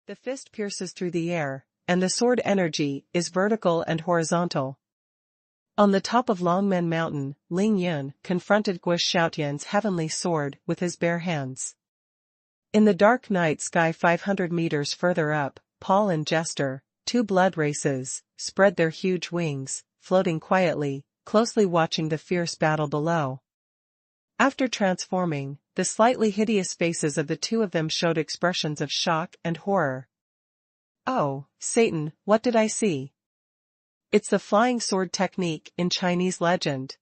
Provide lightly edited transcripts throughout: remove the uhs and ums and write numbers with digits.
The fist pierces through the air, and the sword energy is vertical and horizontal. On the top of Longmen Mountain, Ling Yun confronted Guo Xiaotian's heavenly sword with his bare hands. In the dark night sky 500 meters further up, Paul and Jester, two blood races, spread their huge wings, floating quietly, closely watching the fierce battle below. After transforming, the slightly hideous faces of the two of them showed expressions of shock and horror. "Oh, Satan, what did I see? It's the flying sword technique in Chinese legend."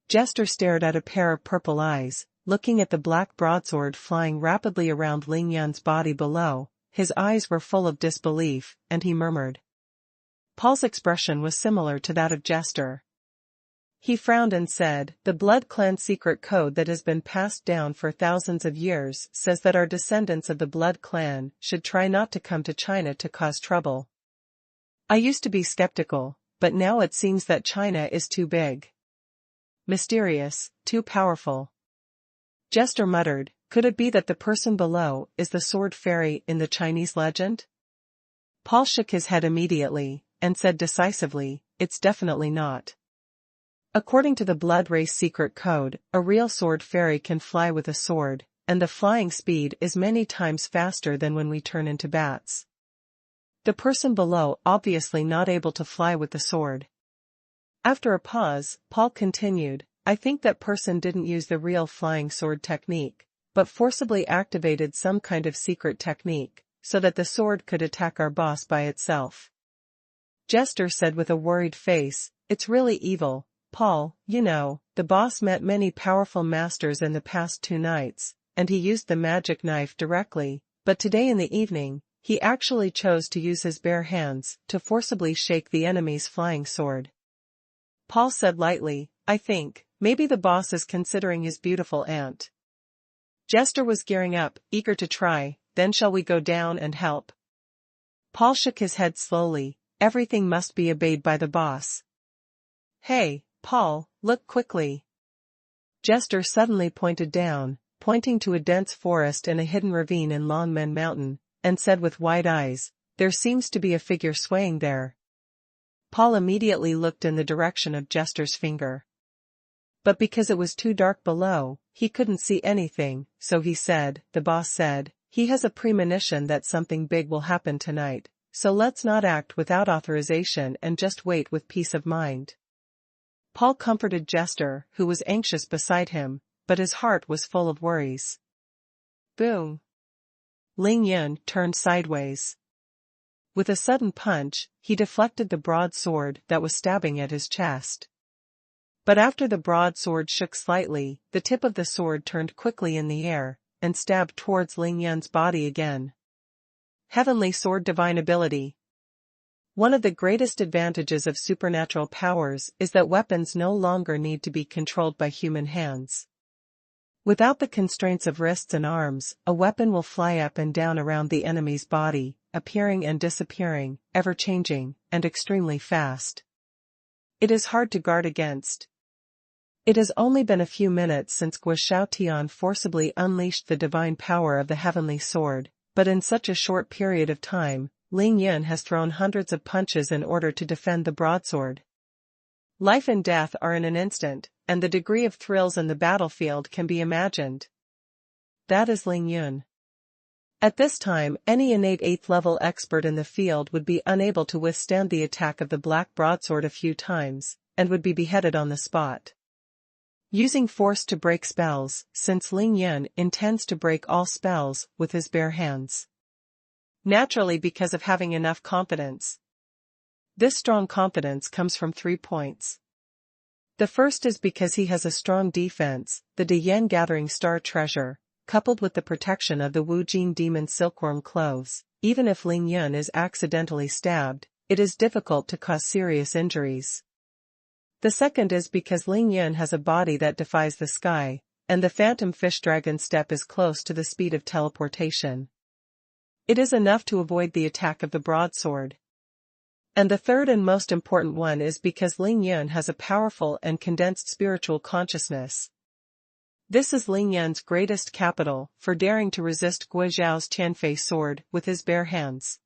Jester stared at a pair of purple eyes, looking at the black broadsword flying rapidly around Ling Yun's body below. His eyes were full of disbelief, and he murmured. Paul's expression was similar to that of Jester. He frowned and said, "The Blood Clan secret code that has been passed down for thousands of years says that our descendants of the Blood Clan should try not to come to China to cause trouble. I used to be skeptical, but now it seems that China is too big. Mysterious, too powerful." Jester muttered, "Could it be that the person below is the sword fairy in the Chinese legend?" Paul shook his head immediately, and said decisively, "It's definitely not. According to the Blood Race secret code, a real sword fairy can fly with a sword, and the flying speed is many times faster than when we turn into bats. The person below obviously not able to fly with the sword." After a pause, Paul continued, "I think that person didn't use the real flying sword technique, but forcibly activated some kind of secret technique, so that the sword could attack our boss by itself." Jester said with a worried face, "It's really evil, Paul. You know, the boss met many powerful masters in the past 2 nights, and he used the magic knife directly, but today in the evening, he actually chose to use his bare hands to forcibly shake the enemy's flying sword." Paul said lightly, "I think, maybe the boss is considering his beautiful aunt." Jester was gearing up, eager to try. "Then shall we go down and help?" Paul shook his head slowly. "Everything must be obeyed by the boss." "Hey, Paul, look quickly." Jester suddenly pointed down, pointing to a dense forest and a hidden ravine in Longmen Mountain, and said with wide eyes, "There seems to be a figure swaying there." Paul immediately looked in the direction of Jester's finger. But because it was too dark below, he couldn't see anything, so he said, "The boss said, he has a premonition that something big will happen tonight, so let's not act without authorization and just wait with peace of mind." Paul comforted Jester, who was anxious beside him, but his heart was full of worries. Boom! Ling Yun turned sideways. With a sudden punch, he deflected the broadsword that was stabbing at his chest. But after the broadsword shook slightly, the tip of the sword turned quickly in the air, and stabbed towards Ling Yun's body again. Heavenly Sword Divine Ability. One of the greatest advantages of supernatural powers is that weapons no longer need to be controlled by human hands. Without the constraints of wrists and arms, a weapon will fly up and down around the enemy's body, appearing and disappearing, ever-changing, and extremely fast. It is hard to guard against. It has only been a few minutes since Guo Xiaotian forcibly unleashed the divine power of the heavenly sword, but in such a short period of time, Ling Yun has thrown hundreds of punches in order to defend the broadsword. Life and death are in an instant, and the degree of thrills in the battlefield can be imagined. That is Ling Yun. At this time, any innate 8th-level expert in the field would be unable to withstand the attack of the black broadsword a few times, and would be beheaded on the spot. Using force to break spells, since Ling Yun intends to break all spells with his bare hands. Naturally, because of having enough confidence. This strong confidence comes from 3 points. The first is because he has a strong defense, the Diyan Gathering Star Treasure, coupled with the protection of the Wu Jing Demon Silkworm Cloves. Even if Ling Yun is accidentally stabbed, it is difficult to cause serious injuries. The second is because Ling Yun has a body that defies the sky, and the Phantom Fish Dragon step is close to the speed of teleportation. It is enough to avoid the attack of the broadsword. And the third and most important one is because Ling Yun has a powerful and condensed spiritual consciousness. This is Ling Yan's greatest capital for daring to resist Guo Zhao's Tianfei sword with his bare hands.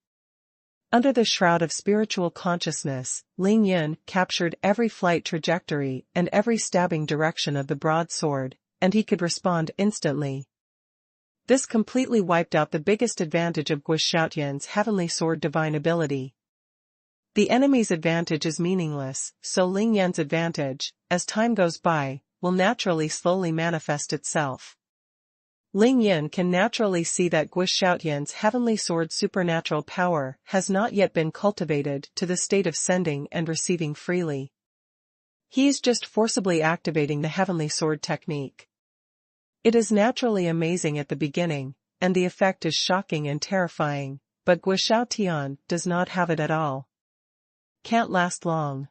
Under the shroud of spiritual consciousness, Ling Yan captured every flight trajectory and every stabbing direction of the broadsword, and he could respond instantly. This completely wiped out the biggest advantage of Guo Xiaotian's heavenly sword divine ability. The enemy's advantage is meaningless, so Ling Yan's advantage, as time goes by, will naturally slowly manifest itself. Ling Yan can naturally see that Guo Xiaotian's heavenly sword's supernatural power has not yet been cultivated to the state of sending and receiving freely. He is just forcibly activating the heavenly sword technique. It is naturally amazing at the beginning, and the effect is shocking and terrifying, but Guo Xiaotian does not have it at all. Can't last long.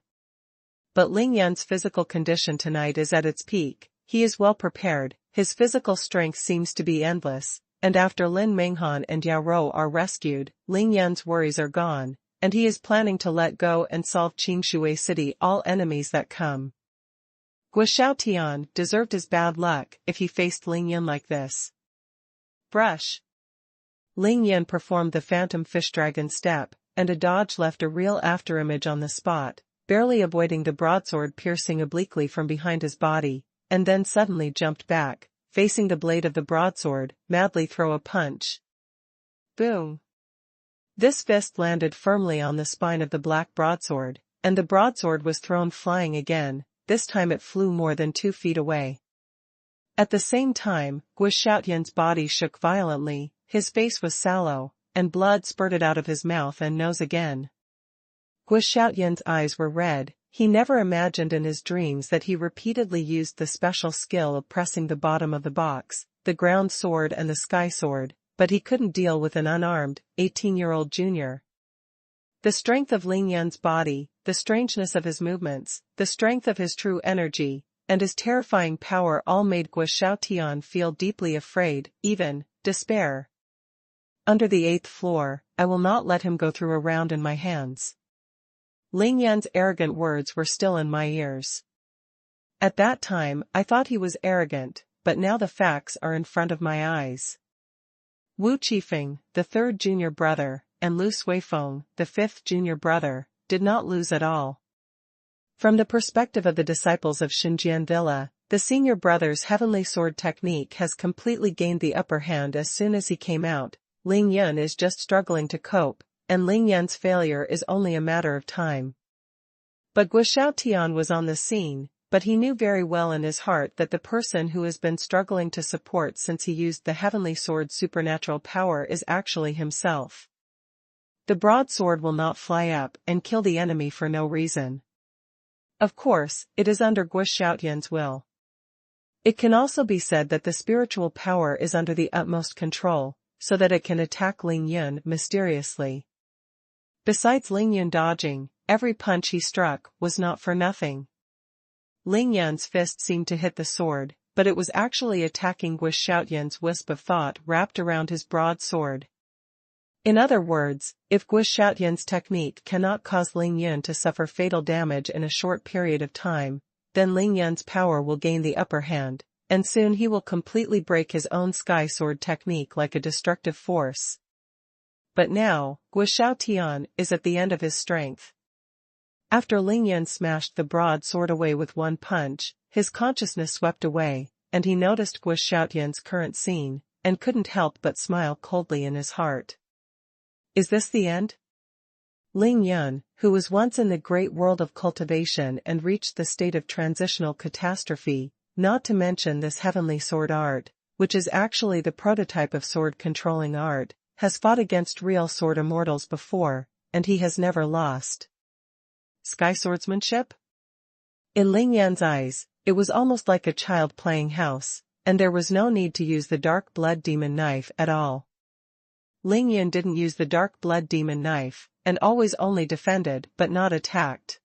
But Ling Yan's physical condition tonight is at its peak. He is well prepared, his physical strength seems to be endless, and after Lin Menghan and Yao Rou are rescued, Ling Yan's worries are gone, and he is planning to let go and solve Qingshui City all enemies that come. Guo Xiaotian deserved his bad luck if he faced Ling Yan like this. Brush. Ling Yan performed the phantom fish dragon step, and a dodge left a real afterimage on the spot, barely avoiding the broadsword piercing obliquely from behind his body, and then suddenly jumped back, facing the blade of the broadsword, madly throw a punch. Boom! This fist landed firmly on the spine of the black broadsword, and the broadsword was thrown flying again, this time it flew more than 2 feet away. At the same time, Guo Xiaotian's body shook violently, his face was sallow, and blood spurted out of his mouth and nose again. Guo Xiaotian's eyes were red. He never imagined in his dreams that he repeatedly used the special skill of pressing the bottom of the box, the ground sword and the sky sword, but he couldn't deal with an unarmed, 18-year-old junior. The strength of Ling Yan's body, the strangeness of his movements, the strength of his true energy, and his terrifying power all made Guo Xiaotian feel deeply afraid, even despair. Under the 8th floor, I will not let him go through a round in my hands. Ling Yan's arrogant words were still in my ears. At that time, I thought he was arrogant, but now the facts are in front of my eyes. Wu Qifeng, the 3rd junior brother, and Lu Suifeng, the 5th junior brother, did not lose at all. From the perspective of the disciples of Xinjian Villa, the senior brother's heavenly sword technique has completely gained the upper hand as soon as he came out. Ling Yan is just struggling to cope, and Ling Yan's failure is only a matter of time. But Guo Xiaotian was on the scene, but he knew very well in his heart that the person who has been struggling to support since he used the heavenly sword's supernatural power is actually himself. The broadsword will not fly up and kill the enemy for no reason. Of course, it is under Guo Xiaotian's will. It can also be said that the spiritual power is under the utmost control, so that it can attack Ling Yan mysteriously. Besides Ling Yan dodging, every punch he struck was not for nothing. Ling Yan's fist seemed to hit the sword, but it was actually attacking Guo Xiaotian's wisp of thought wrapped around his broadsword. In other words, if Guo Xiaotian's technique cannot cause Ling Yan to suffer fatal damage in a short period of time, then Ling Yan's power will gain the upper hand, and soon he will completely break his own sky sword technique like a destructive force. But now, Guo Xiaotian is at the end of his strength. After Ling Yan smashed the broadsword away with one punch, his consciousness swept away, and he noticed Guo Xiaotian's current scene, and couldn't help but smile coldly in his heart. Is this the end? Ling Yan, who was once in the great world of cultivation and reached the state of transitional catastrophe, not to mention this heavenly sword art, which is actually the prototype of sword-controlling art, has fought against real sword immortals before, and he has never lost. Sky swordsmanship? In Ling Yan's eyes, it was almost like a child playing house, and there was no need to use the dark blood demon knife at all. Ling Yan didn't use the dark blood demon knife, and always only defended but not attacked.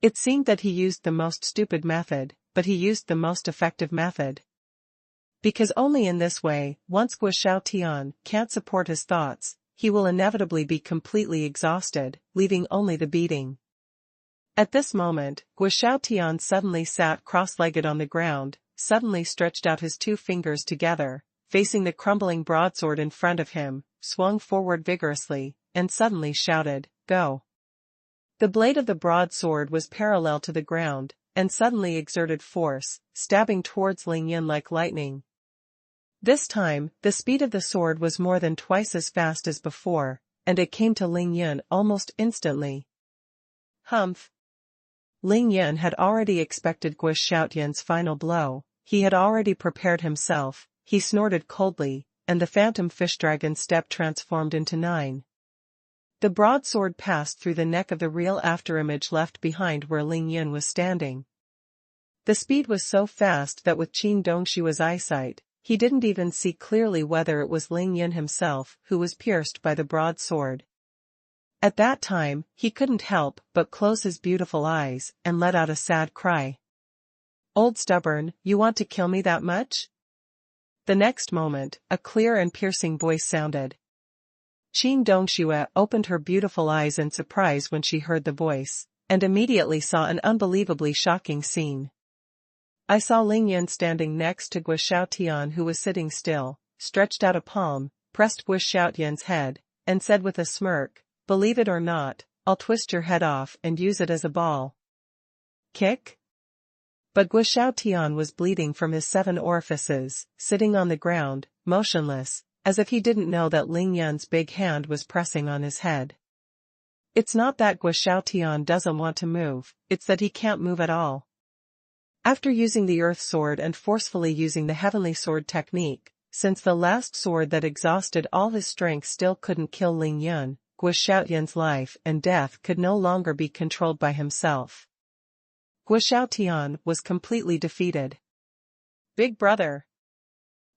It seemed that he used the most stupid method, but he used the most effective method. Because only in this way, once Guo Xiaotian can't support his thoughts, he will inevitably be completely exhausted, leaving only the beating. At this moment, Guo Xiaotian suddenly sat cross-legged on the ground, suddenly stretched out his 2 fingers together, facing the crumbling broadsword in front of him, swung forward vigorously, and suddenly shouted, "Go!" The blade of the broadsword was parallel to the ground, and suddenly exerted force, stabbing towards Ling Yun like lightning. This time, the speed of the sword was more than twice as fast as before, and it came to Ling Yun almost instantly. Humph! Ling Yun had already expected Guo Xiaotian's final blow, he had already prepared himself, he snorted coldly, and the phantom fish dragon step transformed into 9. The broadsword passed through the neck of the real afterimage left behind where Ling Yun was standing. The speed was so fast that with Qin Dongshua's eyesight, he didn't even see clearly whether it was Ling Yun himself who was pierced by the broadsword. At that time, he couldn't help but close his beautiful eyes and let out a sad cry. "Old stubborn, you want to kill me that much?" The next moment, a clear and piercing voice sounded. Qin Dongxue opened her beautiful eyes in surprise when she heard the voice, and immediately saw an unbelievably shocking scene. I saw Ling Yun standing next to Guo Xiaotian, who was sitting still, stretched out a palm, pressed Guo Xiaotian's head, and said with a smirk, "Believe it or not, I'll twist your head off and use it as a ball." Kick? But Guo Xiaotian was bleeding from his 7 orifices, sitting on the ground, motionless, as if he didn't know that Ling Yun's big hand was pressing on his head. It's not that Guo Xiaotian doesn't want to move, it's that he can't move at all. After using the earth sword and forcefully using the heavenly sword technique, since the last sword that exhausted all his strength still couldn't kill Ling Yun, Guo Xiaotian's life and death could no longer be controlled by himself. Guo Xiaotian was completely defeated. Big brother!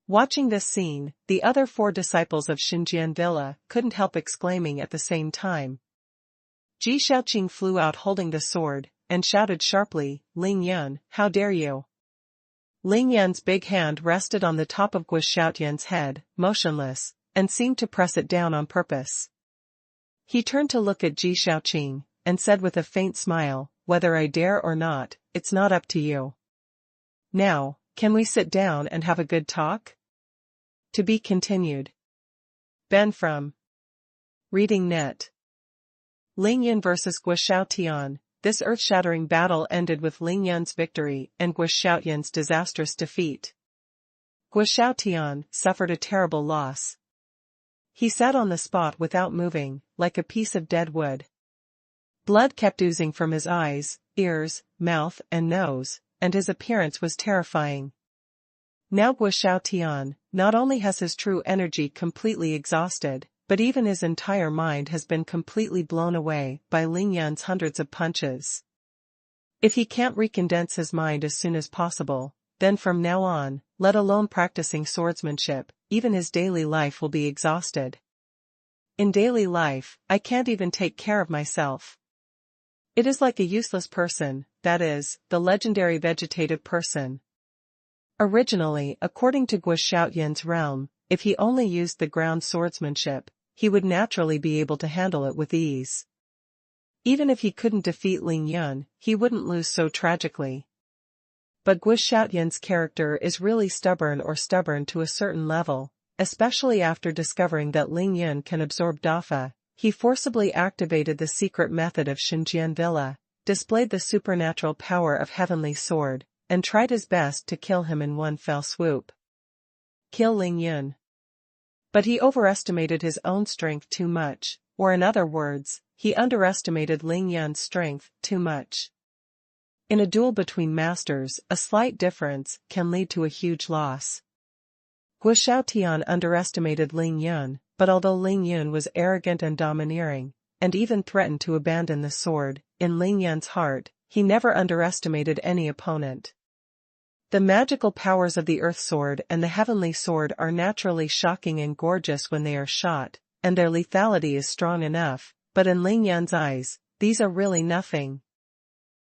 Watching this scene, the other 4 disciples of Xinjian Villa couldn't help exclaiming at the same time. Ji Shaoqing flew out holding the sword, and shouted sharply, "Ling Yun, how dare you!" Ling Yun's big hand rested on the top of Guo Xiaotian's head, motionless, and seemed to press it down on purpose. He turned to look at Ji Shaoqing, and said with a faint smile, "Whether I dare or not, it's not up to you. Now, can we sit down and have a good talk?" To be continued. Ben from Reading Net. Ling Yun vs. Guo Xiaotian. This earth-shattering battle ended with Ling Yun's victory and Guo Xiaotian's disastrous defeat. Guo Xiaotian suffered a terrible loss. He sat on the spot without moving, like a piece of dead wood. Blood kept oozing from his eyes, ears, mouth and nose, and his appearance was terrifying. Now Guo Xiaotian not only has his true energy completely exhausted, but even his entire mind has been completely blown away by Ling Yun's hundreds of punches. If he can't recondense his mind as soon as possible, then from now on, let alone practicing swordsmanship, even his daily life will be exhausted. In daily life, I can't even take care of myself. It is like a useless person, that is, the legendary vegetative person. Originally, according to Guo Xiaotian's realm, if he only used the ground swordsmanship, he would naturally be able to handle it with ease. Even if he couldn't defeat Ling Yun, he wouldn't lose so tragically. But Guo Xiaotian's character is really stubborn to a certain level, especially after discovering that Ling Yun can absorb Dafa. He forcibly activated the secret method of Xinjian Villa, displayed the supernatural power of Heavenly Sword, and tried his best to kill him in one fell swoop. Kill Ling Yun. But he overestimated his own strength too much, or in other words, he underestimated Ling Yun's strength too much. In a duel between masters, a slight difference can lead to a huge loss. Guo Xiaotian underestimated Ling Yun, but although Ling Yun was arrogant and domineering, and even threatened to abandon the sword, in Ling Yun's heart, he never underestimated any opponent. The magical powers of the Earth Sword and the Heavenly Sword are naturally shocking and gorgeous when they are shot, and their lethality is strong enough, but in Ling Yun's eyes, these are really nothing.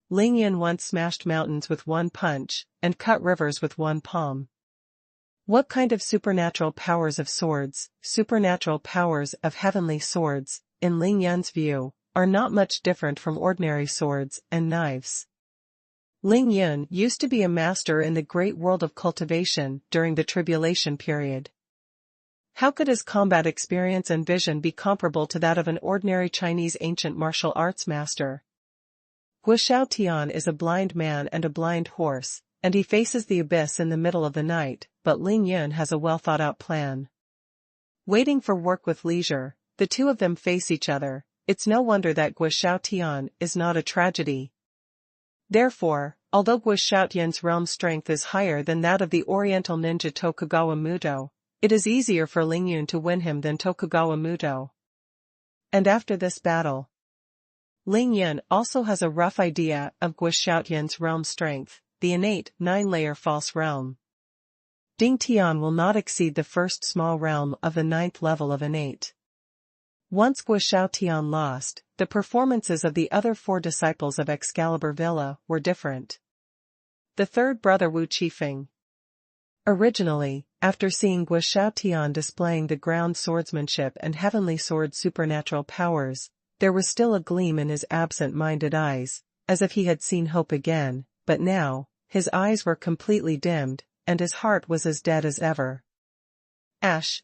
Ling Yun once smashed mountains with one punch, and cut rivers with one palm. What kind of supernatural powers of swords, supernatural powers of heavenly swords, in Ling Yun's view, are not much different from ordinary swords and knives. Ling Yun used to be a master in the great world of cultivation during the tribulation period. How could his combat experience and vision be comparable to that of an ordinary Chinese ancient martial arts master? Guo Tian is a blind man and a blind horse, and he faces the abyss in the middle of the night, but Ling Yun has a well-thought-out plan. Waiting for work with leisure, the two of them face each other. It's no wonder that Guo Tian is not a tragedy. Therefore, although Guo Tian's realm strength is higher than that of the Oriental ninja Tokugawa Muto, it is easier for Ling Yun to win him than Tokugawa Muto. And after this battle, Ling Yun also has a rough idea of Guo Tian's realm strength, the innate 9-layer false realm. Ding Tian will not exceed the first small realm of the 9th level of innate. Once Guo Tian lost, the performances of the other 4 disciples of Excalibur Villa were different. The third brother Wu Qifeng. Originally, after seeing Guo Tian displaying the ground swordsmanship and heavenly sword supernatural powers, there was still a gleam in his absent-minded eyes, as if he had seen hope again, but now, his eyes were completely dimmed, and his heart was as dead as ever. Ash.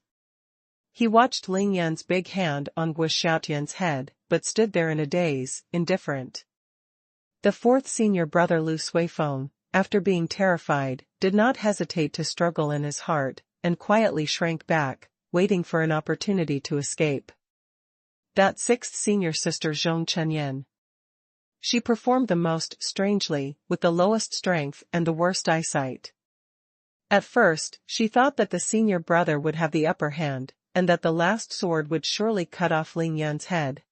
He watched Ling Yun's big hand on Guo Tian's head, but stood there in a daze, indifferent. The 4th senior brother Lu Suifeng, after being terrified, did not hesitate to struggle in his heart, and quietly shrank back, waiting for an opportunity to escape. That 6th senior sister Zheng Chenyan. She performed the most strangely, with the lowest strength and the worst eyesight. At first, she thought that the senior brother would have the upper hand, and that the last sword would surely cut off Ling Yun's head.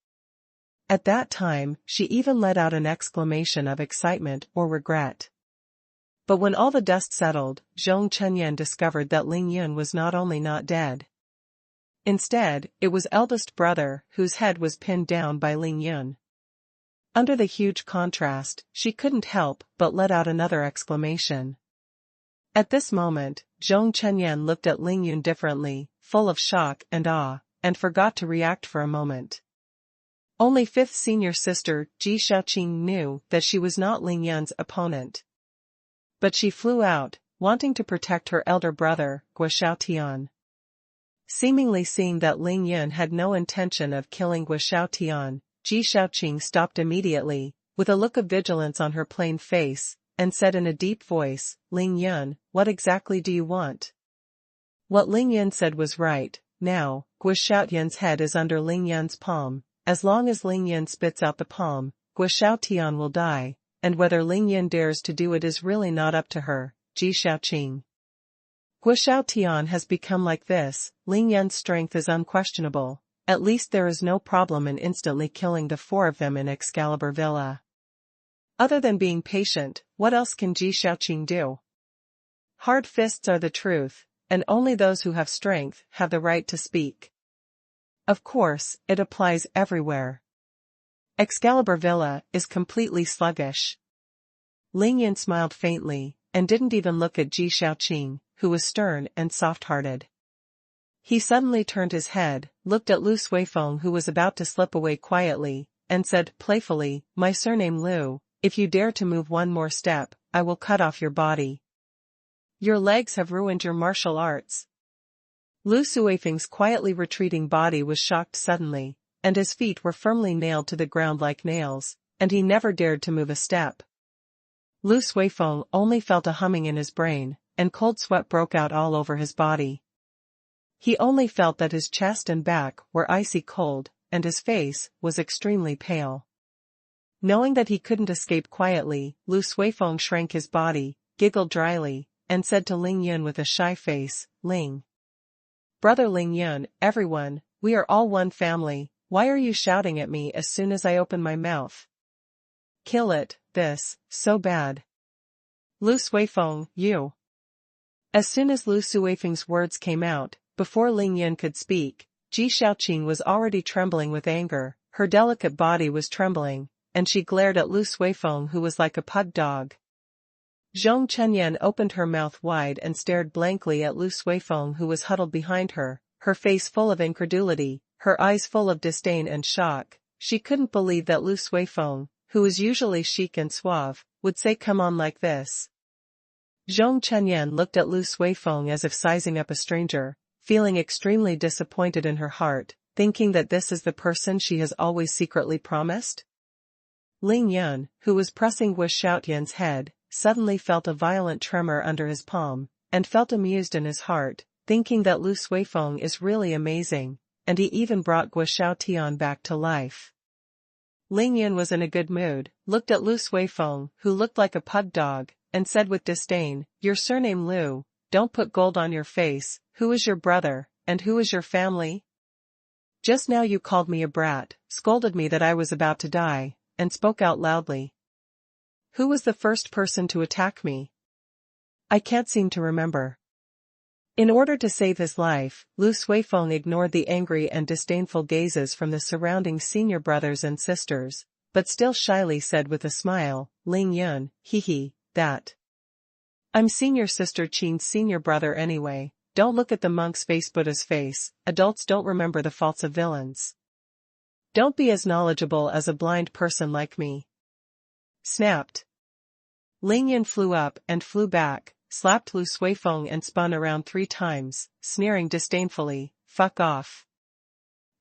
At that time, she even let out an exclamation of excitement or regret. But when all the dust settled, Zheng Chenyan discovered that Ling Yun was not only not dead. Instead, it was eldest brother whose head was pinned down by Ling Yun. Under the huge contrast, she couldn't help but let out another exclamation. At this moment, Zheng Chenyan looked at Ling Yun differently, full of shock and awe, and forgot to react for a moment. Only 5th senior sister Ji Xiaoqing knew that she was not Ling Yun's opponent. But she flew out, wanting to protect her elder brother, Guo Tian. Seemingly seeing that Ling Yun had no intention of killing Guo Tian, Ji Xiaoqing stopped immediately, with a look of vigilance on her plain face, and said in a deep voice, "Ling Yun, what exactly do you want?" What Ling Yun said was right. Now, Guo Tian's head is under Ling Yun's palm. As long as Ling Yun spits out the palm, Guo Tian will die, and whether Ling Yun dares to do it is really not up to her. Ji Xiaoqing. Guo Tian has become like this. Ling Yun's strength is unquestionable. At least there is no problem in instantly killing the 4 of them in Excalibur Villa. Other than being patient, what else can Ji Xiaoqing do? Hard fists are the truth, and only those who have strength have the right to speak. Of course, it applies everywhere. Excalibur Villa is completely sluggish. Ling Yun smiled faintly, and didn't even look at Ji Xiaoqing, who was stern and soft-hearted. He suddenly turned his head, looked at Lu Suifeng who was about to slip away quietly, and said playfully, "My surname Lu, if you dare to move one more step, I will cut off your body. Your legs have ruined your martial arts." Lu Suifeng's quietly retreating body was shocked suddenly, and his feet were firmly nailed to the ground like nails, and he never dared to move a step. Lu Suifeng only felt a humming in his brain, and cold sweat broke out all over his body. He only felt that his chest and back were icy cold, and his face was extremely pale. Knowing that he couldn't escape quietly, Lu Suifeng shrank his body, giggled dryly, and said to Ling Yun with a shy face, "Ling. Brother Ling Yun, everyone, we are all one family, why are you shouting at me as soon as I open my mouth? Kill it, this, so bad. Lu Suifeng, you." As soon as Lu Suifeng's words came out, before Ling Yun could speak, Ji Xiaoqing was already trembling with anger, her delicate body was trembling, and she glared at Lu Suifeng who was like a pug dog. Zheng Chenyan opened her mouth wide and stared blankly at Lu Suifeng who was huddled behind her face full of incredulity, her eyes full of disdain and shock. She couldn't believe that Lu Suifeng, who was usually chic and suave, would say come on like this. Zheng Chenyan looked at Lu Suifeng as if sizing up a stranger, feeling extremely disappointed in her heart, thinking that this is the person she has always secretly promised. Ling Yun, who was pressing Wu Xiaotian's head, suddenly felt a violent tremor under his palm, and felt amused in his heart, thinking that Lu Suifeng is really amazing, and he even brought Gu Xiaotian back to life. Ling Yun was in a good mood, looked at Lu Suifeng, who looked like a pug dog, and said with disdain, "Your surname Lu, don't put gold on your face, who is your brother, and who is your family? Just now you called me a brat, scolded me that I was about to die, and spoke out loudly. Who was the first person to attack me? I can't seem to remember." In order to save his life, Lu Suifeng ignored the angry and disdainful gazes from the surrounding senior brothers and sisters, but still shyly said with a smile, "Ling Yun, hee, that. I'm senior sister Qin's senior brother anyway, don't look at the monk's face Buddha's face, adults don't remember the faults of villains. Don't be as knowledgeable as a blind person like me." Snapped. Ling Yun flew up and flew back, slapped Lu Suifeng and spun around 3 times, sneering disdainfully, "Fuck off.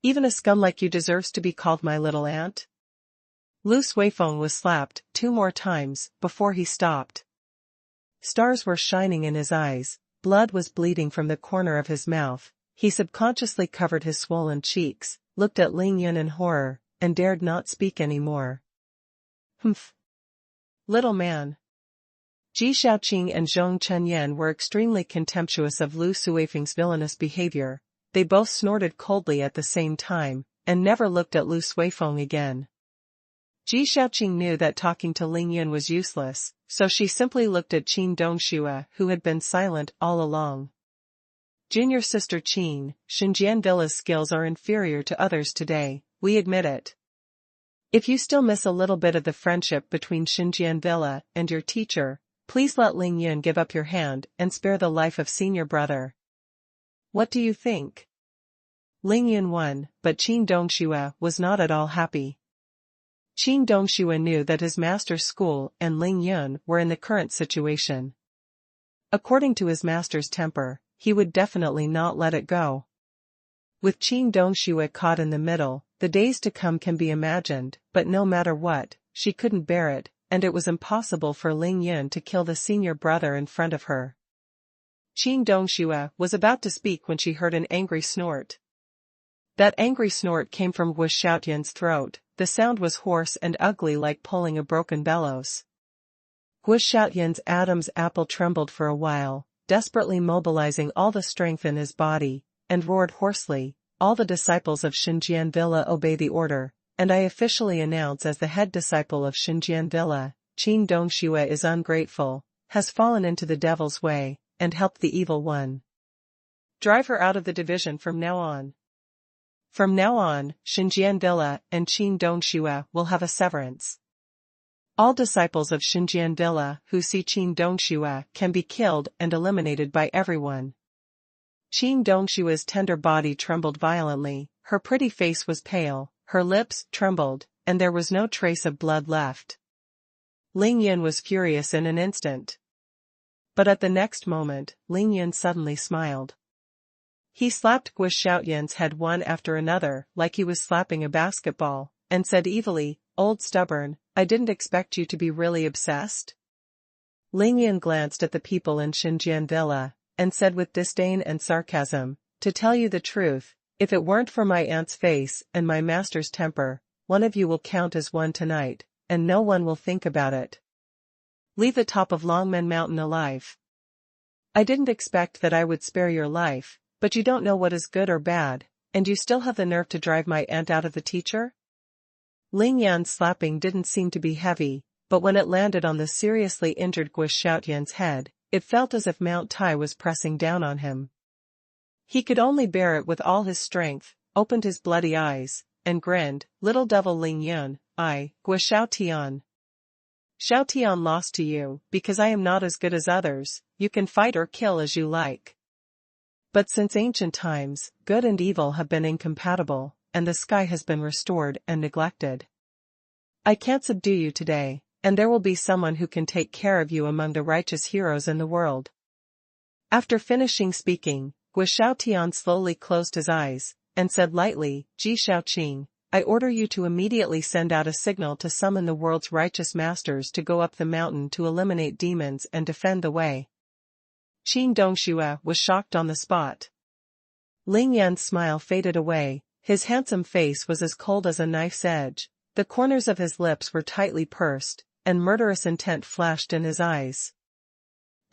Even a scum like you deserves to be called my little aunt." Lu Suifeng was slapped 2 more times, before he stopped. Stars were shining in his eyes, blood was bleeding from the corner of his mouth, he subconsciously covered his swollen cheeks, looked at Ling Yun in horror, and dared not speak any more. "Humph. Little man." Ji Xiaoqing and Zheng Chenyan were extremely contemptuous of Lu Suifeng's villainous behavior, they both snorted coldly at the same time, and never looked at Lu Suifeng again. Ji Xiaoqing knew that talking to Ling Yun was useless, so she simply looked at Qin Dongxue who had been silent all along. "Junior sister Qin, Xinjian Villa's skills are inferior to others today, we admit it. If you still miss a little bit of the friendship between Xinjian Villa and your teacher, please let Ling Yun give up your hand and spare the life of senior brother. What do you think?" Ling Yun won, but Qin Dongxue was not at all happy. Qin Dongxue knew that his master's school and Ling Yun were in the current situation. According to his master's temper, he would definitely not let it go. With Qin Dongxue caught in the middle, the days to come can be imagined, but no matter what, she couldn't bear it, and it was impossible for Ling Yun to kill the senior brother in front of her. Qin Dongxue was about to speak when she heard an angry snort. That angry snort came from Wu Xiaotian's throat, the sound was hoarse and ugly like pulling a broken bellows. Wu Xiaotian's Adam's apple trembled for a while, desperately mobilizing all the strength in his body, and roared hoarsely, "All the disciples of Xinjian Villa obey the order, and I officially announce as the head disciple of Xinjian Villa, Qin Dongxue is ungrateful, has fallen into the devil's way, and helped the evil one. Drive her out of the division from now on. From now on, Xinjian Villa and Qin Dongxue will have a severance. All disciples of Xinjian Villa who see Qin Dongxue can be killed and eliminated by everyone." Qin Dongshue's tender body trembled violently, her pretty face was pale, her lips trembled, and there was no trace of blood left. Ling Yun was furious in an instant. But at the next moment, Ling Yun suddenly smiled. He slapped Gu Xiaotian's head one after another like he was slapping a basketball, and said evilly, "Old stubborn, I didn't expect you to be really obsessed." Ling Yun glanced at the people in Xinjian Villa, and said with disdain and sarcasm, "To tell you the truth, if it weren't for my aunt's face and my master's temper, one of you will count as one tonight, and no one will think about it. Leave the top of Longmen Mountain alive. I didn't expect that I would spare your life, but you don't know what is good or bad, and you still have the nerve to drive my aunt out of the teacher?" Ling Yan's slapping didn't seem to be heavy, but when it landed on the seriously injured Gu Xiaotian's head, it felt as if Mount Tai was pressing down on him. He could only bear it with all his strength, opened his bloody eyes, and grinned, "Little devil Ling Yun, Gu Xiaotian. Xiaotian lost to you, because I am not as good as others, you can fight or kill as you like. But since ancient times, good and evil have been incompatible, and the sky has been restored and neglected. I can't subdue you today, and there will be someone who can take care of you among the righteous heroes in the world. After finishing speaking, Guo Xiaotian slowly closed his eyes, and said lightly, Ji Xiaoqing, I order you to immediately send out a signal to summon the world's righteous masters to go up the mountain to eliminate demons and defend the way. Qin Dongxue was shocked on the spot. Ling Yan's smile faded away, his handsome face was as cold as a knife's edge, the corners of his lips were tightly pursed, and murderous intent flashed in his eyes.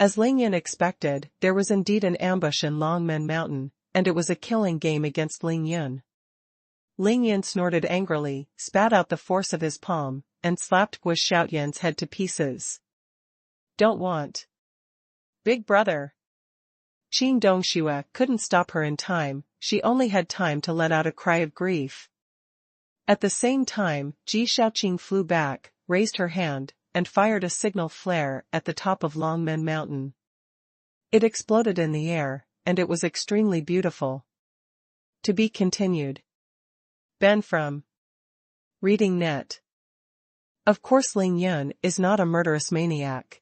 As Ling Yan expected, there was indeed an ambush in Longmen Mountain, and it was a killing game against Ling Yan. Ling Yan snorted angrily, spat out the force of his palm, and slapped Guo Xiaotian's head to pieces. Don't want. Big brother. Qin Dongxue couldn't stop her in time, she only had time to let out a cry of grief. At the same time, Ji Xiaoqing flew back, raised her hand, and fired a signal flare at the top of Longmen Mountain. It exploded in the air, and it was extremely beautiful. To be continued. Ben from Reading Net. Of course Ling Yan is not a murderous maniac.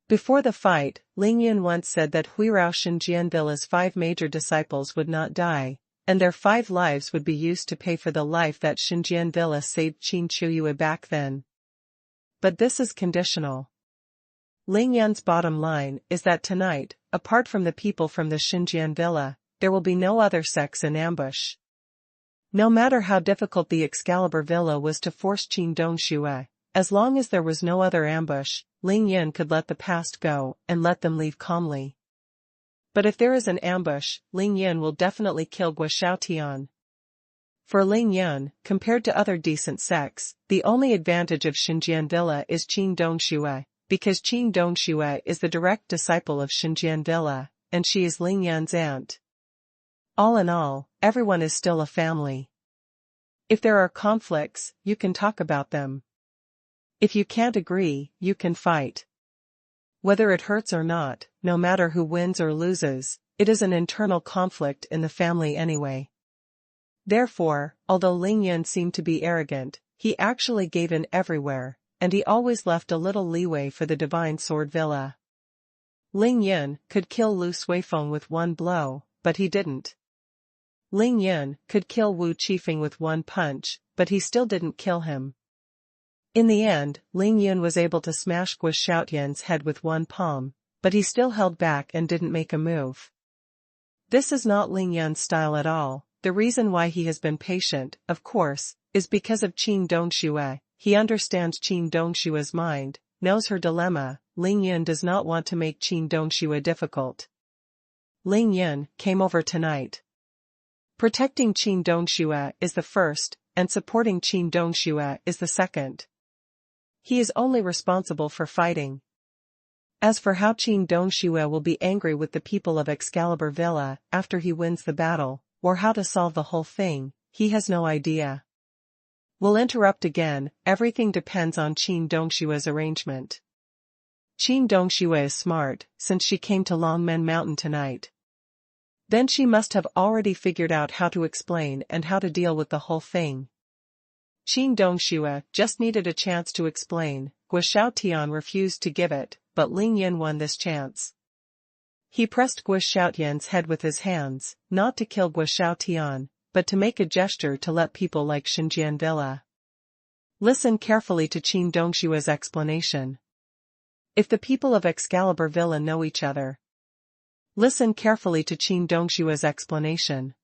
Before the fight, Ling Yan once said that Huirao Xinjian Villa's 5 major disciples would not die, and their 5 lives would be used to pay for the life that Xinjian Villa saved Qin Chuyue back then. But this is conditional. Ling Yan's bottom line is that tonight, apart from the people from the Xinjian Villa, there will be no other sects in ambush. No matter how difficult the Excalibur Villa was to force Qin Dongxue, as long as there was no other ambush, Ling Yan could let the past go and let them leave calmly. But if there is an ambush, Ling Yan will definitely kill Guo Xiaotian. For Ling Yan, compared to other decent sects, the only advantage of Xinjian Villa is Qin Dongxue, because Qin Dongxue is the direct disciple of Xinjian Villa, and she is Ling Yan's aunt. All in all, everyone is still a family. If there are conflicts, you can talk about them. If you can't agree, you can fight. Whether it hurts or not, no matter who wins or loses, it is an internal conflict in the family anyway. Therefore, although Ling Yan seemed to be arrogant, he actually gave in everywhere, and he always left a little leeway for the Divine Sword Villa. Ling Yan could kill Lu Suifeng with one blow, but he didn't. Ling Yan could kill Wu Qifeng with one punch, but he still didn't kill him. In the end, Ling Yan was able to smash Guo Xiaotian's head with one palm, but he still held back and didn't make a move. This is not Ling Yan's style at all. The reason why he has been patient, of course, is because of Qin Dongxue. He understands Qin Dongshue's mind, knows her dilemma. Ling Yan does not want to make Qin Dongxue difficult. Ling Yan came over tonight. Protecting Qin Dongxue is the first, and supporting Qin Dongxue is the second. He is only responsible for fighting. As for how Qin Dongxue will be angry with the people of Excalibur Villa after he wins the battle, or how to solve the whole thing, he has no idea. We'll interrupt again, everything depends on Qin Dongshue's arrangement. Qin Dongxue is smart, since she came to Longmen Mountain tonight. Then she must have already figured out how to explain and how to deal with the whole thing. Qin Dongxue just needed a chance to explain. Guo Xiaotian refused to give it, but Ling Yan won this chance. He pressed Guo Xiaotian's head with his hands, not to kill Guo Xiaotian, but to make a gesture to let people like Xinjian Villa listen carefully to Qin Dongshue's explanation. If the people of Excalibur Villa know each other, listen carefully to Qin Dongshue's explanation.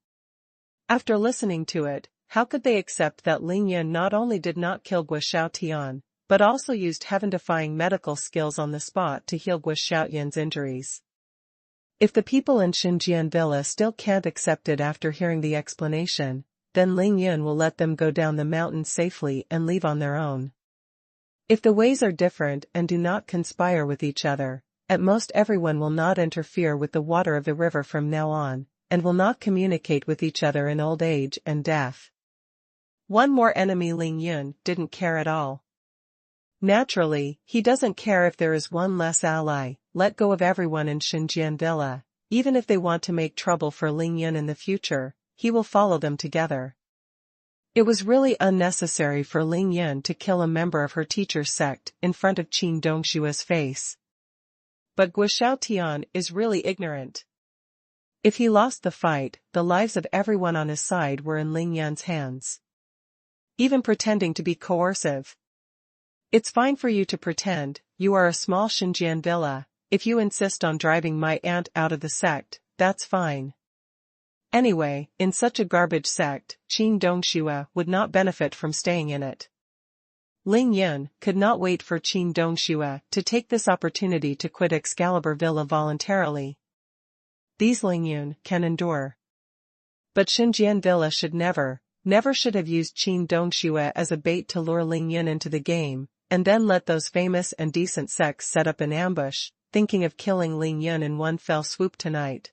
After listening to it, how could they accept that Ling Yan not only did not kill Guo Xiaotian, but also used heaven-defying medical skills on the spot to heal Guo Xiaotian's injuries? If the people in Xinjian Villa still can't accept it after hearing the explanation, then Ling Yan will let them go down the mountain safely and leave on their own. If the ways are different and do not conspire with each other, at most everyone will not interfere with the water of the river from now on, and will not communicate with each other in old age and death. One more enemy. Ling Yan didn't care at all. Naturally, he doesn't care if there is one less ally. Let go of everyone in Xinjian Villa. Even if they want to make trouble for Ling Yan in the future, he will follow them together. It was really unnecessary for Ling Yun to kill a member of her teacher's sect in front of Qin Dongshua's face. But Guo Xiaotian is really ignorant. If he lost the fight, the lives of everyone on his side were in Ling Yun's hands. Even pretending to be coercive. It's fine for you to pretend, you are a small Xinjiang villa. If you insist on driving my aunt out of the sect, that's fine. Anyway, in such a garbage sect, Qin Dongxue would not benefit from staying in it. Ling Yun could not wait for Qin Dongxue to take this opportunity to quit Excalibur Villa voluntarily. These Ling Yun can endure. But Xinjiang Villa should never should have used Qin Dongxue as a bait to lure Ling Yun into the game, and then let those famous and decent sects set up an ambush, thinking of killing Ling Yun in one fell swoop tonight.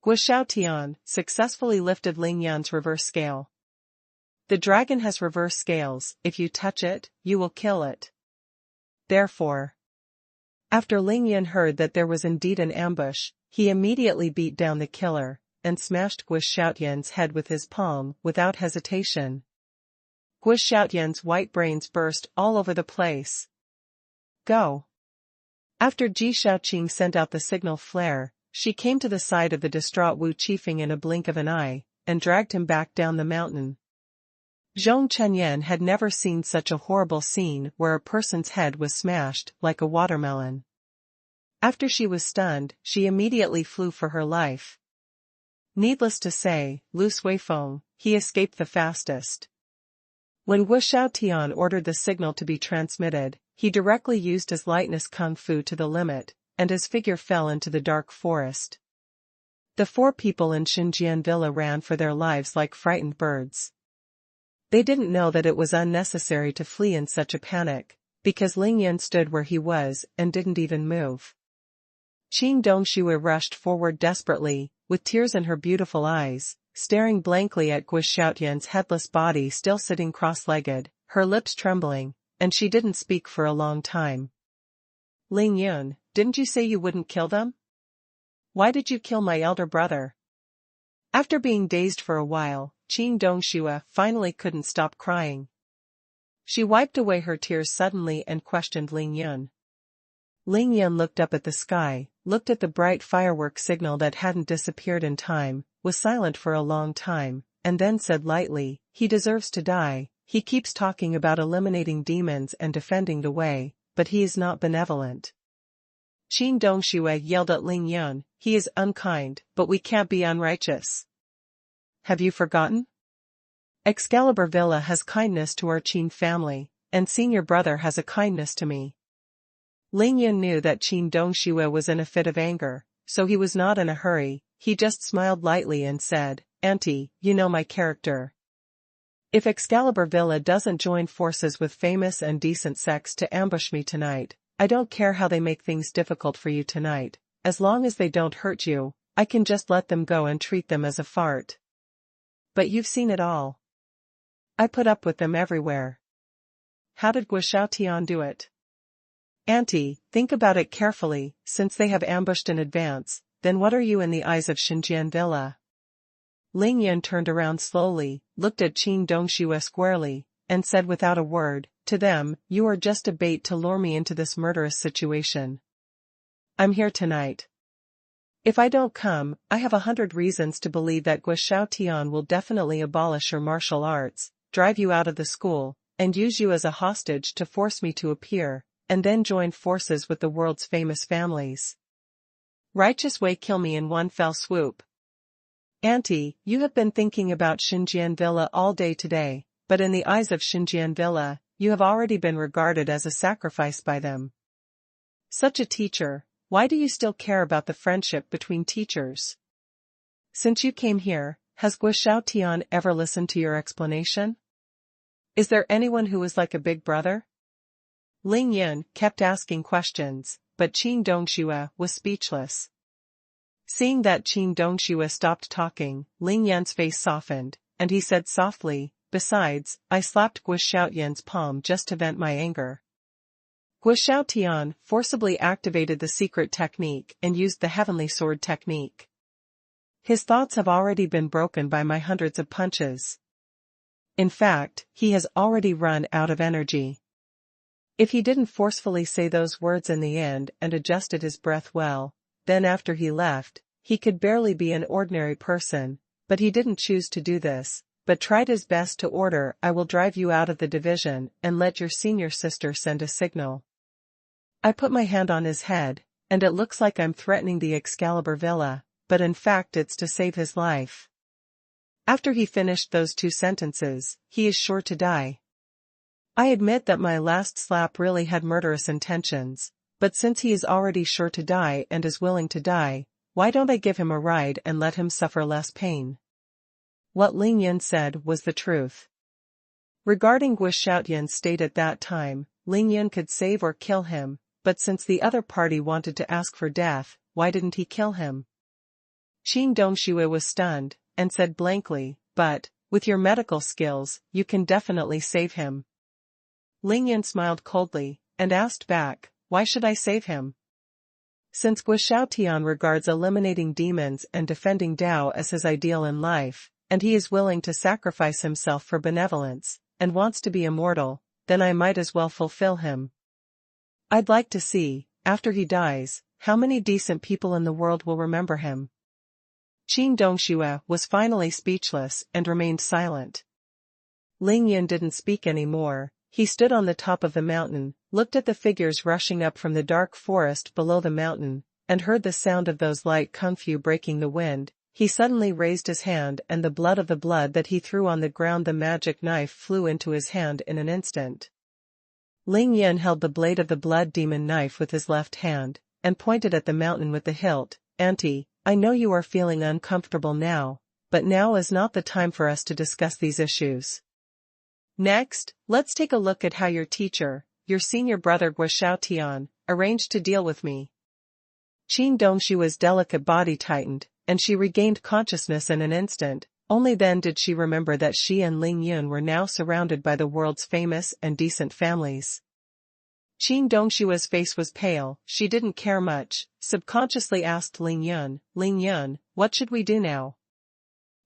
Guo Xiaotian successfully lifted Ling Yun's reverse scale. The dragon has reverse scales, if you touch it, you will kill it. Therefore, after Ling Yun heard that there was indeed an ambush, he immediately beat down the killer, and smashed Guo Xiaotian's head with his palm without hesitation. Guo Xiaotian's white brains burst all over the place. Go! After Ji Shaoqing sent out the signal flare, she came to the side of the distraught Wu Qifeng in a blink of an eye, and dragged him back down the mountain. Zhong Chenyan had never seen such a horrible scene where a person's head was smashed like a watermelon. After she was stunned, she immediately flew for her life. Needless to say, Lu Suifeng, he escaped the fastest. When Guo Xiaotian ordered the signal to be transmitted, he directly used his lightness kung fu to the limit, and his figure fell into the dark forest. The 4 people in Xinjiang Villa ran for their lives like frightened birds. They didn't know that it was unnecessary to flee in such a panic, because Ling Yun stood where he was and didn't even move. Qin Dongxue rushed forward desperately, with tears in her beautiful eyes, staring blankly at Guo Xiaotian's headless body still sitting cross-legged, her lips trembling, and she didn't speak for a long time. Ling Yun, didn't you say you wouldn't kill them? Why did you kill my elder brother? After being dazed for a while, Qin Dongxue finally couldn't stop crying. She wiped away her tears suddenly and questioned Ling Yun. Ling Yun looked up at the sky, looked at the bright firework signal that hadn't disappeared in time, was silent for a long time, and then said lightly, "He deserves to die. He keeps talking about eliminating demons and defending the way, but he is not benevolent." Qin Dongxue yelled at Ling Yun, "He is unkind, but we can't be unrighteous. Have you forgotten? Excalibur Villa has kindness to our Qin family, and senior brother has a kindness to me." Ling Yun knew that Qin Dongxue was in a fit of anger, so he was not in a hurry. He just smiled lightly and said, "Auntie, you know my character. If Excalibur Villa doesn't join forces with famous and decent sects to ambush me tonight, I don't care how they make things difficult for you tonight. As long as they don't hurt you, I can just let them go and treat them as a fart. But you've seen it all. I put up with them everywhere. How did Guo Xiaotian do it? Auntie, think about it carefully. Since they have ambushed in advance, then what are you in the eyes of Xinjiang Villa?" Ling Yun turned around slowly, looked at Qin Dongxue squarely, and said without a word, "To them, you are just a bait to lure me into this murderous situation. I'm here tonight. If I don't come, I have 100 reasons to believe that Guo Xiaotian will definitely abolish your martial arts, drive you out of the school, and use you as a hostage to force me to appear, and then join forces with the world's famous families. Righteous way kill me in one fell swoop. Auntie, you have been thinking about Xinjiang Villa all day today, but in the eyes of Xinjiang Villa, you have already been regarded as a sacrifice by them. Such a teacher, why do you still care about the friendship between teachers? Since you came here, has Guo Xiaotian ever listened to your explanation? Is there anyone who is like a big brother?" Ling Yun kept asking questions, but Qin Dongxue was speechless. Seeing that Qin Dongxue stopped talking, Ling Yun's face softened, and he said softly, "Besides, I slapped Guo Xiaotian's palm just to vent my anger." Guo Xiaotian forcibly activated the secret technique and used the heavenly sword technique. "His thoughts have already been broken by my hundreds of punches. In fact, he has already run out of energy. If he didn't forcefully say those words in the end and adjusted his breath well, then after he left, he could barely be an ordinary person, but he didn't choose to do this, but tried his best to order, "I will drive you out of the division and let your senior sister send a signal." I put my hand on his head, and it looks like I'm threatening the Excalibur villa, but in fact it's to save his life. After he finished those 2 sentences, "He is sure to die." I admit that my last slap really had murderous intentions, but since he is already sure to die and is willing to die, why don't I give him a ride and let him suffer less pain? What Ling Yan said was the truth. Regarding Guo Xiaotian's state at that time, Ling Yan could save or kill him, but since the other party wanted to ask for death, why didn't he kill him? Qin Dongxue was stunned, and said blankly, "But, with your medical skills, you can definitely save him." Ling Yan smiled coldly, and asked back, "Why should I save him?" Since Guo Xiaotian regards eliminating demons and defending Tao as his ideal in life, and he is willing to sacrifice himself for benevolence, and wants to be immortal, then I might as well fulfill him. I'd like to see, after he dies, how many decent people in the world will remember him. Qin Dongxue was finally speechless and remained silent. Ling Yan didn't speak anymore. He stood on the top of the mountain, looked at the figures rushing up from the dark forest below the mountain, and heard the sound of those light kung fu breaking the wind. He suddenly raised his hand, and the blood that he threw on the ground, the magic knife flew into his hand in an instant. Ling Yan held the blade of the blood demon knife with his left hand, and pointed at the mountain with the hilt. "Auntie, I know you are feeling uncomfortable now, but now is not the time for us to discuss these issues. Next, let's take a look at how your teacher, your senior brother Guo Xiaotian, arranged to deal with me." Qin Dongshua's delicate body tightened, and she regained consciousness in an instant. Only then did she remember that she and Ling Yun were now surrounded by the world's famous and decent families. Qin Dongshua's face was pale. She didn't care much, subconsciously asked Ling Yun, "Ling Yun, what should we do now?"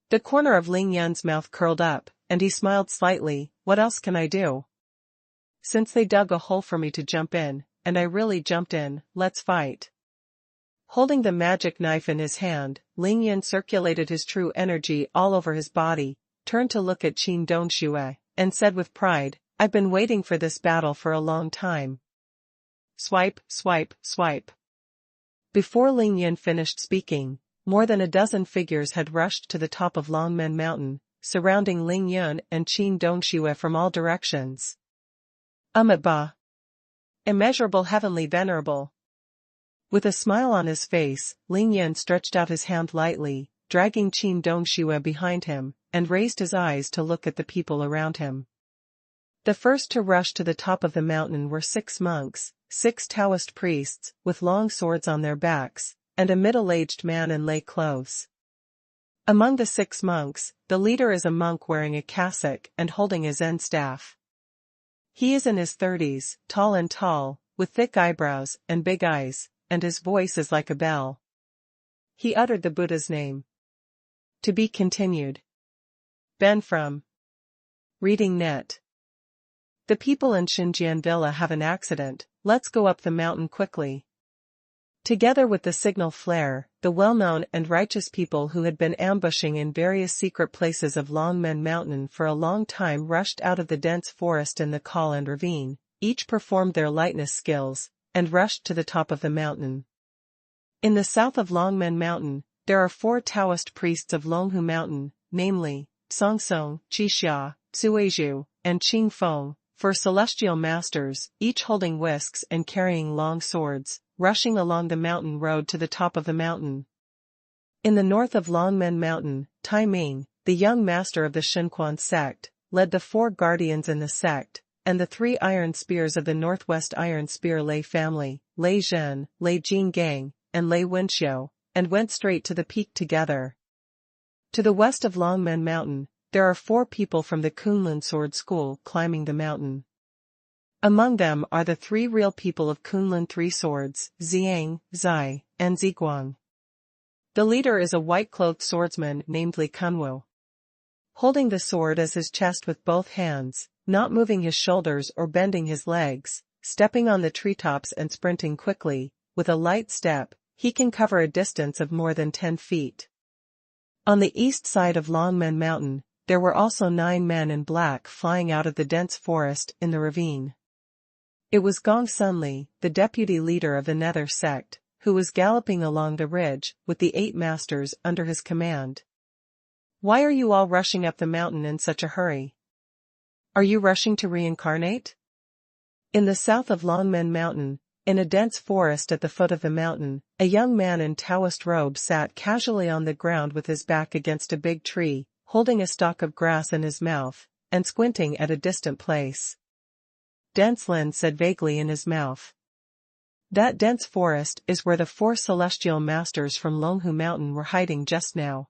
The corner of Ling Yun's mouth curled up, and he smiled slightly. "What else can I do? Since they dug a hole for me to jump in, and I really jumped in, let's fight." Holding the magic knife in his hand, Ling Yun circulated his true energy all over his body, turned to look at Qin Dongxue, and said with pride, "I've been waiting for this battle for a long time." Swipe, swipe, swipe. Before Ling Yun finished speaking, more than a dozen figures had rushed to the top of Longmen Mountain, surrounding Ling Yun and Qin Dongxue from all directions. Ba. Immeasurable heavenly venerable. With a smile on his face, Ling Yun stretched out his hand lightly, dragging Qin Dongxue behind him, and raised his eyes to look at the people around him. The first to rush to the top of the mountain were 6 monks, 6 Taoist priests, with long swords on their backs, and a middle-aged man in lay clothes. Among the 6 monks, the leader is a monk wearing a cassock and holding a Zen staff. He is in his 30s, tall, with thick eyebrows and big eyes, and his voice is like a bell. He uttered the Buddha's name. To be continued. Ben from Reading Net. The people in Xinjiang Villa have an accident. Let's go up the mountain quickly. Together with the signal flare, the well-known and righteous people who had been ambushing in various secret places of Longmen Mountain for a long time rushed out of the dense forest in the Col and ravine, each performed their lightness skills, and rushed to the top of the mountain. In the south of Longmen Mountain, there are 4 Taoist priests of Longhu Mountain, namely, Songsong, Qixia, Cuizhu, and Qingfeng, 4 celestial masters, each holding whisks and carrying long swords, rushing along the mountain road to the top of the mountain. In the north of Longmen Mountain, Tai Ming, the young master of the Xuanhuan sect, led the 4 guardians in the sect, and the 3 iron spears of the Northwest Iron Spear Lei family, Lei Zhen, Lei Jinggang, and Lei Wenxiu, and went straight to the peak together. To the west of Longmen Mountain, there are 4 people from the Kunlun Sword School climbing the mountain. Among them are the 3 real people of Kunlun 3 Swords, Zheng, Zai, and Ziguang. The leader is a white-clothed swordsman named Li Kunwu. holding the sword as his chest with both hands, not moving his shoulders or bending his legs, stepping on the treetops and sprinting quickly. With a light step, he can cover a distance of more than 10 feet. On the east side of Longmen Mountain, there were also 9 men in black flying out of the dense forest in the ravine. It was Gong Sunli, the deputy leader of the Nether sect, who was galloping along the ridge with the 8 masters under his command. "Why are you all rushing up the mountain in such a hurry? Are you rushing to reincarnate?" In the south of Longmen Mountain, in a dense forest at the foot of the mountain, a young man in Taoist robe sat casually on the ground with his back against a big tree, holding a stalk of grass in his mouth, and squinting at a distant place. Denslin said vaguely in his mouth. That dense forest is where the 4 celestial masters from Longhu Mountain were hiding just now.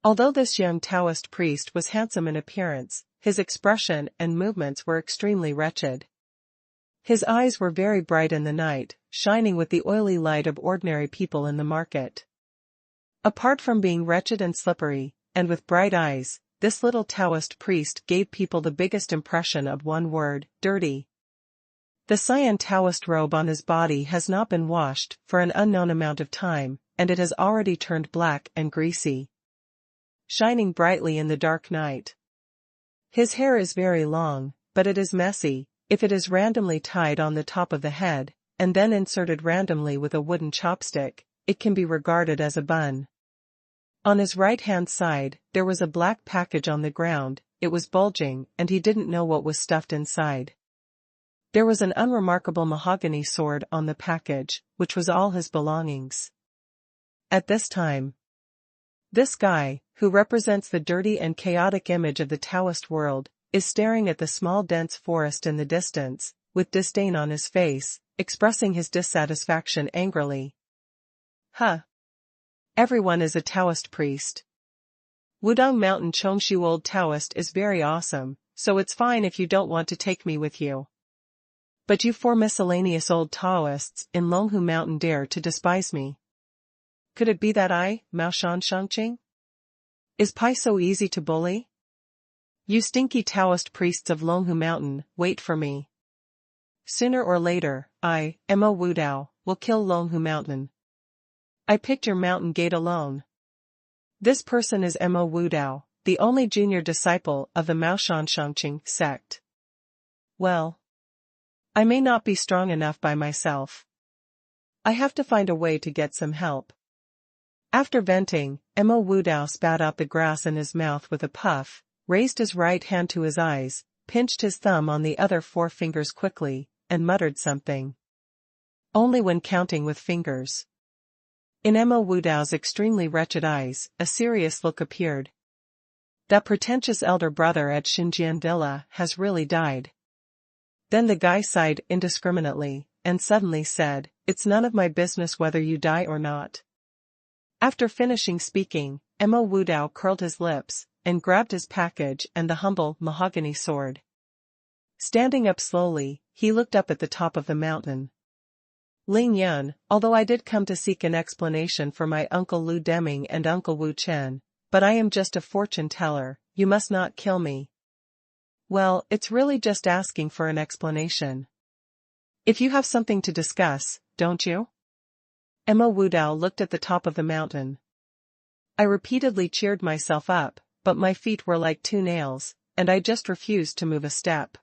Although this young Taoist priest was handsome in appearance, his expression and movements were extremely wretched. His eyes were very bright in the night, shining with the oily light of ordinary people in the market. Apart from being wretched and slippery, and with bright eyes, this little Taoist priest gave people the biggest impression of one word: dirty. The cyan Taoist robe on his body has not been washed for an unknown amount of time, and it has already turned black and greasy, shining brightly in the dark night. His hair is very long, but it is messy. If it is randomly tied on the top of the head, and then inserted randomly with a wooden chopstick, it can be regarded as a bun. On his right-hand side, there was a black package on the ground. It was bulging, and he didn't know what was stuffed inside. There was an unremarkable mahogany sword on the package, which was all his belongings. At this time, this guy, who represents the dirty and chaotic image of the Taoist world, is staring at the small dense forest in the distance, with disdain on his face, expressing his dissatisfaction angrily. Huh. Everyone is a Taoist priest. Wudong Mountain Chongshu Old Taoist is very awesome, so it's fine if you don't want to take me with you. But you 4 miscellaneous old Taoists in Longhu Mountain dare to despise me. Could it be that I, Mao Shan Shangqing? Is Pai so easy to bully? You stinky Taoist priests of Longhu Mountain, wait for me. Sooner or later, I, Mo Wudao, will kill Longhu Mountain. I picked your mountain gate alone. This person is Mo Wudao, the only junior disciple of the Mao Shan Shangqing sect. Well, I may not be strong enough by myself. I have to find a way to get some help. After venting, Mo Wudao spat out the grass in his mouth with a puff, raised his right hand to his eyes, pinched his thumb on the other 4 fingers quickly, and muttered something. Only when counting with fingers. In Mo Wudao's extremely wretched eyes, a serious look appeared. That pretentious elder brother at Xinjian Villa has really died. Then the guy sighed indiscriminately, and suddenly said, "It's none of my business whether you die or not." After finishing speaking, Mo Wudao curled his lips, and grabbed his package and the humble mahogany sword. Standing up slowly, he looked up at the top of the mountain. "Ling Yun, although I did come to seek an explanation for my Uncle Lu Deming and Uncle Wu Chen, but I am just a fortune teller, you must not kill me." "Well, it's really just asking for an explanation. If you have something to discuss, don't you?" Mo Wudao looked at the top of the mountain. "I repeatedly cheered myself up, but my feet were like 2 nails, and I just refused to move a step."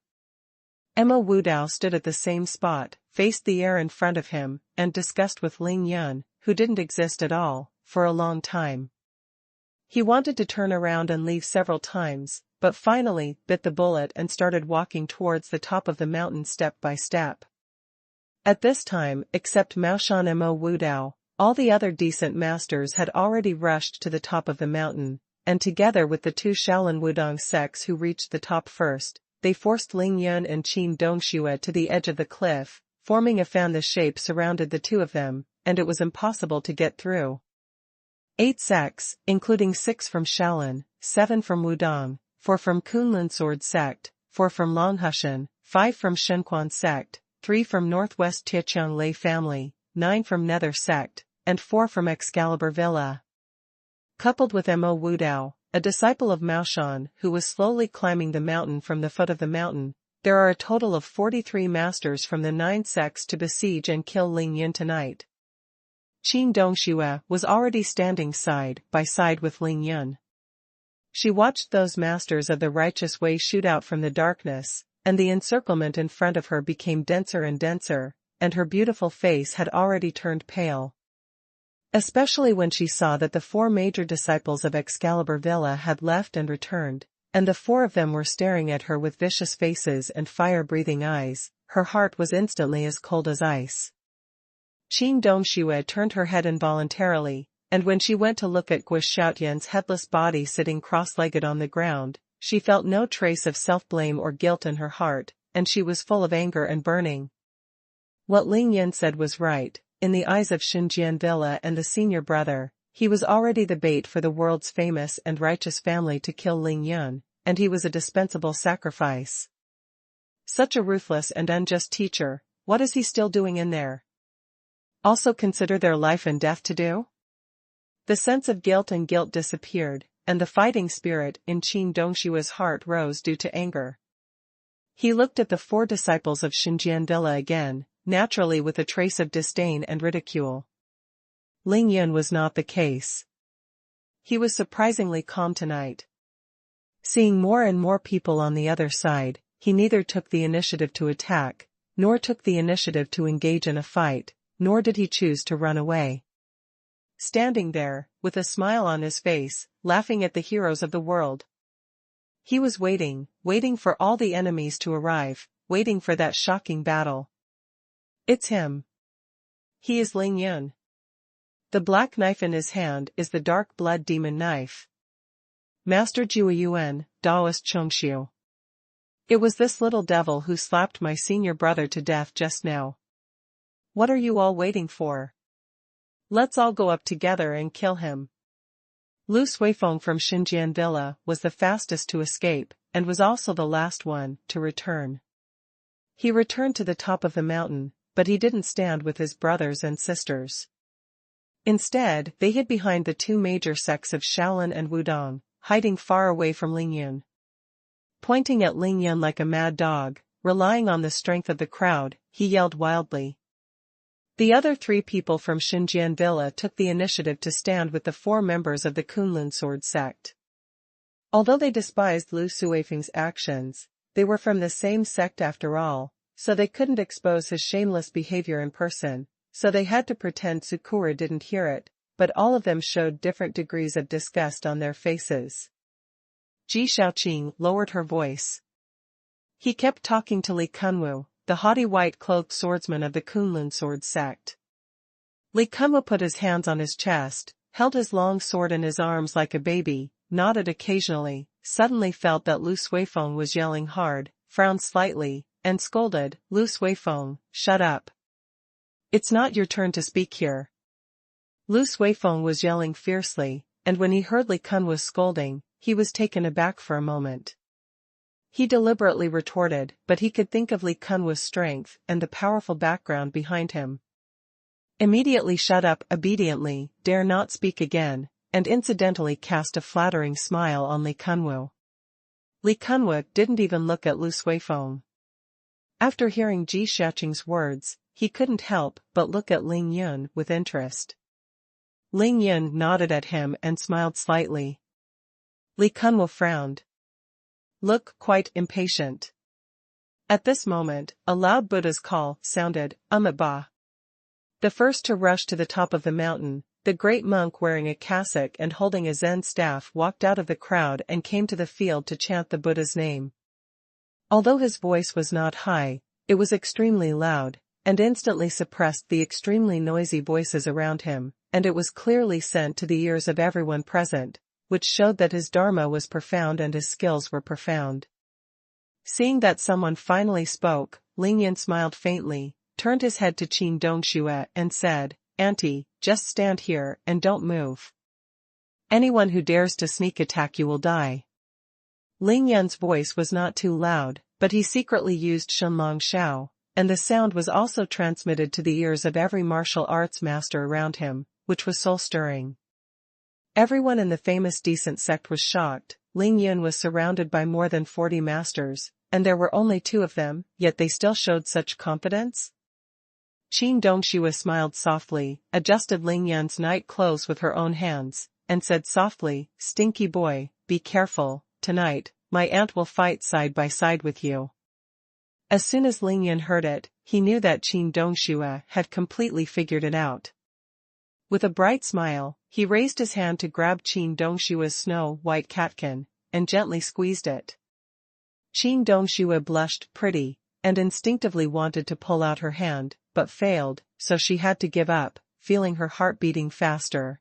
Mo Wudao stood at the same spot, faced the air in front of him, and discussed with Ling Yun, who didn't exist at all, for a long time. He wanted to turn around and leave several times, but finally bit the bullet and started walking towards the top of the mountain step by step. At this time, except Mao Shan and Mo Wudao, all the other decent masters had already rushed to the top of the mountain, and together with the 2 Shaolin Wudong sects who reached the top first, they forced Ling Yun and Qin Dongxue to the edge of the cliff, forming a fan. The shape surrounded the 2 of them, and it was impossible to get through. 8 sects, including 6 from Shaolin, 7 from Wudong, 4 from Kunlun Sword sect, 4 from Longhushan, 5 from Shenquan sect, 3 from Northwest Tietjiang Lei family, 9 from Nether sect, and 4 from Excalibur Villa. Coupled with Mo Wudao, a disciple of Maoshan who was slowly climbing the mountain from the foot of the mountain. There are a total of 43 masters from the 9 sects to besiege and kill Ling Yun tonight. Qin Dongxue was already standing side by side with Ling Yun. She watched those masters of the righteous way shoot out from the darkness, and the encirclement in front of her became denser and denser, and her beautiful face had already turned pale. Especially when she saw that the 4 major disciples of Excalibur Villa had left and returned, and the 4 of them were staring at her with vicious faces and fire-breathing eyes, her heart was instantly as cold as ice. Qin Dongxue turned her head involuntarily, and when she went to look at Guo Xiaotian's headless body sitting cross-legged on the ground, she felt no trace of self-blame or guilt in her heart, and she was full of anger and burning. What Ling Yun said was right. In the eyes of Xinjian Villa and the senior brother, he was already the bait for the world's famous and righteous family to kill Ling Yun, and he was a dispensable sacrifice. Such a ruthless and unjust teacher, what is he still doing in there? Also consider their life and death to do? The sense of guilt disappeared, and the fighting spirit in Qin Dongshue's heart rose due to anger. He looked at the 4 disciples of Xinjian Villa again, naturally with a trace of disdain and ridicule. Ling Yun was not the case. He was surprisingly calm tonight. Seeing more and more people on the other side, he neither took the initiative to attack, nor took the initiative to engage in a fight, nor did he choose to run away. Standing there, with a smile on his face, laughing at the heroes of the world. He was waiting for all the enemies to arrive, waiting for that shocking battle. It's him. He is Ling Yun. The black knife in his hand is the dark blood demon knife. Master Jueyuan, Daoist Chongxiu. It was this little devil who slapped my senior brother to death just now. What are you all waiting for? Let's all go up together and kill him. Lu Suifeng from Xinjian Villa was the fastest to escape, and was also the last one to return. He returned to the top of the mountain, but he didn't stand with his brothers and sisters. Instead, they hid behind the 2 major sects of Shaolin and Wudong, hiding far away from Ling Yun. Pointing at Ling Yun like a mad dog, relying on the strength of the crowd, he yelled wildly. The other 3 people from Xinjian Villa took the initiative to stand with the 4 members of the Kunlun sword sect. Although they despised Lu Suifeng's actions, they were from the same sect after all, so they couldn't expose his shameless behavior in person, so they had to pretend Sakura didn't hear it, but all of them showed different degrees of disgust on their faces. Ji Shaoqing lowered her voice. He kept talking to Li Kunwu, the haughty white-cloaked swordsman of the Kunlun sword sect. Li Kunwu put his hands on his chest, held his long sword in his arms like a baby, nodded occasionally, suddenly felt that Lu Suifeng was yelling hard, frowned slightly, and scolded, Lu Suifeng, shut up. It's not your turn to speak here. Lu Suifeng was yelling fiercely, and when he heard Li Kunwu's scolding, he was taken aback for a moment. He deliberately retorted, but he could think of Li Kunwu's strength and the powerful background behind him. Immediately shut up, obediently, dare not speak again, and incidentally cast a flattering smile on Li Kunwu. Li Kunwu didn't even look at Lu Suifeng. After hearing Ji Shaoqing's words, he couldn't help but look at Ling Yun with interest. Ling Yun nodded at him and smiled slightly. Li Kunwu frowned. Look quite impatient. At this moment, a loud Buddha's call sounded, Ba. The first to rush to the top of the mountain, the great monk wearing a cassock and holding a Zen staff walked out of the crowd and came to the field to chant the Buddha's name. Although his voice was not high, it was extremely loud, and instantly suppressed the extremely noisy voices around him, and it was clearly sent to the ears of everyone present, which showed that his dharma was profound and his skills were profound. Seeing that someone finally spoke, Ling Yun smiled faintly, turned his head to Qin Dongxue and said, Auntie, just stand here and don't move. Anyone who dares to sneak attack you will die. Ling Yun's voice was not too loud, but he secretly used Shunlong Shao, and the sound was also transmitted to the ears of every martial arts master around him, which was soul-stirring. Everyone in the famous decent sect was shocked. Ling Yun was surrounded by more than 40 masters, and there were only 2 of them, yet they still showed such confidence. Qin Dongxue smiled softly, adjusted Ling Yun's night clothes with her own hands, and said softly, "Stinky boy, be careful, tonight, my aunt will fight side by side with you." As soon as Ling Yun heard it, he knew that Qin Dongxue had completely figured it out. With a bright smile, he raised his hand to grab Qin Dongshue's snow-white catkin, and gently squeezed it. Qin Dongxue blushed pretty, and instinctively wanted to pull out her hand, but failed, so she had to give up, feeling her heart beating faster.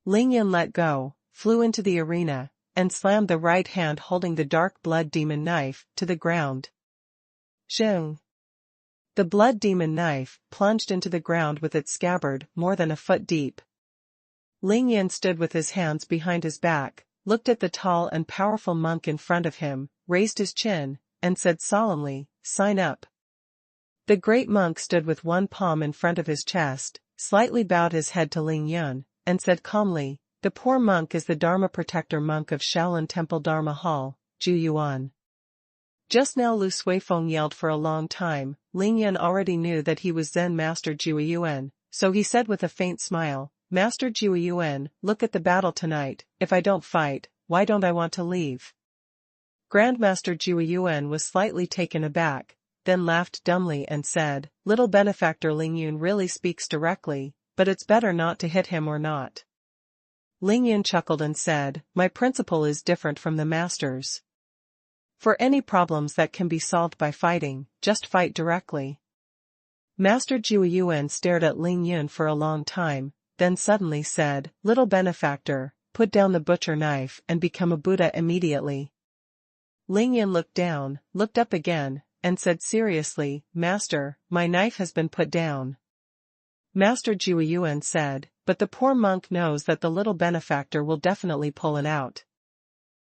Ling Yun let go, flew into the arena, and slammed the right hand holding the dark blood demon knife to the ground. Zheng. The blood demon knife plunged into the ground with its scabbard more than a foot deep. Ling Yun stood with his hands behind his back, looked at the tall and powerful monk in front of him, raised his chin, and said solemnly, "Sign up." The great monk stood with one palm in front of his chest, slightly bowed his head to Ling Yun, and said calmly, "The poor monk is the Dharma protector monk of Shaolin Temple Dharma Hall, Zhu. Just now Lu Suifeng yelled for a long time. Ling Yun already knew that he was Zen Master Zhu, so he said with a faint smile, "Master Zhu, look at the battle tonight. If I don't fight, why don't I want to leave?" Grandmaster Zhu was slightly taken aback, then laughed dumbly and said, "Little benefactor Ling Yun really speaks directly, but it's better not to hit him or not." Ling Yun chuckled and said, "My principle is different from the master's. For any problems that can be solved by fighting, just fight directly." Master Zhu stared at Ling Yun for a long time, then suddenly said, "Little benefactor, put down the butcher knife and become a Buddha immediately." Ling Yun looked down, looked up again, and said seriously, "Master, my knife has been put down." Master Zhu said, "But the poor monk knows that the little benefactor will definitely pull it out."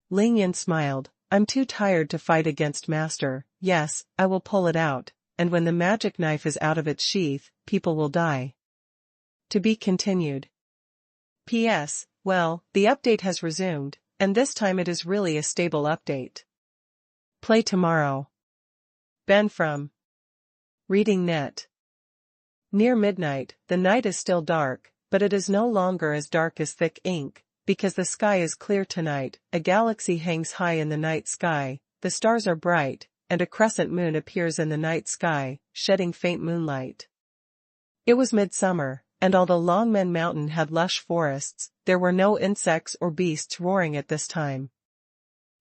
Ling Yun smiled, "I'm too tired to fight against Master. Yes, I will pull it out, and when the magic knife is out of its sheath, people will die." To be continued. P.S. Well, the update has resumed, and this time it is really a stable update. Play tomorrow. Ben from Reading Net. Near midnight, the night is still dark, but it is no longer as dark as thick ink. Because the sky is clear tonight, a galaxy hangs high in the night sky, the stars are bright, and a crescent moon appears in the night sky, shedding faint moonlight. It was midsummer, and although Longmen Mountain had lush forests, there were no insects or beasts roaring at this time.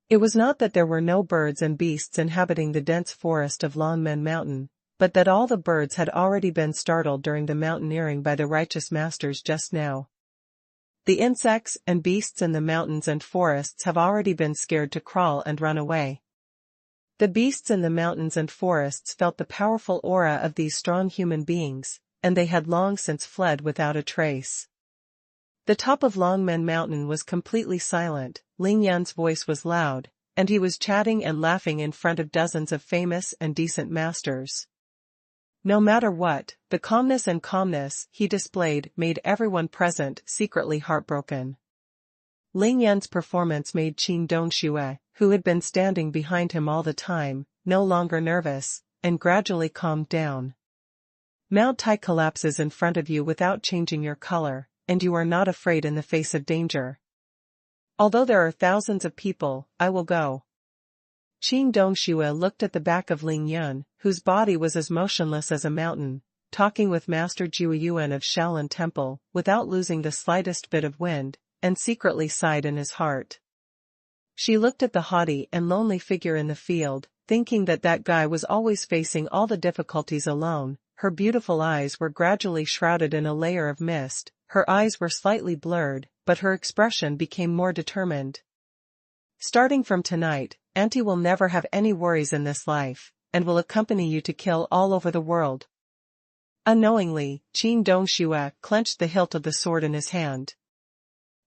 It was not that there were no birds and beasts inhabiting the dense forest of Longmen Mountain, but that all the birds had already been startled during the mountaineering by the righteous masters just now. The insects and beasts in the mountains and forests have already been scared to crawl and run away. The beasts in the mountains and forests felt the powerful aura of these strong human beings, and they had long since fled without a trace. The top of Longmen Mountain was completely silent. Ling Yun's voice was loud, and he was chatting and laughing in front of dozens of famous and decent masters. No matter what, the calmness he displayed made everyone present secretly heartbroken. Ling Yun's performance made Qin Dongxue, who had been standing behind him all the time, no longer nervous, and gradually calmed down. Mount Tai collapses in front of you without changing your color, and you are not afraid in the face of danger. Although there are thousands of people, I will go. Qin Dongxue looked at the back of Ling Yun, whose body was as motionless as a mountain, talking with Master Zhu of Shaolin Temple, without losing the slightest bit of wind, and secretly sighed in his heart. She looked at the haughty and lonely figure in the field, thinking that that guy was always facing all the difficulties alone. Her beautiful eyes were gradually shrouded in a layer of mist, her eyes were slightly blurred, but her expression became more determined. Starting from tonight, Auntie will never have any worries in this life, and will accompany you to kill all over the world. Unknowingly, Qin Dongxue clenched the hilt of the sword in his hand.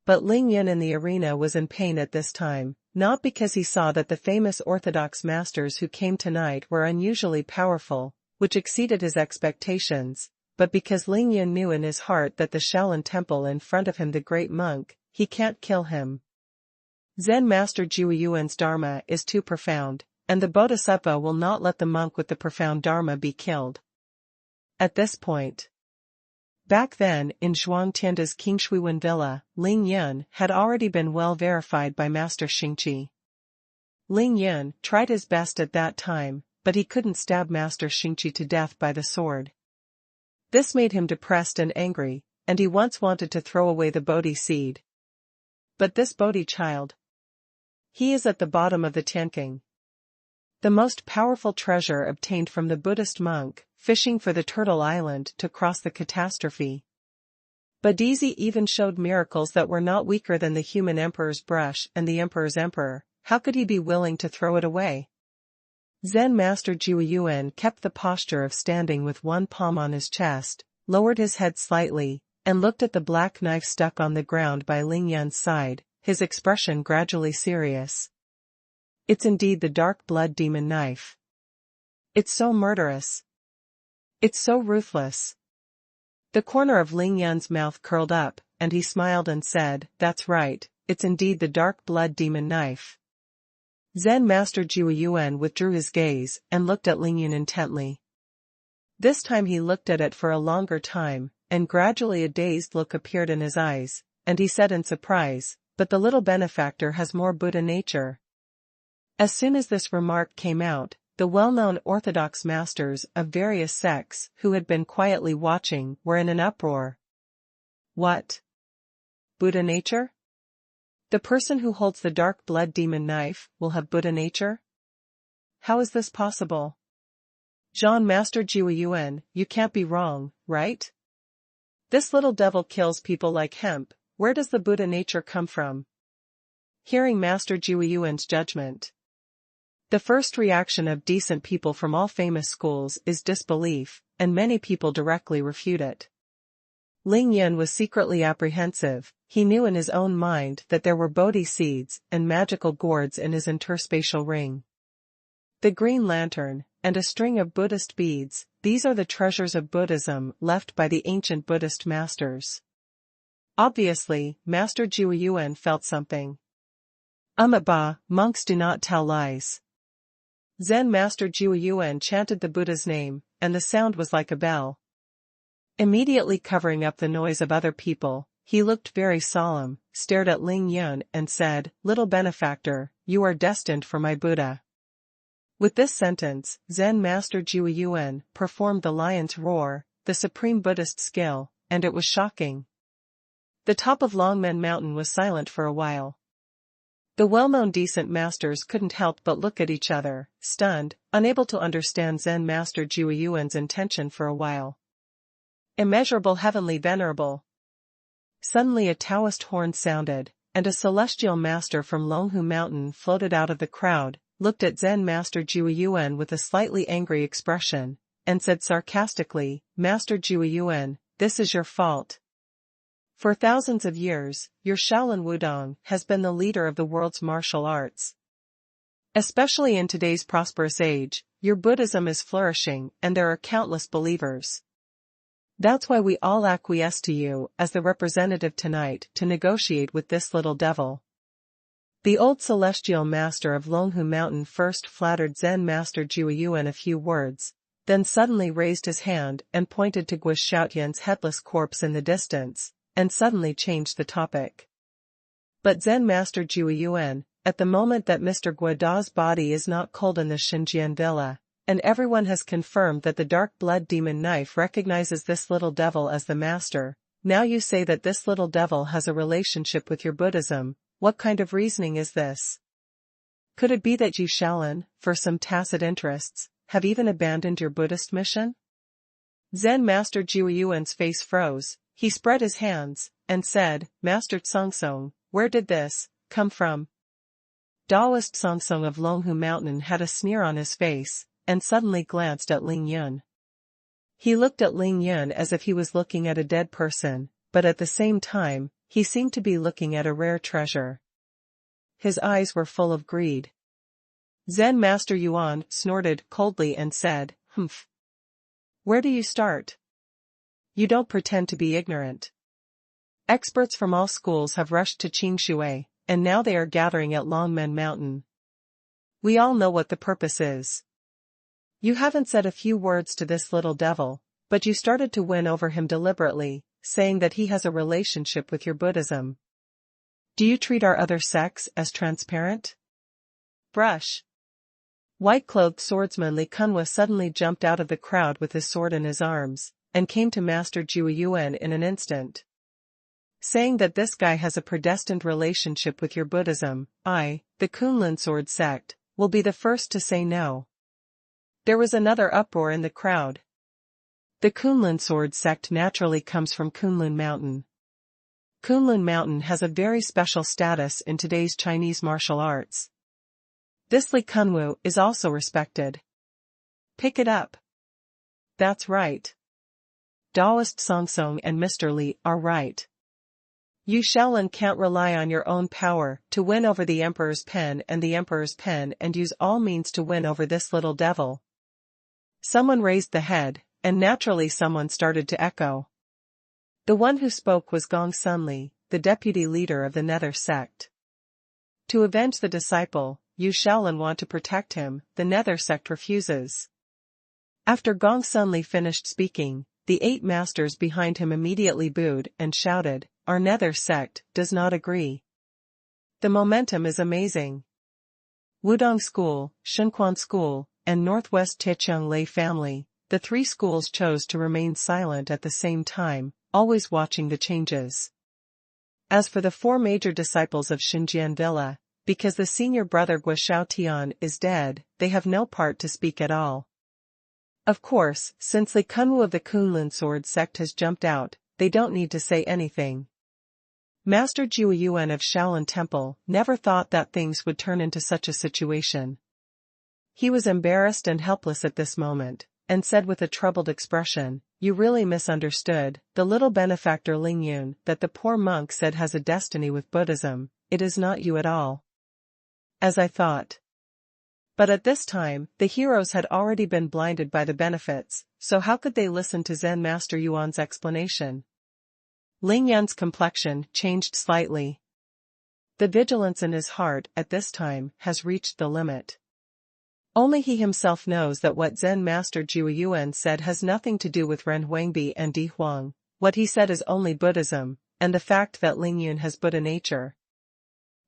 But Ling Yun in the arena was in pain at this time, not because he saw that the famous orthodox masters who came tonight were unusually powerful, which exceeded his expectations, but because Ling Yun knew in his heart that the Shaolin Temple in front of him, the great monk, he can't kill him. Zen Master Jiuyuan's dharma is too profound, and the Bodhisattva will not let the monk with the profound dharma be killed. At this point, back then in Zhuang Tianda's Qingshuiwen villa, Ling Yun had already been well verified by Master Xingqi. Ling Yun tried his best at that time, but he couldn't stab Master Xingqi to death by the sword. This made him depressed and angry, and he once wanted to throw away the Bodhi seed. But this Bodhi child, he is at the bottom of the Tianqing, the most powerful treasure obtained from the Buddhist monk, fishing for the Turtle Island to cross the catastrophe. Badizi even showed miracles that were not weaker than the human emperor's brush and the emperor's emperor. How could he be willing to throw it away? Zen Master Jiuyuan kept the posture of standing with one palm on his chest, lowered his head slightly, and looked at the black knife stuck on the ground by Ling Yun's side, his expression gradually serious. It's indeed the dark blood demon knife. It's so murderous. It's so ruthless. The corner of Ling Yun's mouth curled up, and he smiled and said, "That's right, it's indeed the dark blood demon knife." Zen Master Jiuyuan withdrew his gaze and looked at Ling Yun intently. This time he looked at it for a longer time, and gradually a dazed look appeared in his eyes, and he said in surprise, "But the little benefactor has more Buddha nature." As soon as this remark came out, the well-known orthodox masters of various sects who had been quietly watching were in an uproar. What? Buddha nature? The person who holds the dark blood demon knife will have Buddha nature? How is this possible? Jean Master Jiuyuan, you can't be wrong, right? This little devil kills people like hemp. Where does the Buddha nature come from? Hearing Master Jiuyuan's judgment, the first reaction of decent people from all famous schools is disbelief, and many people directly refute it. Ling Yun was secretly apprehensive. He knew in his own mind that there were Bodhi seeds and magical gourds in his interspatial ring. The green lantern, and a string of Buddhist beads, these are the treasures of Buddhism left by the ancient Buddhist masters. Obviously, Master Jiuyuan felt something. Ba, monks do not tell lies. Zen Master Jiuyuan chanted the Buddha's name, and the sound was like a bell. Immediately covering up the noise of other people, he looked very solemn, stared at Ling Yun and said, "Little benefactor, you are destined for my Buddha." With this sentence, Zen Master Jiuyuan performed the lion's roar, the supreme Buddhist skill, and it was shocking. The top of Longmen Mountain was silent for a while. The well-known decent masters couldn't help but look at each other, stunned, unable to understand Zen Master Jiuyuan's intention for a while. Immeasurable heavenly venerable. Suddenly a Taoist horn sounded, and a celestial master from Longhu Mountain floated out of the crowd, looked at Zen Master Jiuyuan with a slightly angry expression, and said sarcastically, "Master Jiuyuan, this is your fault. For thousands of years, your Shaolin Wudong has been the leader of the world's martial arts. Especially in today's prosperous age, your Buddhism is flourishing and there are countless believers. That's why we all acquiesce to you as the representative tonight to negotiate with this little devil." The old celestial master of Longhu Mountain first flattered Zen Master Jiuyuan a few words, then suddenly raised his hand and pointed to Guo Xiaotian's headless corpse in the distance, and suddenly changed the topic. But Zen Master Jiuyuan, at the moment that Mr. Guoda's body is not cold in the Xinjian villa, and everyone has confirmed that the dark blood demon knife recognizes this little devil as the master, now you say that this little devil has a relationship with your Buddhism. What kind of reasoning is this? Could it be that you Shaolin, for some tacit interests, have even abandoned your Buddhist mission? Zen Master Jiuyuan's face froze. He spread his hands, and said, "Master Tsungsong, where did this come from?" Taoist Tsungsong of Longhu Mountain had a sneer on his face, and suddenly glanced at Ling Yun. He looked at Ling Yun as if he was looking at a dead person, but at the same time, he seemed to be looking at a rare treasure. His eyes were full of greed. Zen Master Yuan snorted coldly and said, "Humph. Where do you start? You don't pretend to be ignorant. Experts from all schools have rushed to Qingshui, and now they are gathering at Longmen Mountain. We all know what the purpose is. You haven't said a few words to this little devil, but you started to win over him deliberately, saying that he has a relationship with your Buddhism. Do you treat our other sects as transparent? Brush. White-clothed swordsman Li Kunwa suddenly jumped out of the crowd with his sword in his arms, and came to Master Zhu Yuan in an instant. Saying that this guy has a predestined relationship with your Buddhism, I, the Kunlun sword sect, will be the first to say no. There was another uproar in the crowd. The Kunlun sword sect naturally comes from Kunlun Mountain. Kunlun Mountain has a very special status in today's Chinese martial arts. This Li Kunwu is also respected. Pick it up. That's right. Daoist Song Song and Mr. Li are right. You Shaolin can't rely on your own power to win over the Emperor's pen and use all means to win over this little devil. Someone raised the head, and naturally someone started to echo. The one who spoke was Gong Sunli, the deputy leader of the Nether sect. To avenge the disciple, Yu Shaolin want to protect him, the Nether sect refuses. After Gong Sunli finished speaking, the 8 masters behind him immediately booed and shouted, "Our Nether sect does not agree." The momentum is amazing. Wudong School, Xuanhuan School, and Northwest Ticheng Lei family, the 3 schools chose to remain silent at the same time, always watching the changes. As for the 4 major disciples of Xinjian Villa, because the senior brother Guo Tian is dead, they have no part to speak at all. Of course, since Li Kunwu of the Kunlun sword sect has jumped out, they don't need to say anything. Master Zhu Yuan of Shaolin Temple never thought that things would turn into such a situation. He was embarrassed and helpless at this moment, and said with a troubled expression, "You really misunderstood, the little benefactor Ling Yun that the poor monk said has a destiny with Buddhism. It is not you at all." As I thought. But at this time, the heroes had already been blinded by the benefits, so how could they listen to Zen Master Yuan's explanation? Ling Yun's complexion changed slightly. The vigilance in his heart at this time has reached the limit. Only he himself knows that what Zen Master Zhu Yuan said has nothing to do with Ren Huangbi and Di Huang. What he said is only Buddhism, and the fact that Ling Yun has Buddha nature.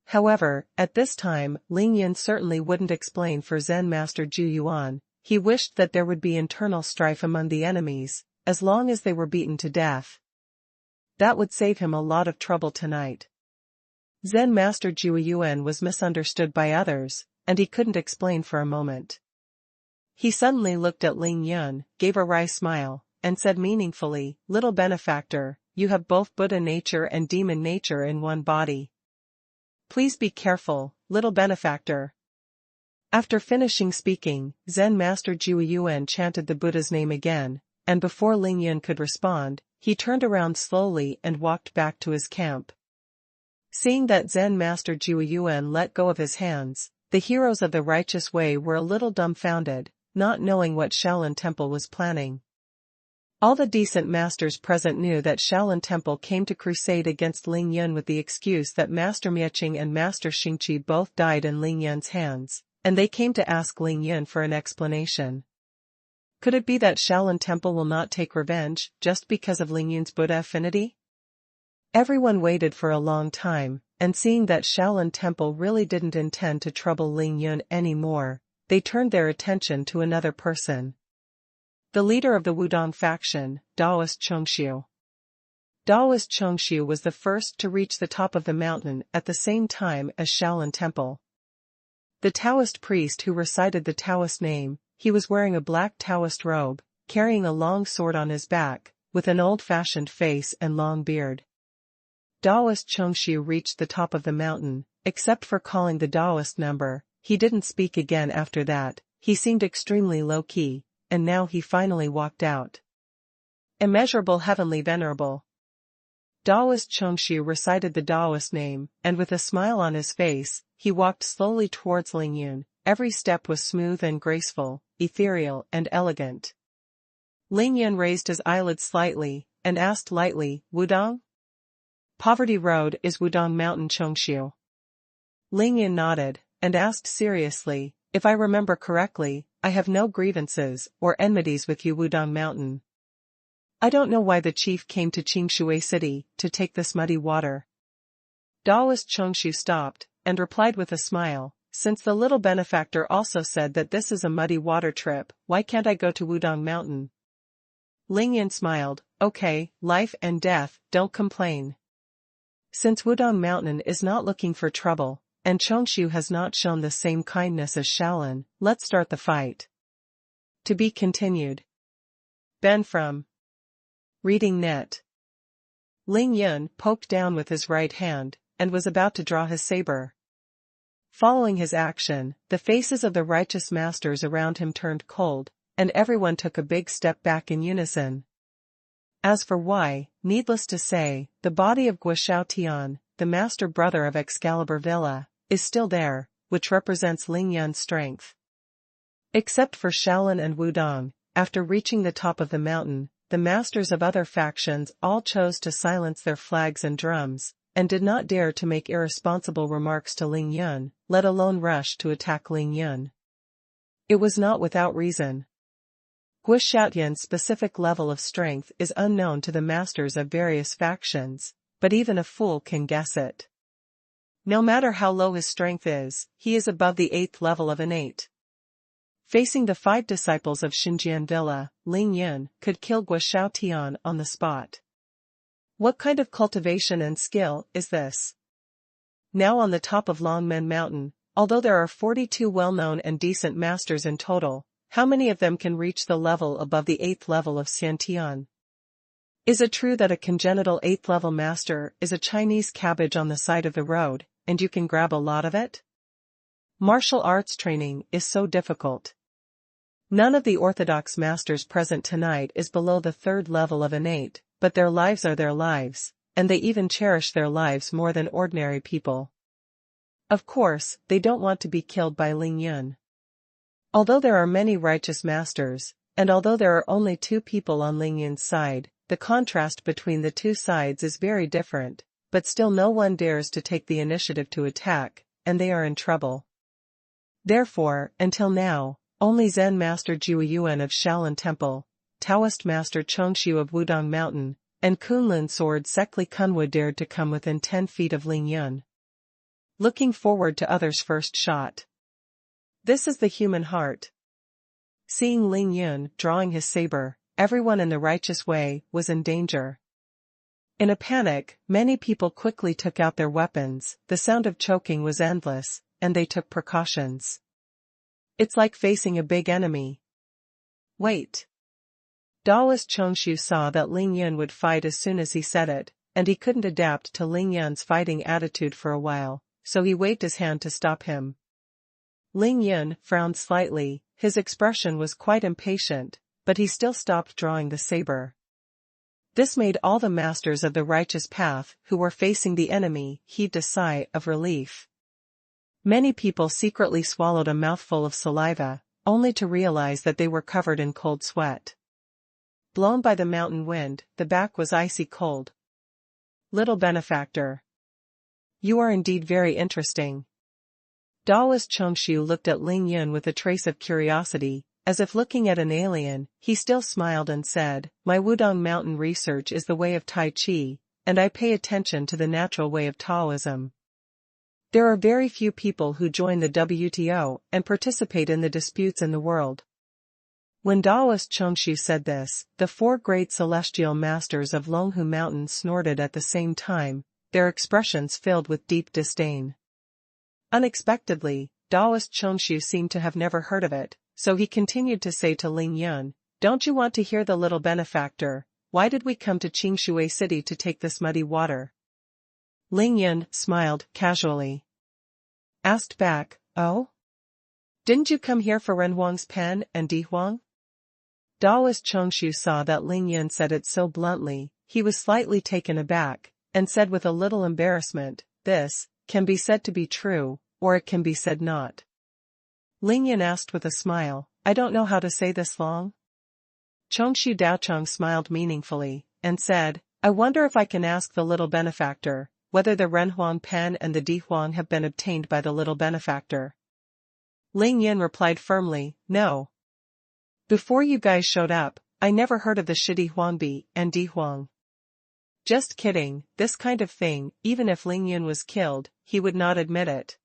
However, at this time, Ling Yun certainly wouldn't explain for Zen Master Zhu Yuan. He wished that there would be internal strife among the enemies, as long as they were beaten to death. That would save him a lot of trouble tonight. Zen Master Zhu Yuan was misunderstood by others, and he couldn't explain for a moment. He suddenly looked at Ling Yun, gave a wry smile, and said meaningfully, "Little benefactor, you have both Buddha nature and demon nature in one body. Please be careful, little benefactor." After finishing speaking, Zen Master Zhu Yuan chanted the Buddha's name again, and before Ling Yun could respond, he turned around slowly and walked back to his camp. Seeing that Zen Master Zhu Yuan let go of his hands, the heroes of the righteous way were a little dumbfounded, not knowing what Shaolin Temple was planning. All the decent masters present knew that Shaolin Temple came to crusade against Ling Yun with the excuse that Master Mieching and Master Xingqi both died in Ling Yun's hands, and they came to ask Ling Yun for an explanation. Could it be that Shaolin Temple will not take revenge, just because of Ling Yun's Buddha affinity? Everyone waited for a long time, and seeing that Shaolin Temple really didn't intend to trouble Ling Yun anymore, they turned their attention to another person. The leader of the Wudong faction, Daoist Chongxiu. Daoist Chongxiu was the first to reach the top of the mountain at the same time as Shaolin Temple. The Taoist priest who recited the Taoist name, he was wearing a black Taoist robe, carrying a long sword on his back, with an old-fashioned face and long beard. Daoist Chongxiu reached the top of the mountain, except for calling the Daoist number. He didn't speak again after that. He seemed extremely low-key, and now he finally walked out. Immeasurable heavenly venerable. Daoist Chongxiu recited the Daoist name, and with a smile on his face, he walked slowly towards Ling Yun. Every step was smooth and graceful, ethereal and elegant. Ling Yun raised his eyelids slightly, and asked lightly, "Wudong?" Poverty Road is Wudong Mountain Chongshu. Ling Yin nodded, and asked seriously, if I remember correctly, I have no grievances or enmities with you Wudong Mountain. I don't know why the chief came to Qingshui City to take this muddy water. Daoist Chongshu stopped, and replied with a smile, since the little benefactor also said that this is a muddy water trip, why can't I go to Wudong Mountain? Ling Yin smiled, okay, life and death, don't complain. Since Wudong Mountain is not looking for trouble, and Chongshu has not shown the same kindness as Shaolin, let's start the fight. To be continued. Ben from Reading Net. Ling Yin poked down with his right hand, and was about to draw his saber. Following his action, the faces of the righteous masters around him turned cold, and everyone took a big step back in unison. As for why, needless to say, the body of Guo Tian, the master brother of Excalibur Villa, is still there, which represents Ling Yun's strength. Except for Shaolin and Wudong, after reaching the top of the mountain, the masters of other factions all chose to silence their flags and drums, and did not dare to make irresponsible remarks to Ling Yun, let alone rush to attack Ling Yun. It was not without reason. Guo Xiaotian's specific level of strength is unknown to the masters of various factions, but even a fool can guess it. No matter how low his strength is, he is above the 8th level of innate. Facing the 5 disciples of Xinjian Villa, Ling Yun could kill Guo Xiaotian on the spot. What kind of cultivation and skill is this? Now on the top of Longmen Mountain, although there are 42 well-known and decent masters in total, how many of them can reach the level above the 8th level of Xiantian? Is it true that a congenital 8th level master is a Chinese cabbage on the side of the road, and you can grab a lot of it? Martial arts training is so difficult. None of the orthodox masters present tonight is below the 3rd level of innate, but their lives are their lives, and they even cherish their lives more than ordinary people. Of course, they don't want to be killed by Ling Yun. Although there are many righteous masters, and although there are only 2 people on Ling Yun's side, the contrast between the 2 sides is very different, but still no one dares to take the initiative to attack, and they are in trouble. Therefore, until now, only Zen Master Jiuyuan of Shaolin Temple, Taoist Master Chongshu of Wudong Mountain, and Kunlun Sword Sekli Kunwu dared to come within 10 feet of Ling Yun. Looking forward to others' first shot. This is the human heart. Seeing Ling Yun drawing his saber, everyone in the righteous way was in danger. In a panic, many people quickly took out their weapons, the sound of choking was endless, and they took precautions. It's like facing a big enemy. Wait. Daoist Chongshu saw that Ling Yun would fight as soon as he said it, and he couldn't adapt to Ling Yun's fighting attitude for a while, so he waved his hand to stop him. Ling Yun frowned slightly, his expression was quite impatient, but he still stopped drawing the saber. This made all the masters of the righteous path who were facing the enemy heave a sigh of relief. Many people secretly swallowed a mouthful of saliva, only to realize that they were covered in cold sweat. Blown by the mountain wind, the back was icy cold. Little benefactor. You are indeed very interesting. Daoist Chongshu looked at Ling Yun with a trace of curiosity, as if looking at an alien. He still smiled and said, my Wudong Mountain research is the way of Tai Chi, and I pay attention to the natural way of Taoism. There are very few people who join the WTO and participate in the disputes in the world. When Daoist Chongshu said this, the 4 great celestial masters of Longhu Mountain snorted at the same time, their expressions filled with deep disdain. Unexpectedly, Daoist Chongshu seemed to have never heard of it, so he continued to say to Ling Yun, don't you want to hear the little benefactor, why did we come to Qingshui City to take this muddy water? Ling Yun smiled casually. Asked back, oh? Didn't you come here for Ren Huang's pen and Di Huang? Daoist Chongshu saw that Ling Yun said it so bluntly, he was slightly taken aback, and said with a little embarrassment, this can be said to be true, or it can be said not. Ling Yun asked with a smile, I don't know how to say this long. Chongshu Daocheng smiled meaningfully, and said, I wonder if I can ask the little benefactor, whether the Renhuang pen and the Dihuang have been obtained by the little benefactor. Ling Yin replied firmly, no. Before you guys showed up, I never heard of the Shidi Huangbi and Dihuang. Just kidding, this kind of thing, even if Ling Yin was killed, he would not admit it.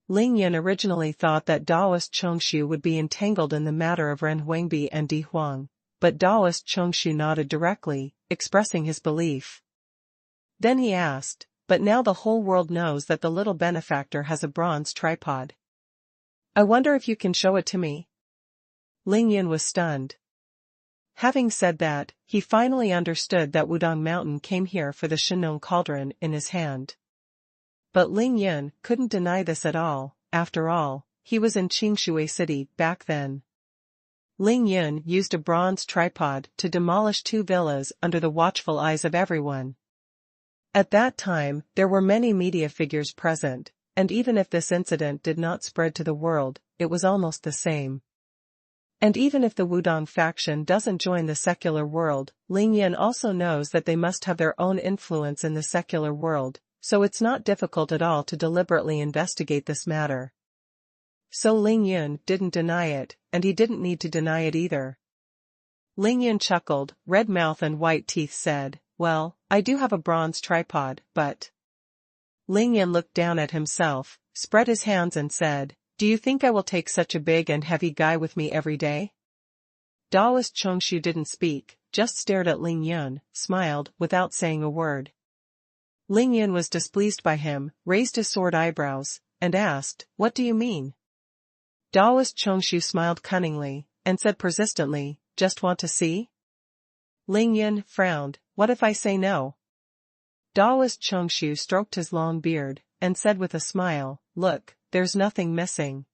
Ling Yin originally thought that Daoist Chongshu would be entangled in the matter of Ren Huangbi and Dihuang, but Daoist Chongshu nodded directly, expressing his belief. Then he asked, but now the whole world knows that the little benefactor has a bronze tripod. I wonder if you can show it to me? Ling Yin was stunned. Having said that, he finally understood that Wudong Mountain came here for the Shinong cauldron in his hand. But Ling Yin couldn't deny this at all. After all, he was in Qingshui City back then. Ling Yin used a bronze tripod to demolish 2 villas under the watchful eyes of everyone. At that time, there were many media figures present, and even if this incident did not spread to the world, it was almost the same. And even if the Wudong faction doesn't join the secular world, Ling Yin also knows that they must have their own influence in the secular world, so it's not difficult at all to deliberately investigate this matter. So Ling Yin didn't deny it, and he didn't need to deny it either. Ling Yin chuckled, red mouth and white teeth said, well, I do have a bronze tripod, but... Ling Yin looked down at himself, spread his hands and said, do you think I will take such a big and heavy guy with me every day? Daoist Chongshu didn't speak, just stared at Ling Yin, smiled, without saying a word. Ling Yin was displeased by him, raised his sword eyebrows, and asked, what do you mean? Daoist Chongshu smiled cunningly, and said persistently, just want to see? Ling Yin frowned, what if I say no? Daoist Chongshu stroked his long beard, and said with a smile, look, there's nothing missing.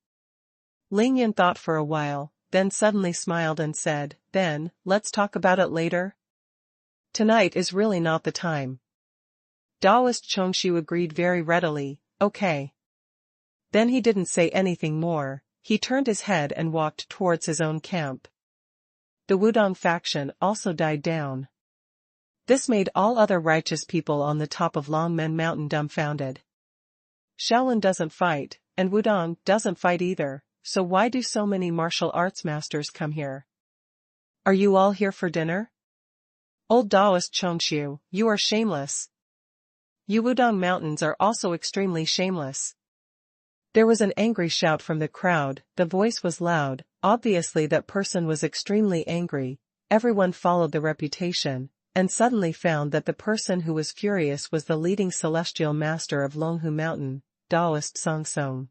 Ling Yin thought for a while, then suddenly smiled and said, then, let's talk about it later? Tonight is really not the time. Daoist Chongshu agreed very readily, okay. Then he didn't say anything more, he turned his head and walked towards his own camp. The Wudong faction also died down. This made all other righteous people on the top of Longmen Mountain dumbfounded. Shaolin doesn't fight, and Wudong doesn't fight either, so why do so many martial arts masters come here? Are you all here for dinner? Old Daoist Chongshu, you are shameless. You Wudong Mountains are also extremely shameless. There was an angry shout from the crowd, the voice was loud, obviously that person was extremely angry. Everyone followed the reputation, and suddenly found that the person who was furious was the leading celestial master of Longhu Mountain, Daoist Song Song.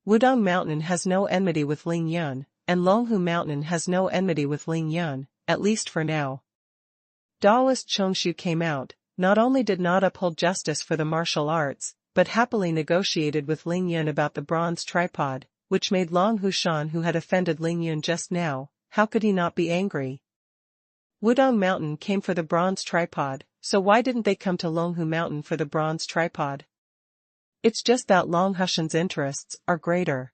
Wudong Mountain has no enmity with Ling Yun, and Longhu Mountain has no enmity with Ling Yun, at least for now. Daoist Chongshu came out, not only did not uphold justice for the martial arts, but happily negotiated with Ling Yun about the bronze tripod, which made Longhu Shan, who had offended Ling Yun just now, how could he not be angry? Wudong Mountain came for the bronze tripod, so why didn't they come to Longhu Mountain for the bronze tripod? It's just that Longhushan's interests are greater.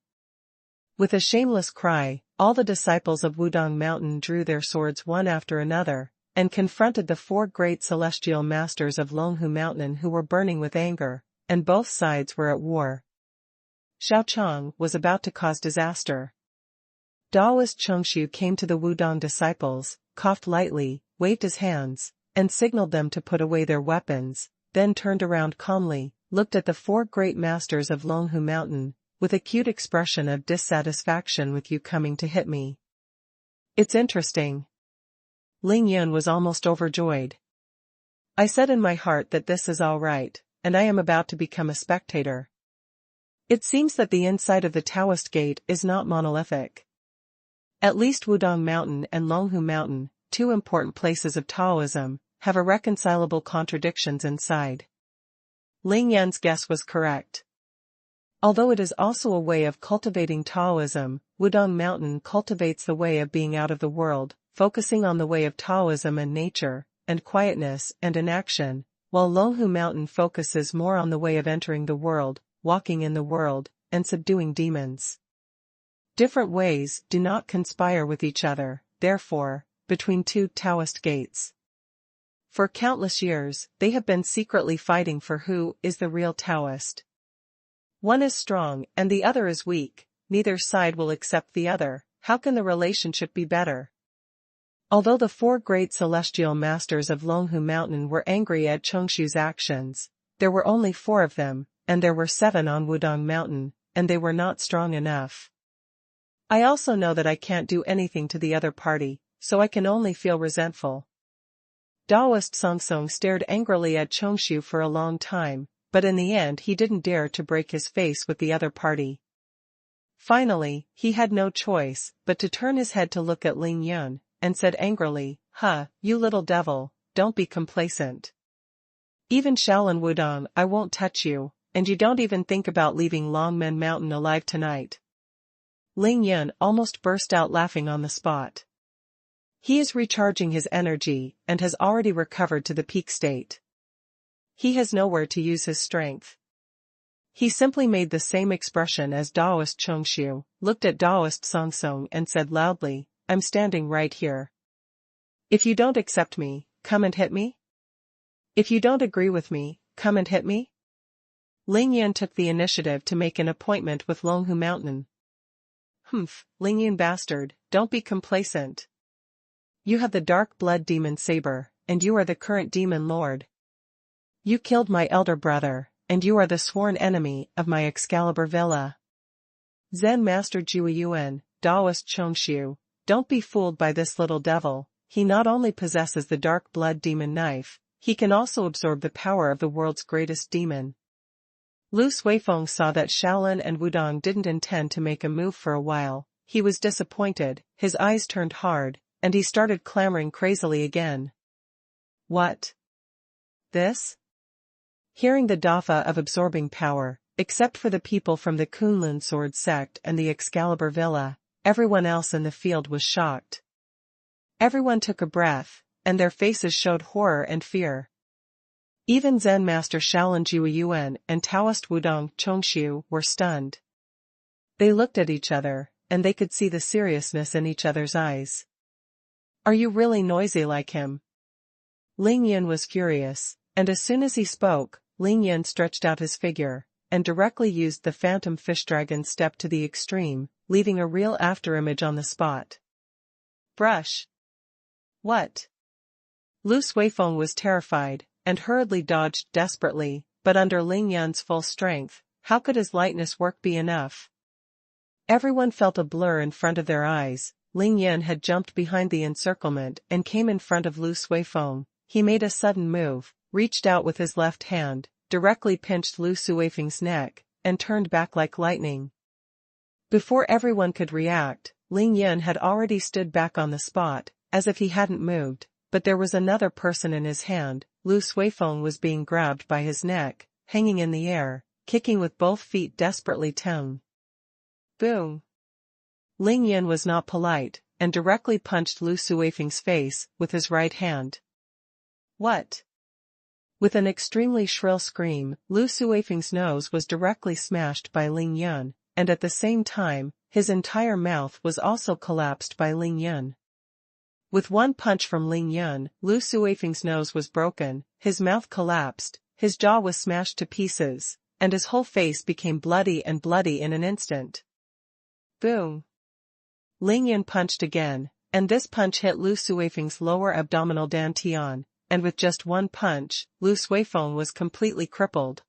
With a shameless cry, all the disciples of Wudong Mountain drew their swords one after another, and confronted the 4 great celestial masters of Longhu Mountain who were burning with anger, and both sides were at war. Xiao Chang was about to cause disaster. Daoist Chongshu came to the Wudong disciples, coughed lightly, waved his hands, and signaled them to put away their weapons, then turned around calmly, looked at the 4 great masters of Longhu Mountain, with a cute expression of dissatisfaction with you coming to hit me. It's interesting. Ling Yun was almost overjoyed. I said in my heart that this is all right, and I am about to become a spectator. It seems that the inside of the Taoist gate is not monolithic. At least Wudong Mountain and Longhu Mountain, 2 important places of Taoism, have irreconcilable contradictions inside. Ling Yan's guess was correct. Although it is also a way of cultivating Taoism, Wudong Mountain cultivates the way of being out of the world, focusing on the way of Taoism and nature, and quietness and inaction, while Longhu Mountain focuses more on the way of entering the world, walking in the world, and subduing demons. Different ways do not conspire with each other, therefore, between 2 Taoist gates. For countless years, they have been secretly fighting for who is the real Taoist. One is strong and the other is weak, neither side will accept the other. How can the relationship be better? Although the four great celestial masters of Longhu Mountain were angry at Chongshu's actions, there were only 4 of them, and there were 7 on Wudong Mountain, and they were not strong enough. I also know that I can't do anything to the other party, so I can only feel resentful. Daoist Songsong stared angrily at Chongshu for a long time, but in the end he didn't dare to break his face with the other party. Finally, he had no choice but to turn his head to look at Ling Yun, and said angrily, "Huh, you little devil, don't be complacent. Even Shaolin Wudong, I won't touch you, and you don't even think about leaving Longmen Mountain alive tonight." Ling Yun almost burst out laughing on the spot. He is recharging his energy and has already recovered to the peak state. He has nowhere to use his strength. He simply made the same expression as Daoist Chongshu, looked at Daoist Songsong and said loudly, "I'm standing right here. If you don't accept me, come and hit me? If you don't agree with me, come and hit me?" Ling Yun took the initiative to make an appointment with Longhu Mountain. "Humph, Ling Yun bastard, don't be complacent. You have the dark blood demon saber, and you are the current demon lord. You killed my elder brother, and you are the sworn enemy of my Excalibur Villa. Zen Master Jueyuan, Daoist Chongshu, don't be fooled by this little devil. He not only possesses the dark blood demon knife, he can also absorb the power of the world's greatest demon." Lu Suifeng saw that Shaolin and Wudong didn't intend to make a move for a while. He was disappointed, his eyes turned hard, and he started clamoring crazily again. "What? This?" Hearing the Dafa of absorbing power, except for the people from the Kunlun sword sect and the Excalibur Villa, everyone else in the field was shocked. Everyone took a breath, and their faces showed horror and fear. Even Zen Master Shaolin Jueyuan and Taoist Wudong Chongshu were stunned. They looked at each other, and they could see the seriousness in each other's eyes. "Are you really noisy like him?" Ling Yun was furious, and as soon as he spoke, Ling Yun stretched out his figure, and directly used the phantom fish dragon step to the extreme, leaving a real afterimage on the spot. "Brush! What?" Lu Suifeng was terrified, and hurriedly dodged desperately, but under Ling Yun's full strength, how could his lightness work be enough? Everyone felt a blur in front of their eyes. Ling Yun had jumped behind the encirclement and came in front of Lu Suifeng. He made a sudden move, reached out with his left hand, directly pinched Lu Suifeng's neck, and turned back like lightning. Before everyone could react, Ling Yun had already stood back on the spot, as if he hadn't moved, but there was another person in his hand. Lu Suifeng was being grabbed by his neck, hanging in the air, kicking with both feet desperately. Tongue. Boom! Ling Yun was not polite, and directly punched Lu Suifeng's face with his right hand. "What?" With an extremely shrill scream, Lu Suifeng's nose was directly smashed by Ling Yun, and at the same time, his entire mouth was also collapsed by Ling Yun. With one punch from Ling Yun, Lu Suifeng's nose was broken, his mouth collapsed, his jaw was smashed to pieces, and his whole face became bloody in an instant. Boom! Ling Yun punched again, and this punch hit Lu Suifeng's lower abdominal dantian, and with just one punch, Lu Suifeng was completely crippled.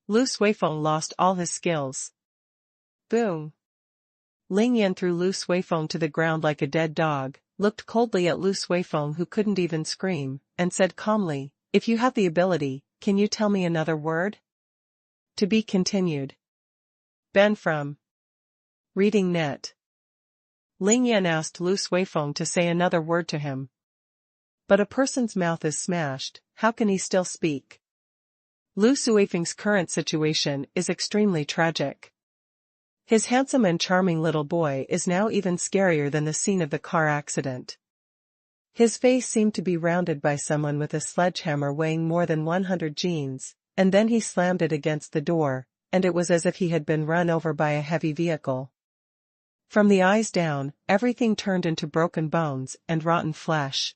Lu Suifeng lost all his skills. Boom! Ling Yun threw Lu Suifeng to the ground like a dead dog, looked coldly at Lu Suifeng who couldn't even scream, and said calmly, "If you have the ability, can you tell me another word?" To be continued. Ben from Reading Net. Ling Yun asked Lu Suifeng to say another word to him. But a person's mouth is smashed, how can he still speak? Lu Suifeng's current situation is extremely tragic. His handsome and charming little boy is now even scarier than the scene of the car accident. His face seemed to be rounded by someone with a sledgehammer weighing more than 100 jeans, and then he slammed it against the door, and it was as if he had been run over by a heavy vehicle. From the eyes down, everything turned into broken bones and rotten flesh.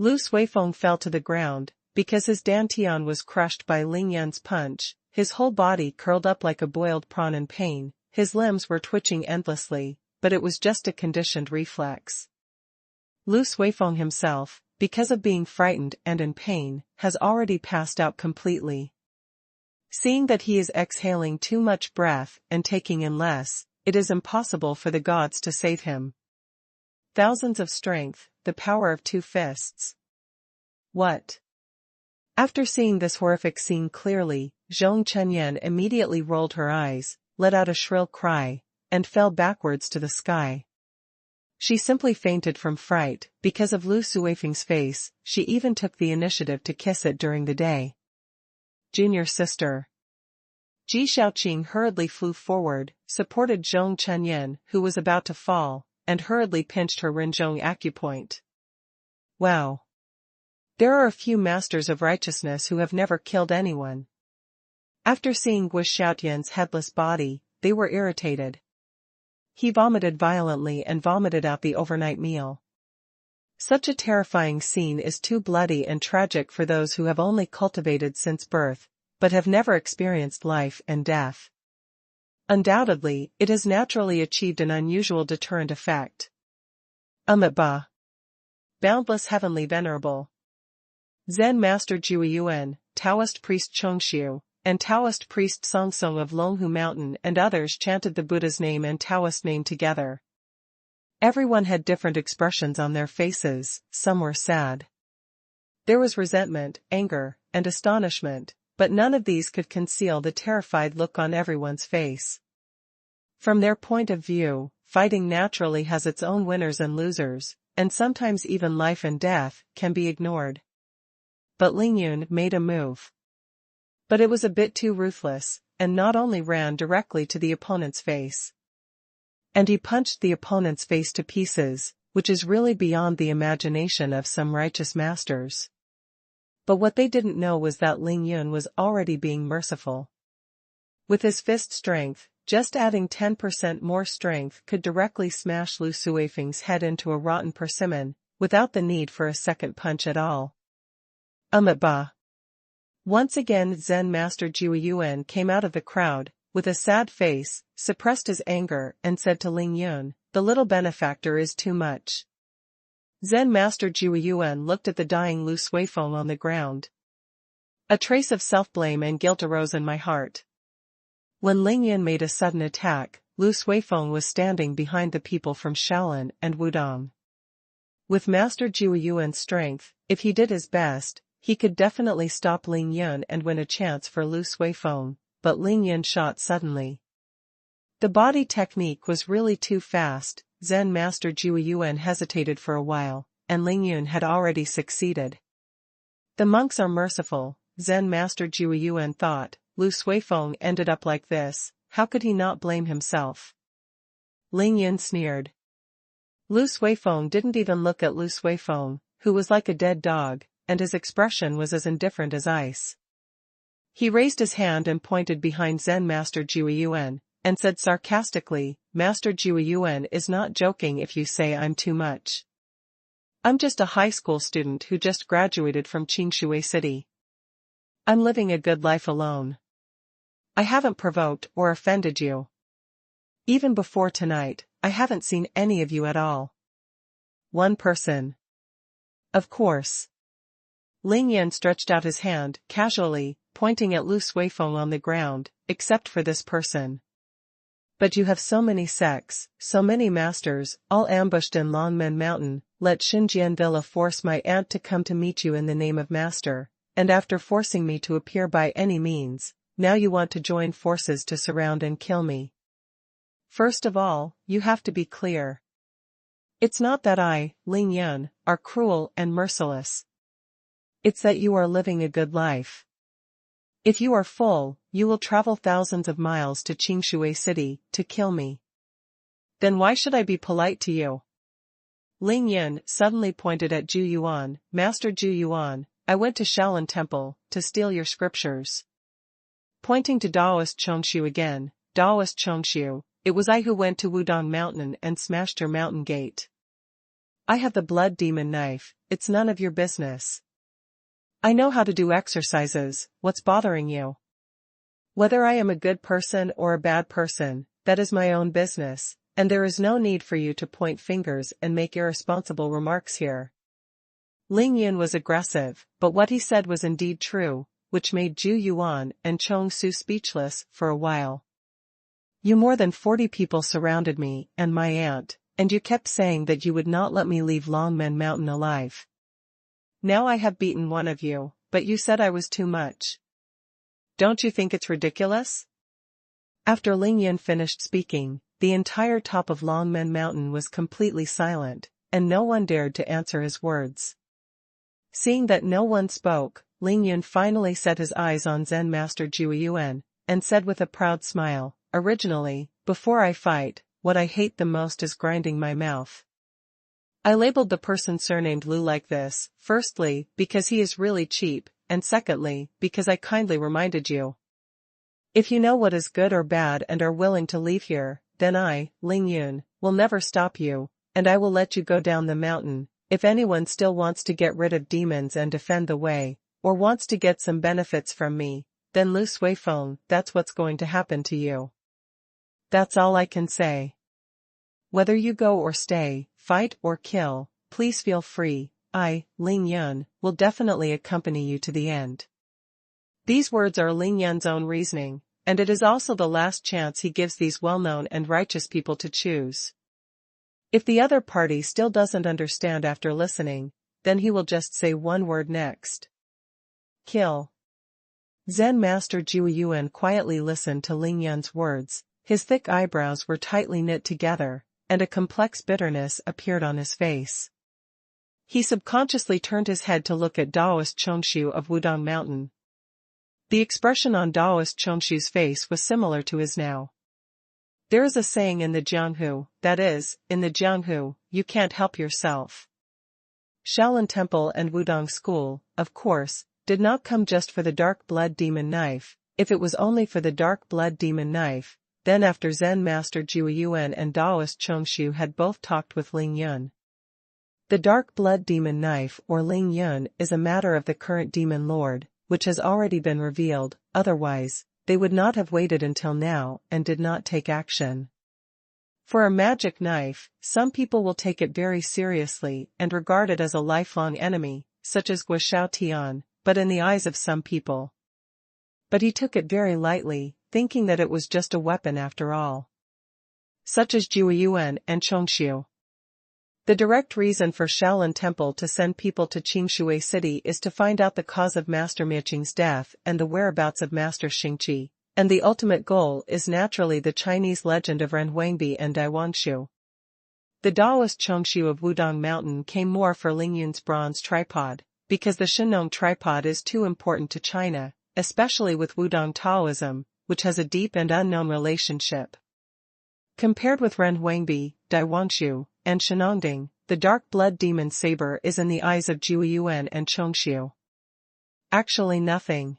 Lu Suifeng fell to the ground, because his dantian was crushed by Ling Yun's punch, his whole body curled up like a boiled prawn in pain, his limbs were twitching endlessly, but it was just a conditioned reflex. Lu Suifeng himself, because of being frightened and in pain, has already passed out completely. Seeing that he is exhaling too much breath and taking in less, it is impossible for the gods to save him. Thousands of strength, the power of 2 fists. What? After seeing this horrific scene clearly, Zheng Chenyan immediately rolled her eyes, let out a shrill cry, and fell backwards to the sky. She simply fainted from fright. Because of Lu Suifeng's face, she even took the initiative to kiss it during the day. Junior sister. Ji Shaoqing hurriedly flew forward, supported Zheng Chenyan, who was about to fall, and hurriedly pinched her Rinzhong acupoint. Wow. There are a few masters of righteousness who have never killed anyone. After seeing Guo Xiaotian's headless body, they were irritated. He vomited violently and vomited out the overnight meal. Such a terrifying scene is too bloody and tragic for those who have only cultivated since birth, but have never experienced life and death. Undoubtedly, it has naturally achieved an unusual deterrent effect. Ba. Boundless Heavenly Venerable. Zen Master Jiuyuan, Taoist priest Chongxiu, and Taoist priest Songsong of Longhu Mountain and others chanted the Buddha's name and Taoist name together. Everyone had different expressions on their faces, some were sad. There was resentment, anger, and astonishment, but none of these could conceal the terrified look on everyone's face. From their point of view, fighting naturally has its own winners and losers, and sometimes even life and death can be ignored. But Ling Yun made a move. But it was a bit too ruthless, and not only ran directly to the opponent's face. And he punched the opponent's face to pieces, which is really beyond the imagination of some righteous masters. But what they didn't know was that Ling Yun was already being merciful. With his fist strength, just adding 10% more strength could directly smash Lu Suifeng's head into a rotten persimmon, without the need for a second punch at all. Ba. Once again Zen Master Jiuyuan came out of the crowd, with a sad face, suppressed his anger and said to Ling Yun, "The little benefactor is too much." Zen Master Jiuyuan looked at the dying Lu Suifeng on the ground. A trace of self-blame and guilt arose in my heart. When Ling Yun made a sudden attack, Lu Suifeng was standing behind the people from Shaolin and Wudong. With Master Jiuyuan's strength, if he did his best, he could definitely stop Ling Yun and win a chance for Lu Suifeng, but Ling Yun shot suddenly. The body technique was really too fast. Zen Master Jiuyuan hesitated for a while, and Ling Yun had already succeeded. The monks are merciful, Zen Master Jiuyuan thought. Lu Suifeng ended up like this, how could he not blame himself? Ling Yun sneered. Lu Suifeng didn't even look at Lu Suifeng, who was like a dead dog, and his expression was as indifferent as ice. He raised his hand and pointed behind Zen Master Jiuyuan, and said sarcastically, "Master Jiuyuan is not joking if you say I'm too much. I'm just a high school student who just graduated from Qingshui City. I'm living a good life alone. I haven't provoked or offended you. Even before tonight, I haven't seen any of you at all." One person. Of course. Ling Yun stretched out his hand, casually, pointing at Lu Suifeng on the ground, "Except for this person. But you have so many sects, so many masters, all ambushed in Longmen Mountain. Let Xinjian Villa force my aunt to come to meet you in the name of master, and after forcing me to appear by any means, now you want to join forces to surround and kill me. First of all, you have to be clear. It's not that I, Ling Yun, are cruel and merciless. It's that you are living a good life. If you are full, you will travel thousands of miles to Qingshui City to kill me. Then why should I be polite to you?" Ling Yun suddenly pointed at Zhu Yuan. "Master Zhu Yuan, I went to Shaolin Temple to steal your scriptures." Pointing to Taoist Chongxiu again, "Taoist Chongxiu, it was I who went to Wudong Mountain and smashed your mountain gate. I have the blood demon knife, it's none of your business. I know how to do exercises, what's bothering you? Whether I am a good person or a bad person, that is my own business, and there is no need for you to point fingers and make irresponsible remarks here. Ling Yun was aggressive, but what he said was indeed true, which made Zhu Yuan and Chong Su speechless for a while. You more than 40 people surrounded me and my aunt, and you kept saying that you would not let me leave Longmen Mountain alive. Now I have beaten one of you, but you said I was too much. Don't you think it's ridiculous? After Ling Yun finished speaking, the entire top of Longmen Mountain was completely silent, and no one dared to answer his words. Seeing that no one spoke, Ling Yun finally set his eyes on Zen Master Zhu Yuan, and said with a proud smile, originally, before I fight, what I hate the most is grinding my mouth. I labeled the person surnamed Lu like this, firstly, because he is really cheap, and secondly, because I kindly reminded you. If you know what is good or bad and are willing to leave here, then I, Ling Yun, will never stop you, and I will let you go down the mountain. If anyone still wants to get rid of demons and defend the way, or wants to get some benefits from me, then Lu Suifeng, that's what's going to happen to you. That's all I can say. Whether you go or stay, fight or kill, please feel free. I, Ling Yun, will definitely accompany you to the end. These words are Ling Yun's own reasoning, and it is also the last chance he gives these well-known and righteous people to choose. If the other party still doesn't understand after listening, then he will just say one word next. Kill. Zen Master Zhu Yuan quietly listened to Ling Yun's words. His thick eyebrows were tightly knit together, and a complex bitterness appeared on his face. He subconsciously turned his head to look at Daoist Chongshu of Wudong Mountain. The expression on Daoist Chongshu's face was similar to his now. There is a saying in the Jianghu, that is, in the Jianghu, you can't help yourself. Shaolin Temple and Wudong School, of course, did not come just for the dark blood demon knife. If it was only for the dark blood demon knife, then after Zen Master Zhu Yuan and Daoist Chongshu had both talked with Ling Yun. The dark blood demon knife or Ling Yun is a matter of the current demon lord, which has already been revealed, otherwise, they would not have waited until now and did not take action. For a magic knife, some people will take it very seriously and regard it as a lifelong enemy, such as Gua Shao Tian, but in the eyes of some people. But he took it very lightly, thinking that it was just a weapon after all. Such as Zhu Yuan and Chongshu. The direct reason for Shaolin Temple to send people to Qingshui City is to find out the cause of Master Miqing's death and the whereabouts of Master Xingqi, and the ultimate goal is naturally the Chinese legend of Ren Huangbi and Daiwanshu. The Daoist Chongshu of Wudong Mountain came more for Ling Yun's bronze tripod, because the Shinong tripod is too important to China, especially with Wudong Taoism, which has a deep and unknown relationship. Compared with Ren Huangbi, Daiwanshu, and Shenongding, the dark blood demon saber is in the eyes of Zhu Yuan and Chongshu. Actually nothing.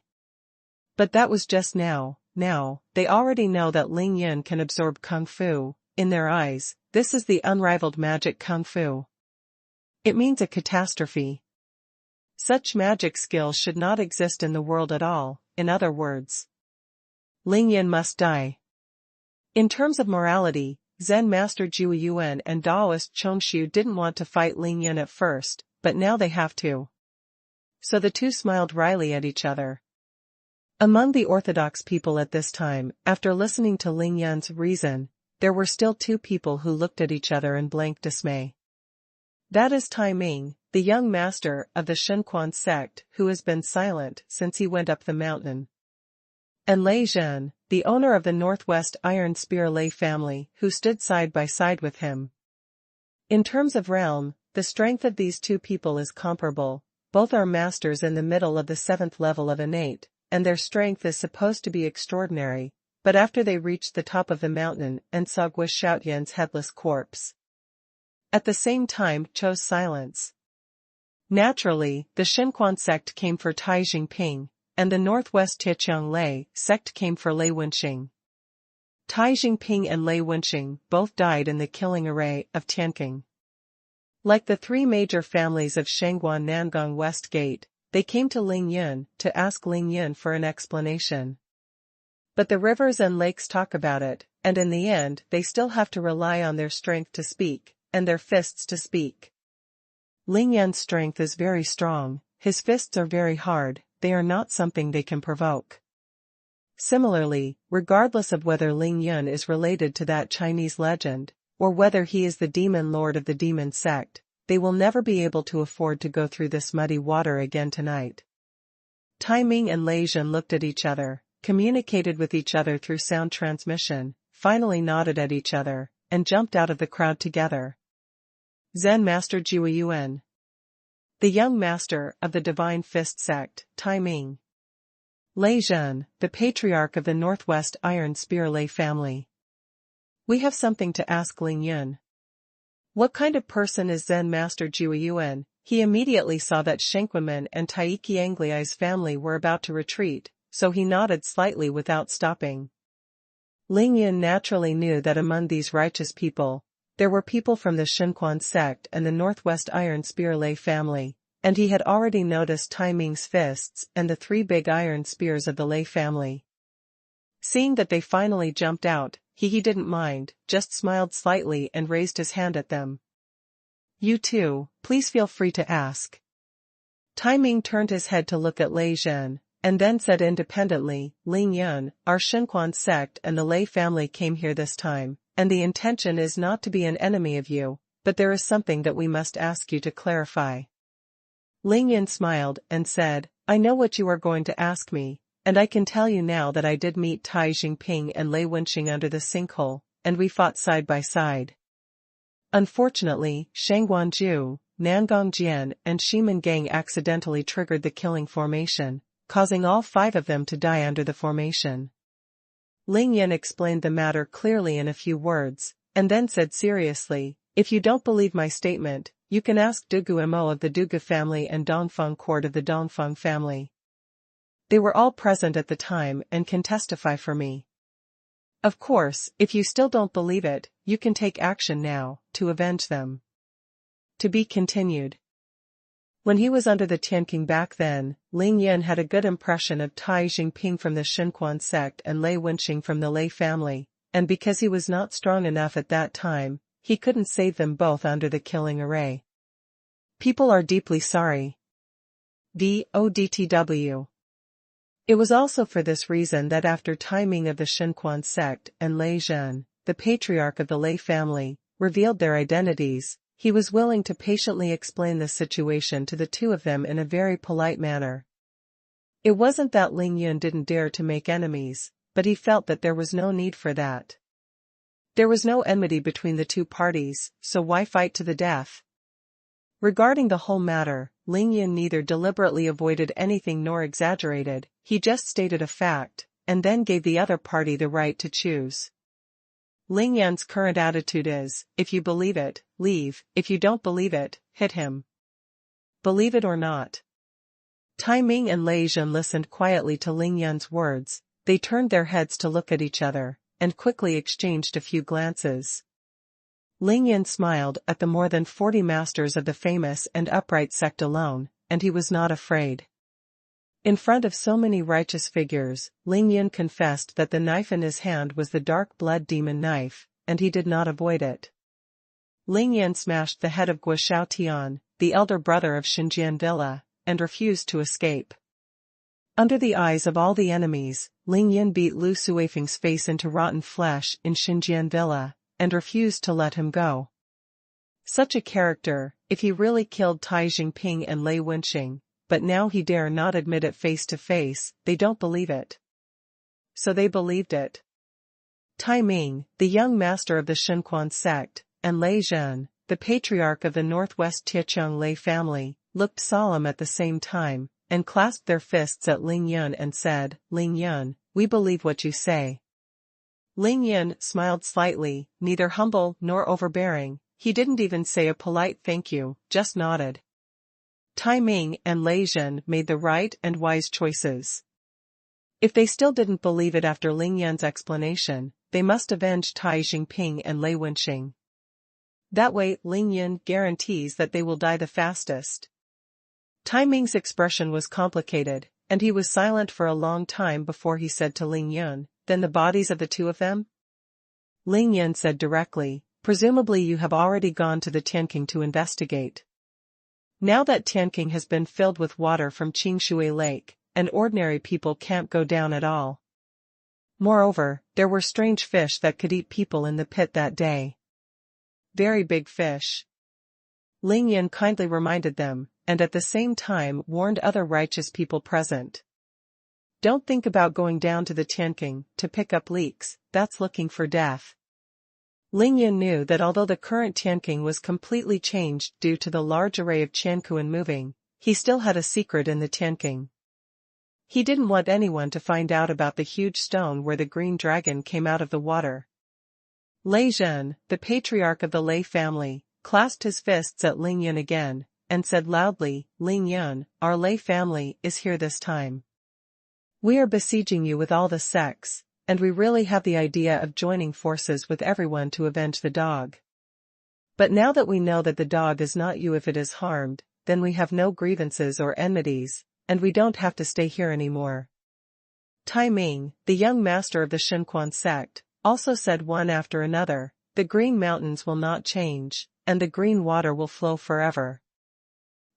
But that was just now, they already know that Ling Yun can absorb Kung Fu. In their eyes, this is the unrivaled magic Kung Fu. It means a catastrophe. Such magic skills should not exist in the world at all, in other words. Ling Yun must die. In terms of morality, Zen Master Zhu Yuan and Daoist Chongshu didn't want to fight Ling Yun at first, but now they have to. So the two smiled wryly at each other. Among the orthodox people at this time, after listening to Ling Yun's reason, there were still two people who looked at each other in blank dismay. That is Tai Ming, the young master of the Xuanhuan sect who has been silent since he went up the mountain. And Lei Zhen, the owner of the Northwest Iron Spear Lei family, who stood side by side with him. In terms of realm, the strength of these two people is comparable. Both are masters in the middle of the 7th level of innate, and their strength is supposed to be extraordinary, but after they reached the top of the mountain and saw Gua Shaotian's headless corpse, at the same time chose silence. Naturally, the Xinquan sect came for Tai Jingping, and the Northwest Tiqiang Lei sect came for Lei Wenxing. Tai Jingping and Lei Wenxing both died in the killing array of Tianqing. Like the three major families of Shangguan Nangong West Gate, they came to Ling Yun to ask Ling Yun for an explanation. But the rivers and lakes talk about it, and in the end they still have to rely on their strength to speak, and their fists to speak. Ling Yun's strength is very strong, his fists are very hard, they are not something they can provoke. Similarly, regardless of whether Ling Yun is related to that Chinese legend, or whether he is the demon lord of the demon sect, they will never be able to afford to go through this muddy water again tonight. Tai Ming and Lei Zhen looked at each other, communicated with each other through sound transmission, finally nodded at each other, and jumped out of the crowd together. Zen Master Jiu Yuan. The young master of the Divine Fist sect, Tai Ming. Lei Zhen, the patriarch of the Northwest Iron Spear Lei family. We have something to ask Ling Yun. What kind of person is Zen Master Jiu Yuan? He immediately saw that Shenkwaman and Taiki Angliai's family were about to retreat, so he nodded slightly without stopping. Ling Yun naturally knew that among these righteous people, there were people from the Xinquan sect and the Northwest Iron Spear Lei family, and he had already noticed Tai Ming's fists and the three big iron spears of the Lei family. Seeing that they finally jumped out, he didn't mind, just smiled slightly and raised his hand at them. You too, please feel free to ask. Tai Ming turned his head to look at Lei Zhen, and then said independently, Ling Yun, our Xinquan sect and the Lei family came here this time, and the intention is not to be an enemy of you, but there is something that we must ask you to clarify. Ling Yun smiled and said, I know what you are going to ask me, and I can tell you now that I did meet Tai Jingping and Lei Wenqing under the sinkhole, and we fought side by side. Unfortunately, Shangguan Ju, Nangong Jian and Shimen Gang accidentally triggered the killing formation, causing all 5 of them to die under the formation. Ling Yun explained the matter clearly in a few words, and then said seriously, if you don't believe my statement, you can ask Dugu Mo of the Dugu family and Dongfeng Court of the Dongfeng family. They were all present at the time and can testify for me. Of course, if you still don't believe it, you can take action now, to avenge them. To be continued. When he was under the Tianqing back then, Ling Yun had a good impression of Tai Jingping from the Xinquan sect and Lei Wenqing from the Lei family, and because he was not strong enough at that time, he couldn't save them both under the killing array. People are deeply sorry. DODTW. It was also for this reason that after Tai Ming of the Xinquan sect and Lei Zhen, the patriarch of the Lei family, revealed their identities, he was willing to patiently explain the situation to the two of them in a very polite manner. It wasn't that Ling Yun didn't dare to make enemies, but he felt that there was no need for that. There was no enmity between the two parties, so why fight to the death? Regarding the whole matter, Ling Yun neither deliberately avoided anything nor exaggerated, he just stated a fact, and then gave the other party the right to choose. Ling Yun's current attitude is, if you believe it, leave, if you don't believe it, hit him. Believe it or not. Tai Ming and Lei Zhen listened quietly to Ling Yun's words, they turned their heads to look at each other, and quickly exchanged a few glances. Ling Yun smiled at the more than 40 masters of the famous and upright sect alone, and he was not afraid. In front of so many righteous figures, Ling Yun confessed that the knife in his hand was the dark blood demon knife, and he did not avoid it. Ling Yun smashed the head of Guo Xiaotian, the elder brother of Xinjian Villa, and refused to escape. Under the eyes of all the enemies, Ling Yun beat Lu Suifeng's face into rotten flesh in Xinjian Villa, and refused to let him go. Such a character, if he really killed Tai Jingping and Lei Wenqing, but now he dare not admit it face to face, they don't believe it. So they believed it. Tai Ming, the young master of the Xinquan sect, and Lei Zhen, the patriarch of the Northwest Tiecheng Lei family, looked solemn at the same time, and clasped their fists at Ling Yun and said, Ling Yun, we believe what you say. Ling Yun smiled slightly, neither humble nor overbearing, he didn't even say a polite thank you, just nodded. Tai Ming and Lei Zhen made the right and wise choices. If they still didn't believe it after Ling Yun's explanation, they must avenge Tai Jingping and Lei Wenqing. That way, Ling Yun guarantees that they will die the fastest. Tai Ming's expression was complicated, and he was silent for a long time before he said to Ling Yun, "Then the bodies of the two of them?" Ling Yun said directly, "Presumably you have already gone to the Tianqing to investigate. Now that Tianqing has been filled with water from Qingshui Lake, and ordinary people can't go down at all. Moreover, there were strange fish that could eat people in the pit that day. Very big fish." Ling Yun kindly reminded them, and at the same time warned other righteous people present. "Don't think about going down to the Tianqing to pick up leeks, that's looking for death." Ling Yun knew that although the current Tianqing was completely changed due to the large array of Qianquan moving, he still had a secret in the Tianqing. He didn't want anyone to find out about the huge stone where the green dragon came out of the water. Lei Zhen, the patriarch of the Lei family, clasped his fists at Ling Yun again, and said loudly, "Ling Yun, our Lei family is here this time. We are besieging you with all the sects, and we really have the idea of joining forces with everyone to avenge the dog. But now that we know that the dog is not you if it is harmed, then we have no grievances or enmities, and we don't have to stay here anymore." Tai Ming, the young master of the Xuanhuan sect, also said one after another, "The green mountains will not change, and the green water will flow forever.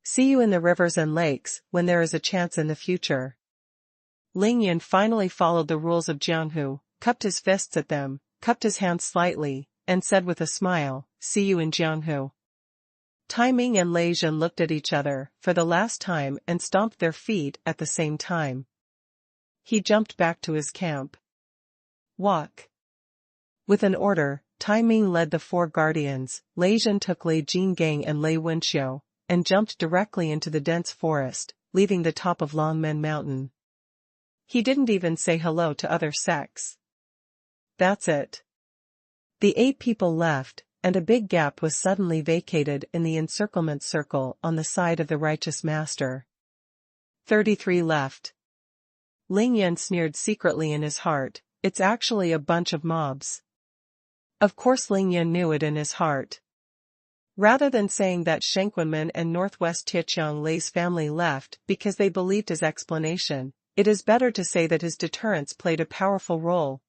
See you in the rivers and lakes when there is a chance in the future." Ling Yun finally followed the rules of Jianghu, cupped his fists at them, cupped his hands slightly, and said with a smile, "See you in Jianghu." Tai Ming and Lei Zhen looked at each other for the last time and stomped their feet at the same time. He jumped back to his camp. "Walk." With an order, Tai Ming led the four guardians, Lei Zhen took Lei Jinggang and Lei Wenxiu, and jumped directly into the dense forest, leaving the top of Longmen Mountain. He didn't even say hello to other sects. That's it. The 8 people left, and a big gap was suddenly vacated in the encirclement circle on the side of the righteous master. 33 left. Ling Yun sneered secretly in his heart, "It's actually a bunch of mobs." Of course Ling Yun knew it in his heart. Rather than saying that Shengquanmen and Northwest Tietjiang Lei's family left because they believed his explanation, it is better to say that his deterrence played a powerful role.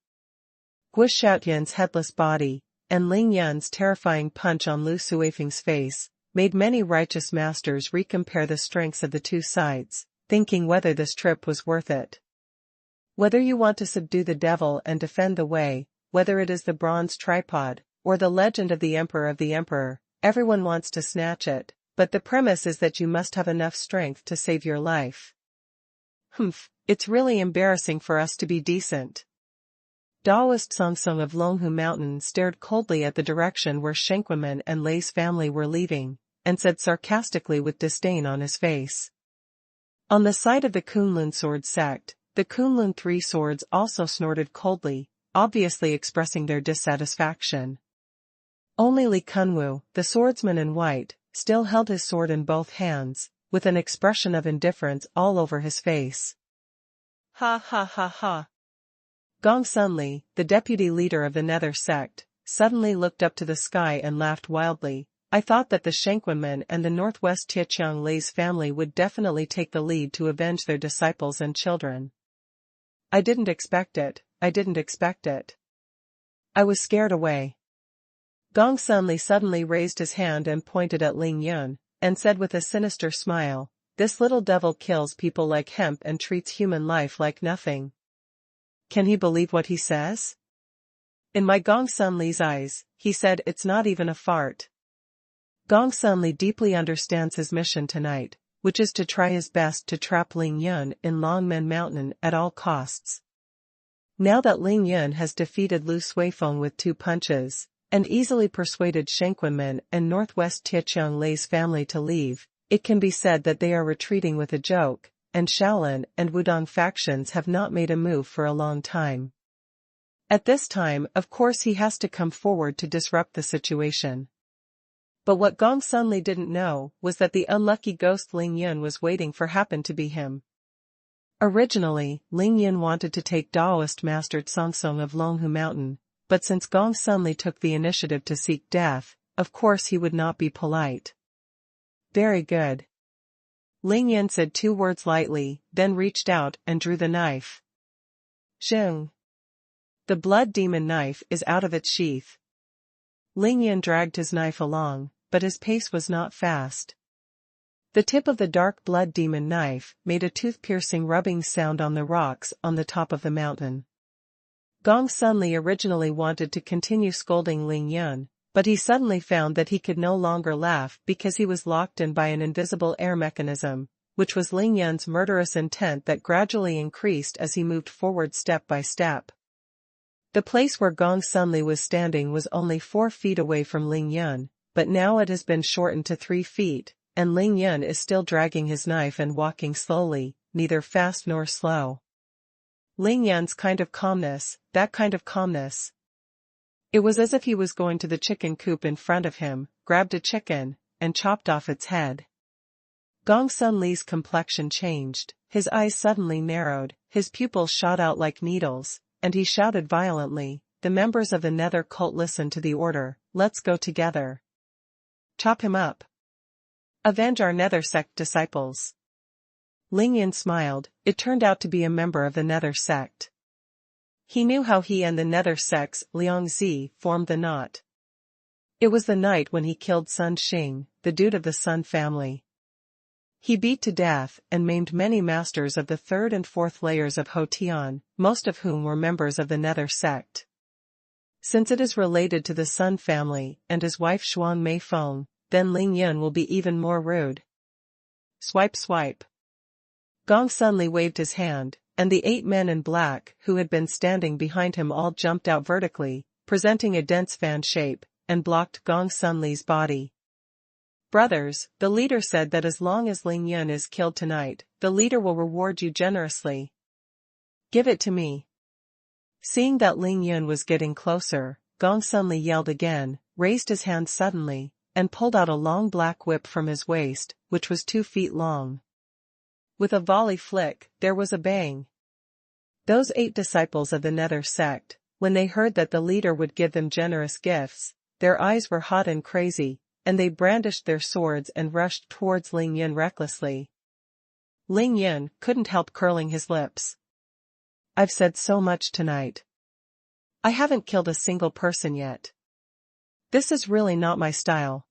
Guo Xiaotian's headless body, and Ling Yun's terrifying punch on Lu Suifeng's face, made many righteous masters recompare the strengths of the two sides, thinking whether this trip was worth it. Whether you want to subdue the devil and defend the way, whether it is the bronze tripod, or the legend of the Emperor, everyone wants to snatch it, but the premise is that you must have enough strength to save your life. It's really embarrassing for us to be decent. Daoist Songsong of Longhu Mountain stared coldly at the direction where Shengquanmen and Lei's family were leaving, and said sarcastically with disdain on his face. On the side of the Kunlun sword sect, the Kunlun Three Swords also snorted coldly, obviously expressing their dissatisfaction. Only Li Kunwu, the swordsman in white, still held his sword in both hands, with an expression of indifference all over his face. Ha ha ha ha. Gong Sunli, the deputy leader of the Nether sect, suddenly looked up to the sky and laughed wildly. "I thought that the Shengquanmen and the Northwest Tietjiang Lei's family would definitely take the lead to avenge their disciples and children. I didn't expect it. I was scared away." Gong Sunli suddenly raised his hand and pointed at Ling Yun, and said with a sinister smile, "This little devil kills people like hemp and treats human life like nothing. Can he believe what he says?" In my Gong Sunli's eyes, he said, "It's not even a fart." Gong Sunli deeply understands his mission tonight, which is to try his best to trap Ling Yun in Longmen Mountain at all costs. Now that Ling Yun has defeated Lu Suifeng with 2 punches, and easily persuaded Shengquanmen and Northwest Tietjiang Lei's family to leave, it can be said that they are retreating with a joke, and Shaolin and Wudong factions have not made a move for a long time. At this time, of course, he has to come forward to disrupt the situation. But what Gong Sunli didn't know was that the unlucky ghost Ling Yun was waiting for happened to be him. Originally, Ling Yun wanted to take Daoist Master Songsong of Longhu Mountain, but since Gong Sunli took the initiative to seek death, of course he would not be polite. Very good. Ling Yan said 2 words lightly, then reached out and drew the knife. Zheng. The blood demon knife is out of its sheath. Ling Yan dragged his knife along, but his pace was not fast. The tip of the dark blood demon knife made a tooth-piercing rubbing sound on the rocks on the top of the mountain. Gong Sunli originally wanted to continue scolding Ling Yan, but he suddenly found that he could no longer laugh because he was locked in by an invisible air mechanism, which was Ling Yan's murderous intent that gradually increased as he moved forward step by step. The place where Gong Sunli was standing was only 4 feet away from Ling Yan, but now it has been shortened to 3 feet, and Ling Yan is still dragging his knife and walking slowly, neither fast nor slow. Ling Yan's kind of calmness, that kind of calmness. It was as if he was going to the chicken coop in front of him, grabbed a chicken, and chopped off its head. Gong Sunli's complexion changed, his eyes suddenly narrowed, his pupils shot out like needles, and he shouted violently, "The members of the Nether cult listen to the order, let's go together. Chop him up. Avenge our Nether sect disciples." Ling Yan smiled, it turned out to be a member of the Nether sect. He knew how he and the Nether sect's Liangzi formed the knot. It was the night when he killed Sun Xing, the dude of the Sun family. He beat to death and maimed many masters of the 3rd and 4th layers of Hotian, most of whom were members of the Nether sect. Since it is related to the Sun family and his wife Xuan Mei Feng, then Ling Yan will be even more rude. Swipe swipe. Gong Sunli waved his hand, and the 8 men in black who had been standing behind him all jumped out vertically, presenting a dense fan shape, and blocked Gong Sunli's body. Brothers, the leader said that as long as Ling Yan is killed tonight, the leader will reward you generously. Give it to me. Seeing that Ling Yan was getting closer, Gong Sunli yelled again, raised his hand suddenly, and pulled out a long black whip from his waist, which was 2 feet long. With a volley flick, there was a bang. Those 8 disciples of the Nether sect, when they heard that the leader would give them generous gifts, their eyes were hot and crazy, and they brandished their swords and rushed towards Ling Yan recklessly. Ling Yan couldn't help curling his lips. I've said so much tonight. I haven't killed a single person yet. This is really not my style.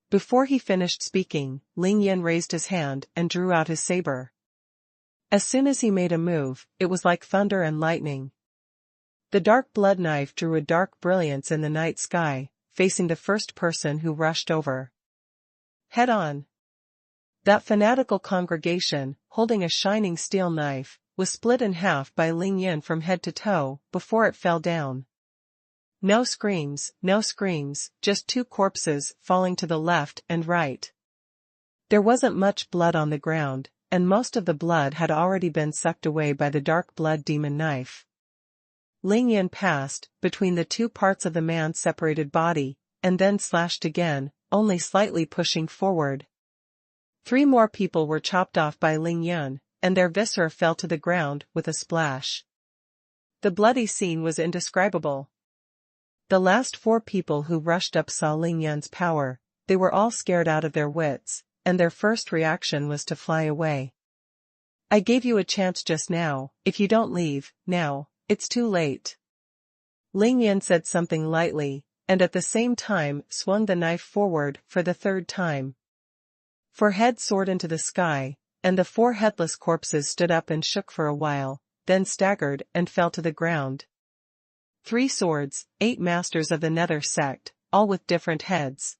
Before he finished speaking, Ling Yan raised his hand and drew out his saber. As soon as he made a move, it was like thunder and lightning. The dark blood knife drew a dark brilliance in the night sky, facing the first person who rushed over. Head on. That fanatical congregation, holding a shining steel knife, was split in half by Ling Yan from head to toe before it fell down. No screams, just 2 corpses falling to the left and right. There wasn't much blood on the ground, and most of the blood had already been sucked away by the dark blood demon knife. Ling Yan passed between the 2 parts of the man's separated body, and then slashed again, only slightly pushing forward. 3 more people were chopped off by Ling Yan, and their viscera fell to the ground with a splash. The bloody scene was indescribable. The last 4 people who rushed up saw Ling Yan's power, they were all scared out of their wits, and their first reaction was to fly away. I gave you a chance just now, if you don't leave, now, it's too late. Ling Yan said something lightly, and at the same time swung the knife forward for the 3rd time. 4 heads soared into the sky, and the 4 headless corpses stood up and shook for a while, then staggered and fell to the ground. 3 swords, 8 masters of the Nether sect, all with different heads.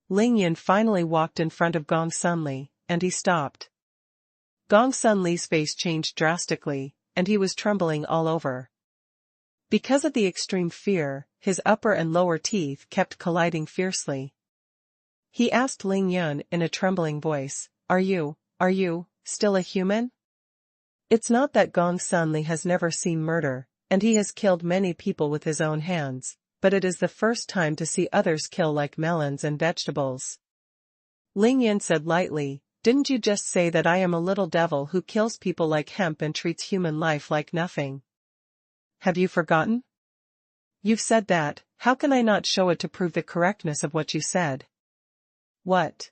Ling Yan finally walked in front of Gong Sunli, and he stopped. Gong Sunli's face changed drastically, and he was trembling all over. Because of the extreme fear, his upper and lower teeth kept colliding fiercely. He asked Ling Yan in a trembling voice, Are you still a human? It's not that Gong Sunli has never seen murder, and he has killed many people with his own hands, but it is the first time to see others kill like melons and vegetables. Ling Yan said lightly, Didn't you just say that I am a little devil who kills people like hemp and treats human life like nothing? Have you forgotten? You've said that, how can I not show it to prove the correctness of what you said? What?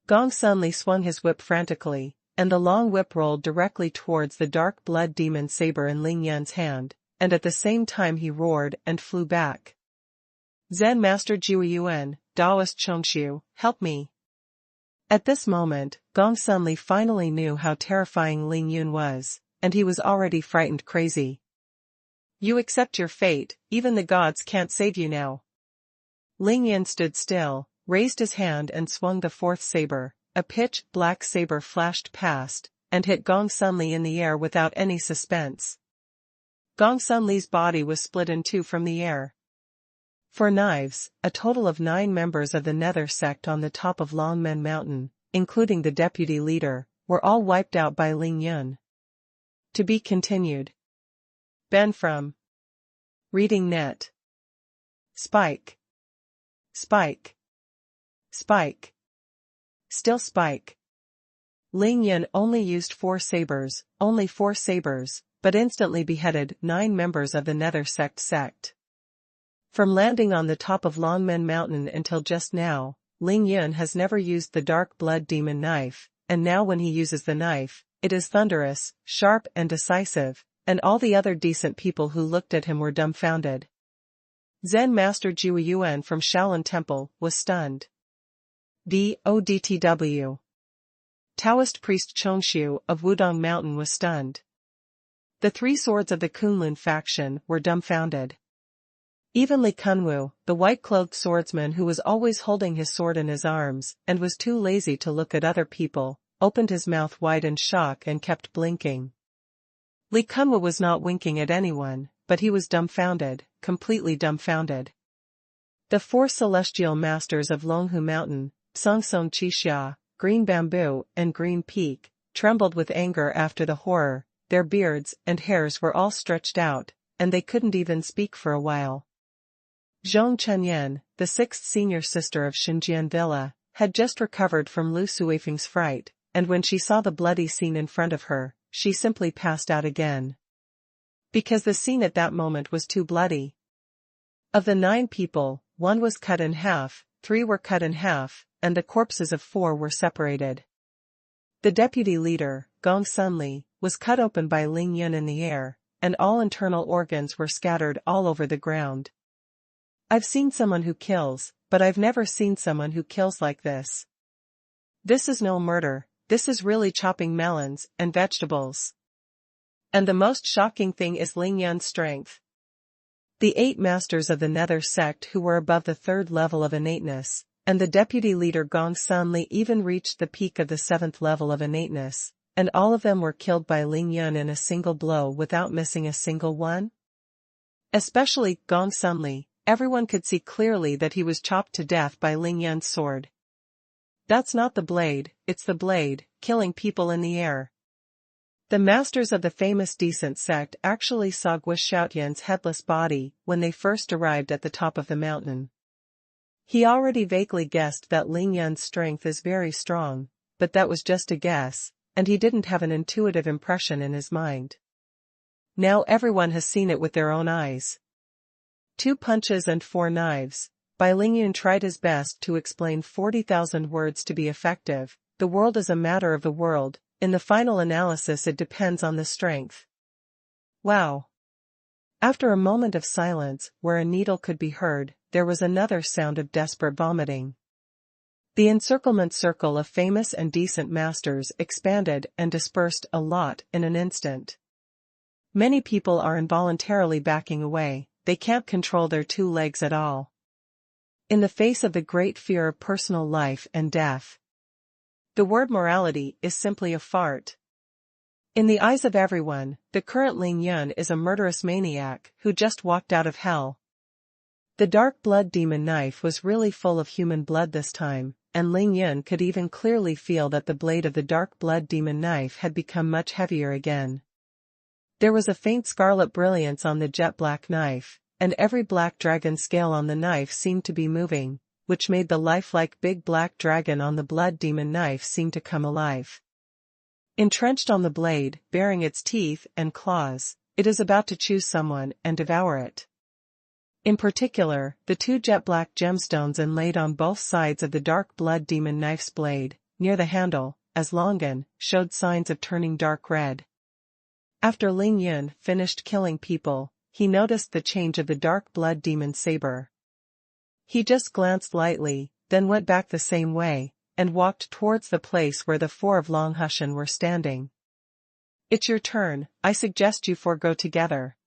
Gong Sunli swung his whip frantically, and the long whip rolled directly towards the dark blood demon saber in Ling Yun's hand, and at the same time he roared and flew back. Zen Master Jiu Yuan, Taoist Chongshu, help me. At this moment, Gong Sunli finally knew how terrifying Ling Yun was, and he was already frightened crazy. You accept your fate, even the gods can't save you now. Ling Yun stood still, raised his hand and swung the fourth saber. A pitch-black saber flashed past, and hit Gong Sunli in the air without any suspense. Gong Sunli's body was split in two from the air. For knives, a total of 9 members of the Nether sect on the top of Longmen Mountain, including the deputy leader, were all wiped out by Ling Yun. To be continued. Ben from Reading Net. Spike. Spike. Spike. Still Spike. Ling Yun only used 4 sabers, only 4 sabers, but instantly beheaded 9 members of the Nether sect. From landing on the top of Longmen Mountain until just now, Ling Yun has never used the dark blood demon knife, and now when he uses the knife, it is thunderous, sharp and decisive, and all the other decent people who looked at him were dumbfounded. Zen Master Jiu Yuan from Shaolin Temple was stunned. DODTW. Taoist priest Chongshu of Wudong Mountain was stunned. The 3 swords of the Kunlun faction were dumbfounded. Even Li Kunwu, the white-clothed swordsman who was always holding his sword in his arms, and was too lazy to look at other people, opened his mouth wide in shock and kept blinking. Li Kunwu was not winking at anyone, but he was dumbfounded, completely dumbfounded. The 4 celestial masters of Longhu Mountain, Songsong Qixia, Green Bamboo, and Green Peak, trembled with anger after the horror. Their beards and hairs were all stretched out, and they couldn't even speak for a while. Zhong Chenyan, the 6th senior sister of Xinjian Villa, had just recovered from Lu Suifeng's fright, and when she saw the bloody scene in front of her, she simply passed out again. Because the scene at that moment was too bloody. Of the 9 people, 1 was cut in half, 3 were cut in half, and the corpses of 4 were separated. The deputy leader, Gong Sunli, was cut open by Ling Yun in the air, and all internal organs were scattered all over the ground. I've seen someone who kills, but I've never seen someone who kills like this. This is no murder, this is really chopping melons and vegetables. And the most shocking thing is Ling Yun's strength. The 8 masters of the Nether sect who were above the 3rd level of innateness, and the deputy leader Gong Sunli even reached the peak of the 7th level of innateness, and all of them were killed by Ling Yun in a single blow without missing a single one? Especially Gong Sunli. Everyone could see clearly that he was chopped to death by Ling Yun's sword. That's not the blade, it's the blade, killing people in the air. The masters of the famous decent sect actually saw Guo Xiaotian's headless body when they first arrived at the top of the mountain. He already vaguely guessed that Ling Yun's strength is very strong, but that was just a guess, and he didn't have an intuitive impression in his mind. Now everyone has seen it with their own eyes. 2 punches and 4 knives. Bai Lingyun tried his best to explain 40,000 words to be effective. The world is a matter of the world, in the final analysis it depends on the strength. Wow. After a moment of silence, where a needle could be heard, there was another sound of desperate vomiting. The encirclement circle of famous and decent masters expanded and dispersed a lot in an instant. Many people are involuntarily backing away. They can't control their 2 legs at all. In the face of the great fear of personal life and death. The word morality is simply a fart. In the eyes of everyone, the current Ling Yun is a murderous maniac who just walked out of hell. The dark blood demon knife was really full of human blood this time, and Ling Yun could even clearly feel that the blade of the dark blood demon knife had become much heavier again. There was a faint scarlet brilliance on the jet black knife, and every black dragon scale on the knife seemed to be moving, which made the lifelike big black dragon on the blood demon knife seem to come alive. Entrenched on the blade, baring its teeth and claws, it is about to choose someone and devour it. In particular, the two jet-black gemstones inlaid on both sides of the dark blood demon knife's blade, near the handle, as Longan, showed signs of turning dark red. After Ling Yun finished killing people, he noticed the change of the dark blood demon's saber. He just glanced lightly, then went back the same way, and walked towards the place where the four of Longhushan were standing. "It's your turn, I suggest you four go together."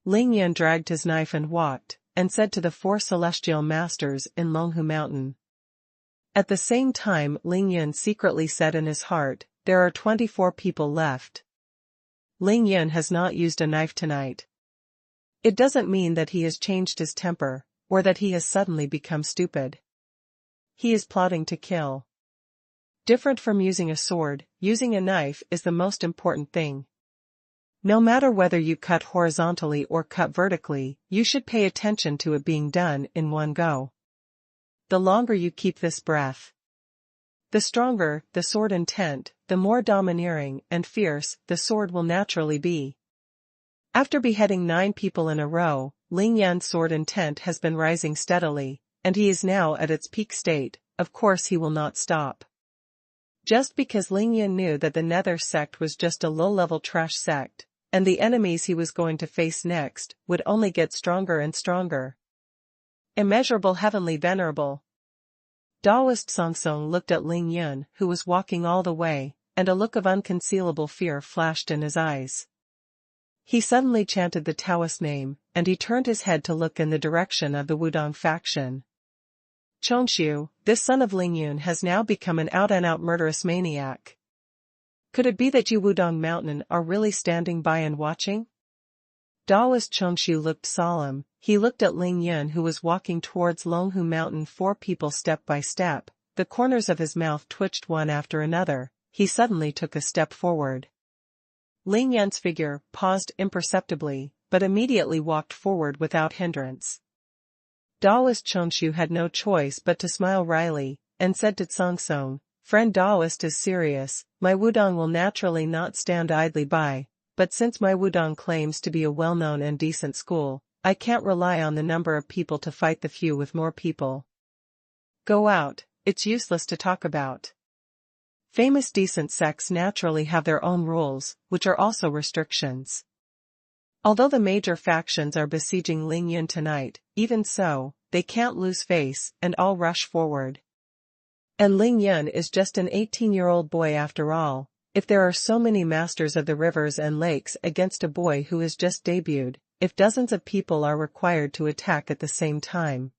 Ling Yun dragged his knife and walked, and said to the four celestial masters in Longhu Mountain. At the same time Ling Yun secretly said in his heart, "There are 24 people left. Ling Yun has not used a knife tonight. It doesn't mean that he has changed his temper, or that he has suddenly become stupid. He is plotting to kill. Different from using a sword, using a knife is the most important thing. No matter whether you cut horizontally or cut vertically, you should pay attention to it being done in one go. The longer you keep this breath, the stronger the sword intent, the more domineering and fierce the sword will naturally be." After beheading 9 people in a row, Ling Yun's sword intent has been rising steadily, and he is now at its peak state. Of course he will not stop. Just because Ling Yun knew that the Nether sect was just a low-level trash sect, and the enemies he was going to face next would only get stronger and stronger. Immeasurable heavenly venerable. Daoist Songsong looked at Ling Yun, who was walking all the way, and a look of unconcealable fear flashed in his eyes. He suddenly chanted the Taoist name, and he turned his head to look in the direction of the Wudong faction. "Chongshu, this son of Ling Yun has now become an out-and-out murderous maniac. Could it be that you Wudong Mountain are really standing by and watching?" Daoist Chongshu looked solemn. He looked at Ling Yun, who was walking towards Longhu Mountain 4 people step by step. The corners of his mouth twitched one after another. He suddenly took a step forward. Ling Yun's figure paused imperceptibly, but immediately walked forward without hindrance. Daoist Chongshu had no choice but to smile wryly, and said to Songsong, "Friend, Daoist is serious. My Wudong will naturally not stand idly by, but since my Wudong claims to be a well-known and decent school, I can't rely on the number of people to fight the few with more people. Go out, it's useless to talk about." Famous decent sects naturally have their own rules, which are also restrictions. Although the major factions are besieging Ling Yun tonight, even so, they can't lose face, and all rush forward. And Ling Yun is just an 18-year-old boy after all. If there are so many masters of the rivers and lakes against a boy who has just debuted, if dozens of people are required to attack at the same time,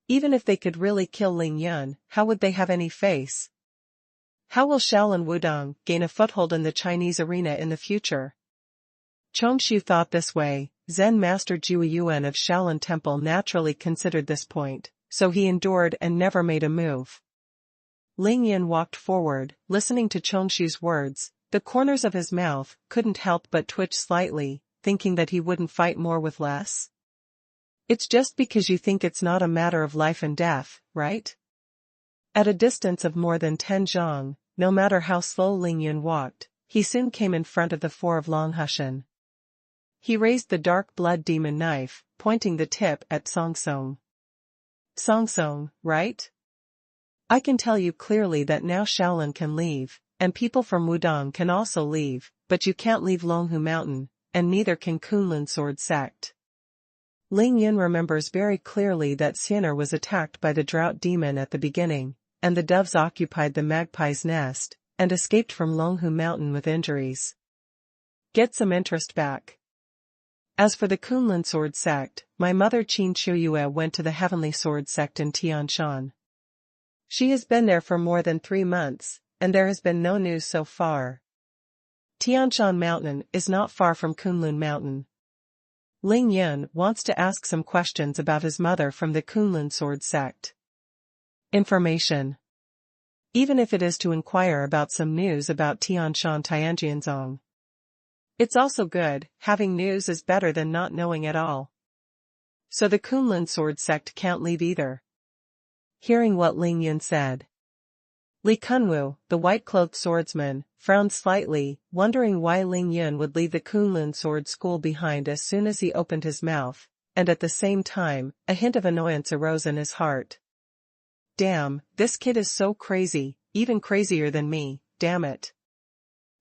even if they could really kill Ling Yun, how would they have any face? How will Shaolin Wudong gain a foothold in the Chinese arena in the future? Chongshu thought this way. Zen Master Jiu Yuan of Shaolin Temple naturally considered this point, so he endured and never made a move. Ling Yun walked forward, listening to Chongshu's words. The corners of his mouth couldn't help but twitch slightly, thinking that he wouldn't fight more with less. It's just because you think it's not a matter of life and death, right? At a distance of more than 10 zhang, no matter how slow Ling Yun walked, he soon came in front of the 4 of Longhushan. He raised the dark blood demon knife, pointing the tip at Songsong. "Songsong, right? I can tell you clearly that now Shaolin can leave, and people from Wudong can also leave, but you can't leave Longhu Mountain, and neither can Kunlun Sword Sect." Ling Yun remembers very clearly that Xin'er was attacked by the drought demon at the beginning, and the doves occupied the magpie's nest, and escaped from Longhu Mountain with injuries. Get some interest back. As for the Kunlun Sword Sect, my mother Qin Chuyue went to the Heavenly Sword Sect in Tianshan. She has been there for more than 3 months, and there has been no news so far. Tianshan Mountain is not far from Kunlun Mountain. Ling Yun wants to ask some questions about his mother from the Kunlun Sword Sect. Information. Even if it is to inquire about some news about Tianshan Tianjianzong. It's also good. Having news is better than not knowing at all. So the Kunlun Sword Sect can't leave either. Hearing what Ling Yun said, Li Kunwu, the white-clothed swordsman, frowned slightly, wondering why Ling Yun would leave the Kunlun Sword School behind as soon as he opened his mouth, and at the same time, a hint of annoyance arose in his heart. Damn, this kid is so crazy, even crazier than me, damn it.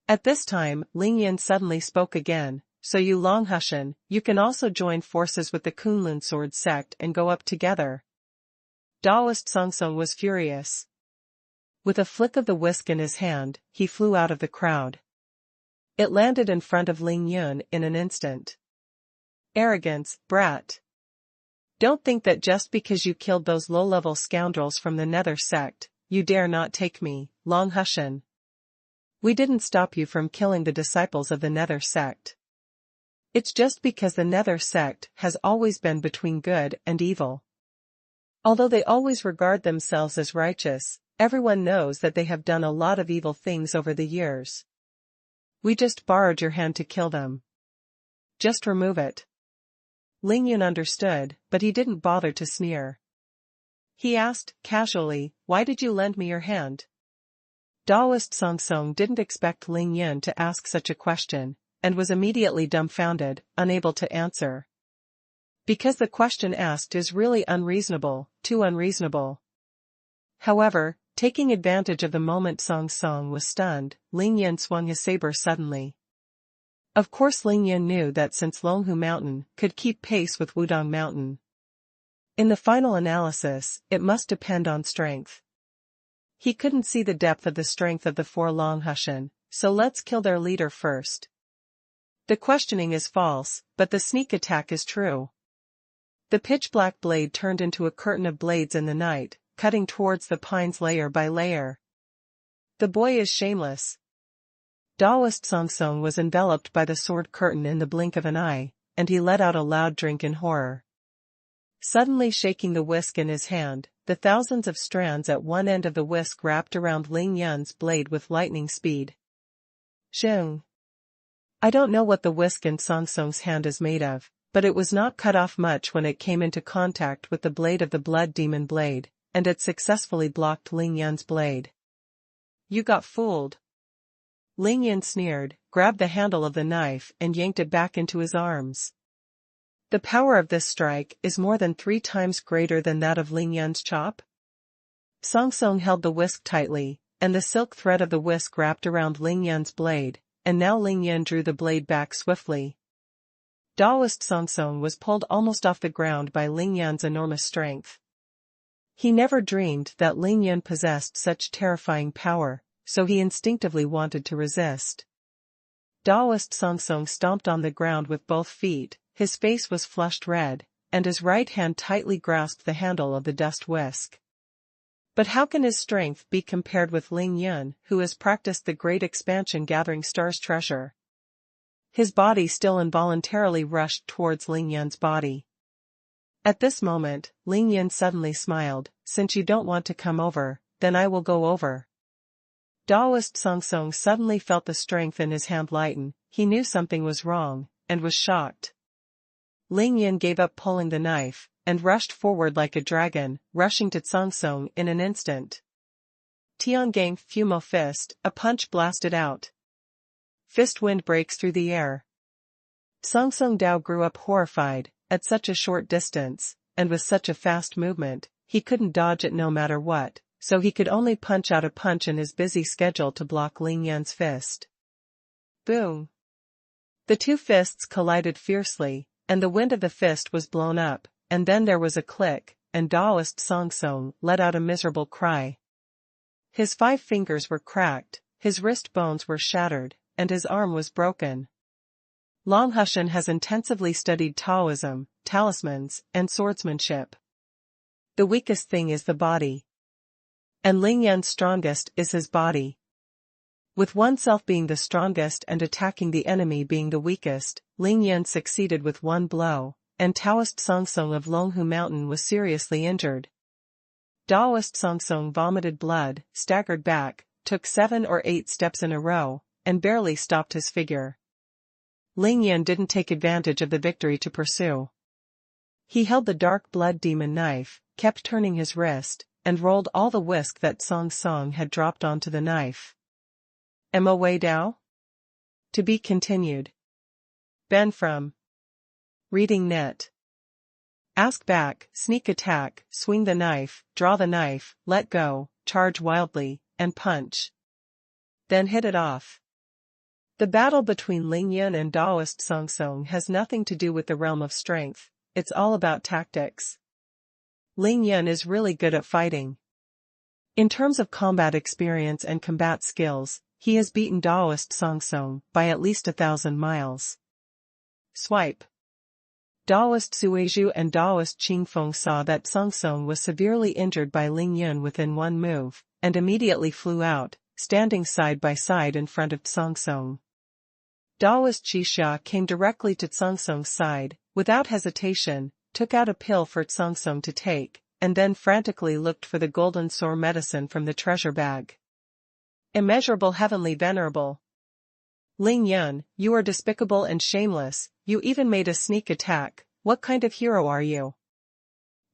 At this time, Ling Yin suddenly spoke again, so you Longhushan, you can also join forces with the Kunlun sword sect and go up together. Daoist Songsong was furious. With a flick of the whisk in his hand, he flew out of the crowd. It landed in front of Ling Yun in an instant. Arrogance, brat. Don't think that just because you killed those low-level scoundrels from the Nether sect, you dare not take me, Longhushan. We didn't stop you from killing the disciples of the Nether sect. It's just because the Nether sect has always been between good and evil. Although they always regard themselves as righteous, everyone knows that they have done a lot of evil things over the years. We just borrowed your hand to kill them. Just remove it. Ling Yun understood, but he didn't bother to sneer. He asked, casually, why did you lend me your hand? Daoist Songsong didn't expect Ling Yun to ask such a question, and was immediately dumbfounded, unable to answer. Because the question asked is really unreasonable, too unreasonable. However, taking advantage of the moment Songsong was stunned, Ling Yun swung his saber suddenly. Of course Ling Yun knew that since Longhu Mountain could keep pace with Wudong Mountain. In the final analysis, it must depend on strength. He couldn't see the depth of the strength of the four Longhushan, so let's kill their leader first. The questioning is false, but the sneak attack is true. The pitch-black blade turned into a curtain of blades in the night, cutting towards the pines layer by layer. The boy is shameless. Daoist Songsong was enveloped by the sword curtain in the blink of an eye, and he let out a loud drink in horror. Suddenly shaking the whisk in his hand, the thousands of strands at one end of the whisk wrapped around Ling Yun's blade with lightning speed. Zheng. I don't know what the whisk in Songsong's hand is made of, but it was not cut off much when it came into contact with the blade of the blood demon blade, and it successfully blocked Ling Yun's blade. You got fooled. Ling Yun sneered, grabbed the handle of the knife and yanked it back into his arms. The power of this strike is more than 3 times greater than that of Ling Yun's chop. Songsong held the whisk tightly, and the silk thread of the whisk wrapped around Ling Yun's blade, and now Ling Yun drew the blade back swiftly. Daoist Songsong was pulled almost off the ground by Ling Yun's enormous strength. He never dreamed that Ling Yun possessed such terrifying power, so he instinctively wanted to resist. Daoist Songsong stomped on the ground with both feet, his face was flushed red, and his right hand tightly grasped the handle of the dust whisk. But how can his strength be compared with Ling Yun, who has practiced the great expansion gathering stars treasure? His body still involuntarily rushed towards Ling Yun's body. At this moment, Ling Yun suddenly smiled, since you don't want to come over, then I will go over. Daoist Songsong suddenly felt the strength in his hand lighten, he knew something was wrong, and was shocked. Ling Yun gave up pulling the knife, and rushed forward like a dragon, rushing to Songsong in an instant. Tiangang Fumo Fist, a punch blasted out. Fist wind breaks through the air. Songsong Dao grew up horrified, at such a short distance, and with such a fast movement, he couldn't dodge it no matter what, so he could only punch out a punch in his busy schedule to block Ling Yun's fist. Boom! The two fists collided fiercely, and the wind of the fist was blown up, and then there was a click, and Daoist Songsong let out a miserable cry. His 5 fingers were cracked, his wrist bones were shattered, and his arm was broken. Longhushan has intensively studied Taoism, talismans, and swordsmanship. The weakest thing is the body. And Ling Yun's strongest is his body. With oneself being the strongest and attacking the enemy being the weakest, Ling Yun succeeded with one blow, and Taoist Songsong of Longhu Mountain was seriously injured. Daoist Songsong vomited blood, staggered back, took 7 or 8 steps in a row, and barely stopped his figure. Ling Yun didn't take advantage of the victory to pursue. He held the dark blood demon knife, kept turning his wrist, and rolled all the whisk that Songsong had dropped onto the knife. Mo Wei Dao? To be continued. Ben from Reading Net. Ask back, sneak attack, swing the knife, draw the knife, let go, charge wildly, and punch. Then hit it off. The battle between Ling Yun and Daoist Song Song has nothing to do with the realm of strength, it's all about tactics. Ling Yun is really good at fighting. In terms of combat experience and combat skills, he has beaten Daoist Song Song by at least 1,000 miles. Swipe. Daoist Suizhu and Daoist Qingfeng saw that Song Song was severely injured by Ling Yun within one move, and immediately flew out, standing side by side in front of Song Song. Daoist Qixia came directly to Song Song's side, without hesitation, took out a pill for Song Song to take, and then frantically looked for the golden sore medicine from the treasure bag. Immeasurable heavenly venerable. Ling Yun, you are despicable and shameless, you even made a sneak attack, what kind of hero are you?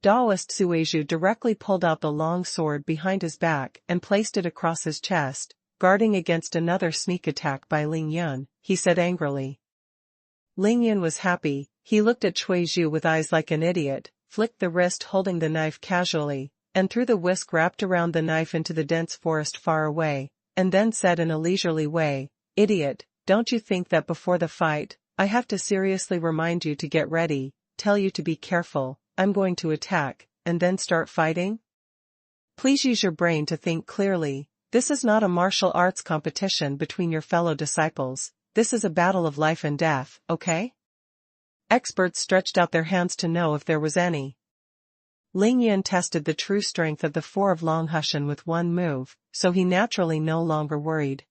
Daoist Suizhu directly pulled out the long sword behind his back and placed it across his chest, guarding against another sneak attack by Ling Yun, he said angrily. Ling Yun was happy, he looked at Cui Zhu with eyes like an idiot, flicked the wrist holding the knife casually, and threw the whisk wrapped around the knife into the dense forest far away, and then said in a leisurely way, "Idiot, don't you think that before the fight, I have to seriously remind you to get ready, tell you to be careful, I'm going to attack, and then start fighting? Please use your brain to think clearly, this is not a martial arts competition between your fellow disciples, this is a battle of life and death, okay?" Experts stretched out their hands to know if there was any. Ling Yun tested the true strength of the Four of Longhushan with one move, so he naturally no longer worried.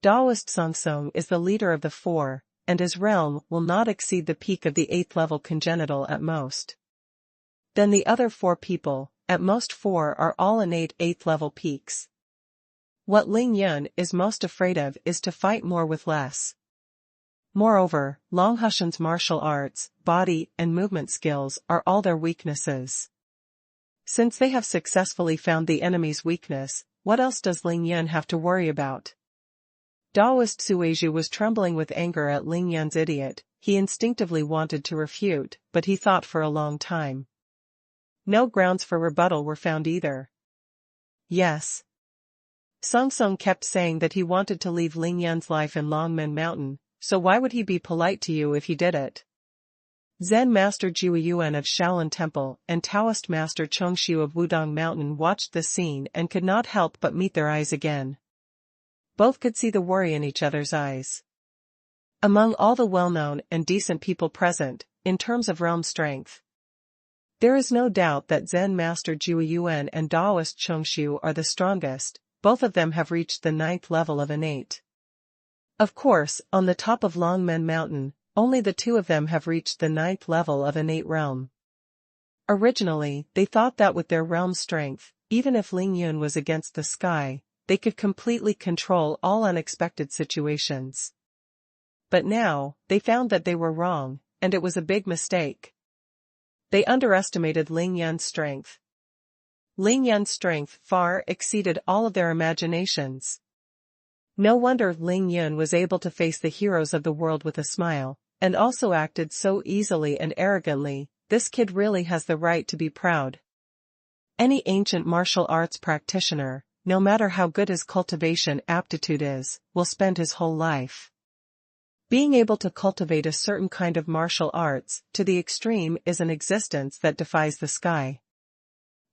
Daoist Song Song is the leader of the four, and his realm will not exceed the peak of the 8th level congenital at most. Then the other four people, at most four, are all innate 8th level peaks. What Ling Yun is most afraid of is to fight more with less. Moreover, Longhushan's martial arts, body, and movement skills are all their weaknesses. Since they have successfully found the enemy's weakness, what else does Ling Yun have to worry about? Daoist Suizhu was trembling with anger at Ling Yun's idiot, he instinctively wanted to refute, but he thought for a long time. No grounds for rebuttal were found either. Yes. Song Song kept saying that he wanted to leave Ling Yun's life in Longmen Mountain, so why would he be polite to you if he did it? Zen Master Jiuyuan of Shaolin Temple and Taoist Master Chongxiu of Wudong Mountain watched this scene and could not help but meet their eyes again. Both could see the worry in each other's eyes. Among all the well-known and decent people present, in terms of realm strength, there is no doubt that Zen Master Jiuyuan and Daoist Chongxiu are the strongest. Both of them have reached the 9th level of innate. Of course, on the top of Longmen Mountain, only the two of them have reached the 9th level of innate realm. Originally, they thought that with their realm strength, even if Ling Yun was against the sky, they could completely control all unexpected situations. But now, they found that they were wrong, and it was a big mistake. They underestimated Ling Yun's strength. Ling Yun's strength far exceeded all of their imaginations. No wonder Ling Yun was able to face the heroes of the world with a smile, and also acted so easily and arrogantly. This kid really has the right to be proud. Any ancient martial arts practitioner, no matter how good his cultivation aptitude is, will spend his whole life being able to cultivate a certain kind of martial arts to the extreme is an existence that defies the sky.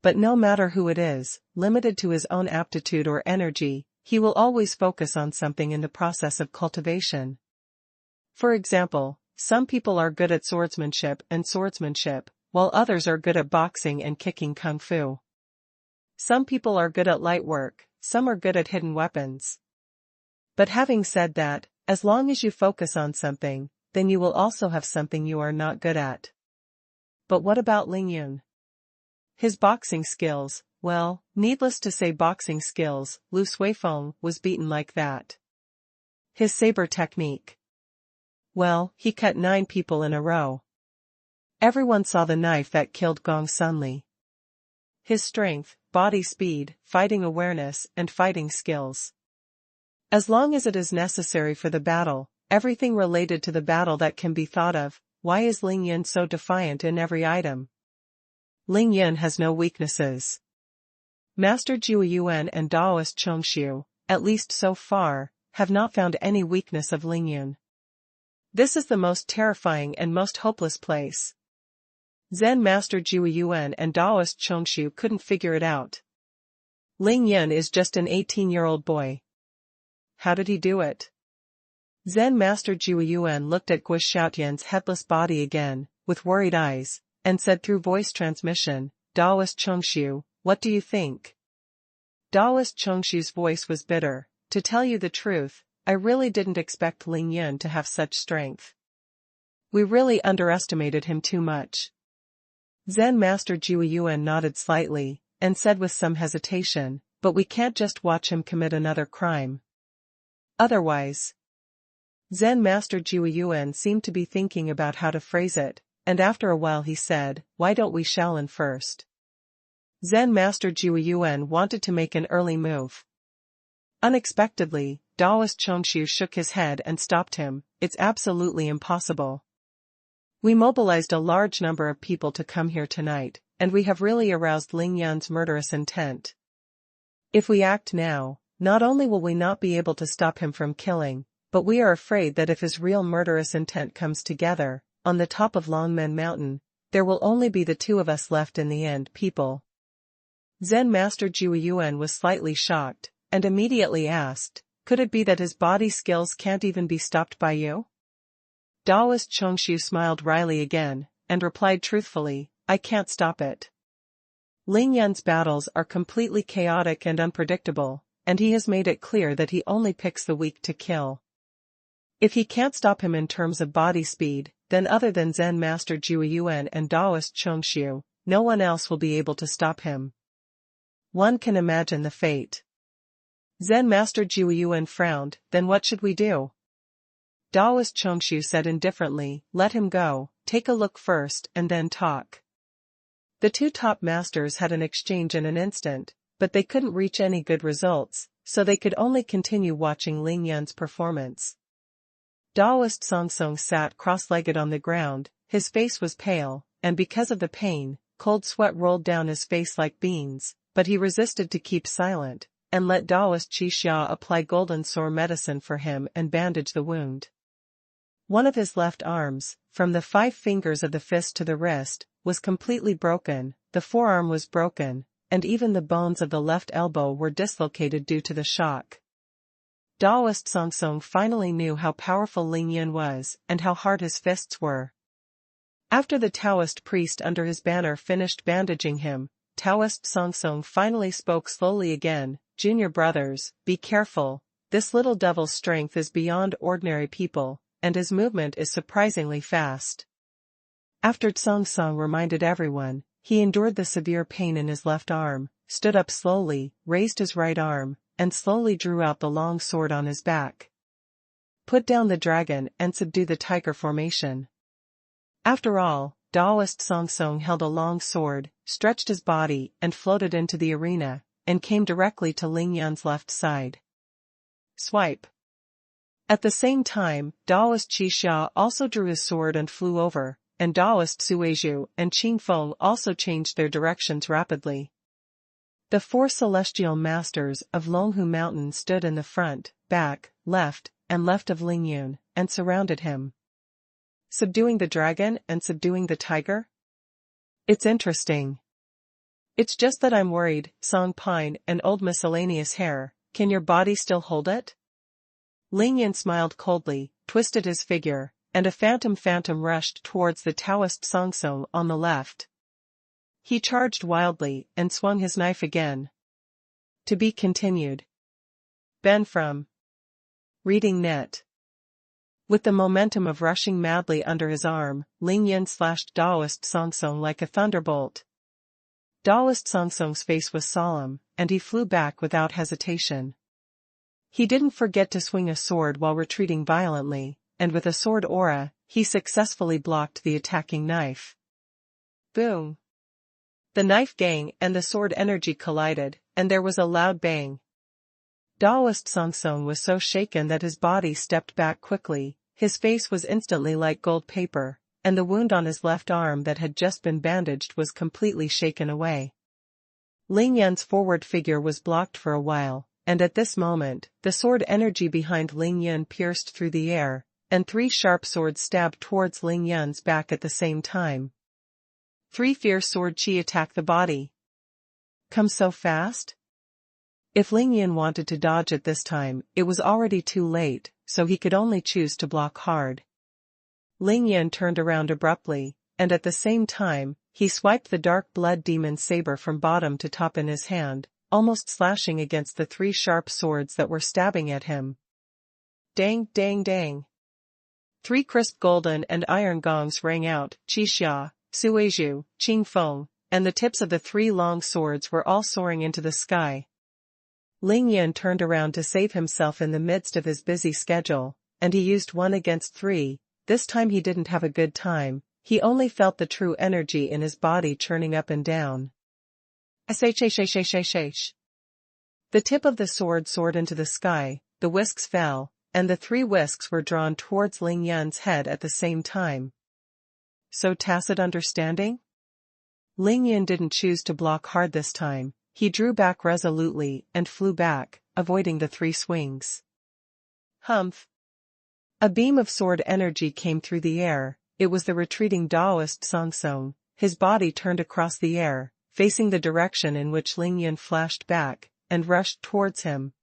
But no matter who it is, limited to his own aptitude or energy, he will always focus on something in the process of cultivation. For example, some people are good at swordsmanship, while others are good at boxing and kicking kung fu. Some people are good at light work, some are good at hidden weapons. But having said that, as long as you focus on something, then you will also have something you are not good at. But what about Ling Yun? His boxing skills, well, needless to say boxing skills, Lu Suifeng was beaten like that. His saber technique. Well, he cut 9 people in a row. Everyone saw the knife that killed Gong Sunli. His strength, body speed, fighting awareness, and fighting skills. As long as it is necessary for the battle, everything related to the battle that can be thought of, why is Ling Yin so defiant in every item? Ling Yin has no weaknesses. Master Jue Yuan and Daoist Chongxiu, at least so far, have not found any weakness of Ling Yin. This is the most terrifying and most hopeless place. Zen Master Jue Yuan and Daoist Chongxiu couldn't figure it out. Ling Yin is just an 18-year-old boy. How did he do it? Zen Master Jue Yuan looked at Guo Xiaotian's headless body again, with worried eyes, and said through voice transmission, Daoist Chongxiu, what do you think? Daoist Chongxiu's voice was bitter. To tell you the truth, I really didn't expect Ling Yin to have such strength. We really underestimated him too much. Zen Master Jue Yuan nodded slightly, and said with some hesitation, but we can't just watch him commit another crime. Otherwise. Zen Master Jue Yuan seemed to be thinking about how to phrase it, and after a while he said, why don't we Shaolin first? Zen Master Jue Yuan wanted to make an early move. Unexpectedly, Daoist Chongxiu shook his head and stopped him. It's absolutely impossible. We mobilized a large number of people to come here tonight, and we have really aroused Ling Yan's murderous intent. If we act now, not only will we not be able to stop him from killing, but we are afraid that if his real murderous intent comes together, on the top of Longmen Mountain, there will only be the two of us left in the end, people. Zen Master Jue Yuan was slightly shocked, and immediately asked, could it be that his body skills can't even be stopped by you? Daoist Chongxiu smiled wryly again, and replied truthfully, I can't stop it. Ling Yan's battles are completely chaotic and unpredictable, and he has made it clear that he only picks the weak to kill. If he can't stop him in terms of body speed, then other than Zen Master Jue Yuan and Daoist Chongxiu, no one else will be able to stop him. One can imagine the fate. Zen Master Jue Yuan frowned, then what should we do? Daoist Chongxiu said indifferently, let him go, take a look first and then talk. The two top masters had an exchange in an instant, but they couldn't reach any good results, so they could only continue watching Ling Yan's performance. Daoist Song Song sat cross-legged on the ground, his face was pale, and because of the pain, cold sweat rolled down his face like beans, but he resisted to keep silent, and let Daoist Qi Xia apply golden sore medicine for him and bandage the wound. One of his left arms, from the 5 fingers of the fist to the wrist, was completely broken, the forearm was broken, and even the bones of the left elbow were dislocated due to the shock. Daoist Song Song finally knew how powerful Ling Yin was and how hard his fists were. After the Taoist priest under his banner finished bandaging him, Taoist Song Song finally spoke slowly again, Junior brothers, be careful, this little devil's strength is beyond ordinary people, and his movement is surprisingly fast. After Song Song reminded everyone, he endured the severe pain in his left arm, stood up slowly, raised his right arm, and slowly drew out the long sword on his back. Put down the dragon and subdue the tiger formation. After all, Daoist Song Song held a long sword, stretched his body and floated into the arena, and came directly to Ling Yan's left side. Swipe. At the same time, Daoist Qi Xia also drew his sword and flew over, and Daoist Suizhu and Qing Feng also changed their directions rapidly. The 4 celestial masters of Longhu Mountain stood in the front, back, left, and left of Ling Yun, and surrounded him. Subduing the dragon and subduing the tiger? It's interesting. It's just that I'm worried, Song Pine and Old Miscellaneous Hair, can your body still hold it? Ling Yun smiled coldly, twisted his figure, and a phantom rushed towards the Taoist Song Song on the left. He charged wildly and swung his knife again. To be continued. Ben from Reading Net. With the momentum of rushing madly under his arm, Ling Yin slashed Daoist Song Song like a thunderbolt. Daoist Song Song's face was solemn, and he flew back without hesitation. He didn't forget to swing a sword while retreating violently, and with a sword aura, he successfully blocked the attacking knife. Boom! The knife gang and the sword energy collided, and there was a loud bang. Daoist Song Song was so shaken that his body stepped back quickly, his face was instantly like gold paper, and the wound on his left arm that had just been bandaged was completely shaken away. Ling Yun's forward figure was blocked for a while, and at this moment, the sword energy behind Ling Yun pierced through the air, and 3 sharp swords stabbed towards Ling Yun's back at the same time. 3 fierce sword chi attack the body. Come so fast? If Ling Yun wanted to dodge at this time, it was already too late, so he could only choose to block hard. Ling Yun turned around abruptly, and at the same time, he swiped the dark blood demon saber from bottom to top in his hand, almost slashing against the 3 sharp swords that were stabbing at him. Dang, dang, dang. 3 crisp golden and iron gongs rang out, Qixia, Suizhu, Qingfeng, and the tips of the 3 long swords were all soaring into the sky. Ling Yun turned around to save himself in the midst of his busy schedule, and he used 1 against 3. This time he didn't have a good time, he only felt the true energy in his body churning up and down. The tip of the sword soared into the sky, the whisks fell, and the 3 whisks were drawn towards Ling Yun's head at the same time. So tacit understanding? Ling Yun didn't choose to block hard this time, he drew back resolutely and flew back, avoiding the 3 swings. Humph! A beam of sword energy came through the air. It was the retreating Taoist Song Song, his body turned across the air, facing the direction in which Ling Yun flashed back, and rushed towards him.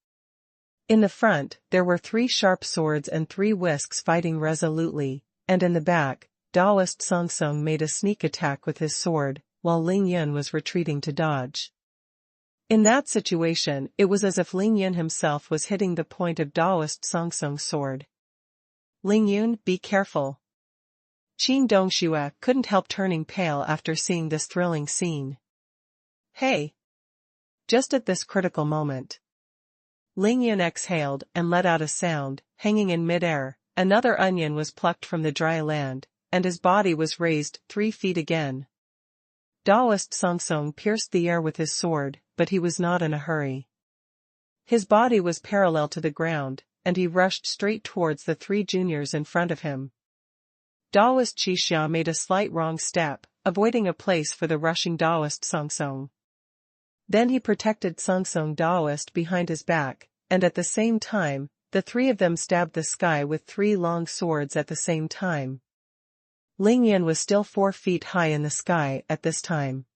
In the front, there were 3 sharp swords and 3 whisks fighting resolutely, and in the back, Taoist Song Song made a sneak attack with his sword, while Ling Yun was retreating to dodge. In that situation, it was as if Ling Yun himself was hitting the point of Taoist Song Song's sword. Ling Yun, be careful. Qing Dongxue couldn't help turning pale after seeing this thrilling scene. Hey! Just at this critical moment, Ling Yun exhaled and let out a sound, hanging in midair. Another onion was plucked from the dry land, and his body was raised 3 feet again. Taoist Song Song pierced the air with his sword, but he was not in a hurry. His body was parallel to the ground, and he rushed straight towards the 3 juniors in front of him. Taoist Qixia made a slight wrong step, avoiding a place for the rushing Taoist Song Song. Then he protected Song Song Taoist behind his back, and at the same time, the 3 of them stabbed the sky with 3 long swords at the same time. Ling Yun was still 4 feet high in the sky at this time.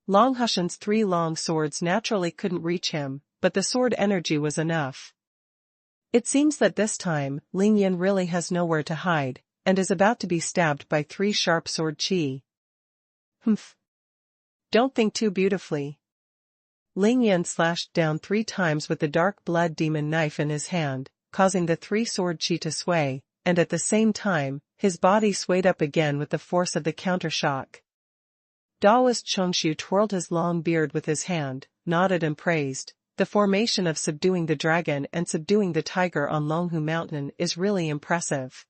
Long Hushan's 3 long swords naturally couldn't reach him, but the sword energy was enough. It seems that this time, Ling Yun really has nowhere to hide, and is about to be stabbed by 3 sharp sword chi. Humph. Don't think too beautifully. Ling Yun slashed down 3 times with the dark blood demon knife in his hand, causing the 3 sword chi to sway, and at the same time, his body swayed up again with the force of the countershock. Taoist Chongshu twirled his long beard with his hand, nodded and praised. The formation of subduing the dragon and subduing the tiger on Longhu Mountain is really impressive.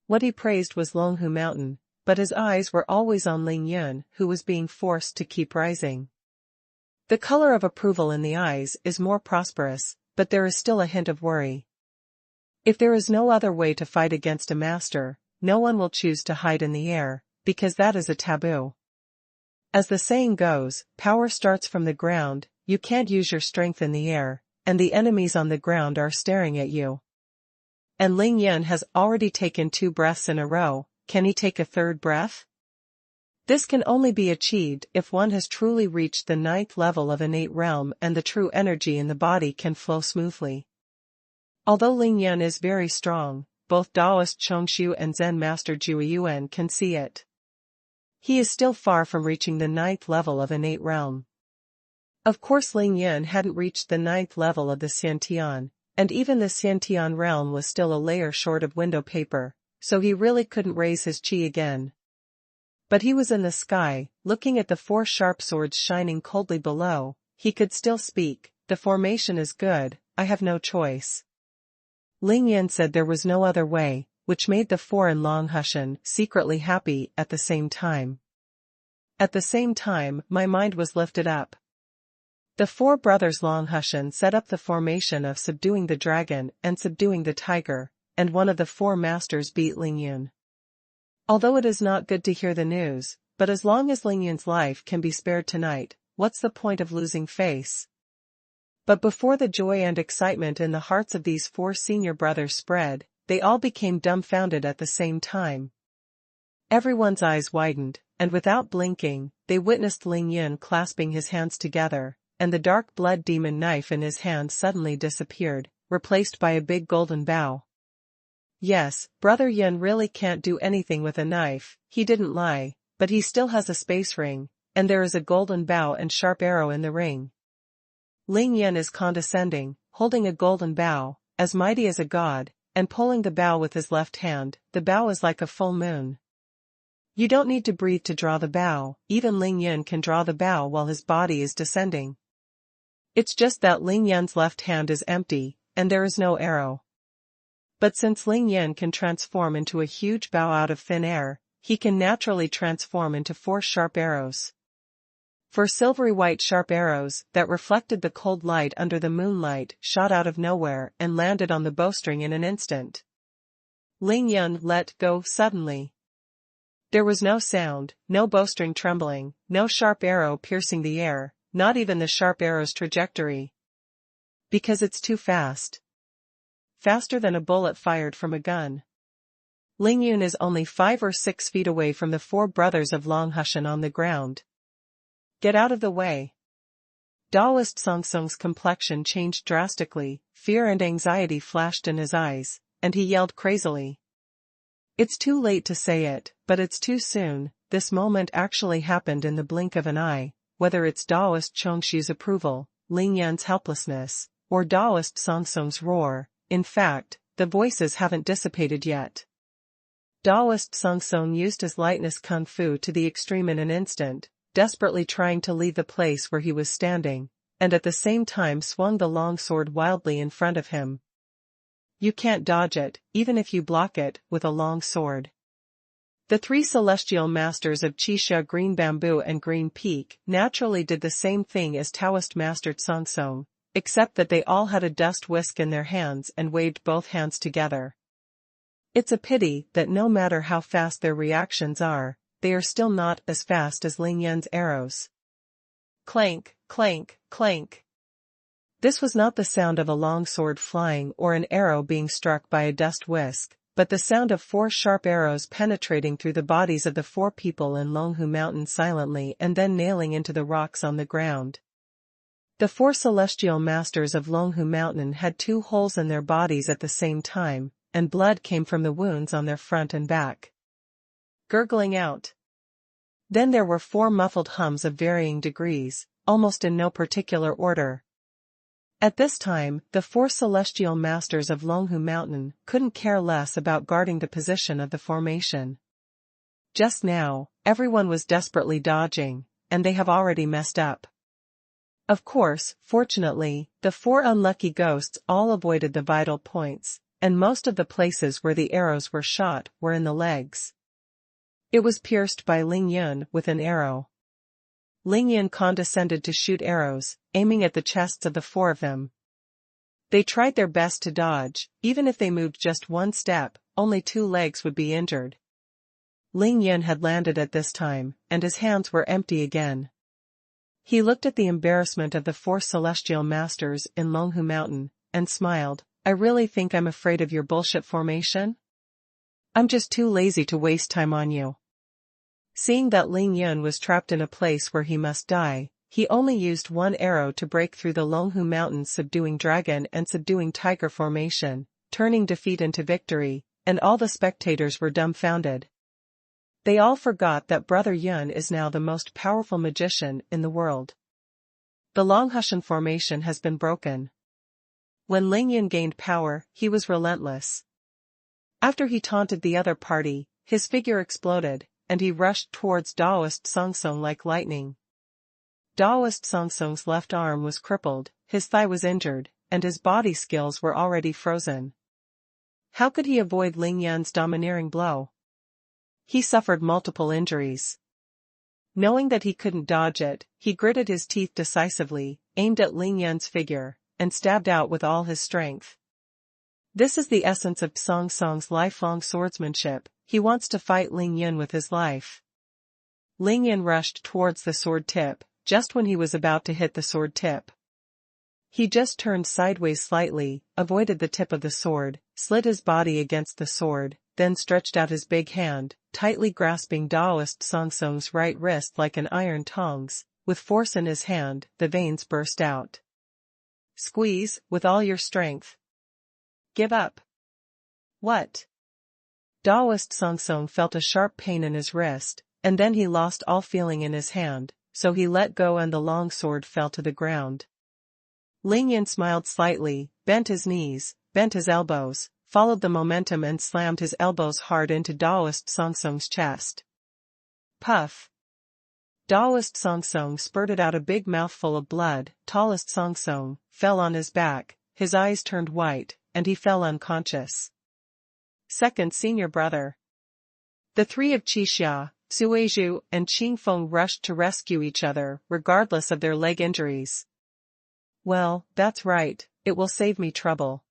What he praised was Longhu Mountain, but his eyes were always on Ling Yun, who was being forced to keep rising. The color of approval in the eyes is more prosperous, but there is still a hint of worry. If there is no other way to fight against a master, no one will choose to hide in the air, because that is a taboo. As the saying goes, power starts from the ground. You can't use your strength in the air, and the enemies on the ground are staring at you. And Ling Yun has already taken 2 breaths in a row, can he take a 3rd breath? This can only be achieved if one has truly reached the 9th level of innate realm and the true energy in the body can flow smoothly. Although Ling Yun is very strong, both Taoist Chongshu and Zen Master Jueyuan can see it. He is still far from reaching the 9th level of innate realm. Of course Ling Yun hadn't reached the 9th level of the Xiantian, and even the Xiantian realm was still a layer short of window paper, so he really couldn't raise his chi again. But he was in the sky, looking at the 4 sharp swords shining coldly below. He could still speak. The formation is good, I have no choice. Ling Yun said there was no other way, which made the 4 in Long Hushan secretly happy at the same time. At the same time, my mind was lifted up. The 4 brothers Long Hushan set up the formation of subduing the dragon and subduing the tiger, and one of the 4 masters beat Ling Yun. Although it is not good to hear the news, but as long as Ling Yun's life can be spared tonight, what's the point of losing face? But before the joy and excitement in the hearts of these four senior brothers spread, they all became dumbfounded at the same time. Everyone's eyes widened, and without blinking, they witnessed Ling Yun clasping his hands together, and the dark blood demon knife in his hand suddenly disappeared, replaced by a big golden bow. Yes, Brother Yun really can't do anything with a knife, he didn't lie, but he still has a space ring, and there is a golden bow and sharp arrow in the ring. Ling Yun is condescending, holding a golden bow, as mighty as a god, and pulling the bow with his left hand. The bow is like a full moon. You don't need to breathe to draw the bow, even Ling Yun can draw the bow while his body is descending. It's just that Ling Yun's left hand is empty, and there is no arrow. But since Ling Yun can transform into a huge bow out of thin air, he can naturally transform into 4 sharp arrows. 4 silvery white sharp arrows that reflected the cold light under the moonlight shot out of nowhere and landed on the bowstring in an instant. Ling Yun let go suddenly. There was no sound, no bowstring trembling, no sharp arrow piercing the air, not even the sharp arrow's trajectory. Because it's too fast. Faster than a bullet fired from a gun. Ling Yun is only 5 or 6 feet away from the 4 brothers of Longhushan on the ground. Get out of the way. Daoist Song Song's complexion changed drastically, fear and anxiety flashed in his eyes, and he yelled crazily. It's too late to say it, but it's too soon. This moment actually happened in the blink of an eye, whether it's Daoist Chongxi's approval, Ling Yun's helplessness, or Daoist Song Song's roar. In fact, the voices haven't dissipated yet. Daoist Song Song used his lightness kung fu to the extreme in an instant, desperately trying to leave the place where he was standing, and at the same time swung the long sword wildly in front of him. You can't dodge it, even if you block it, with a long sword. The 3 celestial masters of Qixia Green Bamboo and Green Peak naturally did the same thing as Taoist mastered Song Song, except that they all had a dust whisk in their hands and waved both hands together. It's a pity that no matter how fast their reactions are, they are still not as fast as Ling Yun's arrows. Clank, clank, clank. This was not the sound of a long sword flying or an arrow being struck by a dust whisk, but the sound of 4 sharp arrows penetrating through the bodies of the 4 people in Longhu Mountain silently and then nailing into the rocks on the ground. The 4 celestial masters of Longhu Mountain had 2 holes in their bodies at the same time, and blood came from the wounds on their front and back. Gurgling out. Then there were 4 muffled hums of varying degrees, almost in no particular order. At this time, the 4 celestial masters of Longhu Mountain couldn't care less about guarding the position of the formation. Just now, everyone was desperately dodging, and they have already messed up. Of course, fortunately, the 4 unlucky ghosts all avoided the vital points, and most of the places where the arrows were shot were in the legs. It was pierced by Ling Yun with an arrow. Ling Yun condescended to shoot arrows, aiming at the chests of the 4 of them. They tried their best to dodge, even if they moved just 1 step, only 2 legs would be injured. Ling Yun had landed at this time, and his hands were empty again. He looked at the embarrassment of the 4 celestial masters in Longhu Mountain, and smiled. I really think I'm afraid of your bullshit formation? I'm just too lazy to waste time on you. Seeing that Ling Yun was trapped in a place where he must die, he only used 1 arrow to break through the Longhu Mountain's subduing dragon and subduing tiger formation, turning defeat into victory, and all the spectators were dumbfounded. They all forgot that Brother Yun is now the most powerful magician in the world. The Longhushan formation has been broken. When Ling Yun gained power, he was relentless. After he taunted the other party, his figure exploded, and he rushed towards Daoist Song Song like lightning. Daoist Song Song's left arm was crippled, his thigh was injured, and his body skills were already frozen. How could he avoid Ling Yun's domineering blow? He suffered multiple injuries. Knowing that he couldn't dodge it, he gritted his teeth decisively, aimed at Ling Yun's figure, and stabbed out with all his strength. This is the essence of Song Song's lifelong swordsmanship. He wants to fight Ling Yun with his life. Ling Yun rushed towards the sword tip, just when he was about to hit the sword tip. He just turned sideways slightly, avoided the tip of the sword, slid his body against the sword, then stretched out his big hand, tightly grasping Daoist Song Song's right wrist like an iron tongs. With force in his hand, the veins burst out. Squeeze, with all your strength. Give up. What? Daoist Song Song felt a sharp pain in his wrist, and then he lost all feeling in his hand, so he let go and the long sword fell to the ground. Ling Yun smiled slightly, bent his knees, bent his elbows, followed the momentum and slammed his elbows hard into Daoist Song Song's chest. Puff. Daoist Song Song spurted out a big mouthful of blood. Tallest Song Song fell on his back, his eyes turned white, and he fell unconscious. Second senior brother. The three of Qixia, Suizhu, and Qingfeng rushed to rescue each other, regardless of their leg injuries. Well, that's right, it will save me trouble.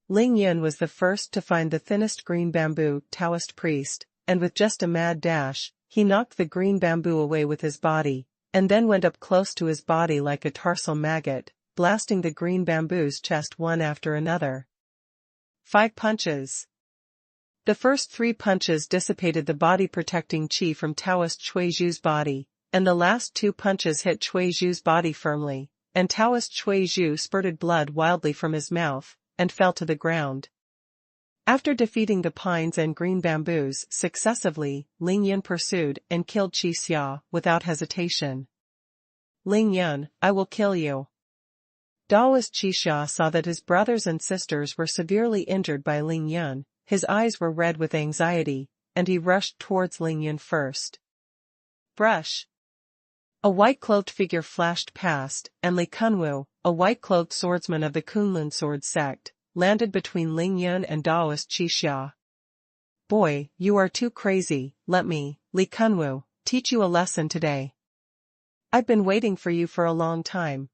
Ling Yun was the first to find the thinnest green bamboo Taoist priest, and with just a mad dash, he knocked the green bamboo away with his body, and then went up close to his body like a tarsal maggot, blasting the green bamboo's chest one after another. 5 punches. The first 3 punches dissipated the body-protecting qi from Taoist Shuizhu's body, and the last 2 punches hit Shuizhu's body firmly, and Taoist Shuizhu spurted blood wildly from his mouth, and fell to the ground. After defeating the pines and green bamboos successively, Ling Yun pursued and killed Qixia without hesitation. Ling Yun, I will kill you. Daoist Qixia saw that his brothers and sisters were severely injured by Ling Yun, his eyes were red with anxiety, and he rushed towards Ling Yun first. Brush. A white-cloaked figure flashed past, and Li Kunwu, a white-cloaked swordsman of the Kunlun sword sect, landed between Ling Yun and Daoist Qixia. Boy, you are too crazy, let me, Li Kunwu, teach you a lesson today. I've been waiting for you for a long time.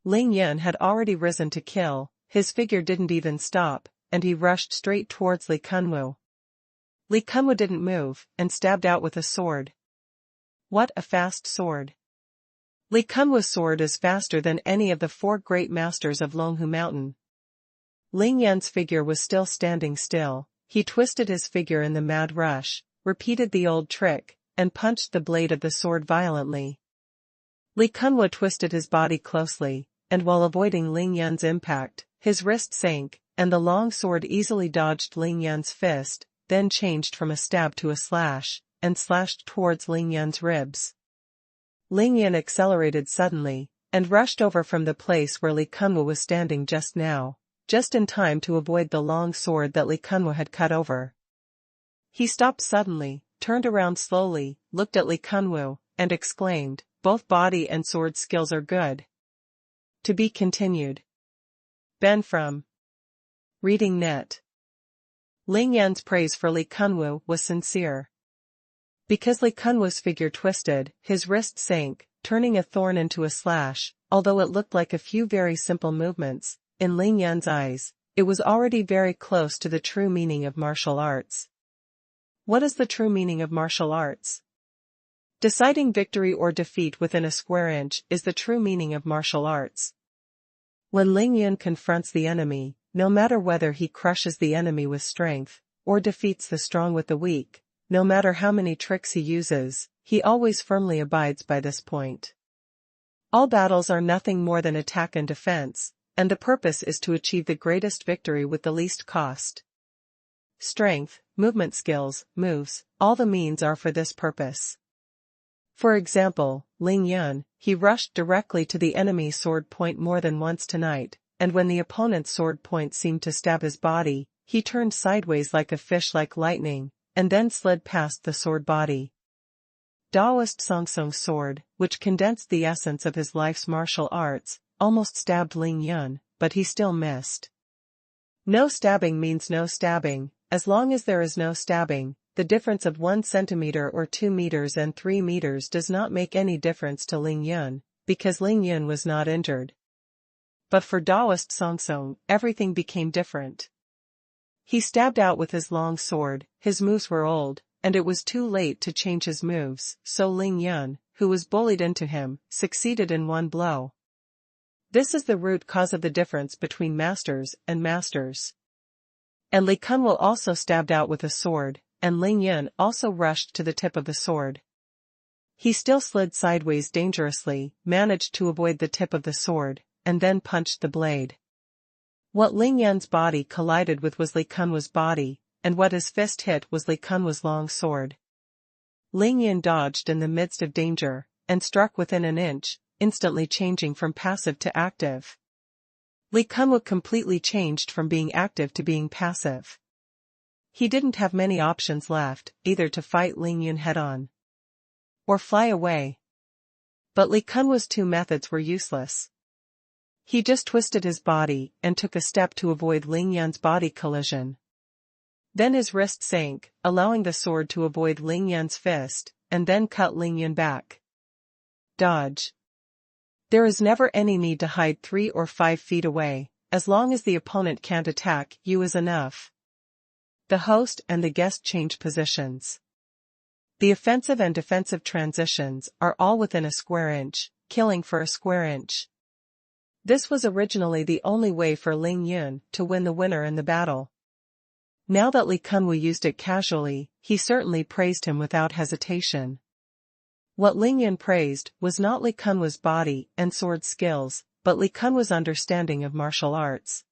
Ling Yun had already risen to kill, his figure didn't even stop, and he rushed straight towards Li Kunwu. Li Kunwu didn't move, and stabbed out with a sword. What a fast sword. Li Kunwu's sword is faster than any of the 4 great masters of Longhu Mountain. Ling Yun's figure was still standing still, he twisted his figure in the mad rush, repeated the old trick, and punched the blade of the sword violently. Li Kunwu twisted his body closely, and while avoiding Ling Yun's impact, his wrist sank, and the long sword easily dodged Ling Yun's fist, then changed from a stab to a slash, and slashed towards Ling Yun's ribs. Ling Yun accelerated suddenly, and rushed over from the place where Li Kunwu was standing just now, just in time to avoid the long sword that Li Kunwu had cut over. He stopped suddenly, turned around slowly, looked at Li Kunwu, and exclaimed, both body and sword skills are good. To be continued. Ben from Reading Net. Ling Yun's praise for Li Kunwu was sincere. Because Li Kunwu's figure twisted, his wrist sank, turning a thorn into a slash, although it looked like a few very simple movements, in Ling Yun's eyes, it was already very close to the true meaning of martial arts. What is the true meaning of martial arts? Deciding victory or defeat within a square inch is the true meaning of martial arts. When Ling Yun confronts the enemy, no matter whether he crushes the enemy with strength, or defeats the strong with the weak, no matter how many tricks he uses, he always firmly abides by this point. All battles are nothing more than attack and defense, and the purpose is to achieve the greatest victory with the least cost. Strength, movement skills, moves, all the means are for this purpose. For example, Ling Yun, he rushed directly to the enemy's sword point more than once tonight, and when the opponent's sword point seemed to stab his body, he turned sideways like a fish like lightning, and then slid past the sword body. Daoist Song Song's sword, which condensed the essence of his life's martial arts, almost stabbed Ling Yun, but he still missed. No stabbing means no stabbing. As long as there is no stabbing, the difference of 1 centimeter or 2 meters and 3 meters does not make any difference to Ling Yun, because Ling Yun was not injured. But for Daoist Song, everything became different. He stabbed out with his long sword, his moves were old, and it was too late to change his moves, so Ling Yun, who was bullied into him, succeeded in one blow. This is the root cause of the difference between masters and masters. And Li Kunwu also stabbed out with a sword, and Ling Yun also rushed to the tip of the sword. He still slid sideways dangerously, managed to avoid the tip of the sword, and then punched the blade. What Ling Yun's body collided with was Li Kunwu's body, and what his fist hit was Li Kunwu's long sword. Ling Yun dodged in the midst of danger, and struck within an inch, instantly changing from passive to active. Li Kunwu completely changed from being active to being passive. He didn't have many options left, either to fight Ling Yun head-on or fly away. But Li Kunwu's two methods were useless. He just twisted his body and took a step to avoid Ling Yun's body collision. Then his wrist sank, allowing the sword to avoid Ling Yun's fist, and then cut Ling Yun back. Dodge. There is never any need to hide 3 or 5 feet away, as long as the opponent can't attack you is enough. The host and the guest change positions. The offensive and defensive transitions are all within a square inch, killing for a square inch. This was originally the only way for Ling Yun to win the winner in the battle. Now that Li Kunwu used it casually, he certainly praised him without hesitation. What Ling Yun praised was not Li Kunwu's body and sword skills, but Li Kunwu's understanding of martial arts.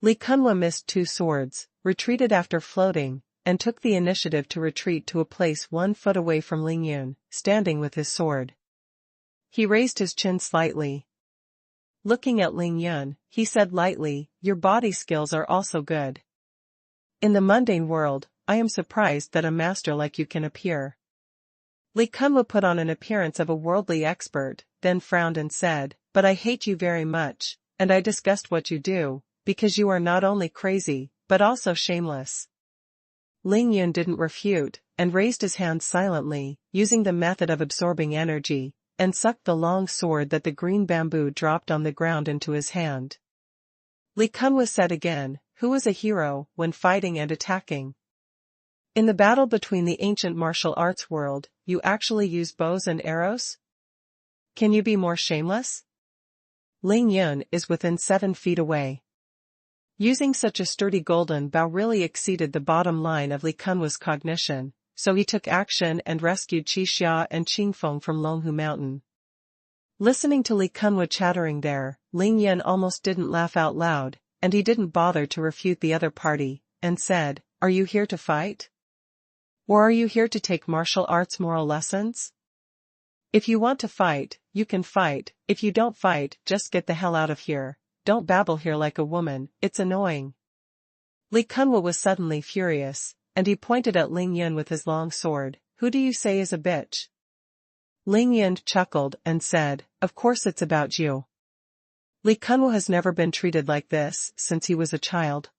Li Kunwu missed 2 swords, retreated after floating, and took the initiative to retreat to a place 1 foot away from Ling Yun, standing with his sword. He raised his chin slightly. Looking at Ling Yun, he said lightly, "Your body skills are also good. In the mundane world, I am surprised that a master like you can appear." Li Kunwu put on an appearance of a worldly expert, then frowned and said, "But I hate you very much, and I disgust what you do, because you are not only crazy, but also shameless." Ling Yun didn't refute, and raised his hand silently, using the method of absorbing energy, and sucked the long sword that the green bamboo dropped on the ground into his hand. Li Kunwu said again, "Who is a hero when fighting and attacking? In the battle between the ancient martial arts world, you actually use bows and arrows? Can you be more shameless?" Ling Yun is within 7 feet away. Using such a sturdy golden bow really exceeded the bottom line of Li Kunwu's cognition, so he took action and rescued Qixia and Qingfeng from Longhu Mountain. Listening to Li Kunwu chattering there, Ling Yun almost didn't laugh out loud, and he didn't bother to refute the other party, and said, "Are you here to fight? Or are you here to take martial arts moral lessons? If you want to fight, you can fight, if you don't fight, just get the hell out of here, don't babble here like a woman, it's annoying." Li Kunwu was suddenly furious, and he pointed at Ling Yun with his long sword. "Who do you say is a bitch?" Ling Yun chuckled and said, "Of course it's about you. Li Kunwu has never been treated like this since he was a child."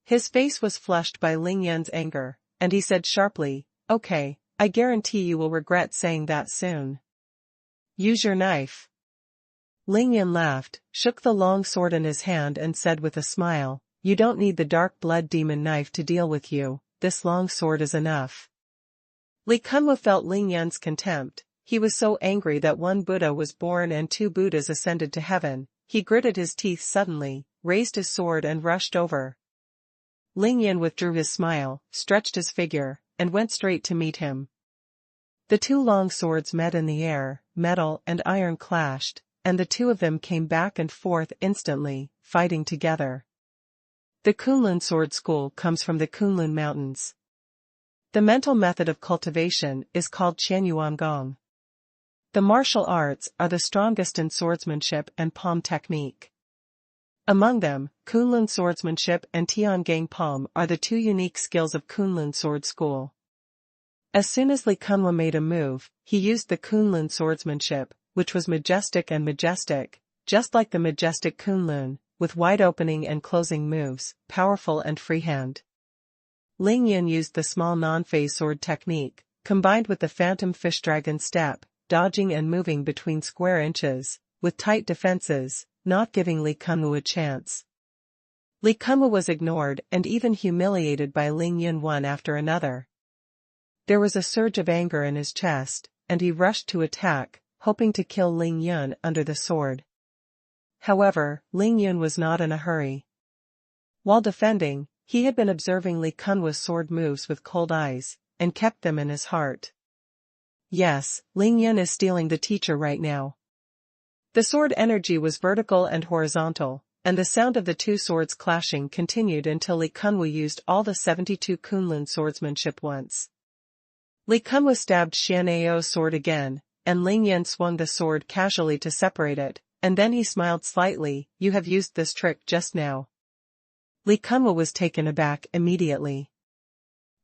His face was flushed by Ling Yun's anger, and he said sharply, "Okay, I guarantee you will regret saying that soon. Use your knife." Ling Yun laughed, shook the long sword in his hand and said with a smile, "You don't need the dark blood demon knife to deal with you, this long sword is enough." Li Kunwu felt Ling Yun's contempt. He was so angry that 1 Buddha was born and 2 Buddhas ascended to heaven. He gritted his teeth suddenly, raised his sword and rushed over. Ling Yun withdrew his smile, stretched his figure, and went straight to meet him. The 2 long swords met in the air, metal and iron clashed, and the 2 of them came back and forth instantly, fighting together. The Kunlun sword school comes from the Kunlun Mountains. The mental method of cultivation is called Xuanhuan Gong. The martial arts are the strongest in swordsmanship and palm technique. Among them, Kunlun swordsmanship and Tiangang palm are the 2 unique skills of Kunlun sword school. As soon as Li Kunwu made a move, he used the Kunlun swordsmanship, which was majestic, just like the majestic Kunlun, with wide opening and closing moves, powerful and freehand. Ling Yun used the small non-phase sword technique, combined with the phantom fish dragon step, dodging and moving between square inches, with tight defenses, not giving Li Kunwu a chance. Li Kunwu was ignored and even humiliated by Ling Yun one after another. There was a surge of anger in his chest, and he rushed to attack, hoping to kill Ling Yun under the sword. However, Ling Yun was not in a hurry. While defending, he had been observing Li Kunwu's sword moves with cold eyes, and kept them in his heart. Yes, Ling Yun is stealing the teacher right now. The sword energy was vertical and horizontal, and the sound of the two swords clashing continued until Li Kunwu used all the 72 Kunlun swordsmanship once. Li Kunwu stabbed Xianao's sword again, and Ling Yun swung the sword casually to separate it, and then he smiled slightly. "You have used this trick just now." Li Kunwu was taken aback immediately.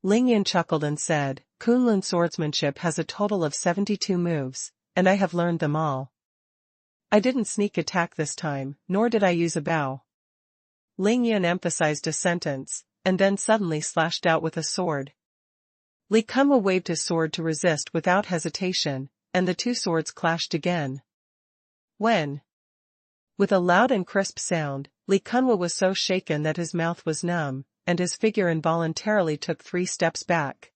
Ling Yun chuckled and said, "Kunlun swordsmanship has a total of 72 moves, and I have learned them all. I didn't sneak attack this time, nor did I use a bow." Ling Yun emphasized a sentence, and then suddenly slashed out with a sword. Li Kunwu waved his sword to resist without hesitation, and the two swords clashed again. When? With a loud and crisp sound, Li Kunwu was so shaken that his mouth was numb, and his figure involuntarily took 3 steps back.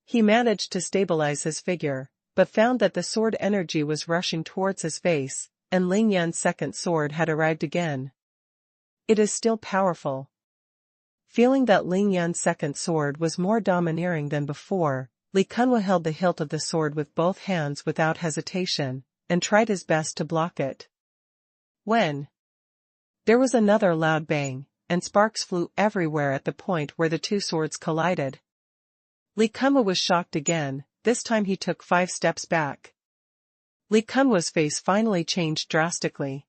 He managed to stabilize his figure, but found that the sword energy was rushing towards his face, and Ling Yun's second sword had arrived again. It is still powerful. Feeling that Ling Yun's second sword was more domineering than before, Li Kunwu held the hilt of the sword with both hands without hesitation, and tried his best to block it. When? There was another loud bang, and sparks flew everywhere at the point where the two swords collided. Li Kunwu was shocked again. This time he took 5 steps back. Li Kunwu's face finally changed drastically.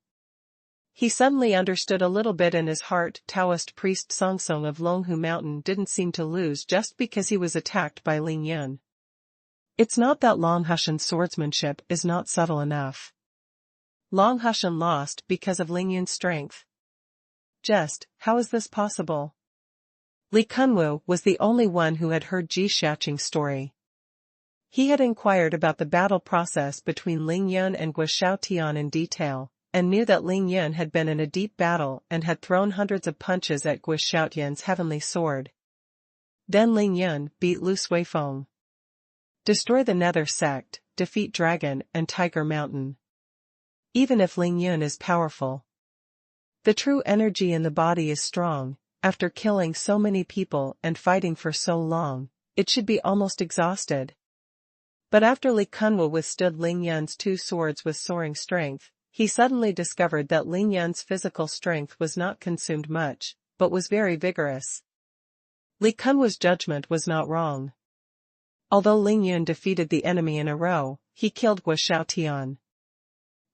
He suddenly understood a little bit in his heart. Taoist priest Songsong of Longhu Mountain didn't seem to lose just because he was attacked by Ling Yun. It's not that Longhushan's swordsmanship is not subtle enough. Longhushan lost because of Ling Yun's strength. Just, how is this possible? Li Kunwu was the only one who had heard Ji Xiaqing's story. He had inquired about the battle process between Ling Yun and Guo Xiaotian in detail, and knew that Ling Yun had been in a deep battle and had thrown hundreds of punches at Guo Xiaotian's heavenly sword. Then Ling Yun beat Lu Suifeng. Destroy the Nether sect, defeat Dragon and Tiger Mountain. Even if Ling Yun is powerful, the true energy in the body is strong. After killing so many people and fighting for so long, it should be almost exhausted. But after Li Kunwu withstood Ling Yun's 2 swords with soaring strength, he suddenly discovered that Ling Yun's physical strength was not consumed much, but was very vigorous. Li Kunwu's judgment was not wrong. Although Ling Yun defeated the enemy in a row, he killed Guo Xiaotian.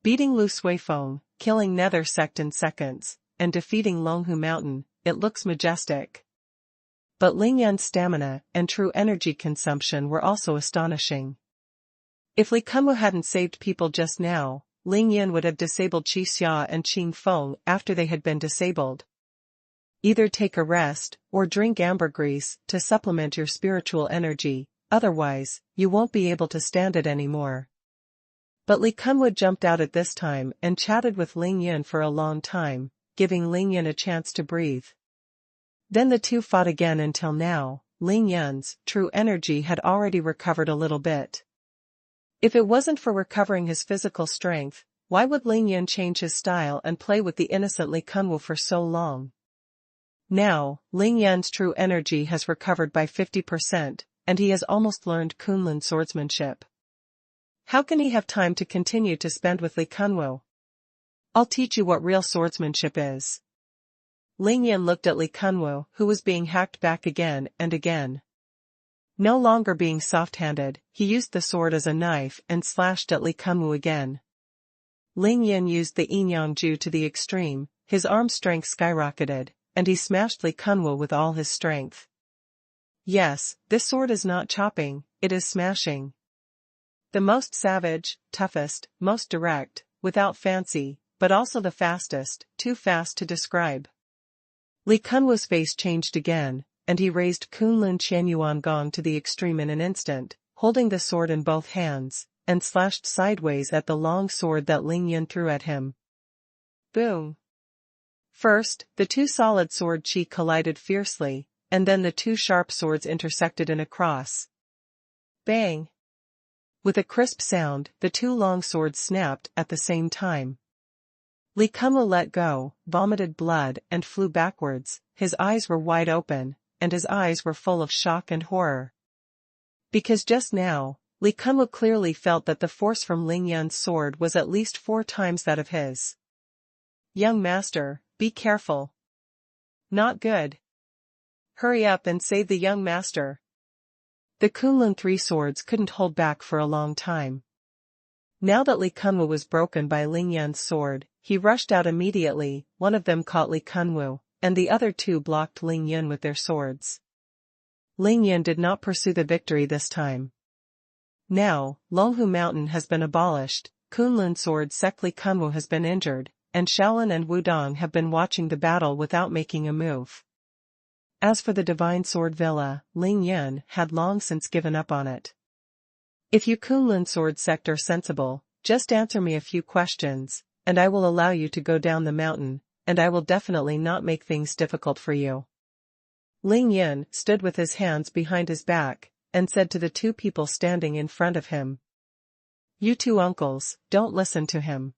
Beating Lu Suifeng, killing Nether sect in seconds, and defeating Longhu Mountain, it looks majestic. But Ling Yun's stamina and true energy consumption were also astonishing. If Li Kunwu hadn't saved people just now, Ling Yun would have disabled Qi Xia and Qing Feng after they had been disabled. Either take a rest, or drink ambergris to supplement your spiritual energy, otherwise, you won't be able to stand it anymore. But Li Kunwu jumped out at this time and chatted with Ling Yun for a long time, giving Ling Yun a chance to breathe. Then the two fought again until now, Ling Yun's true energy had already recovered a little bit. If it wasn't for recovering his physical strength, why would Ling Yun change his style and play with the innocent Li Kunwu for so long? Now, Ling Yun's true energy has recovered by 50%, and he has almost learned Kunlun swordsmanship. How can he have time to continue to spend with Li Kunwu? I'll teach you what real swordsmanship is. Ling Yun looked at Li Kunwu, who was being hacked back again and again. No longer being soft-handed, he used the sword as a knife and slashed at Li Kunwu again. Ling Yun used the Yinyang Ju to the extreme, his arm strength skyrocketed, and he smashed Li Kunwu with all his strength. Yes, this sword is not chopping, it is smashing. The most savage, toughest, most direct, without fancy, but also the fastest, too fast to describe. Li Kunwu's face changed again, and he raised Kunlun Qianyuan Gong to the extreme in an instant, holding the sword in both hands, and slashed sideways at the long sword that Ling Yun threw at him. Boom. First, the two solid sword chi collided fiercely, and then the two sharp swords intersected in a cross. Bang! With a crisp sound, the two long swords snapped at the same time. Li Kunwu let go, vomited blood, and flew backwards. His eyes were wide open, and his eyes were full of shock and horror. Because just now, Li Kunwu clearly felt that the force from Ling Yan's sword was at least 4 times that of his. Young master, be careful. Not good. Hurry up and save the young master. The Kunlun 3 swords couldn't hold back for a long time. Now that Li Kunwu was broken by Ling Yan's sword, he rushed out immediately. One of them caught Li Kunwu, and the other 2 blocked Ling Yan with their swords. Ling Yan did not pursue the victory this time. Now, Longhu Mountain has been abolished, Kunlun sword sect Li Kunwu has been injured, and Shaolin and Wudong have been watching the battle without making a move. As for the Divine Sword Villa, Ling Yan had long since given up on it. If you Kunlun sword sect are sensible, just answer me a few questions, and I will allow you to go down the mountain, and I will definitely not make things difficult for you. Ling Yan stood with his hands behind his back, and said to the 2 people standing in front of him. You 2 uncles, don't listen to him.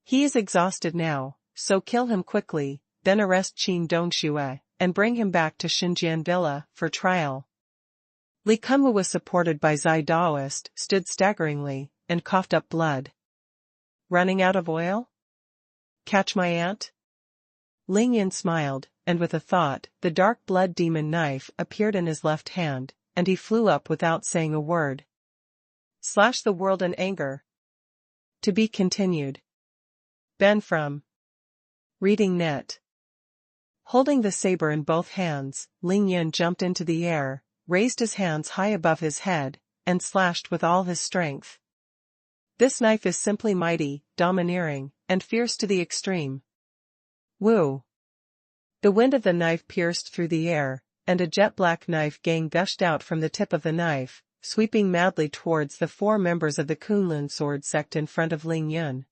He is exhausted now, so kill him quickly, then arrest Qin Dongxue, and bring him back to Xinjian Villa for trial. Li Kunwu was supported by Zai Daoist, stood staggeringly, and coughed up blood. Running out of oil? Catch my aunt? Ling Yan smiled, and with a thought, the dark blood demon knife appeared in his left hand, and he flew up without saying a word. Slash the world in anger. To be continued. Ben from Reading Net. Holding the saber in both hands, Ling Yan jumped into the air, raised his hands high above his head, and slashed with all his strength. This knife is simply mighty, domineering, and fierce to the extreme. Woo! The wind of the knife pierced through the air, and a jet-black knife gang gushed out from the tip of the knife, sweeping madly towards the 4 members of the Kunlun sword sect in front of Ling Yan.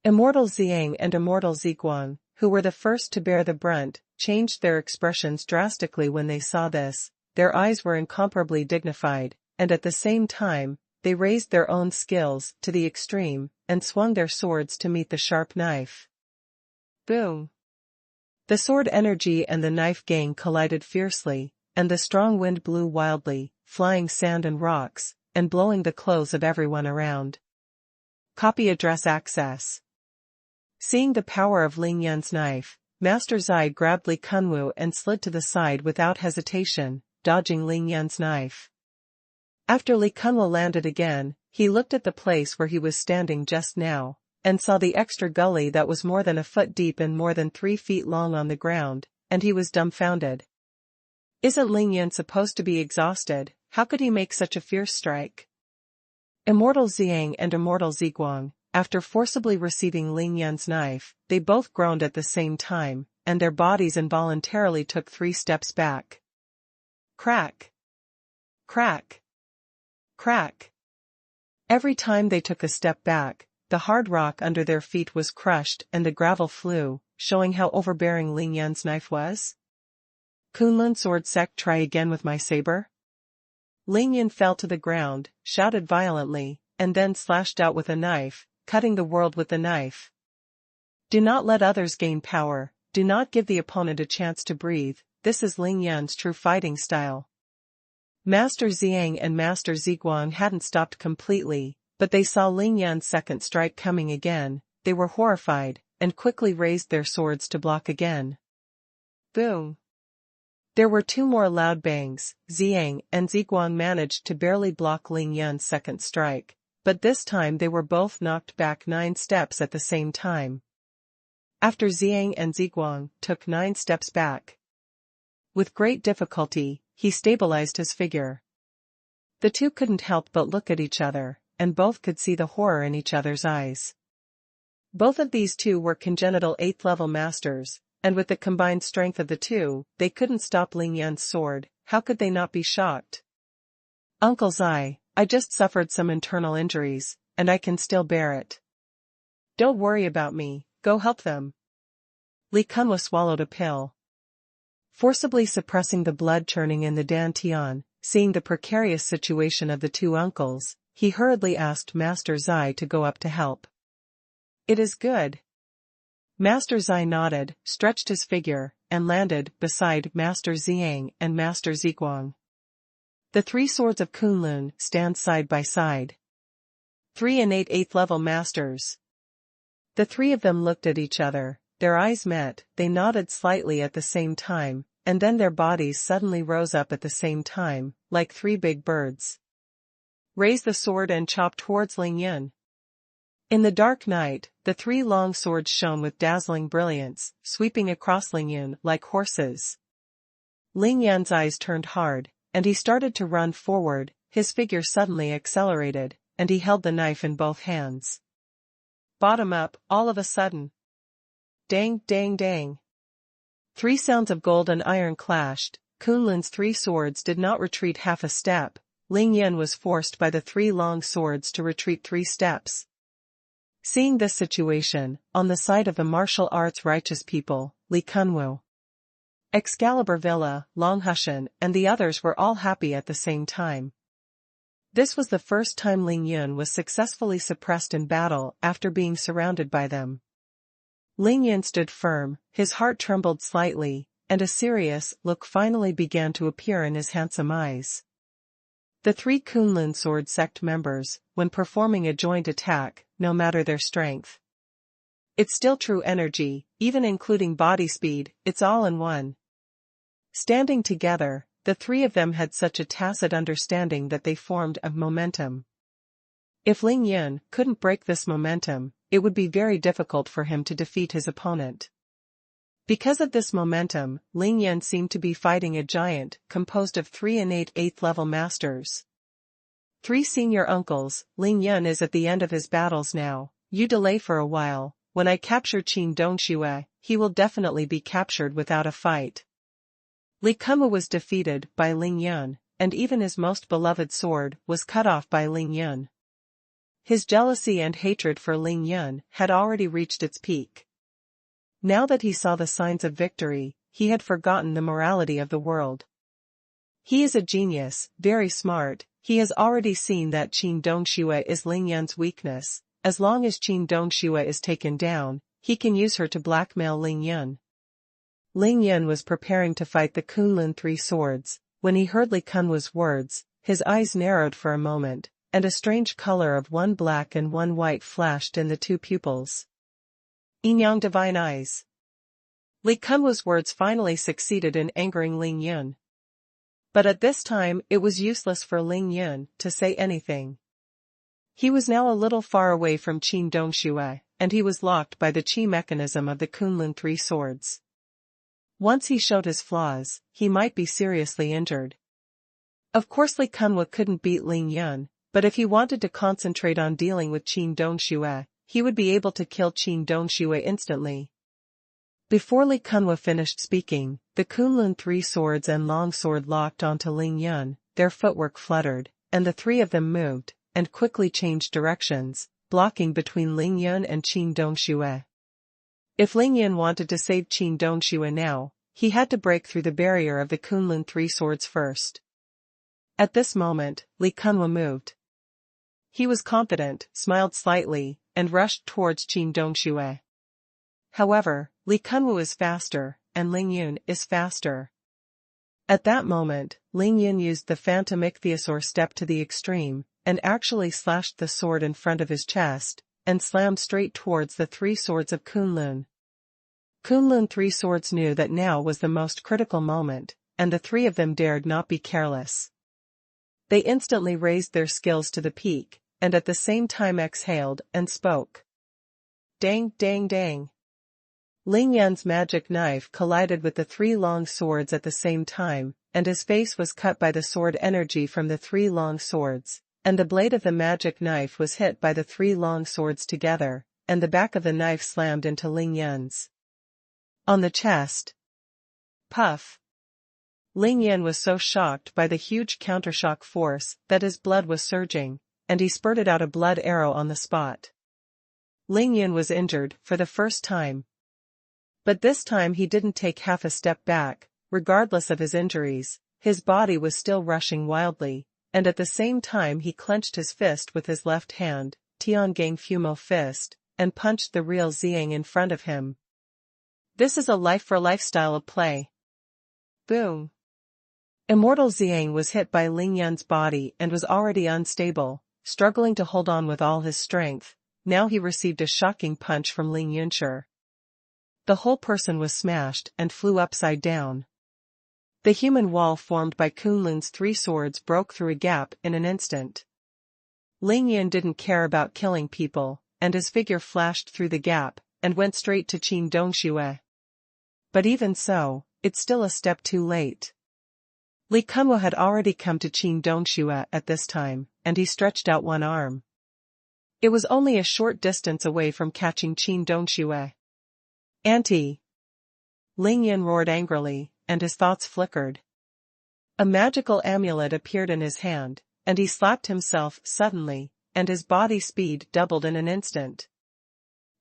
Immortal Zheng and Immortal Ziguang, who were the first to bear the brunt, changed their expressions drastically when they saw this. Their eyes were incomparably dignified, and at the same time, they raised their own skills to the extreme, and swung their swords to meet the sharp knife. Boom! The sword energy and the knife gang collided fiercely, and the strong wind blew wildly, flying sand and rocks, and blowing the clothes of everyone around. Copy address access. Seeing the power of Ling Yan's knife, Master Zai grabbed Li Kunwu and slid to the side without hesitation, dodging Ling Yan's knife. After Li Kunwu landed again, he looked at the place where he was standing just now, and saw the extra gully that was more than a foot deep and more than 3 feet long on the ground, and he was dumbfounded. Isn't Ling Yan supposed to be exhausted? How could he make such a fierce strike? Immortal Zheng and Immortal Ziguang, after forcibly receiving Ling Yan's knife, they both groaned at the same time, and their bodies involuntarily took 3 steps back. Crack! Crack! Crack! Every time they took a step back, the hard rock under their feet was crushed and the gravel flew, showing how overbearing Ling Yan's knife was. Kunlun sword sect, try again with my saber? Ling Yan fell to the ground, shouted violently, and then slashed out with a knife, cutting the world with the knife. Do not let others gain power, do not give the opponent a chance to breathe, this is Ling Yan's true fighting style. Master Zheng and Master Ziguang hadn't stopped completely, but they saw Ling Yan's second strike coming again. They were horrified, and quickly raised their swords to block again. Boom! There were 2 more loud bangs. Zheng and Ziguang managed to barely block Ling Yan's second strike, but this time they were both knocked back 9 steps at the same time. After Zheng and Ziguang took 9 steps back. With great difficulty, he stabilized his figure. The 2 couldn't help but look at each other, and both could see the horror in each other's eyes. Both of these 2 were congenital 8th-level masters, and with the combined strength of the 2, they couldn't stop Ling Yan's sword. How could they not be shocked? Uncle Zai, I just suffered some internal injuries, and I can still bear it. Don't worry about me, go help them. Li Kunwa swallowed a pill. Forcibly suppressing the blood churning in the dantian, seeing the precarious situation of the two uncles, he hurriedly asked Master Zai to go up to help. It is good. Master Zai nodded, stretched his figure, and landed beside Master Zheng and Master Ziguang. The three swords of Kunlun stand side by side. 3 innate 8th level masters. The three of them looked at each other, their eyes met, they nodded slightly at the same time, and then their bodies suddenly rose up at the same time, like three big birds. Raise the sword and chop towards Ling Yun. In the dark night, the three long swords shone with dazzling brilliance, sweeping across Ling Yun like horses. Ling Yun's eyes turned hard, and he started to run forward, his figure suddenly accelerated, and he held the knife in both hands. Bottom up, all of a sudden. Dang, dang, dang. Three sounds of gold and iron clashed. Kunlun's three swords did not retreat half a step. Ling Yun was forced by the three long swords to retreat 3 steps. Seeing this situation, on the side of the martial arts righteous people, Li Kunwu, Excalibur Villa, Long Hushan, and the others were all happy at the same time. This was the first time Ling Yun was successfully suppressed in battle after being surrounded by them. Ling Yun stood firm, his heart trembled slightly, and a serious look finally began to appear in his handsome eyes. The three Kunlun sword sect members, when performing a joint attack, no matter their strength, it's still true energy, even including body speed, it's all in one. Standing together, the three of them had such a tacit understanding that they formed a momentum. If Ling Yun couldn't break this momentum, it would be very difficult for him to defeat his opponent. Because of this momentum, Ling Yun seemed to be fighting a giant, composed of 3 innate 8th level masters. 3 senior uncles. Ling Yun is at the end of his battles now. You delay for a while. When I capture Qin Dongxue, he will definitely be captured without a fight. Li Kunwu was defeated by Ling Yun, and even his most beloved sword was cut off by Ling Yun. His jealousy and hatred for Ling Yun had already reached its peak. Now that he saw the signs of victory, he had forgotten the morality of the world. He is a genius, very smart. He has already seen that Qin Dongxue is Ling Yun's weakness. As long as Qin Dongxue is taken down, he can use her to blackmail Ling Yun. Ling Yun was preparing to fight the Kunlun three swords. When he heard Li Kunwu's words, his eyes narrowed for a moment, and a strange color of one black and one white flashed in the two pupils. Yin-yang divine eyes. Li Kunwu's words finally succeeded in angering Ling Yun. But at this time it was useless for Ling Yun to say anything. He was now a little far away from Qin Dongxue, and he was locked by the qi mechanism of the Kunlun three swords. Once he showed his flaws, he might be seriously injured. Of course Li Kunwu couldn't beat Ling Yun, but if he wanted to concentrate on dealing with Qin Dongxue, he would be able to kill Qin Dongxue instantly. Before Li Kunwu finished speaking, the Kunlun three swords and long sword locked onto Ling Yun, their footwork fluttered, and the three of them moved, and quickly changed directions, blocking between Ling Yun and Qin Dongxue. If Ling Yun wanted to save Qin Dongxue now, he had to break through the barrier of the Kunlun three swords first. At this moment, Li Kunwu moved. He was confident, smiled slightly, and rushed towards Qin Dongxue. However, Li Kunwu is faster, and Ling Yun is faster. At that moment, Ling Yun used the phantom ichthyosaur step to the extreme, and actually slashed the sword in front of his chest, and slammed straight towards the three swords of Kunlun. Kunlun three swords knew that now was the most critical moment, and the three of them dared not be careless. They instantly raised their skills to the peak, and at the same time exhaled and spoke. Dang, dang, dang. Ling Yun's magic knife collided with the three long swords at the same time, and his face was cut by the sword energy from the three long swords, and the blade of the magic knife was hit by the three long swords together, and the back of the knife slammed into Ling Yun's on the chest. Puff. Ling Yun was so shocked by the huge countershock force that his blood was surging, and he spurted out a blood arrow on the spot. Ling Yun was injured for the first time. But this time he didn't take half a step back. Regardless of his injuries, his body was still rushing wildly, and at the same time he clenched his fist with his left hand, Tiangang Fumo fist, and punched the real Zheng in front of him. This is a life-for-life style of play. Boom. Immortal Zheng was hit by Ling Yun's body and was already unstable, struggling to hold on with all his strength. Now he received a shocking punch from Ling Yunshi. The whole person was smashed and flew upside down. The human wall formed by Kunlun's 3 swords broke through a gap in an instant. Ling Yun didn't care about killing people, and his figure flashed through the gap, and went straight to Qin Dongxue. But even so, it's still a step too late. Li Kunwu had already come to Qin Dongxue at this time, and he stretched out one arm. It was only a short distance away from catching Qin Dongxue. Auntie! Ling Yun roared angrily, and his thoughts flickered. A magical amulet appeared in his hand, and he slapped himself suddenly, and his body speed doubled in an instant.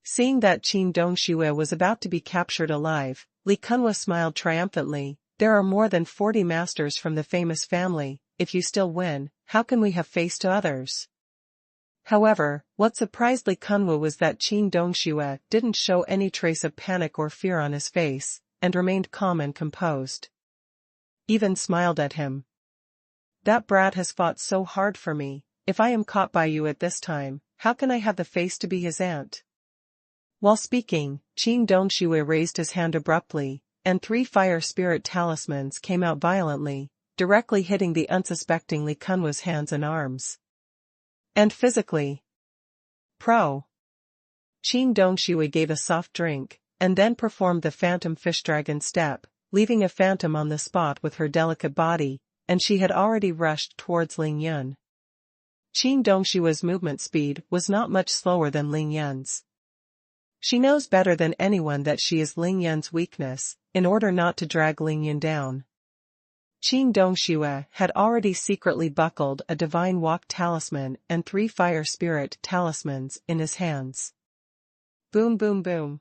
Seeing that Qin Dongxue was about to be captured alive, Li Kunwu smiled triumphantly. There are more than 40 masters from the famous family. If you still win, how can we have face to others? However, what surprised Li Kunwu was that Qin Dongxue didn't show any trace of panic or fear on his face, and remained calm and composed. Even smiled at him. That brat has fought so hard for me. If I am caught by you at this time, how can I have the face to be his aunt? While speaking, Qin Dongxue raised his hand abruptly, and 3 fire spirit talismans came out violently, directly hitting the unsuspecting Li Kunwu's hands and arms. And physically. Qin Dongxue gave a soft drink, and then performed the phantom fish dragon step, leaving a phantom on the spot with her delicate body, and she had already rushed towards Ling Yun. Qin Dongshua's movement speed was not much slower than Ling Yun's. She knows better than anyone that she is Ling Yun's weakness, in order not to drag Ling Yun down. Qin Dongxue had already secretly buckled a Divine Walk talisman and 3 Fire Spirit talismans in his hands. Boom boom boom.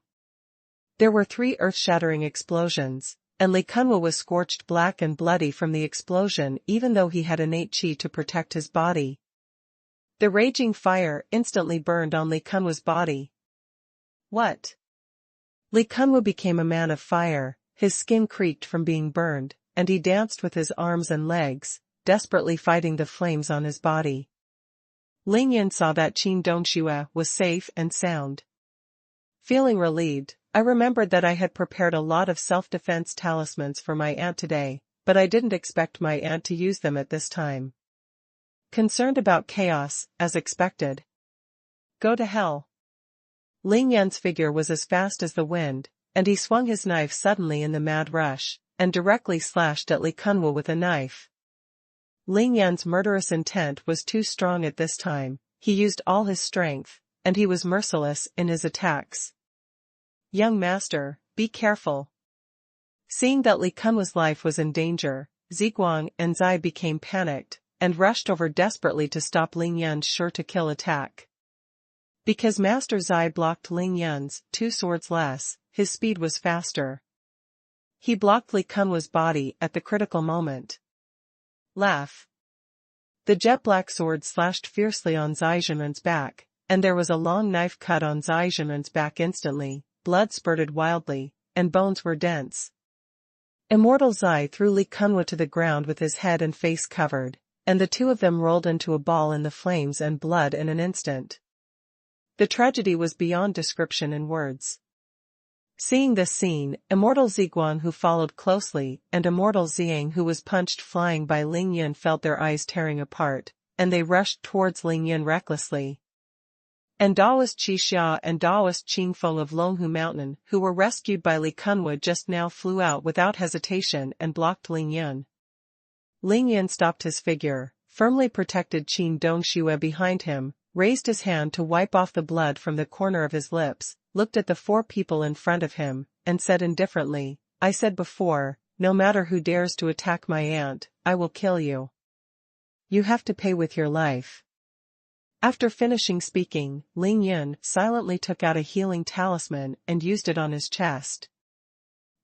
There were 3 earth-shattering explosions, and Li Kunwu was scorched black and bloody from the explosion even though he had innate qi to protect his body. The raging fire instantly burned on Li Kunwu's body. What? Li Kunwu became a man of fire, his skin creaked from being burned, and he danced with his arms and legs, desperately fighting the flames on his body. Ling Yun saw that Qin Dongxue was safe and sound. Feeling relieved, I remembered that I had prepared a lot of self-defense talismans for my aunt today, but I didn't expect my aunt to use them at this time. Concerned about chaos, as expected. Go to hell. Ling Yun's figure was as fast as the wind, and he swung his knife suddenly in the mad rush, and directly slashed at Li Kunwu with a knife. Ling Yun's murderous intent was too strong at this time. He used all his strength, and he was merciless in his attacks. Young master, be careful. Seeing that Li Kunwu's life was in danger, Ziguang and Zai became panicked, and rushed over desperately to stop Ling Yun's sure-to-kill attack. Because Master Zai blocked Ling Yun's 2 swords less, his speed was faster. He blocked Li Kunwu's body at the critical moment. Laugh. The jet-black sword slashed fiercely on Zai Zhenren's back, and there was a long knife cut on Zai Zhenren's back instantly. Blood spurted wildly, and bones were dense. Immortal Zai threw Li Kunwu to the ground with his head and face covered, and the 2 of them rolled into a ball in the flames and blood in an instant. The tragedy was beyond description in words. Seeing this scene, Immortal Ziguang who followed closely, and Immortal Zheng who was punched flying by Ling Yun felt their eyes tearing apart, and they rushed towards Ling Yun recklessly. And Daoist Qixia and Daoist Qingfeng of Longhu Mountain, who were rescued by Li Kunwu, just now flew out without hesitation and blocked Ling Yun. Ling Yun stopped his figure, firmly protected Qin Dongxue behind him, raised his hand to wipe off the blood from the corner of his lips, looked at the 4 people in front of him, and said indifferently, I said before, no matter who dares to attack my aunt, I will kill you. You have to pay with your life. After finishing speaking, Ling Yun silently took out a healing talisman and used it on his chest.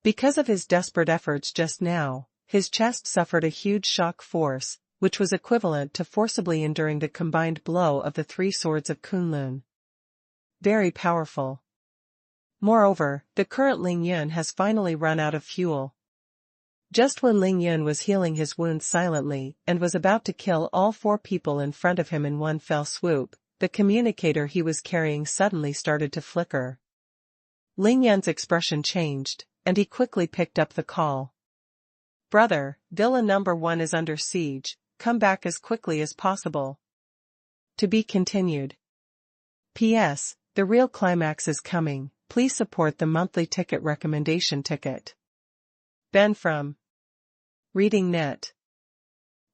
Because of his desperate efforts just now, his chest suffered a huge shock force, which was equivalent to forcibly enduring the combined blow of the 3 swords of Kunlun. Very powerful. Moreover, the current Ling Yun has finally run out of fuel. Just when Ling Yun was healing his wounds silently and was about to kill all 4 people in front of him in one fell swoop, the communicator he was carrying suddenly started to flicker. Ling Yun's expression changed, and he quickly picked up the call. "Brother, Villa number 1 is under siege, come back as quickly as possible." To be continued. P.S. The real climax is coming, please support the monthly ticket recommendation ticket. Ben from Reading Net.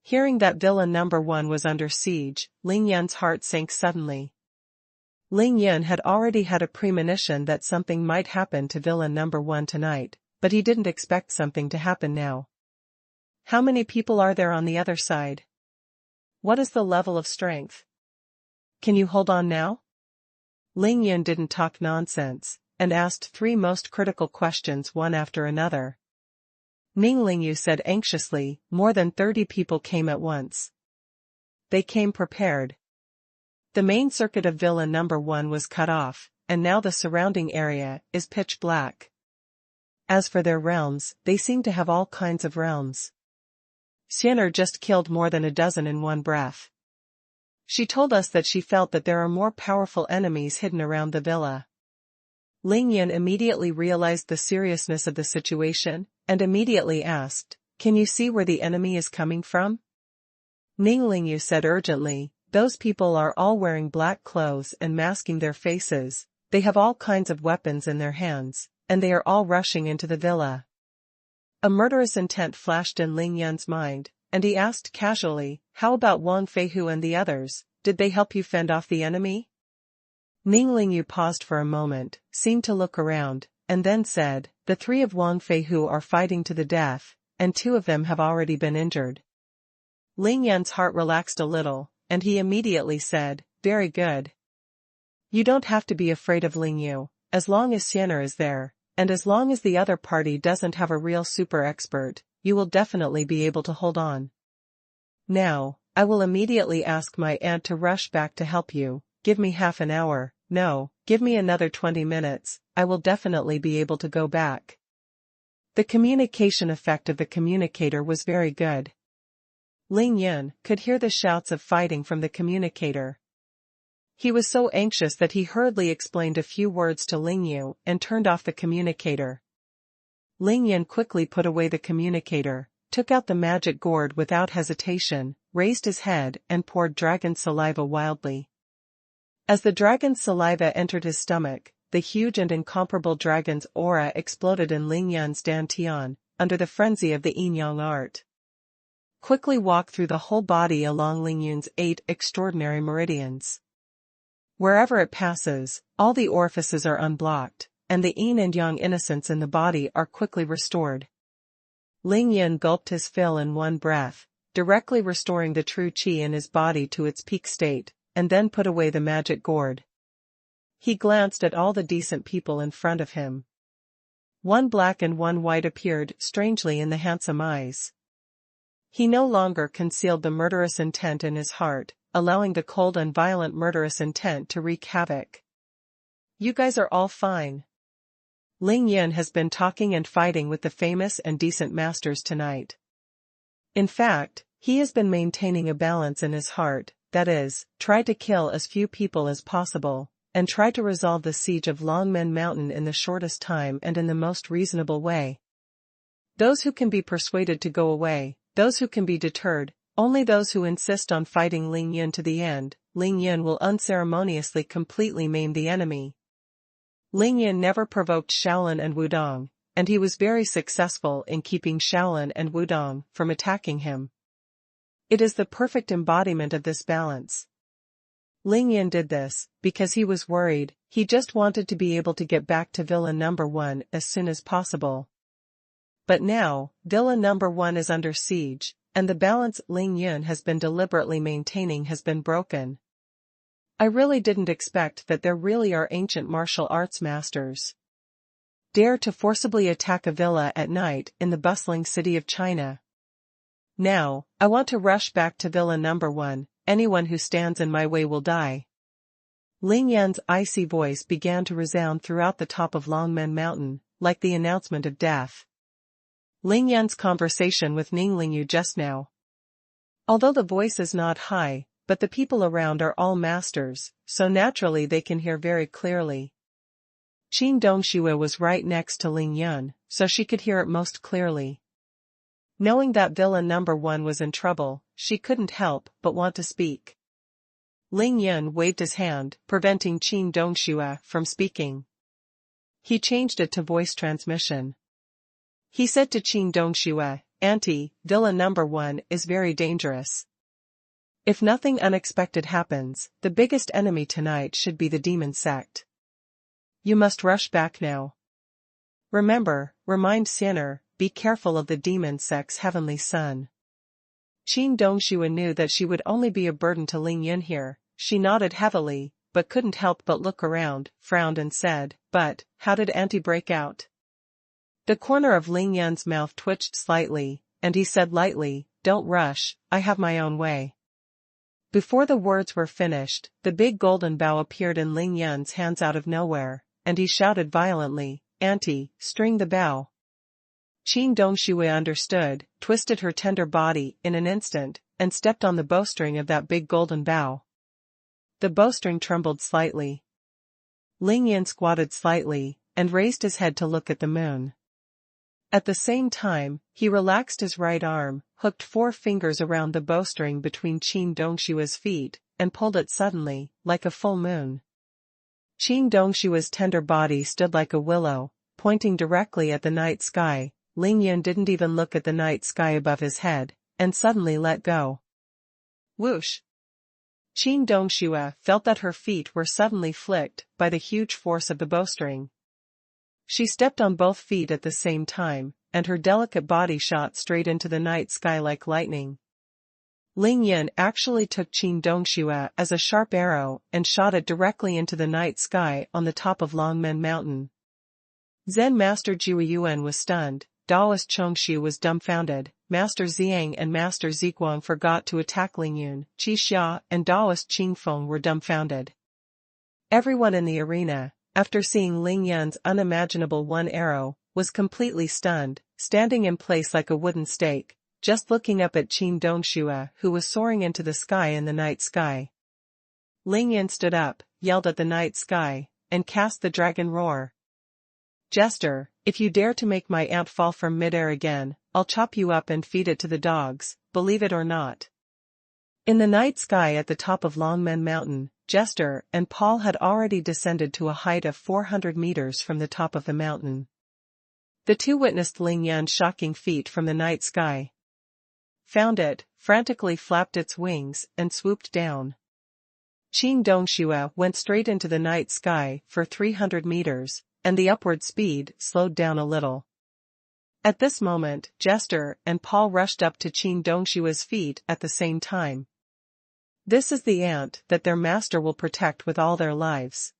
Hearing that Villa number 1 was under siege, Ling Yun's heart sank suddenly. Ling Yun had already had a premonition that something might happen to Villa number 1 tonight, but he didn't expect something to happen now. How many people are there on the other side? What is the level of strength? Can you hold on now? Ling Yun didn't talk nonsense, and asked 3 most critical questions one after another. Ning Lingyu said anxiously, more than 30 people came at once. They came prepared. The main circuit of Villa number 1 was cut off, and now the surrounding area is pitch black. As for their realms, they seem to have all kinds of realms. Xianer just killed more than a dozen in one breath. She told us that she felt that there are more powerful enemies hidden around the villa. Ling Yun immediately realized the seriousness of the situation, and immediately asked, "Can you see where the enemy is coming from?" Ning Lingyu said urgently, "Those people are all wearing black clothes and masking their faces, they have all kinds of weapons in their hands, and they are all rushing into the villa." A murderous intent flashed in Ling Yun's mind, and he asked casually, "How about Wang Feihu and the others, did they help you fend off the enemy?" Ning Lingyu paused for a moment, seemed to look around, and then said, "The 3 of Wang Feihu are fighting to the death, and 2 of them have already been injured." Ling Yun's heart relaxed a little, and he immediately said, "Very good. You don't have to be afraid of Lingyu, as long as Xianer is there, and as long as the other party doesn't have a real super expert, you will definitely be able to hold on. Now, I will immediately ask my aunt to rush back to help you. Give me half an hour, no, give me another 20 minutes, I will definitely be able to go back." The communication effect of the communicator was very good. Ling Yun could hear the shouts of fighting from the communicator. He was so anxious that he hurriedly explained a few words to Lingyu and turned off the communicator. Ling Yun quickly put away the communicator, took out the magic gourd without hesitation, raised his head and poured dragon saliva wildly. As the dragon's saliva entered his stomach, the huge and incomparable dragon's aura exploded in Ling Yun's dantian, under the frenzy of the yin-yang art. Quickly walk through the whole body along Ling Yun's 8 extraordinary meridians. Wherever it passes, all the orifices are unblocked, and the yin and yang innocence in the body are quickly restored. Ling Yun gulped his fill in one breath, directly restoring the true qi in his body to its peak state, and then put away the magic gourd. He glanced at all the decent people in front of him. One black and one white appeared strangely in the handsome eyes. He no longer concealed the murderous intent in his heart, allowing the cold and violent murderous intent to wreak havoc. "You guys are all fine. Ling Yun has been talking and fighting with the famous and decent masters tonight. In fact, he has been maintaining a balance in his heart, that is, try to kill as few people as possible, and try to resolve the siege of Longmen Mountain in the shortest time and in the most reasonable way. Those who can be persuaded to go away, those who can be deterred, only those who insist on fighting Ling Yun to the end, Ling Yun will unceremoniously completely maim the enemy." Ling Yun never provoked Shaolin and Wudong, and he was very successful in keeping Shaolin and Wudong from attacking him. It is the perfect embodiment of this balance. Ling Yun did this because he was worried, he just wanted to be able to get back to Villa number 1 as soon as possible. But now, Villa number 1 is under siege, and the balance Ling Yun has been deliberately maintaining has been broken. I really didn't expect that there really are ancient martial arts masters. Dare to forcibly attack a villa at night in the bustling city of China. Now, I want to rush back to Villa Number 1, anyone who stands in my way will die. Ling Yan's icy voice began to resound throughout the top of Longmen Mountain, like the announcement of death. Ling Yan's conversation with Ning Lingyu just now. Although the voice is not high, but the people around are all masters, so naturally they can hear very clearly. Qin Dongshui was right next to Ling Yan, so she could hear it most clearly. Knowing that Villa Number 1 was in trouble, she couldn't help but want to speak. Ling Yan waved his hand, preventing Qin Dongshui from speaking. He changed it to voice transmission. He said to Qin Dongshui, "Auntie, Villa Number 1 is very dangerous. If nothing unexpected happens, the biggest enemy tonight should be the demon sect. You must rush back now. Remember, remind Sinner, be careful of the demon sect's heavenly son." Qin Dongshui knew that she would only be a burden to Ling Yan here. She nodded heavily, but couldn't help but look around, frowned and said, "But, how did Auntie break out?" The corner of Ling Yan's mouth twitched slightly, and he said lightly, "Don't rush, I have my own way." Before the words were finished, the big golden bow appeared in Ling Yan's hands out of nowhere, and he shouted violently, "Auntie, string the bow." Qin Dongshui understood, twisted her tender body in an instant, and stepped on the bowstring of that big golden bow. The bowstring trembled slightly. Ling Yan squatted slightly, and raised his head to look at the moon. At the same time, he relaxed his right arm, hooked 4 fingers around the bowstring between Qin Dongshui's feet, and pulled it suddenly, like a full moon. Qin Dongshui's tender body stood like a willow, pointing directly at the night sky. Ling Yan didn't even look at the night sky above his head, and suddenly let go. Whoosh! Qin Dongshui felt that her feet were suddenly flicked by the huge force of the bowstring. She stepped on both feet at the same time, and her delicate body shot straight into the night sky like lightning. Ling Yan actually took Qin Dongshui as a sharp arrow and shot it directly into the night sky on the top of Longmen Mountain. Zen Master Jiu Yuan was stunned, Daoist Chongxu was dumbfounded, Master Zheng and Master Ziguang forgot to attack Ling Yun, Qi Xia and Daoist Qingfeng were dumbfounded. Everyone in the arena, after seeing Ling Yan's unimaginable one arrow, was completely stunned, standing in place like a wooden stake, just looking up at Qin Dongshui who was soaring into the sky in the night sky. Ling Yan stood up, yelled at the night sky, and cast the dragon roar. "Jester, if you dare to make my aunt fall from midair again, I'll chop you up and feed it to the dogs, believe it or not." In the night sky at the top of Longmen Mountain, Jester and Paul had already descended to a height of 400 meters from the top of the mountain. The two witnessed Ling Yan's shocking feat from the night sky. Found it, frantically flapped its wings, and swooped down. Qin Dongshui went straight into the night sky for 300 meters, and the upward speed slowed down a little. At this moment, Jester and Paul rushed up to Qin Dongshui's feet at the same time. This is the ant that their master will protect with all their lives.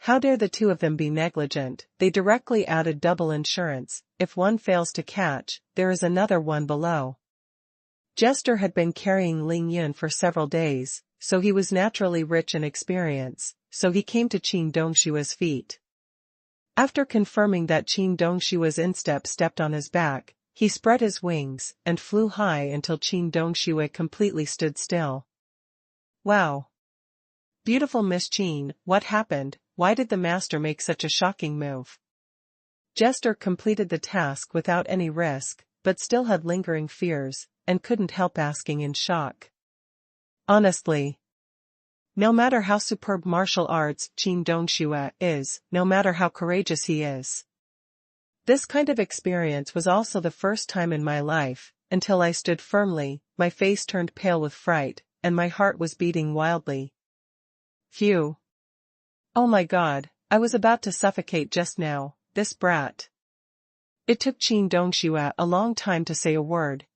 How dare the two of them be negligent? They directly added double insurance. If one fails to catch, there is another one below. Jester had been carrying Ling Yun for several days, so he was naturally rich in experience, so he came to Qin Dongshui's feet. After confirming that Qin Dongshui's instep stepped on his back, he spread his wings and flew high until Qin Dongshui completely stood still. "Wow! Beautiful Miss Qin, what happened? Why did the master make such a shocking move?" Jester completed the task without any risk, but still had lingering fears, and couldn't help asking in shock. Honestly, no matter how superb martial arts Qin Dongshui is, no matter how courageous he is. This kind of experience was also the first time in my life, until I stood firmly, my face turned pale with fright, and my heart was beating wildly. Phew. Oh my God, I was about to suffocate just now, this brat. It took Qin Dongshui a long time to say a word.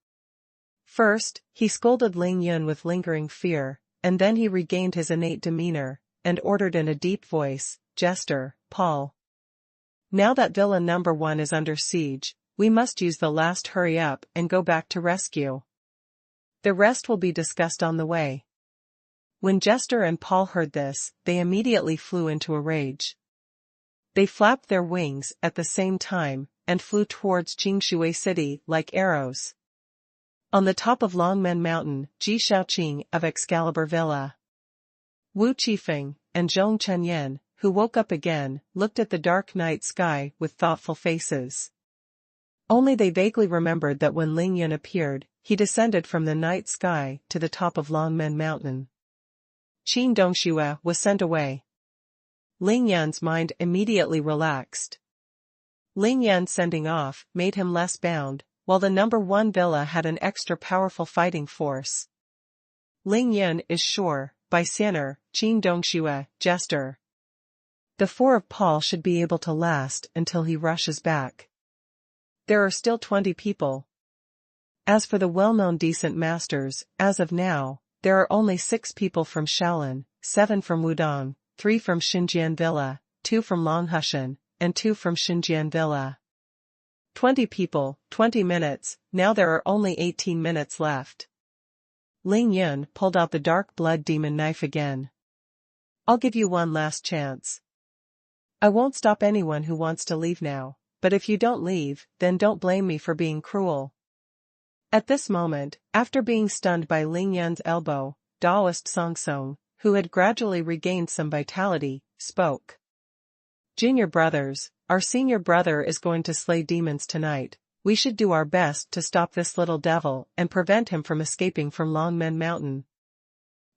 First, he scolded Ling Yun with lingering fear, and then he regained his innate demeanor, and ordered in a deep voice, "Jester, Paul. Now that villa number 1 is under siege, we must use the last hurry up and go back to rescue. The rest will be discussed on the way." When Jester and Paul heard this, they immediately flew into a rage. They flapped their wings at the same time, and flew towards Jingshui City like arrows. On the top of Longmen Mountain, Ji Shaoqing of Excalibur Villa, Wu Qifeng, and Zhong Chenyan, who woke up again, looked at the dark night sky with thoughtful faces. Only they vaguely remembered that when Ling Yun appeared, he descended from the night sky to the top of Longmen Mountain. Qin Dongxue was sent away. Ling Yan's mind immediately relaxed. Ling Yan sending off made him less bound, while the number 1 villa had an extra powerful fighting force. Ling Yan is sure, by Sinner, Qin Dongxue, Jester. The 4 of Paul should be able to last until he rushes back. There are still 20 people. As for the well-known decent masters, as of now, there are only 6 people from Shaolin, 7 from Wudong, 3 from Xinjian Villa, 2 from Longhushan, and 2 from Xinjian Villa. 20 people, 20 minutes, now there are only 18 minutes left. Ling Yun pulled out the dark blood demon knife again. "I'll give you one last chance. I won't stop anyone who wants to leave now, but if you don't leave, then don't blame me for being cruel." At this moment, after being stunned by Ling Yun's elbow, Daoist Song Song, who had gradually regained some vitality, spoke. "Junior brothers, our senior brother is going to slay demons tonight. We should do our best to stop this little devil and prevent him from escaping from Longmen Mountain."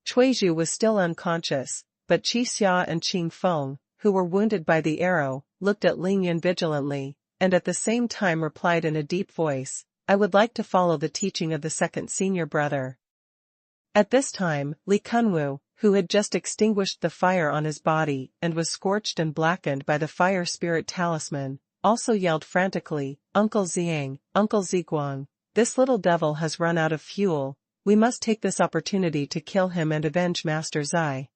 Chuizhu was still unconscious, but Qi Xia and Qing Feng, who were wounded by the arrow, looked at Ling Yun vigilantly, and at the same time replied in a deep voice, "I would like to follow the teaching of the second senior brother." At this time, Li Kunwu, who had just extinguished the fire on his body and was scorched and blackened by the fire spirit talisman, also yelled frantically, "Uncle Zheng, Uncle Ziguang, this little devil has run out of fuel, we must take this opportunity to kill him and avenge Master Zai."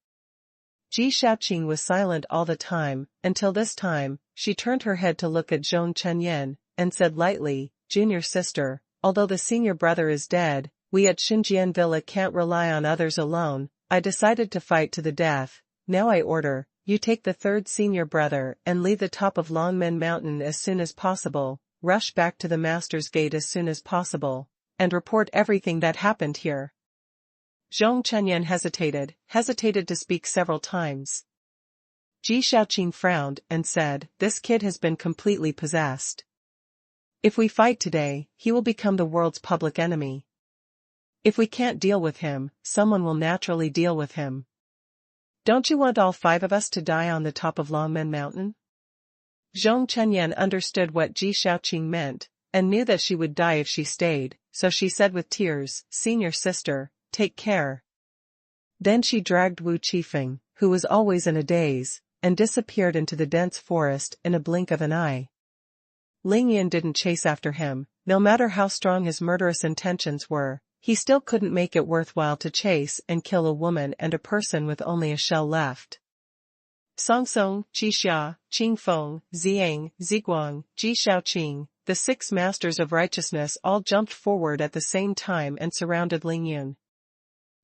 Ji Shaoqing was silent all the time, until this time, she turned her head to look at Zhong Chenyan, and said lightly, "Junior sister, although the senior brother is dead, we at Xinjian Villa can't rely on others alone. I decided to fight to the death. Now I order, you take the 3rd senior brother and leave the top of Longmen Mountain as soon as possible, rush back to the Master's Gate as soon as possible, and report everything that happened here." Zhong Chenyan hesitated to speak several times. Ji Shaoqing frowned and said, "This kid has been completely possessed. If we fight today, he will become the world's public enemy. If we can't deal with him, someone will naturally deal with him. Don't you want all 5 of us to die on the top of Longmen Mountain?" Zhong Chenyan understood what Ji Shaoqing meant, and knew that she would die if she stayed, so she said with tears, "Senior sister, take care." Then she dragged Wu Qifeng, who was always in a daze, and disappeared into the dense forest in a blink of an eye. Ling Yun didn't chase after him. No matter how strong his murderous intentions were, he still couldn't make it worthwhile to chase and kill a woman and a person with only a shell left. Song Song, Qi Xia, Qing Feng, Zheng, Ziguang, Ji Shaoqing, the 6 masters of righteousness all jumped forward at the same time and surrounded Ling Yun.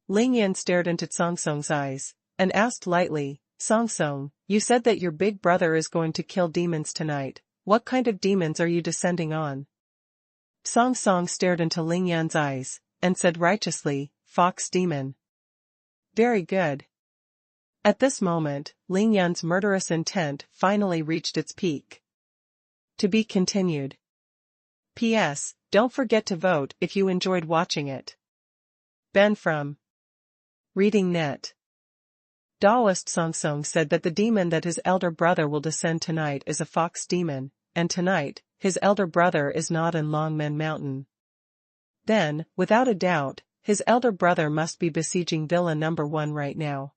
Ling Yun stared into Song Song's eyes, and asked lightly, "Song Song, you said that your big brother is going to kill demons tonight. What kind of demons are you descending on?" Song Song stared into Ling Yun's eyes, and said righteously, "Fox demon." "Very good." At this moment, Ling Yun's murderous intent finally reached its peak. To be continued. P.S. Don't forget to vote if you enjoyed watching it. Ben from Reading Net. Daoist Song Song said that the demon that his elder brother will descend tonight is a fox demon, and tonight, his elder brother is not in Longmen Mountain. Then, without a doubt, his elder brother must be besieging Villa number 1 right now.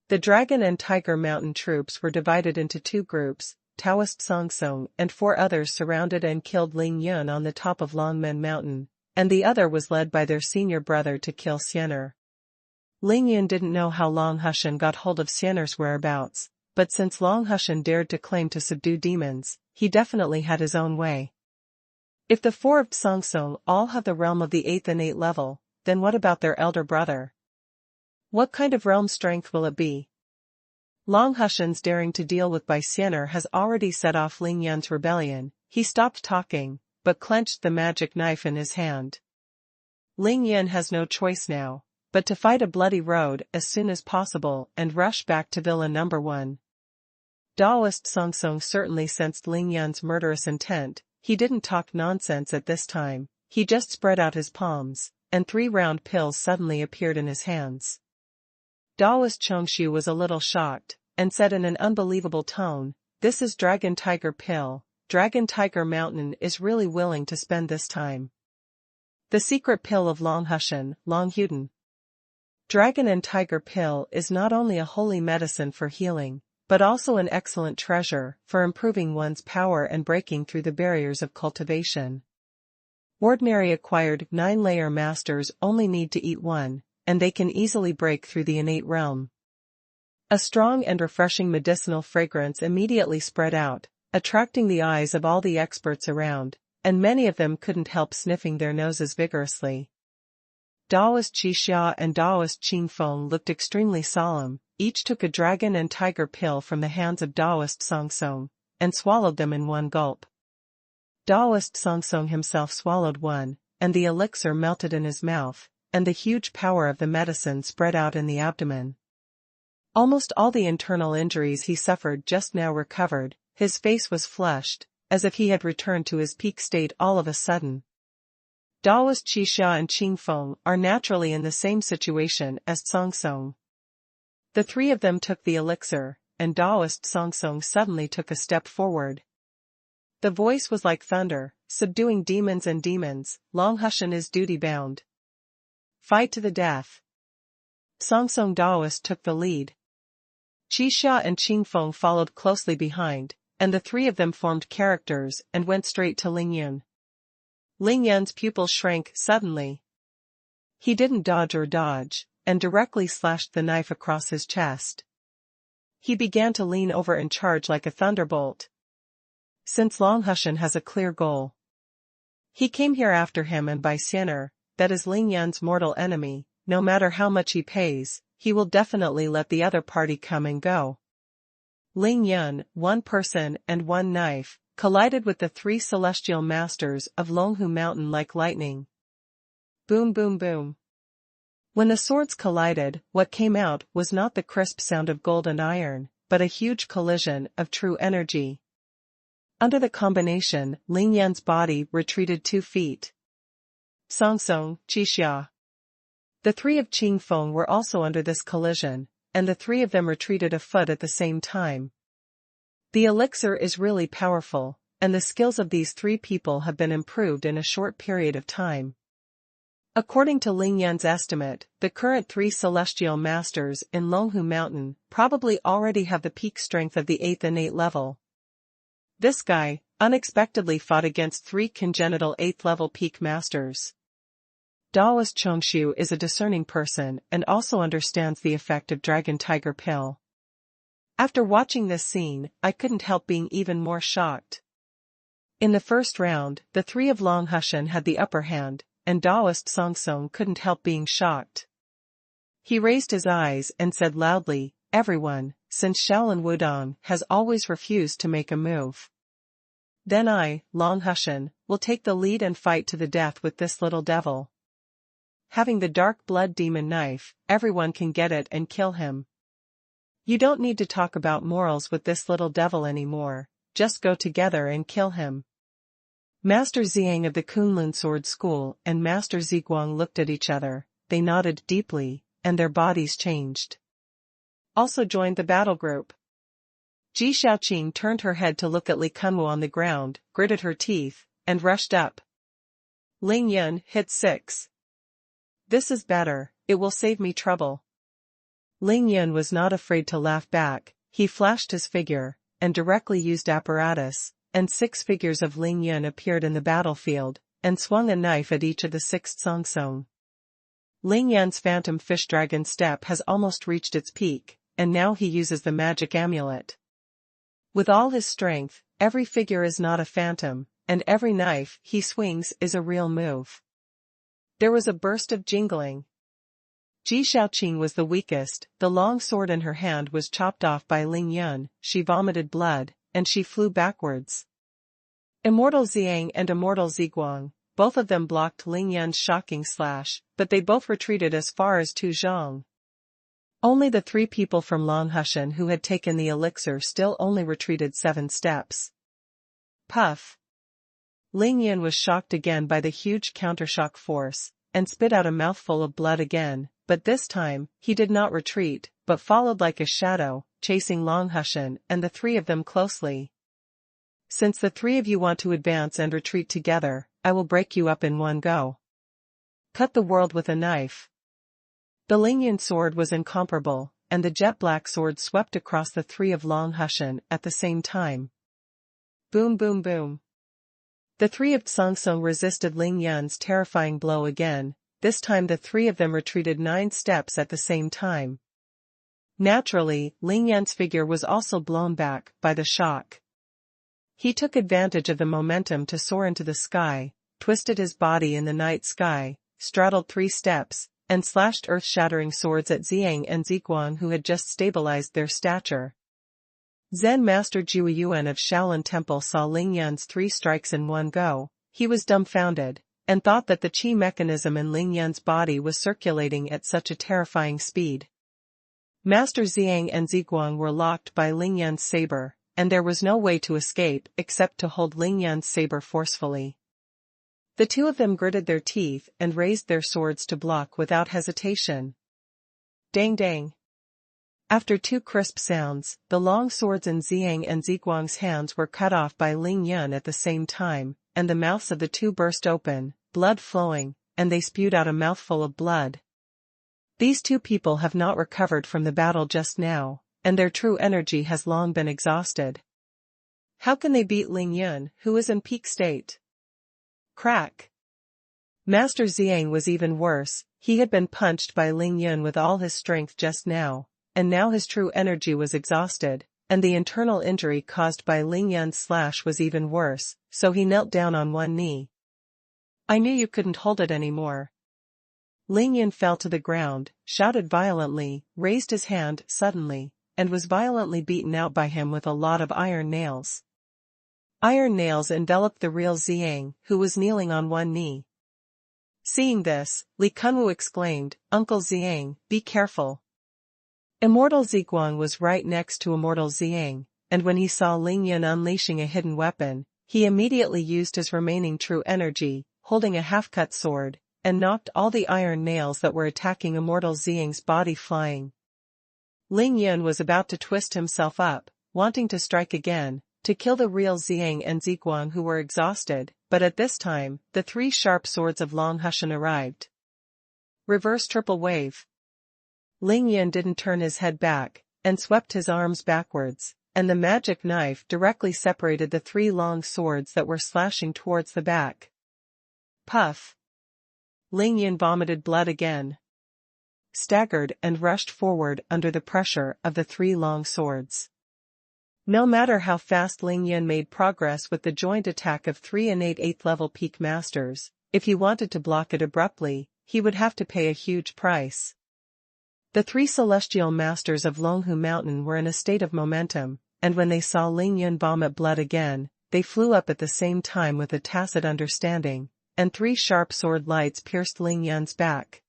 The Dragon and Tiger Mountain troops were divided into 2 groups. Taoist Song Song and 4 others surrounded and killed Ling Yun on the top of Longmen Mountain, and the other was led by their senior brother to kill Xiener. Ling Yun didn't know how Long Hushan got hold of Xian'er's whereabouts, but since Long Hushan dared to claim to subdue demons, he definitely had his own way. If the four of Tsong all have the realm of the 8th innate level, then what about their elder brother? What kind of realm strength will it be? Long Hushan's daring to deal with by Xian'er has already set off Ling Yun's rebellion. He stopped talking, but clenched the magic knife in his hand. Ling Yun has no choice now, but to fight a bloody road as soon as possible and rush back to Villa Number 1. Daoist Tsong certainly sensed Ling Yun's murderous intent. He didn't talk nonsense at this time, he just spread out his palms, and 3 round pills suddenly appeared in his hands. Daoist Chongshu was a little shocked, and said in an unbelievable tone, "This is Dragon Tiger Pill. Dragon Tiger Mountain is really willing to spend this time." The secret pill of Long Hushan, Long Huden. Dragon and Tiger Pill is not only a holy medicine for healing, but also an excellent treasure for improving one's power and breaking through the barriers of cultivation. Ordinary acquired 9-layer masters only need to eat one, and they can easily break through the innate realm. A strong and refreshing medicinal fragrance immediately spread out, attracting the eyes of all the experts around, and many of them couldn't help sniffing their noses vigorously. Daoist Qixia and Daoist Qingfeng looked extremely solemn. Each took a dragon and tiger pill from the hands of Daoist Tsong, and swallowed them in one gulp. Daoist Tsong himself swallowed one, and the elixir melted in his mouth, and the huge power of the medicine spread out in the abdomen. Almost all the internal injuries he suffered just now recovered. His face was flushed, as if he had returned to his peak state all of a sudden. Daoist Qixia and Qingfeng are naturally in the same situation as Tsong. The 3 of them took the elixir, and Daoist Tsong suddenly took a step forward. The voice was like thunder, subduing demons and demons. Long Hushan is duty-bound. Fight to the death. Tsong Daoist took the lead. Qixia and Qingfeng followed closely behind, and the 3 of them formed characters and went straight to Ling Yun. Ling Yun's pupil shrank suddenly. He didn't dodge, and directly slashed the knife across his chest. He began to lean over and charge like a thunderbolt. Since Long Hushan has a clear goal. He came here after him and by Xian'er, that is Ling Yun's mortal enemy. No matter how much he pays, he will definitely let the other party come and go. Ling Yun, 1 person and 1 knife, collided with the 3 celestial masters of Longhu Mountain like lightning. Boom boom boom. When the swords collided, what came out was not the crisp sound of gold and iron, but a huge collision of true energy. Under the combination, Ling Yun's body retreated 2 feet. Tsong, Qixia. The 3 of Qingfeng were also under this collision, and the 3 of them retreated a foot at the same time. The elixir is really powerful, and the skills of these 3 people have been improved in a short period of time. According to Ling Yun's estimate, the current 3 celestial masters in Longhu Mountain probably already have the peak strength of the 8th innate level. This guy unexpectedly fought against 3 congenital 8th level peak masters. Daoist Chongshu is a discerning person and also understands the effect of Dragon Tiger Pill. After watching this scene, I couldn't help being even more shocked. In the first round, the 3 of Long Hushan had the upper hand, and Daoist Tsong couldn't help being shocked. He raised his eyes and said loudly, "Everyone, since Shaolin Wudong has always refused to make a move. Then I, Long Hushan, will take the lead and fight to the death with this little devil. Having the dark blood demon knife, everyone can get it and kill him. You don't need to talk about morals with this little devil anymore, just go together and kill him." Master Zheng of the Kunlun Sword School and Master Ziguang looked at each other, they nodded deeply, and their bodies changed. Also joined the battle group. Ji Xiaoqing turned her head to look at Li Kunwu on the ground, gritted her teeth, and rushed up. Ling Yun hit 6. This is better, it will save me trouble. Ling Yun was not afraid to laugh back, he flashed his figure, and directly used apparatus, and 6 figures of Ling Yun appeared in the battlefield, and swung a knife at each of the 6 Tsong. Ling Yan's phantom fish dragon step has almost reached its peak, and now he uses the magic amulet. With all his strength, every figure is not a phantom, and every knife he swings is a real move. There was a burst of jingling. Ji Shaoqing was the weakest, the long sword in her hand was chopped off by Ling Yan, she vomited blood, and she flew backwards. Immortal Zheng and Immortal Ziguang, both of them blocked Ling Yan's shocking slash, but they both retreated as far as Tu Zhang. Only the 3 people from Longhushan who had taken the elixir still only retreated 7 steps. Puff. Ling Yan was shocked again by the huge countershock force, and spit out a mouthful of blood again, but this time, he did not retreat, but followed like a shadow, chasing Longhushan and the 3 of them closely. Since the 3 of you want to advance and retreat together, I will break you up in one go. Cut the world with a knife. The Ling Yan sword was incomparable, and the jet black sword swept across the 3 of Longhushan at the same time. Boom boom boom. The 3 of Tsongtsong resisted Ling Yan's terrifying blow again, this time the 3 of them retreated 9 steps at the same time. Naturally, Ling Yan's figure was also blown back by the shock. He took advantage of the momentum to soar into the sky, twisted his body in the night sky, straddled 3 steps, and slashed earth-shattering swords at Zheng and Ziguang who had just stabilized their stature. Zen Master Jiuyuan of Shaolin Temple saw Ling Yan's 3 strikes in one go. He was dumbfounded, and thought that the qi mechanism in Ling Yan's body was circulating at such a terrifying speed. Master Zheng and Ziguang were locked by Ling Yan's saber, and there was no way to escape except to hold Ling Yan's saber forcefully. The 2 of them gritted their teeth and raised their swords to block without hesitation. Dang dang. After 2 crisp sounds, the long swords in Zheng and Ziguang's hands were cut off by Ling Yan at the same time, and the mouths of the 2 burst open, blood flowing, and they spewed out a mouthful of blood. These 2 people have not recovered from the battle just now, and their true energy has long been exhausted. How can they beat Ling Yan, who is in peak state? Crack. Master Zheng was even worse, he had been punched by Ling Yan with all his strength just now, and now his true energy was exhausted, and the internal injury caused by Ling Yan's slash was even worse, so he knelt down on one knee. I knew you couldn't hold it anymore. Ling Yan fell to the ground, shouted violently, raised his hand suddenly, and was violently beaten out by him with a lot of iron nails. Iron nails enveloped the real Zheng, who was kneeling on one knee. Seeing this, Li Kunwu exclaimed, Uncle Zheng, be careful. Immortal Ziguang was right next to Immortal Zheng, and when he saw Ling Yan unleashing a hidden weapon, he immediately used his remaining true energy, holding a half-cut sword, and knocked all the iron nails that were attacking Immortal Zheng's body flying. Ling Yan was about to twist himself up, wanting to strike again, to kill the real Zheng and Ziguang who were exhausted, but at this time, the 3 sharp swords of Longhushan arrived. Reverse triple wave. Ling Yan didn't turn his head back, and swept his arms backwards, and the magic knife directly separated the 3 long swords that were slashing towards the back. Puff. Ling Yan vomited blood again. Staggered and rushed forward under the pressure of the 3 long swords. No matter how fast Ling Yan made progress with the joint attack of 3 innate 8th level peak masters, if he wanted to block it abruptly, he would have to pay a huge price. The 3 celestial masters of Longhu Mountain were in a state of momentum, and when they saw Ling Yan vomit blood again, they flew up at the same time with a tacit understanding, and 3 sharp sword lights pierced Ling Yan's back.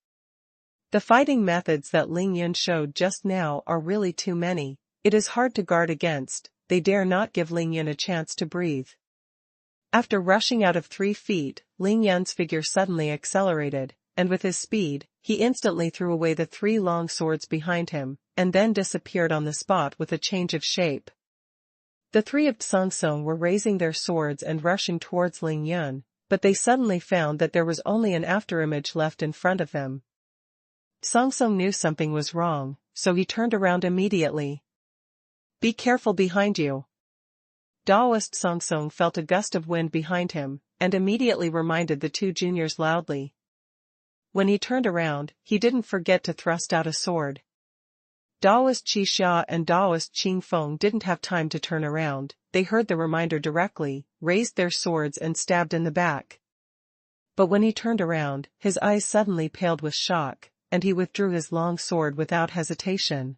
The fighting methods that Ling Yan showed just now are really too many. It is hard to guard against, they dare not give Ling Yan a chance to breathe. After rushing out of 3 feet, Ling Yan's figure suddenly accelerated, and with his speed, he instantly threw away the 3 long swords behind him, and then disappeared on the spot with a change of shape. The 3 of Tsongtsong were raising their swords and rushing towards Ling Yan, but they suddenly found that there was only an afterimage left in front of them. Tsongtsong knew something was wrong, so he turned around immediately. Be careful behind you. Daoist Tsongtsong felt a gust of wind behind him, and immediately reminded the 2 juniors loudly. When he turned around, he didn't forget to thrust out a sword. Daoist Qi Xia and Daoist Qing Feng didn't have time to turn around, they heard the reminder directly, raised their swords and stabbed in the back. But when he turned around, his eyes suddenly paled with shock, and he withdrew his long sword without hesitation.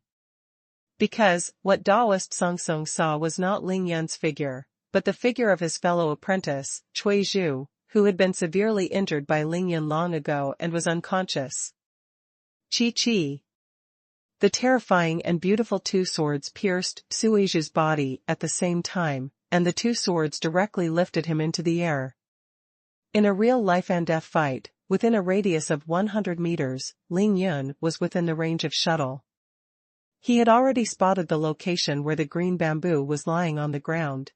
Because, what Daoist Song Song saw was not Ling Yun's figure, but the figure of his fellow apprentice, Cui Zhu, who had been severely injured by Ling Yun long ago and was unconscious. Chi Chi. The terrifying and beautiful two swords pierced Cui Zhu's body at the same time, and the two swords directly lifted him into the air. In a real life-and-death fight, within a radius of 100 meters, Ling Yun was within the range of shuttle. He had already spotted the location where the green bamboo was lying on the ground.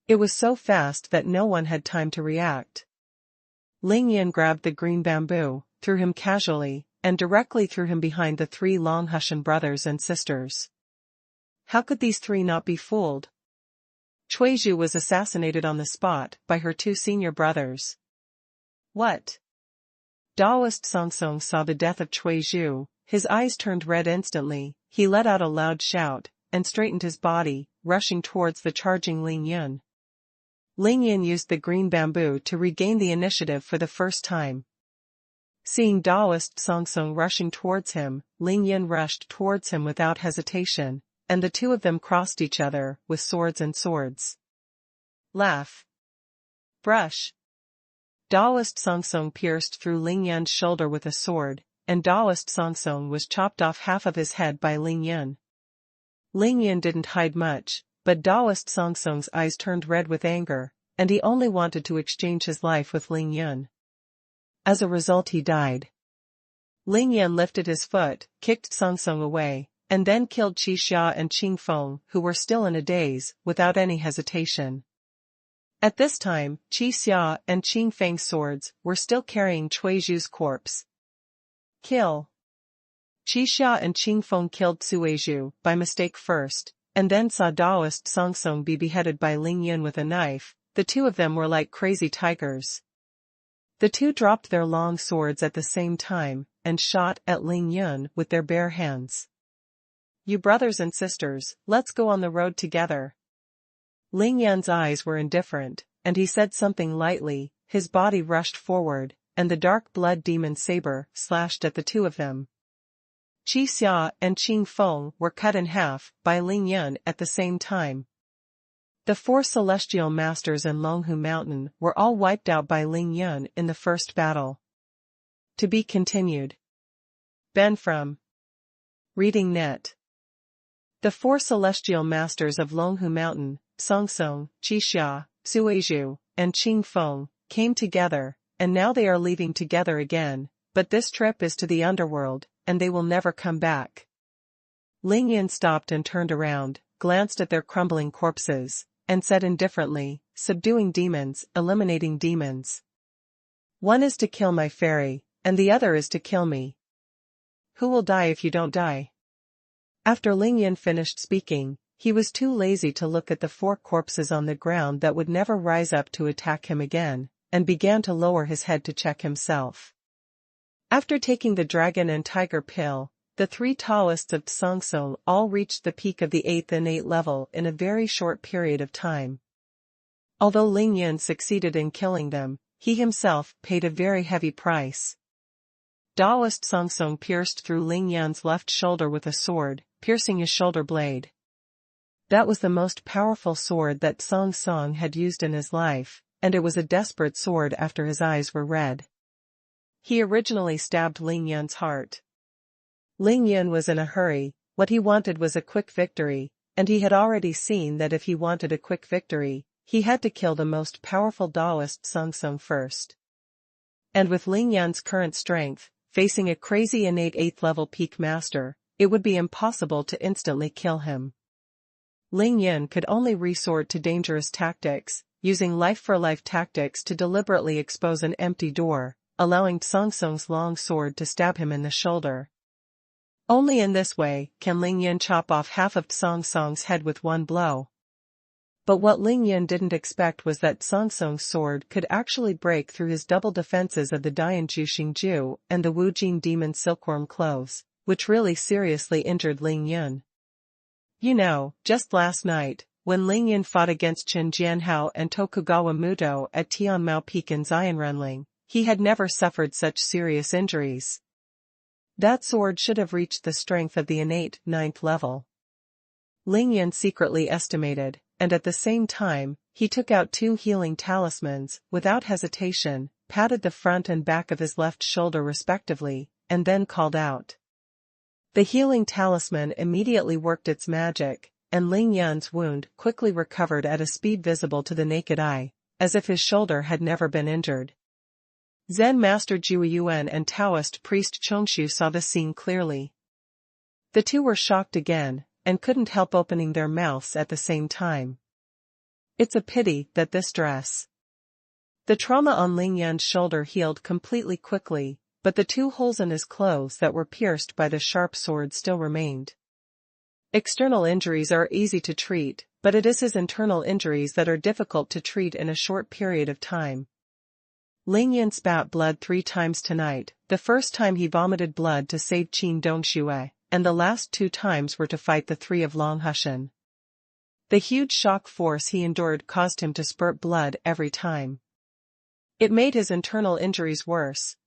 It was so fast that no one had time to react. Ling Yun grabbed the green bamboo, threw him casually, and directly threw him behind the three Longhushan brothers and sisters. How could these three not be fooled? Cui Zhu was assassinated on the spot by her two senior brothers. What? Daoist Song Song saw the death of Cui Zhu, his eyes turned red instantly, he let out a loud shout, and straightened his body, rushing towards the charging Ling Yun. Ling Yun used the green bamboo to regain the initiative for the first time. Seeing Daoist Song Song rushing towards him, Ling Yun rushed towards him without hesitation, and the two of them crossed each other with swords and swords. Laugh. Brush. Daoist Song Song pierced through Ling Yun's shoulder with a sword, and Daoist Song Song was chopped off half of his head by Ling Yun. Ling Yun didn't hide much, but Daoist Song Song's eyes turned red with anger, and he only wanted to exchange his life with Ling Yun. As a result he died. Ling Yun lifted his foot, kicked Song Song away, and then killed Qi Xia and Qing Feng, who were still in a daze, without any hesitation. At this time, Qi Xia and Qing Feng's swords were still carrying Cui Zhu's corpse. Kill. Qi Xia and Qing Feng killed Cui Zhu by mistake first, and then saw Daoist Song Song be beheaded by Ling Yun with a knife. The two of them were like crazy tigers. The two dropped their long swords at the same time, and shot at Ling Yun with their bare hands. You brothers and sisters, let's go on the road together. Ling Yun's eyes were indifferent, and he said something lightly, his body rushed forward, and the dark blood demon saber slashed at the two of them. Qi Xia and Qing Feng were cut in half by Ling Yun at the same time. The four celestial masters in Longhu Mountain were all wiped out by Ling Yun in the first battle. To be continued. Ben from Reading Net. The four celestial masters of Longhu Mountain, Song Song, Qi Xia, Cui Zhu, and Qing Feng, came together, and now they are leaving together again, but this trip is to the underworld, and they will never come back. Ling Yun stopped and turned around, glanced at their crumbling corpses, and said indifferently, subduing demons, eliminating demons. One is to kill my fairy, and the other is to kill me. Who will die if you don't die? After Ling Yun finished speaking, he was too lazy to look at the four corpses on the ground that would never rise up to attack him again, and began to lower his head to check himself. After taking the dragon and tiger pill, the three Taoists of Song Song all reached the peak of the 8th innate level in a very short period of time. Although Ling Yun succeeded in killing them, he himself paid a very heavy price. Daoist Song Song pierced through Ling Yun's left shoulder with a sword, piercing his shoulder blade. That was the most powerful sword that Song Song had used in his life, and it was a desperate sword after his eyes were red. He originally stabbed Ling Yun's heart. Ling Yun was in a hurry, what he wanted was a quick victory, and he had already seen that if he wanted a quick victory, he had to kill the most powerful Daoist Song Song first. And with Ling Yun's current strength, facing a crazy innate 8th level peak master, it would be impossible to instantly kill him. Ling Yun could only resort to dangerous tactics, using life-for-life tactics to deliberately expose an empty door, allowing Song Song's long sword to stab him in the shoulder. Only in this way can Ling Yun chop off half of Song Song's head with one blow. But what Ling Yun didn't expect was that Song Song's sword could actually break through his double defenses of the Dianju Xingju and the Wu Jing Demon Silkworm Clothes, which really seriously injured Ling Yun. You know, just last night, when Ling Yun fought against Chen Jianhao and Tokugawa Muto at Tianmao Peak in Xianrenling, he had never suffered such serious injuries. That sword should have reached the strength of the innate 9th level. Ling Yun secretly estimated, and at the same time, he took out 2 healing talismans, without hesitation, patted the front and back of his left shoulder respectively, and then called out. The healing talisman immediately worked its magic, and Ling Yun's wound quickly recovered at a speed visible to the naked eye, as if his shoulder had never been injured. Zen Master Jiu Yuan and Taoist priest Chongshu saw the scene clearly. The two were shocked again, and couldn't help opening their mouths at the same time. It's a pity that this dress. The trauma on Ling Yun's shoulder healed completely quickly, but the 2 holes in his clothes that were pierced by the sharp sword still remained. External injuries are easy to treat, but it is his internal injuries that are difficult to treat in a short period of time. Ling Yun spat blood 3 times tonight, the first time he vomited blood to save Qin Dongxue, and the last 2 times were to fight the 3 of Long Hushan. The huge shock force he endured caused him to spurt blood every time. It made his internal injuries worse.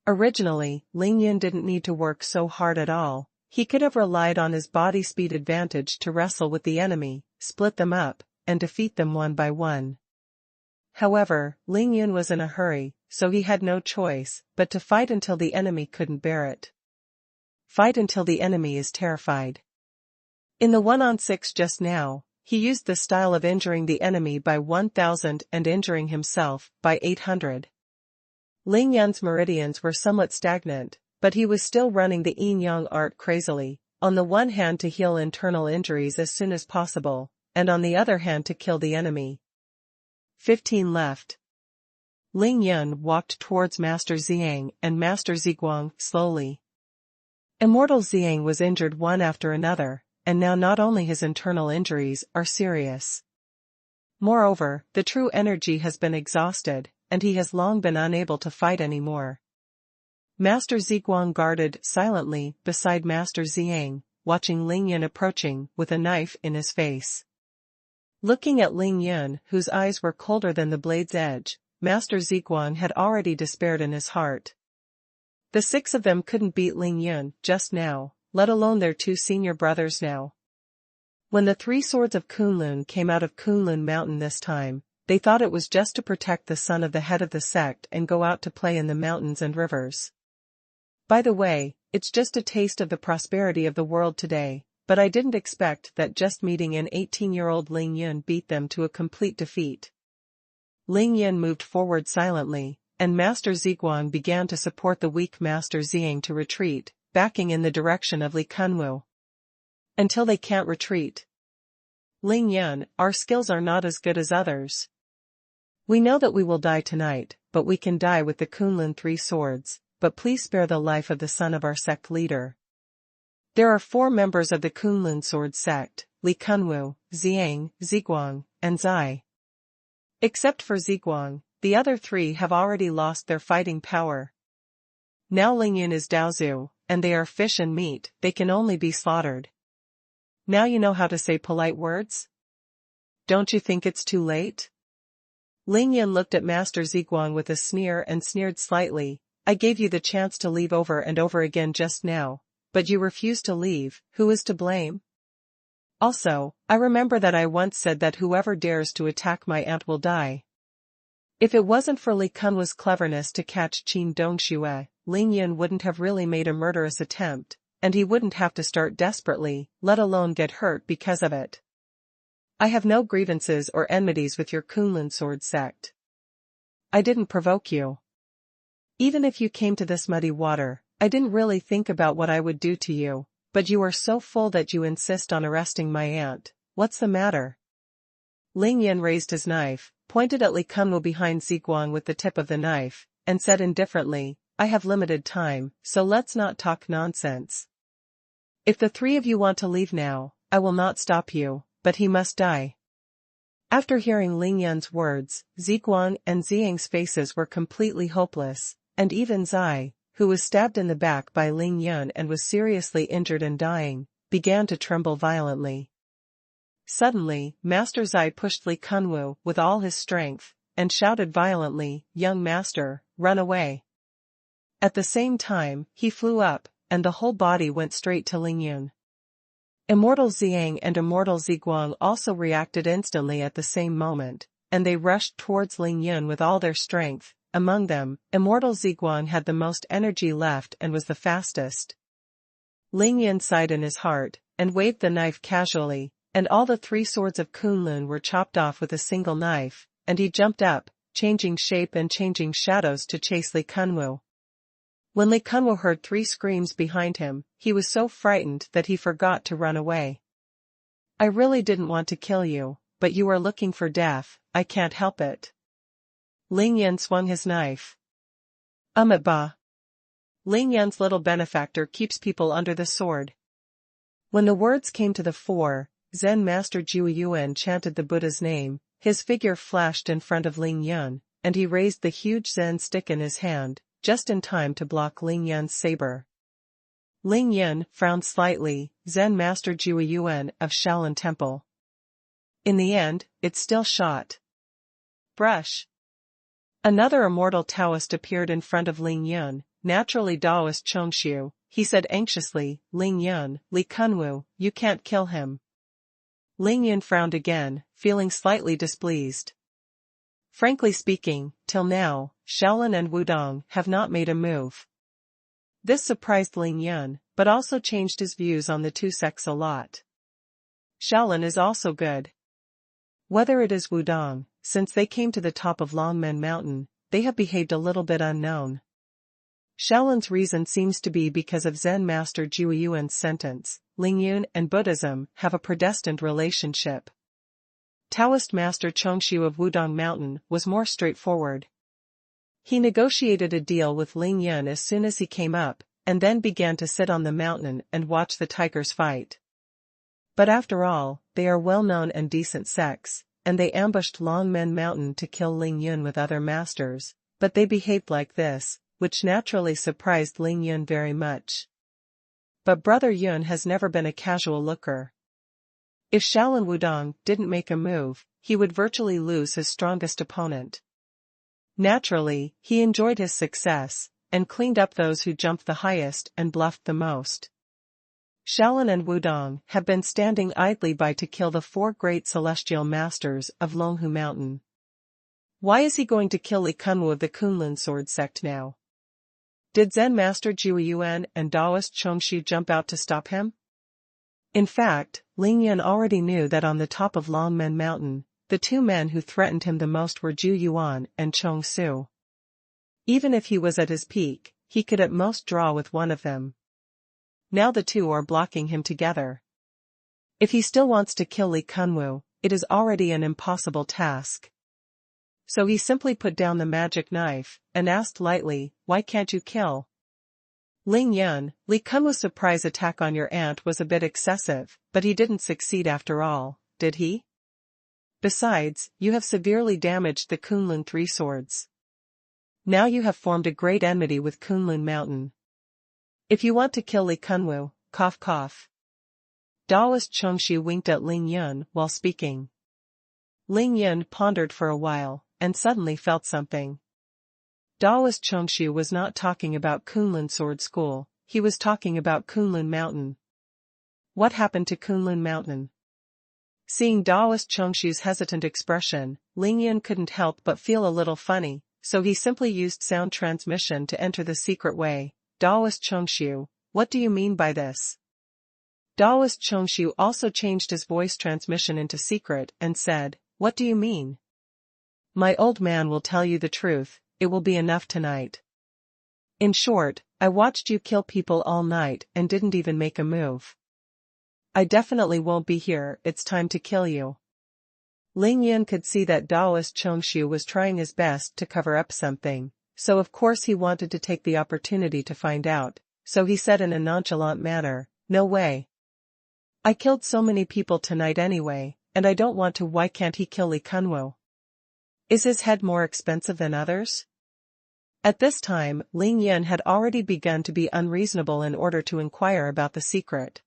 Originally, Ling Yun didn't need to work so hard at all. He could have relied on his body speed advantage to wrestle with the enemy, split them up, and defeat them one by one. However, Ling Yun was in a hurry, so he had no choice but to fight until the enemy couldn't bear it. Fight until the enemy is terrified. In the 1-on-6 just now, he used the style of injuring the enemy by 1,000 and injuring himself by 800. Ling Yun's meridians were somewhat stagnant, but he was still running the yin-yang art crazily, on the one hand to heal internal injuries as soon as possible, and on the other hand to kill the enemy. 15 left. Ling Yun walked towards Master Zheng and Master Ziguang slowly. Immortal Zheng was injured one after another, and now not only his internal injuries are serious. Moreover, the true energy has been exhausted, and he has long been unable to fight anymore. Master Ziguang guarded silently beside Master Zheng, watching Ling Yun approaching with a knife in his face. Looking at Ling Yun, whose eyes were colder than the blade's edge, Master Ziguang had already despaired in his heart. The 6 of them couldn't beat Ling Yun just now, let alone their 2 senior brothers now. When the 3 swords of Kunlun came out of Kunlun Mountain this time, they thought it was just to protect the son of the head of the sect and go out to play in the mountains and rivers. By the way, it's just a taste of the prosperity of the world today, but I didn't expect that just meeting an 18-year-old Ling Yun beat them to a complete defeat. Ling Yun moved forward silently, and Master Ziguang began to support the weak Master Zheng to retreat, backing in the direction of Li Kunwu. Until they can't retreat. Ling Yun, our skills are not as good as others. We know that we will die tonight, but we can die with the Kunlun 3 swords, but please spare the life of the son of our sect leader. There are 4 members of the Kunlun sword sect, Li Kunwu, Zheng, Ziguang, and Zai. Except for Ziguang, the other 3 have already lost their fighting power. Now Ling Yun is Daozu, and they are fish and meat, they can only be slaughtered. Now you know how to say polite words? Don't you think it's too late? Ling Yun looked at Master Ziguang with a sneer and sneered slightly. I gave you the chance to leave over and over again just now, but you refused to leave. Who is to blame? Also, I remember that I once said that whoever dares to attack my aunt will die. If it wasn't for Li Kunwu's cleverness to catch Qin Dongxue, Ling Yun wouldn't have really made a murderous attempt, and he wouldn't have to start desperately, let alone get hurt because of it. I have no grievances or enmities with your Kunlun sword sect. I didn't provoke you. Even if you came to this muddy water, I didn't really think about what I would do to you, but you are so full that you insist on arresting my aunt. What's the matter? Ling Yun raised his knife, pointed at Li Kunwu behind Ziguang with the tip of the knife, and said indifferently, I have limited time, so let's not talk nonsense. If the 3 of you want to leave now, I will not stop you, but he must die. After hearing Ling Yun's words, Zheng and Zheng's faces were completely hopeless, and even Zai, who was stabbed in the back by Ling Yun and was seriously injured and dying, began to tremble violently. Suddenly, Master Zai pushed Li Kunwu with all his strength, and shouted violently, "Young master, run away." At the same time, he flew up, and the whole body went straight to Ling Yun. Immortal Zheng and Immortal Zheng also reacted instantly at the same moment, and they rushed towards Ling Yun with all their strength. Among them, Immortal Zheng had the most energy left and was the fastest. Ling Yun sighed in his heart, and waved the knife casually, and all the 3 swords of Kunlun were chopped off with a single knife, and he jumped up, changing shape and changing shadows to chase Li Kunwu. When Li Kunwu heard 3 screams behind him, he was so frightened that he forgot to run away. "I really didn't want to kill you, but you are looking for death, I can't help it." Ling Yun swung his knife. Ba. Ling Yun's little benefactor keeps people under the sword. When the words came to the fore, Zen Master Jueyuan chanted the Buddha's name, his figure flashed in front of Ling Yun, and he raised the huge Zen stick in his hand, just in time to block Ling Yun's saber. Ling Yun frowned slightly, Zen Master Jueyuan of Shaolin Temple. In the end, it still shot. Brush. Another immortal Taoist appeared in front of Ling Yun, naturally Taoist Chongshu. He said anxiously, "Ling Yun, Li Kunwu, you can't kill him." Ling Yun frowned again, feeling slightly displeased. "Frankly speaking, till now, Shaolin and Wudong have not made a move." This surprised Ling Yun, but also changed his views on the 2 sects a lot. Shaolin is also good. Whether it is Wudong, since they came to the top of Longmen Mountain, they have behaved a little bit unknown. Shaolin's reason seems to be because of Zen Master Jueyuan's sentence, Ling Yun and Buddhism have a predestined relationship. Taoist Master Chongshu of Wudong Mountain was more straightforward. He negotiated a deal with Ling Yun as soon as he came up, and then began to sit on the mountain and watch the tigers fight. But after all, they are well-known and decent sects, and they ambushed Longmen Mountain to kill Ling Yun with other masters, but they behaved like this, which naturally surprised Ling Yun very much. But Brother Yun has never been a casual looker. If Shaolin Wudong didn't make a move, he would virtually lose his strongest opponent. Naturally, he enjoyed his success, and cleaned up those who jumped the highest and bluffed the most. Shaolin and Wudong have been standing idly by to kill the 4 great celestial masters of Longhu Mountain. Why is he going to kill Li Kunwu of the Kunlun sword sect now? Did Zen Master Jueyuan and Taoist Chongshu jump out to stop him? In fact, Ling Yun already knew that on the top of Longmen Mountain, the 2 men who threatened him the most were Jueyuan and Chongsu. Even if he was at his peak, he could at most draw with one of them. Now the 2 are blocking him together. If he still wants to kill Li Kunwu, it is already an impossible task. So he simply put down the magic knife, and asked lightly, "Why can't you kill?" Ling Yun, Li Kunwu's surprise attack on your aunt was a bit excessive, but he didn't succeed after all, did he? Besides, you have severely damaged the Kunlun 3 swords. Now you have formed a great enmity with Kunlun Mountain. If you want to kill Li Kunwu, cough cough. Taoist Chongshu winked at Ling Yun while speaking. Ling Yun pondered for a while, and suddenly felt something. Taoist Chongshu was not talking about Kunlun Sword School, he was talking about Kunlun Mountain. What happened to Kunlun Mountain? Seeing Taoist Chongshu's hesitant expression, Ling Yun couldn't help but feel a little funny, so he simply used sound transmission to enter the secret way. "Taoist Chongshu, what do you mean by this?" Taoist Chongshu also changed his voice transmission into secret and said, "What do you mean?" "My old man will tell you the truth, it will be enough tonight. In short, I watched you kill people all night and didn't even make a move. I definitely won't be here, it's time to kill you." Ling Yun could see that Taoist Chongshu was trying his best to cover up something, so of course he wanted to take the opportunity to find out, so he said in a nonchalant manner, "No way. I killed so many people tonight anyway, and I don't want to. Why can't he kill Li Kunwu? Is his head more expensive than others? At this time, Ling Yun had already begun to be unreasonable in order to inquire about the secret.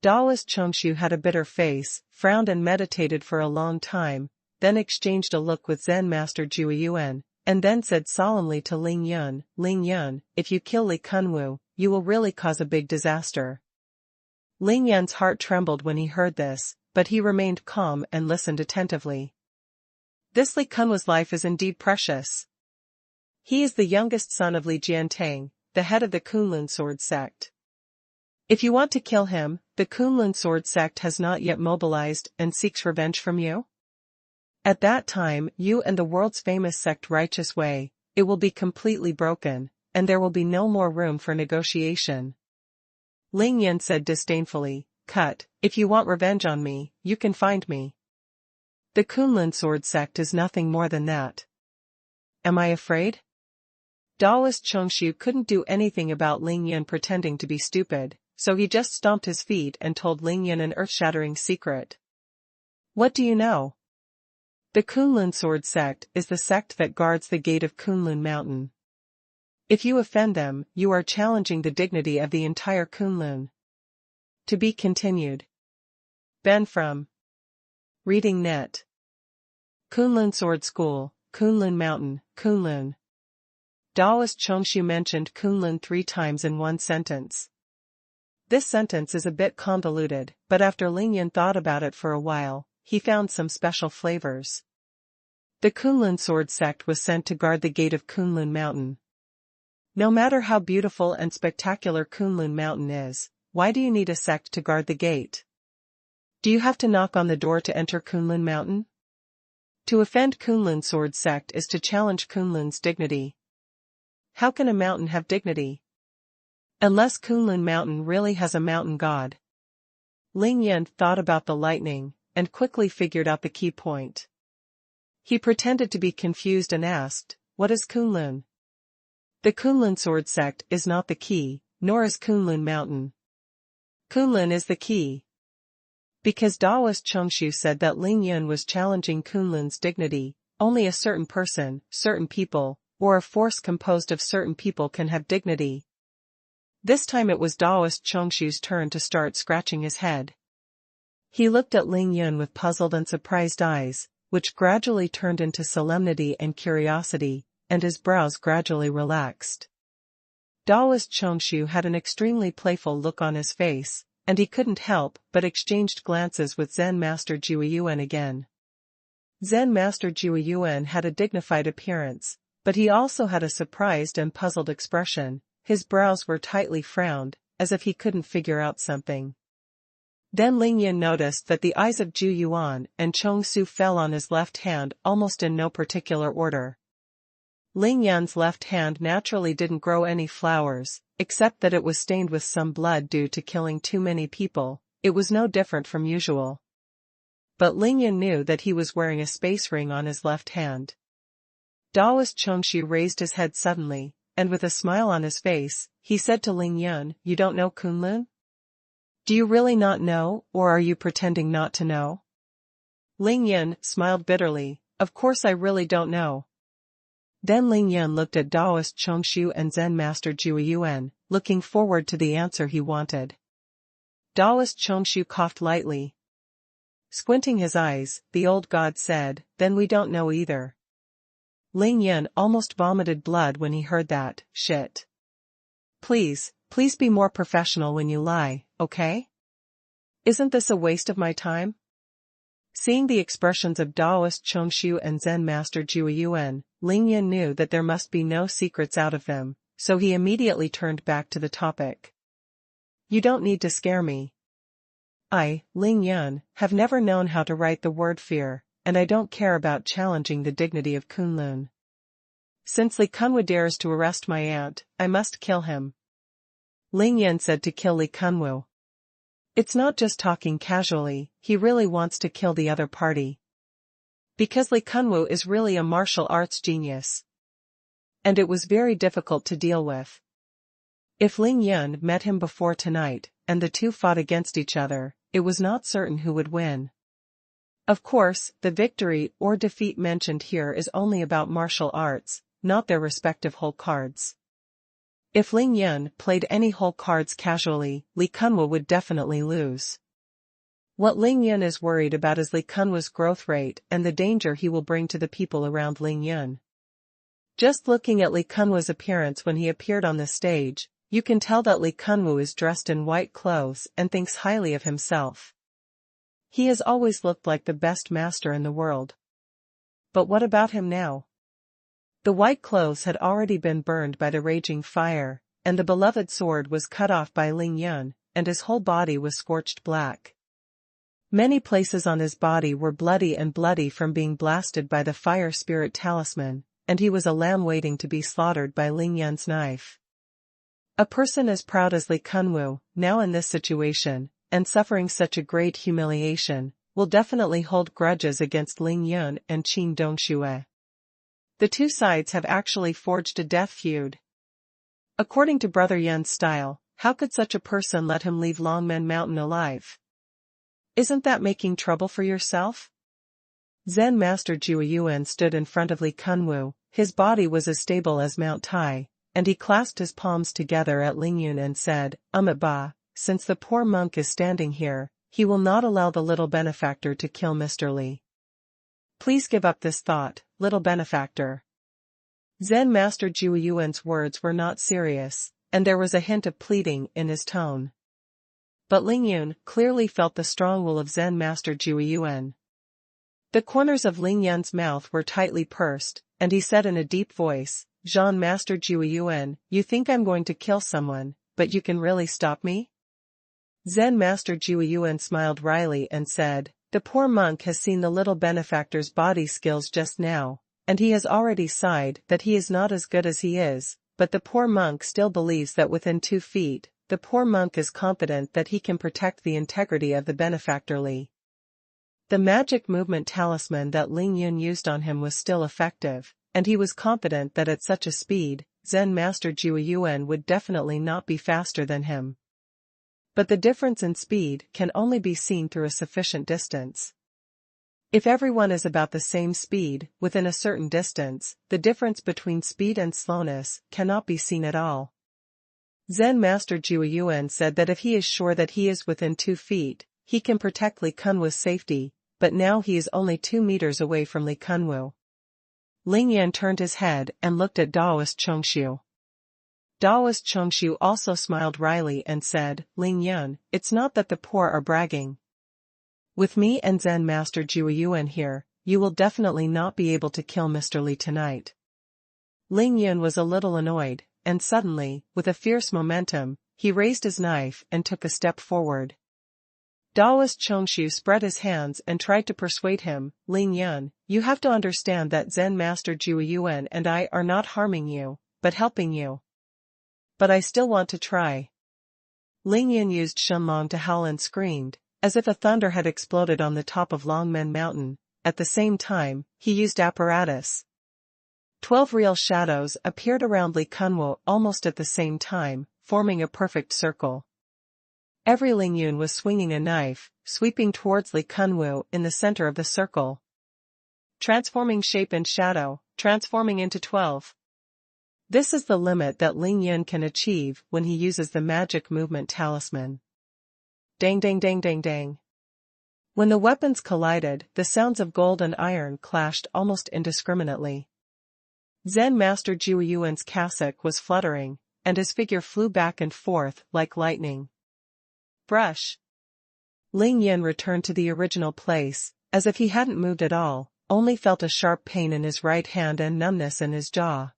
Daoist Chongshu had a bitter face, frowned and meditated for a long time, then exchanged a look with Zen Master Jueyuan, and then said solemnly to Ling Yun, if you kill Li Kunwu, you will really cause a big disaster. Ling Yun's heart trembled when he heard this, but he remained calm and listened attentively. This Li Kunwu's life is indeed precious. He is the youngest son of Li Jiantang, the head of the Kunlun sword sect. If you want to kill him, the Kunlun sword sect has not yet mobilized and seeks revenge from you. At that time, you and the world's famous sect Righteous Way, it will be completely broken, and there will be no more room for negotiation. Ling Yun said disdainfully, if you want revenge on me, you can find me. The Kunlun sword sect is nothing more than that. Am I afraid? Daoist Chongshu couldn't do anything about Ling Yun pretending to be stupid, so he just stomped his feet and told Ling Yun an earth-shattering secret. What do you know? The Kunlun sword sect is the sect that guards the gate of Kunlun Mountain. If you offend them, you are challenging the dignity of the entire Kunlun. To be continued. Ben from Reading Net. Kunlun Sword School, Kunlun Mountain, Kunlun. Daoist Chongshu mentioned Kunlun 3 times in one sentence. This sentence is a bit convoluted, but after Ling Yun thought about it for a while, he found some special flavors. The Kunlun sword sect was sent to guard the gate of Kunlun Mountain. No matter how beautiful and spectacular Kunlun Mountain is, why do you need a sect to guard the gate? Do you have to knock on the door to enter Kunlun Mountain? To offend Kunlun sword sect is to challenge Kunlun's dignity. How can a mountain have dignity? Unless Kunlun Mountain really has a mountain god. Ling Yun thought about the lightning, and quickly figured out the key point. He pretended to be confused and asked, what is Kunlun? The Kunlun sword sect is not the key, nor is Kunlun Mountain. Kunlun is the key. Because Daoist Chongshu said that Ling Yun was challenging Kunlun's dignity, only a certain person, certain people, or a force composed of certain people can have dignity. This time it was Daoist Chongshu's turn to start scratching his head. He looked at Ling Yun with puzzled and surprised eyes, which gradually turned into solemnity and curiosity, and his brows gradually relaxed. Daoist Chongshu had an extremely playful look on his face, and he couldn't help but exchanged glances with Zen Master Jueyuan again. Zen Master Jueyuan had a dignified appearance, but he also had a surprised and puzzled expression. His brows were tightly frowned, as if he couldn't figure out something. Then Ling Yun noticed that the eyes of Zhu Yuan and Chong Su fell on his left hand almost in no particular order. Ling Yun's left hand naturally didn't grow any flowers, except that it was stained with some blood due to killing too many people. It was no different from usual. But Ling Yun knew that he was wearing a space ring on his left hand. Daoist Chongshu raised his head suddenly, and with a smile on his face, he said to Ling Yun, you don't know Kunlun? Do you really not know, or are you pretending not to know? Ling Yun smiled bitterly, of course I really don't know. Then Ling Yun looked at Daoist Chongshu and Zen Master Jueyuan, looking forward to the answer he wanted. Daoist Chongshu coughed lightly. Squinting his eyes, the old god said, then we don't know either. Ling Yun almost vomited blood when he heard that, shit. Please be more professional when you lie, okay? Isn't this a waste of my time? Seeing the expressions of Daoist Chongshu and Zen Master Jueyuan, Ling Yun knew that there must be no secrets out of them, so he immediately turned back to the topic. You don't need to scare me. I, Ling Yun, have never known how to write the word fear, and I don't care about challenging the dignity of Kunlun. Since Li Kunwu dares to arrest my aunt, I must kill him. Ling Yun said to kill Li Kunwu. It's not just talking casually, he really wants to kill the other party. Because Li Kunwu is really a martial arts genius. And it was very difficult to deal with. If Ling Yun met him before tonight, and the two fought against each other, it was not certain who would win. Of course, the victory or defeat mentioned here is only about martial arts, not their respective hole cards. If Ling Yun played any hole cards casually, Li Kunwu would definitely lose. What Ling Yun is worried about is Li Kunwu's growth rate and the danger he will bring to the people around Ling Yun. Just looking at Li Kunwu's appearance when he appeared on the stage, you can tell that Li Kunwu is dressed in white clothes and thinks highly of himself. He has always looked like the best master in the world. But what about him now? The white clothes had already been burned by the raging fire, and the beloved sword was cut off by Ling Yun, and his whole body was scorched black. Many places on his body were bloody from being blasted by the fire spirit talisman, and he was a lamb waiting to be slaughtered by Ling Yun's knife. A person as proud as Li Kunwu, now in this situation, and suffering such a great humiliation, will definitely hold grudges against Ling Yun and Qin Dongxue. The two sides have actually forged a death feud. According to Brother Yun's style, how could such a person let him leave Longmen Mountain alive? Isn't that making trouble for yourself? Zen Master Jiuyuan stood in front of Li Kunwu. His body was as stable as Mount Tai, and he clasped his palms together at Ling Yun and said, Ba, since the poor monk is standing here, he will not allow the little benefactor to kill Mr. Li. Please give up this thought, little benefactor. Zen Master Jiuyuan's words were not serious, and there was a hint of pleading in his tone. But Ling Yun clearly felt the strong will of Zen Master Jiuyuan. The corners of Ling Yun's mouth were tightly pursed, and he said in a deep voice, Zen Master Jiuyuan, you think I'm going to kill someone, but you can really stop me? Zen Master Jiuyuan smiled wryly and said, the poor monk has seen the little benefactor's body skills just now, and he has already sighed that he is not as good as he is, but the poor monk still believes that within 2 feet, the poor monk is confident that he can protect the integrity of the benefactor Li. The magic movement talisman that Ling Yun used on him was still effective, and he was confident that at such a speed, Zen Master Jiuyuan would definitely not be faster than him. But the difference in speed can only be seen through a sufficient distance. If everyone is about the same speed, within a certain distance, the difference between speed and slowness cannot be seen at all. Zen Master Jiuyuan said that if he is sure that he is within 2 feet, he can protect Li Kunwu's safety, but now he is only 2 meters away from Li Kunwu. Ling Yan turned his head and looked at Daoist Chongshu. Daoist Chongshu also smiled wryly and said, Ling Yun, it's not that the poor are bragging. With me and Zen Master Jiuyuan here, you will definitely not be able to kill Mr. Li tonight. Ling Yun was a little annoyed, and suddenly, with a fierce momentum, he raised his knife and took a step forward. Daoist Chongshu spread his hands and tried to persuade him, Ling Yun, you have to understand that Zen Master Jiuyuan and I are not harming you, but helping you. But I still want to try. Ling Yun used Shenlong to howl and screamed, as if a thunder had exploded on the top of Longmen Mountain. At the same time, he used apparatus. 12 real shadows appeared around Li Kunwu almost at the same time, forming a perfect circle. Every Ling Yun was swinging a knife, sweeping towards Li Kunwu in the center of the circle. Transforming shape and shadow, transforming into 12. This is the limit that Ling Yun can achieve when he uses the magic movement talisman. Dang dang dang dang dang. When the weapons collided, the sounds of gold and iron clashed almost indiscriminately. Zen Master Jiuyuan's cassock was fluttering, and his figure flew back and forth like lightning. Brush. Ling Yun returned to the original place, as if he hadn't moved at all, only felt a sharp pain in his right hand and numbness in his jaw.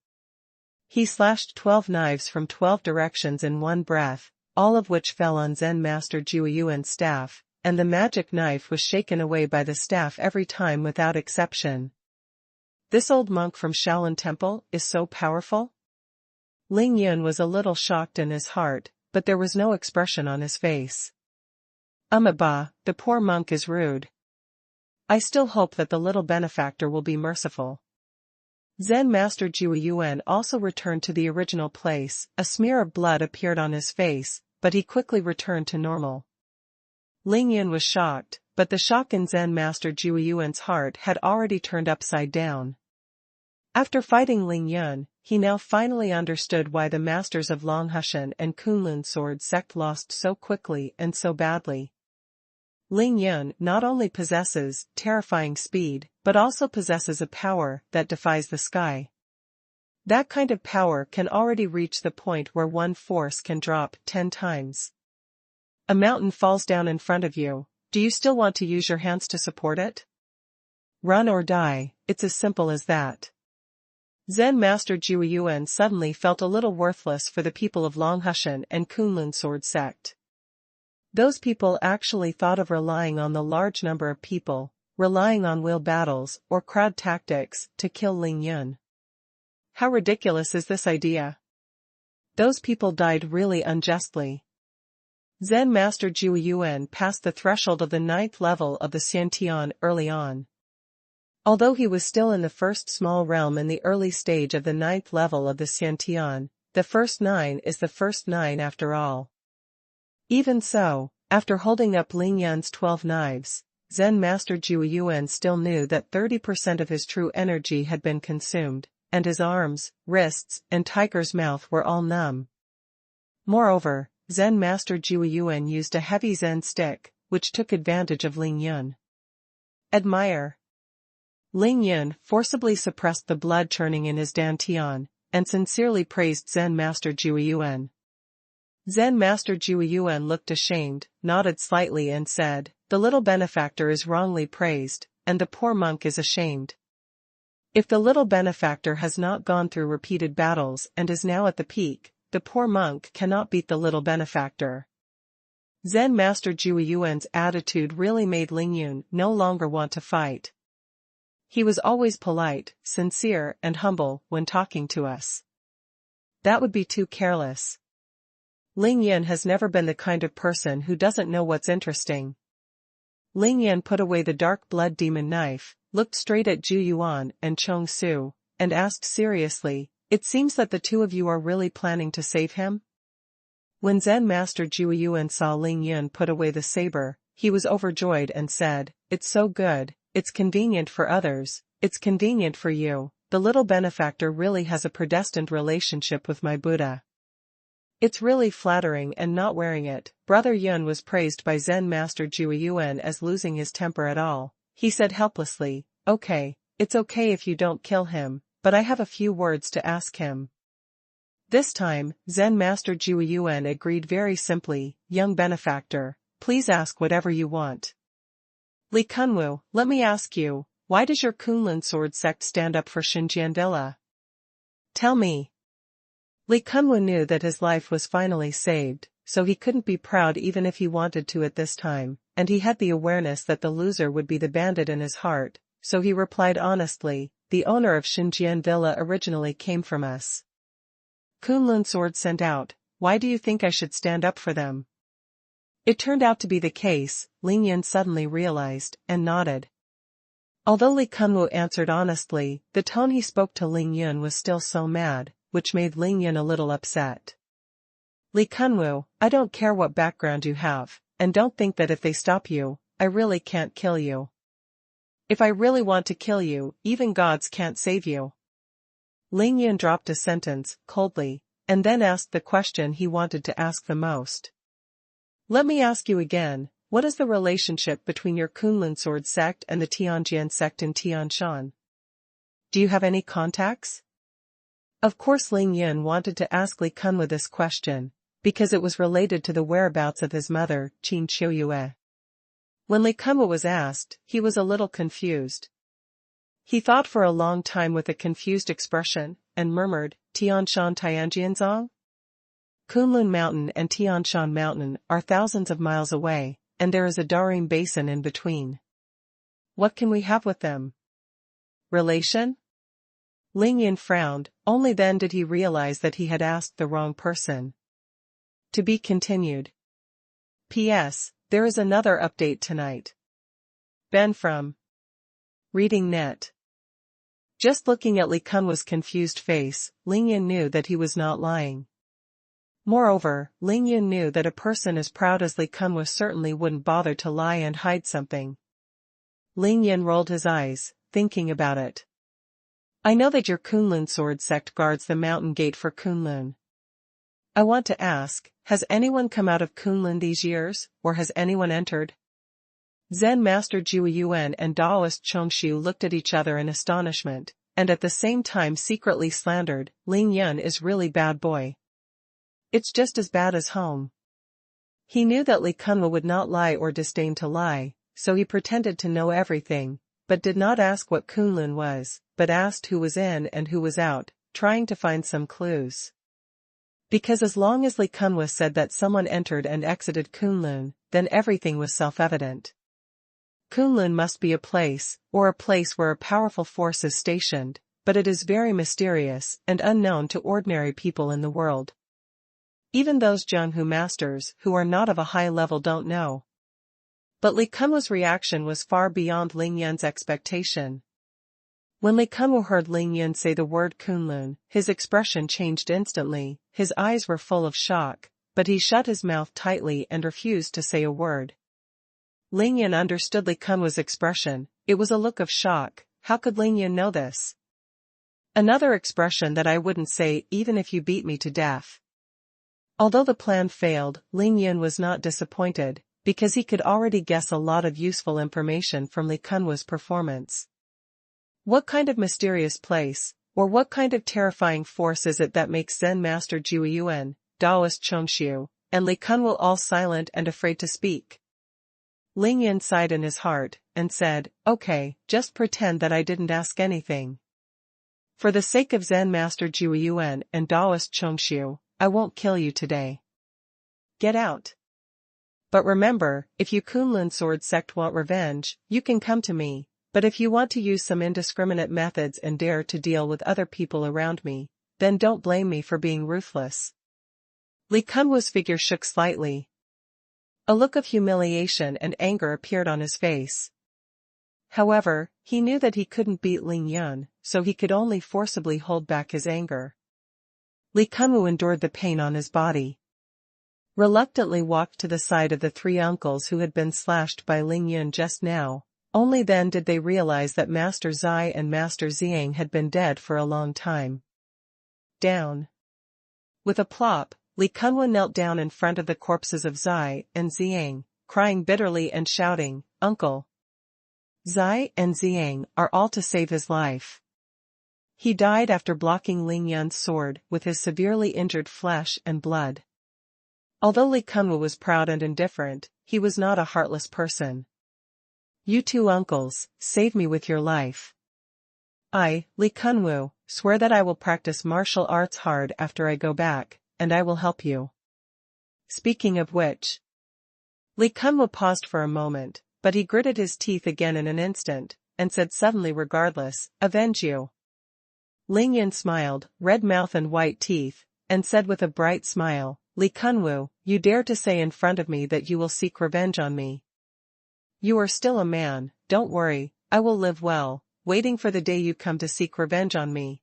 He slashed 12 knives from 12 directions in one breath, all of which fell on Zen Master Jiuyuan's staff, and the magic knife was shaken away by the staff every time without exception. This old monk from Shaolin Temple is so powerful? Ling Yun was a little shocked in his heart, but there was no expression on his face. Ba, the poor monk is rude. I still hope that the little benefactor will be merciful. Zen Master Jiuyuan also returned to the original place. A smear of blood appeared on his face, but he quickly returned to normal. Ling Yun was shocked, but the shock in Zen Master Jueyuan's heart had already turned upside down. After fighting Ling Yun, he now finally understood why the masters of Longhushan and Kunlun sword sect lost so quickly and so badly. Ling Yun not only possesses terrifying speed, but also possesses a power that defies the sky. That kind of power can already reach the point where one force can drop 10 times. A mountain falls down in front of you, do you still want to use your hands to support it? Run or die, it's as simple as that. Zen Master Jueyuan suddenly felt a little worthless for the people of Longhushan and Kunlun sword sect. Those people actually thought of relying on the large number of people, relying on will battles or crowd tactics to kill Ling Yun. How ridiculous is this idea? Those people died really unjustly. Zen Master Jueyuan passed the threshold of the 9th level of the Xiantian early on. Although he was still in the first small realm in the early stage of the 9th level of the Xiantian, the first 9 is the first 9 after all. Even so, after holding up Ling Yun's 12 knives, Zen Master Jueyuan still knew that 30% of his true energy had been consumed, and his arms, wrists, and tiger's mouth were all numb. Moreover, Zen Master Jueyuan used a heavy Zen stick, which took advantage of Ling Yun. Admire. Ling Yun forcibly suppressed the blood churning in his dantian, and sincerely praised Zen Master Jueyuan. Zen Master Jueyuan looked ashamed, nodded slightly and said, "The little benefactor is wrongly praised, and the poor monk is ashamed. If the little benefactor has not gone through repeated battles and is now at the peak, the poor monk cannot beat the little benefactor." Zen Master Jueyuan's attitude really made Ling Yun no longer want to fight. He was always polite, sincere, and humble when talking to us. That would be too careless. Ling Yun has never been the kind of person who doesn't know what's interesting. Ling Yun put away the dark blood demon knife, looked straight at Jueyuan and Chong Su, and asked seriously, "It seems that the two of you are really planning to save him?" When Zen Master Jueyuan saw Ling Yun put away the saber, he was overjoyed and said, "It's so good, it's convenient for others, it's convenient for you, the little benefactor really has a predestined relationship with my Buddha. It's really flattering and not wearing it." Brother Yun was praised by Zen Master Jueyuan as losing his temper at all. He said helplessly, "Okay, it's okay if you don't kill him, but I have a few words to ask him." This time, Zen Master Jueyuan agreed very simply, "Young benefactor, please ask whatever you want." "Li Kunwu, let me ask you, why does your Kunlun sword sect stand up for Xinjiang Villa? Tell me." Li Kunwu knew that his life was finally saved, so he couldn't be proud even if he wanted to at this time, and he had the awareness that the loser would be the bandit in his heart, so he replied honestly, "The owner of Xinjiang Villa originally came from us. Kunlun sword sent out, why do you think I should stand up for them?" It turned out to be the case, Ling Yun suddenly realized, and nodded. Although Li Kunwu answered honestly, the tone he spoke to Ling Yun was still so mad, which made Ling Yun a little upset. "Li Kunwu, I don't care what background you have, and don't think that if they stop you, I really can't kill you. If I really want to kill you, even gods can't save you." Ling Yun dropped a sentence, coldly, and then asked the question he wanted to ask the most. "Let me ask you again, what is the relationship between your Kunlun sword sect and the Tianjian sect in Tianshan? Do you have any contacts?" Of course Ling Yun wanted to ask Li Kunwu this question, because it was related to the whereabouts of his mother, Qin Qiuyue. When Li Kunwu was asked, he was a little confused. He thought for a long time with a confused expression, and murmured, "Tianshan Tianjianzong? Kunlun Mountain and Tianshan Mountain are thousands of miles away, and there is a Darim basin in between. What can we have with them? Relation?" Ling Yun frowned, only then did he realize that he had asked the wrong person. To be continued. P.S. There is another update tonight. Ben from Reading Net. Just looking at Li Kunwu's confused face, Ling Yun knew that he was not lying. Moreover, Ling Yun knew that a person as proud as Li Kunwa certainly wouldn't bother to lie and hide something. Ling Yun rolled his eyes, thinking about it. I know that your Kunlun sword sect guards the mountain gate for Kunlun. I want to ask, has anyone come out of Kunlun these years, or has anyone entered? Zen Master Jiu Yuan and Taoist Chongshu looked at each other in astonishment, and at the same time secretly slandered, Ling Yun is really bad boy. It's just as bad as home. He knew that Li Kunwa would not lie or disdain to lie, so he pretended to know everything, but did not ask what Kunlun was, but asked who was in and who was out, trying to find some clues. Because as long as Li Kunwa said that someone entered and exited Kunlun, then everything was self-evident. Kunlun must be a place where a powerful force is stationed, but it is very mysterious and unknown to ordinary people in the world. Even those Zheng masters who are not of a high level don't know. But Li Kunwa's reaction was far beyond Ling Yun's expectation. When Li Kunwa heard Ling Yun say the word Kunlun, his expression changed instantly, his eyes were full of shock, but he shut his mouth tightly and refused to say a word. Ling Yun understood Li Kunwa's expression, it was a look of shock. How could Ling Yun know this? Another expression that I wouldn't say even if you beat me to death. Although the plan failed, Ling Yun was not disappointed, because he could already guess a lot of useful information from Li Kunwa's performance. What kind of mysterious place, or what kind of terrifying force is it that makes Zen Master Jiu Yuan, Taoist Chongshu, and Li Kunwa all silent and afraid to speak? Ling Yun sighed in his heart, and said, okay, just pretend that I didn't ask anything. For the sake of Zen Master Jiu Yuan and Taoist Chongshu, I won't kill you today. Get out. But remember, if you Kunlun sword sect want revenge, you can come to me, but if you want to use some indiscriminate methods and dare to deal with other people around me, then don't blame me for being ruthless. Li Kunwa's figure shook slightly. A look of humiliation and anger appeared on his face. However, he knew that he couldn't beat Ling Yun, so he could only forcibly hold back his anger. Li Kunwa endured the pain on his body. Reluctantly walked to the side of the three uncles who had been slashed by Ling Yun just now. Only then did they realize that Master Zai and Master Zheng had been dead for a long time. Down. With a plop, Li Kunwa knelt down in front of the corpses of Zai and Zheng, crying bitterly and shouting, Uncle! Zai and Zheng are all to save his life. He died after blocking Ling Yun's sword with his severely injured flesh and blood. Although Li Kunwa was proud and indifferent, he was not a heartless person. You two uncles, save me with your life. I, Li Kunwa, swear that I will practice martial arts hard after I go back, and I will help you. Speaking of which. Li Kunwa paused for a moment, but he gritted his teeth again in an instant, and said suddenly regardless, avenge you. Ling Yun smiled, red mouth and white teeth, and said with a bright smile, Li Kunwa, you dare to say in front of me that you will seek revenge on me. You are still a man, don't worry, I will live well, waiting for the day you come to seek revenge on me.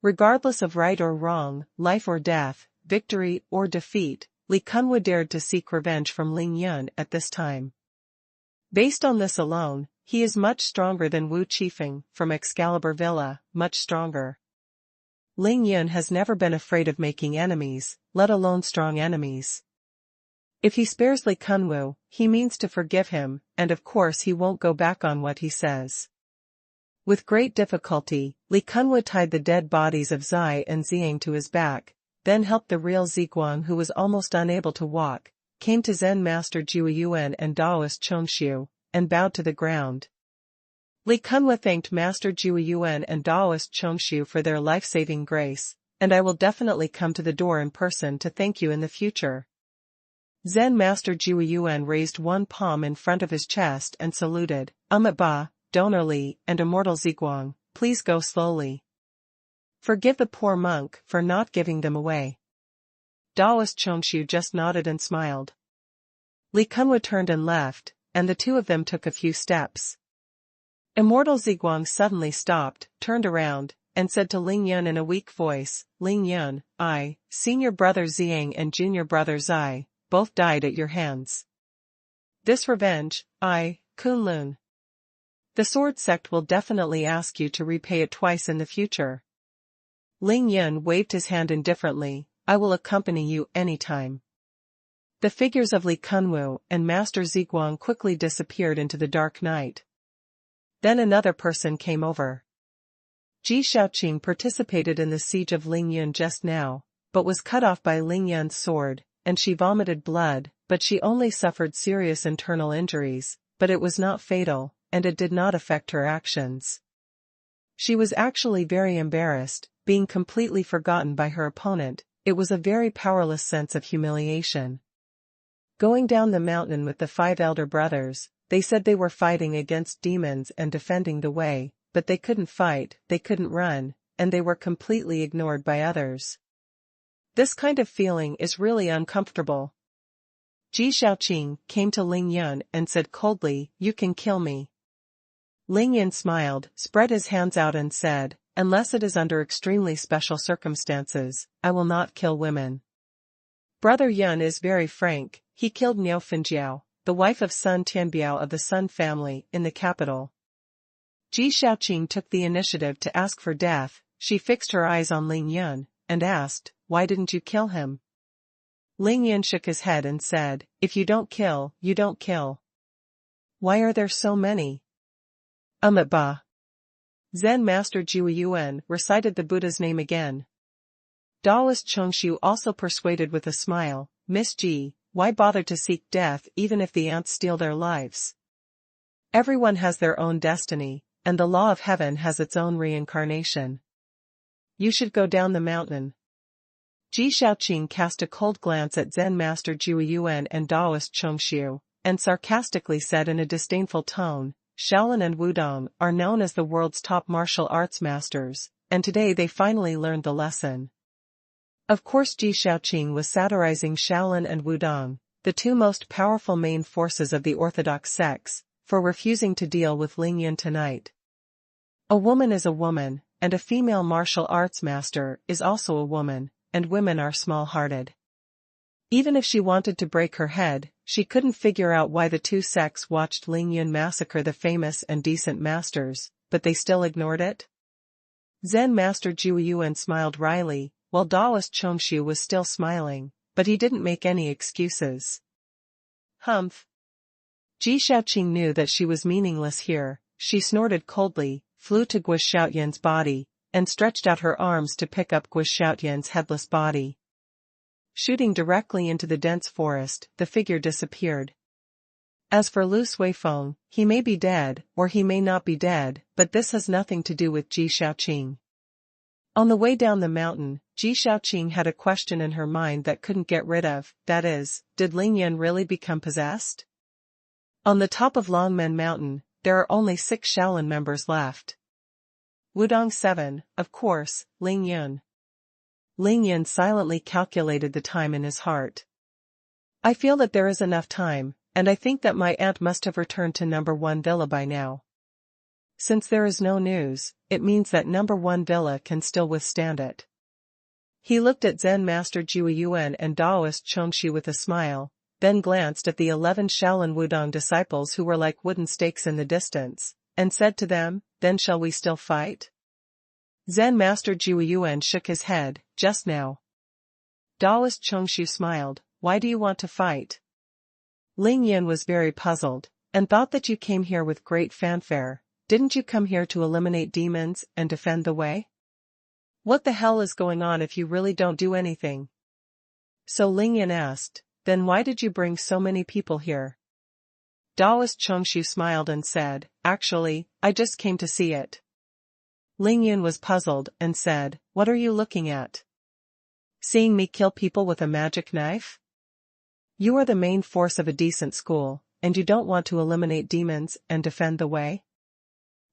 Regardless of right or wrong, life or death, victory or defeat, Li Kunwa dared to seek revenge from Ling Yun at this time. Based on this alone, he is much stronger than Wu Qifeng from Excalibur Villa, much stronger. Ling Yun has never been afraid of making enemies, let alone strong enemies. If he spares Li Kunwa, he means to forgive him, and of course he won't go back on what he says. With great difficulty, Li Kunwa tied the dead bodies of Zai and Zheng to his back, then helped the real Ziguang, who was almost unable to walk, came to Zen Master Jiu Yuan and Taoist Chongshu, and bowed to the ground. Li Kunwa thanked Master Jiu Yuan and Taoist Chongshu for their life-saving grace, and I will definitely come to the door in person to thank you in the future. Zen Master Jiu Yuan raised one palm in front of his chest and saluted, Ba, Donor Li, and Immortal Ziguang, please go slowly. Forgive the poor monk for not giving them away. Taoist Chongshu just nodded and smiled. Li Kunwa turned and left, and the two of them took a few steps. Immortal Ziguang suddenly stopped, turned around, and said to Ling Yun in a weak voice, Ling Yun, senior brother Zheng and junior brother Zai, both died at your hands. This revenge, Kunlun. The sword sect will definitely ask you to repay it twice in the future. Ling Yun waved his hand indifferently, I will accompany you anytime. The figures of Li Kunwu and Master Ziguang quickly disappeared into the dark night. Then another person came over. Ji Shaoqing participated in the siege of Ling Yun just now, but was cut off by Ling Yun's sword, and she vomited blood, but she only suffered serious internal injuries, but it was not fatal, and it did not affect her actions. She was actually very embarrassed, being completely forgotten by her opponent. It was a very powerless sense of humiliation. Going down the mountain with the 5 elder brothers, they said they were fighting against demons and defending the way, but they couldn't fight, they couldn't run, and they were completely ignored by others. This kind of feeling is really uncomfortable. Ji Shaoqing came to Ling Yun and said coldly, you can kill me. Ling Yun smiled, spread his hands out and said, unless it is under extremely special circumstances, I will not kill women. Brother Yun is very frank, he killed Niao Finjiao, the wife of Sun Tianbiao of the Sun family, in the capital. Ji Shaoqing took the initiative to ask for death. She fixed her eyes on Ling Yun, and asked, why didn't you kill him? Ling Yun shook his head and said, if you don't kill, you don't kill. Why are there so many? Ba. Zen Master Jiuyuan recited the Buddha's name again. Taoist Chongshu also persuaded with a smile, Miss Ji, why bother to seek death even if the ants steal their lives? Everyone has their own destiny, and the law of heaven has its own reincarnation. You should go down the mountain. Ji Shaoqing cast a cold glance at Zen Master Jiuyuan and Taoist Chongshu, and sarcastically said in a disdainful tone, Shaolin and Wudong are known as the world's top martial arts masters, and today they finally learned the lesson. Of course Ji Shaoqing was satirizing Shaolin and Wudong, the two most powerful main forces of the orthodox sects, for refusing to deal with Ling Yun tonight. A woman is a woman, and a female martial arts master is also a woman, and women are small-hearted. Even if she wanted to break her head, she couldn't figure out why the two sects watched Ling Yun massacre the famous and decent masters, but they still ignored it. Zen Master Jiuyuan smiled wryly, while Taoist Chongshu was still smiling, but he didn't make any excuses. Humph. Ji Shaoqing knew that she was meaningless here. She snorted coldly, flew to Guo Xiaotian's body, and stretched out her arms to pick up Guo Xiaotian's headless body. Shooting directly into the dense forest, the figure disappeared. As for Lu Suifeng, he may be dead, or he may not be dead, but this has nothing to do with Ji Shaoqing. On the way down the mountain, Ji Shaoqing had a question in her mind that couldn't get rid of, that is, did Ling Yun really become possessed? On the top of Longmen Mountain, there are only 6 Shaolin members left. Wudong 7, of course, Ling Yun. Ling Yun silently calculated the time in his heart. I feel that there is enough time, and I think that my aunt must have returned to number 1 villa by now. Since there is no news, it means that number 1 villa can still withstand it. He looked at Zen Master Jiuyuan and Taoist Chongshu with a smile, then glanced at the 11 Shaolin Wudong disciples who were like wooden stakes in the distance, and said to them, then shall we still fight? Zen Master Jiuyuan shook his head, just now. Taoist Chongshu smiled, why do you want to fight? Ling Yun was very puzzled, and thought that you came here with great fanfare. Didn't you come here to eliminate demons and defend the way? What the hell is going on if you really don't do anything? So Ling Yun asked, then why did you bring so many people here? Taoist Chongshu smiled and said, actually, I just came to see it. Ling Yun was puzzled and said, what are you looking at? Seeing me kill people with a magic knife? You are the main force of a decent school, and you don't want to eliminate demons and defend the way?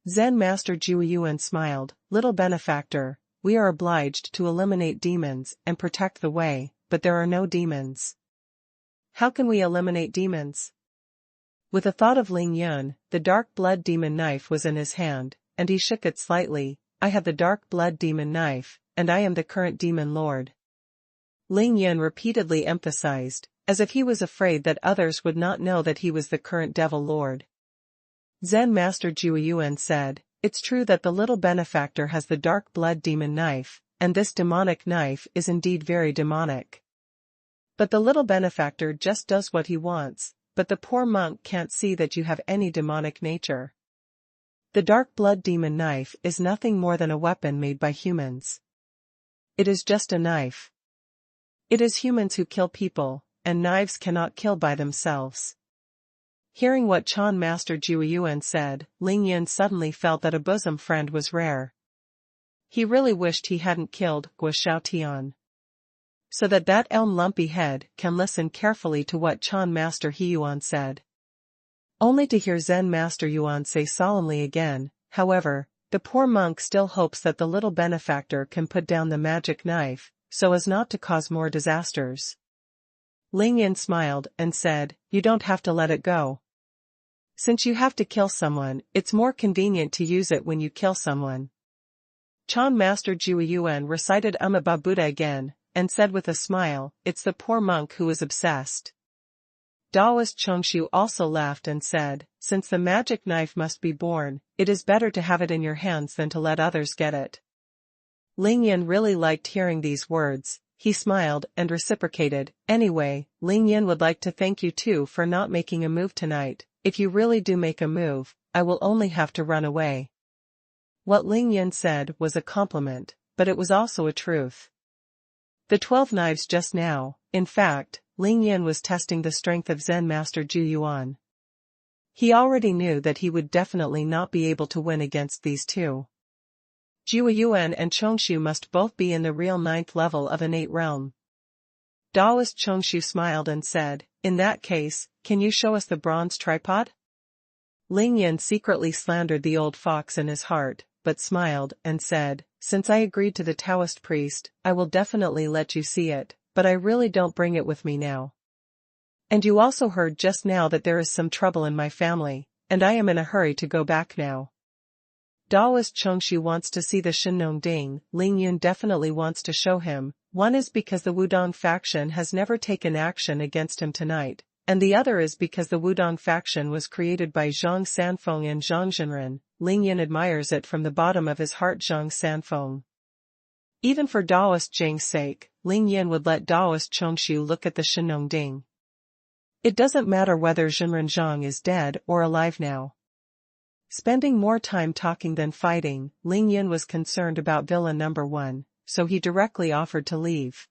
Zen Master Jiuyuan smiled, little benefactor, we are obliged to eliminate demons and protect the way, but there are no demons. How can we eliminate demons? With a thought of Ling Yun, the dark blood demon knife was in his hand, and he shook it slightly, I have the dark blood demon knife, and I am the current demon lord. Ling Yun repeatedly emphasized, as if he was afraid that others would not know that he was the current devil lord. Zen Master Jueyuan said, "It's true that the little benefactor has the dark blood demon knife, and this demonic knife is indeed very demonic. But the little benefactor just does what he wants, but the poor monk can't see that you have any demonic nature. The dark blood demon knife is nothing more than a weapon made by humans. It is just a knife. It is humans who kill people, and knives cannot kill by themselves." Hearing what Chan Master Jueyuan said, Ling Yun suddenly felt that a bosom friend was rare. He really wished he hadn't killed Guo Xiaotian. So that elm lumpy head can listen carefully to what Chan Master Hiyuan said. Only to hear Zen Master Yuan say solemnly again, however, the poor monk still hopes that the little benefactor can put down the magic knife, so as not to cause more disasters. Ling Yin smiled and said, "You don't have to let it go. Since you have to kill someone, it's more convenient to use it when you kill someone." Chan Master Jueyuan recited Ba Buddha again, and said with a smile, "It's the poor monk who is obsessed." Taoist Chongshu also laughed and said, "Since the magic knife must be born, it is better to have it in your hands than to let others get it." Ling Yin really liked hearing these words. He smiled and reciprocated, "Anyway, Ling Yin would like to thank you too for not making a move tonight. If you really do make a move, I will only have to run away." What Ling Yin said was a compliment, but it was also a truth. The 12 knives just now, in fact, Ling Yin was testing the strength of Zen Master Jueyuan. He already knew that he would definitely not be able to win against these two. Jueyuan and Chongshu must both be in the real 9th level of innate realm. Taoist Chongshu smiled and said, "In that case, can you show us the bronze tripod?" Ling Yin secretly slandered the old fox in his heart, but smiled and said, "Since I agreed to the Taoist priest, I will definitely let you see it, but I really don't bring it with me now. And you also heard just now that there is some trouble in my family, and I am in a hurry to go back now." Taoist Chongshu wants to see the Shinong Ding. Ling Yun definitely wants to show him. One is because the Wudong faction has never taken action against him tonight, and the other is because the Wudong faction was created by Zhang Sanfeng and Zhang Zhenren. Ling Yun admires it from the bottom of his heart. Zhang Sanfeng. Even for Taoist Zheng's sake, Ling Yin would let Taoist Chongshu look at the Shinong Ding. It doesn't matter whether Zhenren Zhang is dead or alive now. Spending more time talking than fighting, Ling Yin was concerned about Villa number 1, so he directly offered to leave.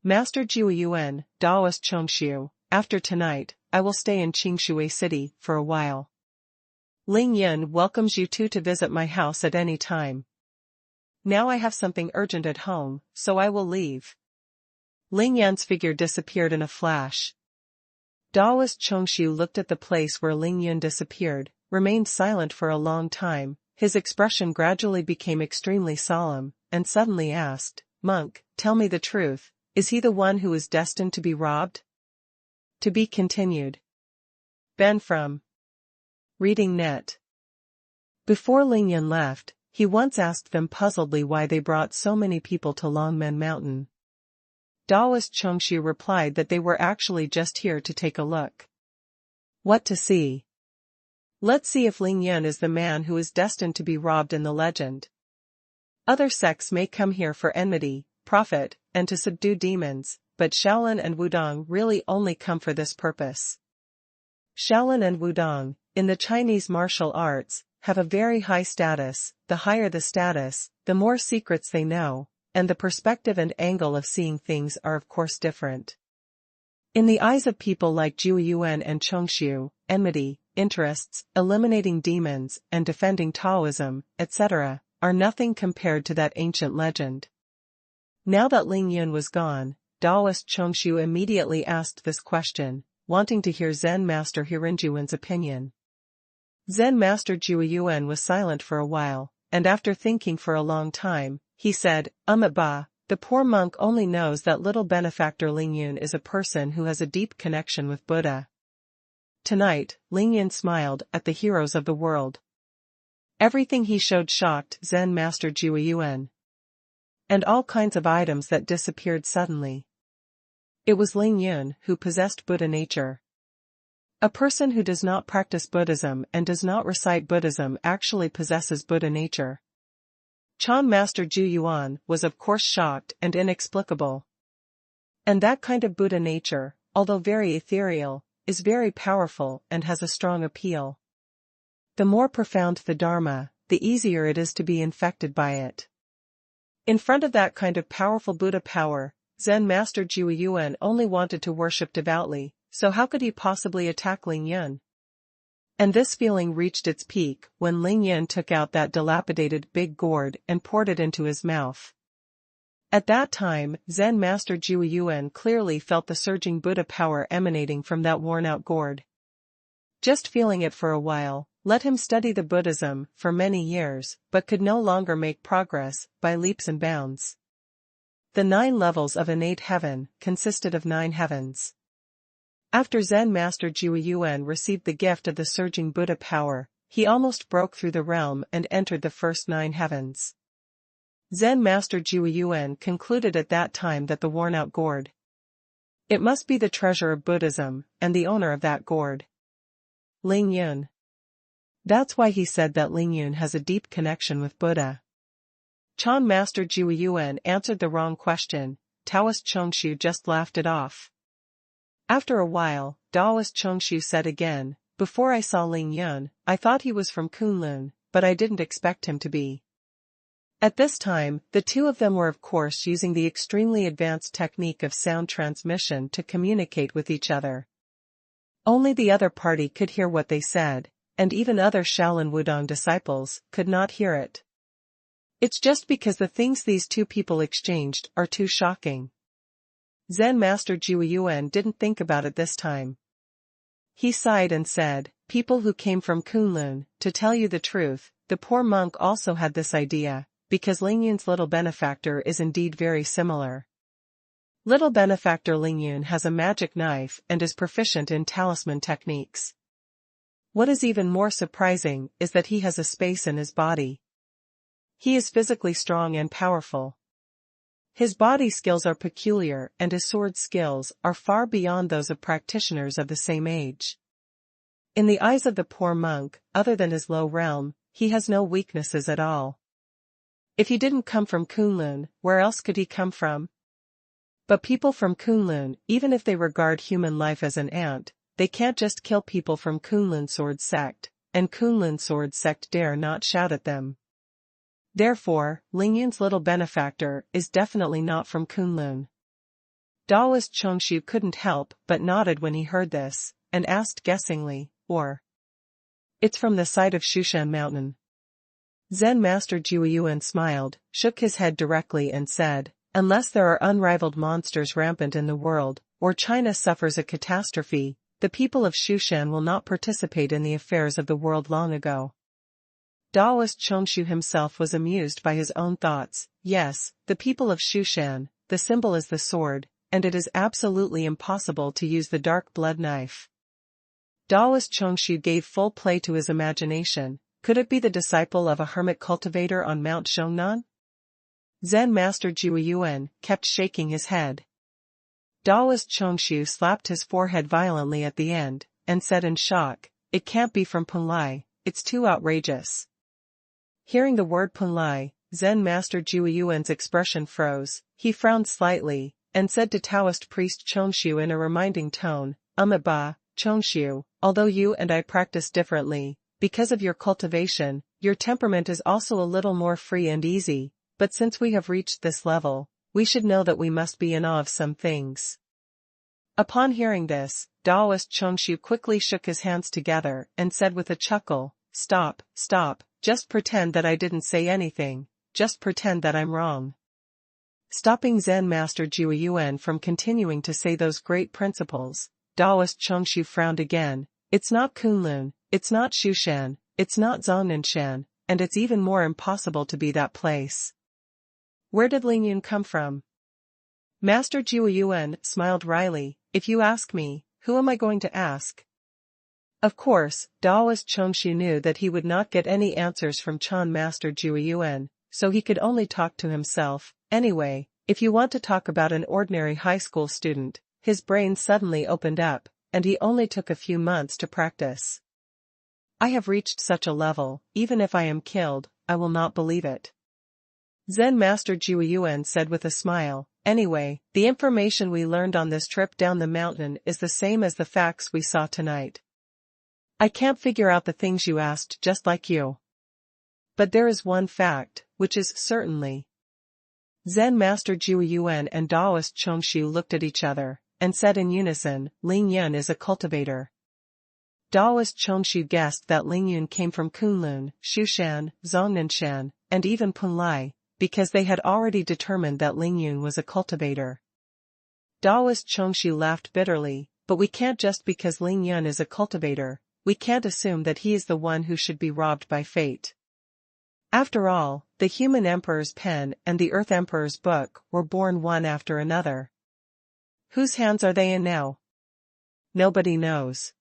"Master Jueyuan, Taoist Chongshu, after tonight, I will stay in Qingshui City for a while. Ling Yin welcomes you two to visit my house at any time. Now I have something urgent at home, so I will leave." Ling Yan's figure disappeared in a flash. Taoist Chongshu looked at the place where Ling Yun disappeared, remained silent for a long time. His expression gradually became extremely solemn, and suddenly asked, "Monk, tell me the truth, is he the one who is destined to be robbed?" To be continued. Ben from Reading Net. Before Ling Yun left, he once asked them puzzledly why they brought so many people to Longmen Mountain. Taoist Chongshu replied that they were actually just here to take a look. What to see? Let's see if Ling Yun is the man who is destined to be robbed in the legend. Other sects may come here for enmity, profit, and to subdue demons, but Shaolin and Wudong really only come for this purpose. Shaolin and Wudong, in the Chinese martial arts, have a very high status. The higher the status, the more secrets they know, and the perspective and angle of seeing things are of course different. In the eyes of people like Jueyuan and Chongshu, enmity, interests, eliminating demons, and defending Taoism, etc., are nothing compared to that ancient legend. Now that Ling Yun was gone, Taoist Chongshu immediately asked this question, wanting to hear Zen Master Hirinjuan's opinion. Zen Master Jueyuan was silent for a while, and after thinking for a long time, he said, Ba, the poor monk only knows that little benefactor Ling Yun is a person who has a deep connection with Buddha. Tonight, Ling Yun smiled at the heroes of the world. Everything he showed shocked Zen Master Jiuyuan. And all kinds of items that disappeared suddenly. It was Ling Yun who possessed Buddha nature. A person who does not practice Buddhism and does not recite Buddhism actually possesses Buddha nature. Chan Master Jiuyuan was of course shocked and inexplicable. And that kind of Buddha nature, although very ethereal, is very powerful and has a strong appeal. The more profound the Dharma, the easier it is to be infected by it. In front of that kind of powerful Buddha power, Zen Master Jiuyuan only wanted to worship devoutly, so how could he possibly attack Ling Yun? And this feeling reached its peak when Ling Yun took out that dilapidated big gourd and poured it into his mouth. At that time, Zen Master Jiuyuan clearly felt the surging Buddha power emanating from that worn-out gourd. Just feeling it for a while, let him study the Buddhism for many years, but could no longer make progress by leaps and bounds. The 9 levels of innate heaven consisted of 9 heavens. After Zen Master Jiuyuan received the gift of the surging Buddha power, he almost broke through the realm and entered the first 9 heavens. Zen Master Jiuyuan concluded at that time that the worn-out gourd. It must be the treasure of Buddhism, and the owner of that gourd. Ling Yun. That's why he said that Ling Yun has a deep connection with Buddha. Chan Master Jiuyuan answered the wrong question. Taoist Chongshu just laughed it off. After a while, Taoist Chongshu said again, before I saw Ling Yun, I thought he was from Kunlun, but I didn't expect him to be. At this time, the two of them were of course using the extremely advanced technique of sound transmission to communicate with each other. Only the other party could hear what they said, and even other Shaolin Wudang disciples could not hear it. It's just because the things these two people exchanged are too shocking. Zen Master Jiuyuan didn't think about it this time. He sighed and said, people who came from Kunlun, to tell you the truth, the poor monk also had this idea, because Ling Yun's little benefactor is indeed very similar. Little benefactor Ling Yun has a magic knife and is proficient in talisman techniques. What is even more surprising is that he has a space in his body. He is physically strong and powerful. His body skills are peculiar and his sword skills are far beyond those of practitioners of the same age. In the eyes of the poor monk, other than his low realm, he has no weaknesses at all. If he didn't come from Kunlun, where else could he come from? But people from Kunlun, even if they regard human life as an ant, they can't just kill people from Kunlun sword sect, and Kunlun sword sect dare not shout at them. Therefore, Ling Yun's little benefactor is definitely not from Kunlun. Taoist Chongshu couldn't help but nodded when he heard this, and asked guessingly, or? It's from the side of Shushan Mountain. Zen Master Jiuyuan smiled, shook his head directly and said, unless there are unrivaled monsters rampant in the world, or China suffers a catastrophe, the people of Shushan will not participate in the affairs of the world long ago. Taoist Chongshu himself was amused by his own thoughts. Yes, the people of Shushan, the symbol is the sword, and it is absolutely impossible to use the dark blood knife. Taoist Chongshu gave full play to his imagination. Could it be the disciple of a hermit cultivator on Mount Shongnan? Zen Master Jiuyuan kept shaking his head. Taoist Chongshu slapped his forehead violently at the end, and said in shock, it can't be from Punlai, it's too outrageous. Hearing the word Punlai, Zen Master Jiuyuan's expression froze, he frowned slightly, and said to Taoist priest Chongshu in a reminding tone, Ba, Chongshu, although you and I practice differently, because of your cultivation, your temperament is also a little more free and easy, but since we have reached this level, we should know that we must be in awe of some things. Upon hearing this, Taoist Chongshu quickly shook his hands together and said with a chuckle, stop, just pretend that I didn't say anything, just pretend that I'm wrong. Stopping Zen Master Jiuyuan from continuing to say those great principles, Taoist Chongshu frowned again, it's not Kunlun, it's not Shushan, it's not Zhongnanshan, and it's even more impossible to be that place. Where did Ling Yun come from? Master Jiuyuan smiled wryly, if you ask me, who am I going to ask? Of course, Daoist Chongxu knew that he would not get any answers from Chan Master Jiuyuan, so he could only talk to himself. Anyway, if you want to talk about an ordinary high school student, his brain suddenly opened up, and he only took a few months to practice. I have reached such a level, even if I am killed, I will not believe it. Zen Master Jiuyuan said with a smile. Anyway, the information we learned on this trip down the mountain is the same as the facts we saw tonight. I can't figure out the things you asked just like you. But there is one fact, which is certainly. Zen Master Jiuyuan and Daoist Chongxu looked at each other, and said in unison, Ling Yun is a cultivator. Daoist Chongxu guessed that Ling Yun came from Kunlun, Shushan, Zhongnanshan, and even Punlai, because they had already determined that Ling Yun was a cultivator. Daoist Chongxu laughed bitterly, but we can't just because Ling Yun is a cultivator, we can't assume that he is the one who should be robbed by fate. After all, the Human Emperor's pen and the Earth Emperor's book were born one after another. Whose hands are they in now? Nobody knows.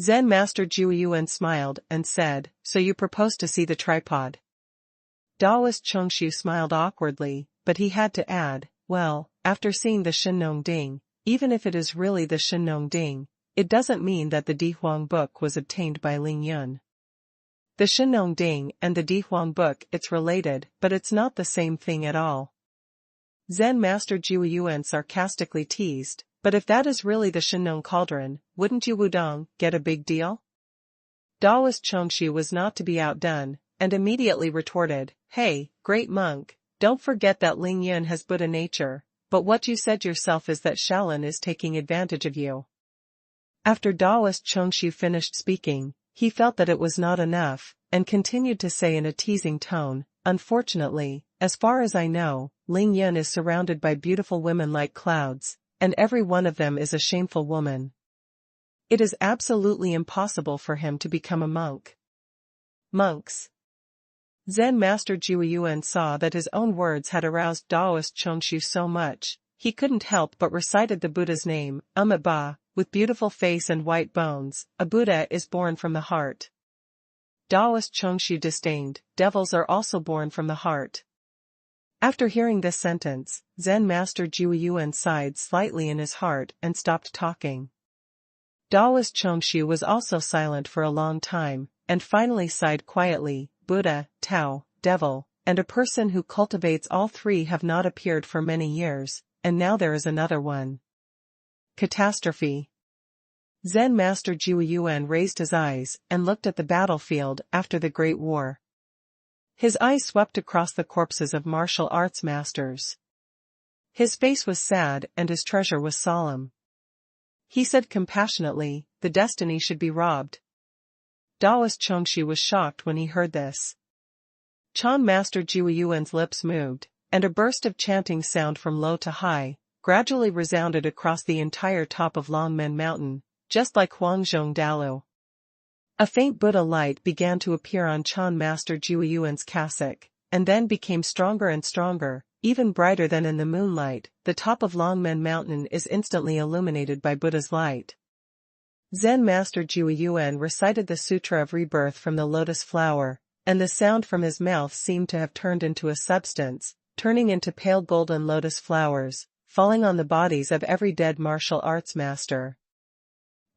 Zen Master Jiuyuan smiled and said, so you propose to see the tripod? Daoist Chongxu smiled awkwardly, but he had to add, well, after seeing the Shenong Ding, even if it is really the Shenong Ding, it doesn't mean that the Dihuang book was obtained by Ling Yun. The Shenong Ding and the Dihuang book, it's related, but it's not the same thing at all. Zen Master Jiuyuan sarcastically teased, but if that is really the Shenong cauldron, wouldn't you Wudong get a big deal? Daoist Chongxu was not to be outdone, and immediately retorted, hey, great monk, don't forget that Ling Yun has Buddha nature, but what you said yourself is that Shaolin is taking advantage of you. After Daoist Chongxu finished speaking, he felt that it was not enough, and continued to say in a teasing tone, unfortunately, as far as I know, Ling Yun is surrounded by beautiful women like clouds, and every one of them is a shameful woman. It is absolutely impossible for him to become a monk. Monks. Zen Master Jiuyuan saw that his own words had aroused Daoist Chongxu so much, he couldn't help but recited the Buddha's name, Ba, with beautiful face and white bones, a Buddha is born from the heart. Daoist Chongxu disdained, devils are also born from the heart. After hearing this sentence, Zen Master Jiuyuan sighed slightly in his heart and stopped talking. Daoist Chongxu was also silent for a long time, and finally sighed quietly, Buddha, Tao, devil, and a person who cultivates all three have not appeared for many years, and now there is another one. Catastrophe. Zen Master Jiuyuan raised his eyes and looked at the battlefield after the Great War. His eyes swept across the corpses of martial arts masters. His face was sad and his treasure was solemn. He said compassionately, the destiny should be robbed. Daoist Chongxu was shocked when he heard this. Chan Master Jiuyuan's lips moved, and a burst of chanting sound from low to high, gradually resounded across the entire top of Longmen Mountain, just like Huangzhong Dalu. A faint Buddha light began to appear on Chan Master Jiuyuan's cassock, and then became stronger and stronger, even brighter than in the moonlight. The top of Longmen Mountain is instantly illuminated by Buddha's light. Zen Master Jiuyuan recited the Sutra of Rebirth from the lotus flower, and the sound from his mouth seemed to have turned into a substance, turning into pale golden lotus flowers, falling on the bodies of every dead martial arts master.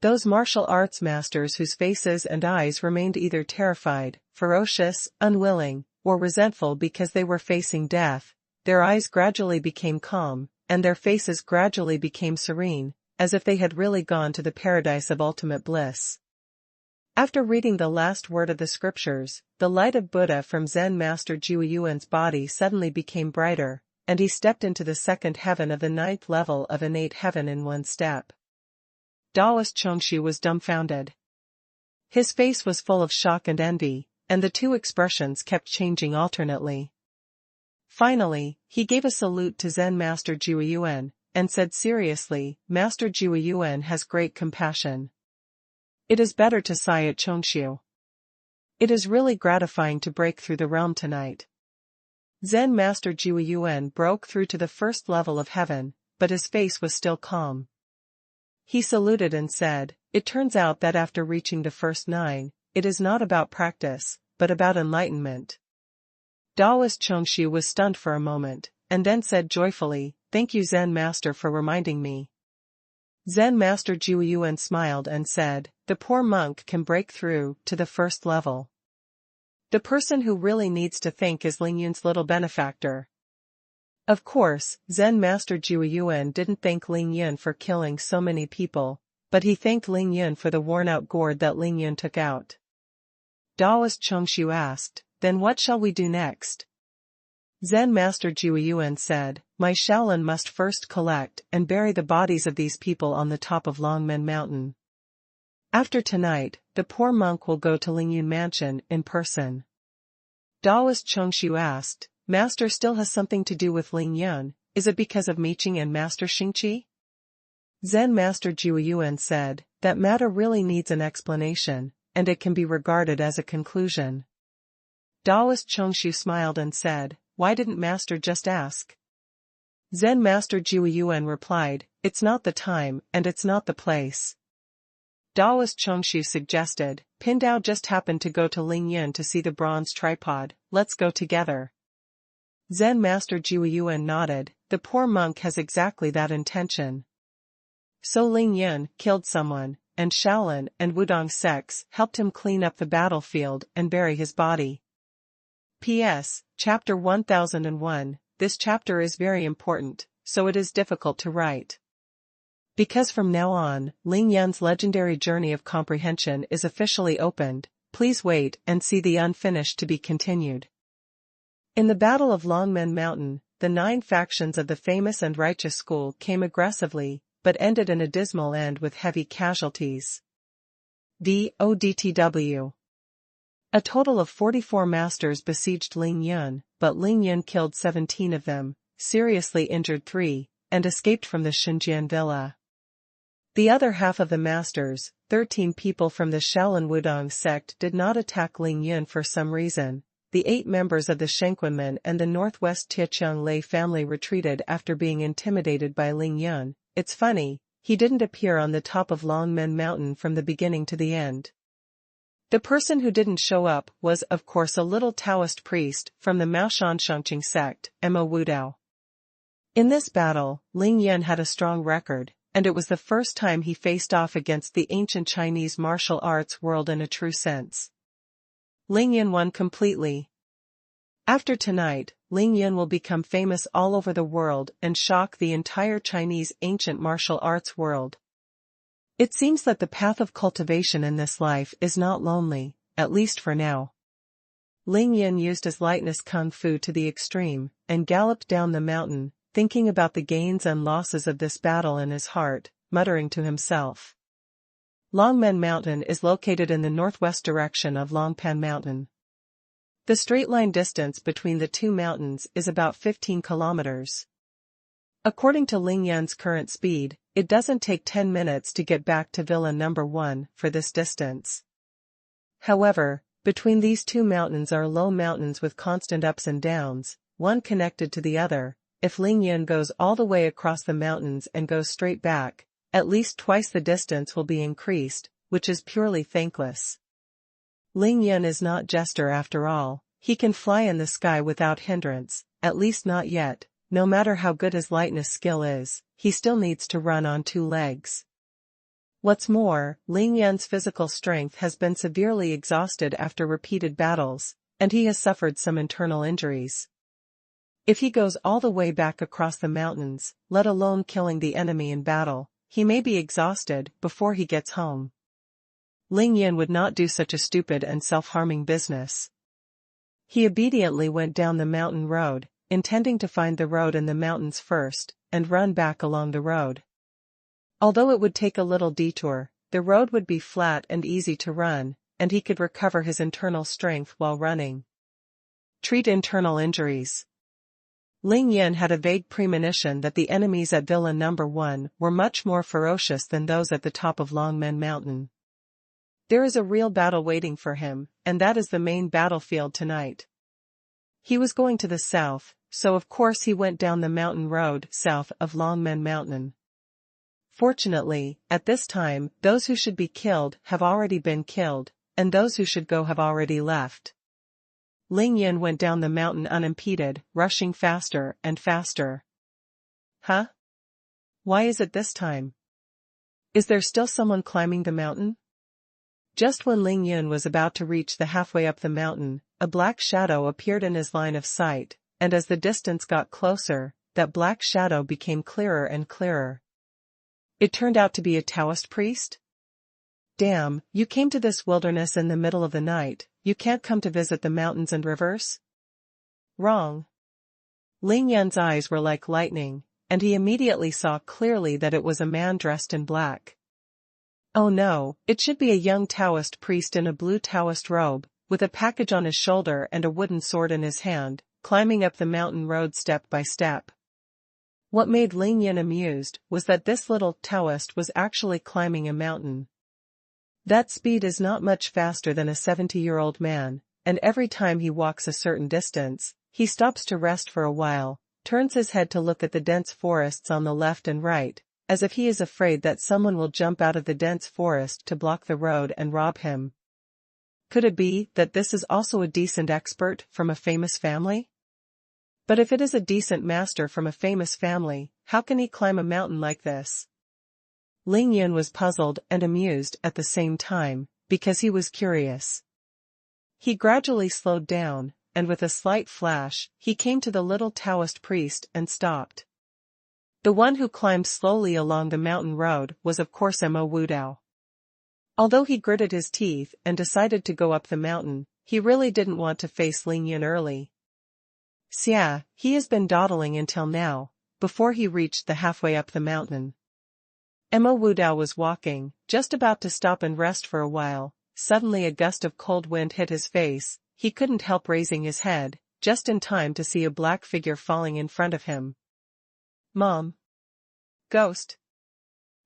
Those martial arts masters whose faces and eyes remained either terrified, ferocious, unwilling, or resentful because they were facing death, their eyes gradually became calm, and their faces gradually became serene, as if they had really gone to the paradise of ultimate bliss. After reading the last word of the scriptures, the light of Buddha from Zen Master Jiuyuan's body suddenly became brighter, and he stepped into the second heaven of the ninth level of innate heaven in one step. Daoist Chongxu was dumbfounded. His face was full of shock and envy, and the two expressions kept changing alternately. Finally, he gave a salute to Zen Master Jiuyuan, and said seriously, Master Jiuyuan has great compassion. It is better to sigh at Chongxu. It is really gratifying to break through the realm tonight. Zen Master Jiuyuan broke through to the first level of heaven, but his face was still calm. He saluted and said, "It turns out that after reaching the first 9, it is not about practice, but about enlightenment." Daoist Chongshu was stunned for a moment, and then said joyfully, "Thank you Zen Master for reminding me." Zen Master Jiuyuan smiled and said, "The poor monk can break through to the first level. The person who really needs to think is Lingyun's little benefactor." Of course, Zen Master Jiuyuan didn't thank Lingyun for killing so many people, but he thanked Lingyun for the worn-out gourd that Lingyun took out. Daoist Chongshu asked, "Then what shall we do next?" Zen Master Jiuyuan said, "My Shaolin must first collect and bury the bodies of these people on the top of Longmen Mountain. After tonight, the poor monk will go to Lingyun Mansion in person." Daoist Chongshu asked, "Master still has something to do with Lingyun, is it because of Miqing and Master Xingqi?" Zen Master Jiuyuan said, "That matter really needs an explanation, and it can be regarded as a conclusion." Daoist Chongshu smiled and said, "Why didn't Master just ask?" Zen Master Jiuyuan replied, "It's not the time and it's not the place." Daoist Chongshu suggested, "Pindao just happened to go to Lingyun to see the bronze tripod, let's go together." Zen Master Jiuyuan nodded, "The poor monk has exactly that intention." So Lingyun killed someone, and Shaolin and Wudong sects helped him clean up the battlefield and bury his body. P.S. Chapter 1001, this chapter is very important, so it is difficult to write. Because from now on, Lingyun's legendary journey of comprehension is officially opened, please wait and see the unfinished to be continued. In the Battle of Longmen Mountain, the 9 factions of the famous and righteous school came aggressively, but ended in a dismal end with heavy casualties. DODTW. A total of 44 masters besieged Lingyun, but Lingyun killed 17 of them, seriously injured 3, and escaped from the Xinjian villa. The other half of the masters, 13 people from the Shaolin Wudong sect, did not attack Lingyun for some reason. The 8 members of the Shenkwenmen and the Northwest Tiecheng Lei family retreated after being intimidated by Lingyun. It's funny, he didn't appear on the top of Longmen Mountain from the beginning to the end. The person who didn't show up was, of course, a little Taoist priest from the Maoshan Shangqing sect, Mo Wudao. In this battle, Lingyun had a strong record, and it was the first time he faced off against the ancient Chinese martial arts world in a true sense. Lingyun won completely. After tonight, Lingyun will become famous all over the world and shock the entire Chinese ancient martial arts world. It seems that the path of cultivation in this life is not lonely, at least for now. Lingyun used his lightness kung fu to the extreme, and galloped down the mountain, thinking about the gains and losses of this battle in his heart, muttering to himself. Longmen Mountain is located in the northwest direction of Longpan Mountain. The straight-line distance between the two mountains is about 15 kilometers. According to Lingyun's current speed, it doesn't take 10 minutes to get back to Villa Number 1 for this distance. However, between these two mountains are low mountains with constant ups and downs, one connected to the other. If Lingyun goes all the way across the mountains and goes straight back, at least twice the distance will be increased, which is purely thankless. Lingyun is not jester after all, he can fly in the sky without hindrance, at least not yet. No matter how good his lightness skill is, he still needs to run on 2 legs. What's more, Lingyun's physical strength has been severely exhausted after repeated battles, and he has suffered some internal injuries. If he goes all the way back across the mountains, let alone killing the enemy in battle, he may be exhausted before he gets home. Lingyun would not do such a stupid and self-harming business. He obediently went down the mountain road, intending to find the road in the mountains first, and run back along the road. Although it would take a little detour, the road would be flat and easy to run, and he could recover his internal strength while running. Treat internal injuries. Lingyun had a vague premonition that the enemies at Villa Number 1 were much more ferocious than those at the top of Longmen Mountain. There is a real battle waiting for him, and that is the main battlefield tonight. He was going to the south, so of course he went down the mountain road south of Longmen Mountain. Fortunately, at this time, those who should be killed have already been killed, and those who should go have already left. Ling Yin went down the mountain unimpeded, rushing faster and faster. Huh? Why is it this time? Is there still someone climbing the mountain? Just when Ling Yin was about to reach the halfway up the mountain, a black shadow appeared in his line of sight, and as the distance got closer, that black shadow became clearer and clearer. It turned out to be a Taoist priest? Damn, you came to this wilderness in the middle of the night, you can't come to visit the mountains and rivers? Wrong. Ling Yan's eyes were like lightning, and he immediately saw clearly that it was a man dressed in black. Oh no, it should be a young Taoist priest in a blue Taoist robe, with a package on his shoulder and a wooden sword in his hand, climbing up the mountain road step by step. What made Ling Yin amused was that this little Taoist was actually climbing a mountain. That speed is not much faster than a 70-year-old man, and every time he walks a certain distance, he stops to rest for a while, turns his head to look at the dense forests on the left and right, as if he is afraid that someone will jump out of the dense forest to block the road and rob him. Could it be that this is also a decent expert from a famous family? But if it is a decent master from a famous family, how can he climb a mountain like this? Ling Yin was puzzled and amused at the same time, because he was curious. He gradually slowed down, and with a slight flash, he came to the little Taoist priest and stopped. The one who climbed slowly along the mountain road was of course Mo Wudao. Although he gritted his teeth and decided to go up the mountain, he really didn't want to face Ling Yin early. Xia, he has been dawdling until now, before he reached the halfway up the mountain. Mo Wudao was walking, just about to stop and rest for a while. Suddenly a gust of cold wind hit his face. He couldn't help raising his head, just in time to see a black figure falling in front of him. Mom. Ghost.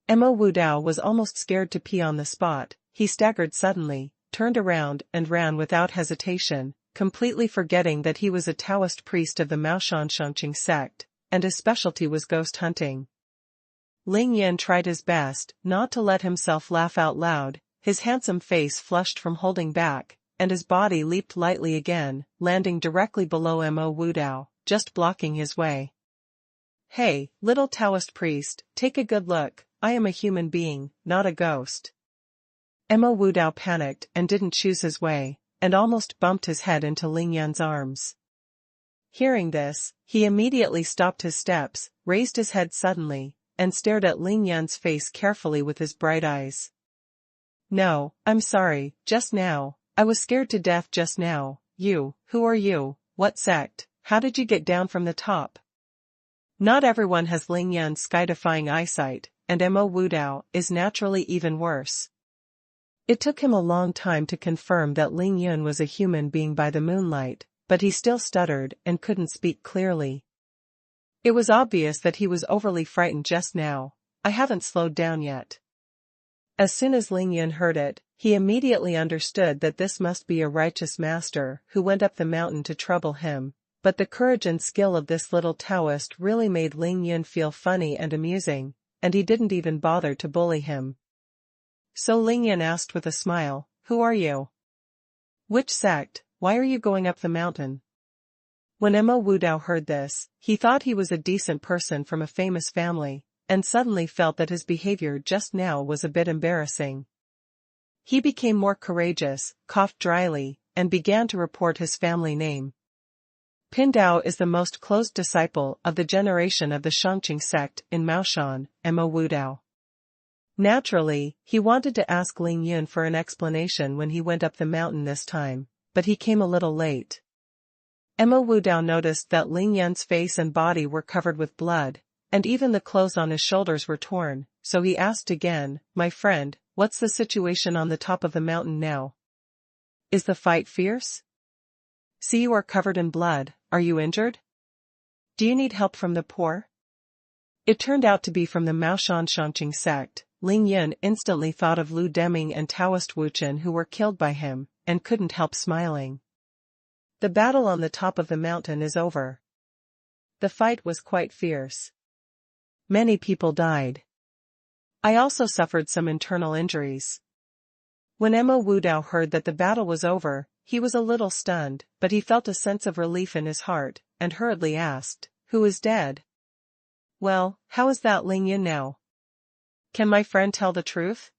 Mo Wudao was almost scared to pee on the spot. He staggered suddenly, turned around and ran without hesitation, completely forgetting that he was a Taoist priest of the Maoshan sect, and his specialty was ghost hunting. Ling Yin tried his best not to let himself laugh out loud. His handsome face flushed from holding back, and his body leaped lightly again, landing directly below Mo Wudao, just blocking his way. Hey, little Taoist priest, take a good look, I am a human being, not a ghost. Mo Wudao panicked and didn't choose his way, and almost bumped his head into Ling Yan's arms. Hearing this, he immediately stopped his steps, raised his head suddenly, and stared at Ling Yan's face carefully with his bright eyes. No, I'm sorry, just now, I was scared to death just now. You, who are you, what sect, how did you get down from the top? Not everyone has Ling Yan's sky-defying eyesight, and Mo Wudao is naturally even worse. It took him a long time to confirm that Ling Yan was a human being by the moonlight, but he still stuttered and couldn't speak clearly. It was obvious that he was overly frightened just now. I haven't slowed down yet. As soon as Ling Yan heard it, he immediately understood that this must be a righteous master who went up the mountain to trouble him, but the courage and skill of this little Taoist really made Ling Yan feel funny and amusing, and he didn't even bother to bully him. So Ling Yan asked with a smile, "Who are you? Which sect, why are you going up the mountain?" When Mo Wudao heard this, he thought he was a decent person from a famous family, and suddenly felt that his behavior just now was a bit embarrassing. He became more courageous, coughed dryly, and began to report his family name. Pindao is the most closed disciple of the generation of the Shangqing sect in Maoshan, Mo Wudao. Naturally, he wanted to ask Ling Yan for an explanation when he went up the mountain this time, but he came a little late. Mo Wudao noticed that Ling Yan's face and body were covered with blood, and even the clothes on his shoulders were torn, so he asked again, "My friend, what's the situation on the top of the mountain now? Is the fight fierce? See, you are covered in blood, are you injured? Do you need help from the poor?" It turned out to be from the Maoshan Shangqing sect. Ling Yan instantly thought of Lu Deming and Taoist Wu Chen who were killed by him, and couldn't help smiling. The battle on the top of the mountain is over. The fight was quite fierce. Many people died. I also suffered some internal injuries. When Mo Wudao heard that the battle was over, he was a little stunned, but he felt a sense of relief in his heart, and hurriedly asked, "Who is dead?" "Well, how is that Ling Yin now? Can my friend tell the truth?"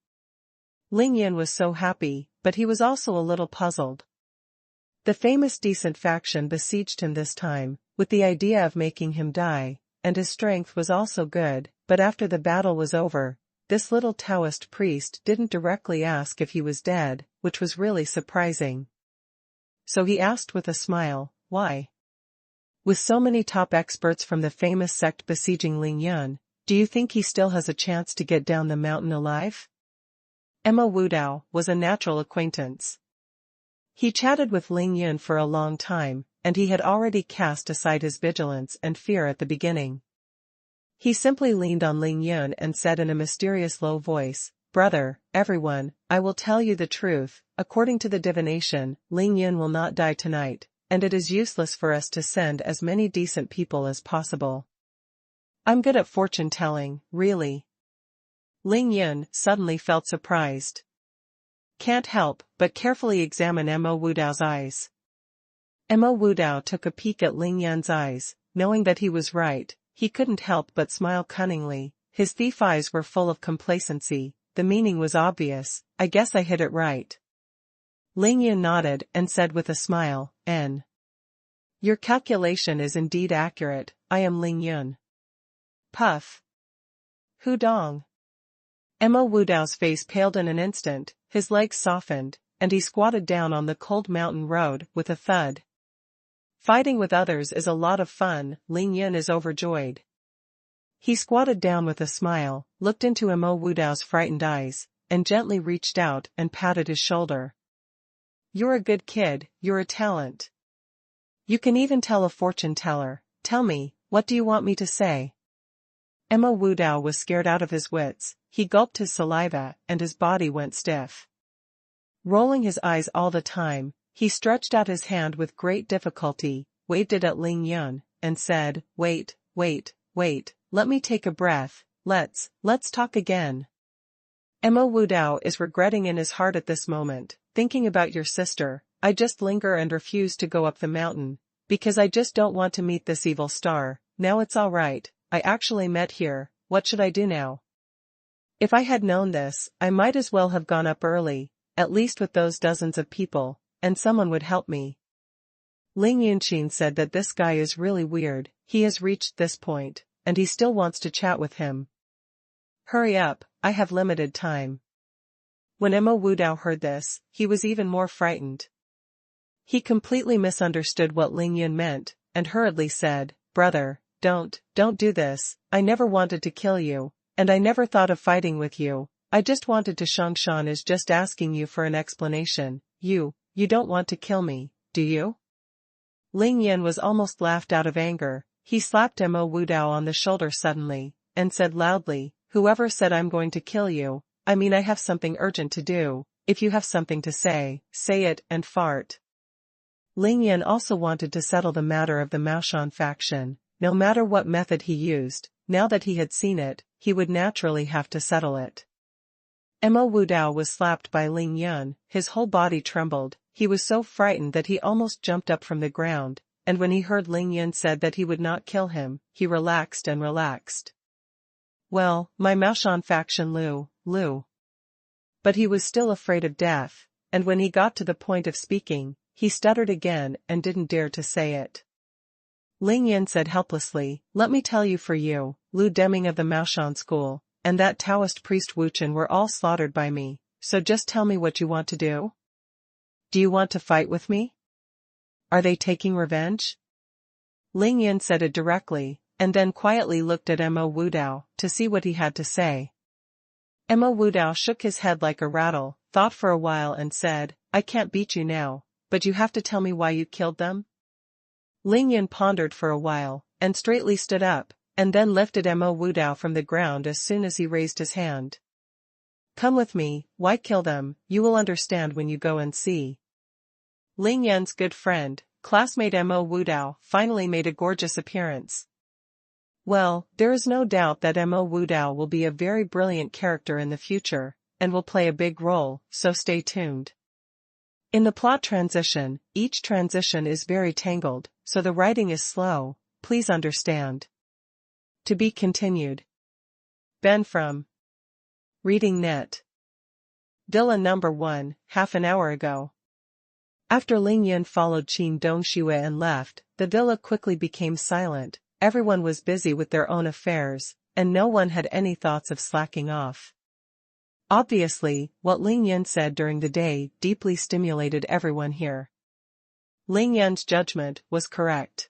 Ling Yin was so happy, but he was also a little puzzled. The famous decent faction besieged him this time, with the idea of making him die, and his strength was also good, but after the battle was over, this little Taoist priest didn't directly ask if he was dead, which was really surprising. So he asked with a smile, "Why? With so many top experts from the famous sect besieging Ling Yin, do you think he still has a chance to get down the mountain alive?" Mo Wudao was a natural acquaintance. He chatted with Ling Yin for a long time, and he had already cast aside his vigilance and fear at the beginning. He simply leaned on Ling Yin and said in a mysterious low voice, "Brother, everyone, I will tell you the truth. According to the divination, Ling Yin will not die tonight, and it is useless for us to send as many decent people as possible. I'm good at fortune telling, really." Ling Yin suddenly felt surprised. Can't help but carefully examine Mo Wudao's eyes. Mo Wudao took a peek at Ling Yin's eyes, knowing that he was right. He couldn't help but smile cunningly. His thief eyes were full of complacency. The meaning was obvious. "I guess I hit it right." Ling Yin nodded and said with a smile, Your calculation is indeed accurate. I am Ling Yin." Puff. Hudong. Mo Wudao's face paled in an instant, his legs softened, and he squatted down on the cold mountain road with a thud. Fighting with others is a lot of fun. Ling Yin is overjoyed. He squatted down with a smile, looked into Mo Wudao's frightened eyes, and gently reached out and patted his shoulder. "You're a good kid, you're a talent. You can even tell a fortune teller. Tell me, what do you want me to say?" Mo Wudao was scared out of his wits. He gulped his saliva, and his body went stiff. Rolling his eyes all the time, he stretched out his hand with great difficulty, waved it at Ling Yin, and said, Wait, let me take a breath, let's talk again. Mo Wudao is regretting in his heart at this moment, thinking about your sister. I just linger and refuse to go up the mountain, because I just don't want to meet this evil star. Now it's all right, I actually met here. What should I do now? If I had known this, I might as well have gone up early, at least with those dozens of people, and someone would help me. Ling Yunqin said that this guy is really weird. He has reached this point, and he still wants to chat with him. Hurry up, I have limited time. When Mo Wudao heard this, he was even more frightened. He completely misunderstood what Ling Yin meant, and hurriedly said, Brother, don't do this. I never wanted to kill you, and I never thought of fighting with you. I just wanted to. Shangshan is just asking you for an explanation. You don't want to kill me, do you? Ling Yin was almost laughed out of anger. He slapped Mo Wudao on the shoulder suddenly, and said loudly, Whoever said I'm going to kill you? I mean, I have something urgent to do. If you have something to say it and fart. Ling Yin also wanted to settle the matter of the Maoshan faction. No matter what method he used, now that he had seen it, he would naturally have to settle it. Mo Wudao was slapped by Ling Yin. His whole body trembled. He was so frightened that he almost jumped up from the ground, and when he heard Ling Yin said that he would not kill him, he relaxed and relaxed. Well, my Maoshan faction Lu. But he was still afraid of death, and when he got to the point of speaking, he stuttered again and didn't dare to say it. Ling Yin said helplessly, Let me tell you, for you, Lu Deming of the Maoshan school, and that Taoist priest Wuchen were all slaughtered by me, so just tell me what you want to do. Do you want to fight with me? Are they taking revenge? Ling Yin said it directly, and then quietly looked at Mo Wudao to see what he had to say. Mo Wudao shook his head like a rattle, thought for a while and said, I can't beat you now, but you have to tell me why you killed them. Ling Yin pondered for a while, and straightly stood up, and then lifted Mo Wudao from the ground as soon as he raised his hand. Come with me, why kill them? You will understand when you go and see. Ling Yin's good friend, classmate Mo Wudao, finally made a gorgeous appearance. Well, there is no doubt that Mo Wudao will be a very brilliant character in the future, and will play a big role, so stay tuned. In the plot transition, each transition is very tangled, so the writing is slow, please understand. To be continued. Ben from Reading Net. Villa number 1, half an hour ago. After Ling Yun followed Qin Dongxue and left, the villa quickly became silent, everyone was busy with their own affairs, and no one had any thoughts of slacking off. Obviously, what Ling Yun said during the day deeply stimulated everyone here. Ling Yun's judgment was correct.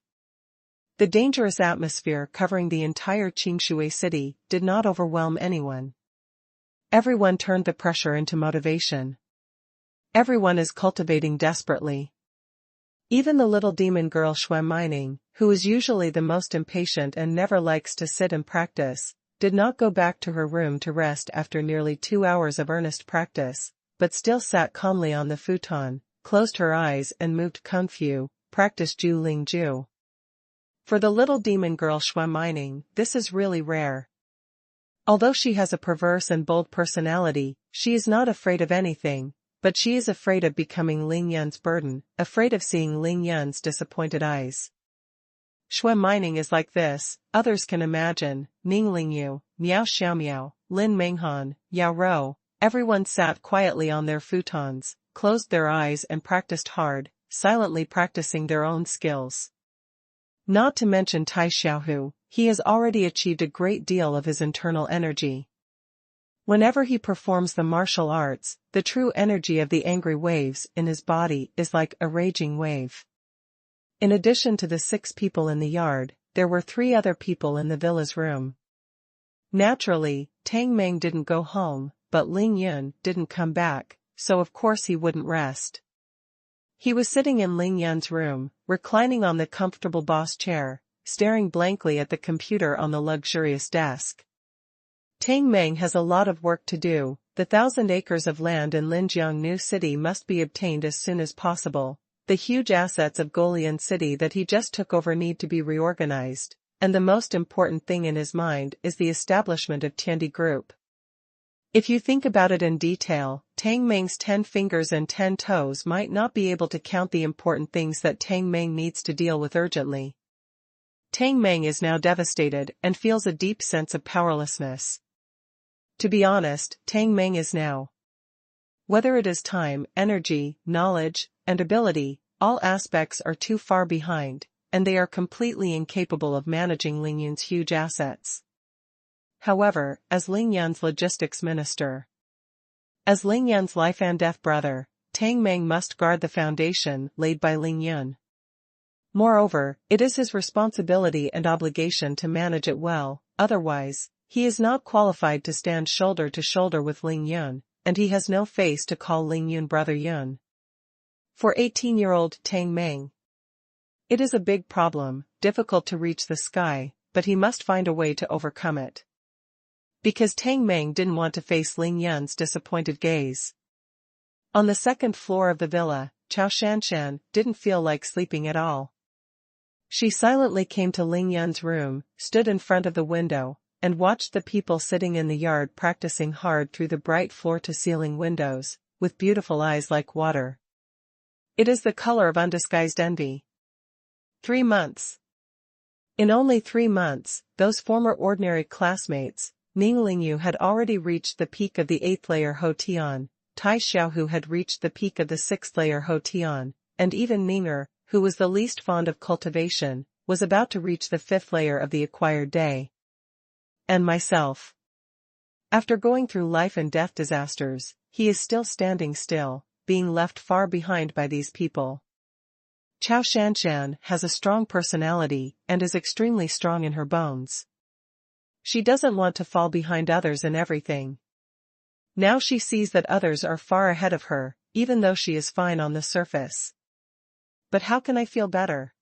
The dangerous atmosphere covering the entire Qingshui city did not overwhelm anyone. Everyone turned the pressure into motivation. Everyone is cultivating desperately. Even the little demon girl xuanhuan, who is usually the most impatient and never likes to sit and practice, did not go back to her room to rest after nearly 2 hours of earnest practice, but still sat calmly on the futon, closed her eyes and moved kung fu, practiced Ju Ling Ju. For the little demon girl xuanhuan, this is really rare. Although she has a perverse and bold personality, she is not afraid of anything, but she is afraid of becoming Ling Yun's burden, afraid of seeing Ling Yun's disappointed eyes. Xuanhuan is like this, others can imagine, Ning Lingyu, Miao Xiaomiao, Lin Menghan, Yao Rou, everyone sat quietly on their futons, closed their eyes and practiced hard, silently practicing their own skills. Not to mention Tai Xiaohu, he has already achieved a great deal of his internal energy. Whenever he performs the martial arts, the true energy of the angry waves in his body is like a raging wave. In addition to the 6 people in the yard, there were 3 other people in the villa's room. Naturally, Tang Meng didn't go home, but Ling Yun didn't come back, so of course he wouldn't rest. He was sitting in Ling Yun's room, reclining on the comfortable boss chair, staring blankly at the computer on the luxurious desk. Tang Meng has a lot of work to do, the 1,000 acres of land in Linjiang New City must be obtained as soon as possible. The huge assets of Golian City that he just took over need to be reorganized, and the most important thing in his mind is the establishment of Tiandi Group. If you think about it in detail, Tang Meng's 10 fingers and 10 toes might not be able to count the important things that Tang Meng needs to deal with urgently. Tang Meng is now devastated and feels a deep sense of powerlessness. To be honest, Tang Meng is now. Whether it is time, energy, knowledge, and ability, all aspects are too far behind, and they are completely incapable of managing Ling Yun's huge assets. However, as Ling Yun's logistics minister, as Ling Yun's life and death brother, Tang Meng must guard the foundation laid by Ling Yun. Moreover, it is his responsibility and obligation to manage it well, otherwise, he is not qualified to stand shoulder to shoulder with Ling Yun, and he has no face to call Ling Yun brother Yun. For 18-year-old Tang Meng, it is a big problem, difficult to reach the sky, but he must find a way to overcome it. Because Tang Meng didn't want to face Ling Yun's disappointed gaze. On the 2nd floor of the villa, Chao Shanshan didn't feel like sleeping at all. She silently came to Ling Yun's room, stood in front of the window, and watched the people sitting in the yard practicing hard through the bright floor-to-ceiling windows, with beautiful eyes like water. It is the color of undisguised envy. 3 months. In only 3 months, those former ordinary classmates, Ning Lingyu had already reached the peak of the 8th layer Ho Tian, Tai Xiaohu had reached the peak of the 6th layer Ho Tian, and even Ninger, who was the least fond of cultivation, was about to reach the 5th layer of the acquired day. And myself. After going through life and death disasters, he is still standing still, being left far behind by these people. Chao Shanshan has a strong personality and is extremely strong in her bones. She doesn't want to fall behind others in everything. Now she sees that others are far ahead of her, even though she is fine on the surface. But how can I feel better?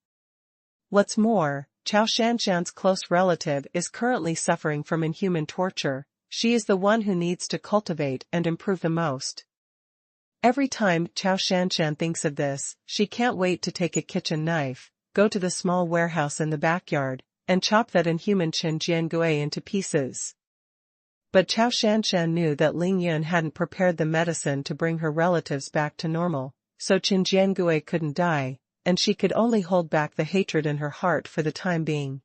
What's more, Chao Shanshan's close relative is currently suffering from inhuman torture. She is the one who needs to cultivate and improve the most. Every time Chao Shanshan thinks of this, she can't wait to take a kitchen knife, go to the small warehouse in the backyard, and chop that inhuman Chen Jiangui into pieces. But Chao Shanshan knew that Ling Yun hadn't prepared the medicine to bring her relatives back to normal, so Chen Jiangui couldn't die, and she could only hold back the hatred in her heart for the time being.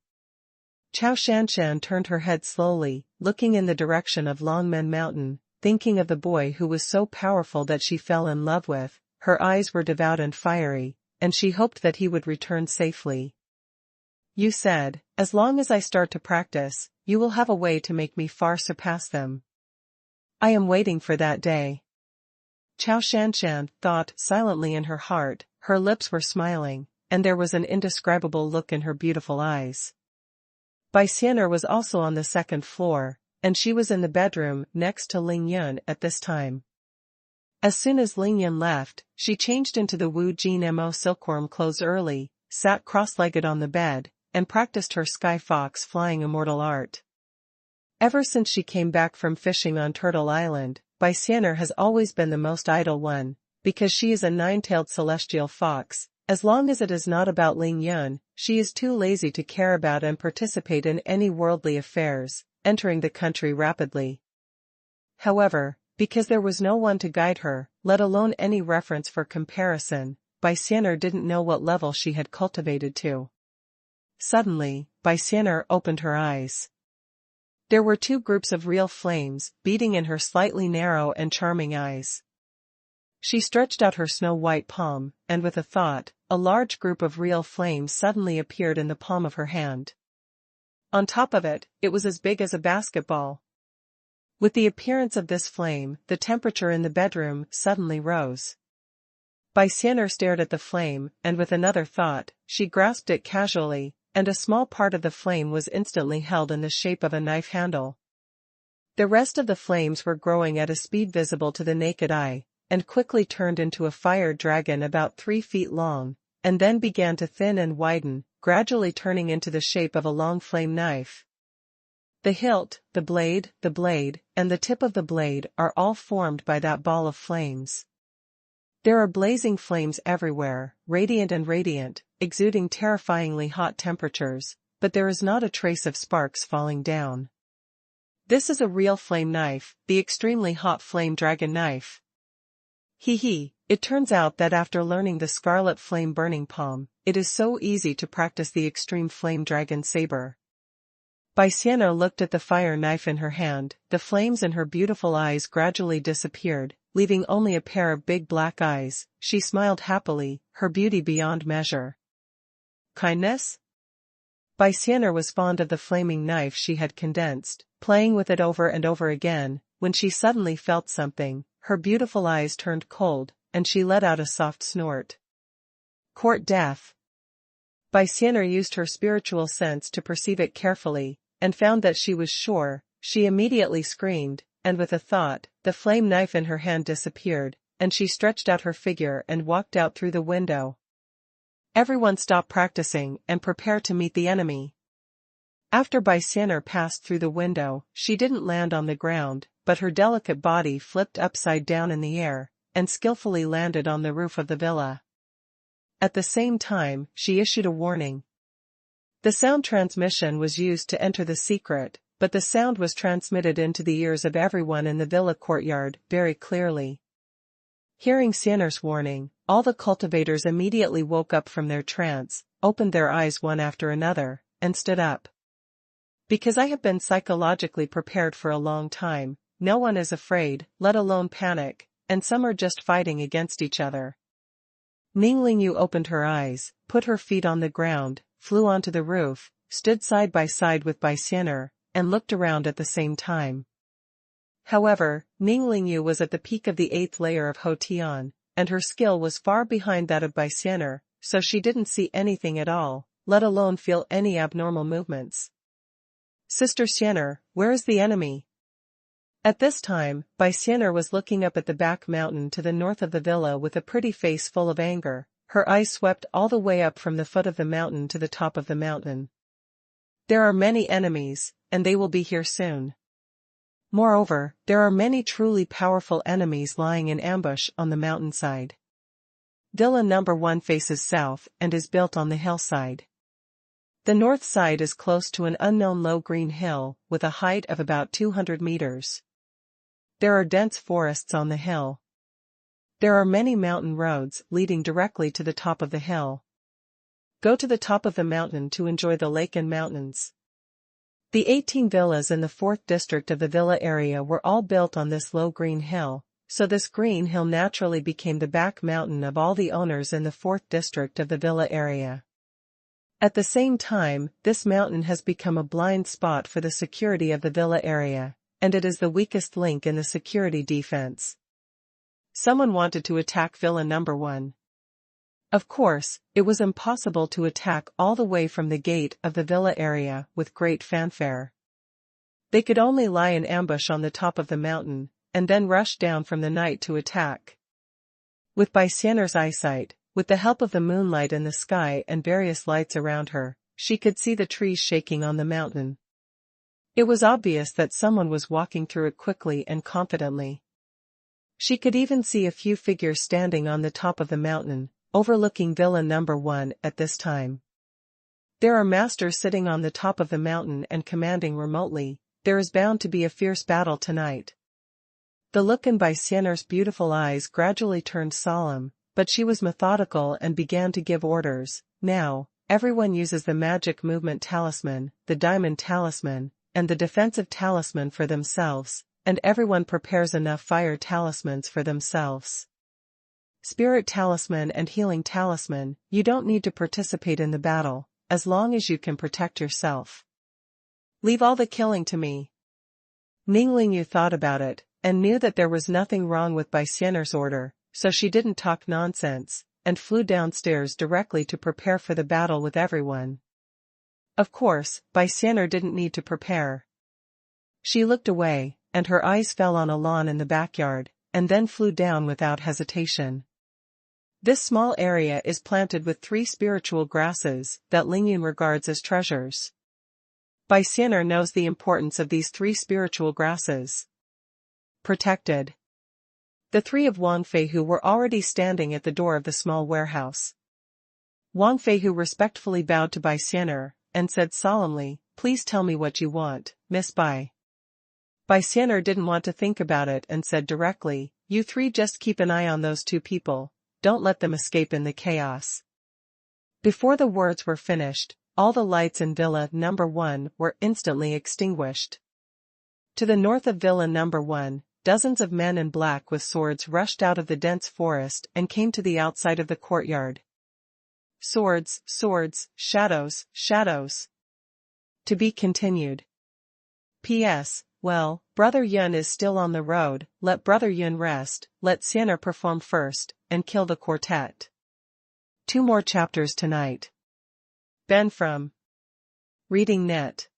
Chao Shanshan turned her head slowly, looking in the direction of Longmen Mountain, thinking of the boy who was so powerful that she fell in love with. Her eyes were devout and fiery, and she hoped that he would return safely. You said, as long as I start to practice, you will have a way to make me far surpass them. I am waiting for that day. Chao Shanshan thought silently in her heart. Her lips were smiling, and there was an indescribable look in her beautiful eyes. Bai Xianer was also on the second floor, and she was in the bedroom next to Ling Yun at this time. As soon as Ling Yun left, she changed into the Wu Jin Mo silkworm clothes early, sat cross-legged on the bed, and practiced her sky fox flying immortal art. Ever since she came back from fishing on Turtle Island, Bai Xianer has always been the most idle one, because she is a nine-tailed celestial fox. As long as it is not about Ling Yun, she is too lazy to care about and participate in any worldly affairs, entering the country rapidly. However, because there was no one to guide her, let alone any reference for comparison, Bai Xianer didn't know what level she had cultivated to. Suddenly, Bai Xianer opened her eyes. There were two groups of real flames beating in her slightly narrow and charming eyes. She stretched out her snow-white palm, and with a thought, a large group of real flames suddenly appeared in the palm of her hand. On top of it, it was as big as a basketball. With the appearance of this flame, the temperature in the bedroom suddenly rose. Bai Xianer stared at the flame, and with another thought, she grasped it casually, and a small part of the flame was instantly held in the shape of a knife handle. The rest of the flames were growing at a speed visible to the naked eye, and quickly turned into a fire dragon about 3 feet long, and then began to thin and widen, gradually turning into the shape of a long flame knife. The hilt, the blade, and the tip of the blade are all formed by that ball of flames. There are blazing flames everywhere, radiant and radiant, exuding terrifyingly hot temperatures, but there is not a trace of sparks falling down. This is a real flame knife, the extremely hot flame dragon knife. It turns out that after learning the scarlet flame burning palm, it is so easy to practice the extreme flame dragon saber. Bai Xianer looked at the fire knife in her hand, the flames in her beautiful eyes gradually disappeared, leaving only a pair of big black eyes. She smiled happily, her beauty beyond measure. Kindness? Bai Xianer was fond of the flaming knife she had condensed, playing with it over and over again, when she suddenly felt something. Her beautiful eyes turned cold, and she let out a soft snort. Court death. Bai Xianer used her spiritual sense to perceive it carefully, and found that she was sure. She immediately screamed, and with a thought, the flame knife in her hand disappeared, and she stretched out her figure and walked out through the window. Everyone stop practicing and prepare to meet the enemy. After Bai Xianer passed through the window, she didn't land on the ground, but her delicate body flipped upside down in the air, and skillfully landed on the roof of the villa. At the same time, she issued a warning. The sound transmission was used to enter the secret, but the sound was transmitted into the ears of everyone in the villa courtyard very clearly. Hearing Xianer's warning, all the cultivators immediately woke up from their trance, opened their eyes one after another, and stood up. Because I have been psychologically prepared for a long time, no one is afraid, let alone panic, and some are just fighting against each other. Ning Lingyu opened her eyes, put her feet on the ground, flew onto the roof, stood side by side with Bai Xianer, and looked around at the same time. However, Ning Lingyu was at the peak of the 8th layer of Hotian, and her skill was far behind that of Bai Xianer, so she didn't see anything at all, let alone feel any abnormal movements. Sister Xianer, where is the enemy? At this time, Bai Xianer was looking up at the back mountain to the north of the villa with a pretty face full of anger. Her eyes swept all the way up from the foot of the mountain to the top of the mountain. There are many enemies, and they will be here soon. Moreover, there are many truly powerful enemies lying in ambush on the mountainside. Villa number 1 faces south and is built on the hillside. The north side is close to an unknown low green hill, with a height of about 200 meters. There are dense forests on the hill. There are many mountain roads leading directly to the top of the hill. Go to the top of the mountain to enjoy the lake and mountains. The 18 villas in the 4th district of the villa area were all built on this low green hill, so this green hill naturally became the back mountain of all the owners in the 4th district of the villa area. At the same time, this mountain has become a blind spot for the security of the villa area, and it is the weakest link in the security defense. Someone wanted to attack Villa Number 1. Of course, it was impossible to attack all the way from the gate of the villa area with great fanfare. They could only lie in ambush on the top of the mountain, and then rush down from the night to attack. With Bysiener's eyesight, with the help of the moonlight in the sky and various lights around her, she could see the trees shaking on the mountain. It was obvious that someone was walking through it quickly and confidently. She could even see a few figures standing on the top of the mountain, overlooking Villa Number 1 at this time. There are masters sitting on the top of the mountain and commanding remotely. There is bound to be a fierce battle tonight. The look in Bysiener's beautiful eyes gradually turned solemn, but she was methodical and began to give orders. Now, everyone uses the magic movement talisman, the diamond talisman, and the defensive talisman for themselves, and everyone prepares enough fire talismans for themselves. Spirit talisman and healing talisman, you don't need to participate in the battle, as long as you can protect yourself. Leave all the killing to me. Ningling thought about it, and knew that there was nothing wrong with Bysiener's order, so she didn't talk nonsense, and flew downstairs directly to prepare for the battle with everyone. Of course, Bysiener didn't need to prepare. She looked away, and her eyes fell on a lawn in the backyard, and then flew down without hesitation. This small area is planted with 3 spiritual grasses that Lingyun regards as treasures. Bysiener knows the importance of these 3 spiritual grasses. Protected. The 3 of Wang Feihu were already standing at the door of the small warehouse. Wang Feihu respectfully bowed to Bysiener, and said solemnly, "Please tell me what you want, Miss Bai." Bysiener didn't want to think about it and said directly, "You 3 just keep an eye on those 2 people, don't let them escape in the chaos." Before the words were finished, all the lights in Villa Number 1 were instantly extinguished. To the north of Villa Number 1, dozens of men in black with swords rushed out of the dense forest and came to the outside of the courtyard. Swords, swords, shadows, shadows. To be continued. P.S. Well, Brother Yun is still on the road, let Brother Yun rest, let Siener perform first, and kill the quartet. 2 more chapters tonight. Ben from Reading Net.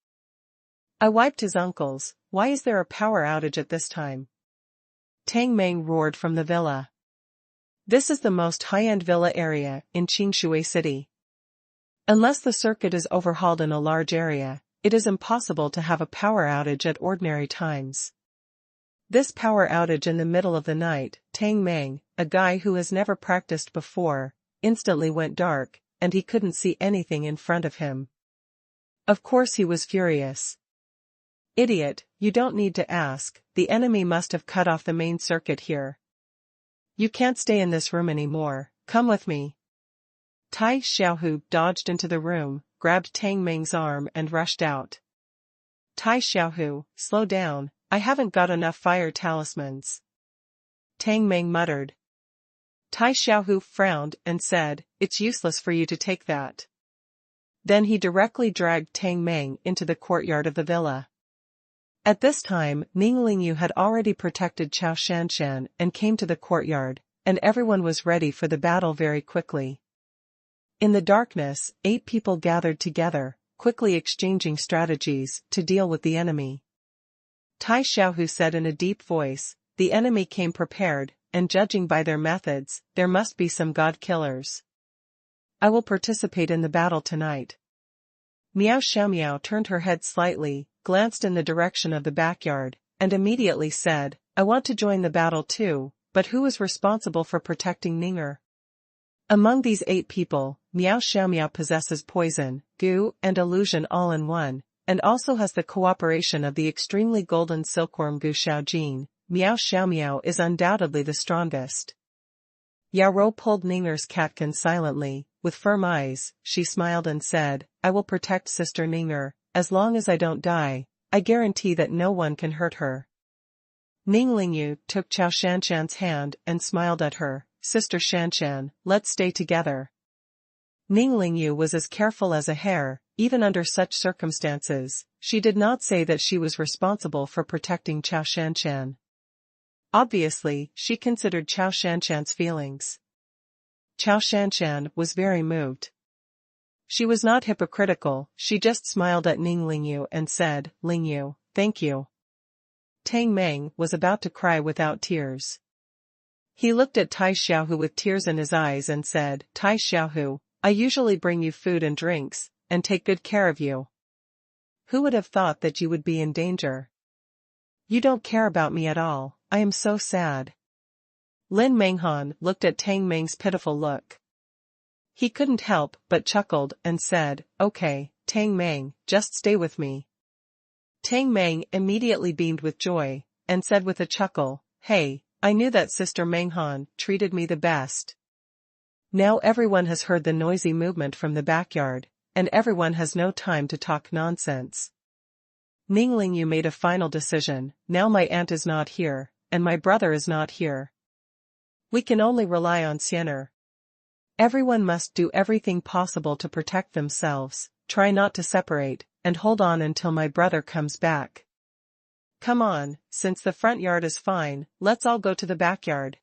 I wiped his uncles. Why is there a power outage at this time? Tang Meng roared from the villa. This is the most high-end villa area in Qingshui City. Unless the circuit is overhauled in a large area, it is impossible to have a power outage at ordinary times. This power outage in the middle of the night, Tang Meng, a guy who has never practiced before, instantly went dark, and he couldn't see anything in front of him. Of course he was furious. Idiot, you don't need to ask, the enemy must have cut off the main circuit here. You can't stay in this room anymore, come with me. Tai Xiaohu dodged into the room, grabbed Tang Meng's arm and rushed out. Tai Xiaohu, slow down, I haven't got enough fire talismans. Tang Meng muttered. Tai Xiaohu frowned and said, it's useless for you to take that. Then he directly dragged Tang Meng into the courtyard of the villa. At this time, Ning Lingyu had already protected Chao Shanshan and came to the courtyard, and everyone was ready for the battle very quickly. In the darkness, 8 people gathered together, quickly exchanging strategies to deal with the enemy. Tai Xiaohu said in a deep voice, the enemy came prepared, and judging by their methods, there must be some god-killers. I will participate in the battle tonight. Miao Xiaomiao turned her head slightly, glanced in the direction of the backyard, and immediately said, I want to join the battle too, but who is responsible for protecting Ninger? Among these 8 people, Miao Xiaomiao possesses poison, goo, and illusion all in one, and also has the cooperation of the extremely golden silkworm Gu Xiaojin. Miao Xiaomiao is undoubtedly the strongest. Yao Rou pulled Ninger's catkin silently, with firm eyes. She smiled and said, I will protect Sister Ninger, as long as I don't die. I guarantee that no one can hurt her. Ning Lingyu took Chao Shanshan's hand and smiled at her. Sister Shanshan, let's stay together. Ning Lingyu was as careful as a hare, even under such circumstances. She did not say that she was responsible for protecting Chao Shanshan. Obviously, she considered Chao Shanshan's feelings. Chao Shanshan was very moved. She was not hypocritical, she just smiled at Ning Lingyu and said, Lingyu, thank you. Tang Meng was about to cry without tears. He looked at Tai Xiaohu with tears in his eyes and said, Tai Xiaohu, I usually bring you food and drinks, and take good care of you. Who would have thought that you would be in danger? You don't care about me at all, I am so sad. Lin Menghan looked at Tang Meng's pitiful look. He couldn't help but chuckled and said, okay, Tang Meng, just stay with me. Tang Meng immediately beamed with joy, and said with a chuckle, hey, I knew that Sister Menghan treated me the best. Now everyone has heard the noisy movement from the backyard, and everyone has no time to talk nonsense. Ning Lingyu made a final decision, now my aunt is not here, and my brother is not here. We can only rely on Xiener. Everyone must do everything possible to protect themselves, try not to separate, and hold on until my brother comes back. Come on, since the front yard is fine, let's all go to the backyard.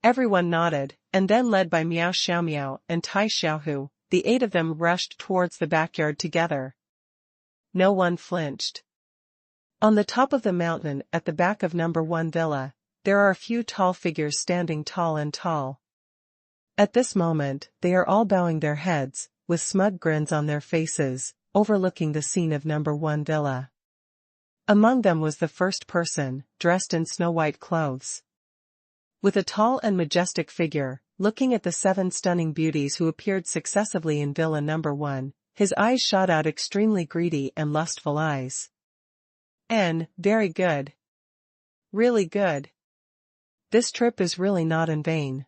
Everyone nodded, and then led by Miao Xiaomiao and Tai Xiaohu, the 8 of them rushed towards the backyard together. No one flinched. On the top of the mountain at the back of number 1 villa, there are a few tall figures standing tall and tall. At this moment, they are all bowing their heads, with smug grins on their faces, overlooking the scene of number 1 villa. Among them was the first person, dressed in snow-white clothes. With a tall and majestic figure, looking at the 7 stunning beauties who appeared successively in villa number 1, his eyes shot out extremely greedy and lustful eyes. Very good. Really good. This trip is really not in vain.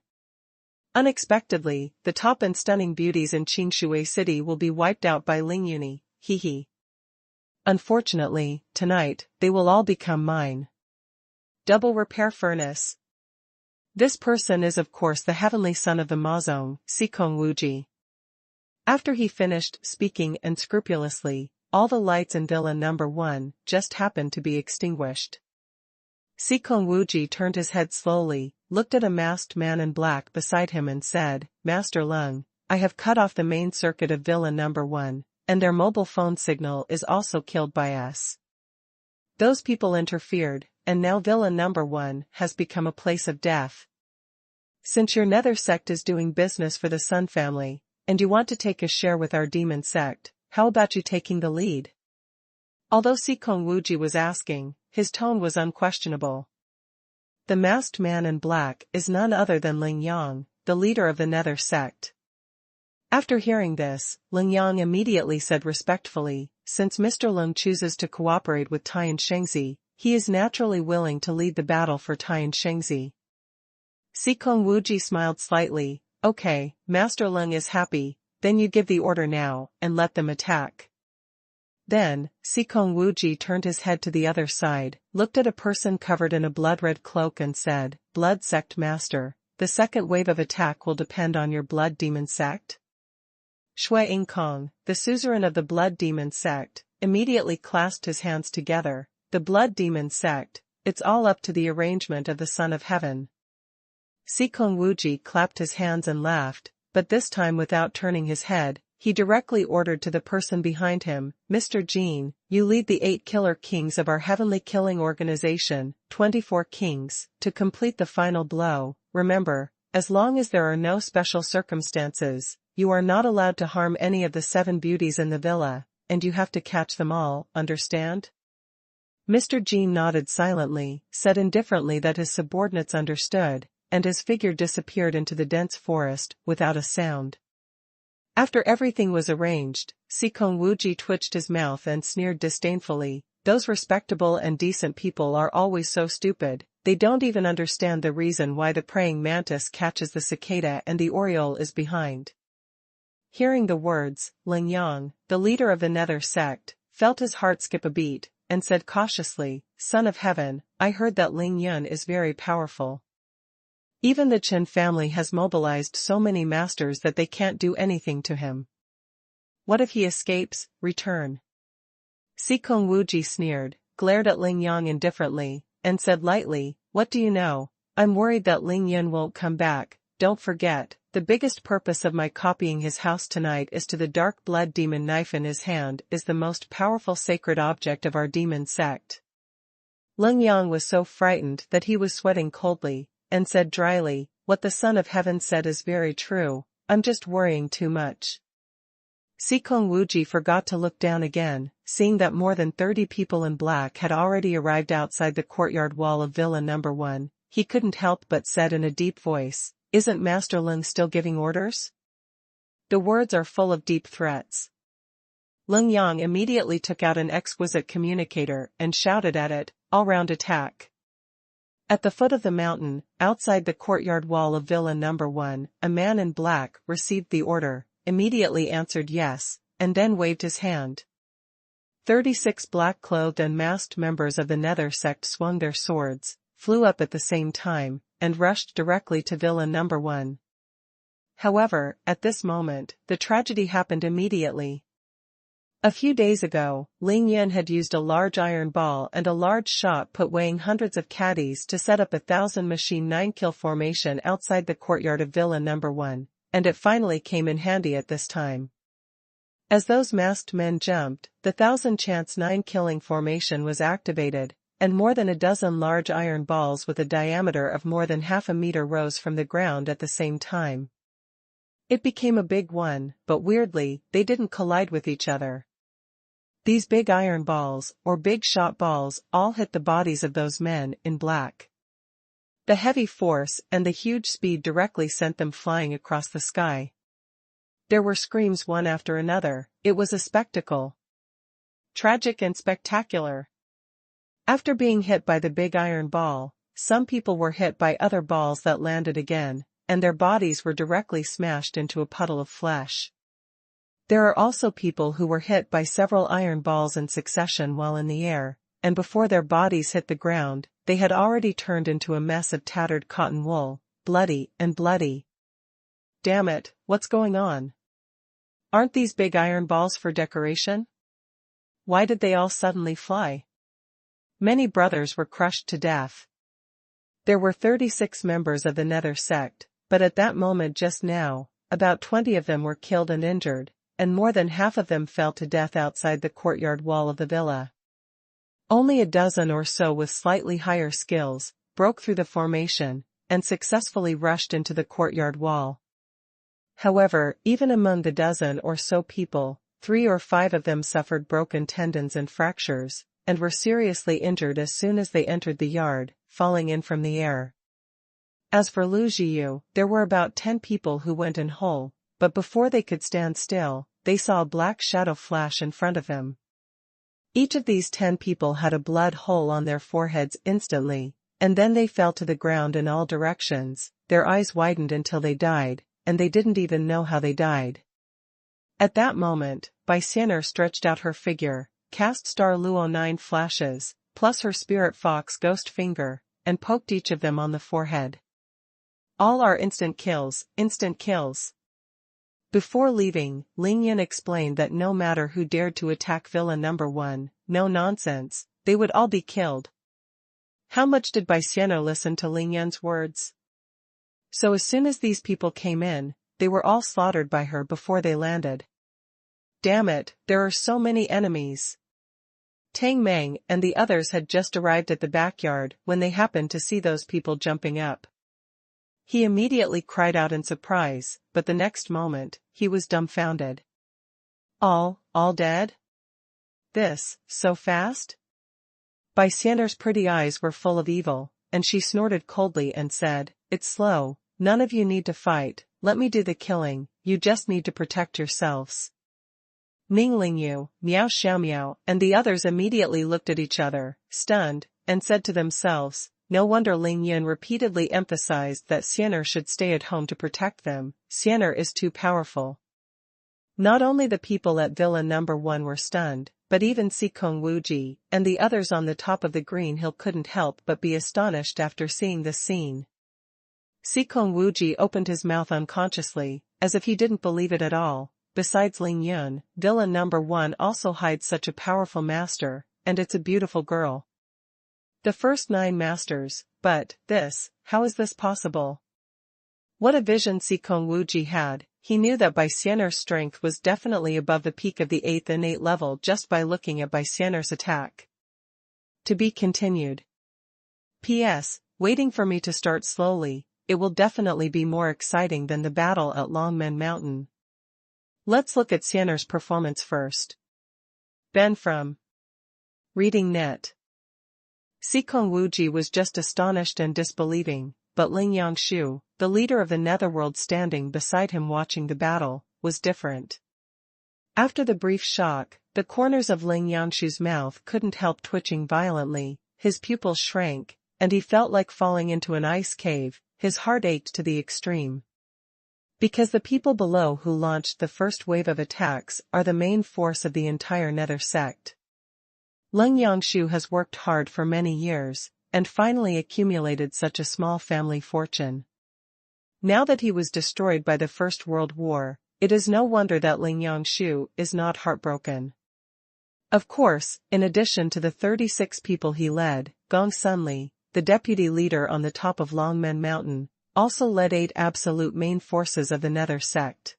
Unexpectedly, the top and stunning beauties in Qingshui City will be wiped out by Ling Yuni, hee. Unfortunately, tonight, they will all become mine. Double repair furnace. This person is of course the heavenly son of the Mazong, Sikong Wuji. After he finished speaking unscrupulously, all the lights in villa number 1 just happened to be extinguished. Sikong Wuji turned his head slowly, looked at a masked man in black beside him and said, Master Lung, I have cut off the main circuit of villa number 1, and their mobile phone signal is also killed by us. Those people interfered, and now villa number 1 has become a place of death. Since your nether sect is doing business for the Sun family, and you want to take a share with our demon sect, how about you taking the lead? Although Sikong Wuji was asking, his tone was unquestionable. The masked man in black is none other than Ling Yang, the leader of the nether sect. After hearing this, Ling Yang immediately said respectfully, since Mr. Lung chooses to cooperate with Tai and Shengzi, he is naturally willing to lead the battle for Tai and Shengzi. Sikong Wuji smiled slightly, okay, Master Lung is happy, then you give the order now, and let them attack. Then, Sikong Wuji turned his head to the other side, looked at a person covered in a blood-red cloak and said, Blood Sect Master, the second wave of attack will depend on your Blood Demon Sect? Shui Yingkong, the suzerain of the Blood Demon Sect, immediately clasped his hands together. The Blood Demon Sect, it's all up to the arrangement of the Son of Heaven. Sikong Wuji clapped his hands and laughed, but this time without turning his head, he directly ordered to the person behind him, Mr. Jin, you lead the 8 killer kings of our heavenly killing organization, 24 kings, to complete the final blow. Remember, as long as there are no special circumstances, you are not allowed to harm any of the 7 beauties in the villa, and you have to catch them all, understand? Mr. Jin nodded silently, said indifferently that his subordinates understood, and his figure disappeared into the dense forest without a sound. After everything was arranged, Wuji twitched his mouth and sneered disdainfully, "Those respectable and decent people are always so stupid, they don't even understand the reason why the praying mantis catches the cicada and the oriole is behind." Hearing the words, Ling Yang, the leader of the Nether sect, felt his heart skip a beat, and said cautiously, "Son of Heaven, I heard that Ling Yun is very powerful. Even the Chen family has mobilized so many masters that they can't do anything to him. What if he escapes, return?" Wuji sneered, glared at Ling Yang indifferently, and said lightly, "What do you know? I'm worried that Ling Yun won't come back. Don't forget, the biggest purpose of my copying his house tonight is to the dark blood demon knife in his hand is the most powerful sacred object of our demon sect." Ling Yang was so frightened that he was sweating coldly, and said dryly, "What the Son of Heaven said is very true, I'm just worrying too much." Wuji forgot to look down again, seeing that more than 30 people in black had already arrived outside the courtyard wall of Villa No. 1, he couldn't help but said in a deep voice, "Isn't Master Ling still giving orders?" The words are full of deep threats. Ling Yang immediately took out an exquisite communicator and shouted at it, "All-round attack." At the foot of the mountain, outside the courtyard wall of Villa No. 1, a man in black received the order, immediately answered yes, and then waved his hand. 36 black-clothed and masked members of the Nether sect swung their swords, flew up at the same time, and rushed directly to Villa No. 1. However, at this moment, the tragedy happened immediately. A few days ago, Ling Yun had used a large iron ball and a large shot put weighing hundreds of caddies to set up 1,000 machine 9-kill formation outside the courtyard of Villa No. 1, and it finally came in handy at this time. As those masked men jumped, the 1,000-chance 9-killing formation was activated, and more than a dozen large iron balls with a diameter of more than half a meter rose from the ground at the same time. It became a big one, but weirdly, they didn't collide with each other. These big iron balls, or big shot balls, all hit the bodies of those men in black. The heavy force and the huge speed directly sent them flying across the sky. There were screams one after another. It was a spectacle. Tragic and spectacular. After being hit by the big iron ball, some people were hit by other balls that landed again, and their bodies were directly smashed into a puddle of flesh. There are also people who were hit by several iron balls in succession while in the air, and before their bodies hit the ground, they had already turned into a mess of tattered cotton wool, bloody and bloody. Damn it, what's going on? Aren't these big iron balls for decoration? Why did they all suddenly fly? Many brothers were crushed to death. There were 36 members of the Nether sect, but at that moment just now, about 20 of them were killed and injured, and more than half of them fell to death outside the courtyard wall of the villa. Only a dozen or so with slightly higher skills broke through the formation and successfully rushed into the courtyard wall. However, even among the dozen or so people, 3 or 5 of them suffered broken tendons and fractures, and were seriously injured as soon as they entered the yard, falling in from the air. As for Lu Jiu, there were about 10 people who went in whole, but before they could stand still, they saw a black shadow flash in front of him. Each of these 10 people had a blood hole on their foreheads instantly, and then they fell to the ground in all directions, their eyes widened until they died, and they didn't even know how they died. At that moment, Bai Xianer stretched out her figure, cast Star Luo 9 flashes, plus her Spirit Fox Ghost Finger, and poked each of them on the forehead. All are instant kills, instant kills. Before leaving, Ling Yin explained that no matter who dared to attack Villa No. 1, no nonsense, they would all be killed. How much did Bai Xianer listen to Ling Yin's words? So as soon as these people came in, they were all slaughtered by her before they landed. Damn it, there are so many enemies. Tang Meng and the others had just arrived at the backyard when they happened to see those people jumping up. He immediately cried out in surprise, but the next moment, he was dumbfounded. All dead? This, so fast? Bai Xianer's pretty eyes were full of evil, and she snorted coldly and said, it's slow, none of you need to fight, let me do the killing, you just need to protect yourselves. Ning Lingyu, Miao Xiaomiao, and the others immediately looked at each other, stunned, and said to themselves, no wonder Ling Yun repeatedly emphasized that Xian'er should stay at home to protect them, Xian'er is too powerful. Not only the people at Villa Number 1 were stunned, but even Xikong Wuji and the others on the top of the green hill couldn't help but be astonished after seeing this scene. Xikong Wuji opened his mouth unconsciously, as if he didn't believe it at all. Besides Ling Yun, Villa Number 1 also hides such a powerful master, and it's a beautiful girl. The first 9 masters, but how is this possible? What a vision Xikong Wuji had. He knew that Bai Xian'er's strength was definitely above the peak of the 8th innate level just by looking at Bai Xian'er's attack. To be continued. P.S. Waiting for me to start slowly, it will definitely be more exciting than the battle at Longmen Mountain. Let's look at Xian'er's performance first. Ben from Reading Net. Xikong Wuji was just astonished and disbelieving, but Ling Yangshu, the leader of the Netherworld standing beside him watching the battle, was different. After the brief shock, the corners of Ling Yangshu's mouth couldn't help twitching violently, his pupils shrank, and he felt like falling into an ice cave, his heart ached to the extreme. Because the people below who launched the first wave of attacks are the main force of the entire Nether sect. Ling Yangshu has worked hard for many years, and finally accumulated such a small family fortune. Now that he was destroyed by the First World War, it is no wonder that Ling Yangshu is not heartbroken. Of course, in addition to the 36 people he led, Gong Sunli, the deputy leader on the top of Longmen Mountain, also led 8 absolute main forces of the Nether sect.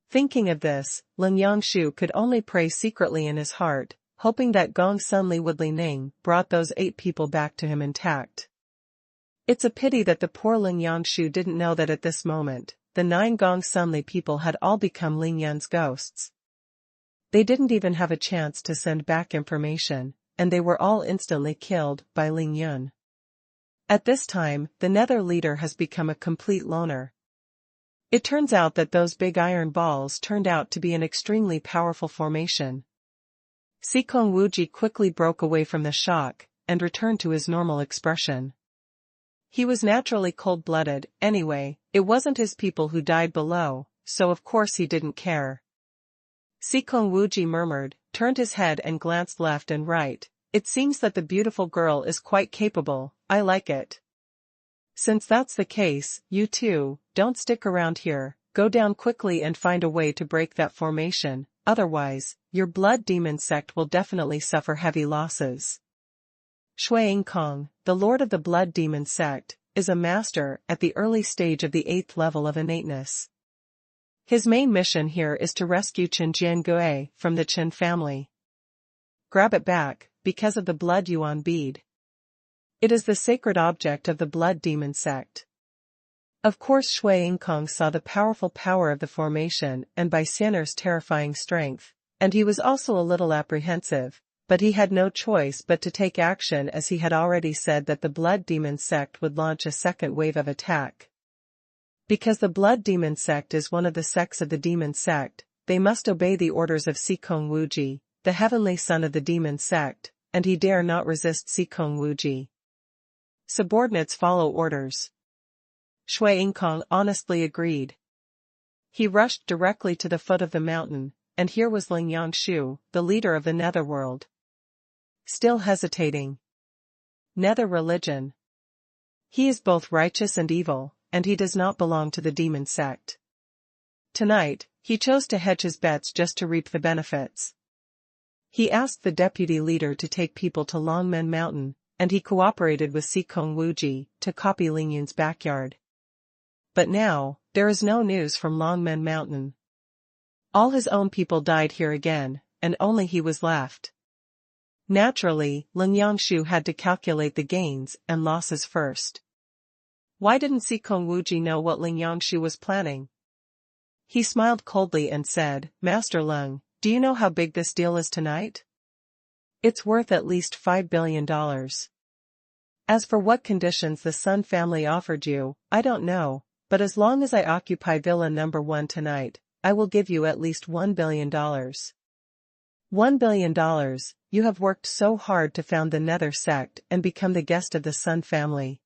Thinking of this, Ling Yangshu could only pray secretly in his heart, hoping that Gong Sunli Woodley Ning brought those 8 people back to him intact. It's a pity that the poor Ling Yangshu didn't know that at this moment, the 9 Gong Sunli people had all become Ling Yun's ghosts. They didn't even have a chance to send back information, and they were all instantly killed by Ling Yun. At this time, the Nether leader has become a complete loner. It turns out that those big iron balls turned out to be an extremely powerful formation. Xikong Wuji quickly broke away from the shock, and returned to his normal expression. He was naturally cold-blooded, anyway, it wasn't his people who died below, so of course he didn't care. Xikong Wuji murmured, turned his head and glanced left and right. It seems that the beautiful girl is quite capable, I like it. Since that's the case, you two, don't stick around here, go down quickly and find a way to break that formation, otherwise, your blood demon sect will definitely suffer heavy losses. Shui Yingkong, the lord of the blood demon sect, is a master at the early stage of the 8th level of innateness. His main mission here is to rescue Chen Jiangui from the Chen family. Grab it back, because of the blood yuan bead. It is the sacred object of the blood demon sect. Of course Shui Yingkong saw the powerful power of the formation and Bai Xian'er's terrifying strength, and he was also a little apprehensive, but he had no choice but to take action as he had already said that the blood demon sect would launch a second wave of attack. Because the blood demon sect is one of the sects of the demon sect, they must obey the orders of Xikong Wuji, the heavenly son of the demon sect, and he dare not resist Xikong Wuji. Subordinates follow orders. Shui Yingkong honestly agreed. He rushed directly to the foot of the mountain, and here was Ling Yangshu, the leader of the Netherworld. Still hesitating. Nether religion. He is both righteous and evil, and he does not belong to the demon sect. Tonight, he chose to hedge his bets just to reap the benefits. He asked the deputy leader to take people to Longmen Mountain, and he cooperated with Xikong Wuji to copy Ling Yun's backyard. But now, there is no news from Longmen Mountain. All his own people died here again, and only he was left. Naturally, Ling Yangshu had to calculate the gains and losses first. Why didn't Xikong Wuji know what Ling Yangshu was planning? He smiled coldly and said, Master Lung, do you know how big this deal is tonight? It's worth at least $5 billion. As for what conditions the Sun family offered you, I don't know, but as long as I occupy Villa number 1 tonight, I will give you at least $1 billion. $1 billion, you have worked so hard to found the Nether sect and become the guest of the Sun family.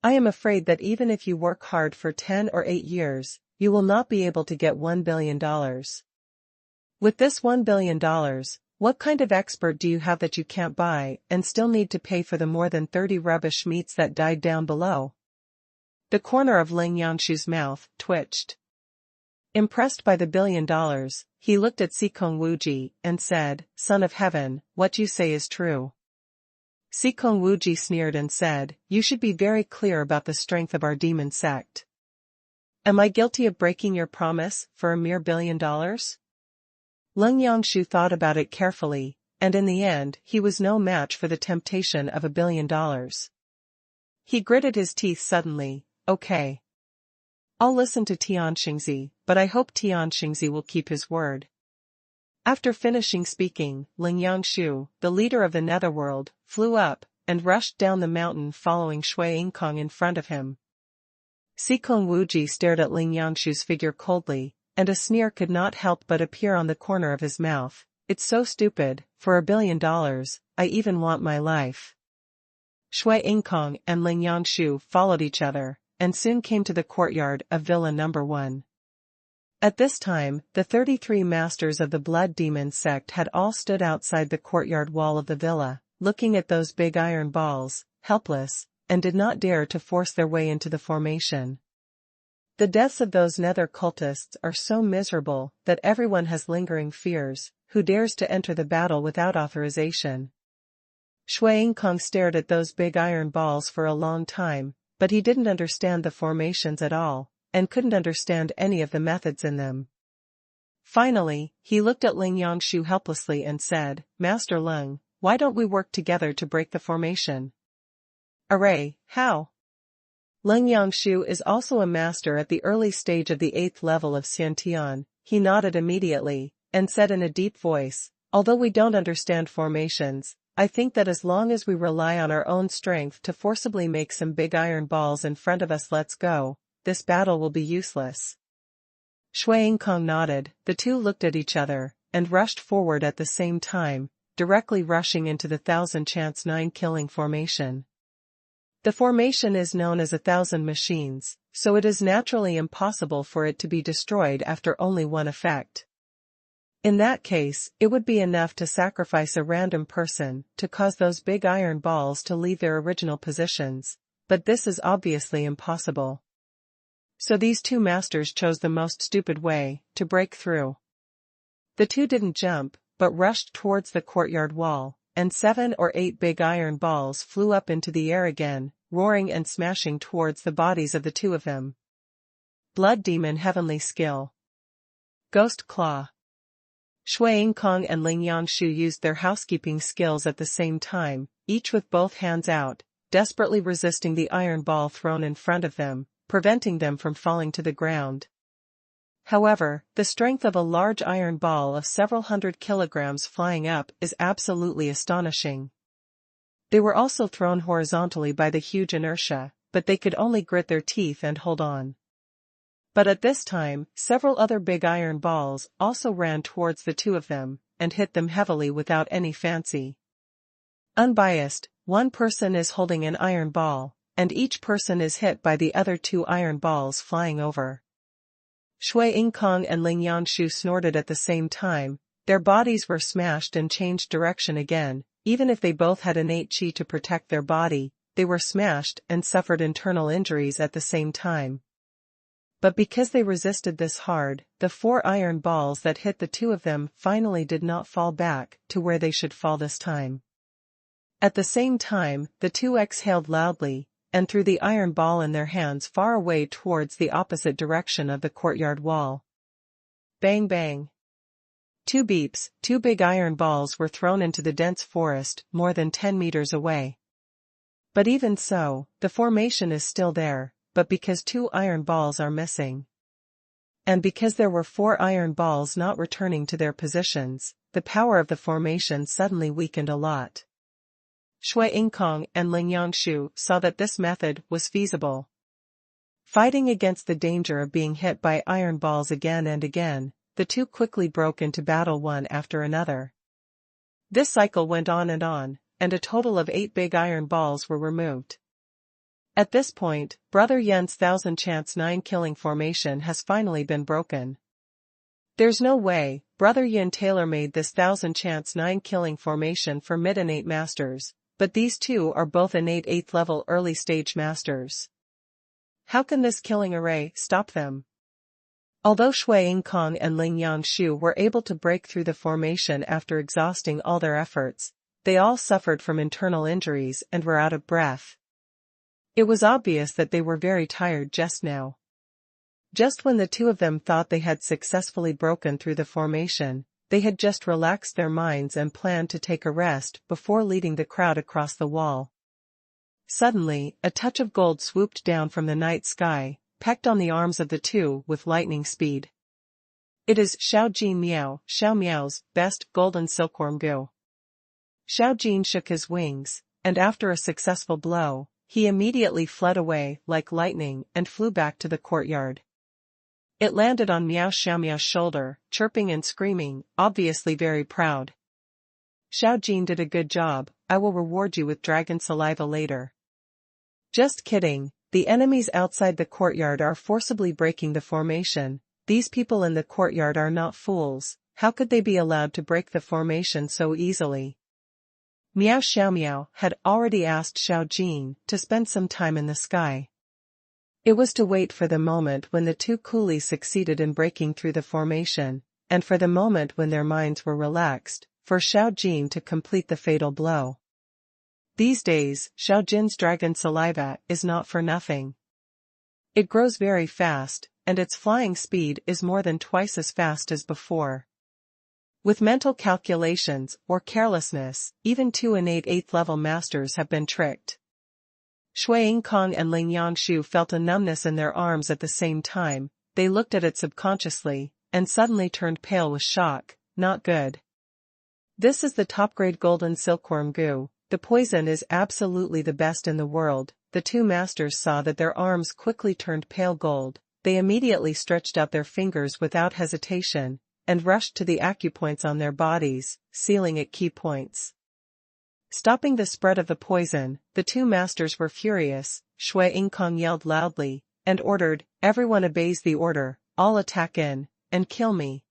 I am afraid that even if you work hard for 10 or 8 years, you will not be able to get $1 billion. With this $1 billion, what kind of expert do you have that you can't buy and still need to pay for the more than 30 rubbish meats that died down below? The corner of Ling Yangshu's mouth twitched. Impressed by the $1 billion, he looked at Sikong Wuji and said, "Son of Heaven, what you say is true." Sikong Wuji sneered and said, "You should be very clear about the strength of our demon sect. Am I guilty of breaking your promise for a mere $1 billion? Ling Yangshu thought about it carefully, and in the end he was no match for the temptation of $1 billion. He gritted his teeth suddenly. Okay. I'll listen to Tianxingzi, but I hope Tianxingzi will keep his word. After finishing speaking, Ling Yangshu, the leader of the Netherworld, flew up and rushed down the mountain following Shui Yingkong in front of him. Sikong Wuji stared at Ling Yangshu's figure coldly, and a sneer could not help but appear on the corner of his mouth. It's so stupid, for $1 billion, I even want my life. Shui Yingkong and Ling Yangshu followed each other, and soon came to the courtyard of Villa number 1. At this time, the 33 masters of the Blood Demon sect had all stood outside the courtyard wall of the villa, looking at those big iron balls, helpless, and did not dare to force their way into the formation. The deaths of those nether cultists are so miserable that everyone has lingering fears. Who dares to enter the battle without authorization? Shui Yingkong stared at those big iron balls for a long time, but he didn't understand the formations at all, and couldn't understand any of the methods in them. Finally, he looked at Ling Yangshu helplessly and said, "Master Leng, why don't we work together to break the formation?" "Array, how?" Ling Yangshu is also a master at the early stage of the 8th level of Xiantian. He nodded immediately, and said in a deep voice, "Although we don't understand formations, I think that as long as we rely on our own strength to forcibly make some big iron balls in front of us, let's go, this battle will be useless." Shui Yingkong nodded, the two looked at each other, and rushed forward at the same time, directly rushing into the 1000 chance 9 killing formation. The formation is known as 1000 machines, so it is naturally impossible for it to be destroyed after only one effect. In that case, it would be enough to sacrifice a random person to cause those big iron balls to leave their original positions, but this is obviously impossible. So these two masters chose the most stupid way to break through. The two didn't jump, but rushed towards the courtyard wall, and 7 or 8 big iron balls flew up into the air again, roaring and smashing towards the bodies of the two of them. Blood Demon Heavenly Skill. Ghost Claw. Shui Yingkong and Ling Yangshu used their housekeeping skills at the same time, each with both hands out, desperately resisting the iron ball thrown in front of them, preventing them from falling to the ground. However, the strength of a large iron ball of several hundred kilograms flying up is absolutely astonishing. They were also thrown horizontally by the huge inertia, but they could only grit their teeth and hold on. But at this time, several other big iron balls also ran towards the two of them, and hit them heavily without any fancy. Unbiased, one person is holding an iron ball, and each person is hit by the other 2 iron balls flying over. Shui Yingkong and Ling Yangshu snorted at the same time. Their bodies were smashed and changed direction again. Even if they both had innate qi to protect their body, they were smashed and suffered internal injuries at the same time. But because they resisted this hard, the 4 iron balls that hit the two of them finally did not fall back to where they should fall this time. At the same time, the two exhaled loudly, and threw the iron ball in their hands far away towards the opposite direction of the courtyard wall. Bang bang. 2 beeps, 2 big iron balls were thrown into the dense forest more than 10 meters away. But even so, the formation is still there, but because 2 iron balls are missing, and because there were 4 iron balls not returning to their positions, the power of the formation suddenly weakened a lot. Xuanhuan and Yangshu saw that this method was feasible. Fighting against the danger of being hit by iron balls again and again, the two quickly broke into battle one after another. This cycle went on, and a total of 8 big iron balls were removed. At this point, Brother Yun's 1000 chance 9 killing formation has finally been broken. There's no way, Brother Yun tailor-made this 1000 chance 9 killing formation for mid-innate masters, but these two are both innate 8th level early stage masters. How can this killing array stop them? Although Xuanhuan and Yangshu were able to break through the formation after exhausting all their efforts, they all suffered from internal injuries and were out of breath. It was obvious that they were very tired just now. Just when the two of them thought they had successfully broken through the formation, they had just relaxed their minds and planned to take a rest before leading the crowd across the wall. Suddenly, a touch of gold swooped down from the night sky, pecked on the arms of the two with lightning speed. It is Xiao Miao's best golden silkworm goo. Xiao Jin shook his wings, and after a successful blow, he immediately fled away like lightning and flew back to the courtyard. It landed on Xiaomiao's shoulder, chirping and screaming, obviously very proud. Xiao Jin did a good job, I will reward you with dragon saliva later. Just kidding, the enemies outside the courtyard are forcibly breaking the formation. These people in the courtyard are not fools, how could they be allowed to break the formation so easily? Xiaomiao had already asked Xiao Jin to spend some time in the sky. It was to wait for the moment when the two coolies succeeded in breaking through the formation, and for the moment when their minds were relaxed, for Xiao Jin to complete the fatal blow. These days, Xiao Jin's dragon saliva is not for nothing. It grows very fast, and its flying speed is more than twice as fast as before. With mental calculations or carelessness, even two innate 8th level masters have been tricked. Xuanhuan and Yangshu felt a numbness in their arms at the same time, they looked at it subconsciously, and suddenly turned pale with shock. Not good. This is the top-grade golden silkworm goo, the poison is absolutely the best in the world. The two masters saw that their arms quickly turned pale gold, they immediately stretched out their fingers without hesitation, and rushed to the acupoints on their bodies, sealing at key points. Stopping the spread of the poison, the two masters were furious. Xuanhuan yelled loudly, and ordered, everyone obeys the order, all attack in, and kill me.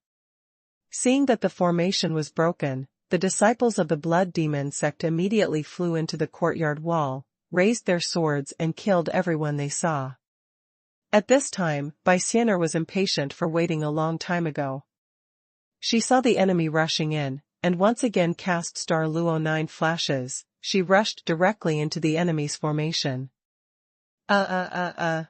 Seeing that the formation was broken, the disciples of the blood demon sect immediately flew into the courtyard wall, raised their swords and killed everyone they saw. At this time, Bai Xianer was impatient for waiting a long time ago. She saw the enemy rushing in, and once again cast Star Luo 9 flashes. She rushed directly into the enemy's formation. Dull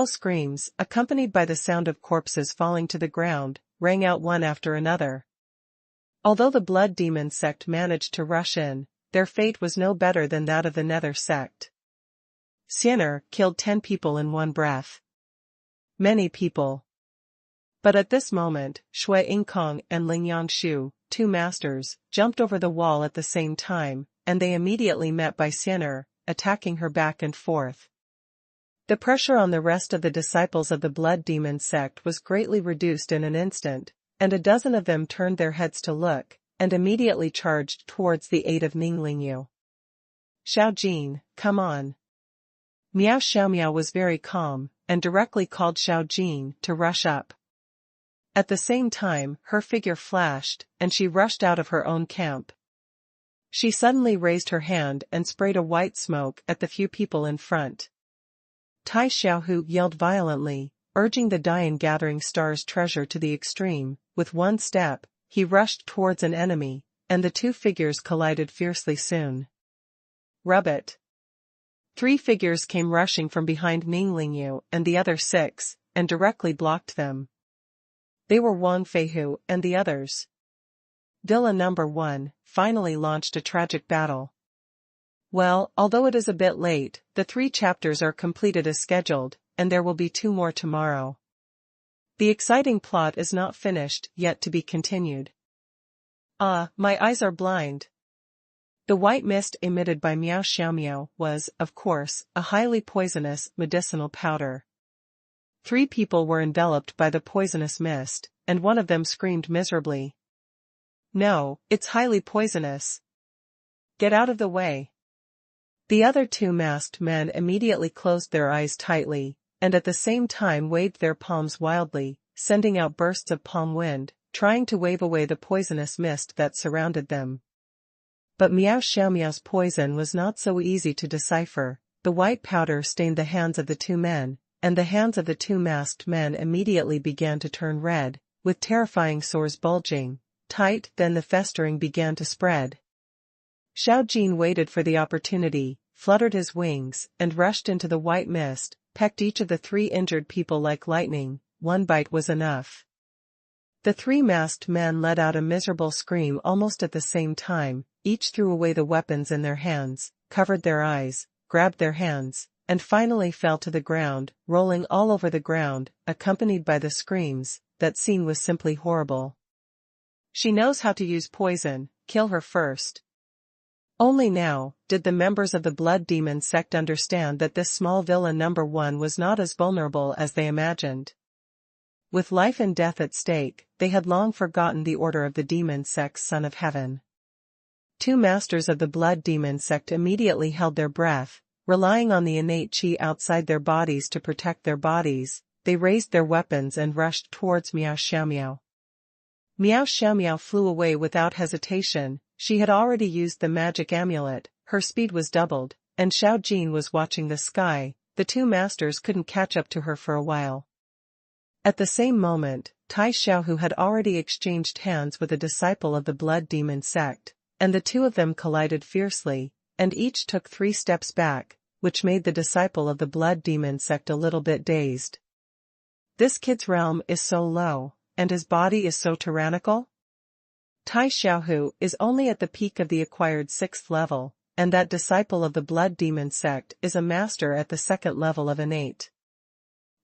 screams, accompanied by the sound of corpses falling to the ground, rang out one after another. Although the blood demon sect managed to rush in, their fate was no better than that of the nether sect. Xianer killed 10 people in one breath. Many people. But at this moment, Xuanhuan and Yangshu, two masters, jumped over the wall at the same time, and they immediately met Bai Xianer, attacking her back and forth. The pressure on the rest of the disciples of the blood demon sect was greatly reduced in an instant, and a dozen of them turned their heads to look, and immediately charged towards the aid of Ninglingyu. Xiao Jin, come on. Xiaomiao was very calm, and directly called Xiao Jin to rush up. At the same time, her figure flashed, and she rushed out of her own camp. She suddenly raised her hand and sprayed a white smoke at the few people in front. Tai Xiaohu yelled violently, urging the Dian Gathering Star's treasure to the extreme. With one step, he rushed towards an enemy, and the two figures collided fiercely soon. Rub it. 3 figures came rushing from behind Ninglingyu and the other 6, and directly blocked them. They were Wang Feihu and the others. Villa number 1 finally launched a tragic battle. Well, although it is a bit late, the 3 chapters are completed as scheduled, and there will be 2 more tomorrow. The exciting plot is not finished yet, to be continued. Ah, my eyes are blind. The white mist emitted by Miao Xiaomiao was, of course, a highly poisonous medicinal powder. 3 people were enveloped by the poisonous mist, and one of them screamed miserably. "No, it's highly poisonous. Get out of the way." The other 2 masked men immediately closed their eyes tightly, and at the same time waved their palms wildly, sending out bursts of palm wind, trying to wave away the poisonous mist that surrounded them. But Miao Xiaomiao's poison was not so easy to decipher. The white powder stained the hands of the 2 men, and the hands of the 2 masked men immediately began to turn red, with terrifying sores bulging tight. Then the festering began to spread. Xiao Jin waited for the opportunity, fluttered his wings, and rushed into the white mist, pecked each of the 3 injured people like lightning. 1 bite was enough. The 3 masked men let out a miserable scream almost at the same time. Each threw away the weapons in their hands, covered their eyes, grabbed their hands, and finally fell to the ground, rolling all over the ground, accompanied by the screams. That scene was simply horrible. "She knows how to use poison, kill her first." Only now did the members of the Blood Demon sect understand that this small villain number 1 was not as vulnerable as they imagined. With life and death at stake, they had long forgotten the order of the demon sect's Son of Heaven. 2 masters of the Blood Demon sect immediately held their breath, relying on the innate qi outside their bodies to protect their bodies. They raised their weapons and rushed towards Miao Xiaomiao. Miao Xiaomiao flew away without hesitation. She had already used the magic amulet, her speed was doubled, and Xiao Jin was watching the sky. The 2 masters couldn't catch up to her for a while. At the same moment, Tai Xiaohu had already exchanged hands with a disciple of the Blood Demon sect, and the 2 of them collided fiercely, and each took 3 steps back, which made the disciple of the Blood Demon sect a little bit dazed. This kid's realm is so low, and his body is so tyrannical? Tai Xiaohu is only at the peak of the acquired 6th level, and that disciple of the Blood Demon sect is a master at the 2nd level of innate.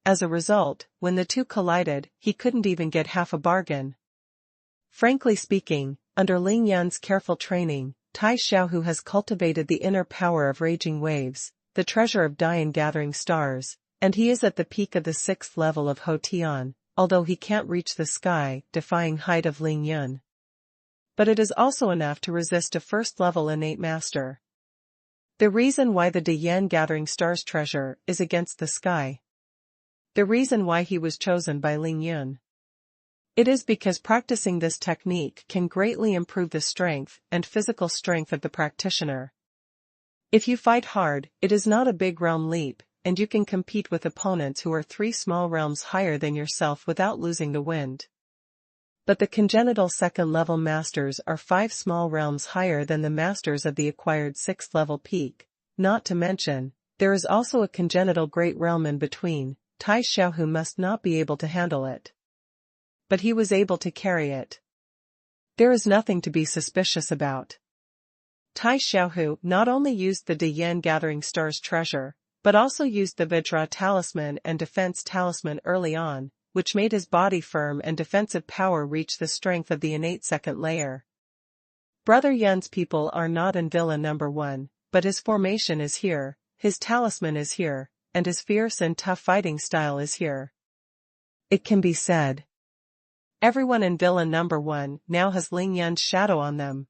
As a result, when the 2 collided, he couldn't even get half a bargain. Frankly speaking, under Ling Yan's careful training, Tai Xiaohu has cultivated the inner power of raging waves, the treasure of Dian gathering stars, and he is at the peak of the 6th level of Ho Tian, although he can't reach the sky-defying height of Ling Yan. But it is also enough to resist a 1st-level innate master. The reason why the Dian gathering stars treasure is against the sky. The reason why he was chosen by Ling Yan. It is because practicing this technique can greatly improve the strength and physical strength of the practitioner. If you fight hard, it is not a big realm leap, and you can compete with opponents who are 3 small realms higher than yourself without losing the wind. But the congenital 2nd-level masters are 5 small realms higher than the masters of the acquired 6th-level peak. Not to mention, there is also a congenital great realm in between. Tai Xiaohu must not be able to handle it. But he was able to carry it. There is nothing to be suspicious about. Tai Xiaohu not only used the Dian gathering stars treasure, but also used the Vajra talisman and defense talisman early on, which made his body firm and defensive power reach the strength of the innate 2nd layer. Brother Yan's people are not in Villa number 1, but his formation is here, his talisman is here, and his fierce and tough fighting style is here. It can be said. Everyone in Villa number 1 now has Ling Yan's shadow on them.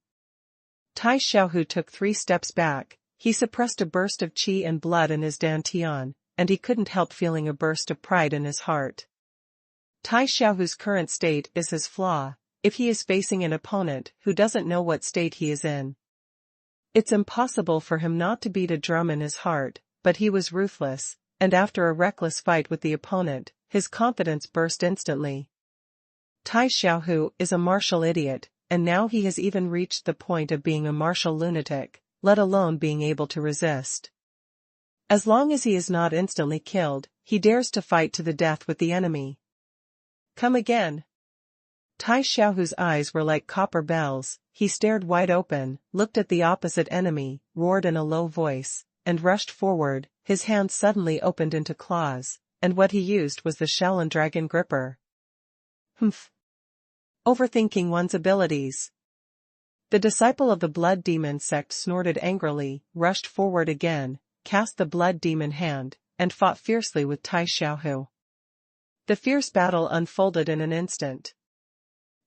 Tai Xiaohu took 3 steps back. He suppressed a burst of qi and blood in his dantian, and he couldn't help feeling a burst of pride in his heart. Tai Xiaohu's current state is his flaw, if he is facing an opponent who doesn't know what state he is in. It's impossible for him not to beat a drum in his heart, but he was ruthless, and after a reckless fight with the opponent, his confidence burst instantly. Tai Xiaohu is a martial idiot, and now he has even reached the point of being a martial lunatic, let alone being able to resist. As long as he is not instantly killed, he dares to fight to the death with the enemy. Come again. Tai Xiaohu's eyes were like copper bells. He stared wide open, looked at the opposite enemy, roared in a low voice, and rushed forward. His hands suddenly opened into claws, and what he used was the shell and dragon gripper. Humph. Overthinking one's abilities. The disciple of the blood demon sect snorted angrily, rushed forward again, cast the blood demon hand, and fought fiercely with Tai Xiaohu. The fierce battle unfolded in an instant.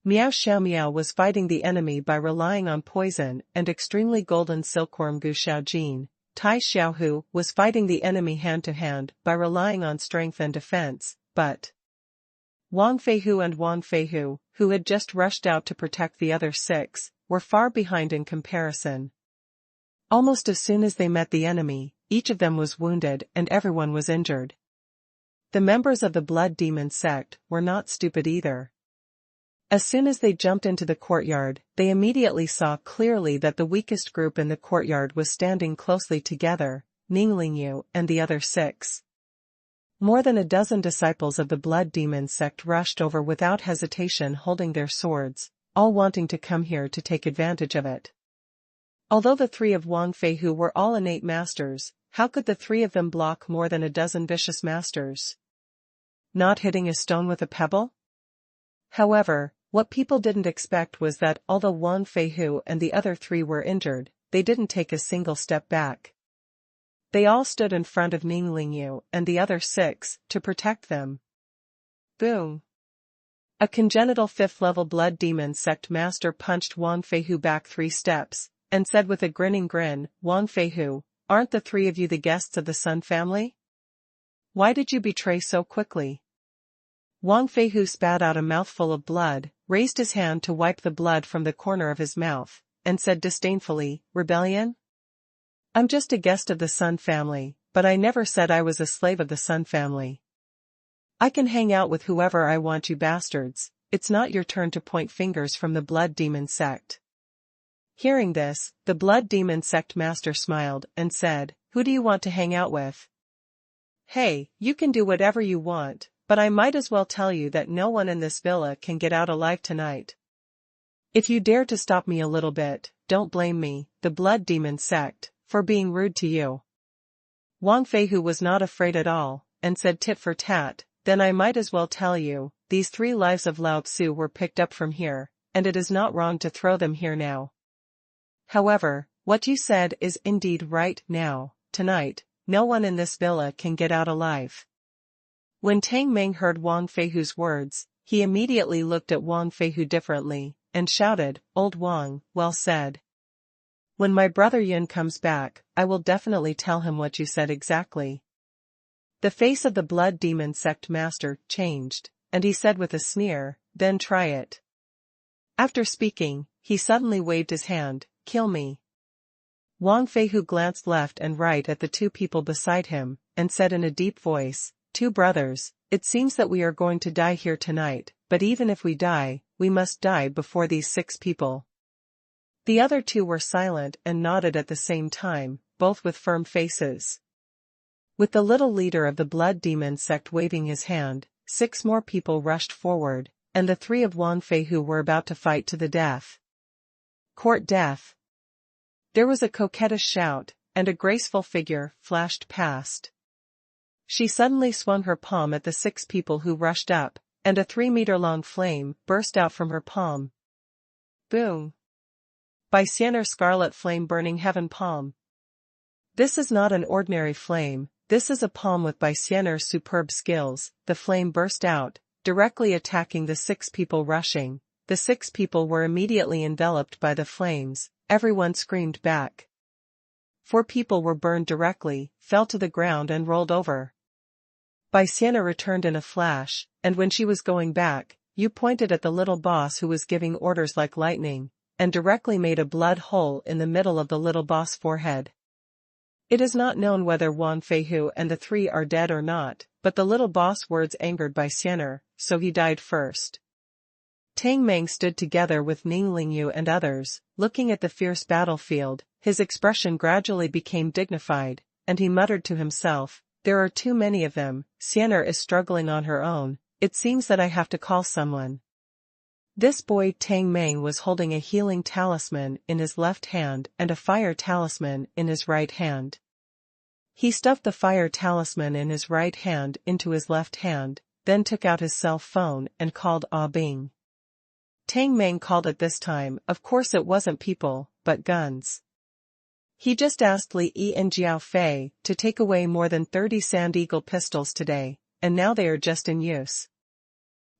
Miao Xiaomiao was fighting the enemy by relying on poison and extremely golden silkworm Gu Xiaojin. Tai Xiaohu was fighting the enemy hand-to-hand by relying on strength and defense, but Wang Feihu and Wang Feihu, who had just rushed out to protect the other 6, were far behind in comparison. Almost as soon as they met the enemy, each of them was wounded and everyone was injured. The members of the blood demon sect were not stupid either. As soon as they jumped into the courtyard, they immediately saw clearly that the weakest group in the courtyard was standing closely together, Ning Lingyu and the other 6. More than a dozen disciples of the blood demon sect rushed over without hesitation, holding their swords, all wanting to come here to take advantage of it. Although the 3 of Wang Feihu were all innate masters, how could the 3 of them block more than a dozen vicious masters? Not hitting a stone with a pebble? However, what people didn't expect was that although Wang Feihu and the other 3 were injured, they didn't take a single step back. They all stood in front of Ning Lingyu and the other 6 to protect them. Boom! A congenital 5th-level blood demon sect master punched Wang Feihu back 3 steps, and said with a grinning grin, "Wang Feihu, aren't the 3 of you the guests of the Sun family? Why did you betray so quickly?" Wang Feihu spat out a mouthful of blood, raised his hand to wipe the blood from the corner of his mouth, and said disdainfully, "Rebellion? I'm just a guest of the Sun family, but I never said I was a slave of the Sun family. I can hang out with whoever I want, you bastards. It's not your turn to point fingers from the blood demon sect." Hearing this, the blood demon sect master smiled and said, "Who do you want to hang out with? Hey, you can do whatever you want, but I might as well tell you that no one in this villa can get out alive tonight. If you dare to stop me a little bit, don't blame me, the blood demon sect, for being rude to you." Wang Feihu was not afraid at all, and said tit for tat, "Then I might as well tell you, these 3 lives of Lao Tzu were picked up from here, and it is not wrong to throw them here now. However, what you said is indeed right. Now, tonight, no one in this villa can get out alive." When Tang Meng heard Wang Feihu's words, he immediately looked at Wang Feihu differently, and shouted, "Old Wang, well said. When my brother Yun comes back, I will definitely tell him what you said exactly." The face of the blood demon sect master changed, and he said with a sneer, "Then try it." After speaking, he suddenly waved his hand, "Kill me." Wang Feihu glanced left and right at the 2 people beside him, and said in a deep voice, "2 brothers, it seems that we are going to die here tonight, but even if we die, we must die before these 6 people." The other 2 were silent and nodded at the same time, both with firm faces. With the little leader of the blood demon sect waving his hand, 6 more people rushed forward, and the 3 of Wang Feihu were about to fight to the death. Court death. There was a coquettish shout, and a graceful figure flashed past. She suddenly swung her palm at the 6 people who rushed up, and a 3-meter-long flame burst out from her palm. Boom! By Sienner Scarlet Flame Burning Heaven Palm. This is not an ordinary flame, this is a palm with Bysiener's superb skills. The flame burst out, directly attacking the 6 people rushing. The 6 people were immediately enveloped by the flames, everyone screamed back. 4 people were burned directly, fell to the ground and rolled over. Bysiener returned in a flash, and when she was going back, you pointed at the little boss who was giving orders like lightning, and directly made a blood hole in the middle of the little boss' forehead. It is not known whether Wang Feihu and the 3 are dead or not, but the little boss words angered Bysiener, so he died first. Tang Meng stood together with Ning Lingyu and others, looking at the fierce battlefield. His expression gradually became dignified, and he muttered to himself, "There are too many of them, Sienna is struggling on her own, it seems that I have to call someone." This boy Tang Meng was holding a healing talisman in his left hand and a fire talisman in his right hand. He stuffed the fire talisman in his right hand into his left hand, then took out his cell phone and called Ah Bing. Tang Meng called it this time. Of course it wasn't people, but guns. He just asked Li Yi and Jiao Fei to take away more than 30 Sand Eagle pistols today, and now they are just in use.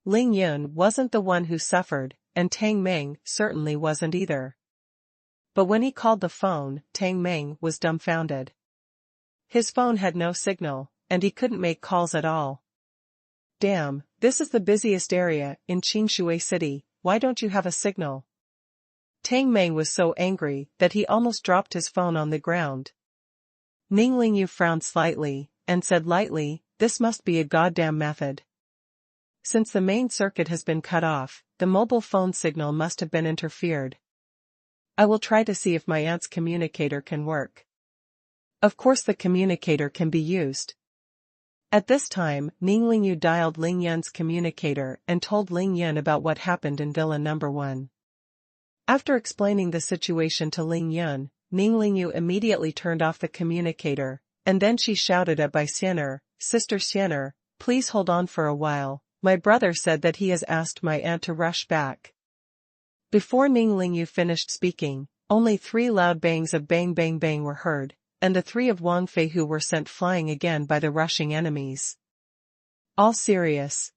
Ling Yun wasn't the one who suffered, and Tang Meng certainly wasn't either. But when he called the phone, Tang Meng was dumbfounded. His phone had no signal, and he couldn't make calls at all. Damn, this is the busiest area in Qingshui City, why don't you have a signal? Tang Meng was so angry that he almost dropped his phone on the ground. Ning Lingyu frowned slightly, and said lightly, this must be a goddamn method. Since the main circuit has been cut off, the mobile phone signal must have been interfered. I will try to see if my aunt's communicator can work. Of course the communicator can be used. At this time, Ning Lingyu dialed Ling Yun's communicator and told Ling Yun about what happened in Villa No. 1. After explaining the situation to Ling Yun, Ning Lingyu immediately turned off the communicator, and then she shouted at Bai Xianer, Sister Xianer, please hold on for a while, my brother said that he has asked my aunt to rush back. Before Ning Lingyu finished speaking, only 3 loud bangs of bang bang bang were heard, and the 3 of Wang Feihu were sent flying again by the rushing enemies. All serious.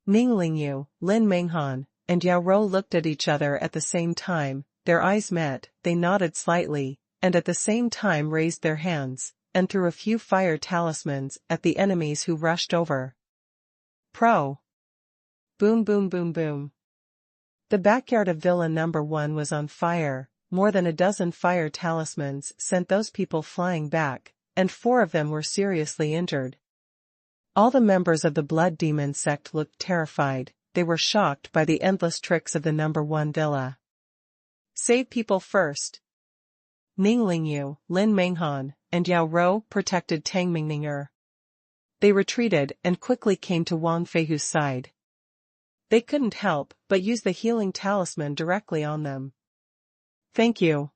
Ning Lingyu, Lin Menghan, and Yao Rou looked at each other at the same time, their eyes met, they nodded slightly, and at the same time raised their hands, and threw a few fire talismans at the enemies who rushed over. Pro. Boom boom boom boom. The backyard of Villa No. 1 was on fire, more than a dozen fire talismans sent those people flying back, and 4 of them were seriously injured. All the members of the Blood Demon sect looked terrified, they were shocked by the endless tricks of the No. 1 villa. Save people first. Ning Lingyu, Lin Menghan, and Yao Rou protected Tang Mengninger. They retreated and quickly came to Wang Feihu's side. They couldn't help but use the healing talisman directly on them. Thank you.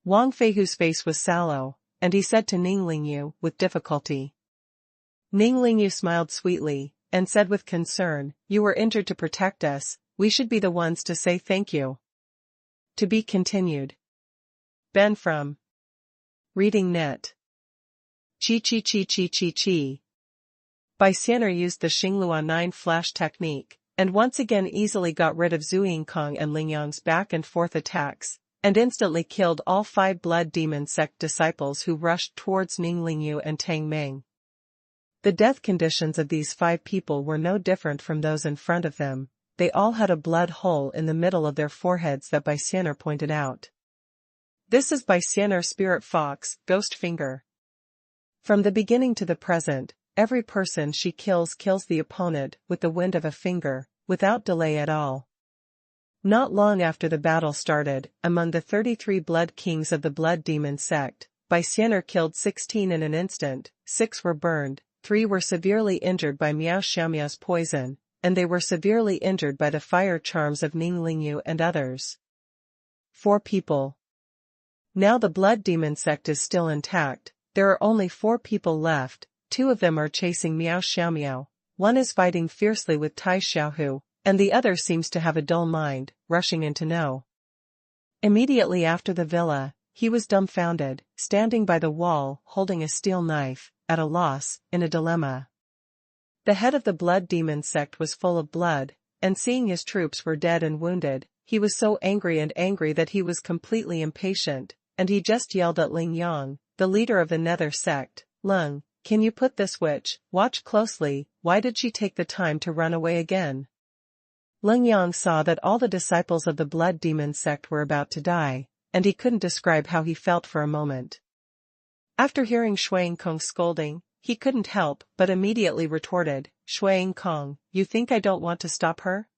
Wang Feihu's face was sallow, and he said to Ning Lingyu with difficulty. Ning Lingyu smiled sweetly, and said with concern, you were injured to protect us, we should be the ones to say thank you. To be continued. Ben from Reading Net. Chi chi chi chi chi chi. Bai Xianer used the Xinglua 9 flash technique, and once again easily got rid of Zhu Yingkong and Ling Yang's back and forth attacks, and instantly killed all 5 Blood Demon sect disciples who rushed towards Ning Lingyu and Tang Meng. The death conditions of these 5 people were no different from those in front of them, they all had a blood hole in the middle of their foreheads that Bai Xianer pointed out. This is Bai Xianer Spirit Fox, Ghost Finger. From the beginning to the present, every person she kills the opponent with the wind of a finger, without delay at all. Not long after the battle started, among the 33 Blood Kings of the Blood Demon sect, Bai Xianer killed 16 in an instant, 6 were burned, 3 were severely injured by Miao Xiaomiao's poison, and they were severely injured by the fire charms of Ning Lingyu and others. 4 people. Now the Blood Demon sect is still intact, there are only 4 people left, 2 of them are chasing Miao Xiaomiao, 1 is fighting fiercely with Tai Xiaohu, and the other seems to have a dull mind, rushing in to know. Immediately after the villa, he was dumbfounded, standing by the wall, holding a steel knife, at a loss, in a dilemma. The head of the Blood Demon sect was full of blood, and seeing his troops were dead and wounded, he was so angry that he was completely impatient, and he just yelled at Ling Yang, the leader of the Nether sect, Lung, can you put this witch, watch closely, why did she take the time to run away again? Ling Yang saw that all the disciples of the Blood Demon sect were about to die, and he couldn't describe how he felt for a moment. After hearing Shui Yingkong's scolding, he couldn't help but immediately retorted, Shui Yingkong, you think I don't want to stop her?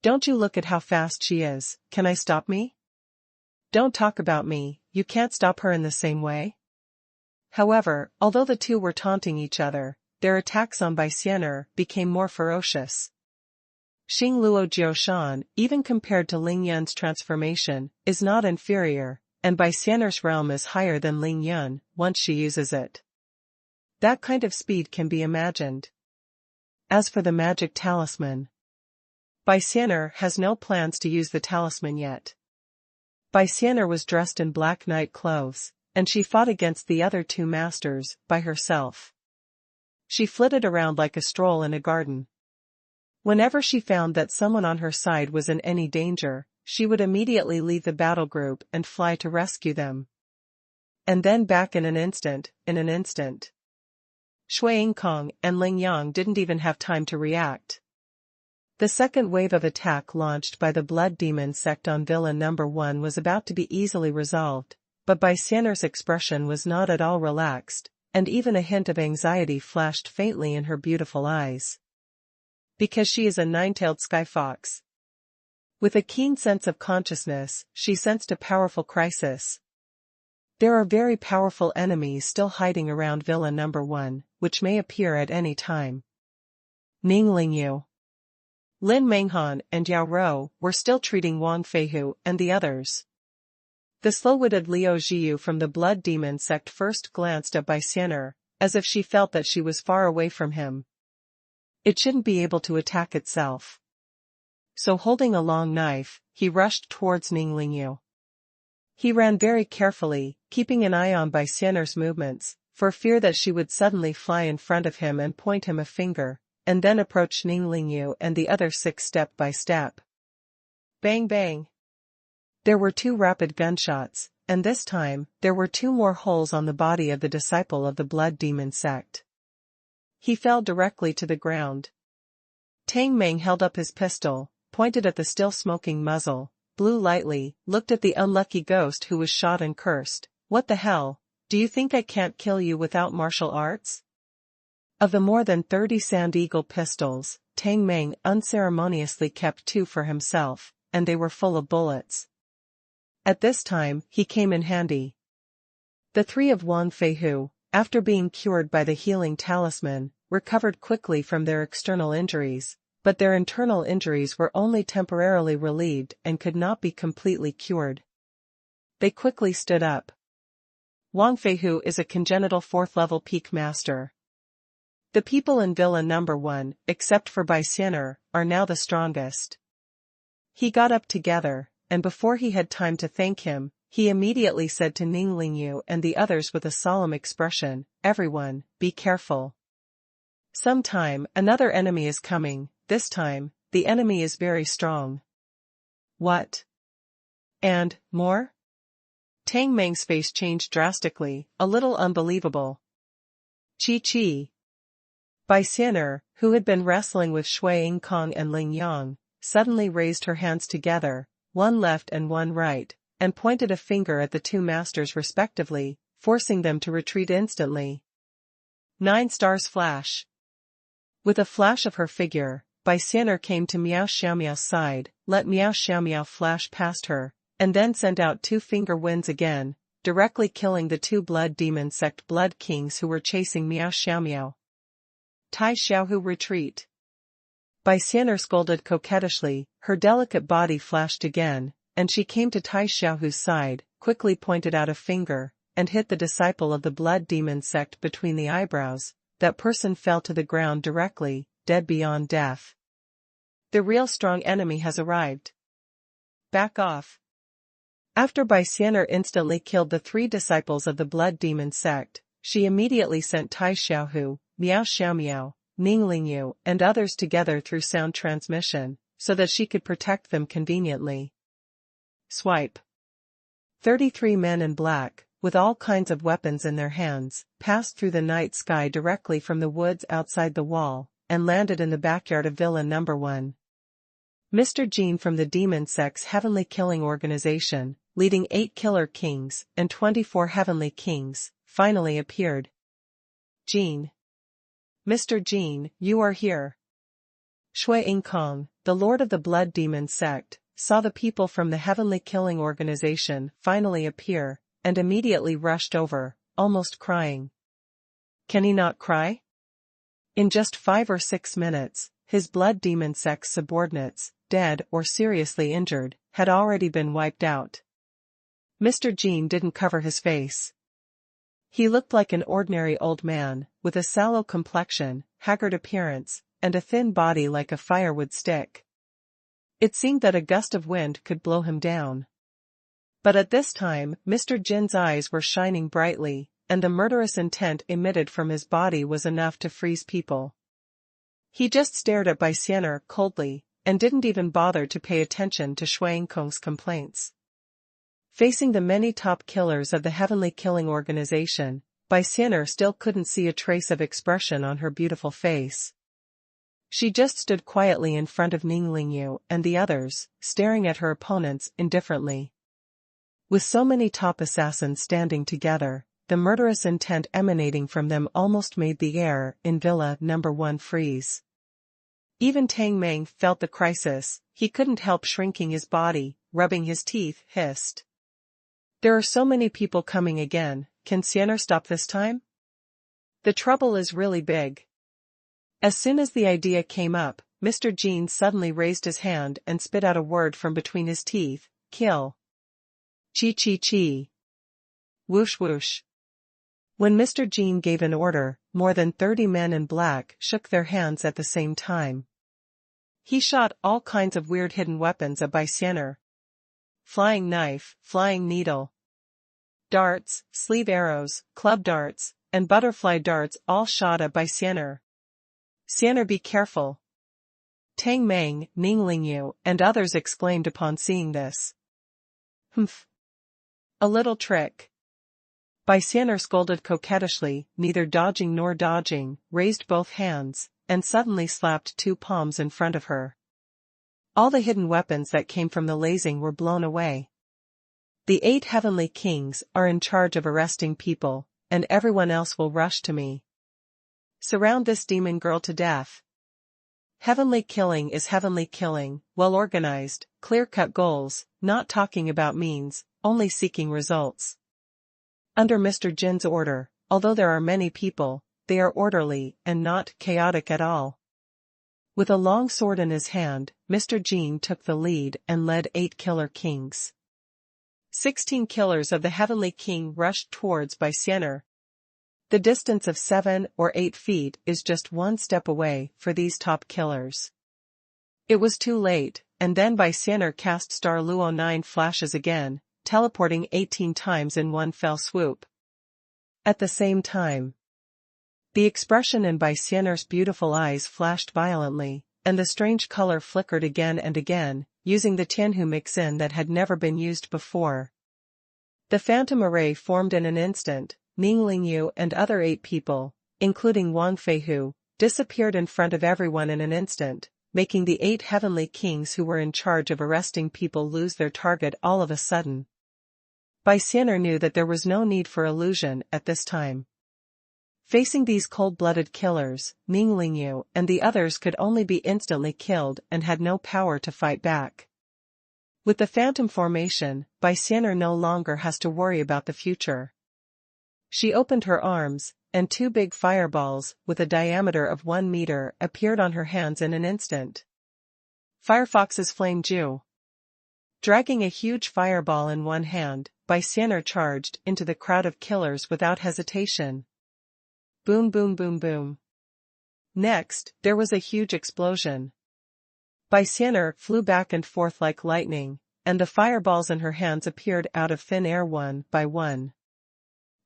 Don't you look at how fast she is, can I stop me? Don't talk about me, you can't stop her in the same way? However, although the two were taunting each other, their attacks on Bai Xianer became more ferocious. Xing Luo Jioshan, even compared to Ling Yun's transformation, is not inferior, and Bai Xianer's realm is higher than Ling Yun, once she uses it. That kind of speed can be imagined. As for the magic talisman, Baixianer has no plans to use the talisman yet. Baixianer was dressed in black night clothes, and she fought against the other two masters, by herself. She flitted around like a stroll in a garden. Whenever she found that someone on her side was in any danger, she would immediately leave the battle group and fly to rescue them. And then back in an instant. Xuanhuan and Ling Yang didn't even have time to react. The second wave of attack launched by the Blood Demon sect on Villa No. 1 was about to be easily resolved, but Baixianer's expression was not at all relaxed, and even a hint of anxiety flashed faintly in her beautiful eyes. Because she is a nine-tailed sky fox. With a keen sense of consciousness, she sensed a powerful crisis. There are very powerful enemies still hiding around Villa No. 1, which may appear at any time. Ning Lingyu, Lin Menghan and Yao Rou were still treating Wang Feihu and the others. The slow-witted Liu Jiu from the Blood Demon sect first glanced at Baixianer, as if she felt that she was far away from him. It shouldn't be able to attack itself. So holding a long knife, he rushed towards Ning Lingyu. He ran very carefully, keeping an eye on Baixianer's movements, for fear that she would suddenly fly in front of him and point him a finger, and then approach Ning Lingyu and the other six step by step. Bang bang! There were two rapid gunshots, and this time, there were two more holes on the body of the disciple of the Blood Demon sect. He fell directly to the ground. Tang Meng held up his pistol, pointed at the still smoking muzzle, blew lightly, looked at the unlucky ghost who was shot and cursed. What the hell, do you think I can't kill you without martial arts? Of the more than 30 Sand Eagle pistols, Tang Meng unceremoniously kept 2 for himself, and they were full of bullets. At this time, he came in handy. The 3 of Wang Feihu, after being cured by the healing talisman, recovered quickly from their external injuries, but their internal injuries were only temporarily relieved and could not be completely cured. They quickly stood up. Wang Feihu is a congenital 4th-level peak master. The people in Villa No. 1, except for Baixianer, are now the strongest. He got up together, and before he had time to thank him, he immediately said to Ning Lingyu and the others with a solemn expression, "Everyone, be careful. Sometime, another enemy is coming, this time, the enemy is very strong." What? And, more? Tang Meng's face changed drastically, a little unbelievable. Chi. Baixianer, who had been wrestling with Xuanhuan and Ling Yang, suddenly raised her hands together, one left and one right, and pointed a finger at the 2 masters respectively, forcing them to retreat instantly. 9 stars flash. With a flash of her figure, Baixianer came to Miao Xiaomiao's side, let Miao Xiaomiao flash past her, and then sent out 2 finger winds again, directly killing the 2 Blood Demon sect Blood Kings who were chasing Miao Xiaomiao. Tai Xiaohu retreat. Baixianer scolded coquettishly, her delicate body flashed again, and she came to Tai Xiaohu's side, quickly pointed out a finger, and hit the disciple of the Blood Demon sect between the eyebrows. That person fell to the ground directly, dead beyond death. The real strong enemy has arrived. Back off. After Baixianer instantly killed the 3 disciples of the Blood Demon sect, she immediately sent Tai Xiaohu, Miao Xiaomiao, Ning Lingyu and others together through sound transmission, so that she could protect them conveniently. Swipe. 33 men in black, with all kinds of weapons in their hands, passed through the night sky directly from the woods outside the wall, and landed in the backyard of Villa No. 1. Mr. Zheng from the Demon Sect's Heavenly Killing Organization, leading 8 Killer Kings and 24 Heavenly Kings, finally appeared. Zheng. Mr. Zheng, you are here. Xuanhuan, the Lord of the Blood Demon Sect, saw the people from the Heavenly Killing Organization finally appear, and immediately rushed over, almost crying. Can he not cry? In just 5 or 6 minutes, his Blood Demon Sect's subordinates, dead or seriously injured, had already been wiped out. Mr. Zheng didn't cover his face. He looked like an ordinary old man, with a sallow complexion, haggard appearance, and a thin body like a firewood stick. It seemed that a gust of wind could blow him down. But at this time, Mr. Jin's eyes were shining brightly, and the murderous intent emitted from his body was enough to freeze people. He just stared at Bai Xianer coldly, and didn't even bother to pay attention to Xuanhuan's complaints. Facing the many top killers of the Heavenly Killing Organization, Bai Xianer still couldn't see a trace of expression on her beautiful face. She just stood quietly in front of Ning Lingyu and the others, staring at her opponents indifferently. With so many top assassins standing together, the murderous intent emanating from them almost made the air in Villa No. 1 freeze. Even Tang Meng felt the crisis. He couldn't help shrinking his body, rubbing his teeth, hissed. There are so many people coming again, can Xianer stop this time? The trouble is really big. As soon as the idea came up, Mr. Jin suddenly raised his hand and spit out a word from between his teeth, kill. Chi chi chi. Whoosh whoosh. When Mr. Jin gave an order, more than 30 men in black shook their hands at the same time. He shot all kinds of weird hidden weapons at Bai Xianer. Flying knife, flying needle. Darts, sleeve arrows, club darts, and butterfly darts all shot at Bai Xianer. Xianer, be careful. Tang Meng, Ning Lingyu, and others exclaimed upon seeing this. Humph. A little trick. Bai Xianer scolded coquettishly, neither dodging nor dodging, raised both hands, and suddenly slapped 2 palms in front of her. All the hidden weapons that came from the lasing were blown away. The 8 heavenly kings are in charge of arresting people, and everyone else will rush to me. Surround this demon girl to death. Heavenly killing is heavenly killing, well-organized, clear-cut goals, not talking about means, only seeking results. Under Mr. Jin's order, although there are many people, they are orderly and not chaotic at all. With a long sword in his hand, Mr. Jin took the lead and led 8 killer kings. 16 killers of the Heavenly King rushed towards Bai Xianer. The distance of 7 or 8 feet is just one step away for these top killers. It was too late, and then Bai Xianer cast Star Luo 9 flashes again, teleporting 18 times in one fell swoop. At the same time, the expression in Bai Xianer's beautiful eyes flashed violently, and the strange color flickered again and again, using the Tianhu mix-in that had never been used before. The phantom array formed in an instant. Ning Lingyu and other 8 people, including Wang Feihu, disappeared in front of everyone in an instant, making the 8 heavenly kings who were in charge of arresting people lose their target all of a sudden. Bai Xianer knew that there was no need for illusion at this time. Facing these cold-blooded killers, Ning Lingyu and the others could only be instantly killed and had no power to fight back. With the phantom formation, Bai Xianer no longer has to worry about the future. She opened her arms, and 2 big fireballs with a diameter of 1 meter appeared on her hands in an instant. Firefox's Flame Ju. Dragging a huge fireball in one hand, Bai Xianer charged into the crowd of killers without hesitation. Boom boom boom boom. Next, there was a huge explosion. Bai Xianer flew back and forth like lightning, and the fireballs in her hands appeared out of thin air one by one.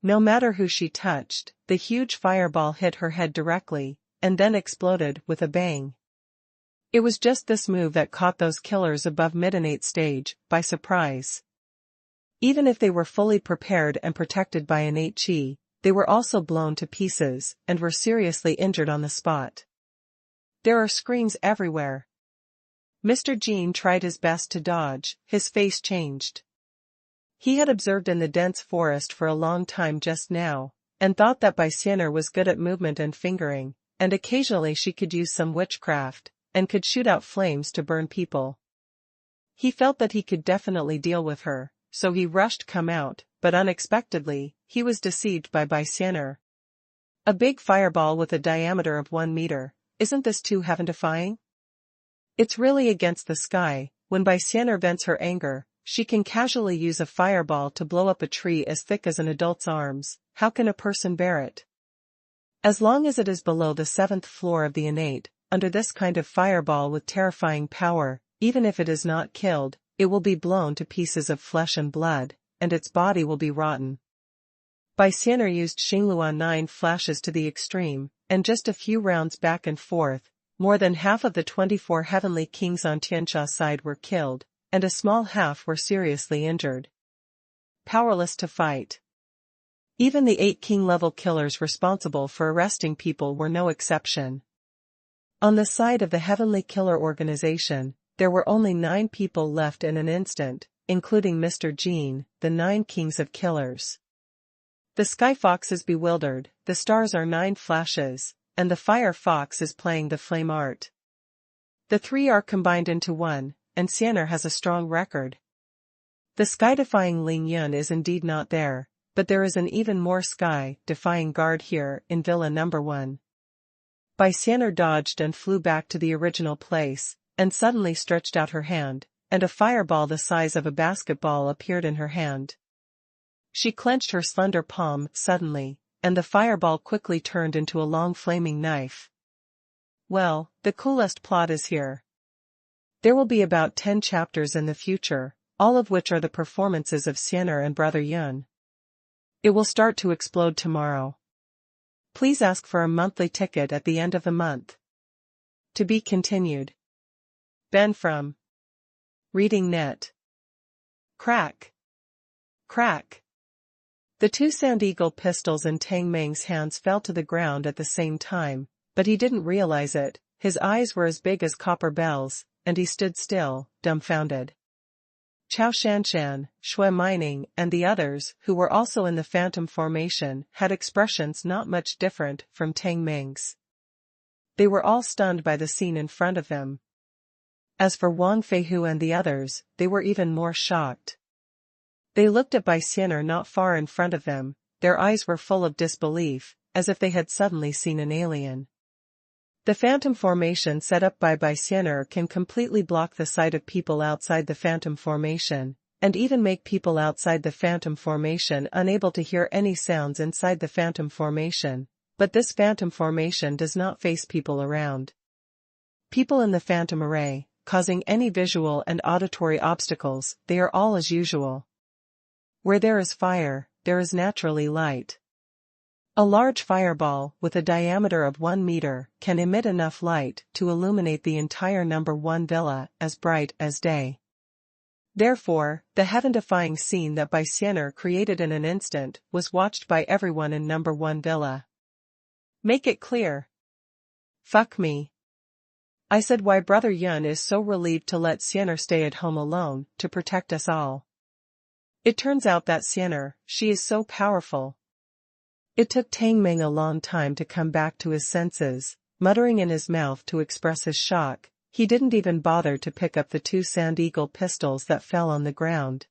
No matter who she touched, the huge fireball hit her head directly, and then exploded with a bang. It was just this move that caught those killers above mid-innate stage by surprise. Even if they were fully prepared and protected by innate chi, they were also blown to pieces and were seriously injured on the spot. There are screams everywhere. Mr. Jin tried his best to dodge, his face changed. He had observed in the dense forest for a long time just now, and thought that Bai Xianer was good at movement and fingering, and occasionally she could use some witchcraft, and could shoot out flames to burn people. He felt that he could definitely deal with her, so he rushed come out, but unexpectedly, he was deceived by Bai Xianer. A big fireball with a diameter of 1 meter, isn't this too heaven-defying? It's really against the sky. When Bai Xianer vents her anger, she can casually use a fireball to blow up a tree as thick as an adult's arms. How can a person bear it? As long as it is below the 7th floor of the innate, under this kind of fireball with terrifying power, even if it is not killed, it will be blown to pieces of flesh and blood, and its body will be rotten. Baixianer used Xingluan 9 flashes to the extreme, and just a few rounds back and forth, more than half of the 24 heavenly kings on Tianxia side were killed, and a small half were seriously injured. Powerless to fight. Even the 8 king-level killers responsible for arresting people were no exception. On the side of the Heavenly Killer Organization, there were only 9 people left in an instant, including Mr. Zheng, the 9 kings of killers. The Sky Fox is bewildered, the stars are 9 flashes, and the Fire Fox is playing the flame art. The 3 are combined into one, and Xianer has a strong record. The sky-defying Ling Yun is indeed not there, but there is an even more sky-defying guard here in Villa No. 1. Baixianer dodged and flew back to the original place, and suddenly stretched out her hand, and a fireball the size of a basketball appeared in her hand. She clenched her slender palm suddenly, and the fireball quickly turned into a long flaming knife. Well, the coolest plot is here. There will be about 10 chapters in the future, all of which are the performances of Xianer and Brother Yun. It will start to explode tomorrow. Please ask for a monthly ticket at the end of the month. To be continued. Ben from Reading Net. Crack. Crack. The 2 Sand Eagle pistols in Tang Meng's hands fell to the ground at the same time, but he didn't realize it. His eyes were as big as copper bells, and he stood still, dumbfounded. Chao Shanshan, Shui Mining, and the others, who were also in the phantom formation, had expressions not much different from Tang Meng's. They were all stunned by the scene in front of them. As for Wang Feihu and the others, they were even more shocked. They looked at Baixianer not far in front of them, their eyes were full of disbelief, as if they had suddenly seen an alien. The phantom formation set up by Baixianer can completely block the sight of people outside the phantom formation, and even make people outside the phantom formation unable to hear any sounds inside the phantom formation, but this phantom formation does not face people around. People in the phantom array, causing any visual and auditory obstacles, they are all as usual. Where there is fire, there is naturally light. A large fireball, with a diameter of 1 meter, can emit enough light to illuminate the entire No. 1 villa as bright as day. Therefore, the heaven-defying scene that Baixianer created in an instant was watched by everyone in No. 1 villa. Make it clear. Fuck me. I said why Brother Yun is so relieved to let Xianer stay at home alone, to protect us all. It turns out that Xianer, she is so powerful. It took Tang Meng a long time to come back to his senses, muttering in his mouth to express his shock. He didn't even bother to pick up the 2 Sand Eagle pistols that fell on the ground.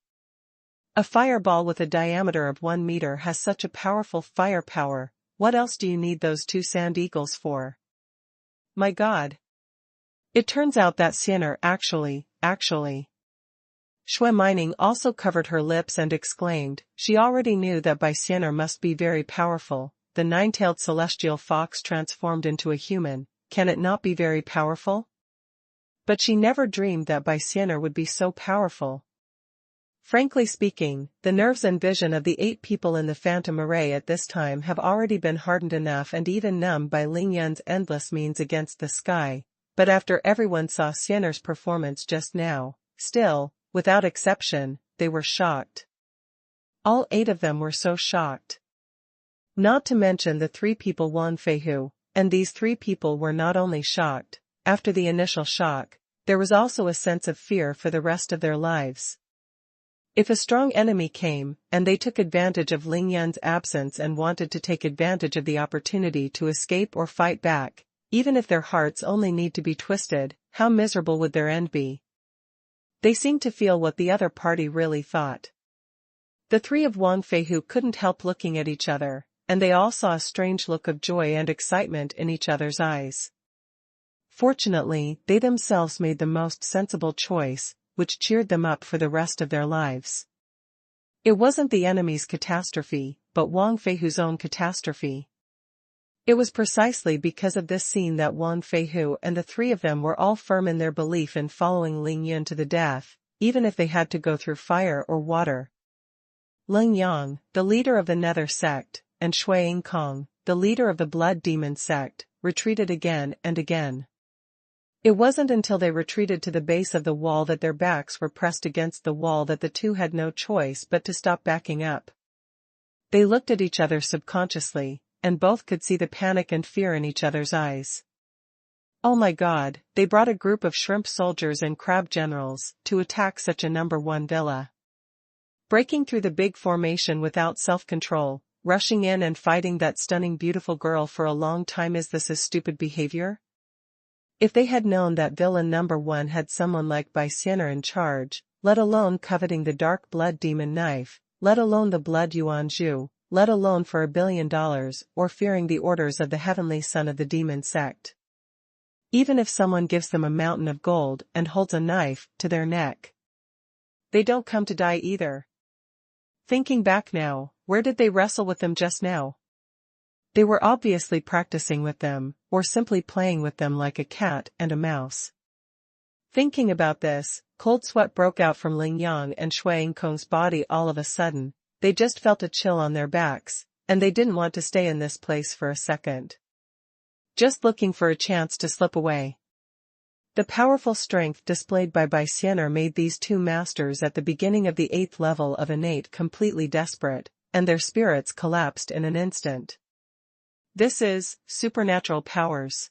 A fireball with a diameter of 1 meter has such a powerful firepower, what else do you need those 2 Sand Eagles for? My God. It turns out that Xianer actually. Shui Mining also covered her lips and exclaimed, she already knew that Baixianer must be very powerful, the 9-tailed celestial fox transformed into a human, can it not be very powerful? But she never dreamed that Baixianer would be so powerful. Frankly speaking, the nerves and vision of the 8 people in the phantom array at this time have already been hardened enough and even numbed by Ling Yun's endless means against the sky, but after everyone saw Xianer's performance just now, still, without exception, they were shocked. All 8 of them were so shocked. Not to mention the 3 people Wang Feihu, and these 3 people were not only shocked. After the initial shock, there was also a sense of fear for the rest of their lives. If a strong enemy came, and they took advantage of Ling Yun's absence and wanted to take advantage of the opportunity to escape or fight back, even if their hearts only need to be twisted, how miserable would their end be? They seemed to feel what the other party really thought. The 3 of Wang Feihu couldn't help looking at each other, and they all saw a strange look of joy and excitement in each other's eyes. Fortunately, they themselves made the most sensible choice, which cheered them up for the rest of their lives. It wasn't the enemy's catastrophe, but Wang Feihu's own catastrophe. It was precisely because of this scene that Wan Feihu and the three of them were all firm in their belief in following Ling Yun to the death, even if they had to go through fire or water. Ling Yang, the leader of the Nether sect, and Shui Yingkong, the leader of the Blood Demon sect, retreated again and again. It wasn't until they retreated to the base of the wall that their backs were pressed against the wall that the two had no choice but to stop backing up. They looked at each other subconsciously, and both could see the panic and fear in each other's eyes. Oh my God, they brought a group of shrimp soldiers and crab generals to attack such a number one villa. Breaking through the big formation without self-control, rushing in and fighting that stunning beautiful girl for a long time. Is this a stupid behavior? If they had known that villain number one had someone like Bai Xianer in charge, let alone coveting the dark blood demon knife, let alone the blood yuan zhu, let alone for $1 billion, or fearing the orders of the heavenly son of the demon sect. Even if someone gives them a mountain of gold and holds a knife to their neck, they don't come to die either. Thinking back now, where did they wrestle with them just now? They were obviously practicing with them, or simply playing with them like a cat and a mouse. Thinking about this, cold sweat broke out from Ling Yang and Shui Yingkong's body all of a sudden. They just felt a chill on their backs, and they didn't want to stay in this place for a second. Just looking for a chance to slip away. The powerful strength displayed by Bai Xianer made these two masters at the beginning of the 8th level of innate completely desperate, and their spirits collapsed in an instant. This is supernatural powers.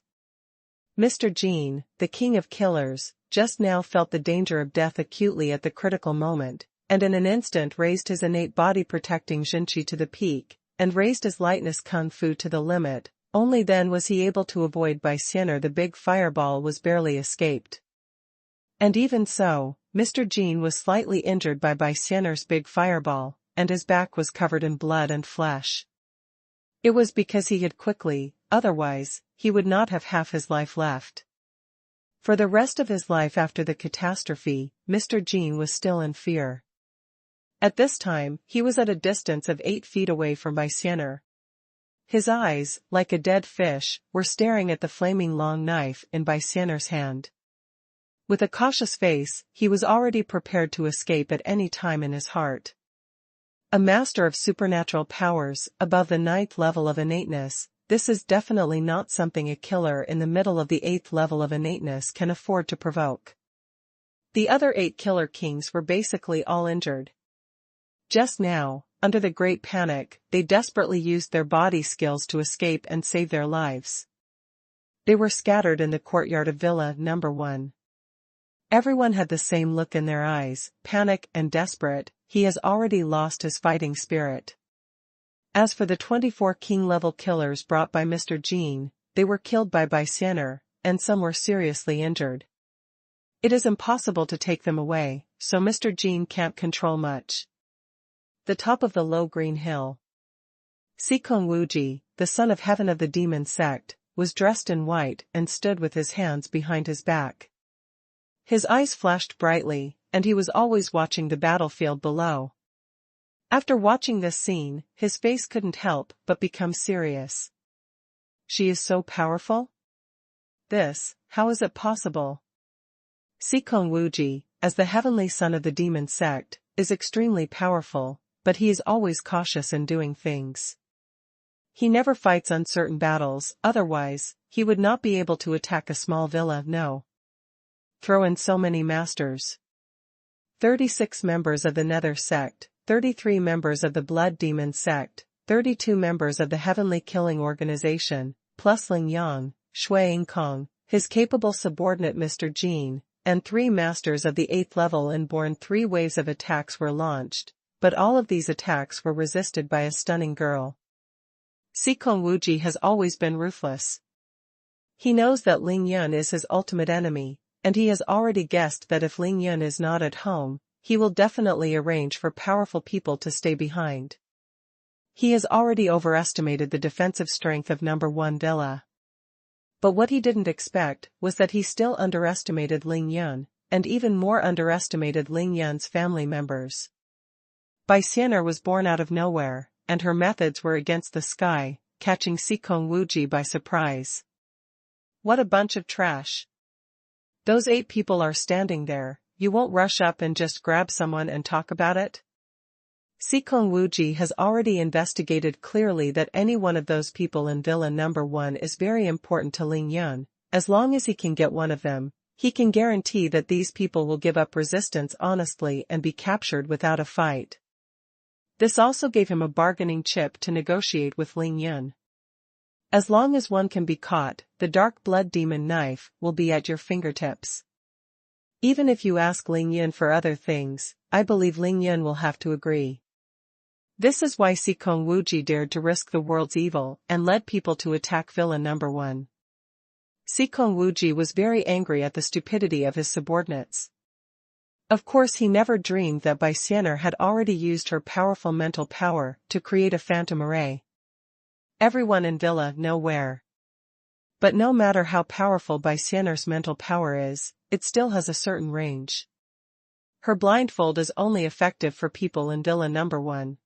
Mr. Zheng, the king of killers, just now felt the danger of death acutely at the critical moment, and in an instant raised his innate body-protecting Jinqi to the peak, and raised his lightness kung fu to the limit. Only then was he able to avoid Bai Xianer. The big fireball was barely escaped. And even so, Mr. Zheng was slightly injured by Bai Xianer's big fireball, and his back was covered in blood and flesh. It was because he hid quickly, otherwise, he would not have half his life left. For the rest of his life after the catastrophe, Mr. Zheng was still in fear. At this time, he was at a distance of 8 feet away from Bai Xianer. His eyes, like a dead fish, were staring at the flaming long knife in Bai Xianer's hand. With a cautious face, he was already prepared to escape at any time in his heart. A master of supernatural powers, above the 9th level of innateness, this is definitely not something a killer in the middle of the 8th level of innateness can afford to provoke. The other 8 killer kings were basically all injured. Just now, under the great panic, they desperately used their body skills to escape and save their lives. They were scattered in the courtyard of Villa Number 1. Everyone had the same look in their eyes, panic and desperate. He has already lost his fighting spirit. As for the 24 king-level killers brought by Mr. Zheng, they were killed by Bai Xianer, and some were seriously injured. It is impossible to take them away, so Mr. Zheng can't control much. The top of the low green hill. Sikong Wuji, the son of heaven of the demon sect, was dressed in white and stood with his hands behind his back. His eyes flashed brightly, and he was always watching the battlefield below. After watching this scene, his face couldn't help but become serious. She is so powerful? How is it possible? Sikong Wuji, as the heavenly son of the demon sect, is extremely powerful, but he is always cautious in doing things. He never fights uncertain battles, otherwise, he would not be able to attack a small villa. No. Throw in so many masters. 36 members of the Nether sect, 33 members of the Blood Demon sect, 32 members of the Heavenly Killing Organization, plus Ling Yang, Shui Yingkong, his capable subordinate Mr. Zheng, and 3 masters of the 8th level inborn. 3 waves of attacks were launched, but all of these attacks were resisted by a stunning girl. Sikong Wuji has always been ruthless. He knows that Ling Yun is his ultimate enemy, and he has already guessed that if Ling Yun is not at home, he will definitely arrange for powerful people to stay behind. He has already overestimated the defensive strength of number 1 villa. But what he didn't expect was that he still underestimated Ling Yun, and even more underestimated Ling Yun's family members. Bai Xianer was born out of nowhere, and her methods were against the sky, catching Sikong Wuji by surprise. What a bunch of trash. Those 8 people are standing there, you won't rush up and just grab someone and talk about it? Sikong Wuji has already investigated clearly that any one of those people in Villa Number 1 is very important to Ling Yun. As long as he can get one of them, he can guarantee that these people will give up resistance honestly and be captured without a fight. This also gave him a bargaining chip to negotiate with Ling Yun. As long as one can be caught, the dark blood demon knife will be at your fingertips. Even if you ask Ling Yun for other things, I believe Ling Yun will have to agree. This is why Sikong Wuji dared to risk the world's evil and led people to attack Villa Number 1. Sikong Wuji was very angry at the stupidity of his subordinates. Of course he never dreamed that Baixianer had already used her powerful mental power to create a phantom array. Everyone in Villa know where. But no matter how powerful Baixianer's mental power is, it still has a certain range. Her blindfold is only effective for people in Villa Number 1.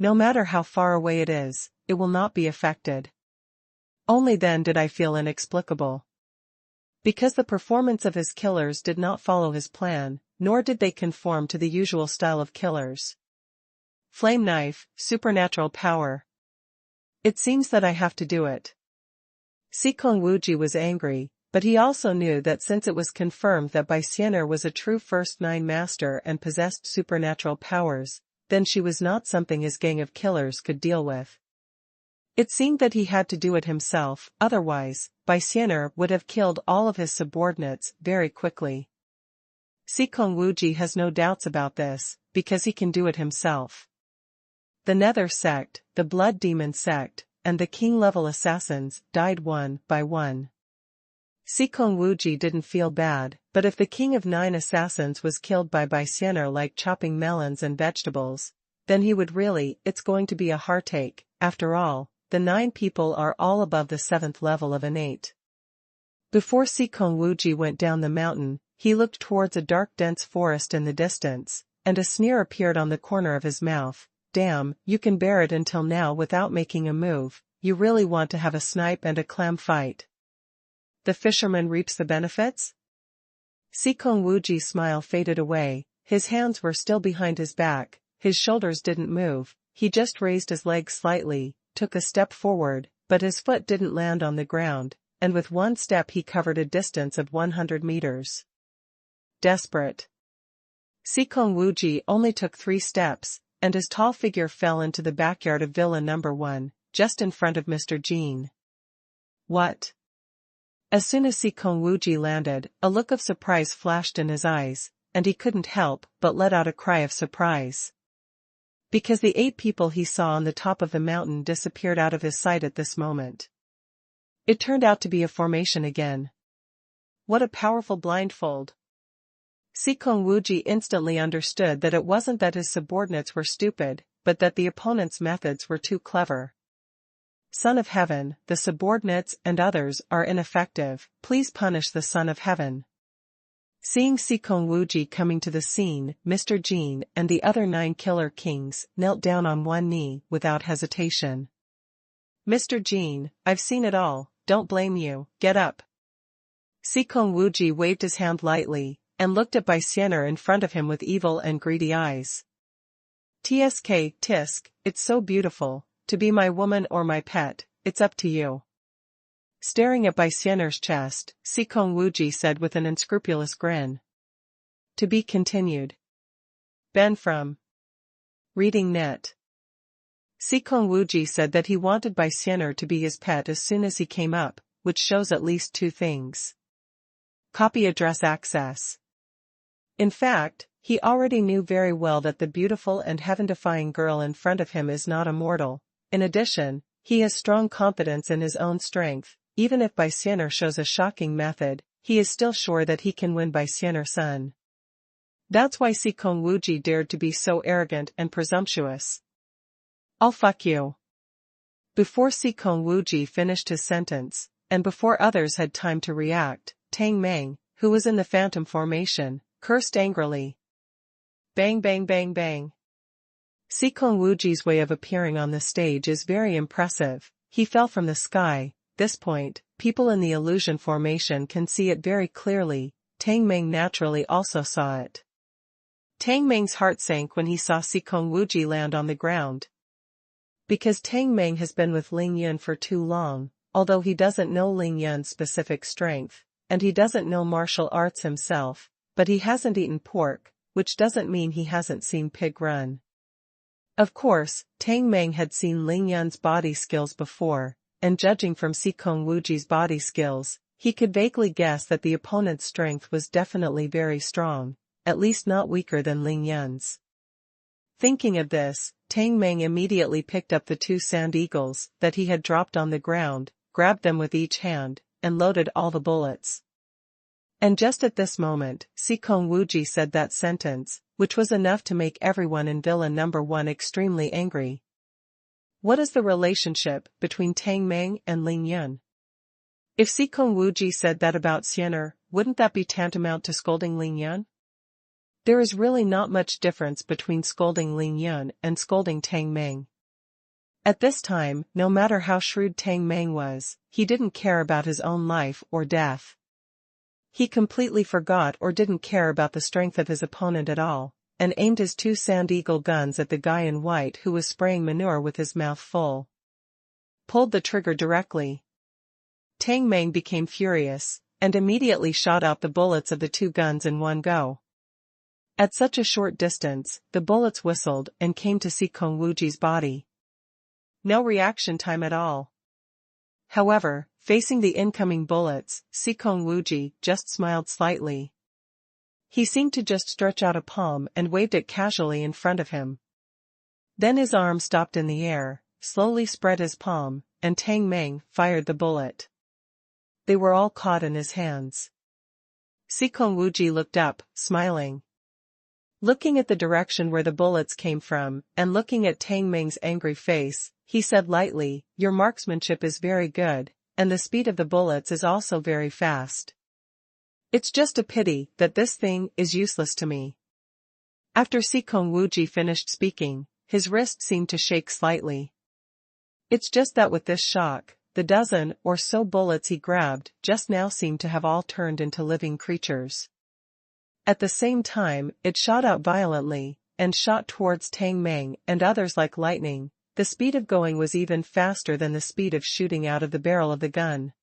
No matter how far away it is, it will not be affected. Only then did I feel inexplicable. Because the performance of his killers did not follow his plan, nor did they conform to the usual style of killers. Flame knife, supernatural power. It seems that I have to do it. Sikong Wuji was angry, but he also knew that since it was confirmed that Baixianer was a true First Nine Master and possessed supernatural powers, then she was not something his gang of killers could deal with. It seemed that he had to do it himself, otherwise, Baixianer would have killed all of his subordinates very quickly. Sikong Wuji has no doubts about this, because he can do it himself. The Nether sect, the Blood Demon sect, and the King-level assassins died one by one. Sikong Wuji didn't feel bad, but if the King of 9 assassins was killed by Baixianer like chopping melons and vegetables, then he would really, it's going to be a heartache. After all, the 9 people are all above the 7th level of innate. Before Sikong Wuji went down the mountain, he looked towards a dark dense forest in the distance, and a sneer appeared on the corner of his mouth. Damn, you can bear it until now without making a move, you really want to have a snipe and a clam fight. The fisherman reaps the benefits? Sikong Wuji's smile faded away, his hands were still behind his back, his shoulders didn't move, he just raised his legs slightly, took a step forward, but his foot didn't land on the ground, and with one step he covered a distance of 100 meters. Desperate. Sikong Wuji only took 3 steps, and his tall figure fell into the backyard of Villa Number 1, just in front of Mr. Zheng. What? As soon as Sikong Wuji landed, a look of surprise flashed in his eyes, and he couldn't help but let out a cry of surprise. Because the 8 people he saw on the top of the mountain disappeared out of his sight at this moment. It turned out to be a formation again. What a powerful blindfold. Sikong Wuji instantly understood that it wasn't that his subordinates were stupid, but that the opponent's methods were too clever. Son of Heaven, the subordinates and others are ineffective, please punish the Son of Heaven. Seeing Sikong Wuji coming to the scene, Mr. Zheng and the other 9 killer kings knelt down on one knee without hesitation. Mr. Zheng, I've seen it all, don't blame you, get up. Sikong Wuji waved his hand lightly, and looked at Baixianer in front of him with evil and greedy eyes. Tsk, tisk, it's so beautiful, to be my woman or my pet, it's up to you. Staring at Baixianer's chest, Sikong Wuji said with an unscrupulous grin. To be continued. Ben from Reading Net. Sikong Wuji said that he wanted Baixianer to be his pet as soon as he came up, which shows at least 2 things. Copy address access. In fact, he already knew very well that the beautiful and heaven-defying girl in front of him is not a mortal. In addition, he has strong confidence in his own strength. Even if Baixianer shows a shocking method, he is still sure that he can win Baixianer's son. That's why Sikong Wuji dared to be so arrogant and presumptuous. I'll fuck you. Before Sikong Wuji finished his sentence, and before others had time to react, Tang Meng, who was in the phantom formation, cursed angrily. Bang bang bang bang. Xikong Wuji's way of appearing on the stage is very impressive. He fell from the sky. This point, people in the illusion formation can see it very clearly. Tang Meng naturally also saw it. Tang Meng's heart sank when he saw Xikong Wuji land on the ground. Because Tang Meng has been with Ling Yun for too long, although he doesn't know Ling Yun's specific strength, and he doesn't know martial arts himself, but he hasn't eaten pork, which doesn't mean he hasn't seen pig run. Of course, Tang Meng had seen Ling Yun's body skills before, and judging from Xikong Wuji's body skills, he could vaguely guess that the opponent's strength was definitely very strong, at least not weaker than Ling Yun's. Thinking of this, Tang Meng immediately picked up the 2 sand eagles that he had dropped on the ground, grabbed them with each hand, and loaded all the bullets. And just at this moment, Xikong Wuji said that sentence, which was enough to make everyone in Villa Number 1 extremely angry. What is the relationship between Tang Meng and Ling Yun? If Xikong Wuji said that about Xianer, wouldn't that be tantamount to scolding Ling Yun? There is really not much difference between scolding Ling Yun and scolding Tang Meng. At this time, no matter how shrewd Tang Meng was, he didn't care about his own life or death. He completely forgot or didn't care about the strength of his opponent at all, and aimed his 2 Sand Eagle guns at the guy in white who was spraying manure with his mouth full. Pulled the trigger directly. Tang Meng became furious, and immediately shot out the bullets of the 2 guns in one go. At such a short distance, the bullets whistled and came to Xikong Wuji's body. No reaction time at all. However, facing the incoming bullets, Xikong Wuji just smiled slightly. He seemed to just stretch out a palm and waved it casually in front of him. Then his arm stopped in the air, slowly spread his palm, and Tang Meng fired the bullet. They were all caught in his hands. Xikong Wuji looked up, smiling. Looking at the direction where the bullets came from, and looking at Tang Meng's angry face, he said lightly, "Your marksmanship is very good, and the speed of the bullets is also very fast. It's just a pity that this thing is useless to me." After Xikong Wuji finished speaking, his wrist seemed to shake slightly. It's just that with this shock, the dozen or so bullets he grabbed just now seemed to have all turned into living creatures. At the same time, it shot out violently, and shot towards Tang Meng and others like lightning. The speed of going was even faster than the speed of shooting out of the barrel of the gun.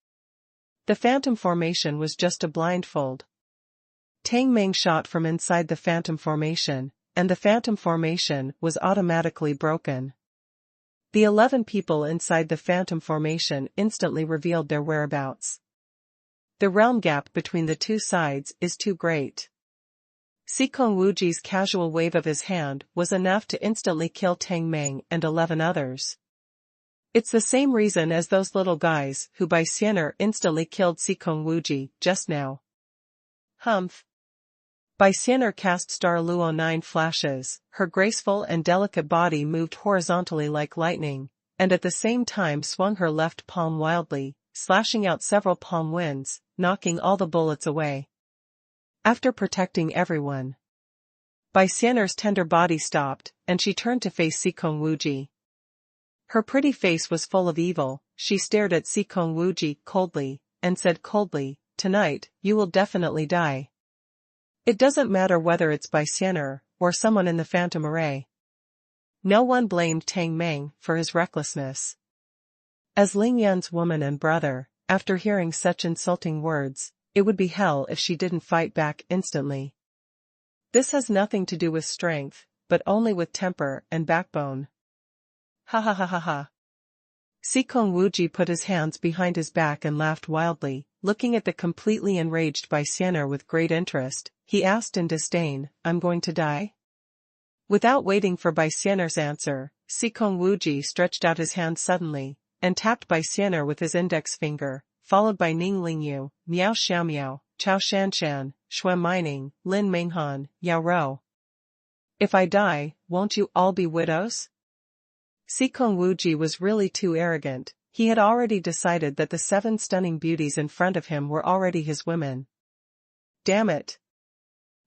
The phantom formation was just a blindfold. Tang Meng shot from inside the phantom formation, and the phantom formation was automatically broken. The 11 people inside the phantom formation instantly revealed their whereabouts. The realm gap between the 2 sides is too great. Xikong Wuji's casual wave of his hand was enough to instantly kill Tang Meng and 11 others. It's the same reason as those little guys who by Xianer instantly killed Xikong Wuji just now. Humph. By Xianer cast Star Luo 9 flashes, her graceful and delicate body moved horizontally like lightning, and at the same time swung her left palm wildly, slashing out several palm winds, knocking all the bullets away. After protecting everyone, Bai Xianer's tender body stopped, and she turned to face Xikong Wuji. Her pretty face was full of evil. She stared at Xikong Wuji coldly, and said coldly, "Tonight, you will definitely die." It doesn't matter whether it's Bai Xianer, or someone in the Phantom Array. No one blamed Tang Meng for his recklessness. As Ling Yun's woman and brother, after hearing such insulting words, it would be hell if she didn't fight back instantly. This has nothing to do with strength, but only with temper and backbone. Ha ha ha ha ha. Xikong Wuji put his hands behind his back and laughed wildly, looking at the completely enraged Bai Xianer with great interest. He asked in disdain, "I'm going to die?" Without waiting for Bai Xianer's answer, Xikong Wuji stretched out his hand suddenly, and tapped Bai Xianer with his index finger, followed by Ning Lingyu, Miao Xiaomiao, Chao Shanshan, Shui Mining, Lin Minghan, Yao Rou. "If I die, won't you all be widows?" Xikong Wuji was really too arrogant. He had already decided that the 7 stunning beauties in front of him were already his women. Damn it.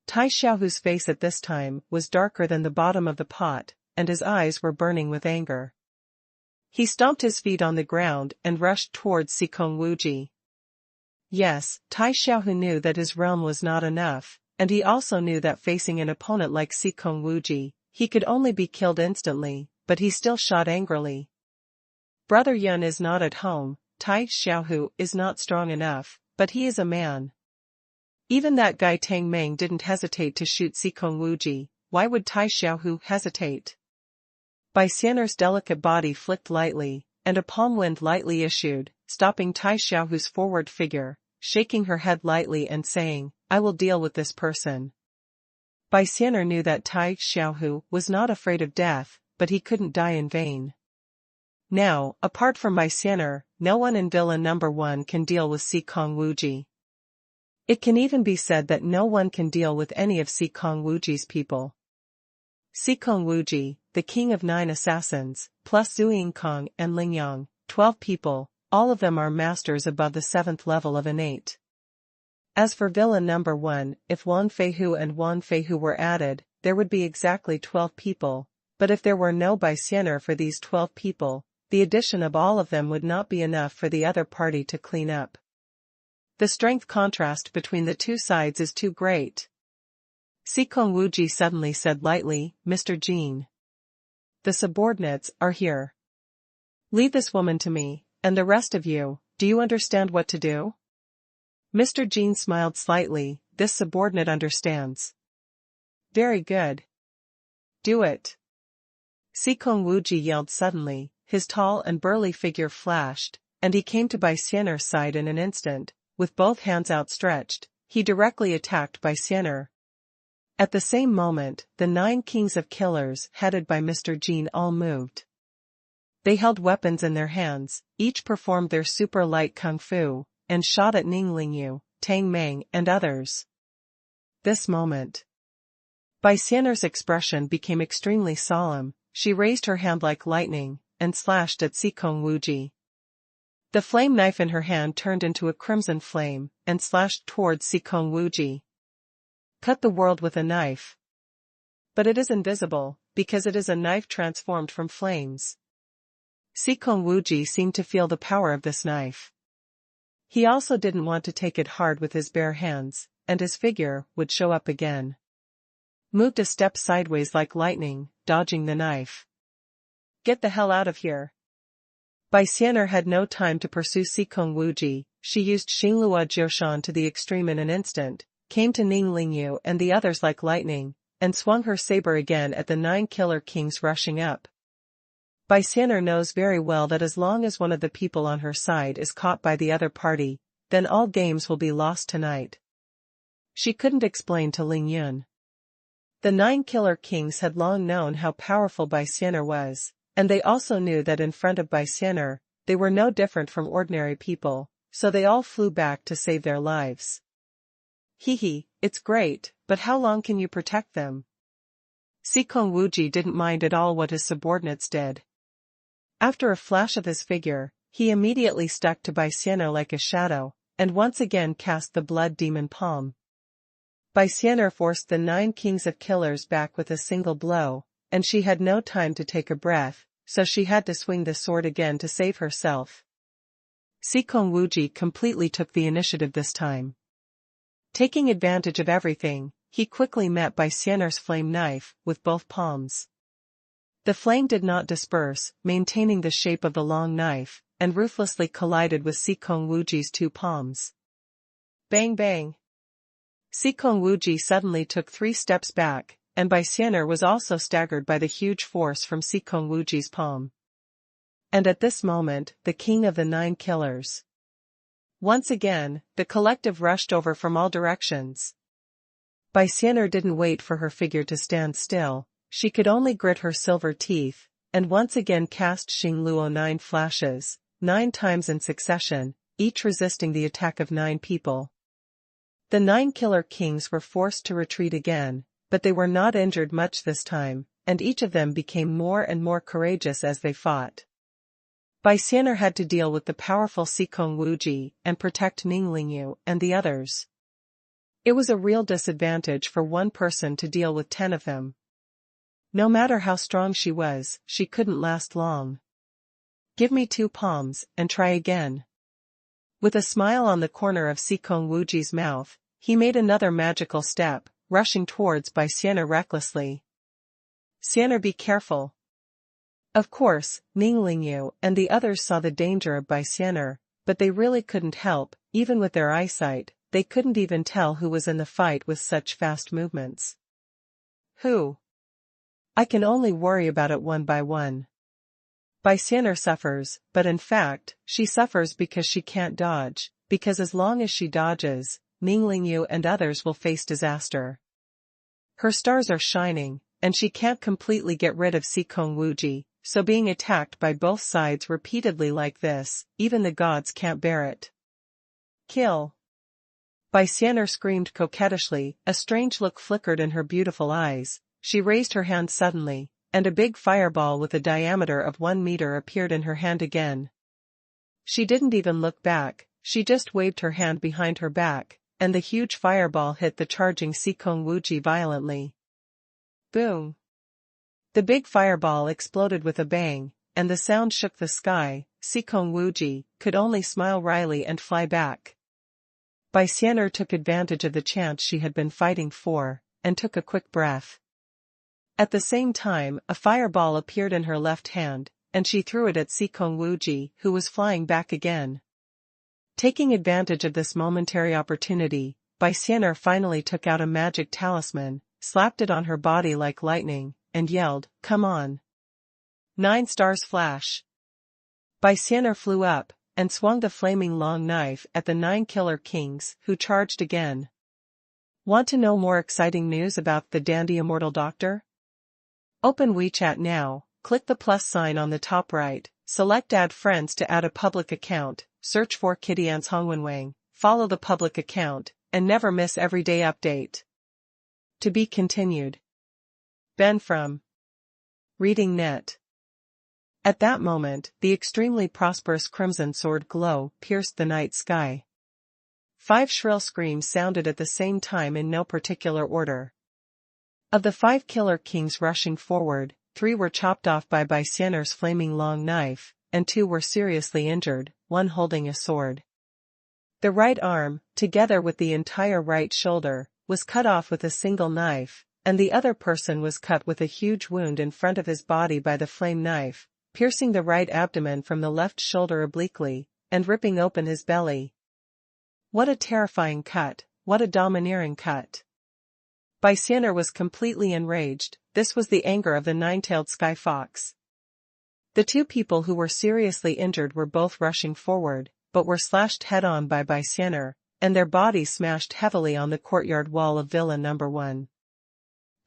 Tai Xiaohu's face at this time was darker than the bottom of the pot, and his eyes were burning with anger. He stomped his feet on the ground and rushed towards xuanhuan. Yes, Tai Xiaohu knew that his realm was not enough, and he also knew that facing an opponent like xuanhuan, he could only be killed instantly, but he still shot angrily. Brother Yun is not at home, Tai Xiaohu is not strong enough, but he is a man. Even that guy Tang Meng didn't hesitate to shoot xuanhuan, why would Tai Xiaohu hesitate? Bai Xianer's delicate body flicked lightly, and a palm wind lightly issued, stopping Tai Xiaohu's forward figure, shaking her head lightly and saying, "I will deal with this person." Bai Xianer knew that Tai Xiaohu was not afraid of death, but he couldn't die in vain. Now, apart from Bai Xianer, no one in Villain Number 1 can deal with xuanhuan. It can even be said that no one can deal with any of xuanhuan's people. Xuanhuan, the king of 9 assassins, plus Zhu Yingkong and Lingyang, 12 people, all of them are masters above the 7th level of innate. As for Villain Number 1, if Wang Feihu and Wang Feihu were added, there would be exactly 12 people, but if there were no Bai Xianer for these 12 people, the addition of all of them would not be enough for the other party to clean up. The strength contrast between the two sides is too great. Xuanhuan suddenly said lightly, "Mr. Zheng. The subordinates are here. Leave this woman to me, and the rest of you, do you understand what to do?" Mr. Zheng smiled slightly, "This subordinate understands." "Very good. Do it." Xuanhuan yelled suddenly, his tall and burly figure flashed, and he came to Bai Xianer's side in an instant, with both hands outstretched, he directly attacked Bai Xianer. At the same moment, the 9 kings of killers headed by Mr. Zheng all moved. They held weapons in their hands, each performed their super light kung fu, and shot at Ning Lingyu, Tang Meng and others. This moment, Bai Xianer's expression became extremely solemn, she raised her hand like lightning, and slashed at xuanhuan. The flame knife in her hand turned into a crimson flame, and slashed towards xuanhuan. Cut the world with a knife. But it is invisible, because it is a knife transformed from flames. Xuanhuan seemed to feel the power of this knife. He also didn't want to take it hard with his bare hands, and his figure would show up again. Moved a step sideways like lightning, dodging the knife. "Get the hell out of here." Bai Xianer had no time to pursue xuanhuan, she used Xinglua Jiushan to the extreme in an instant, came to Ning Lingyu and the others like lightning, and swung her saber again at the 9 killer kings rushing up. Bai Xianer knows very well that as long as one of the people on her side is caught by the other party, then all games will be lost tonight. She couldn't explain to Ling Yun. The 9 killer kings had long known how powerful Bai Xianer was, and they also knew that in front of Bai Xianer, they were no different from ordinary people, so they all flew back to save their lives. "Hee, it's great, but how long can you protect them?" Xuanhuan didn't mind at all what his subordinates did. After a flash of his figure, he immediately stuck to Bai Xianer like a shadow, and once again cast the blood demon palm. Bai Xianer forced the 9 kings of killers back with a single blow, and she had no time to take a breath, so she had to swing the sword again to save herself. Xuanhuan completely took the initiative this time. Taking advantage of everything, he quickly met Bai Xianer's flame knife with both palms. The flame did not disperse, maintaining the shape of the long knife, and ruthlessly collided with xuanhuan's 2 palms. Bang bang! Xuanhuan suddenly took 3 steps back, and Bai Xianer was also staggered by the huge force from xuanhuan's palm. And at this moment, the king of the 9 killers. Once again, the collective rushed over from all directions. Bai Xianer didn't wait for her figure to stand still, she could only grit her silver teeth, and once again cast Xingluo 9 flashes, 9 times in succession, each resisting the attack of 9 people. The 9 killer kings were forced to retreat again, but they were not injured much this time, and each of them became more and more courageous as they fought. Bai Xianer had to deal with the powerful xuanhuan and protect Ning Lingyu and the others. It was a real disadvantage for one person to deal with 10 of them. No matter how strong she was, she couldn't last long. Give me 2 palms, and try again. With a smile on the corner of Sikong Wuji's mouth, he made another magical step, rushing towards Bai Xianer recklessly. Xianer, be careful. Of course, Ning Lingyu and the others saw the danger of Bai Xianer, but they really couldn't help. Even with their eyesight, they couldn't even tell who was in the fight with such fast movements. Who? I can only worry about it one by one. Bai Xianer suffers, but in fact, she suffers because she can't dodge, because as long as she dodges, Ning Lingyu and others will face disaster. Her stars are shining, and she can't completely get rid of Sikong Wuji, so being attacked by both sides repeatedly like this, even the gods can't bear it. Kill! Bai Xianer screamed coquettishly, a strange look flickered in her beautiful eyes. She raised her hand suddenly, and a big fireball with a diameter of 1 meter appeared in her hand again. She didn't even look back, she just waved her hand behind her back, and the huge fireball hit the charging Sikong Wuji violently. Boom! The big fireball exploded with a bang, and the sound shook the sky. Sikong Wuji could only smile wryly and fly back. Bai Xianer took advantage of the chance she had been fighting for, and took a quick breath. At the same time, a fireball appeared in her left hand, and she threw it at Sikong Wuji, who was flying back again. Taking advantage of this momentary opportunity, Bai Xianer finally took out a magic talisman, slapped it on her body like lightning, and yelled, "Come on!" 9 stars flash. Bai Xianer flew up, and swung the flaming long knife at the 9 killer kings, who charged again. Want to know more exciting news about the dandy immortal doctor? Open WeChat now, click the plus sign on the top right, select Add Friends to add a public account, search for Kittyans Hongwenwang, follow the public account, and never miss everyday update. To be continued. Ben from Reading Net. At that moment, the extremely prosperous crimson sword glow pierced the night sky. 5 shrill screams sounded at the same time in no particular order. Of the 5 killer kings rushing forward, 3 were chopped off by Bai Xianer's flaming long knife, and 2 were seriously injured, one holding a sword. The right arm, together with the entire right shoulder, was cut off with a single knife, and the other person was cut with a huge wound in front of his body by the flame knife, piercing the right abdomen from the left shoulder obliquely, and ripping open his belly. What a terrifying cut, what a domineering cut. Bai Xianer was completely enraged. This was the anger of the 9-tailed sky fox. The 2 people who were seriously injured were both rushing forward, but were slashed head-on by Bai Xianer, and their bodies smashed heavily on the courtyard wall of Villa No. 1.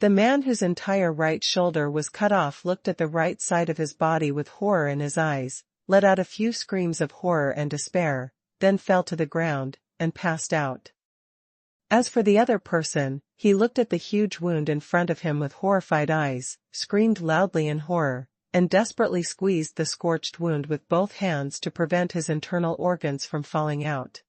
The man whose entire right shoulder was cut off looked at the right side of his body with horror in his eyes, let out a few screams of horror and despair, then fell to the ground, and passed out. As for the other person, he looked at the huge wound in front of him with horrified eyes, screamed loudly in horror, and desperately squeezed the scorched wound with both hands to prevent his internal organs from falling out.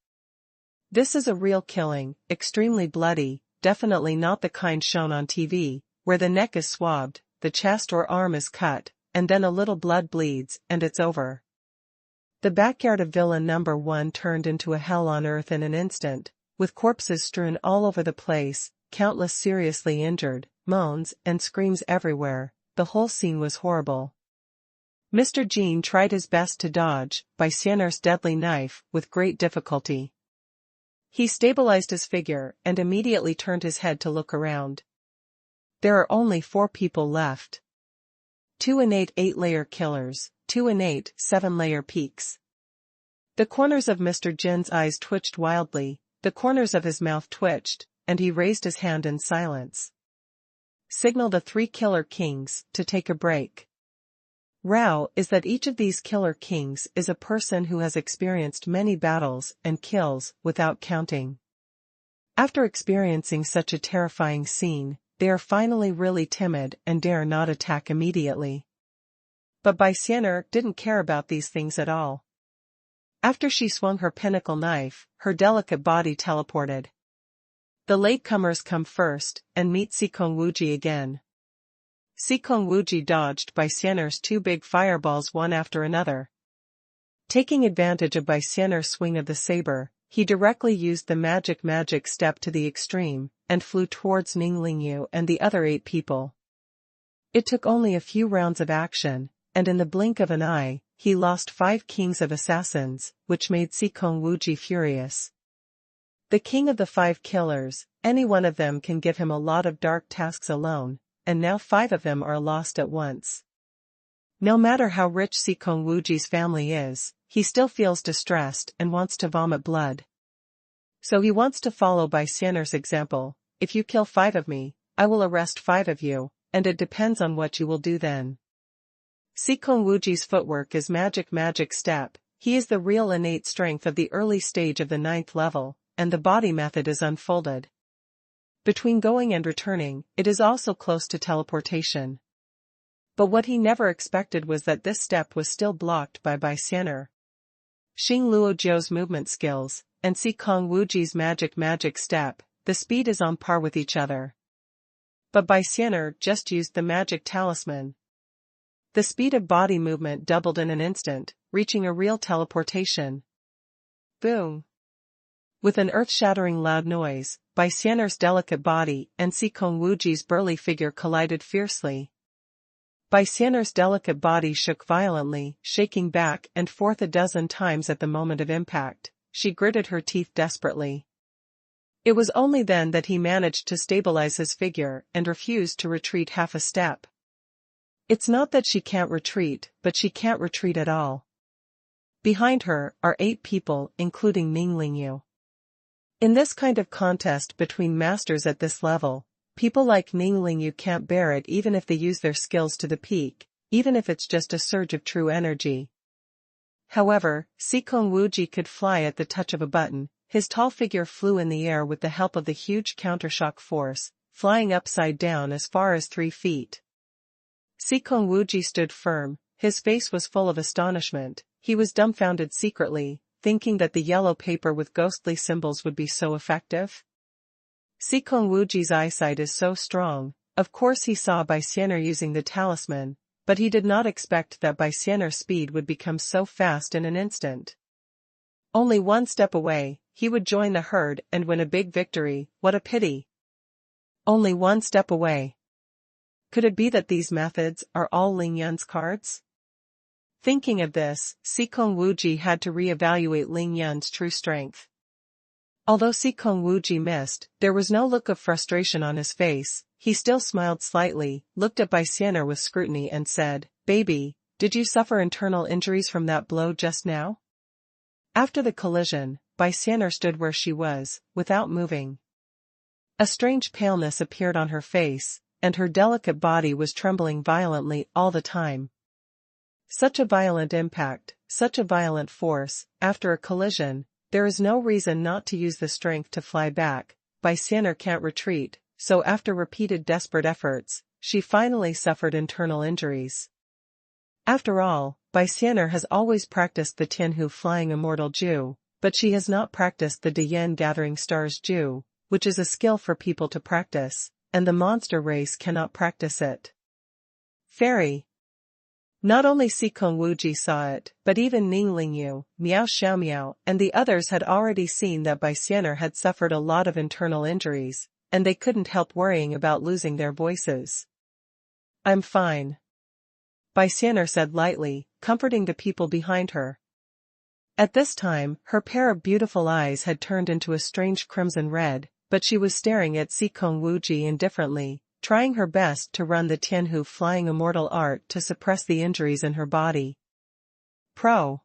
This is a real killing, extremely bloody, definitely not the kind shown on TV, where the neck is swabbed, the chest or arm is cut, and then a little blood bleeds, and it's over. The backyard of Villa No. 1 turned into a hell on earth in an instant, with corpses strewn all over the place, countless seriously injured, moans and screams everywhere. The whole scene was horrible. Mr. Jean tried his best to dodge Bai Xianer's deadly knife with great difficulty. He stabilized his figure and immediately turned his head to look around. There are only 4 people left. 2 innate 8-layer killers, 2 innate 7-layer peaks. The corners of Mr. Jin's eyes twitched wildly, the corners of his mouth twitched, and he raised his hand in silence. Signal the 3 killer kings to take a break. Rao is that each of these killer kings is a person who has experienced many battles and kills without counting. After experiencing such a terrifying scene, they are finally really timid and dare not attack immediately. But Bai Xianer didn't care about these things at all. After she swung her pinnacle knife, her delicate body teleported. The latecomers come first, and meet Sikong Wuji again. Xikong Wuji dodged Bai Xianer's two big fireballs one after another. Taking advantage of Bai Xianer's swing of the saber, he directly used the magic step to the extreme, and flew towards Ning Lingyu and the other 8 people. It took only a few rounds of action, and in the blink of an eye, he lost 5 kings of assassins, which made Xikong Wuji furious. The king of the 5 killers, any one of them can give him a lot of dark tasks alone, and now 5 of them are lost at once. No matter how rich Xikong Wuji's family is, he still feels distressed and wants to vomit blood. So he wants to follow Bai Xianer's example. If you kill 5 of me, I will arrest 5 of you, and it depends on what you will do then. Xikong Wuji's footwork is magic step. He is the real innate strength of the early stage of the 9th level, and the body method is unfolded. Between going and returning, it is also close to teleportation. But what he never expected was that this step was still blocked by Bai Xianer. Xing Luozhou's movement skills, and Xikong Wuji's magic step, the speed is on par with each other. But Bai Xianer just used the magic talisman. The speed of body movement doubled in an instant, reaching a real teleportation. Boom! With an earth-shattering loud noise, Bai Xianer's delicate body and Xikong Wuji's burly figure collided fiercely. Bai Xianer's delicate body shook violently, shaking back and forth a dozen times at the moment of impact. She gritted her teeth desperately. It was only then that he managed to stabilize his figure and refused to retreat half a step. It's not that she can't retreat, but she can't retreat at all. Behind her are 8 people, including Ning Lingyu. In this kind of contest between masters at this level, people like Ning Lingyu can't bear it even if they use their skills to the peak, even if it's just a surge of true energy. However, Xikong Wuji could fly at the touch of a button. His tall figure flew in the air with the help of the huge countershock force, flying upside down as far as 3 feet. Xikong Wuji stood firm, his face was full of astonishment. He was dumbfounded secretly, thinking that the yellow paper with ghostly symbols would be so effective. Xikong Wuji's eyesight is so strong. Of course he saw Bai Xianer using the talisman, but he did not expect that Bai Xianer's speed would become so fast in an instant. Only 1 step away, he would join the herd and win a big victory. What a pity! Only 1 step away. Could it be that these methods are all Ling Yun's cards? Thinking of this, Xikong Wuji had to re-evaluate Ling Yun's true strength. Although Xikong Wuji missed, there was no look of frustration on his face. He still smiled slightly, looked at Bai Xianer with scrutiny and said, "Baby, did you suffer internal injuries from that blow just now?" After the collision, Bai Xianer stood where she was, without moving. A strange paleness appeared on her face, and her delicate body was trembling violently all the time. Such a violent impact, such a violent force. After a collision, there is no reason not to use the strength to fly back. Bai Xianer can't retreat, so after repeated desperate efforts, she finally suffered internal injuries. After all, Bai Xianer has always practiced the Tianhu Flying Immortal Ju, but she has not practiced the Diyan Gathering Stars Ju, which is a skill for people to practice, and the monster race cannot practice it. Fairy. Not only Xikong Wuji saw it, but even Ning Lingyu, Miao Xiaomiao, and the others had already seen that Bai Xianer had suffered a lot of internal injuries, and they couldn't help worrying about losing their voices. "I'm fine," Bai Xianer said lightly, comforting the people behind her. At this time, her pair of beautiful eyes had turned into a strange crimson red, but she was staring at Xikong Wuji indifferently, trying her best to run the Tianhu Flying Immortal art to suppress the injuries in her body. Pro!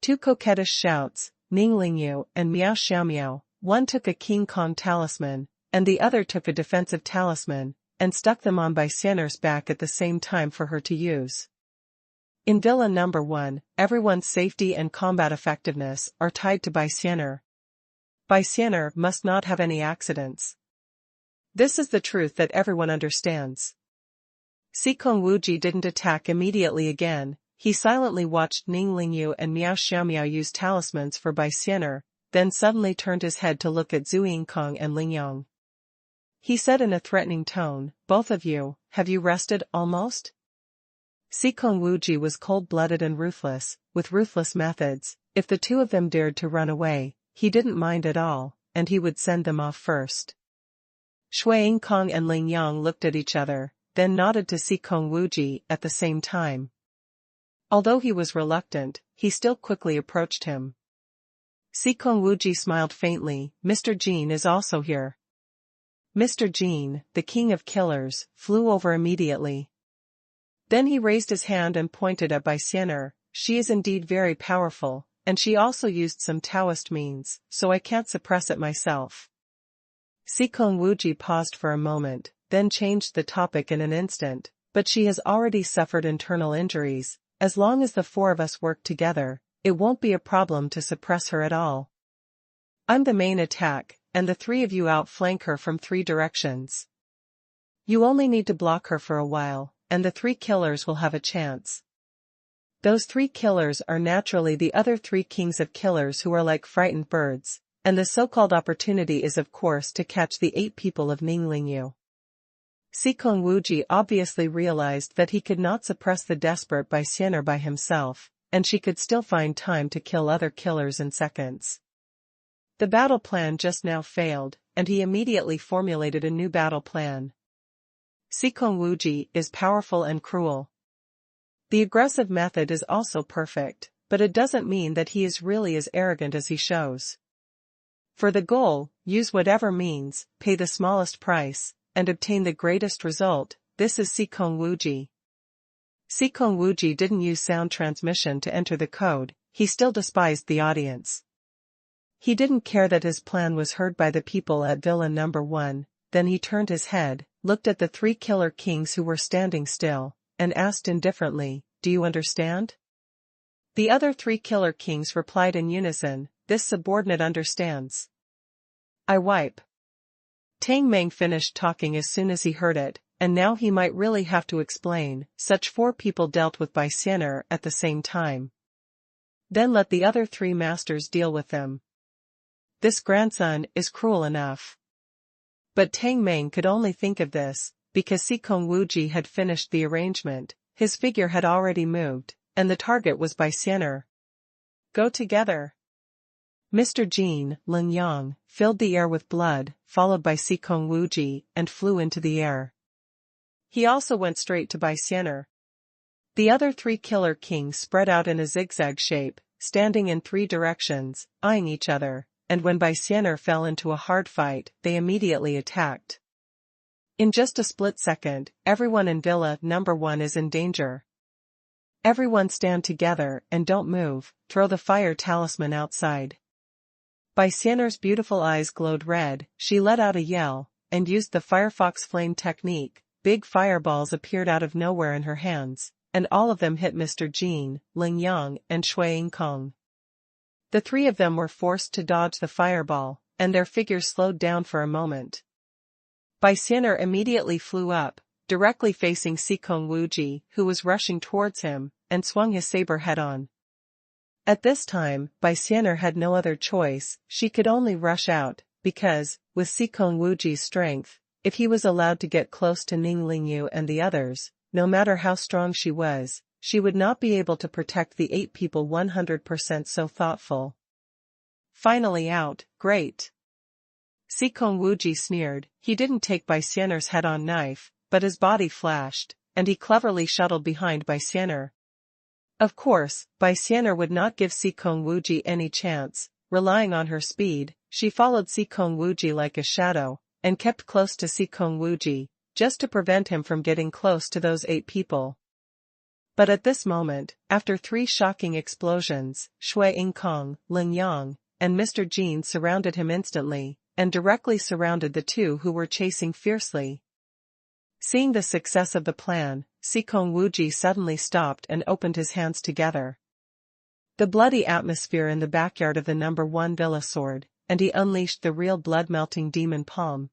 2 coquettish shouts, Ning Lingyu and Miao Xiaomiao. One took a King Kong talisman, and the other took a defensive talisman, and stuck them on Bai Xianer's back at the same time for her to use. In Villain Number 1, everyone's safety and combat effectiveness are tied to Bai Xianer. Bai Xianer must not have any accidents. This is the truth that everyone understands. Xikong Wuji didn't attack immediately again. He silently watched Ning Lingyu and Miao Xiaomiao use talismans for Bai Xianer, then suddenly turned his head to look at Zhu Yingkong and Ling Yong. He said in a threatening tone, "Both of you, have you rested, almost?" Seekong Wuji was cold-blooded and ruthless, with ruthless methods. If the two of them dared to run away, he didn't mind at all, and he would send them off first. Shui Kong and Ling Yang looked at each other, then nodded to Seekong Wuji at the same time. Although he was reluctant, he still quickly approached him. Seekong Wuji smiled faintly. "Mr. Zheng is also here." Mr. Zheng, the king of killers, flew over immediately. Then he raised his hand and pointed at Baixianer. "She is indeed very powerful, and she also used some Taoist means, so I can't suppress it myself." Seekong Wuji paused for a moment, then changed the topic in an instant. "But she has already suffered internal injuries. As long as the four of us work together, it won't be a problem to suppress her at all. I'm the main attack, and the three of you outflank her from 3 directions. You only need to block her for a while, and the 3 killers will have a chance. Those 3 killers are naturally the other 3 kings of killers who are like frightened birds, and the so-called opportunity is of course to catch the 8 people of Ninglingyu." Seekong Wuji obviously realized that he could not suppress the desperate Baixianer by himself, and she could still find time to kill other killers in seconds. The battle plan just now failed, and he immediately formulated a new battle plan. Seekong Wuji is powerful and cruel. The aggressive method is also perfect, but it doesn't mean that he is really as arrogant as he shows. For the goal, use whatever means, pay the smallest price, and obtain the greatest result. This is Seekong Wuji. Seekong Wuji didn't use sound transmission to enter the code. He still despised the audience. He didn't care that his plan was heard by the people at Villa Number 1, then he turned his head, looked at the 3 killer kings who were standing still, and asked indifferently, "Do you understand?" The other 3 killer kings replied in unison, "This subordinate understands." "I wipe." Tang Meng finished talking as soon as he heard it, and now he might really have to explain. Such 4 people dealt with Baixianer at the same time. Then let the other 3 masters deal with them. This grandson is cruel enough. But Tang Meng could only think of this, because Seekong Wuji had finished the arrangement. His figure had already moved, and the target was Baixianer. "Go together." Mr. Zheng, Ling Yang, filled the air with blood, followed by Seekong Wuji, and flew into the air. He also went straight to Baixianer. The other 3 killer kings spread out in a zigzag shape, standing in 3 directions, eyeing each other, and when Baixianer fell into a hard fight, they immediately attacked. In just a split second, everyone in Villa Number 1 is in danger. Everyone stand together and don't move. Throw the fire talisman outside. Baixianer's beautiful eyes glowed red. She let out a yell, and used the Firefox flame technique. Big fireballs appeared out of nowhere in her hands, and all of them hit Mr. Zheng, Ling Yang, and Shui Kong. The 3 of them were forced to dodge the fireball, and their figures slowed down for a moment. Baixianer immediately flew up, directly facing Seekong Wuji, who was rushing towards him, and swung his saber head-on. At this time, Baixianer had no other choice. She could only rush out, because, with Seekong Wuji's strength, if he was allowed to get close to Ninglingyu and the others, no matter how strong she was, she would not be able to protect the 8 people 100%. So thoughtful. "Finally out, great." Seekong Wuji sneered. He didn't take Baixianer's head-on knife, but his body flashed, and he cleverly shuttled behind Baixianer. Of course, Baixianer would not give Seekong Wuji any chance. Relying on her speed, she followed Seekong Wuji like a shadow, and kept close to Seekong Wuji, just to prevent him from getting close to those 8 people. But at this moment, after 3 shocking explosions, Shui Kong, Ling Yang, and Mr. Zheng surrounded him instantly, and directly surrounded the 2 who were chasing fiercely. Seeing the success of the plan, Seekong Wuji suddenly stopped and opened his hands together. The bloody atmosphere in the backyard of the Number 1 villa soared, and he unleashed the real blood-melting demon palm.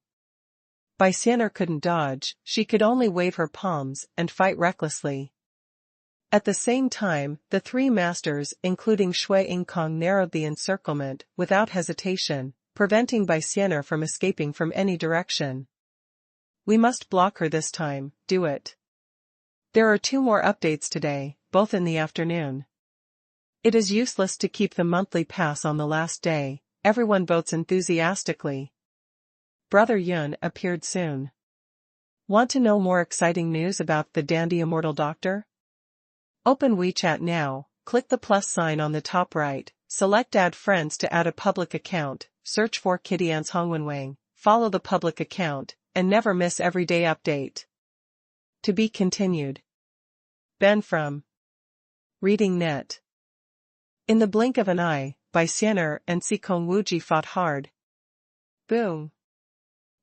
Baixianer couldn't dodge. She could only wave her palms and fight recklessly. At the same time, the 3 masters, including Shui Kong, narrowed the encirclement without hesitation, preventing Baixianer from escaping from any direction. We must block her this time, do it. There are 2 more updates today, both in the afternoon. It is useless to keep the monthly pass on the last day, everyone votes enthusiastically. Brother Yun appeared soon. Want to know more exciting news about the dandy immortal doctor? Open WeChat now, click the plus sign on the top right, select Add Friends to add a public account, search for Kittyans Hongwenwang, follow the public account, and never miss everyday update. To be continued. Ben from Reading Net. In the blink of an eye, Baixianer and Sikong Wuji fought hard. Boom.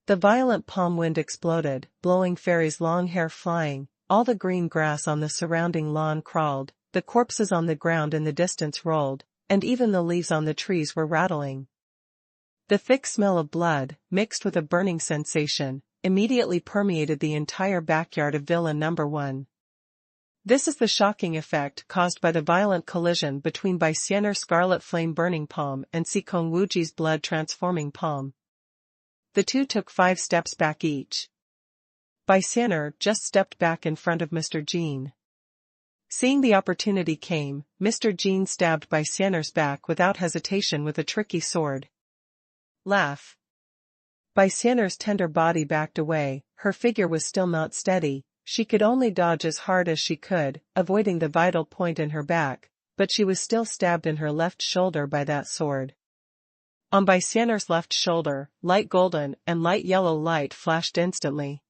The violent palm wind exploded, blowing Fairy's long hair flying, all the green grass on the surrounding lawn crawled, the corpses on the ground in the distance rolled, and even the leaves on the trees were rattling. The thick smell of blood, mixed with a burning sensation, immediately permeated the entire backyard of Villa No. 1. This is the shocking effect caused by the violent collision between Baixianer's scarlet flame burning palm and Sikong Wuji's blood transforming palm. The 2 took 5 steps back each. Baixianer just stepped back in front of Mr. Jean. Seeing the opportunity came, Mr. Jean stabbed Baixianer's back without hesitation with a tricky sword. Laugh. Baixianer's tender body backed away, her figure was still not steady, she could only dodge as hard as she could, avoiding the vital point in her back, but she was still stabbed in her left shoulder by that sword. On Baixianer's left shoulder, light golden and light yellow light flashed instantly.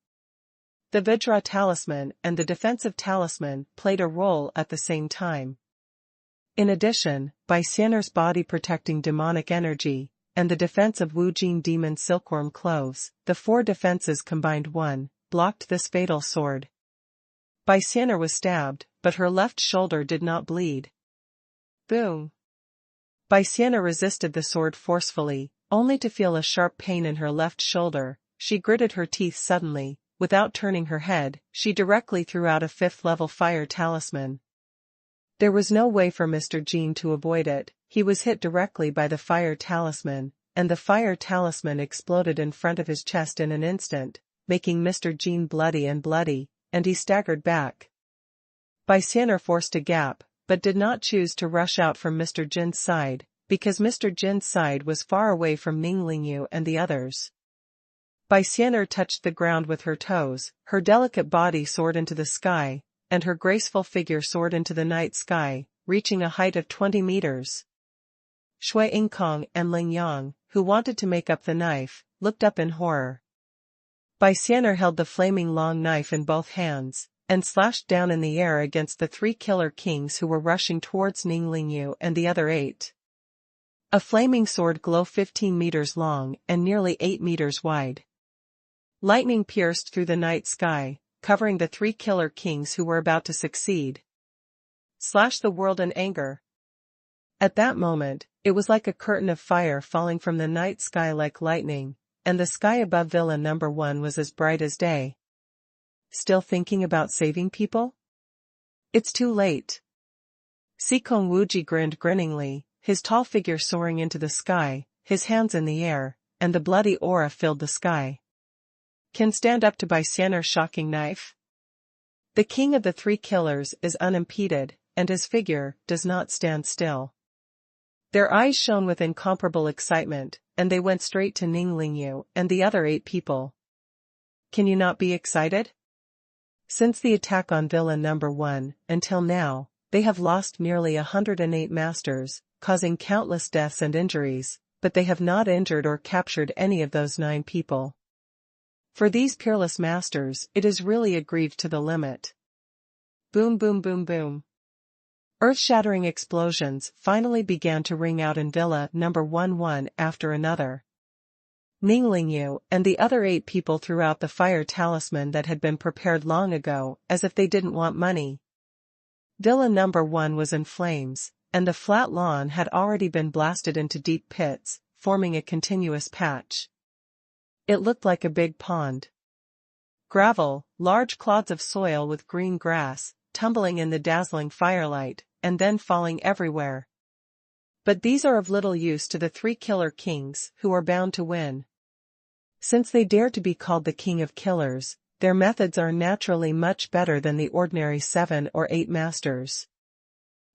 The Vajra talisman and the defensive talisman played a role at the same time. In addition, Baixianer's body protecting demonic energy, and the defense of Wu Jin demon silkworm cloves, the 4 defenses combined blocked this fatal sword. Baixianer was stabbed, but her left shoulder did not bleed. Boom. Baixianer resisted the sword forcefully, only to feel a sharp pain in her left shoulder. She gritted her teeth suddenly. Without turning her head, she directly threw out a 5th-level fire talisman. There was no way for Mr. Jean to avoid it, he was hit directly by the fire talisman, and the fire talisman exploded in front of his chest in an instant, making Mr. Jean bloody, and he staggered back. Baixianer forced a gap, but did not choose to rush out from Mr. Jin's side, because Mr. Jin's side was far away from Ning Lingyu and the others. Baixianer touched the ground with her toes, her delicate body soared into the sky, and her graceful figure soared into the night sky, reaching a height of 20 meters. Shui Yingkong and Ling Yang, who wanted to make up the knife, looked up in horror. Baixianer held the flaming long knife in both hands, and slashed down in the air against the 3 killer kings who were rushing towards Ning Lingyu and the other 8. A flaming sword glow 15 meters long and nearly 8 meters wide. Lightning pierced through the night sky, covering the 3 killer kings who were about to succeed. Slash the world in anger. At that moment, it was like a curtain of fire falling from the night sky like lightning, and the sky above Villa No. 1 was as bright as day. Still thinking about saving people? It's too late. Sikong Wuji grinned grinningly, his tall figure soaring into the sky, his hands in the air, and the bloody aura filled the sky. Can stand up to Baixianer's shocking knife? The king of the 3 killers is unimpeded, and his figure does not stand still. Their eyes shone with incomparable excitement, and they went straight to Ning Lingyu and the other 8 people. Can you not be excited? Since the attack on Villa No. 1, until now, they have lost nearly 108 masters, causing countless deaths and injuries, but they have not injured or captured any of those 9 people. For these peerless masters, it is really a grief to the limit. Boom boom boom boom. Earth-shattering explosions finally began to ring out in Villa No. 1 one after another. Ning Lingyu and the other 8 people threw out the fire talisman that had been prepared long ago, as if they didn't want money. Villa No. 1 was in flames, and the flat lawn had already been blasted into deep pits, forming a continuous patch. It looked like a big pond. Gravel, large clods of soil with green grass, tumbling in the dazzling firelight, and then falling everywhere. But these are of little use to the 3 killer kings, who are bound to win. Since they dare to be called the king of killers, their methods are naturally much better than the ordinary 7 or 8 masters.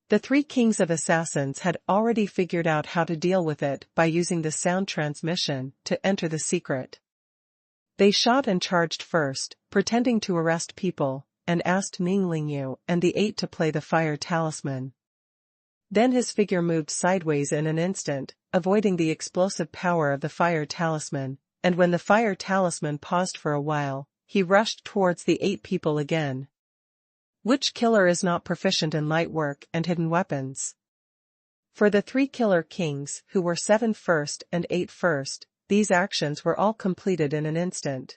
The 3 kings of assassins had already figured out how to deal with it by using the sound transmission to enter the secret. They shot and charged first, pretending to arrest people, and asked Ning Lingyu and the 8 to play the fire talisman. Then his figure moved sideways in an instant, avoiding the explosive power of the fire talisman, and when the fire talisman paused for a while, he rushed towards the 8 people again. Which killer is not proficient in light work and hidden weapons? For the 3 killer kings, who were 7 first and 8 first, these actions were all completed in an instant.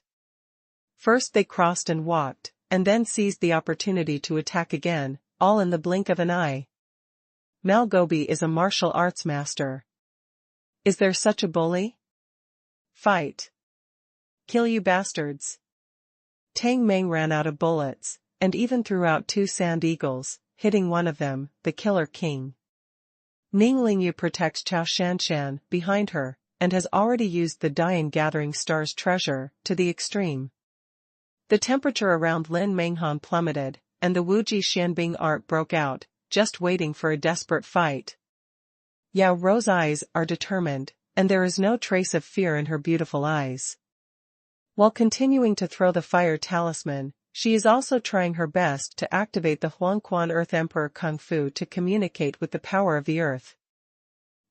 First they crossed and walked, and then seized the opportunity to attack again, all in the blink of an eye. Malgobi is a martial arts master. Is there such a bully? Fight. Kill you bastards. Tang Meng ran out of bullets, and even threw out 2 sand eagles, hitting one of them, the killer king. Ning Lingyu protects Chao Shanshan behind her, and has already used the Dian Gathering Stars treasure to the extreme. The temperature around Lin Menghan plummeted, and the Wuji Xianbing art broke out, just waiting for a desperate fight. Yao Ro's eyes are determined, and there is no trace of fear in her beautiful eyes. While continuing to throw the fire talisman, she is also trying her best to activate the Xuanhuan Earth Emperor Kung Fu to communicate with the power of the earth.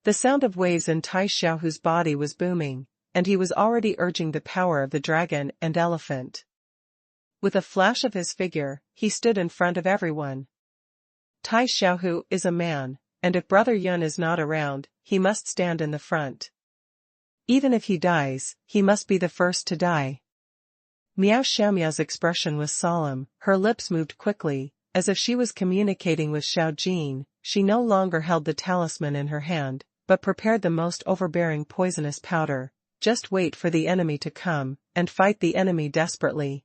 The sound of waves in Tai Xiaohu's body was booming, and he was already urging the power of the dragon and elephant. With a flash of his figure, he stood in front of everyone. Tai Xiaohu is a man, and if Brother Yun is not around, he must stand in the front. Even if he dies, he must be the first to die. Miao Xiaomiao's expression was solemn, her lips moved quickly, as if she was communicating with Xiao Jin. She no longer held the talisman in her hand, but prepared the most overbearing poisonous powder. Just wait for the enemy to come, and fight the enemy desperately.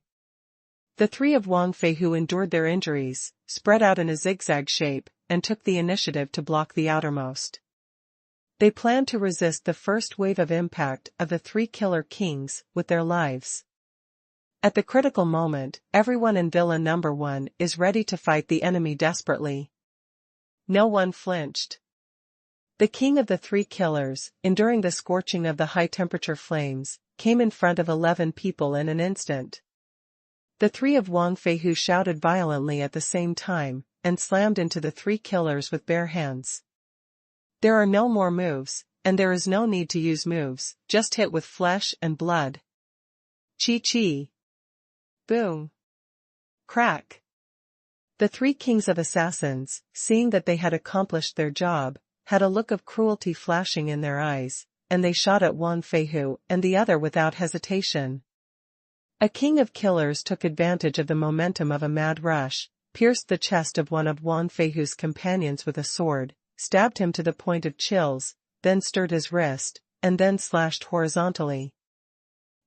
The 3 of Wang Fei who endured their injuries, spread out in a zigzag shape, and took the initiative to block the outermost. They planned to resist the first wave of impact of the 3 killer kings with their lives. At the critical moment, everyone in Villa No. 1 is ready to fight the enemy desperately. No one flinched. The king of the 3 killers, enduring the scorching of the high-temperature flames, came in front of 11 people in an instant. The 3 of Wang Fei who shouted violently at the same time, and slammed into the 3 killers with bare hands. There are no more moves, and there is no need to use moves, just hit with flesh and blood. Chi-chi. Boom. Crack. The 3 kings of assassins, seeing that they had accomplished their job, had a look of cruelty flashing in their eyes, and they shot at Wang Feihu and the other without hesitation. A king of killers took advantage of the momentum of a mad rush, pierced the chest of one of Wang Feihu's companions with a sword, stabbed him to the point of chills, then stirred his wrist, and then slashed horizontally.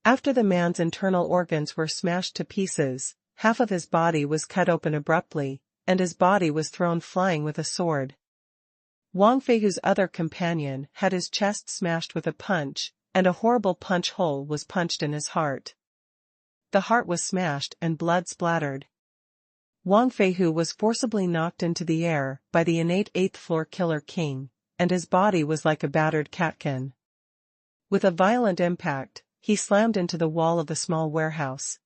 After the man's internal organs were smashed to pieces, half of his body was cut open abruptly, and his body was thrown flying with a sword. Wang Feihu's other companion had his chest smashed with a punch, and a horrible punch hole was punched in his heart. The heart was smashed and blood splattered. Wang Feihu was forcibly knocked into the air by the innate 8th-floor killer king, and his body was like a battered catkin. With a violent impact, he slammed into the wall of the small warehouse.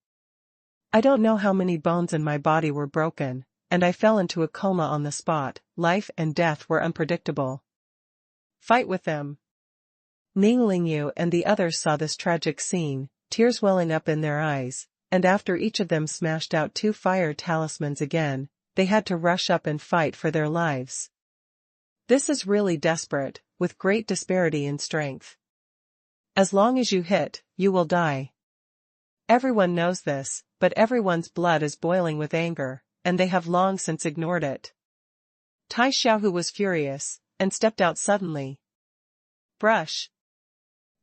I don't know how many bones in my body were broken, and I fell into a coma on the spot. Life and death were unpredictable. Fight with them. Ning Lingyu and the others saw this tragic scene, tears welling up in their eyes, and after each of them smashed out 2 fire talismans again, they had to rush up and fight for their lives. This is really desperate, with great disparity in strength. As long as you hit, you will die. Everyone knows this, but everyone's blood is boiling with anger, and they have long since ignored it. Tai Xiaohu was furious, and stepped out suddenly. Brush.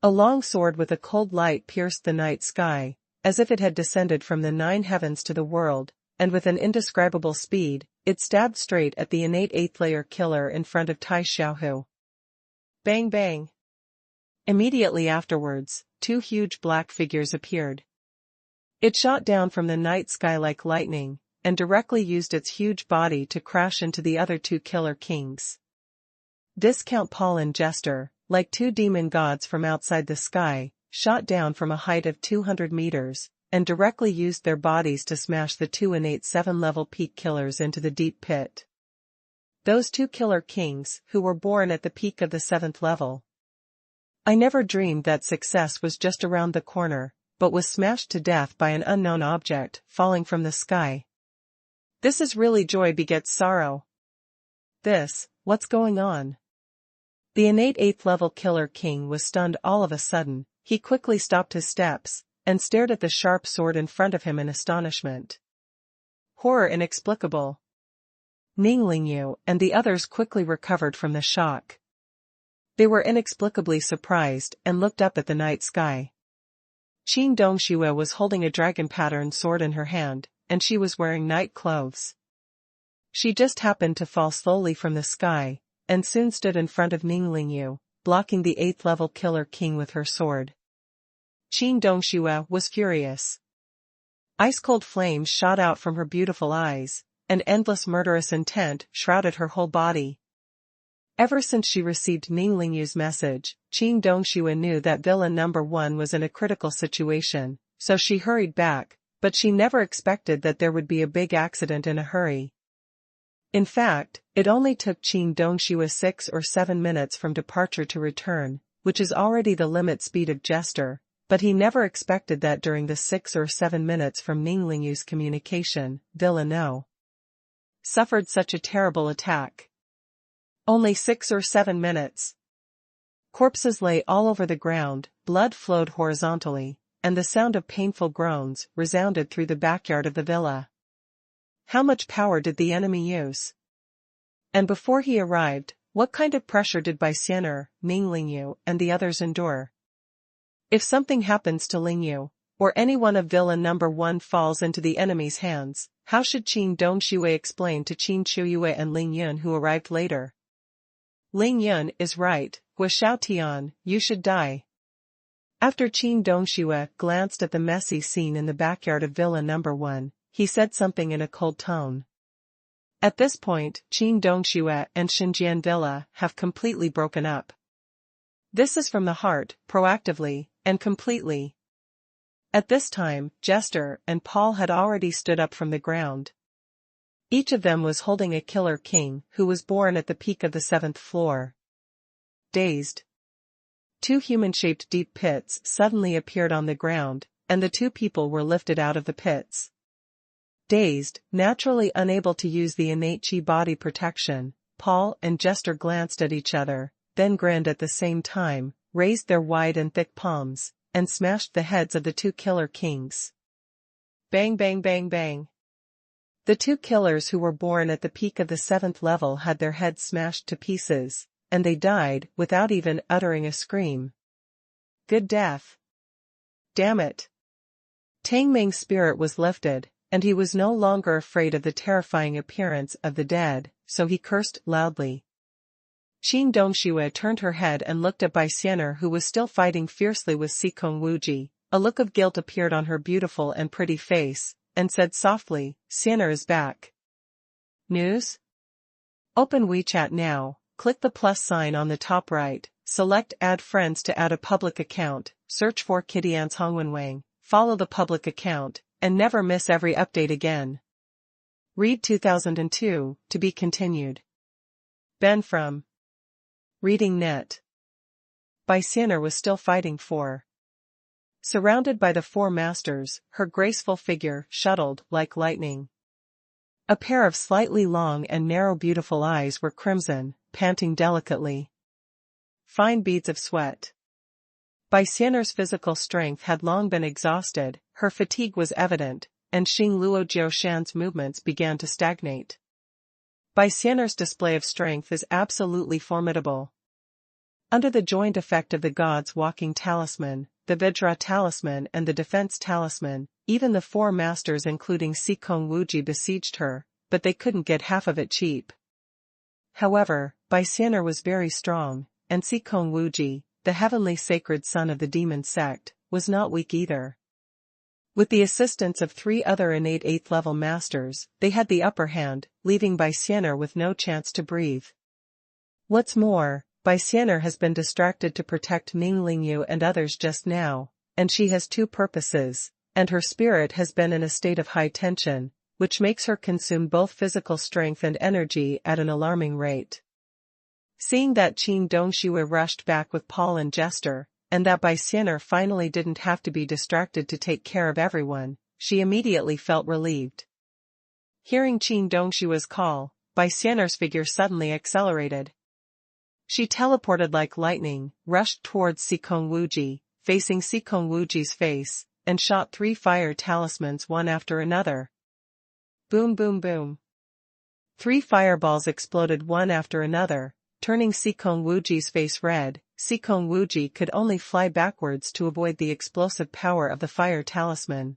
A long sword with a cold light pierced the night sky, as if it had descended from the 9 heavens to the world, and with an indescribable speed, it stabbed straight at the innate 8th-layer killer in front of Tai Xiaohu. Bang bang. Immediately afterwards, two huge black figures appeared. It shot down from the night sky like lightning, and directly used its huge body to crash into the other two killer kings. Discount Paul and Jester, like two demon gods from outside the sky, shot down from a height of 200 meters, and directly used their bodies to smash the two innate 7-level peak killers into the deep pit. Those two killer kings, who were born at the peak of the 7th level. I never dreamed that success was just around the corner, but was smashed to death by an unknown object, falling from the sky. This is really joy begets sorrow. What's going on? The innate 8th level killer king was stunned all of a sudden. He quickly stopped his steps, and stared at the sharp sword in front of him in astonishment. Horror inexplicable. Ning Lingyu and the others quickly recovered from the shock. They were inexplicably surprised and looked up at the night sky. Qin Dongxue was holding a dragon-patterned sword in her hand, and she was wearing night clothes. She just happened to fall slowly from the sky, and soon stood in front of Ning Lingyu, blocking the 8th level killer king with her sword. Qin Dongxue was furious. Ice-cold flames shot out from her beautiful eyes, and endless murderous intent shrouded her whole body. Ever since she received Ning Lingyu's message, Qin Dongxue knew that villain number 1 was in a critical situation, so she hurried back, but she never expected that there would be a big accident in a hurry. In fact, it only took Qin Dongxue 6 or 7 minutes from departure to return, which is already the limit speed of Jester, but he never expected that during the 6 or 7 minutes from Ning Lingyu's communication, Villano suffered such a terrible attack. Only 6 or 7 minutes. Corpses lay all over the ground, blood flowed horizontally, and the sound of painful groans resounded through the backyard of the villa. How much power did the enemy use? And before he arrived, what kind of pressure did Baixianer, Ning Lingyu, and the others endure? If something happens to Lingyu, or any one of villain number 1 falls into the enemy's hands, how should Qin Dongxue explain to Qin Chuyue and Ling Yun who arrived later? Ling Yun is right, Gua Xiaotian, you should die. After Qin Dongxue glanced at the messy scene in the backyard of Villa number 1, he said something in a cold tone. At this point, Qin Dongxue and Xinjian Villa have completely broken up. This is from the heart, proactively, and completely. At this time, Jester and Paul had already stood up from the ground. Each of them was holding a killer king who was born at the peak of the 7th floor. Dazed. 2 human-shaped deep pits suddenly appeared on the ground, and the 2 people were lifted out of the pits. Dazed, naturally unable to use the innate chi body protection, Paul and Jester glanced at each other, then grinned at the same time, raised their wide and thick palms, and smashed the heads of the 2 killer kings. Bang bang bang bang. The 2 killers who were born at the peak of the 7th level had their heads smashed to pieces, and they died without even uttering a scream. Good death. Damn it. Tang Meng's spirit was lifted, and he was no longer afraid of the terrifying appearance of the dead, so he cursed loudly. Qin Dongxue turned her head and looked at Baixianer, who was still fighting fiercely with Sikong Wuji. A look of guilt appeared on her beautiful and pretty face, and said softly, Xianer is back. News? Open WeChat now, click the plus sign on the top right, select Add Friends to add a public account, search for Kittyans Hongwenwang, follow the public account, and never miss every update again. Read 2002, to be continued. Ben from Reading Net. Baixianer was still fighting for. Surrounded by the 4 masters, her graceful figure shuttled like lightning. A pair of slightly long and narrow beautiful eyes were crimson, panting delicately. Fine beads of sweat. Baixianer's physical strength had long been exhausted, her fatigue was evident, and Xing Luo Jiushan's movements began to stagnate. Baixianer's display of strength is absolutely formidable. Under the joint effect of the God's walking talisman, the Vajra talisman and the defense talisman, even the 4 masters including Sikong Wuji besieged her, but they couldn't get half of it cheap. However, Baixianer was very strong, and Sikong Wuji, the heavenly sacred son of the demon sect, was not weak either. With the assistance of 3 other innate 8th-level masters, they had the upper hand, leaving Baixianer with no chance to breathe. What's more, Baixianer has been distracted to protect Ming Lingyu and others just now, and she has 2 purposes, and her spirit has been in a state of high tension, which makes her consume both physical strength and energy at an alarming rate. Seeing that Qin Dongshui rushed back with Paul and Jester, and that Baixianer finally didn't have to be distracted to take care of everyone, she immediately felt relieved. Hearing Qin Dongshui's call, Baixianer's figure suddenly accelerated. She teleported like lightning, rushed towards Xikong Wuji, facing Xikong Wuji's face, and shot 3 fire talismans one after another. Boom boom boom. 3 fireballs exploded one after another, turning Xikong Wuji's face red. Xikong Wuji could only fly backwards to avoid the explosive power of the fire talisman.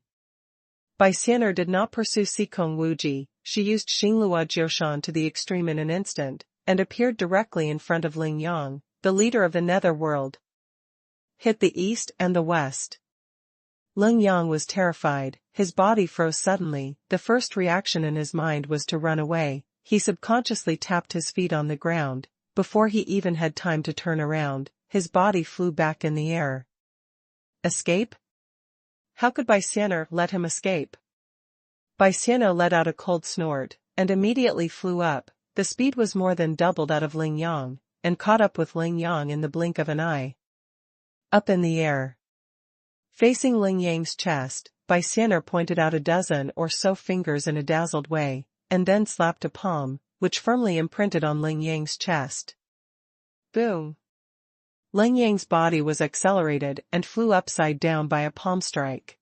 Baixianer did not pursue Xikong Wuji, she used Xinglua Jiushan to the extreme in an instant, and appeared directly in front of Ling Yang, the leader of the netherworld. Hit the east and the west. Ling Yang was terrified, his body froze suddenly. The first reaction in his mind was to run away. He subconsciously tapped his feet on the ground. Before he even had time to turn around, his body flew back in the air. Escape? How could Baixianer let him escape? Baixianer let out a cold snort, and immediately flew up. The speed was more than doubled out of Ling Yang, and caught up with Ling Yang in the blink of an eye. Up in the air. Facing Ling Yang's chest, Baixianer pointed out a dozen or so fingers in a dazzled way, and then slapped a palm, which firmly imprinted on Ling Yang's chest. Boom! Ling Yang's body was accelerated and flew upside down by a palm strike.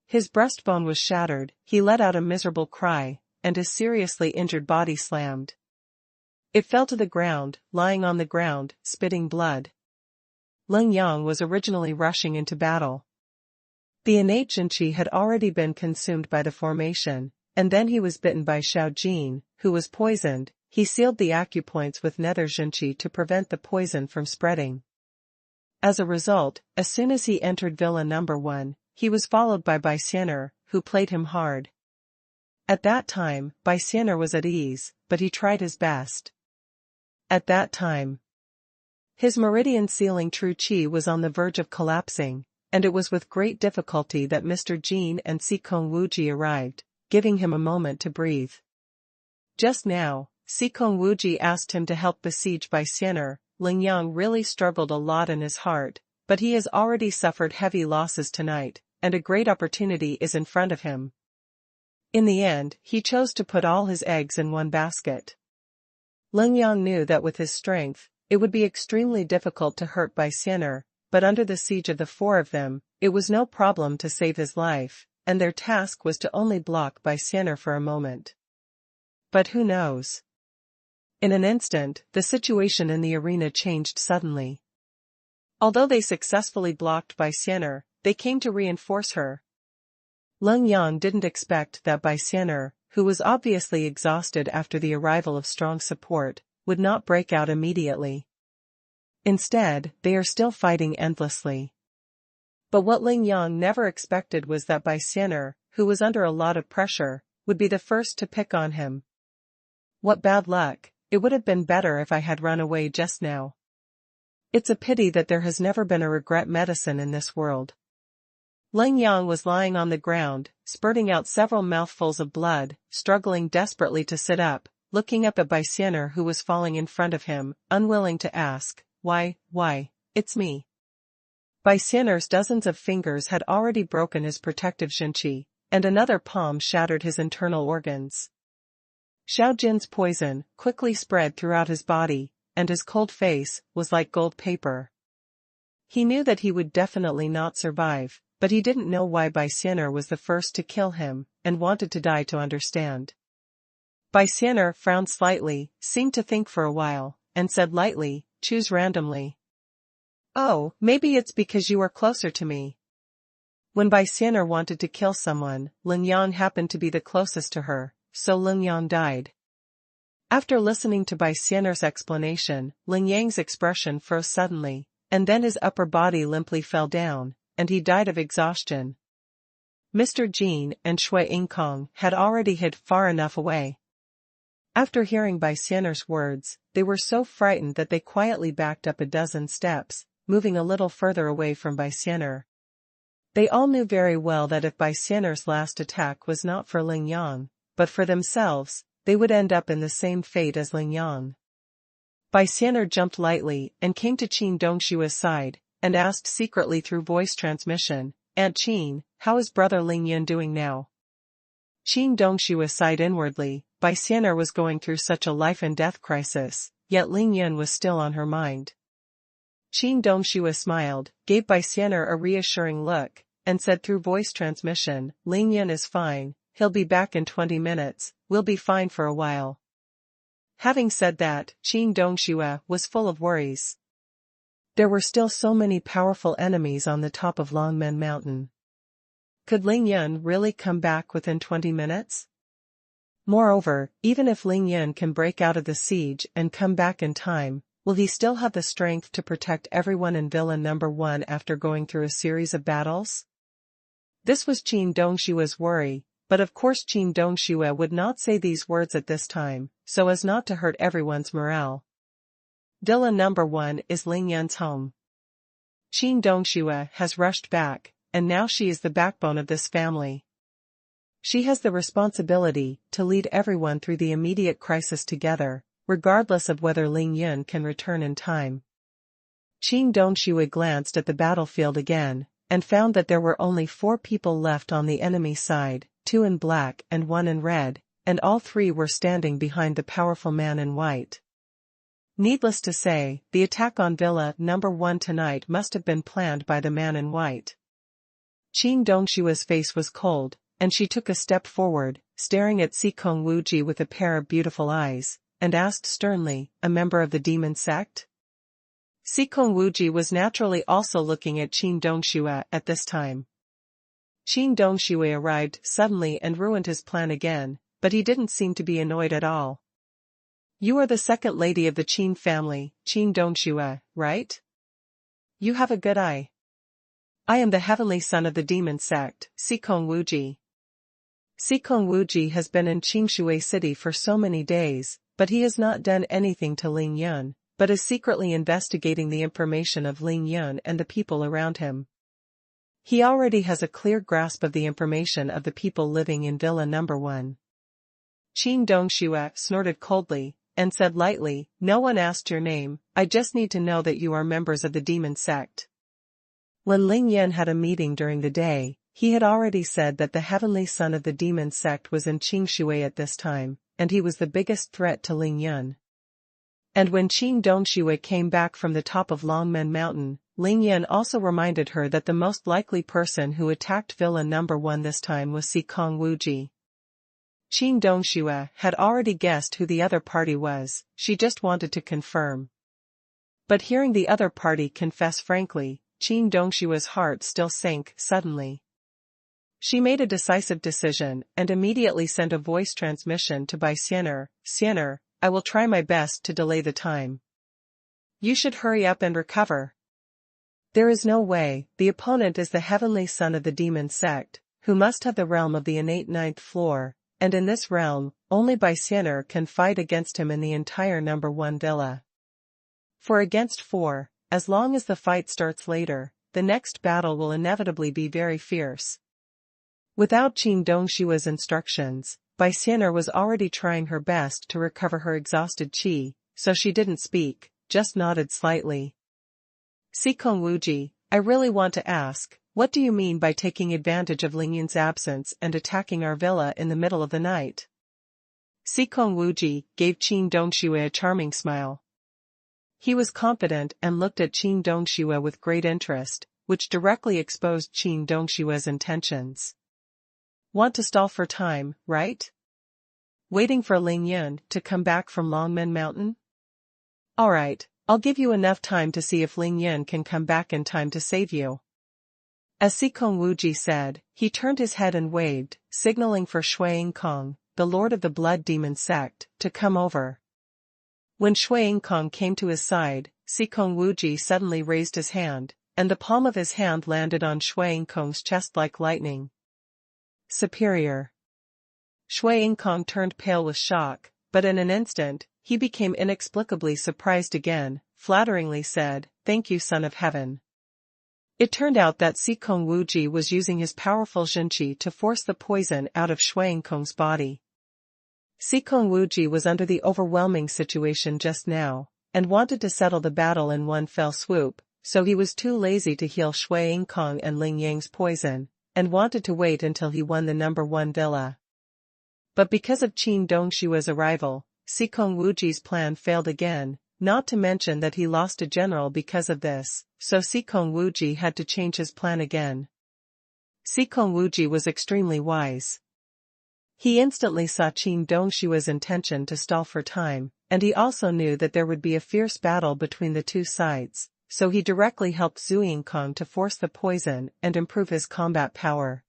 His breastbone was shattered, he let out a miserable cry, and his seriously injured body slammed. It fell to the ground, lying on the ground, spitting blood. Ling Yang was originally rushing into battle. The innate Zhenqi had already been consumed by the formation, and then he was bitten by Xiao Jin, who was poisoned. He sealed the acupoints with nether Zhenqi to prevent the poison from spreading. As a result, as soon as he entered Villa No. 1, he was followed by Baixianer, who played him hard. At that time, Baixianer was at ease, but he tried his best. At that time, his meridian sealing true qi was on the verge of collapsing, and it was with great difficulty that Mr. Jin and Xikong Wuji arrived, giving him a moment to breathe. Just now, Xikong Wuji asked him to help besiege Baixianer. Ling Yang really struggled a lot in his heart, but he has already suffered heavy losses tonight, and a great opportunity is in front of him. In the end, he chose to put all his eggs in one basket. Ling Yang knew that with his strength, it would be extremely difficult to hurt Baixianer, but under the siege of the 4 of them, it was no problem to save his life, and their task was to only block Baixianer for a moment. But who knows? In an instant, the situation in the arena changed suddenly. Although they successfully blocked Baixianer, they came to reinforce her. Ling Yang didn't expect that Baixianer, who was obviously exhausted after the arrival of strong support, would not break out immediately. Instead, they are still fighting endlessly. But what Ling Yang never expected was that Baixianer, who was under a lot of pressure, would be the first to pick on him. What bad luck! It would have been better if I had run away just now. It's a pity that there has never been a regret medicine in this world. Ling Yang was lying on the ground, spurting out several mouthfuls of blood, struggling desperately to sit up, looking up at Baixianer who was falling in front of him, unwilling to ask, why, it's me. Baixianer's dozens of fingers had already broken his protective Zhenqi, and another palm shattered his internal organs. Xiao Jin's poison quickly spread throughout his body, and his cold face was like gold paper. He knew that he would definitely not survive, but he didn't know why Baixianer was the first to kill him, and wanted to die to understand. Baixianer frowned slightly, seemed to think for a while, and said lightly, choose randomly. Oh, maybe it's because you are closer to me. When Baixianer wanted to kill someone, Ling Yang happened to be the closest to her, so Ling Yang died. After listening to Baixianer's explanation, Ling Yang's expression froze suddenly, and then his upper body limply fell down, and he died of exhaustion. Mr. Zheng and Xuanhuan had already hid far enough away. After hearing Bai Xianer's words, they were so frightened that they quietly backed up a dozen steps, moving a little further away from Bai Xianer. They all knew very well that if Bai Xianer's last attack was not for Ling Yang, but for themselves, they would end up in the same fate as Ling Yang. Bai Xianer jumped lightly and came to Qin Dongshua's side, and asked secretly through voice transmission, "Aunt Qin, how is brother Ling Yan doing now?" Qin Dongshua sighed inwardly. Bai Xianer was going through such a life-and-death crisis, yet Ling Yan was still on her mind. Qin Dongshua smiled, gave Bai Xianer a reassuring look, and said through voice transmission, "Ling Yan is fine, he'll be back in 20 minutes, we'll be fine for a while." Having said that, Qin Dongshua was full of worries. There were still so many powerful enemies on the top of Longmen Mountain. Could Ling Yan really come back within 20 minutes? Moreover, even if Ling Yan can break out of the siege and come back in time, will he still have the strength to protect everyone in Villa Number 1 after going through a series of battles? This was Qin Dongshua's worry, but of course Qin Dongshua would not say these words at this time, so as not to hurt everyone's morale. Villa Number 1 is Ling Yan's home. Qin Dongshua has rushed back, and now she is the backbone of this family. She has the responsibility to lead everyone through the immediate crisis together, regardless of whether Ling Yan can return in time. Qin Dongshua glanced at the battlefield again, and found that there were only 4 people left on the enemy side, 2 in black and 1 in red, and all 3 were standing behind the powerful man in white. Needless to say, the attack on Villa Number 1 tonight must have been planned by the man in white. Qin Dongshua's face was cold, and she took a step forward, staring at Xikong Wuji with a pair of beautiful eyes, and asked sternly, "A member of the demon sect?" Xikong Wuji was naturally also looking at Qin Dongshua at this time. Qin Dongshua arrived suddenly and ruined his plan again, but he didn't seem to be annoyed at all. "You are the second lady of the Qin family, Qin Dongshua, right? You have a good eye." "I am the heavenly son of the demon sect, Xikong Wuji." Xikong Wuji has been in Qingshui City for so many days, but he has not done anything to Ling Yan, but is secretly investigating the information of Ling Yan and the people around him. He already has a clear grasp of the information of the people living in Villa Number 1. Qin Dongshua snorted coldly, and said lightly, "No one asked your name, I just need to know that you are members of the demon sect." When Ling Yan had a meeting during the day, he had already said that the heavenly son of the demon sect was in Qingshui at this time, and he was the biggest threat to Ling Yan. And when Qin Dongshua came back from the top of Longmen Mountain, Ling Yan also reminded her that the most likely person who attacked Villa Number 1 this time was Xikong Wuji. Qin Dongshua had already guessed who the other party was, she just wanted to confirm. But hearing the other party confess frankly, Qin Dongshua's heart still sank suddenly. She made a decisive decision and immediately sent a voice transmission to Bai Xianer, "Xianer, I will try my best to delay the time. You should hurry up and recover." There is no way, the opponent is the heavenly son of the demon sect, who must have the realm of the innate 9th floor, and in this realm, only Bai Xianer can fight against him in the entire Number 1 villa. 4 against 4, as long as the fight starts later, the next battle will inevitably be very fierce. Without Qin Dongshua's instructions, Bai Xianer was already trying her best to recover her exhausted qi, so she didn't speak, just nodded slightly. "Xikong Wuji, I really want to ask, what do you mean by taking advantage of Ling Yan's absence and attacking our villa in the middle of the night?" Xikong Wuji gave Qin Dongshua a charming smile. He was confident and looked at Qin Dongshua with great interest, which directly exposed Qin Dongshua's intentions. "Want to stall for time, right? Waiting for Ling Yan to come back from Longmen Mountain? Alright, I'll give you enough time to see if Ling Yan can come back in time to save you." As Xikong Wuji said, he turned his head and waved, signaling for Xuanhuan, the lord of the blood demon sect, to come over. When Xuanhuan came to his side, Xikong Wuji suddenly raised his hand, and the palm of his hand landed on Xuanhuan's chest like lightning. Superior. Xuanhuan turned pale with shock, but in an instant, he became inexplicably surprised again, flatteringly said, "Thank you, Son of Heaven." It turned out that Xikong Wuji was using his powerful Zhenqi to force the poison out of Xuanhuan's body. Xikong Wuji was under the overwhelming situation just now, and wanted to settle the battle in one fell swoop, so he was too lazy to heal Xuanhuan and Ling Yang's poison, and wanted to wait until he won the number 1 villa. But because of Qin Dongshua's arrival, Xikong Wuji's plan failed again, not to mention that he lost a general because of this, so Xikong Wuji had to change his plan again. Xikong Wuji was extremely wise. He instantly saw Qin Dongshua's intention to stall for time, and he also knew that there would be a fierce battle between the two sides, so he directly helped Xuanhuan to force the poison and improve his combat power.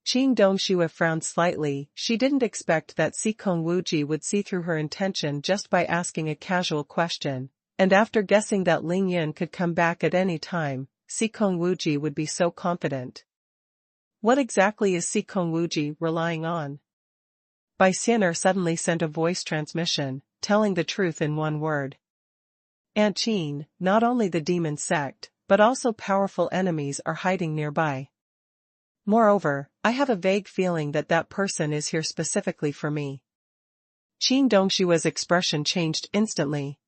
Qin Dongxue frowned slightly. She didn't expect that Xikong Wuji would see through her intention just by asking a casual question, and after guessing that Ling Yan could come back at any time, Xikong Wuji would be so confident. What exactly is Xikong Wuji relying on? Bai Xian'er suddenly sent a voice transmission, telling the truth in one word. Aunt Qin, not only the demon sect, but also powerful enemies are hiding nearby. Moreover, I have a vague feeling that that person is here specifically for me. Qin Dongshua's expression changed instantly.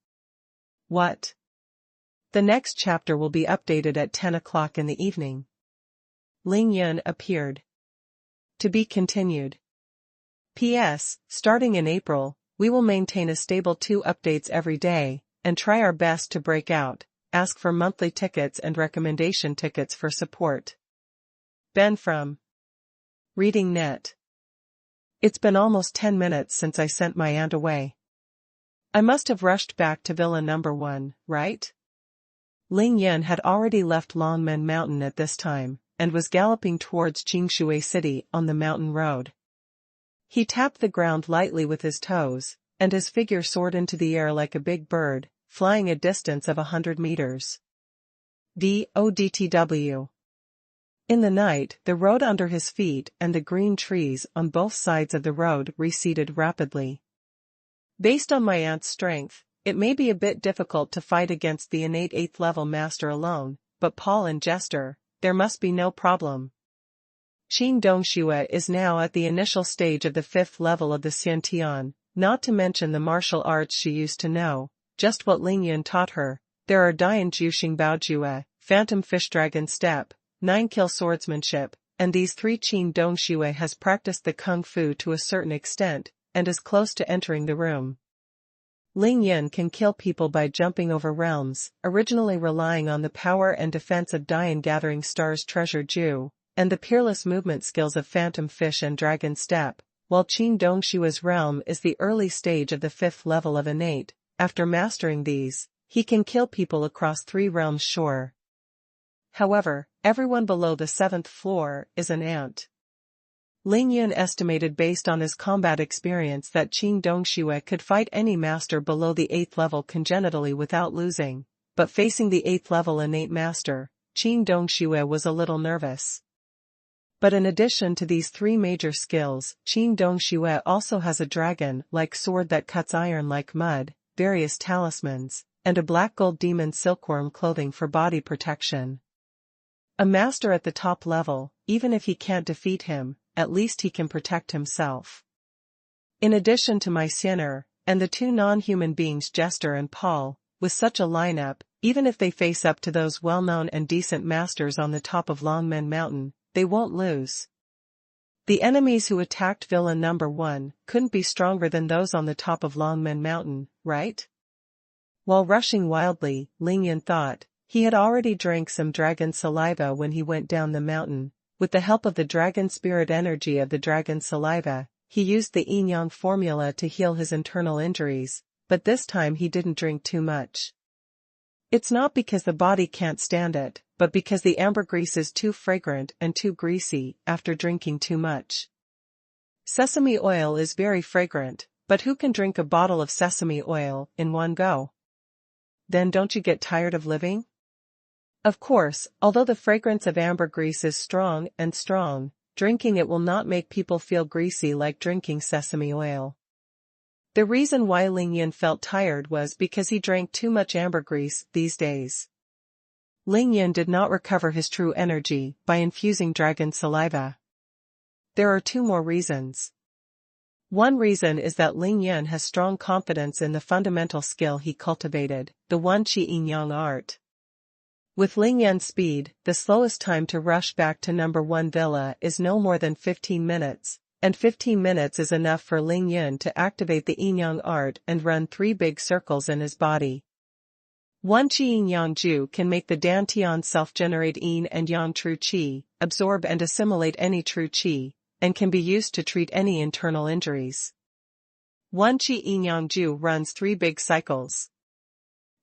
What? The next chapter will be updated at 10 o'clock in the evening. Ling Yan appeared. To be continued. P.S. Starting in April, we will maintain a stable 2 updates every day, and try our best to break out, ask for monthly tickets and recommendation tickets for support. Ben from Reading Net. It's been almost 10 minutes since I sent my aunt away. I must have rushed back to Villa number 1, right? Ling Yan had already left Longmen Mountain at this time, and was galloping towards Jingshui City on the mountain road. He tapped the ground lightly with his toes, and his figure soared into the air like a big bird, flying a distance of 100 meters. DODTW. In the night, the road under his feet and the green trees on both sides of the road receded rapidly. Based on my aunt's strength, it may be a bit difficult to fight against the innate 8th level master alone, but Paul and Jester, there must be no problem. Qin Dongxue is now at the initial stage of the 5th level of the Xiantian, not to mention the martial arts she used to know, just what Ling Yan taught her. There are Dian Juxing Baojue, Phantom Fish Dragon Step, 9-kill swordsmanship, and these 3 Qin Dongxue has practiced the kung fu to a certain extent, and is close to entering the room. Ling Yan can kill people by jumping over realms, originally relying on the power and defense of Dian Gathering Star's Treasure Ju, and the peerless movement skills of Phantom Fish and Dragon Step, while Qin Dongshua's realm is the early stage of the 5th level of innate. After mastering these, he can kill people across 3 realms sure. However, everyone below the 7th floor is an ant. Ling Yan estimated based on his combat experience that Qin Dongxue could fight any master below the 8th level congenitally without losing, but facing the 8th level innate master, Qin Dongxue was a little nervous. But in addition to these 3 major skills, Qin Dongxue also has a dragon-like sword that cuts iron like mud, various talismans, and a black gold demon silkworm clothing for body protection. A master at the top level, even if he can't defeat him, at least he can protect himself. In addition to Bai Xian'er, and the 2 non-human beings Jester and Paul, with such a lineup, even if they face up to those well-known and decent masters on the top of Longmen Mountain, they won't lose. The enemies who attacked Villa number 1 couldn't be stronger than those on the top of Longmen Mountain, right? While rushing wildly, Ling Yan thought, he had already drank some dragon saliva when he went down the mountain. With the help of the dragon spirit energy of the dragon saliva, he used the yin-yang formula to heal his internal injuries, but this time he didn't drink too much. It's not because the body can't stand it, but because the ambergris is too fragrant and too greasy after drinking too much. Sesame oil is very fragrant, But who can drink a bottle of sesame oil in one go? Then don't you get tired of living? Of course, although the fragrance of ambergris is strong, drinking it will not make people feel greasy like drinking sesame oil. The reason why Ling Yun felt tired was because he drank too much ambergris these days. Ling Yun did not recover his true energy by infusing dragon saliva. There are two more reasons. One reason is that Ling Yun has strong confidence in the fundamental skill he cultivated, the Wan Qi Yin Yang art. With Ling Yun's speed, the slowest time to rush back to number 1 villa is no more than 15 minutes, and 15 minutes is enough for Ling Yun to activate the Yin Yang art and run 3 big circles in his body. Wan Qi Yin Yang Ju can make the Dantian self-generate Yin and Yang true Qi, absorb and assimilate any true Qi, and can be used to treat any internal injuries. Wan Qi Yin Yang Ju runs 3 big cycles.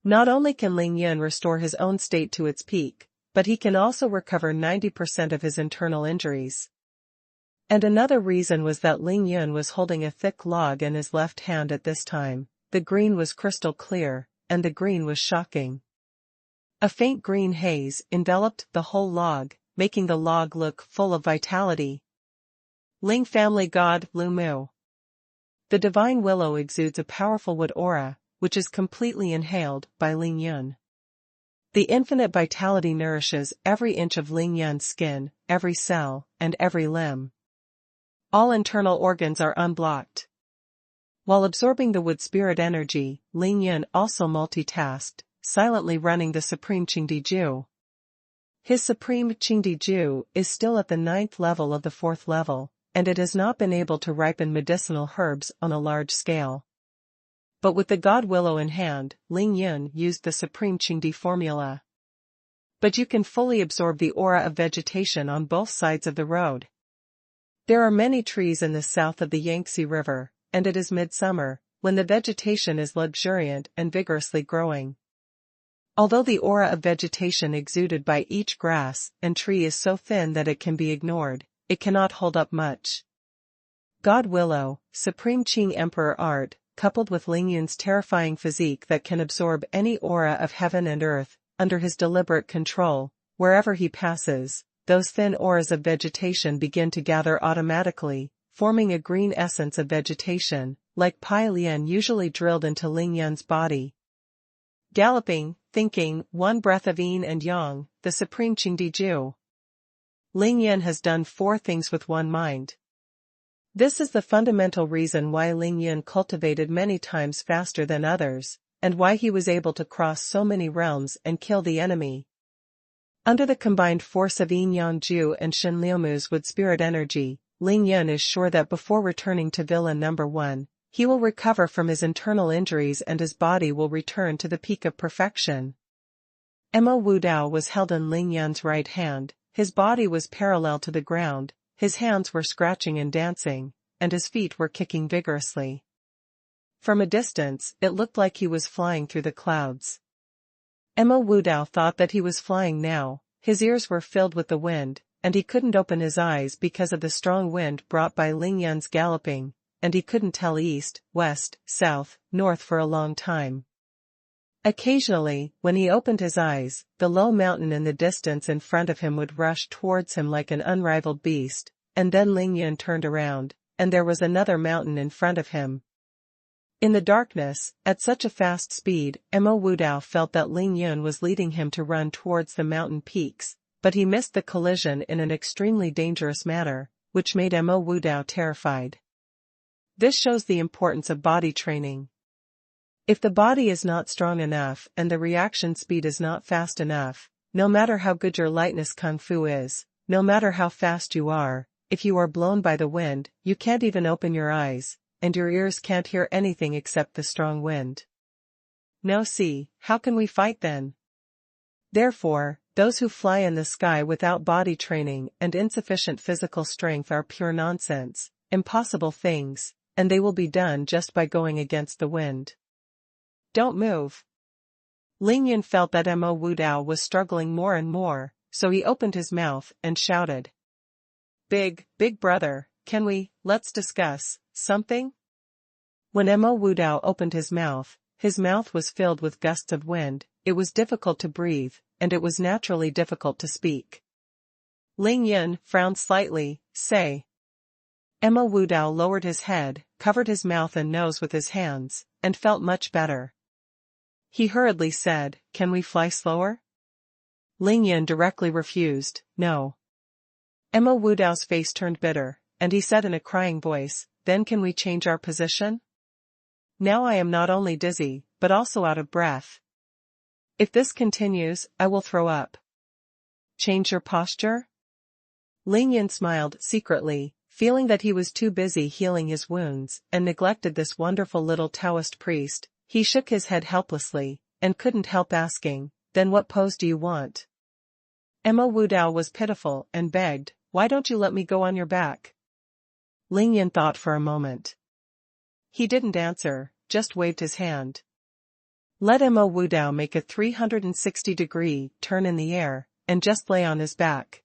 Not only can Ling Yun restore his own state to its peak, but he can also recover 90% of his internal injuries. And another reason was that Ling Yun was holding a thick log in his left hand at this time. The green was crystal clear, and the green was shocking. A faint green haze enveloped the whole log, making the log look full of vitality. Ling family god Lu Mu. The divine willow exudes a powerful wood aura, which is completely inhaled by Ling Yun. The infinite vitality nourishes every inch of Ling Yun's skin, every cell, and every limb. All internal organs are unblocked. While absorbing the wood spirit energy, Ling Yun also multitasked, silently running the Supreme Qingdi Ju. His Supreme Qingdi Ju is still at the 9th level of the 4th level, and it has not been able to ripen medicinal herbs on a large scale. But with the God Willow in hand, Ling Yun used the Supreme Qingdi formula. But you can fully absorb the aura of vegetation on both sides of the road. There are many trees in the south of the Yangtze River, and it is midsummer, when the vegetation is luxuriant and vigorously growing. Although the aura of vegetation exuded by each grass and tree is so thin that it can be ignored, it cannot hold up much. God Willow, Supreme Qing Emperor art, coupled with Ling Yun's terrifying physique that can absorb any aura of heaven and earth, under his deliberate control, wherever he passes, those thin auras of vegetation begin to gather automatically, forming a green essence of vegetation, like Pai Lian usually drilled into Ling Yun's body. Galloping, thinking, one breath of Yin and Yang, the Supreme Qingdi Ju. Ling Yun has done 4 things with one mind. This is the fundamental reason why Ling Yun cultivated many times faster than others, and why he was able to cross so many realms and kill the enemy. Under the combined force of Yin Yang Ju and Shen Liumu's wood spirit energy, Ling Yun is sure that before returning to Villa number 1, he will recover from his internal injuries and his body will return to the peak of perfection. Mo Wu Dao was held in Ling Yun's right hand, his body was parallel to the ground, his hands were scratching and dancing, and his feet were kicking vigorously. From a distance, it looked like he was flying through the clouds. Mo Wu Dao thought that he was flying now, his ears were filled with the wind, and he couldn't open his eyes because of the strong wind brought by Ling Yun's galloping, and he couldn't tell east, west, south, north for a long time. Occasionally, when he opened his eyes, the low mountain in the distance in front of him would rush towards him like an unrivaled beast, and then Ling Yun turned around, and there was another mountain in front of him. In the darkness, at such a fast speed, Mo Wu Dao felt that Ling Yun was leading him to run towards the mountain peaks, but he missed the collision in an extremely dangerous manner, which made Mo Wu Dao terrified. This shows the importance of body training. If the body is not strong enough and the reaction speed is not fast enough, no matter how good your lightness kung fu is, no matter how fast you are, if you are blown by the wind, you can't even open your eyes, and your ears can't hear anything except the strong wind. Now see, how can we fight then? Therefore, those who fly in the sky without body training and insufficient physical strength are pure nonsense, impossible things, and they will be done just by going against the wind. Don't move. Ling Yun felt that Mo Wu Dao was struggling more and more, so he opened his mouth and shouted. Big brother, let's discuss something? When Mo Wudao opened his mouth was filled with gusts of wind, it was difficult to breathe, and it was naturally difficult to speak. Ling Yun frowned slightly, say. Mo Wudao lowered his head, covered his mouth and nose with his hands, and felt much better. He hurriedly said, "Can we fly slower?" Ling Yun directly refused, "No." Mo Wudao's face turned bitter, and he said in a crying voice, "Then can we change our position? Now I am not only dizzy, but also out of breath. If this continues, I will throw up." "Change your posture?" Ling Yun smiled secretly, feeling that he was too busy healing his wounds and neglected this wonderful little Taoist priest. He shook his head helplessly, and couldn't help asking, "Then what pose do you want?" Mo Wudao was pitiful and begged, "Why don't you let me go on your back?" Ling Yun thought for a moment. He didn't answer, just waved his hand. Let Mo Wudao make a 360-degree turn in the air, and just lay on his back.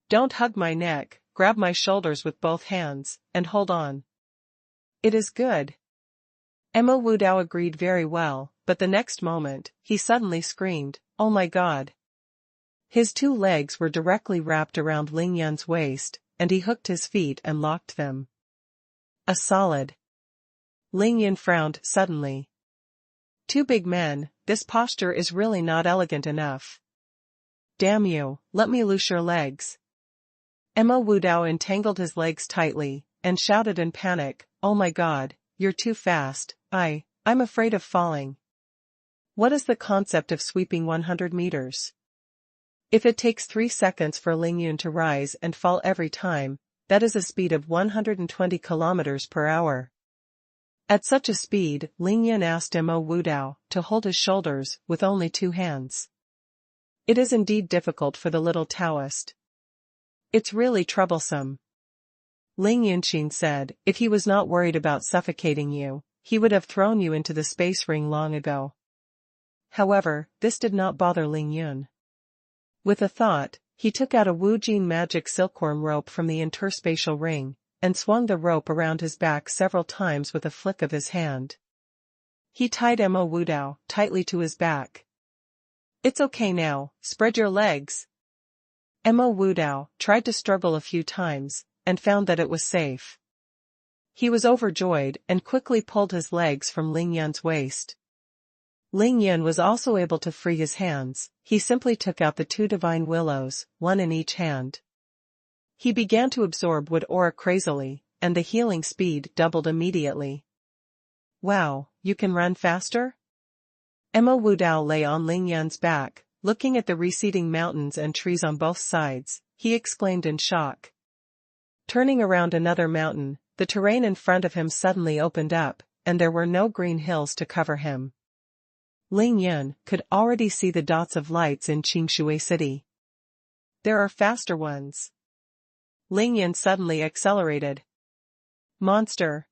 "Don't hug my neck, grab my shoulders with both hands, and hold on." "It is good." Mo Wudao agreed very well, but the next moment, he suddenly screamed, "Oh my God!" His two legs were directly wrapped around Ling Yun's waist, and he hooked his feet and locked them. A solid. Ling Yun frowned suddenly. "Two big men, this posture is really not elegant enough. Damn you, let me loose your legs." Mo Wudao entangled his legs tightly, and shouted in panic, "Oh my God, you're too fast, I'm afraid of falling. What is the concept of sweeping 100 meters? If it takes 3 seconds for Ling Yun to rise and fall every time, that is a speed of 120 kilometers per hour. At such a speed, Ling Yun asked Mo Wudao to hold his shoulders with only 2 hands. It is indeed difficult for the little Taoist. It's really troublesome. Ling Yunqin said, "If he was not worried about suffocating you, he would have thrown you into the space ring long ago." However, this did not bother Ling Yun. With a thought, he took out a Wu Jin magic silkworm rope from the interspatial ring, and swung the rope around his back several times with a flick of his hand. He tied Mo Wudao tightly to his back. "It's okay now, spread your legs." Mo Wudao tried to struggle a few times, and found that it was safe. He was overjoyed and quickly pulled his legs from Ling Yun's waist. Ling Yun was also able to free his hands. He simply took out the 2 divine willows, one in each hand. He began to absorb wood aura crazily, and the healing speed doubled immediately. "Wow, you can run faster?" Mo Wudao lay on Ling Yun's back, looking at the receding mountains and trees on both sides. He exclaimed in shock. Turning around another mountain, the terrain in front of him suddenly opened up, and there were no green hills to cover him. Ling Yun could already see the dots of lights in Qingshui City. "There are faster ones." Ling Yun suddenly accelerated. "Monster."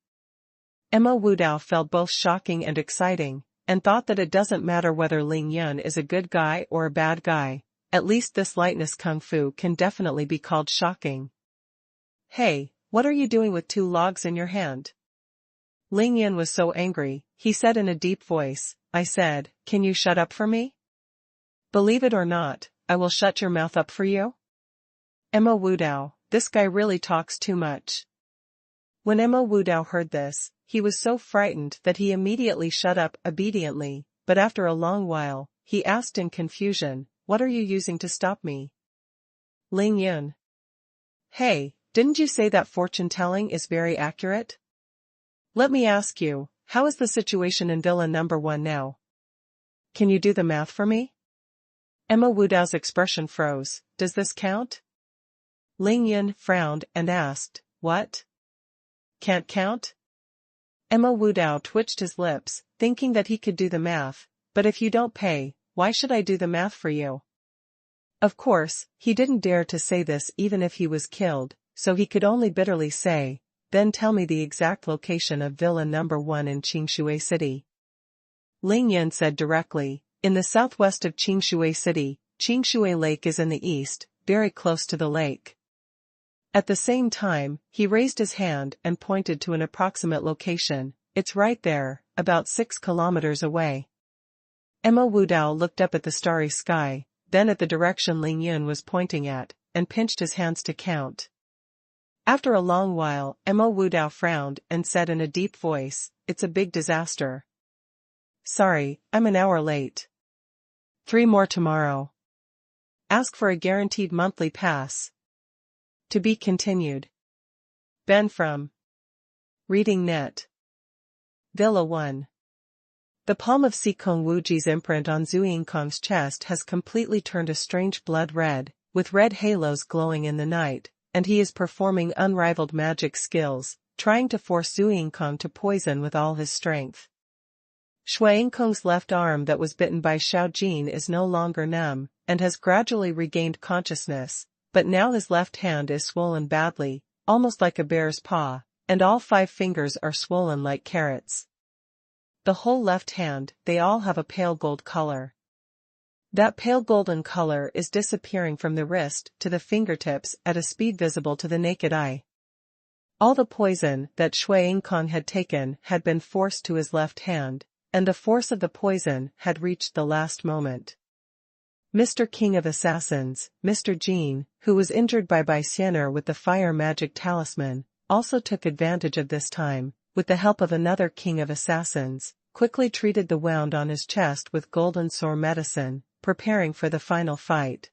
Mo Wudao felt both shocking and exciting, and thought that it doesn't matter whether Ling Yun is a good guy or a bad guy, at least this lightness kung fu can definitely be called shocking. "Hey, what are you doing with 2 logs in your hand?" Ling Yun was so angry, he said in a deep voice, "I said, can you shut up for me? Believe it or not, I will shut your mouth up for you." Mo Wudao, this guy really talks too much. When Mo Wudao heard this, he was so frightened that he immediately shut up obediently, but after a long while, he asked in confusion, "What are you using to stop me?" Ling Yun. "Hey, didn't you say that fortune-telling is very accurate? Let me ask you, how is the situation in Villa number 1 now? Can you do the math for me?" Mo Wudao's expression froze. "Does this count?" Ling Yun frowned and asked, "What? Can't count?" Mo Wudao twitched his lips, thinking that he could do the math, "But if you don't pay, why should I do the math for you?" Of course, he didn't dare to say this even if he was killed, so he could only bitterly say, "Then tell me the exact location of Villa number 1 in Qingshui City." Ling Yun said directly, "In the southwest of Qingshui City, Qingshui Lake is in the east, very close to the lake." At the same time, he raised his hand and pointed to an approximate location, it's right there, about 6 kilometers away. Emma Wudao looked up at the starry sky, then at the direction Ling Yun was pointing at, and pinched his hands to count. After a long while, Emma Wudao frowned and said in a deep voice, "It's a big disaster. Sorry, I'm an hour late. 3 more tomorrow. Ask for a guaranteed monthly pass." To be continued. Ben from Reading Net. Villa 1. The palm of Xikong Wuji's imprint on Zhu Yingkong's chest has completely turned a strange blood red, with red halos glowing in the night, and he is performing unrivaled magic skills, trying to force Zhu Yingkong to poison with all his strength. Shui Yingkong's left arm that was bitten by Xiao Jin is no longer numb, and has gradually regained consciousness, but now his left hand is swollen badly, almost like a bear's paw, and all 5 fingers are swollen like carrots. The whole left hand, they all have a pale gold color. That pale golden color is disappearing from the wrist to the fingertips at a speed visible to the naked eye. All the poison that Shui Yingkong had taken had been forced to his left hand, and the force of the poison had reached the last moment. Mr. King of Assassins, Mr. Jin, who was injured by Baixianer with the fire magic talisman, also took advantage of this time, with the help of another King of Assassins, quickly treated the wound on his chest with golden sore medicine, preparing for the final fight.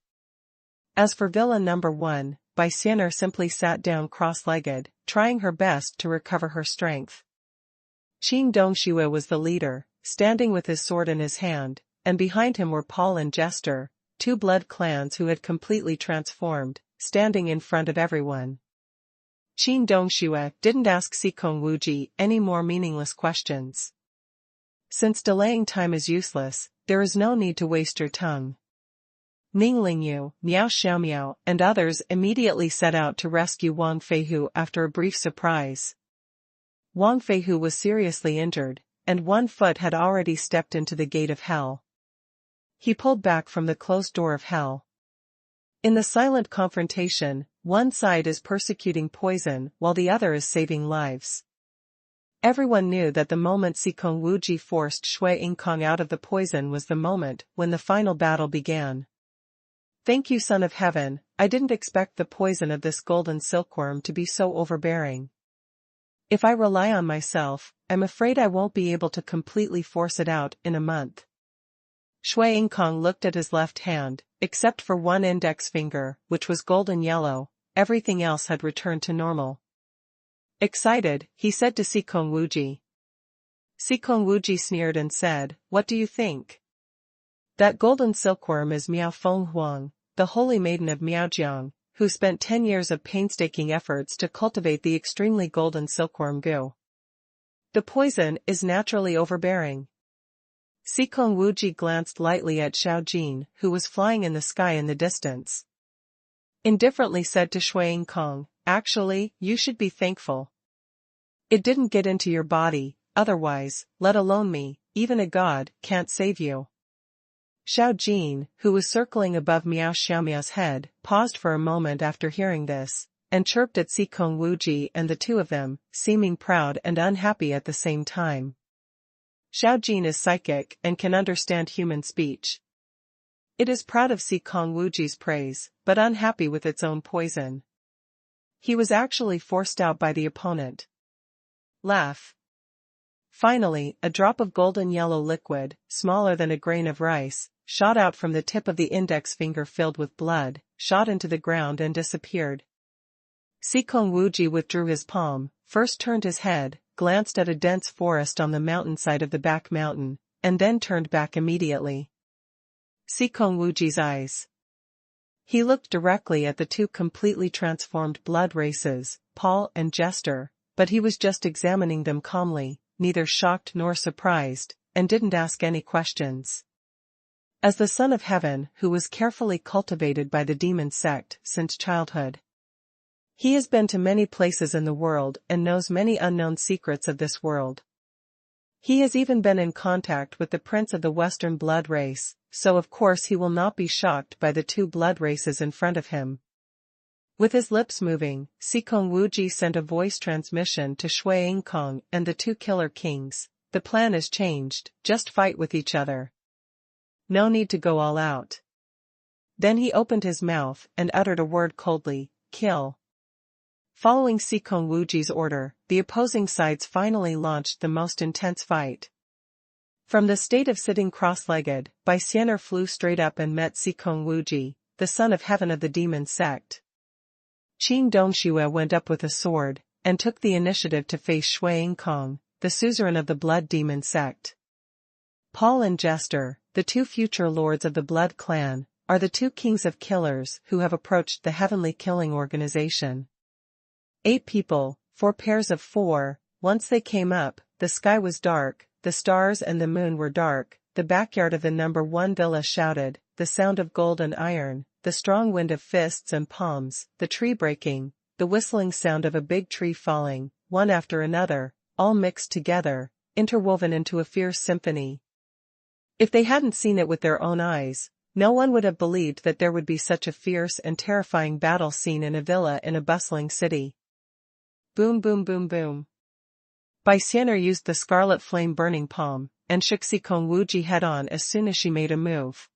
As for Villa number 1, Baixianer simply sat down cross-legged, trying her best to recover her strength. Qing Dongxue was the leader, standing with his sword in his hand, and behind him were Paul and Jester, 2 blood clans who had completely transformed, standing in front of everyone. Qing Dongxue didn't ask Xikong Wuji any more meaningless questions. Since delaying time is useless, there is no need to waste your tongue. Ning Lingyu, Miao Xiaomiao, and others immediately set out to rescue Wang Feihu after a brief surprise. Wang Feihu was seriously injured, and 1 foot had already stepped into the gate of hell. He pulled back from the closed door of hell. In the silent confrontation, one side is persecuting poison while the other is saving lives. Everyone knew that the moment Xikong Wuji forced Shui Yingkong out of the poison was the moment when the final battle began. "Thank you, Son of Heaven, I didn't expect the poison of this golden silkworm to be so overbearing. If I rely on myself, I'm afraid I won't be able to completely force it out in a month." Shui Yingkong looked at his left hand, except for 1 index finger, which was golden yellow, everything else had returned to normal. Excited, he said to Xikong Wuji. Xikong Wuji sneered and said, "What do you think? That golden silkworm is Miao Fenghuang, the holy maiden of Miaojiang, who spent 10 years of painstaking efforts to cultivate the extremely golden silkworm gu. The poison is naturally overbearing." Xikong Wuji glanced lightly at Xiao Jin, who was flying in the sky in the distance. Indifferently said to Shui Yingkong, "Actually, you should be thankful. It didn't get into your body, otherwise, let alone me, even a god can't save you." Xiao Jin, who was circling above Miao Xiaomiao's head, paused for a moment after hearing this, and chirped at Xikong Wuji and the 2 of them, seeming proud and unhappy at the same time. Xiao Jin is psychic and can understand human speech. It is proud of Xikong Wuji's praise, but unhappy with its own poison. He was actually forced out by the opponent. Laugh. Finally, a drop of golden yellow liquid, smaller than a grain of rice, shot out from the tip of the index finger filled with blood, shot into the ground and disappeared. Xikong Wuji withdrew his palm, first turned his head, glanced at a dense forest on the mountainside of the back mountain, and then turned back immediately. Xikong Wuji's eyes. He looked directly at the 2 completely transformed blood races, Paul and Jester, but he was just examining them calmly, neither shocked nor surprised, and didn't ask any questions. As the Son of Heaven, who was carefully cultivated by the demon sect since childhood, he has been to many places in the world and knows many unknown secrets of this world. He has even been in contact with the prince of the Western blood race, so of course he will not be shocked by the 2 blood races in front of him. With his lips moving, Xikong Wuji sent a voice transmission to Shui Yingkong and the two killer kings. The plan is changed, just fight with each other. No need to go all out. Then he opened his mouth and uttered a word coldly, kill. Following Xikong Wuji's order, the opposing sides finally launched the most intense fight. From the state of sitting cross-legged, Bai Xianer flew straight up and met Xikong Wuji, the son of heaven of the demon sect. Qing Dongxue went up with a sword, and took the initiative to face Shui Yingkong, the suzerain of the blood demon sect. Paul and Jester, the two future lords of the blood clan, are the two kings of killers who have approached the heavenly killing organization. 8 people, 4 pairs of 4, once they came up, the sky was dark, the stars and the moon were dark, the backyard of the number 1 villa shouted, the sound of gold and iron, the strong wind of fists and palms, the tree breaking, the whistling sound of a big tree falling, one after another, all mixed together, interwoven into a fierce symphony. If they hadn't seen it with their own eyes, no one would have believed that there would be such a fierce and terrifying battle scene in a villa in a bustling city. Boom boom boom boom. Bai Xianer used the scarlet flame burning palm, and shook Xikong Wuji head-on as soon as she made a move.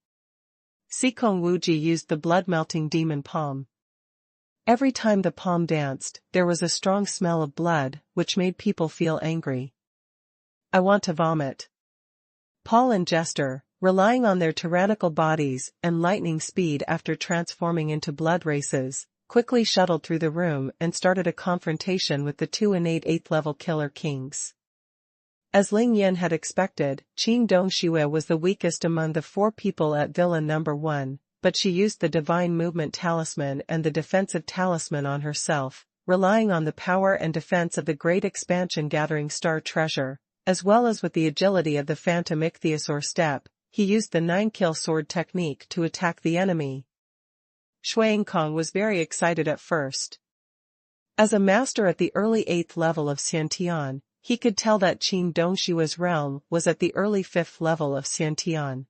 Xikong Wuji used the blood-melting demon palm. Every time the palm danced, there was a strong smell of blood, which made people feel angry. I want to vomit. Paul and Jester, relying on their tyrannical bodies and lightning speed after transforming into blood races, quickly shuttled through the room and started a confrontation with the two innate 8th-level killer kings. As Ling Yin had expected, Qing Dongxue was the weakest among the 4 people at Villa Number 1, but she used the Divine Movement Talisman and the Defensive Talisman on herself, relying on the power and defense of the Great Expansion Gathering Star Treasure, as well as with the agility of the Phantom Ichthyosaur Step. He used the 9-kill sword technique to attack the enemy. Shui Yingkong was very excited at first. As a master at the early 8th level of Xiantian, he could tell that Qing Dongshue's realm was at the early 5th level of Xiantian.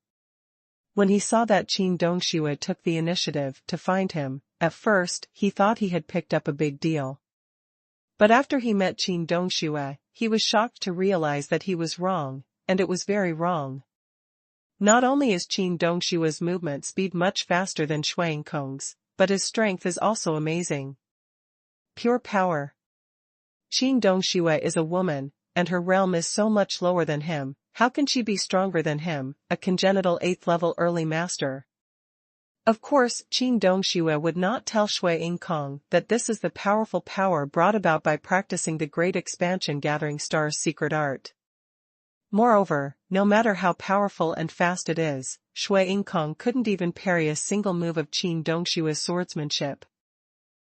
When he saw that Qing Dongxue took the initiative to find him, at first he thought he had picked up a big deal. But after he met Qing Dongxue, he was shocked to realize that he was wrong, and it was very wrong. Not only is Qing Dongshue's movement speed much faster than Shui Yingkong's, but his strength is also amazing. Pure power. Qing Dongxue is a woman, and her realm is so much lower than him. How can she be stronger than him, a congenital 8th-level early master? Of course, Qing Dongxue would not tell Shui Yingkong that this is the powerful power brought about by practicing the Great Expansion Gathering Star's secret art. Moreover, no matter how powerful and fast it is, Shui Yingkong couldn't even parry a single move of Qing Dongshue's swordsmanship.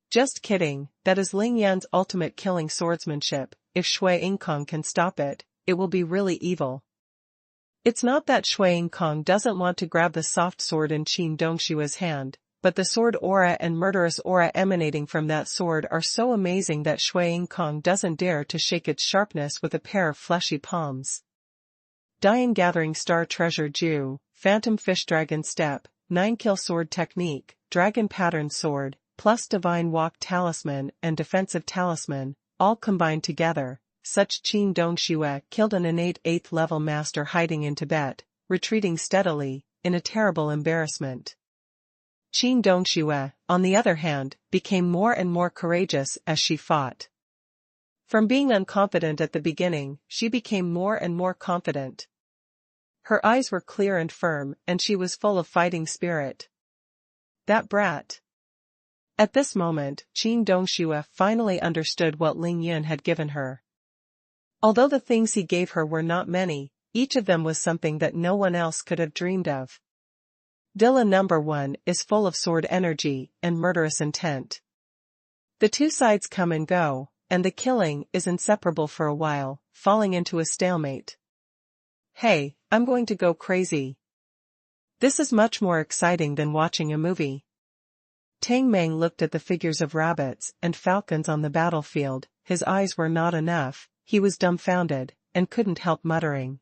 Just kidding, that is Ling Yan's ultimate killing swordsmanship. If Shui Yingkong can stop it, it will be really evil. It's not that Shui Yingkong doesn't want to grab the soft sword in Qing Dongshue's hand, but the sword aura and murderous aura emanating from that sword are so amazing that Shui Yingkong doesn't dare to shake its sharpness with a pair of fleshy palms. Dying Gathering Star Treasure Ju, Phantom Fish Dragon Step, 9-kill sword technique, Dragon Pattern Sword, plus Divine Walk Talisman and Defensive Talisman, all combined together. Such Qing Dongxue killed an innate 8th-level master hiding in Tibet, retreating steadily, in a terrible embarrassment. Qing Dongxue, on the other hand, became more and more courageous as she fought. From being unconfident at the beginning, she became more and more confident. Her eyes were clear and firm, and she was full of fighting spirit. That brat. At this moment, Qing Dongxue finally understood what Ling Yun had given her. Although the things he gave her were not many, each of them was something that no one else could have dreamed of. Villa Number 1 is full of sword energy and murderous intent. The two sides come and go, and the killing is inseparable for a while, falling into a stalemate. Hey, I'm going to go crazy. This is much more exciting than watching a movie. Tang Meng looked at the figures of rabbits and falcons on the battlefield. His eyes were not enough. He was dumbfounded, and couldn't help muttering.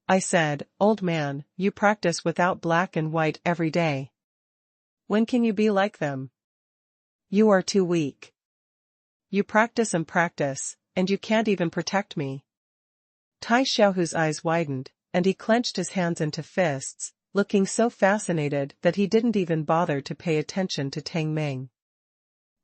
I said, old man, you practice without black and white every day. When can you be like them? You are too weak. You practice and practice, and you can't even protect me. Tai Xiaohu's eyes widened, and he clenched his hands into fists, looking so fascinated that he didn't even bother to pay attention to Tang Meng.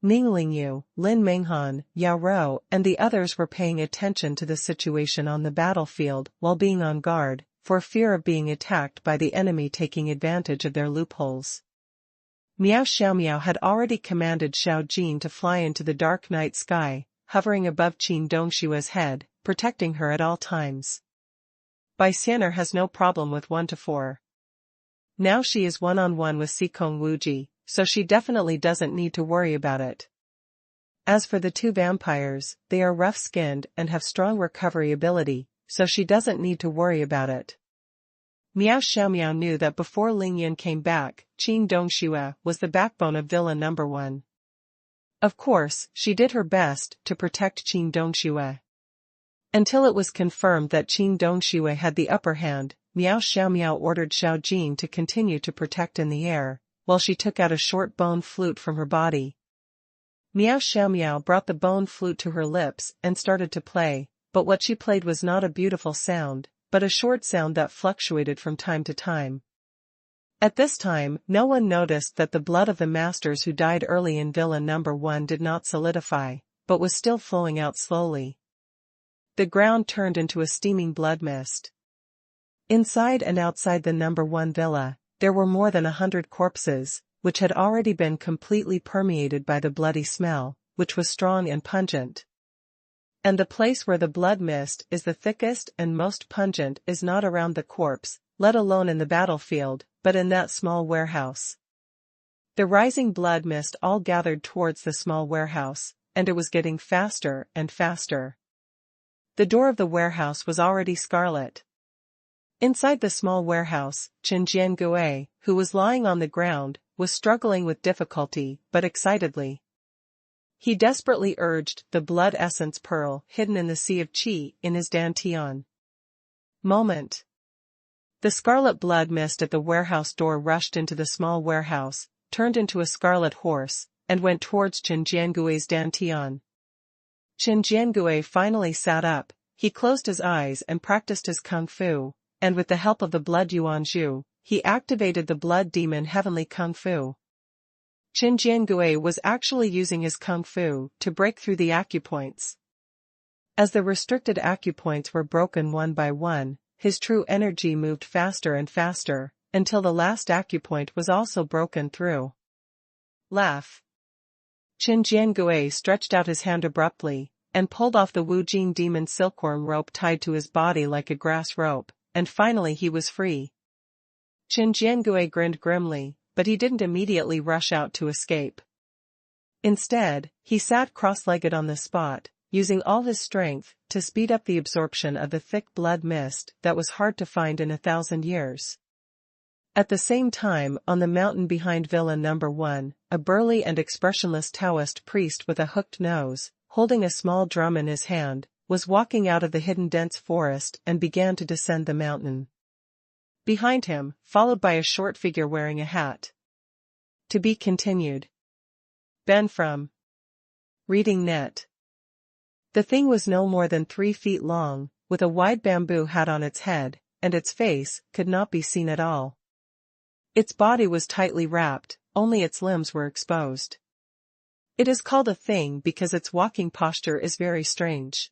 Ning Lingyu, Lin Menghan, Yao Rou, and the others were paying attention to the situation on the battlefield while being on guard, for fear of being attacked by the enemy taking advantage of their loopholes. Miao Xiaomiao had already commanded Xiao Jin to fly into the dark night sky, hovering above Qin Dongshua's head, protecting her at all times. Bai Xianer has no problem with 1 to 4. Now she is one-on-one with Sikong Wuji, so she definitely doesn't need to worry about it. As for the 2 vampires, they are rough-skinned and have strong recovery ability, so she doesn't need to worry about it. Miao Xiaomiao knew that before Ling Yin came back, Qin Dongxue was the backbone of villain number 1. Of course, she did her best to protect Qin Dongxue. Until it was confirmed that Qin Dongxue had the upper hand, Miao Xiaomiao ordered Xiao Jin to continue to protect in the air, while she took out a short bone flute from her body. Miao Xiaomiao brought the bone flute to her lips and started to play, but what she played was not a beautiful sound, but a short sound that fluctuated from time to time. At this time, no one noticed that the blood of the masters who died early in villain number 1 did not solidify, but was still flowing out slowly. The ground turned into a steaming blood mist. Inside and outside the number 1 villa, there were more than 100 corpses, which had already been completely permeated by the bloody smell, which was strong and pungent. And the place where the blood mist is the thickest and most pungent is not around the corpse, let alone in the battlefield, but in that small warehouse. The rising blood mist all gathered towards the small warehouse, and it was getting faster and faster. The door of the warehouse was already scarlet. Inside the small warehouse, Chen Jiangue, who was lying on the ground, was struggling with difficulty, but excitedly. He desperately urged the blood essence pearl hidden in the sea of qi in his dantian. Moment. The scarlet blood mist at the warehouse door rushed into the small warehouse, turned into a scarlet horse, and went towards Chen Jiangue's dantian. Chen Jiangue finally sat up, he closed his eyes and practiced his kung fu, and with the help of the blood yuanzhu, he activated the blood demon heavenly kung fu. Chen Jiangue was actually using his kung fu to break through the acupoints. As the restricted acupoints were broken one by one, his true energy moved faster and faster, until the last acupoint was also broken through. Laugh. Chen Jiangue stretched out his hand abruptly, and pulled off the Wu Jing demon silkworm rope tied to his body like a grass rope, and finally he was free. Chen Jiangue grinned grimly, but he didn't immediately rush out to escape. Instead, he sat cross-legged on the spot, using all his strength to speed up the absorption of the thick blood mist that was hard to find in 1,000 years. At the same time, on the mountain behind Villa number 1, a burly and expressionless Taoist priest with a hooked nose, holding a small drum in his hand, was walking out of the hidden dense forest and began to descend the mountain. Behind him, followed by a short figure wearing a hat. To be continued. Ben from Reading Net. The thing was no more than 3 feet long, with a wide bamboo hat on its head, and its face could not be seen at all. Its body was tightly wrapped, only its limbs were exposed. It is called a thing because its walking posture is very strange.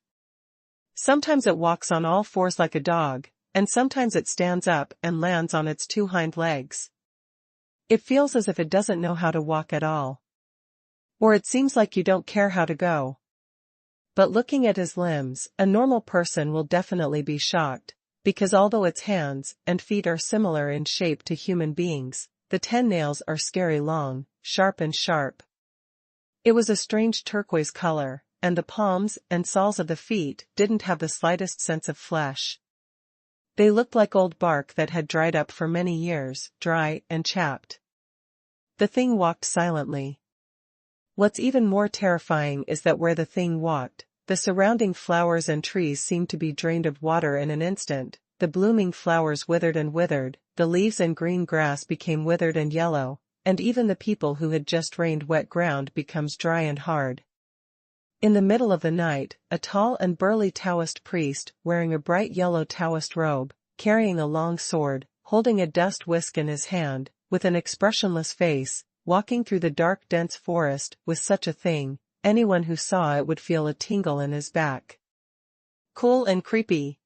Sometimes it walks on all fours like a dog, and sometimes it stands up and lands on its 2 hind legs. It feels as if it doesn't know how to walk at all. Or it seems like you don't care how to go. But looking at his limbs, a normal person will definitely be shocked, because although its hands and feet are similar in shape to human beings, the 10 nails are scary long, sharp. It was a strange turquoise color, and the palms and soles of the feet didn't have the slightest sense of flesh. They looked like old bark that had dried up for many years, dry and chapped. The thing walked silently. What's even more terrifying is that where the thing walked, the surrounding flowers and trees seemed to be drained of water in an instant. The blooming flowers withered and withered, the leaves and green grass became withered and yellow, and even the people who had just rained wet ground becomes dry and hard. In the middle of the night, a tall and burly Taoist priest, wearing a bright yellow Taoist robe, carrying a long sword, holding a dust whisk in his hand, with an expressionless face, walking through the dark dense forest with such a thing, anyone who saw it would feel a tingle in his back. Cool and creepy.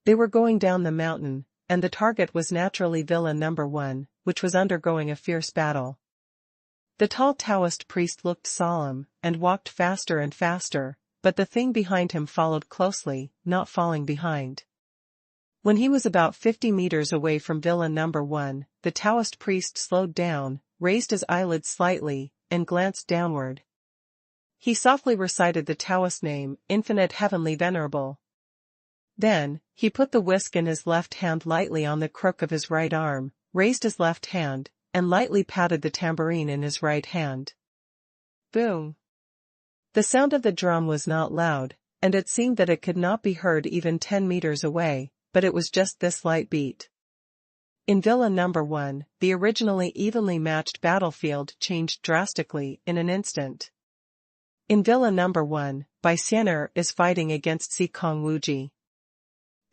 They were going down the mountain, and the target was naturally Villa Number 1, which was undergoing a fierce battle. The tall Taoist priest looked solemn, and walked faster and faster, but the thing behind him followed closely, not falling behind. When he was about 50 meters away from Villa Number 1, the Taoist priest slowed down, raised his eyelids slightly, and glanced downward. He softly recited the Taoist name, Infinite Heavenly Venerable. Then, he put the whisk in his left hand lightly on the crook of his right arm, raised his left hand, and lightly patted the tambourine in his right hand. Boom! The sound of the drum was not loud, and it seemed that it could not be heard even 10 meters away, but it was just this light beat. In Villa Number 1, the originally evenly matched battlefield changed drastically in an instant. In Villa Number 1, Baixianer is fighting against Xikong Wuji.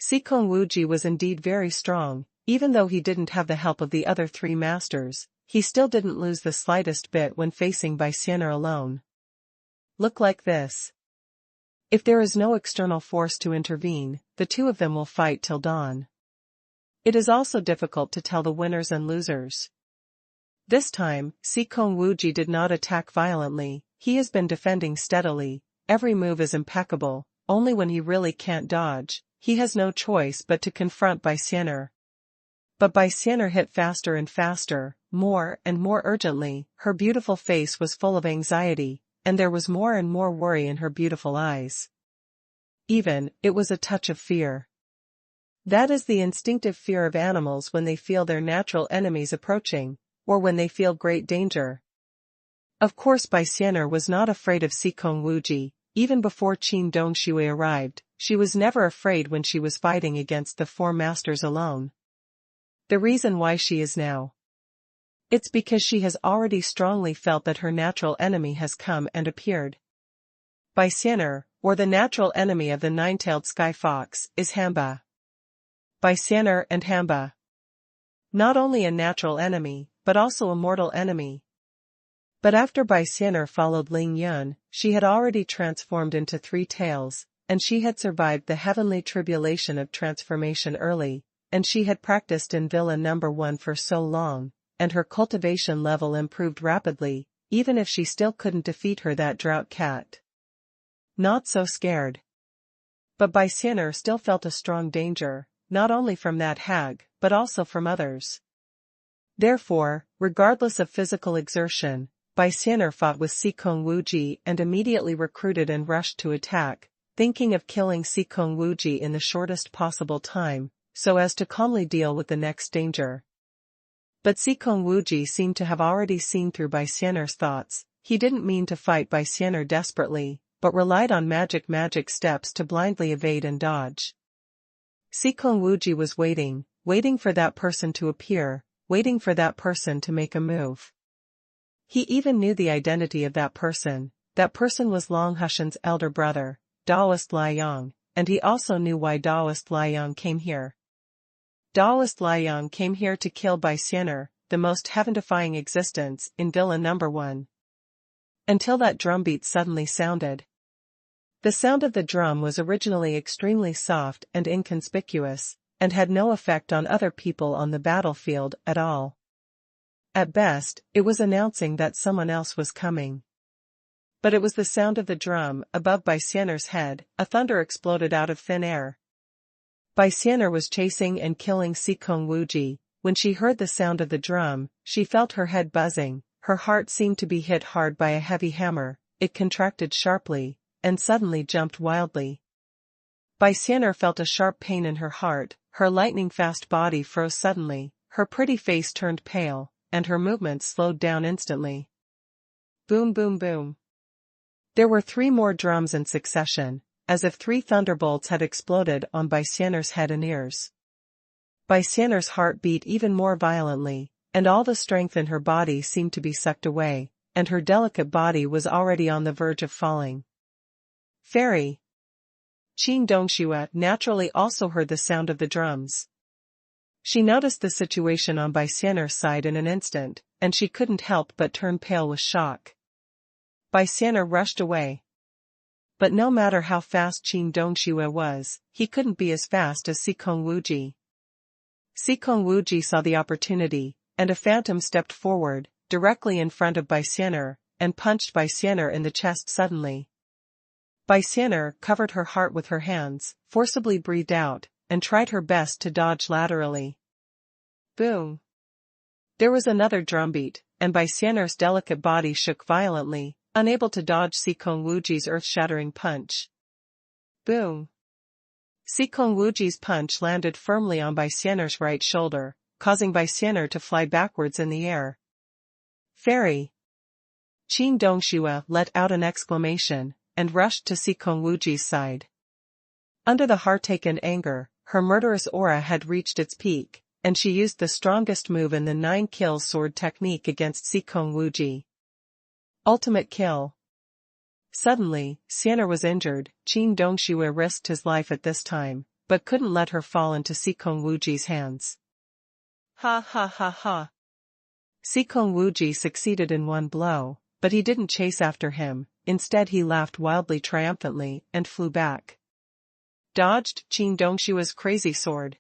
Xikong Wuji was indeed very strong. Even though he didn't have the help of the other 3 masters, he still didn't lose the slightest bit when facing Baixianer alone. Look like this. If there is no external force to intervene, the two of them will fight till dawn. It is also difficult to tell the winners and losers. This time, Xikong Wuji did not attack violently, he has been defending steadily, every move is impeccable, only when he really can't dodge, he has no choice but to confront Baixianer. But Baixianer hit faster and faster, more and more urgently, her beautiful face was full of anxiety, and there was more and more worry in her beautiful eyes. Even, it was a touch of fear. That is the instinctive fear of animals when they feel their natural enemies approaching, or when they feel great danger. Of course Baixianer was not afraid of Xikong Wuji, even before Qin Dongshui arrived, she was never afraid when she was fighting against the 4 masters alone. The reason why she is now. It's because she has already strongly felt that her natural enemy has come and appeared. Baixianer, or the natural enemy of the 9-tailed sky fox, is Hamba. Baixianer and Hamba. Not only a natural enemy, but also a mortal enemy. But after Baixianer followed Ling Yun, she had already transformed into 3 tails, and she had survived the heavenly tribulation of transformation early. And she had practiced in Villa Number 1 for so long, and her cultivation level improved rapidly, even if she still couldn't defeat her that drought cat. Not so scared. But Baixianer still felt a strong danger, not only from that hag, but also from others. Therefore, regardless of physical exertion, Baixianer fought with Xikong Wuji and immediately recruited and rushed to attack, thinking of killing Xikong Wuji in the shortest possible time, so as to calmly deal with the next danger. But Xikong Wuji seemed to have already seen through Baixianer's thoughts, he didn't mean to fight Baixianer desperately, but relied on magic steps to blindly evade and dodge. Xikong Wuji was waiting for that person to appear, waiting for that person to make a move. He even knew the identity of that person was Long Hushan's elder brother, Daoist Liang, and he also knew why Daoist Liang came here. Daoist Liang came here to kill Baixianer, the most heaven-defying existence in Villa Number 1. Until that drumbeat suddenly sounded. The sound of the drum was originally extremely soft and inconspicuous, and had no effect on other people on the battlefield at all. At best, it was announcing that someone else was coming. But it was the sound of the drum above Baixianer's head, a thunder exploded out of thin air. Baixianer was chasing and killing Xikong Wuji. When she heard the sound of the drum, she felt her head buzzing, her heart seemed to be hit hard by a heavy hammer, it contracted sharply, and suddenly jumped wildly. Baixianer felt a sharp pain in her heart, her lightning-fast body froze suddenly, her pretty face turned pale, and her movements slowed down instantly. Boom boom boom. There were 3 more drums in succession, as if 3 thunderbolts had exploded on Baixianer's head and ears. Baixianer's heart beat even more violently, and all the strength in her body seemed to be sucked away, and her delicate body was already on the verge of falling. Fairy. Qing Dongxue naturally also heard the sound of the drums. She noticed the situation on Bai Xianer's side in an instant, and she couldn't help but turn pale with shock. Bai Xianer rushed away. But no matter how fast Qing Dongxue was, he couldn't be as fast as Xikong Wuji. Xikong Wuji saw the opportunity, and a phantom stepped forward, directly in front of Bai Xianer, and punched Bai Xianer in the chest suddenly. Bai Xianer covered her heart with her hands, forcibly breathed out, and tried her best to dodge laterally. Boom! There was another drumbeat, and Bai Xianer's delicate body shook violently, unable to dodge Xikong Wuji's earth-shattering punch. Boom! Xikong Wuji's punch landed firmly on Bai Xianer's right shoulder, causing Bai Xianer to fly backwards in the air. Fairy! Qing Dongxue let out an exclamation, and rushed to Xikong Wuji's side. Under the heart-taken anger, her murderous aura had reached its peak, and she used the strongest move in the 9 kills sword technique against Xikong Wuji. Ultimate kill. Suddenly, Xianer was injured. Qing Dongxue risked his life at this time, but couldn't let her fall into Xikong Wuji's hands. Ha ha ha ha. Xikong Wuji succeeded in one blow, but he didn't chase after him, instead he laughed wildly triumphantly and flew back. Dodged Qing Dongshua's crazy sword.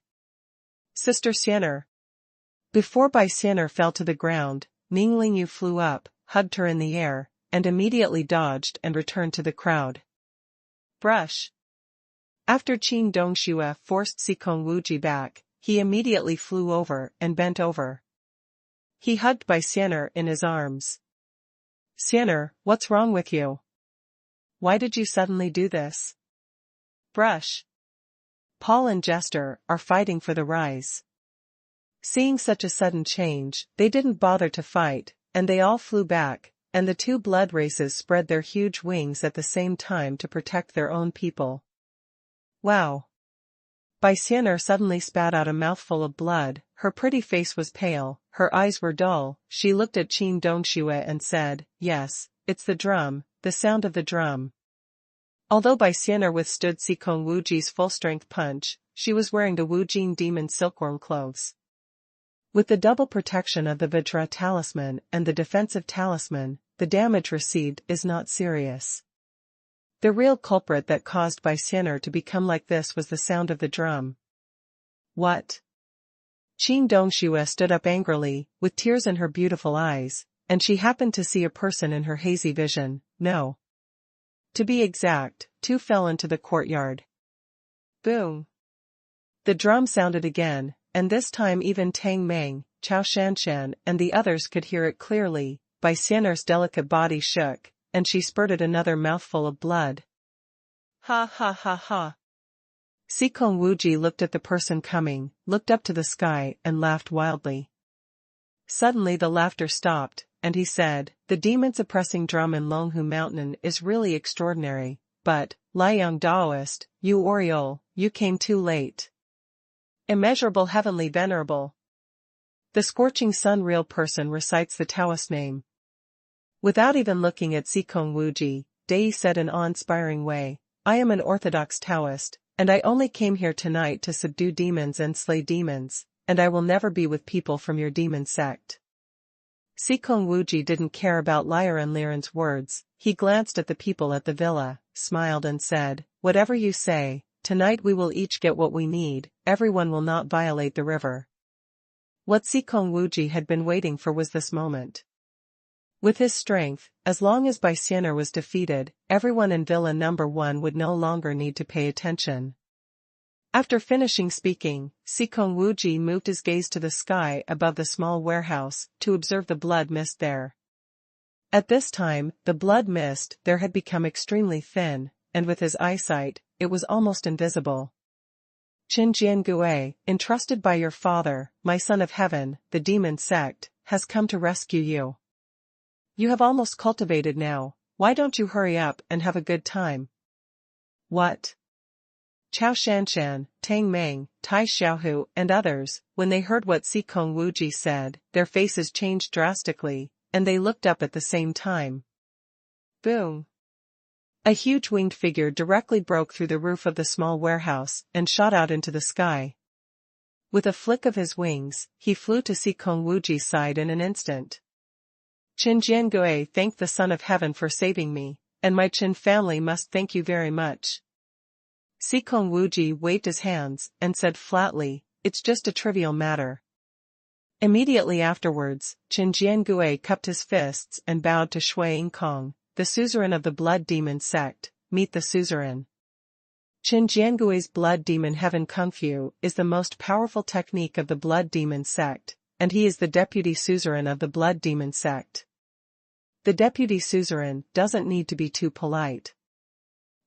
Sister Xianer. Before Bai Xianer fell to the ground, Ning Lingyu flew up, hugged her in the air, and immediately dodged and returned to the crowd. Brush. After Qing Dongxue forced Xikong Wuji back, he immediately flew over and bent over. He hugged Bai Xianer in his arms. Xianer, what's wrong with you? Why did you suddenly do this? Brush. Paul and Jester are fighting for the rise. Seeing such a sudden change, they didn't bother to fight, and they all flew back, and the 2 blood races spread their huge wings at the same time to protect their own people. Wow. Bai Xianer suddenly spat out a mouthful of blood, her pretty face was pale, her eyes were dull, she looked at Qing Dongxue and said, yes, it's the drum, the sound of the drum. Although Bai Xianer withstood Xikong Wuji's full-strength punch, she was wearing the Wujing demon silkworm clothes. With the double protection of the Vajra talisman and the defensive talisman, the damage received is not serious. The real culprit that caused Bai Xianer to become like this was the sound of the drum. What? Qing Dongxue stood up angrily, with tears in her beautiful eyes, and she happened to see a person in her hazy vision. No. To be exact, 2 fell into the courtyard. Boom. The drum sounded again, and this time even Tang Meng, Chao Shanshan and the others could hear it clearly. Bai Xianer's delicate body shook, and she spurted another mouthful of blood. Ha ha ha ha. Xikong Wuji looked at the person coming, looked up to the sky and laughed wildly. Suddenly the laughter stopped, and he said, the demon-suppressing drum in Longhu Mountain is really extraordinary, but, Liang Daoist, you Oriole, you came too late. Immeasurable heavenly venerable. The scorching sun real person recites the Taoist name. Without even looking at Xikong Wuji, Dai said in awe-inspiring way, I am an orthodox Taoist, and I only came here tonight to subdue demons and slay demons, and I will never be with people from your demon sect. Xikong Wuji didn't care about Liren Liren's words, he glanced at the people at the villa, smiled and said, whatever you say, tonight we will each get what we need, everyone will not violate the river. What Xikong Wuji had been waiting for was this moment. With his strength, as long as Bai Xianer was defeated, everyone in Villa No. 1 would no longer need to pay attention. After finishing speaking, Xikong Wuji moved his gaze to the sky above the small warehouse, to observe the blood mist there. At this time, the blood mist there had become extremely thin, and with his eyesight, it was almost invisible. Qin Jiangui, entrusted by your father, my son of heaven, the demon sect, has come to rescue you. You have almost cultivated now, why don't you hurry up and have a good time? What? Chao Shanshan, Tang Meng, Tai Xiaohu, and others, when they heard what Xikong Wuji said, their faces changed drastically, and they looked up at the same time. Boom! A huge winged figure directly broke through the roof of the small warehouse and shot out into the sky. With a flick of his wings, he flew to Xikong Wuji's side in an instant. Qin Jiangui thanked the Son of Heaven for saving me, and my Qin family must thank you very much. Xikong Wuji waved his hands and said flatly, "It's just a trivial matter." Immediately afterwards, Qin Jiangui cupped his fists and bowed to Shui Yingkong, the suzerain of the Blood Demon sect. Meet the suzerain. Qin Jiangui's Blood Demon Heaven Kung Fu is the most powerful technique of the Blood Demon sect, and he is the deputy suzerain of the Blood Demon sect. The deputy suzerain doesn't need to be too polite.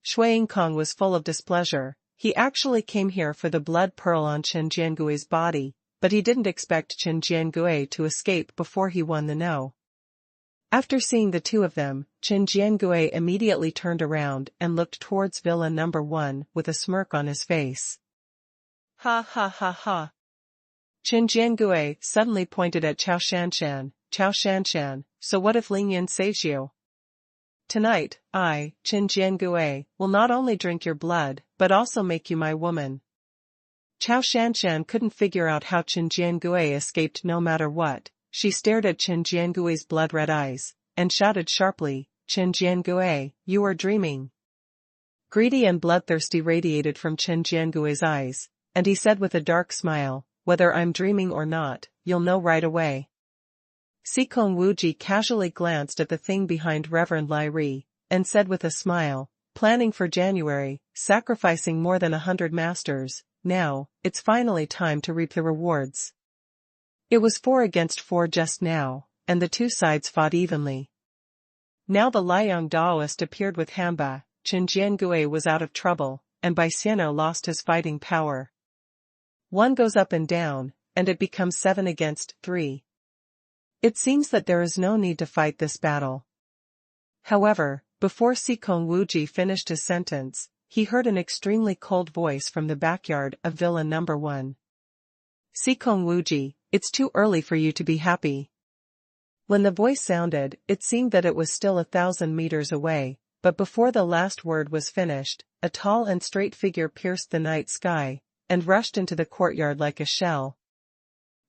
Shui Yingkong was full of displeasure. He actually came here for the blood pearl on Qin Jiangui's body, but he didn't expect Qin Jiangui to escape before he won the no. After seeing the two of them, Qin Jiangui immediately turned around and looked towards Villa Number 1 with a smirk on his face. Ha ha ha ha. Qin Jiangui suddenly pointed at Chao Shanshan. Chao Shanshan, so what if Ling Yin saves you? Tonight, I, Qin Jiangui, will not only drink your blood, but also make you my woman. Chao Shanshan couldn't figure out how Qin Jiangui escaped no matter what. She stared at Qin Jiangui's blood-red eyes, and shouted sharply, "Qin Jiangui, you are dreaming." Greedy and bloodthirsty radiated from Qin Jiangui's eyes, and he said with a dark smile, "Whether I'm dreaming or not, you'll know right away." Xikong Wuji casually glanced at the thing behind Reverend Lai Ri, and said with a smile, "Planning for January, sacrificing more than 100 masters, now, it's finally time to reap the rewards." It was 4 against 4 just now, and the two sides fought evenly. Now the Liang Daoist appeared with Hamba, Qin Jiangui was out of trouble, and Bai Xiano lost his fighting power. One goes up and down, and it becomes 7 against 3. It seems that there is no need to fight this battle. However, before Xikong Wuji finished his sentence, he heard an extremely cold voice from the backyard of Villa Number 1. "Xikong Wuji, it's too early for you to be happy." When the voice sounded, it seemed that it was still 1,000 meters away, but before the last word was finished, a tall and straight figure pierced the night sky, and rushed into the courtyard like a shell.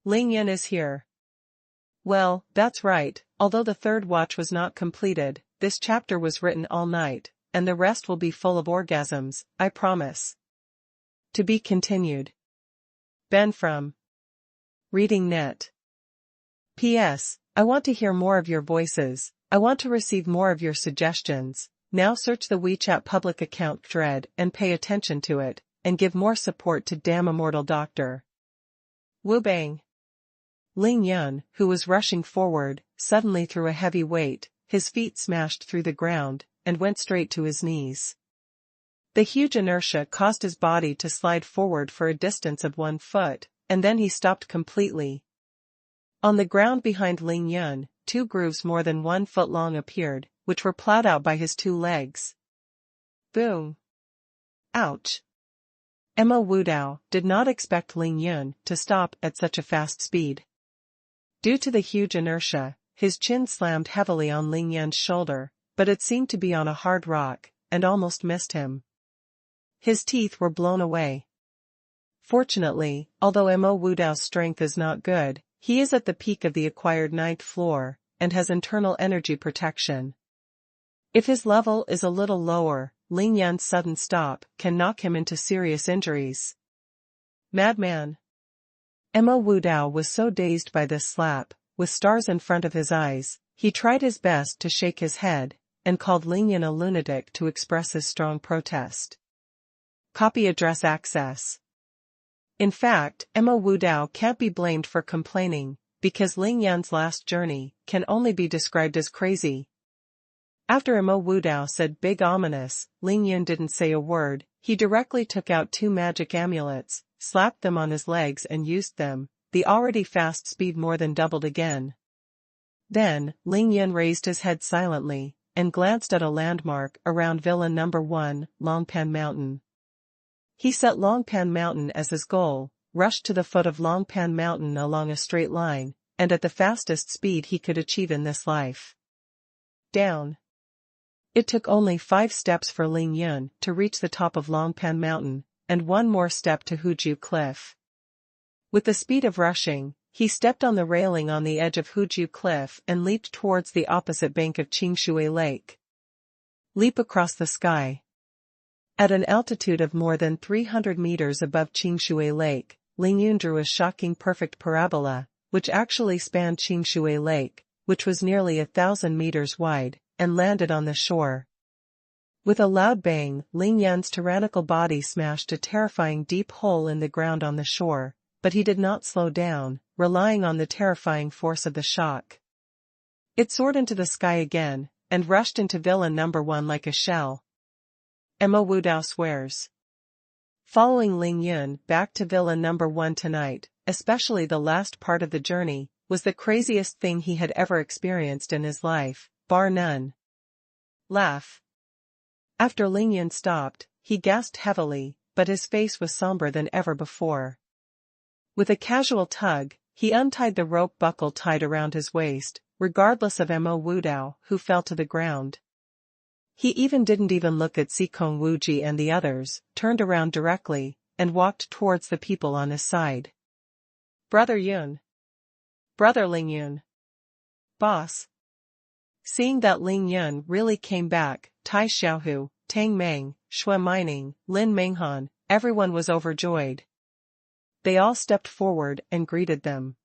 "Ling Yin is here." Well, that's right, although the third watch was not completed, this chapter was written all night, and the rest will be full of orgasms, I promise. To be continued. Ben from Reading Net. P.S. I want to hear more of your voices. I want to receive more of your suggestions. Now search the WeChat public account thread and pay attention to it, and give more support to Damn Immortal Doctor. Wu Bang. Ling Yun, who was rushing forward, suddenly threw a heavy weight, his feet smashed through the ground, and went straight to his knees. The huge inertia caused his body to slide forward for a distance of 1 foot, and then he stopped completely. On the ground behind Ling Yun, 2 grooves more than 1 foot long appeared, which were plowed out by his 2 legs. Boom! Ouch! Emma Wudao did not expect Ling Yun to stop at such a fast speed. Due to the huge inertia, his chin slammed heavily on Ling Yun's shoulder, but it seemed to be on a hard rock, and almost missed him. His teeth were blown away. Fortunately, although Mo Wudao's strength is not good, he is at the peak of the acquired 9th floor, and has internal energy protection. If his level is a little lower, Ling Yun's sudden stop can knock him into serious injuries. Madman! Mo Wudao was so dazed by this slap, with stars in front of his eyes, he tried his best to shake his head, and called Ling Yun a lunatic to express his strong protest. Copy address access. In fact, Mo Wudao can't be blamed for complaining, because Ling Yun's last journey can only be described as crazy. After Mo Wudao said big ominous, Ling Yun didn't say a word, he directly took out 2 magic amulets, slapped them on his legs and used them, the already fast speed more than doubled again. Then, Ling Yun raised his head silently, and glanced at a landmark around Villa Number 1, Longpan Mountain. He set Longpan Mountain as his goal, rushed to the foot of Longpan Mountain along a straight line, and at the fastest speed he could achieve in this life. Down. It took only 5 steps for Ling Yun to reach the top of Longpan Mountain, and 1 more step to Huju Cliff. With the speed of rushing, he stepped on the railing on the edge of Huju Cliff and leaped towards the opposite bank of Qingshui Lake. Leap across the sky. At an altitude of more than 300 meters above Qingshui Lake, Ling Yun drew a shocking perfect parabola, which actually spanned Qingshui Lake, which was nearly 1,000 meters wide, and landed on the shore. With a loud bang, Ling Yun's tyrannical body smashed a terrifying deep hole in the ground on the shore, but he did not slow down, relying on the terrifying force of the shock. It soared into the sky again, and rushed into Villa No. 1 like a shell. Emma Wudao swears. Following Ling Yun back to Villa No. 1 tonight, especially the last part of the journey, was the craziest thing he had ever experienced in his life, bar none. Laugh. After Ling Yun stopped, he gasped heavily, but his face was somber than ever before. With a casual tug, he untied the rope buckle tied around his waist, regardless of Mo Wudao, who fell to the ground. He didn't even look at Sikong Wuji and the others, turned around directly, and walked towards the people on his side. Brother Yun. Brother Ling Yun. Boss. Seeing that Ling Yun really came back, Tai Xiaohu, Tang Meng, Shui Mining, Lin Menghan, everyone was overjoyed. They all stepped forward and greeted them.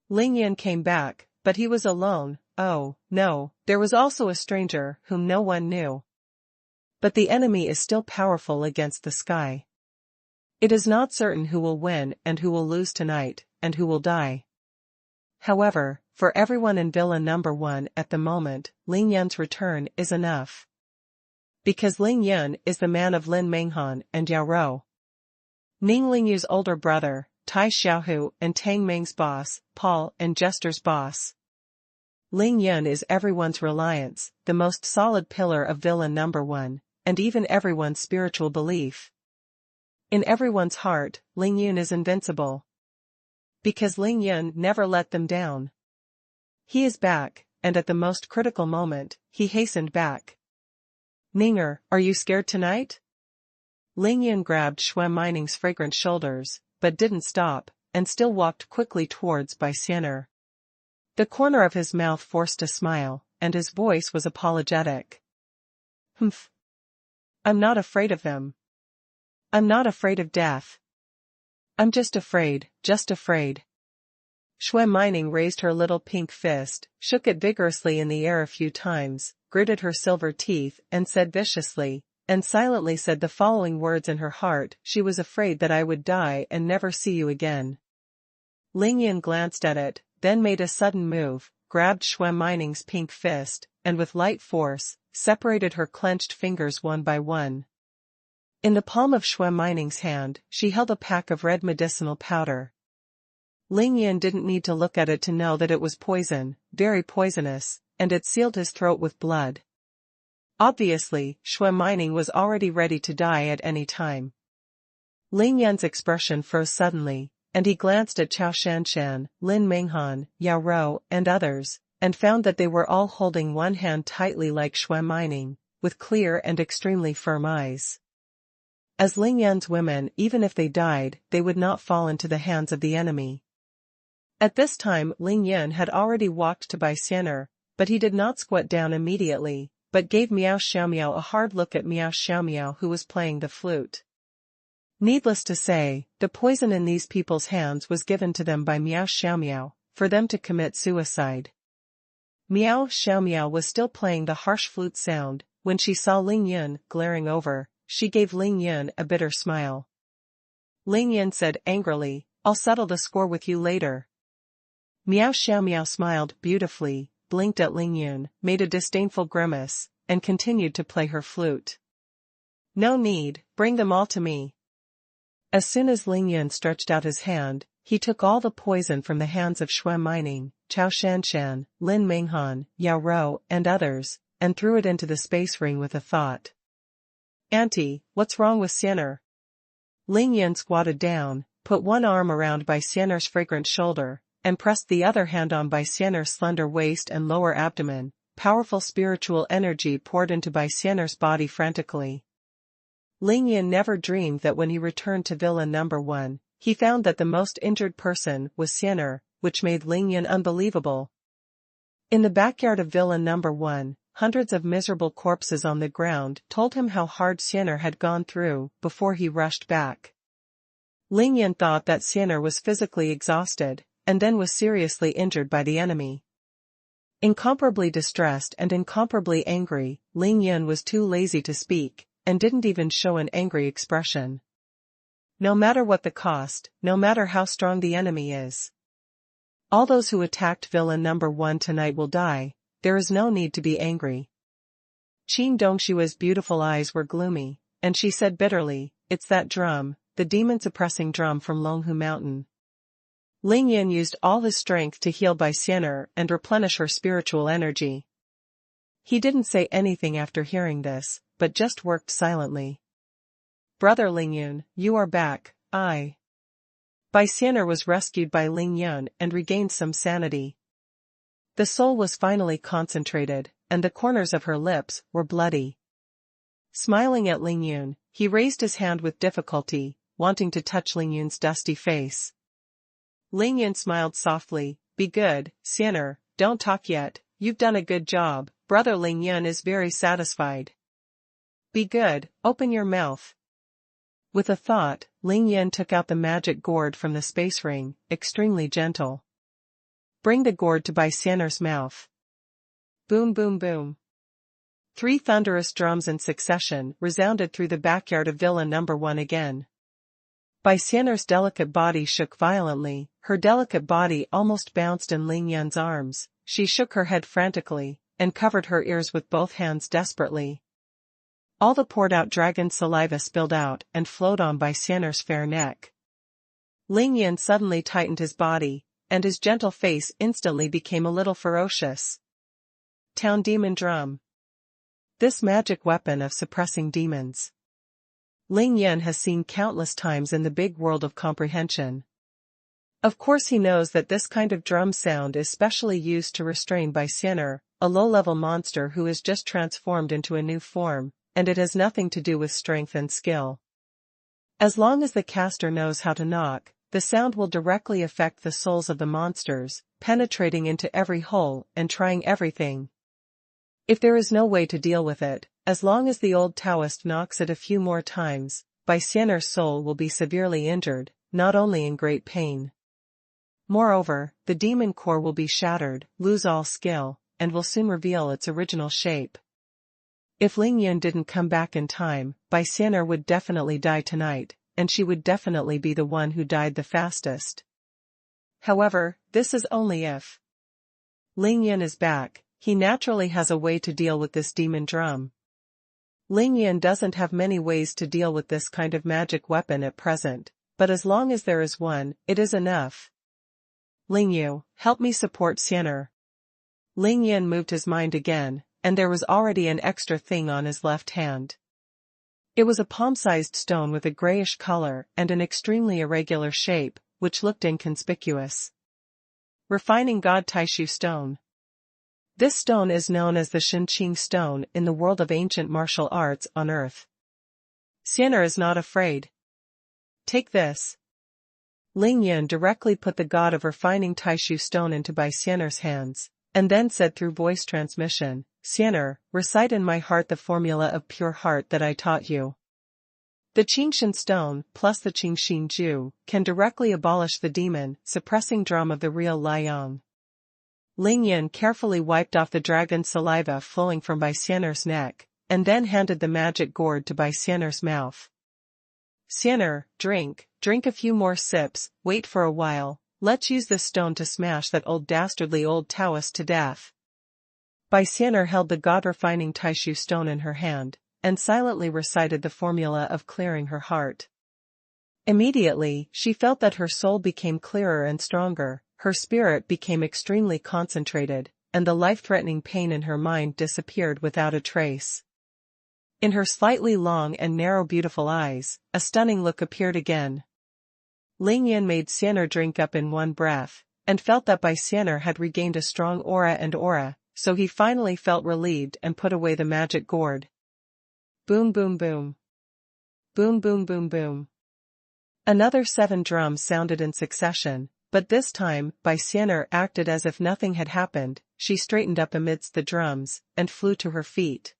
Ling Yun came back, but he was alone. Oh, no, there was also a stranger whom no one knew. But the enemy is still powerful against the sky. It is not certain who will win and who will lose tonight, and who will die. However, for everyone in Villa No. 1 at the moment, Ling Yun's return is enough. Because Ling Yun is the man of Lin Menghan and Yao Rou. Ning Lingyu's older brother, Tai Xiaohu, and Tang Meng's boss, Paul, and Jester's boss. Ling Yun is everyone's reliance, the most solid pillar of Villa No. 1, and even everyone's spiritual belief. In everyone's heart, Ling Yun is invincible. Because Ling Yun never let them down. He is back, and at the most critical moment, he hastened back. Ninger, are you scared tonight? Ling Yun grabbed Shui Mining's fragrant shoulders, but didn't stop, and still walked quickly towards Bai Xianer. The corner of his mouth forced a smile, and his voice was apologetic. Humph. I'm not afraid of them. I'm not afraid of death. I'm just afraid, just afraid. Shui Mining raised her little pink fist, shook it vigorously in the air a few times, gritted her silver teeth, and said viciously, and silently said the following words in her heart: she was afraid that I would die and never see you again. Ling Yun glanced at it, then made a sudden move, grabbed Shui Mining's pink fist, and with light force, separated her clenched fingers one by one. In the palm of Shui Mining's hand, she held a pack of red medicinal powder. Ling Yun didn't need to look at it to know that it was poison, very poisonous, and it sealed his throat with blood. Obviously, Shui Mining was already ready to die at any time. Ling Yun's expression froze suddenly, and he glanced at Chao Shanshan, Lin Menghan, Yao Rou, and others, and found that they were all holding one hand tightly like Shui Mining, with clear and extremely firm eyes. As Ling Yun's women, even if they died, they would not fall into the hands of the enemy. At this time Ling Yun had already walked to Bai Xianer, but he did not squat down immediately, but gave Miao Xiaomiao a hard look at Miao Xiaomiao, who was playing the flute. Needless to say, the poison in these people's hands was given to them by Miao Xiaomiao, for them to commit suicide. Miao Xiaomiao was still playing the harsh flute sound, when she saw Ling Yun glaring over. She gave Ling Yun a bitter smile. Ling Yun said angrily, I'll settle the score with you later. Miao Xiaomiao smiled beautifully, blinked at Ling Yun, made a disdainful grimace, and continued to play her flute. No need, bring them all to me. As soon as Ling Yun stretched out his hand, he took all the poison from the hands of Shui Mining, Chao Shanshan, Lin Menghan, Yao Rou, and others, and threw it into the space ring with a thought. Auntie, what's wrong with Xianer? Ling Yan squatted down, put one arm around Bai Xian'er's fragrant shoulder, and pressed the other hand on Bai Xian'er's slender waist and lower abdomen. Powerful spiritual energy poured into Bai Xian'er's body frantically. Ling Yan never dreamed that when he returned to Villa Number 1, he found that the most injured person was Xian'er, which made Ling Yan unbelievable. In the backyard of Villa Number 1, hundreds of miserable corpses on the ground told him how hard Xian'er had gone through before he rushed back. Ling Yan thought that Xian'er was physically exhausted, and then was seriously injured by the enemy. Incomparably distressed and incomparably angry, Ling Yan was too lazy to speak, and didn't even show an angry expression. No matter what the cost, no matter how strong the enemy is. All those who attacked Villa Number 1 tonight will die, there is no need to be angry. Qin Dongshua's beautiful eyes were gloomy, and she said bitterly, "It's that drum, the demon-suppressing drum from Longhu Mountain." Ling Yan used all his strength to heal Bai Xian'er and replenish her spiritual energy. He didn't say anything after hearing this, but just worked silently. "Brother Ling Yan, you are back." Bai Xian'er was rescued by Ling Yan and regained some sanity. The soul was finally concentrated, and the corners of her lips were bloody. Smiling at Ling Yan, he raised his hand with difficulty, wanting to touch Ling Yan's dusty face. Ling Yan smiled softly. "Be good, Xian'er, don't talk yet, you've done a good job." Brother Ling Yan is very satisfied. "Be good, open your mouth." With a thought, Ling Yan took out the magic gourd from the space ring, extremely gentle. "Bring the gourd to Bai Xian'er's mouth." Boom boom boom. 3 thunderous drums in succession resounded through the backyard of Villa Number 1 again. Bai Xian'er's delicate body shook violently, her delicate body almost bounced in Ling Yan's arms. She shook her head frantically, and covered her ears with both hands desperately. All the poured-out dragon saliva spilled out and flowed on Bai Xian'er's fair neck. Ling Yan suddenly tightened his body, and his gentle face instantly became a little ferocious. Town Demon Drum. This magic weapon of suppressing demons. Ling Yan has seen countless times in the big world of comprehension. Of course he knows that this kind of drum sound is specially used to restrain Bai Xian'er, a low-level monster who is just transformed into a new form, and it has nothing to do with strength and skill. As long as the caster knows how to knock, the sound will directly affect the souls of the monsters, penetrating into every hole and trying everything. If there is no way to deal with it, as long as the old Taoist knocks it a few more times, Bai Xian'er's soul will be severely injured, not only in great pain. Moreover, the demon core will be shattered, lose all skill, and will soon reveal its original shape. If Ling Yan didn't come back in time, Bai Xian'er would definitely die tonight, and she would definitely be the one who died the fastest. However, this is only if Ling Yan is back. He naturally has a way to deal with this demon drum. Ling Yan doesn't have many ways to deal with this kind of magic weapon at present, but as long as there is one, it is enough. "Ling Yu, help me support Xian'er." Ling Yan moved his mind again, and there was already an extra thing on his left hand. It was a palm-sized stone with a grayish color and an extremely irregular shape, which looked inconspicuous. Refining God Taishu Stone. This stone is known as the Shenqing Stone in the world of ancient martial arts on Earth. Xian'er is not afraid. "Take this." Ling Yan directly put the God of Refining Taishu Stone into Bai Xian'er's hands, and then said through voice transmission, "Xian'er, recite in my heart the formula of pure heart that I taught you." The Qingshan Stone, plus the Qingshin Ju, can directly abolish the demon, suppressing drum of the real Liang. Ling Yan carefully wiped off the dragon saliva flowing from Bai Xian'er's neck, and then handed the magic gourd to Bai Xian'er's mouth. "Xian'er, drink a few more sips, wait for a while, let's use this stone to smash that dastardly old Taoist to death." Bai Xian'er held the God-refining Taishu stone in her hand, and silently recited the formula of clearing her heart. Immediately, she felt that her soul became clearer and stronger, her spirit became extremely concentrated, and the life-threatening pain in her mind disappeared without a trace. In her slightly long and narrow beautiful eyes, a stunning look appeared again. Ling Yin made Xian'er drink up in one breath, and felt that Bai Xian'er had regained a strong aura, so he finally felt relieved and put away the magic gourd. Boom boom boom. Boom boom boom boom. Another 7 drums sounded in succession, but this time, Bai Xian'er acted as if nothing had happened. She straightened up amidst the drums, and flew to her feet.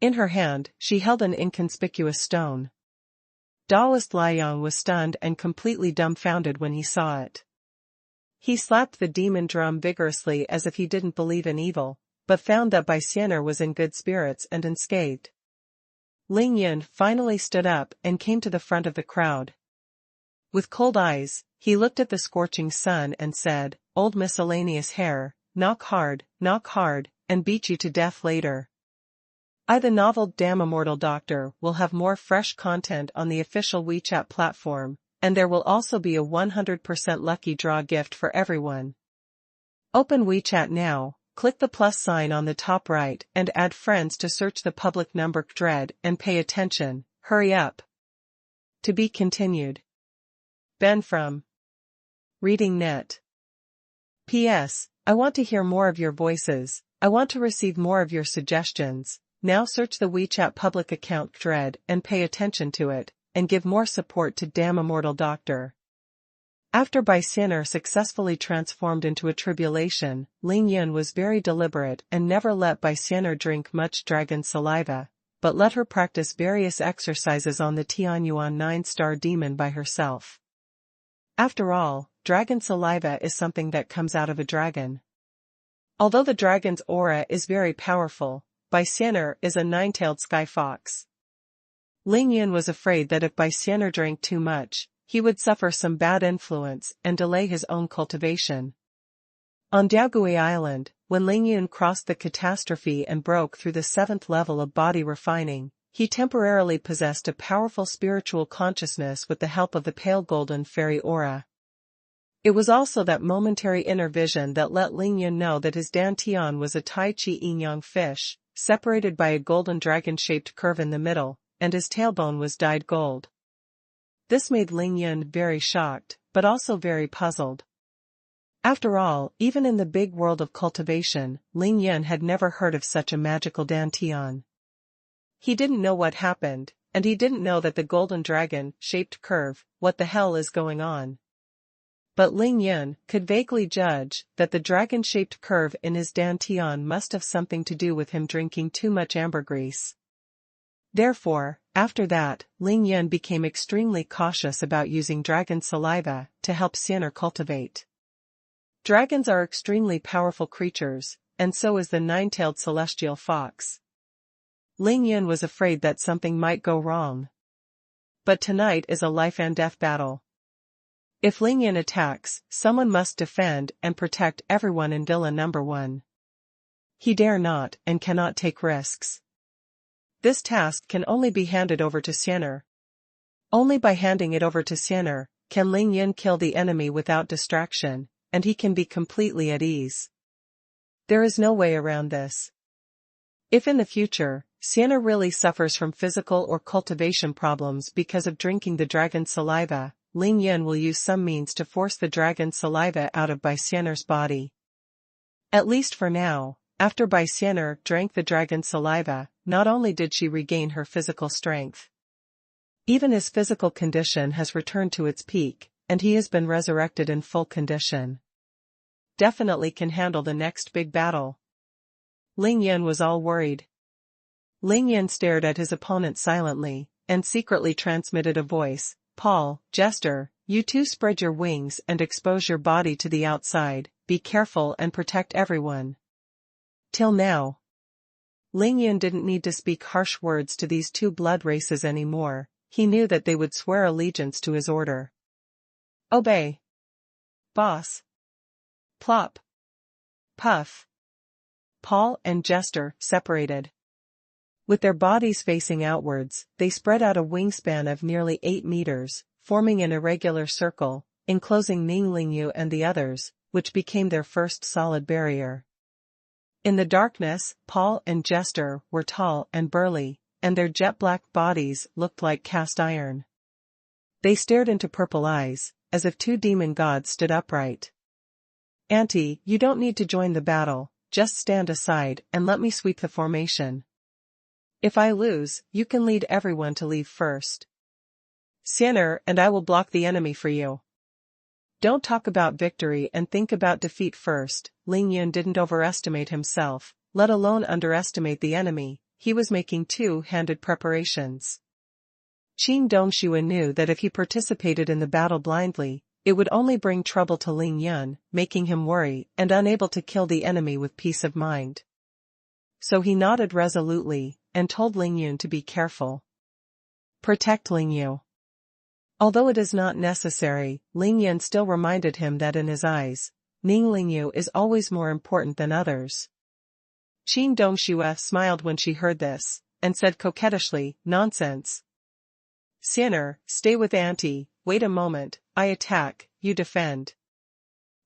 In her hand, she held an inconspicuous stone. Daoist Liang was stunned and completely dumbfounded when he saw it. He slapped the demon drum vigorously as if he didn't believe in evil, but found that Bai Xian'er was in good spirits and unscathed. Ling Yin finally stood up and came to the front of the crowd. With cold eyes, he looked at the scorching sun and said, "Old miscellaneous hair, knock hard, and beat you to death later." The novel Damn Immortal Doctor will have more fresh content on the official WeChat platform, and there will also be a 100% lucky draw gift for everyone. Open WeChat now, click the plus sign on the top right and add friends to search the public number Dread and pay attention, hurry up. To be continued. Ben from Reading Net. P.S. I want to hear more of your voices. I want to receive more of your suggestions. Now search the WeChat public account Dread and pay attention to it, and give more support to Damn Immortal Doctor. After Bai Xian'er successfully transformed into a tribulation, Ling Yin was very deliberate and never let Bai Xian'er drink much dragon saliva, but let her practice various exercises on the Tianyuan 9-star demon by herself. After all, dragon saliva is something that comes out of a dragon. Although the dragon's aura is very powerful, Bai Xian'er is a 9-tailed sky fox. Ling Yin was afraid that if Bai Xian'er drank too much, he would suffer some bad influence and delay his own cultivation. On Diaogui Island, when Ling Yin crossed the catastrophe and broke through the 7th level of body refining, he temporarily possessed a powerful spiritual consciousness with the help of the pale golden fairy aura. It was also that momentary inner vision that let Ling Yin know that his dantian was a Tai Chi yin-yang fish, separated by a golden dragon-shaped curve in the middle, and his tailbone was dyed gold. This made Ling Yin very shocked, but also very puzzled. After all, even in the big world of cultivation, Ling Yin had never heard of such a magical dantian. He didn't know what happened, and he didn't know that the golden dragon-shaped curve, what the hell is going on. But Ling Yin could vaguely judge that the dragon-shaped curve in his dantian must have something to do with him drinking too much ambergris. Therefore, after that, Ling Yin became extremely cautious about using dragon saliva to help Xian'er cultivate. Dragons are extremely powerful creatures, and so is the 9-tailed celestial fox. Ling Yin was afraid that something might go wrong. But tonight is a life and death battle. If Ling Yin attacks, someone must defend and protect everyone in Villa Number 1. He dare not and cannot take risks. This task can only be handed over to Xian'er. Only by handing it over to Xian'er can Ling Yin kill the enemy without distraction, and he can be completely at ease. There is no way around this. If in the future, Xian'er really suffers from physical or cultivation problems because of drinking the dragon saliva, Ling Yin will use some means to force the dragon saliva out of Bai Xian'er's body. At least for now, after Bai Xian'er drank the dragon saliva, not only did she regain her physical strength. Even his physical condition has returned to its peak, and he has been resurrected in full condition. Definitely can handle the next big battle. Ling Yin was all worried. Ling Yin stared at his opponent silently, and secretly transmitted a voice. Paul, Jester, you two spread your wings and expose your body to the outside, be careful and protect everyone. Till now, Ling Yin didn't need to speak harsh words to these two blood races anymore, he knew that they would swear allegiance to his order. Obey. Boss. Plop. Puff. Paul and Jester separated. With their bodies facing outwards, they spread out a wingspan of nearly 8 meters, forming an irregular circle, enclosing Ning Lingyu and the others, which became their first solid barrier. In the darkness, Paul and Jester were tall and burly, and their jet-black bodies looked like cast iron. They stared into purple eyes, as if two demon gods stood upright. "Auntie, you don't need to join the battle, just stand aside and let me sweep the formation. If I lose, you can lead everyone to leave first. Xian'er and I will block the enemy for you." "Don't talk about victory and think about defeat first." Ling Yun didn't overestimate himself, let alone underestimate the enemy. He was making two-handed preparations. Qin Dongshuan knew that if he participated in the battle blindly, it would only bring trouble to Ling Yun, making him worry and unable to kill the enemy with peace of mind. So he nodded resolutely, and told Ling Yun to be careful. "Protect Ling Yu." Although it is not necessary, Ling Yun still reminded him that in his eyes, Ning Ling Yu is always more important than others. Qin Dongxue smiled when she heard this, and said coquettishly, "Nonsense. Xian'er, stay with Auntie, wait a moment, I attack, you defend."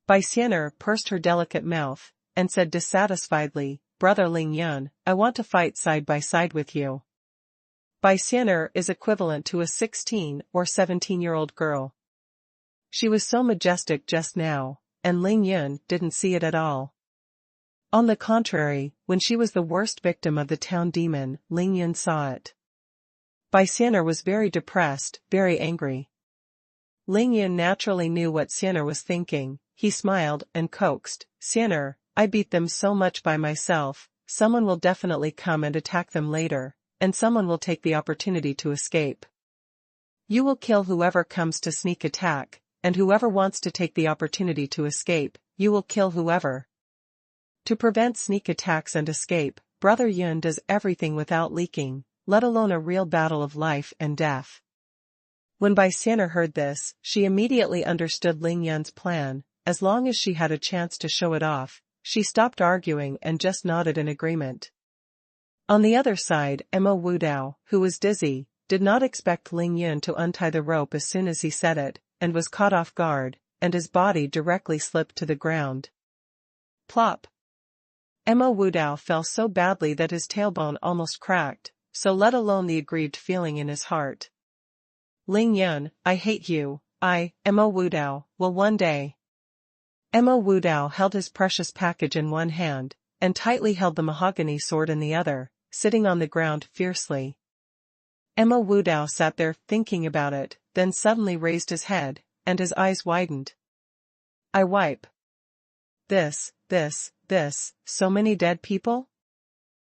Bai Xian'er pursed her delicate mouth, and said dissatisfiedly, "Brother Ling Yun, I want to fight side by side with you." Bai Xian'er is equivalent to a 16 or 17-year-old girl. She was so majestic just now, and Ling Yun didn't see it at all. On the contrary, when she was the worst victim of the town demon, Ling Yun saw it. Bai Xian'er was very depressed, very angry. Ling Yun naturally knew what Xian'er was thinking. He smiled and coaxed, "Xian'er, I beat them so much by myself, someone will definitely come and attack them later, and someone will take the opportunity to escape. You will kill whoever comes to sneak attack, and whoever wants to take the opportunity to escape, you will kill whoever. To prevent sneak attacks and escape, Brother Yun does everything without leaking, let alone a real battle of life and death." When Bai Xian'er heard this, she immediately understood Ling Yun's plan. As long as she had a chance to show it off, she stopped arguing and just nodded in agreement. On the other side, Mo Wudao, who was dizzy, did not expect Ling Yun to untie the rope as soon as he said it, and was caught off guard, and his body directly slipped to the ground. Plop! Mo Wudao fell so badly that his tailbone almost cracked, so let alone the aggrieved feeling in his heart. "Ling Yun, I hate you, Mo Wudao, will one day." Mo Wudao held his precious package in one hand, and tightly held the mahogany sword in the other, sitting on the ground fiercely. Mo Wudao sat there thinking about it, then suddenly raised his head, and his eyes widened. "I wipe. This, so many dead people?"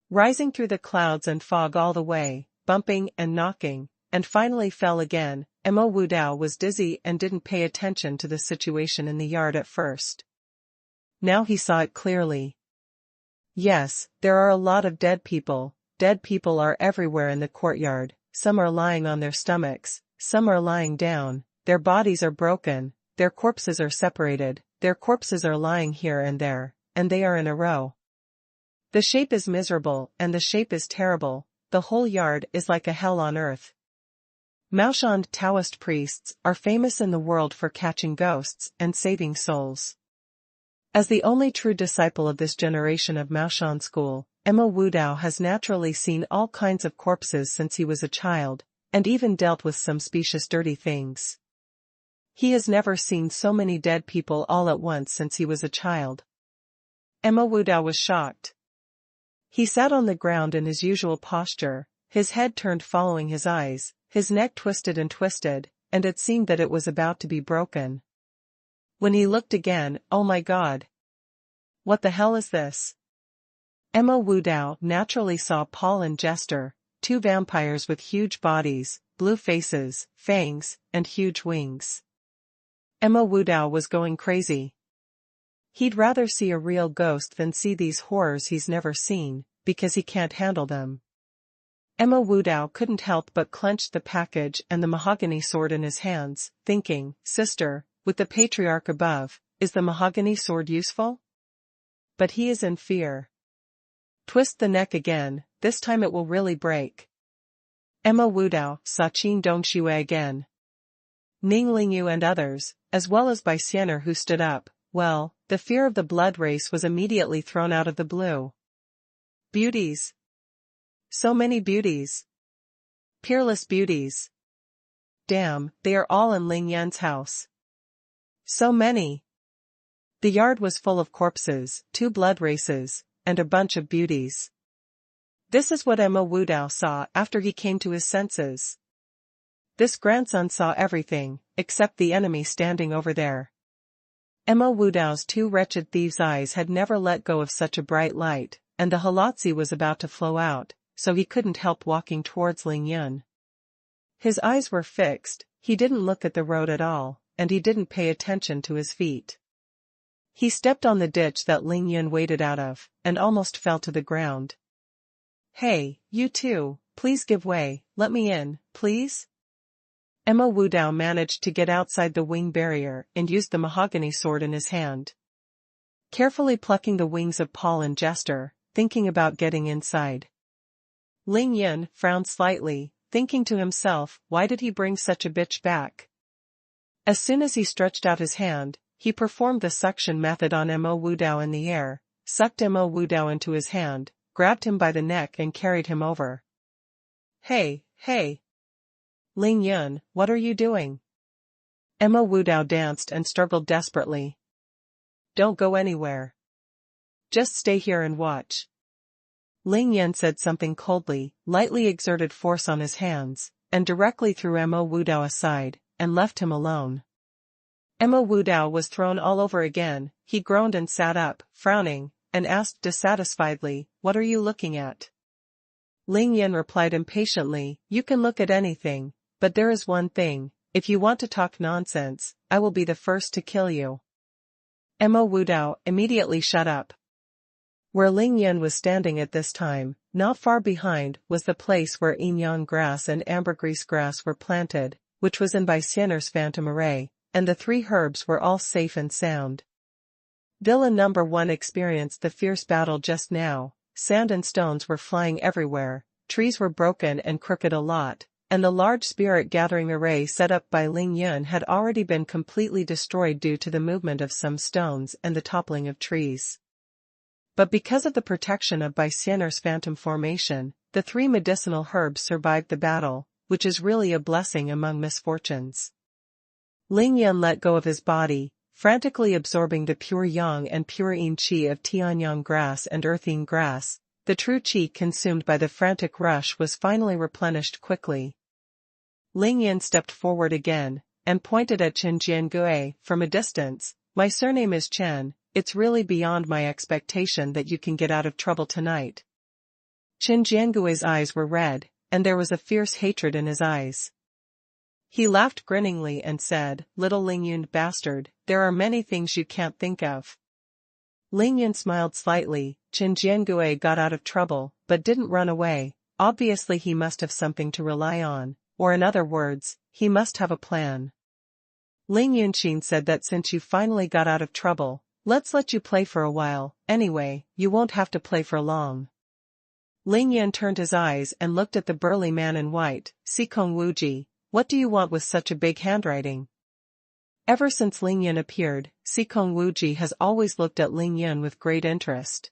Rising through the clouds and fog all the way, bumping and knocking, and finally fell again, Mo Wudao was dizzy and didn't pay attention to the situation in the yard at first. Now he saw it clearly. Yes, there are a lot of dead people. Dead people are everywhere in the courtyard. Some are lying on their stomachs, some are lying down, their bodies are broken, their corpses are separated, their corpses are lying here and there, and they are in a row. The shape is miserable and the shape is terrible, the whole yard is like a hell on earth. Maoshan Taoist priests are famous in the world for catching ghosts and saving souls. As the only true disciple of this generation of Maoshan school, Mo Wudao has naturally seen all kinds of corpses since he was a child, and even dealt with some specious dirty things. He has never seen so many dead people all at once since he was a child. Mo Wudao was shocked. He sat on the ground in his usual posture, his head turned following his eyes, his neck twisted, and it seemed that it was about to be broken. When he looked again, oh my God! What the hell is this? Mo Wudao naturally saw Paul and Jester, two vampires with huge bodies, blue faces, fangs, and huge wings. Mo Wudao was going crazy. He'd rather see a real ghost than see these horrors he's never seen, because he can't handle them. Mo Wudao couldn't help but clench the package and the mahogany sword in his hands, thinking, "Sister, with the patriarch above, is the mahogany sword useful?" But he is in fear. Twist the neck again, this time it will really break. Mo Wudao saw Qin Dongxue again. Ning Lingyu and others, as well as Bai Xian'er who stood up. Well, the fear of the blood race was immediately thrown out of the blue. Beauties. So many beauties. Peerless beauties. Damn, they are all in Ling Yan's house. So many. The yard was full of corpses, 2 blood races, and a bunch of beauties. This is what Emma Wudao saw after he came to his senses. This grandson saw everything, except the enemy standing over there. Emma Wudao's 2 wretched thieves' eyes had never let go of such a bright light, and the halotzi was about to flow out, so he couldn't help walking towards Ling Yan. His eyes were fixed, he didn't look at the road at all, and he didn't pay attention to his feet. He stepped on the ditch that Ling Yan waded out of, and almost fell to the ground. Hey, you two, please give way, let me in, please? Emma Wudao managed to get outside the wing barrier and used the mahogany sword in his hand. Carefully plucking the wings of Paul and Jester, thinking about getting inside. Ling Yan frowned slightly, thinking to himself, why did he bring such a bitch back? As soon as he stretched out his hand, he performed the suction method on Emma Wudao in the air, sucked Emma Wudao into his hand, grabbed him by the neck and carried him over. Hey, hey! Ling Yan, what are you doing? Emma Wudao danced and struggled desperately. Don't go anywhere. Just stay here and watch. Ling Yan said something coldly, lightly exerted force on his hands, and directly threw Emma Wudao aside, and left him alone. Emma Wudao was thrown all over again, he groaned and sat up, frowning, and asked dissatisfiedly, what are you looking at? Ling Yan replied impatiently, you can look at anything, but there is one thing, if you want to talk nonsense, I will be the first to kill you. Emma Wudao immediately shut up. Where Ling Yan was standing at this time, not far behind, was the place where yin-yang grass and ambergris grass were planted, which was in Bysiener's phantom array, and the 3 herbs were all safe and sound. Villain number 1 experienced the fierce battle just now, sand and stones were flying everywhere, trees were broken and crooked a lot, and the large spirit-gathering array set up by Ling Yan had already been completely destroyed due to the movement of some stones and the toppling of trees. But because of the protection of Bysiener's phantom formation, the 3 medicinal herbs survived the battle, which is really a blessing among misfortunes. Ling Yan let go of his body, frantically absorbing the pure yang and pure yin qi of tianyang grass and earthine grass. The true qi consumed by the frantic rush was finally replenished quickly. Ling Yan stepped forward again, and pointed at Chen Jiangue from a distance. My surname is Chen, it's really beyond my expectation that you can get out of trouble tonight. Chen Jiangue's eyes were red, and there was a fierce hatred in his eyes. He laughed grinningly and said, little Ling Yun bastard, there are many things you can't think of. Ling Yun smiled slightly. Chen Jiangue got out of trouble, but didn't run away. Obviously he must have something to rely on, or in other words, he must have a plan. Ling Yunqin said that since you finally got out of trouble, let's let you play for a while, anyway, you won't have to play for long. Ling Yan turned his eyes and looked at the burly man in white. Sikong Wuji, what do you want with such a big handwriting? Ever since Ling Yan appeared, Sikong Wuji has always looked at Ling Yan with great interest.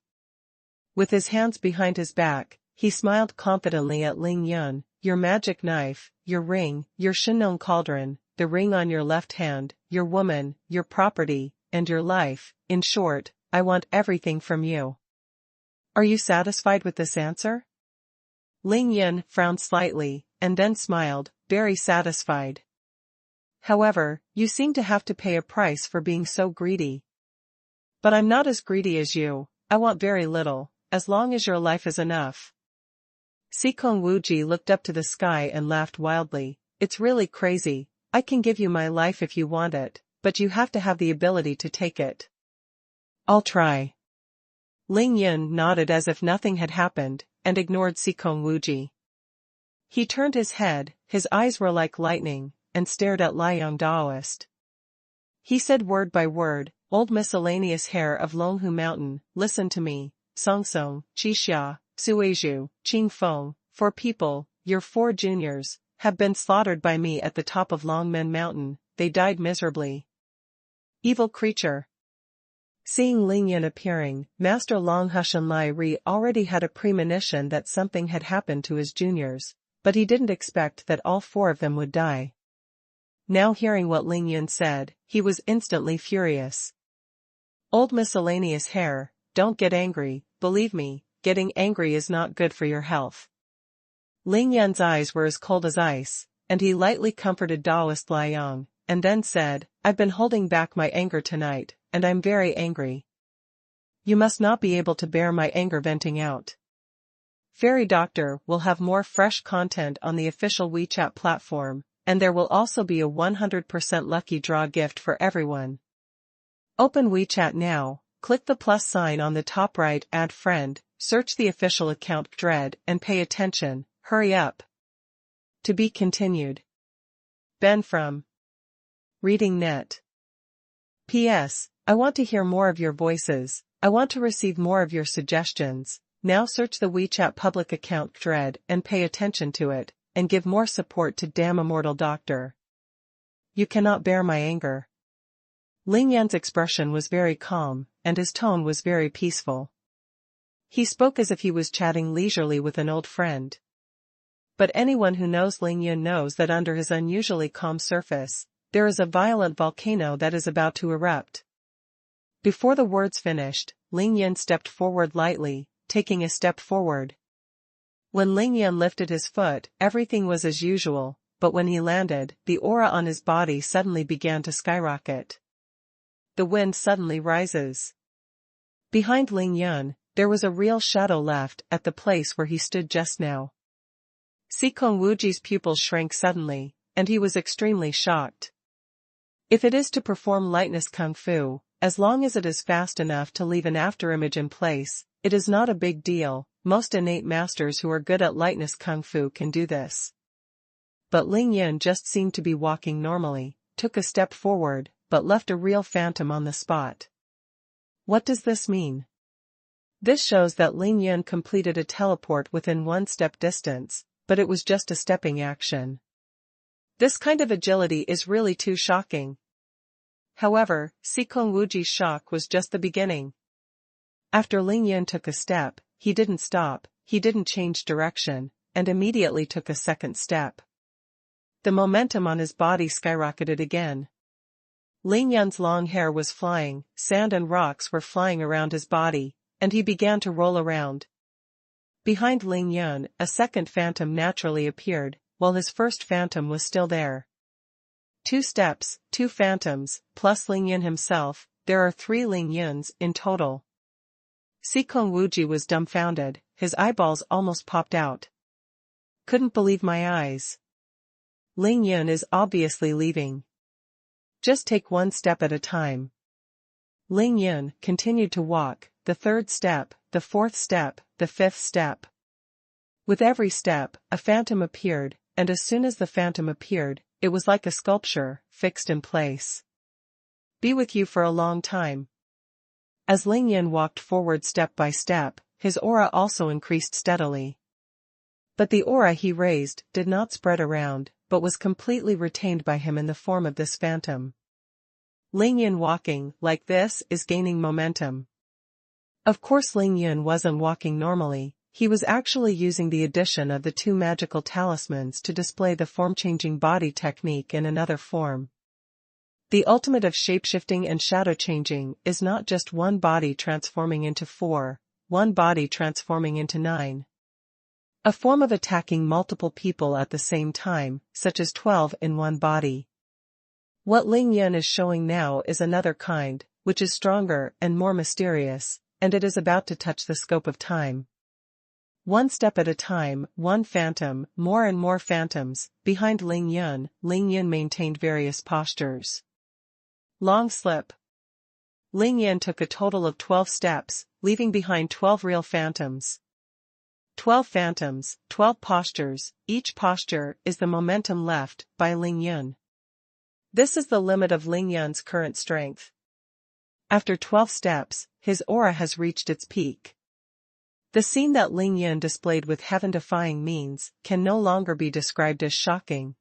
With his hands behind his back, he smiled confidently at Ling Yan. Your magic knife, your ring, your Shinong cauldron, the ring on your left hand, your woman, your property, and your life, in short, I want everything from you. Are you satisfied with this answer? Ling Yan frowned slightly, and then smiled, very satisfied. However, you seem to have to pay a price for being so greedy. But I'm not as greedy as you, I want very little, as long as your life is enough. Sikong Wuji looked up to the sky and laughed wildly. It's really crazy, I can give you my life if you want it, but you have to have the ability to take it. I'll try. Ling Yan nodded as if nothing had happened, and ignored Sikong Wuji. He turned his head, his eyes were like lightning, and stared at Liang Daoist. He said word by word, old miscellaneous hair of Longhu Mountain, listen to me, Songsong, Qixia, Suizhu, Qingfeng, 4 people, your 4 juniors, have been slaughtered by me at the top of Longmen Mountain, they died miserably. Evil creature. Seeing Ling Yan appearing, Master Long Hushan Lai Ri already had a premonition that something had happened to his juniors, but he didn't expect that all 4 of them would die. Now hearing what Ling Yun said, he was instantly furious. Old miscellaneous hair, don't get angry, believe me, getting angry is not good for your health. Ling Yun's eyes were as cold as ice, and he lightly comforted Daoist Liang, and then said, I've been holding back my anger tonight, and I'm very angry. You must not be able to bear my anger venting out. Fairy Doctor will have more fresh content on the official WeChat platform, and there will also be a 100% lucky draw gift for everyone. Open WeChat now, click the plus sign on the top right, add friend, search the official account Dread, and pay attention, hurry up. To be continued. Ben from Reading Net. P.S. I want to hear more of your voices, I want to receive more of your suggestions. Now search the WeChat public account Dread and pay attention to it, and give more support to Damn Immortal Doctor. You cannot bear my anger. Ling Yan's expression was very calm, and his tone was very peaceful. He spoke as if he was chatting leisurely with an old friend. But anyone who knows Ling Yan knows that under his unusually calm surface, there is a violent volcano that is about to erupt. Before the words finished, Ling Yan stepped forward lightly, taking a step forward. When Ling Yan lifted his foot, everything was as usual, but when he landed, the aura on his body suddenly began to skyrocket. The wind suddenly rises. Behind Ling Yan, there was a real shadow left at the place where he stood just now. Sikong Wuji's pupils shrank suddenly, and he was extremely shocked. If it is to perform lightness kung fu, as long as it is fast enough to leave an afterimage in place, it is not a big deal. Most innate masters who are good at lightness kung fu can do this. But Ling Yan just seemed to be walking normally, took a step forward, but left a real phantom on the spot. What does this mean? This shows that Ling Yan completed a teleport within 1 step distance, but it was just a stepping action. This kind of agility is really too shocking. However, Sikong Wuji's shock was just the beginning. After Ling Yan took a step, he didn't stop, he didn't change direction, and immediately took a second step. The momentum on his body skyrocketed again. Ling Yan's long hair was flying, sand and rocks were flying around his body, and he began to roll around. Behind Ling Yan, a second phantom naturally appeared, while his first phantom was still there. 2 steps, 2 phantoms, plus Ling Yan himself, there are 3 Ling Yans in total. Sikong Wuji was dumbfounded, his eyeballs almost popped out. Couldn't believe my eyes. Ling Yan is obviously leaving. Just take 1 step at a time. Ling Yan continued to walk, the 3rd step, the 4th step, the 5th step. With every step, a phantom appeared, and as soon as the phantom appeared, it was like a sculpture, fixed in place. Be with you for a long time. As Ling Yan walked forward step by step, his aura also increased steadily. But the aura he raised did not spread around, but was completely retained by him in the form of this phantom. Ling Yan walking like this is gaining momentum. Of course Ling Yan wasn't walking normally, he was actually using the addition of the 2 magical talismans to display the form-changing body technique in another form. The ultimate of shapeshifting and shadow-changing is not just one body transforming into 4, one body transforming into 9. A form of attacking multiple people at the same time, such as 12 in one body. What Ling Yan is showing now is another kind, which is stronger and more mysterious, and it is about to touch the scope of time. 1 step at a time, 1 phantom, more and more phantoms. Behind Ling Yan maintained various postures. Long slip. Ling Yan took a total of 12 steps, leaving behind 12 real phantoms. 12 phantoms, 12 postures, each posture is the momentum left by Ling Yan. This is the limit of Ling Yan's current strength. After 12 steps, his aura has reached its peak. The scene that Ling Yan displayed with heaven-defying means can no longer be described as shocking.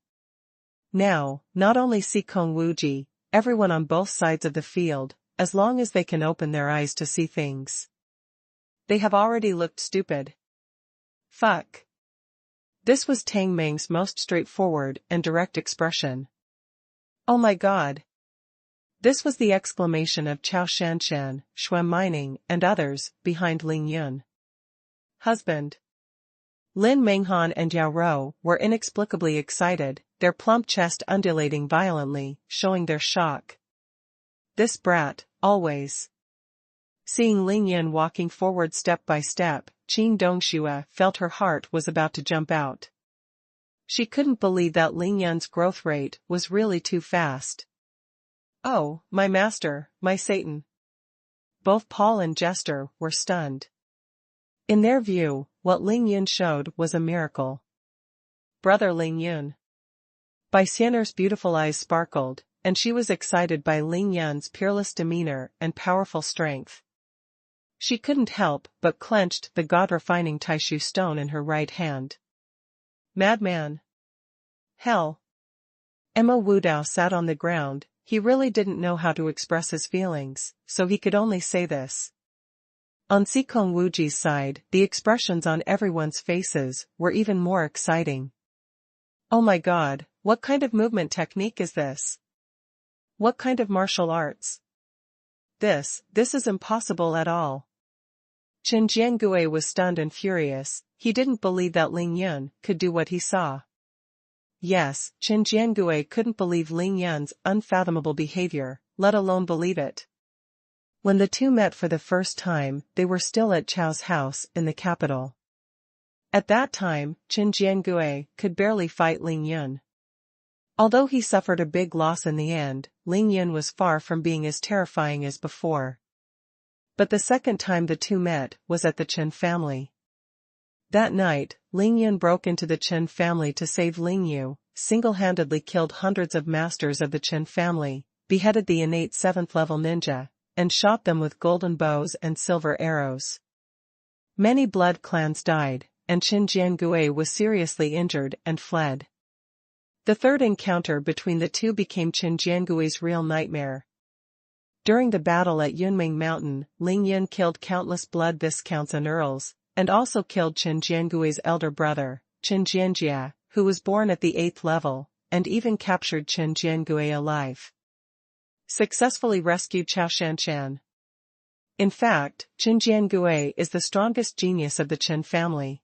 Now, not only Sikong Wuji, everyone on both sides of the field, as long as they can open their eyes to see things. They have already looked stupid. Fuck. This was Tang Ming's most straightforward and direct expression. "Oh my God!" This was the exclamation of Chao Shanshan, Shuem Mining, and others, behind Ling Yun. Husband. Lin Menghan and Yao Rou were inexplicably excited, their plump chest undulating violently, showing their shock. This brat, always. Seeing Ling Yun walking forward step by step, Qin Dongxue felt her heart was about to jump out. She couldn't believe that Ling Yun's growth rate was really too fast. "Oh, my master, my Satan." Both Paul and Jester were stunned. In their view, what Ling Yun showed was a miracle. "Brother Ling Yun." Bai Xianer's beautiful eyes sparkled, and she was excited by Ling Yun's peerless demeanor and powerful strength. She couldn't help but clenched the god-refining Taishu stone in her right hand. "Madman." "Hell." Emma Wudao sat on the ground. He really didn't know how to express his feelings, so he could only say this. On Xikong Wuji's side, the expressions on everyone's faces were even more exciting. "Oh my God, what kind of movement technique is this? What kind of martial arts? This is impossible at all." Chen Jiangue was stunned and furious. He didn't believe that Ling Yun could do what he saw. Yes, Chen Jiangue couldn't believe Ling Yun's unfathomable behavior, let alone believe it. When the two met for the first time, they were still at Chao's house in the capital. At that time, Chen Jiangue could barely fight Ling Yun. Although he suffered a big loss in the end, Ling Yun was far from being as terrifying as before. But the second time the two met was at the Chen family. That night, Ling Yun broke into the Chen family to save Ling Yu, single-handedly killed hundreds of masters of the Chen family, beheaded the innate 7th-level ninja, and shot them with golden bows and silver arrows. Many blood clans died, and Chen Jiangue was seriously injured and fled. The third encounter between the two became Chen Jiangui's real nightmare. During the battle at Yunming Mountain, Ling Yun killed countless blood viscounts and earls, and also killed Chen Jiangui's elder brother, Chen Jianjia, who was born at the 8th level, and even captured Chen Jiangue alive. Successfully rescued Chao Shanshan. In fact, Chen Jiangue is the strongest genius of the Chen family.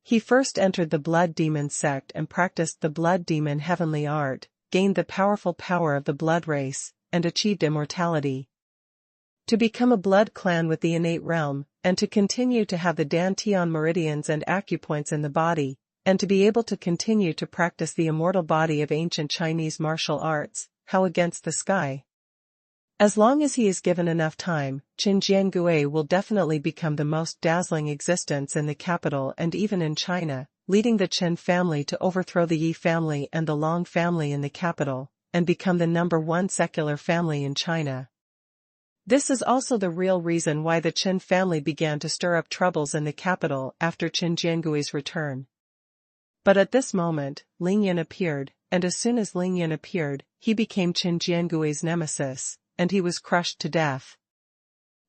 He first entered the Blood Demon sect and practiced the Blood Demon heavenly art, gained the powerful power of the blood race, and achieved immortality. To become a blood clan with the innate realm, and to continue to have the Dantian meridians and acupoints in the body, and to be able to continue to practice the immortal body of ancient Chinese martial arts, how against the sky? As long as he is given enough time, Chen Jiangue will definitely become the most dazzling existence in the capital and even in China, leading the Chen family to overthrow the Yi family and the Long family in the capital, and become the #1 secular family in China. This is also the real reason why the Chen family began to stir up troubles in the capital after Chen Jiangui's return. But at this moment, Ling Yun appeared, and as soon as Ling Yun appeared, he became Chen Jiangui's nemesis, and he was crushed to death.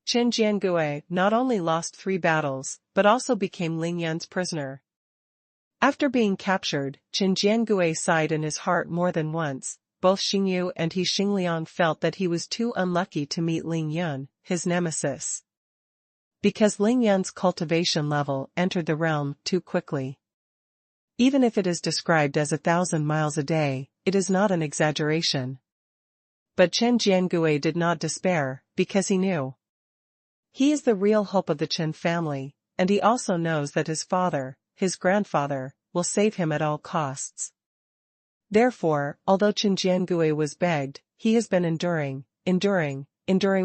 Chen Jiangue not only lost 3 battles, but also became Ling Yun's prisoner. After being captured, Chen Jiangue sighed in his heart more than once. Both Xingyu and He Xingliang felt that he was too unlucky to meet Ling Yun, his nemesis. Because Ling Yun's cultivation level entered the realm too quickly. Even if it is described as 1,000 miles a day, it is not an exaggeration. But Chen Jiangue did not despair, because he knew. He is the real hope of the Chen family, and he also knows that his father, his grandfather, will save him at all costs. Therefore, although Chen Jiangue was begged, he has been enduring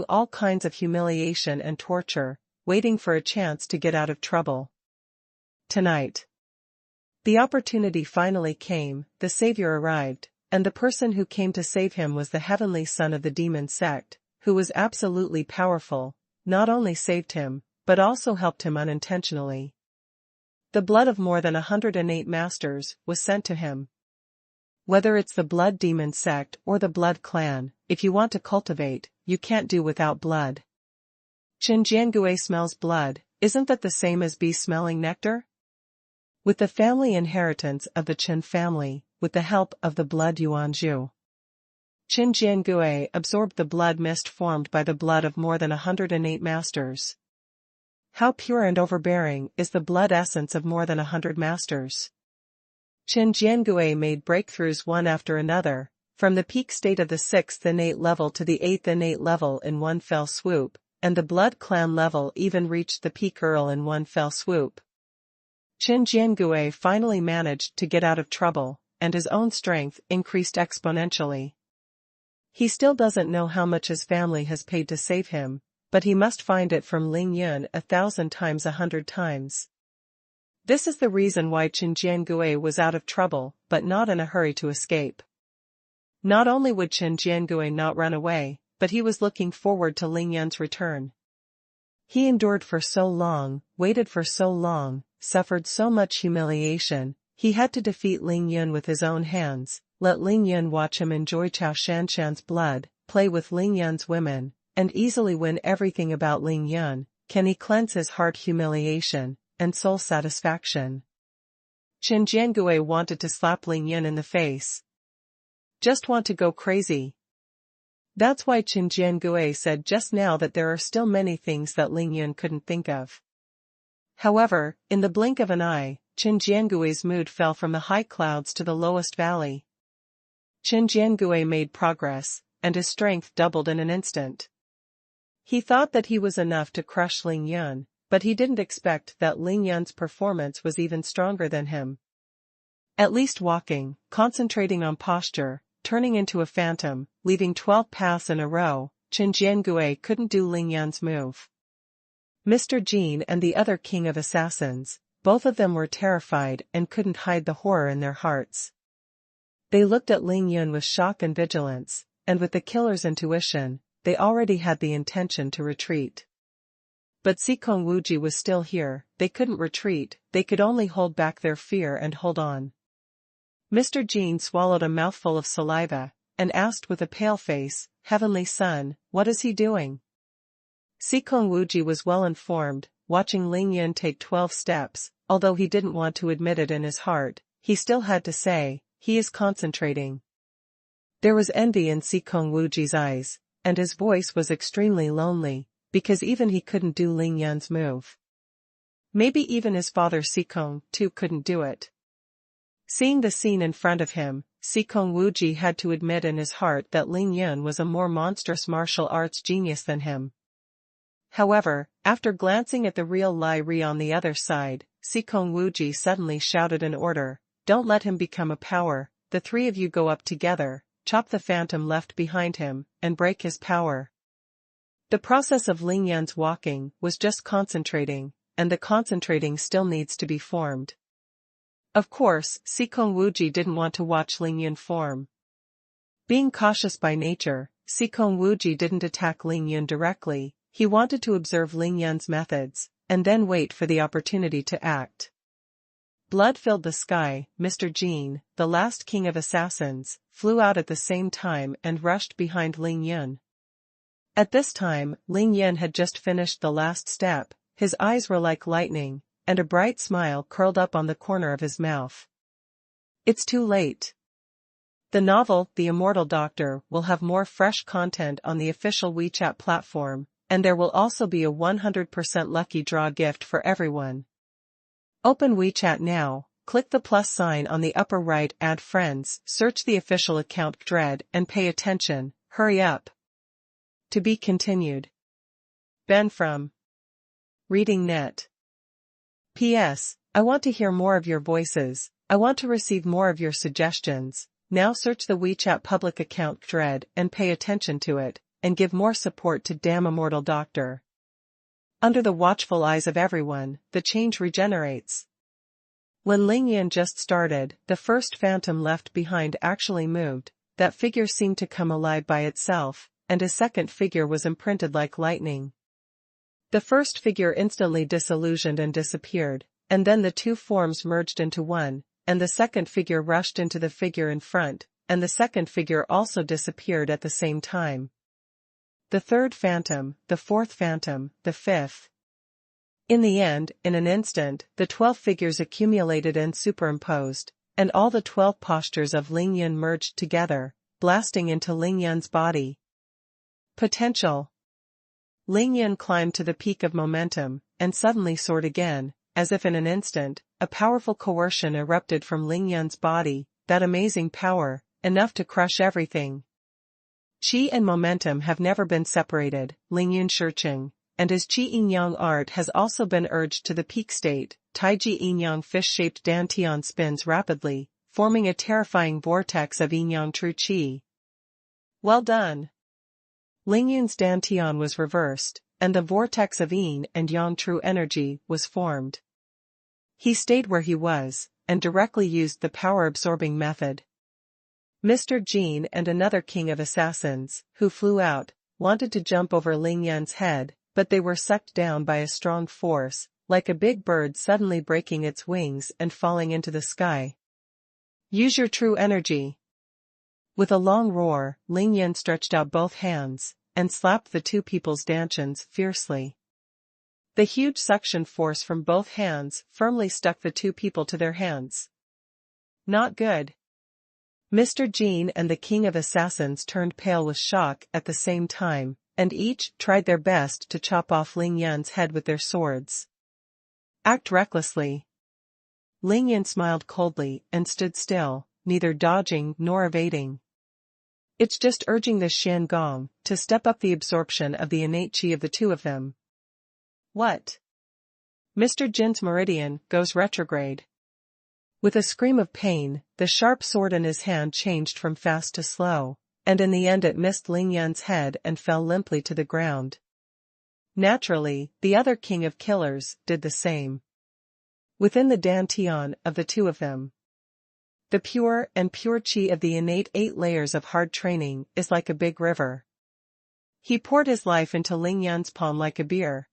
all kinds of humiliation and torture, waiting for a chance to get out of trouble. Tonight. The opportunity finally came, the savior arrived, and the person who came to save him was the heavenly son of the demon sect, who was absolutely powerful, not only saved him, but also helped him unintentionally. The blood of more than 108 masters was sent to him. Whether it's the blood demon sect or the blood clan, if you want to cultivate, you can't do without blood. Chen Jiangue smells blood, isn't that the same as bees smelling nectar? with the family inheritance of the Qin family, with the help of the blood Yuanzhu. Qin Jiangui absorbed the blood mist formed by the blood of more than 108 masters. How pure and overbearing is the blood essence of more than 100 masters. Qin Jiangui made breakthroughs one after another, from the peak state of the 6th innate level to the 8th innate level in one fell swoop, and the blood clan level even reached the peak Earl in one fell swoop. Qin Jiangui finally managed to get out of trouble, and his own strength increased exponentially. He still doesn't know how much his family has paid to save him, but he must find it from Ling Yun 1,000 times 100 times. This is the reason why Qin Jiangui was out of trouble, but not in a hurry to escape. Not only would Qin Jiangui not run away, but he was looking forward to Ling Yun's return. He endured for so long, waited for so long, suffered so much humiliation, he had to defeat Ling Yun with his own hands, let Ling Yun watch him enjoy Chao Shanshan's blood, play with Ling Yun's women, and easily win everything about Ling Yun. Can he cleanse his heart humiliation and soul satisfaction? Qin Jiangui wanted to slap Ling Yun in the face. Just want to go crazy. That's why Qin Jiangui said just now that there are still many things that Ling Yun couldn't think of. However, in the blink of an eye, Qin Jiangui's mood fell from the high clouds to the lowest valley. Qin Jiangui made progress, and his strength doubled in an instant. He thought that he was enough to crush Ling Yun, but he didn't expect that Ling Yun's performance was even stronger than him. At least walking, concentrating on posture, turning into a phantom, leaving 12 paths in a row, Qin Jiangui couldn't do Ling Yun's move. Mr. Zheng and the other king of assassins, both of them were terrified and couldn't hide the horror in their hearts. They looked at Ling Yun with shock and vigilance, and with the killer's intuition, they already had the intention to retreat. But Xikong Wuji was still here, they couldn't retreat, they could only hold back their fear and hold on. Mr. Zheng swallowed a mouthful of saliva, and asked with a pale face, "Heavenly Son, what is he doing?" Xikong Wuji was well informed, watching Ling Yun take 12 steps, although he didn't want to admit it in his heart, he still had to say, "He is concentrating." There was envy in Xikong Wuji's eyes, and his voice was extremely lonely, because even he couldn't do Ling Yun's move. Maybe even his father Xikong, too, couldn't do it. Seeing the scene in front of him, Xikong Wuji had to admit in his heart that Ling Yun was a more monstrous martial arts genius than him. However, after glancing at the real Lai Ri on the other side, Xikong Wuji suddenly shouted an order, "Don't let him become a power, the three of you go up together, chop the phantom left behind him, and break his power." The process of Ling Yun's walking was just concentrating, and the concentrating still needs to be formed. Of course, Xikong Wuji didn't want to watch Ling Yun form. Being cautious by nature, Xikong Wuji didn't attack Ling Yun directly, he wanted to observe Ling Yun's methods, and then wait for the opportunity to act. Blood filled the sky, Mr. Zheng, the last king of assassins, flew out at the same time and rushed behind Ling Yun. At this time, Ling Yun had just finished the last step, his eyes were like lightning, and a bright smile curled up on the corner of his mouth. It's too late. The novel, The Immortal Doctor, will have more fresh content on the official WeChat platform, and there will also be a 100% lucky draw gift for everyone. Open WeChat now, click the plus sign on the upper right, add friends, search the official account Dread, and pay attention, hurry up. To be continued. Ben from Reading Net. P.S. I want to hear more of your voices, I want to receive more of your suggestions. Now search the WeChat public account Dread and pay attention to it, and give more support to Damn Immortal Doctor. Under the watchful eyes of everyone, the change regenerates. When Ling Yun just started, the first phantom left behind actually moved, that figure seemed to come alive by itself, and a second figure was imprinted like lightning. The first figure instantly disillusioned and disappeared, and then the two forms merged into one, and the second figure rushed into the figure in front, and the second figure also disappeared at the same time. The third phantom, the fourth phantom, the fifth. In the end, in an instant, the 12 figures accumulated and superimposed, and all the 12 postures of Ling Yun merged together, blasting into Ling Yun's body. Potential. Ling Yun climbed to the peak of momentum, and suddenly soared again, as if in an instant, a powerful coercion erupted from Ling Yun's body, that amazing power, enough to crush everything. Qi and momentum have never been separated, Ling Yun Shizheng, and his Qi Yin-Yang art has also been urged to the peak state. Taiji Yin-Yang fish-shaped Dantian spins rapidly, forming a terrifying vortex of Yin-Yang true Qi. Well done! Ling Yun's Dantian was reversed, and the vortex of Yin and Yang true energy was formed. He stayed where he was, and directly used the power-absorbing method. Mr. Zheng and another king of assassins, who flew out, wanted to jump over Ling Yun's head, but they were sucked down by a strong force, like a big bird suddenly breaking its wings and falling into the sky. Use your true energy. With a long roar, Ling Yun stretched out both hands, and slapped the two people's dantians fiercely. The huge suction force from both hands firmly stuck the two people to their hands. Not good. Mr. Zheng and the king of assassins turned pale with shock at the same time, and each tried their best to chop off Ling Yun's head with their swords. Act recklessly. Ling Yun smiled coldly and stood still, neither dodging nor evading. It's just urging the Shan Gong to step up the absorption of the innate qi of the two of them. What? Mr. Jin's meridian goes retrograde. With a scream of pain, the sharp sword in his hand changed from fast to slow, and in the end it missed Ling Yun's head and fell limply to the ground. Naturally, the other king of killers did the same. Within the dantian of the two of them, the pure qi of the innate 8 layers of hard training is like a big river. He poured his life into Ling Yun's palm like a beer.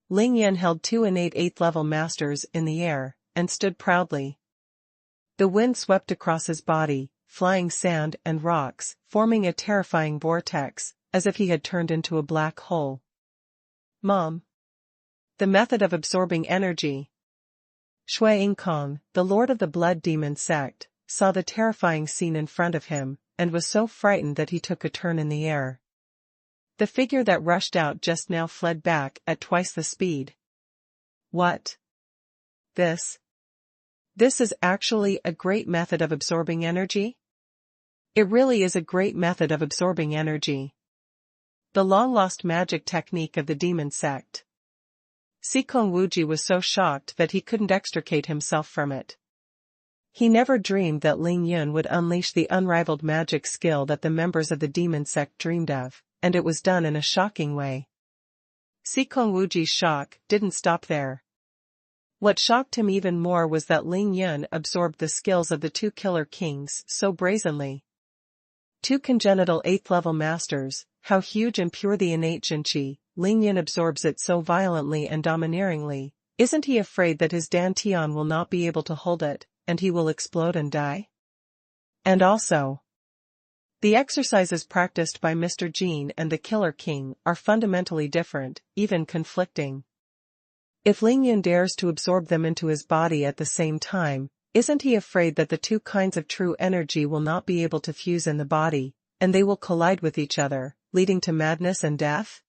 Ling Yun held 2 innate 8th level masters in the air, and stood proudly. The wind swept across his body, flying sand and rocks, forming a terrifying vortex, as if he had turned into a black hole. Mom. The method of absorbing energy. Shui Kong, the lord of the blood demon sect, saw the terrifying scene in front of him, and was so frightened that he took a turn in the air. The figure that rushed out just now fled back at twice the speed. What? This is actually a great method of absorbing energy? It really is a great method of absorbing energy. The long-lost magic technique of the demon sect. Sikong Wuji was so shocked that he couldn't extricate himself from it. He never dreamed that Ling Yun would unleash the unrivaled magic skill that the members of the demon sect dreamed of, and it was done in a shocking way. Sikong Wuji's shock didn't stop there. What shocked him even more was that Ling Yun absorbed the skills of the 2 killer kings so brazenly. 2 congenital 8th level masters, how huge and pure the innate Jinqi, Ling Yun absorbs it so violently and domineeringly. Isn't he afraid that his dantian will not be able to hold it, and he will explode and die? And also, the exercises practiced by Mr. Zheng and the Killer King are fundamentally different, even conflicting. If Ling Yun dares to absorb them into his body at the same time, isn't he afraid that the 2 kinds of true energy will not be able to fuse in the body, and they will collide with each other, leading to madness and death?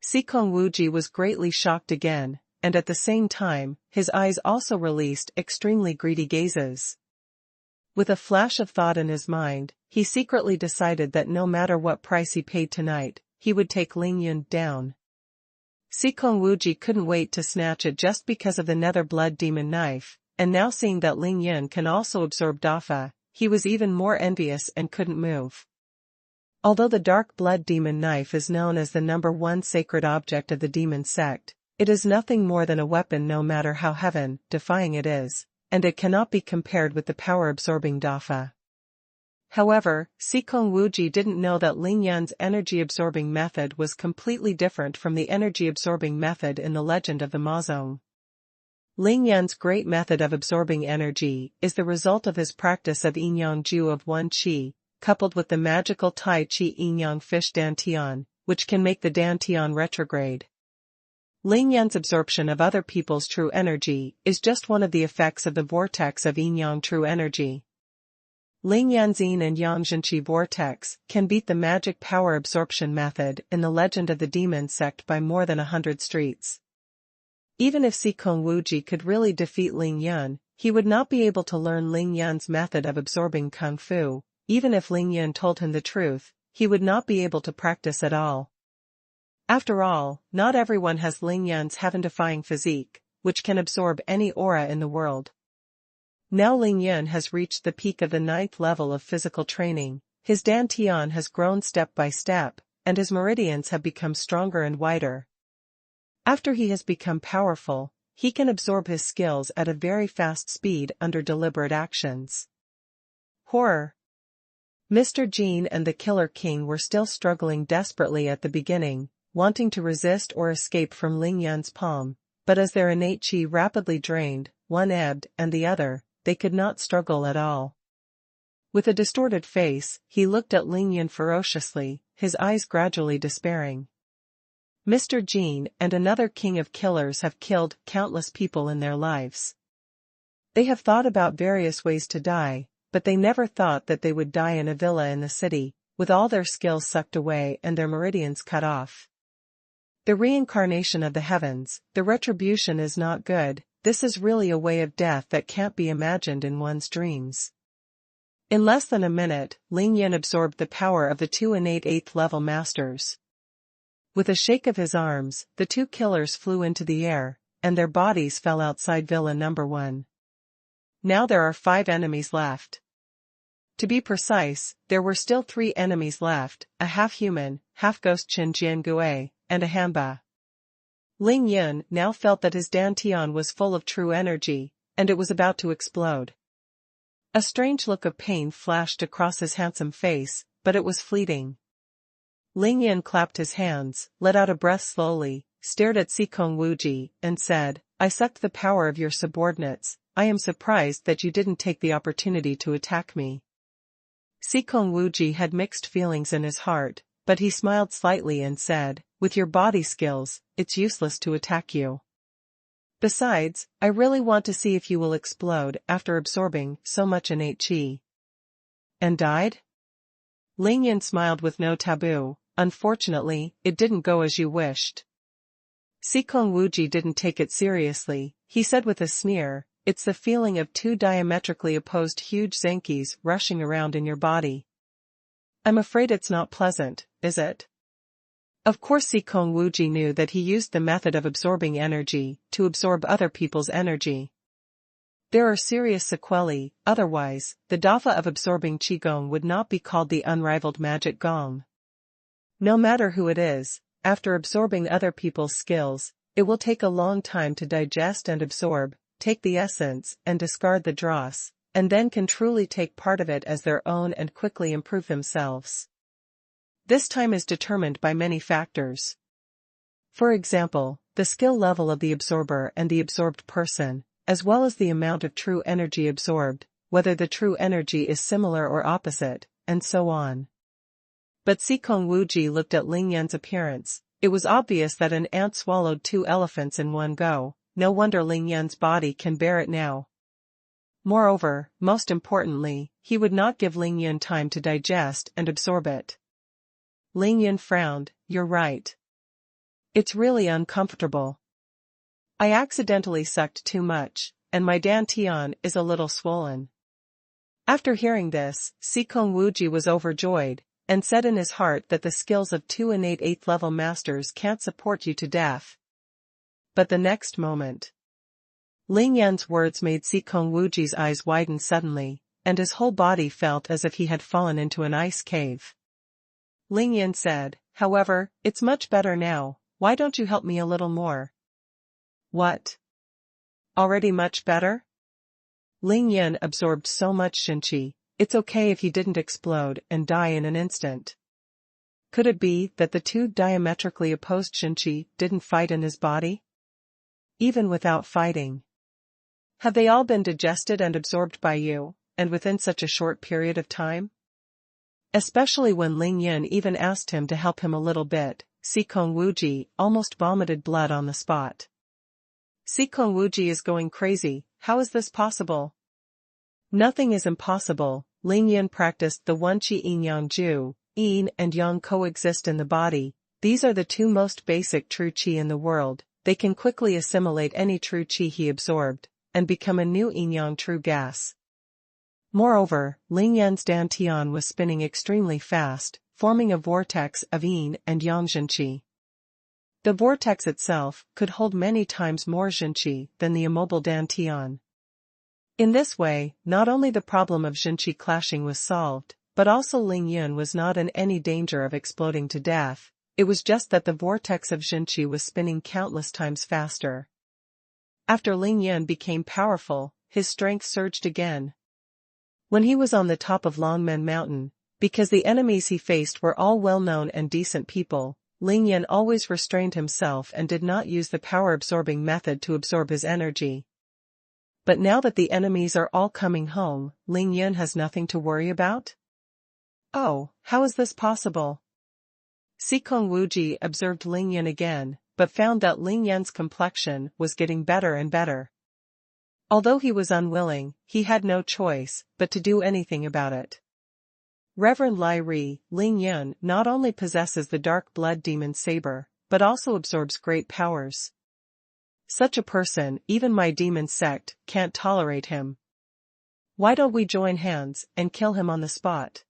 Sikong Wuji was greatly shocked again, and at the same time, his eyes also released extremely greedy gazes. With a flash of thought in his mind, he secretly decided that no matter what price he paid tonight, he would take Ling Yun down. Sikong Wuji couldn't wait to snatch it just because of the nether blood demon knife, and now seeing that Ling Yun can also absorb Dafa, he was even more envious and couldn't move. Although the dark blood demon knife is known as the #1 sacred object of the demon sect, it is nothing more than a weapon no matter how heaven-defying it is, and it cannot be compared with the power-absorbing Dafa. However, Sikong Wuji didn't know that Ling Yun's energy-absorbing method was completely different from the energy-absorbing method in the legend of the Mazong. Ling Yun's great method of absorbing energy is the result of his practice of Yin-Yang Ju of 1 Qi, coupled with the magical Tai Chi Yin-Yang fish Dantian, which can make the Dantian retrograde. Ling Yan's absorption of other people's true energy is just one of the effects of the vortex of yin-yang true energy. Ling Yan's yin and yang zhenqi vortex can beat the magic power absorption method in the Legend of the Demon sect by more than 100 streets. Even if Xikong Wuji could really defeat Ling Yan, he would not be able to learn Ling Yan's method of absorbing kung fu. Even if Ling Yan told him the truth, he would not be able to practice at all. After all, not everyone has Ling Yan's heaven-defying physique, which can absorb any aura in the world. Now Ling Yan has reached the peak of the 9th level of physical training, his dantian has grown step by step, and his meridians have become stronger and wider. After he has become powerful, he can absorb his skills at a very fast speed under deliberate actions. Horror. Mr. Jean and the Killer King were still struggling desperately at the beginning, wanting to resist or escape from Ling Yan's palm, but as their innate qi rapidly drained, one ebbed and the other, they could not struggle at all. With a distorted face, he looked at Ling Yan ferociously, his eyes gradually despairing. Mr. Jean and another king of killers have killed countless people in their lives. They have thought about various ways to die, but they never thought that they would die in a villa in the city, with all their skills sucked away and their meridians cut off. The reincarnation of the heavens, the retribution is not good, this is really a way of death that can't be imagined in one's dreams. In less than a minute, Ling Yan absorbed the power of the two innate 8th level masters. With a shake of his arms, the two killers flew into the air, and their bodies fell outside Villa number 1. Now there are 5 enemies left. To be precise, there were still 3 enemies left, a half-human, half-ghost Qin Jiangue, and a Hanba. Ling Yan now felt that his dantian was full of true energy, and it was about to explode. A strange look of pain flashed across his handsome face, but it was fleeting. Ling Yan clapped his hands, let out a breath slowly, stared at Xikong Wuji, and said, "I sucked the power of your subordinates, I am surprised that you didn't take the opportunity to attack me." Xikong Wuji had mixed feelings in his heart, but he smiled slightly and said, "With your body skills, it's useless to attack you. Besides, I really want to see if you will explode after absorbing so much innate qi." And died? Ling Yan smiled with no taboo. Unfortunately, it didn't go as you wished. Xikong Wuji didn't take it seriously, he said with a sneer, "It's the feeling of 2 diametrically opposed huge Zenkis rushing around in your body. I'm afraid it's not pleasant, is it?" Of course Xikong Wuji knew that he used the method of absorbing energy to absorb other people's energy. There are serious sequelae, otherwise, the dafa of absorbing qigong would not be called the unrivaled magic gong. No matter who it is, after absorbing other people's skills, it will take a long time to digest and absorb, take the essence and discard the dross, and then can truly take part of it as their own and quickly improve themselves. This time is determined by many factors. For example, the skill level of the absorber and the absorbed person, as well as the amount of true energy absorbed, whether the true energy is similar or opposite, and so on. But Xikong Wuji looked at Ling Yan's appearance. It was obvious that an ant swallowed 2 elephants in one go, no wonder Ling Yan's body can bear it now. Moreover, most importantly, he would not give Ling Yan time to digest and absorb it. Ling Yan frowned, "You're right. It's really uncomfortable. I accidentally sucked too much, and my dantian is a little swollen." After hearing this, Xikong Wuji was overjoyed, and said in his heart that the skills of 2 innate 8th level masters can't support you to death. But the next moment, Ling Yan's words made Xikong Wuji's eyes widen suddenly, and his whole body felt as if he had fallen into an ice cave. Ling Yan said, "However, it's much better now, why don't you help me a little more?" "What? Already much better?" Ling Yan absorbed so much shinqi, it's okay if he didn't explode and die in an instant. Could it be that the 2 diametrically opposed shinqi didn't fight in his body? Even without fighting, have they all been digested and absorbed by you, and within such a short period of time? Especially when Ling Yan even asked him to help him a little bit, Xikong Wuji almost vomited blood on the spot. Xikong Wuji is going crazy, how is this possible? Nothing is impossible. Ling Yun practiced the one qi yin yang ju, yin and yang coexist in the body. These are the two most basic true qi in the world. They can quickly assimilate any true qi he absorbed, and become a new yin-yang true gas. Moreover, Ling Yun's dantian was spinning extremely fast, forming a vortex of yin and yang zhenqi. The vortex itself could hold many times more zhenqi than the immobile dantian. In this way, not only the problem of zhenqi clashing was solved, but also Ling Yun was not in any danger of exploding to death. It was just that the vortex of zhenqi was spinning countless times faster. After Ling Yun became powerful, his strength surged again. When he was on the top of Longmen Mountain, because the enemies he faced were all well-known and decent people, Ling Yun always restrained himself and did not use the power-absorbing method to absorb his energy. But now that the enemies are all coming home, Ling Yun has nothing to worry about? Oh, how is this possible? Xikong Wuji observed Ling Yun again, but found that Ling Yun's complexion was getting better and better. Although he was unwilling, he had no choice but to do anything about it. Reverend Lai Ri, Ling Yun not only possesses the dark blood demon saber, but also absorbs great powers. Such a person, even my demon sect, can't tolerate him. Why don't we join hands and kill him on the spot?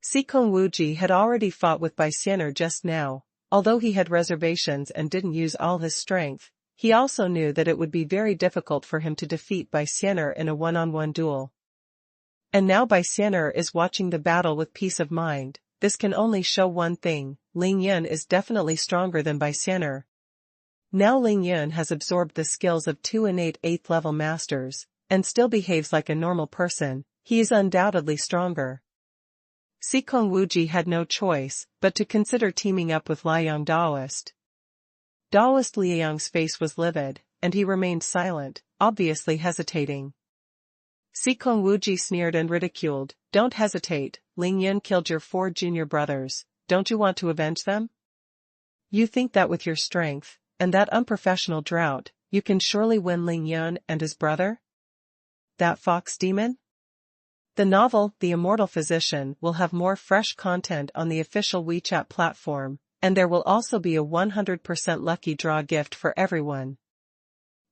Xikong Wuji had already fought with Bai Xian'er just now. Although he had reservations and didn't use all his strength, he also knew that it would be very difficult for him to defeat Bai Xian'er in a one-on-one duel. And now Bai Xian'er is watching the battle with peace of mind. This can only show one thing: Ling Yun is definitely stronger than Bai Xian'er. Now Ling Yun has absorbed the skills of 2 innate 8th level masters, and still behaves like a normal person. He is undoubtedly stronger. Xikong Wuji had no choice but to consider teaming up with Liang Daoist. Daoist Liang's face was livid, and he remained silent, obviously hesitating. Xikong Wuji sneered and ridiculed. Don't hesitate, Ling Yun killed your 4 junior brothers, don't you want to avenge them? You think that with your strength, and that unprofessional drought, you can surely win Ling Yun and his brother? That fox demon? The novel, The Immortal Physician, will have more fresh content on the official WeChat platform, and there will also be a 100% lucky draw gift for everyone.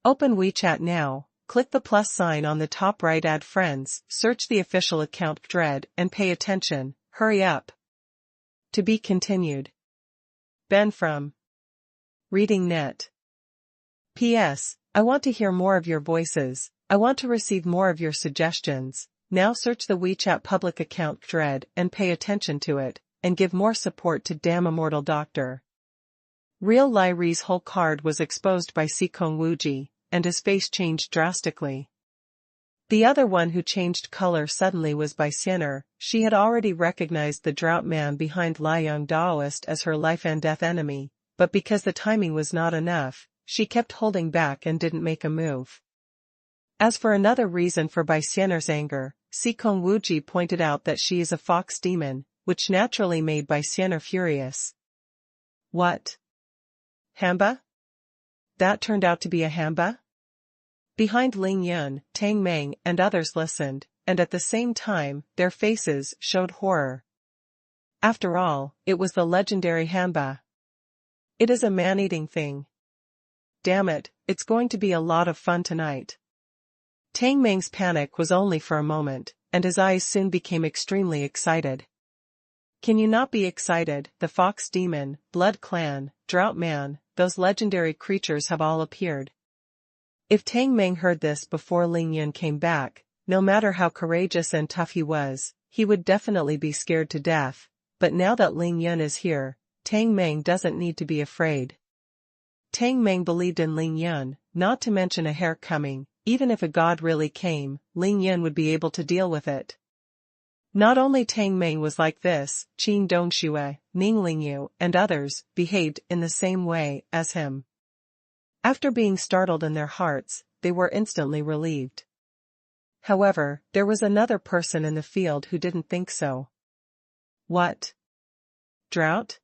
Open WeChat now, click the plus sign on the top right, add friends, search the official account Dread, and pay attention, hurry up. To be continued. Ben from Reading Net. P.S. I want to hear more of your voices. I want to receive more of your suggestions. Now search the WeChat public account Dread and pay attention to it, and give more support to Damn Immortal Doctor. Real Lai Ri's whole card was exposed by Xikong Wuji, and his face changed drastically. The other one who changed color suddenly was Bai Xian'er. She had already recognized the drought man behind Liang Daoist as her life and death enemy, but because the timing was not enough, she kept holding back and didn't make a move. As for another reason for Bai Xian'er's anger, Xikong Wuji pointed out that she is a fox demon, which naturally made Bai Xian'er furious. What? Hamba? That turned out to be a hamba? Behind Ling Yun, Tang Meng and others listened, and at the same time, their faces showed horror. After all, it was the legendary hamba. It is a man-eating thing. Damn it, it's going to be a lot of fun tonight. Tang Meng's panic was only for a moment, and his eyes soon became extremely excited. Can you not be excited? The Fox Demon, Blood Clan, Drought Man, those legendary creatures have all appeared. If Tang Meng heard this before Ling Yun came back, no matter how courageous and tough he was, he would definitely be scared to death, but now that Ling Yun is here, Tang Meng doesn't need to be afraid. Tang Meng believed in Ling Yun, not to mention a hair coming. Even if a god really came, Ling Yun would be able to deal with it. Not only Tang Meng was like this, Qin Dongxue, Ning Lingyu, and others behaved in the same way as him. After being startled in their hearts, they were instantly relieved. However, there was another person in the field who didn't think so. What? Drought?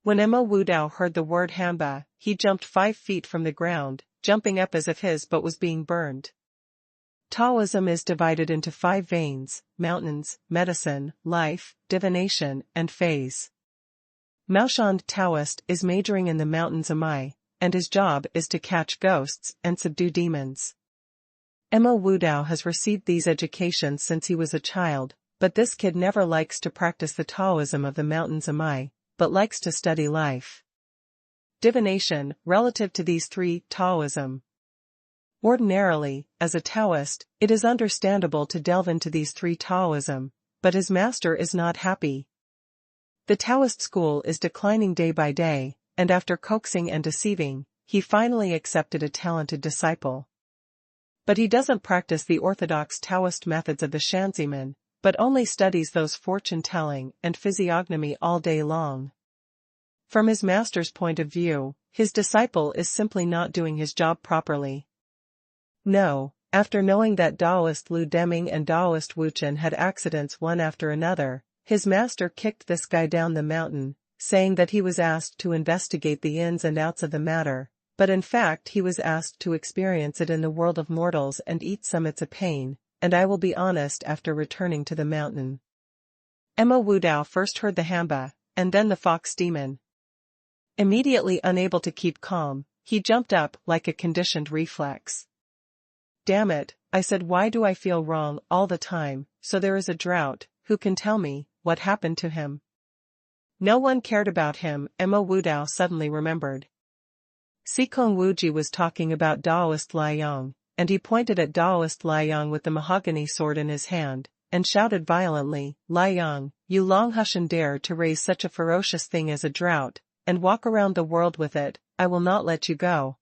When Mo Wudao heard the word Hamba, he jumped 5 feet from the ground, jumping up as if his boat was being burned. Taoism is divided into 5 veins: mountains, medicine, life, divination, and phase. Maoshan Taoist is majoring in the mountains Amai, and his job is to catch ghosts and subdue demons. Mo Wudao has received these educations since he was a child, but this kid never likes to practice the Taoism of the mountains Amai, but likes to study life. Divination, relative to these 3, Taoism. Ordinarily, as a Taoist, it is understandable to delve into these 3 Taoism, but his master is not happy. The Taoist school is declining day by day, and after coaxing and deceiving, he finally accepted a talented disciple. But he doesn't practice the orthodox Taoist methods of the Shanziman, but only studies those fortune-telling and physiognomy all day long. From his master's point of view, his disciple is simply not doing his job properly. No, after knowing that Taoist Lu Deming and Taoist Wu Chen had accidents one after another, his master kicked this guy down the mountain, saying that he was asked to investigate the ins and outs of the matter, but in fact he was asked to experience it in the world of mortals and eat some. It's a pain, and I will be honest. After returning to the mountain, Mo Wudao first heard the Hamba, and then the fox demon. Immediately unable to keep calm, he jumped up like a conditioned reflex. Damn it, I said, why do I feel wrong all the time? So there is a drought, who can tell me what happened to him? No one cared about him. Mo Wudao suddenly remembered. Sikong Wuji was talking about Taoist Liang, and he pointed at Taoist Liang with the mahogany sword in his hand, and shouted violently, Liang, you Longhushan dare to raise such a ferocious thing as a drought, and walk around the world with it, I will not let you go.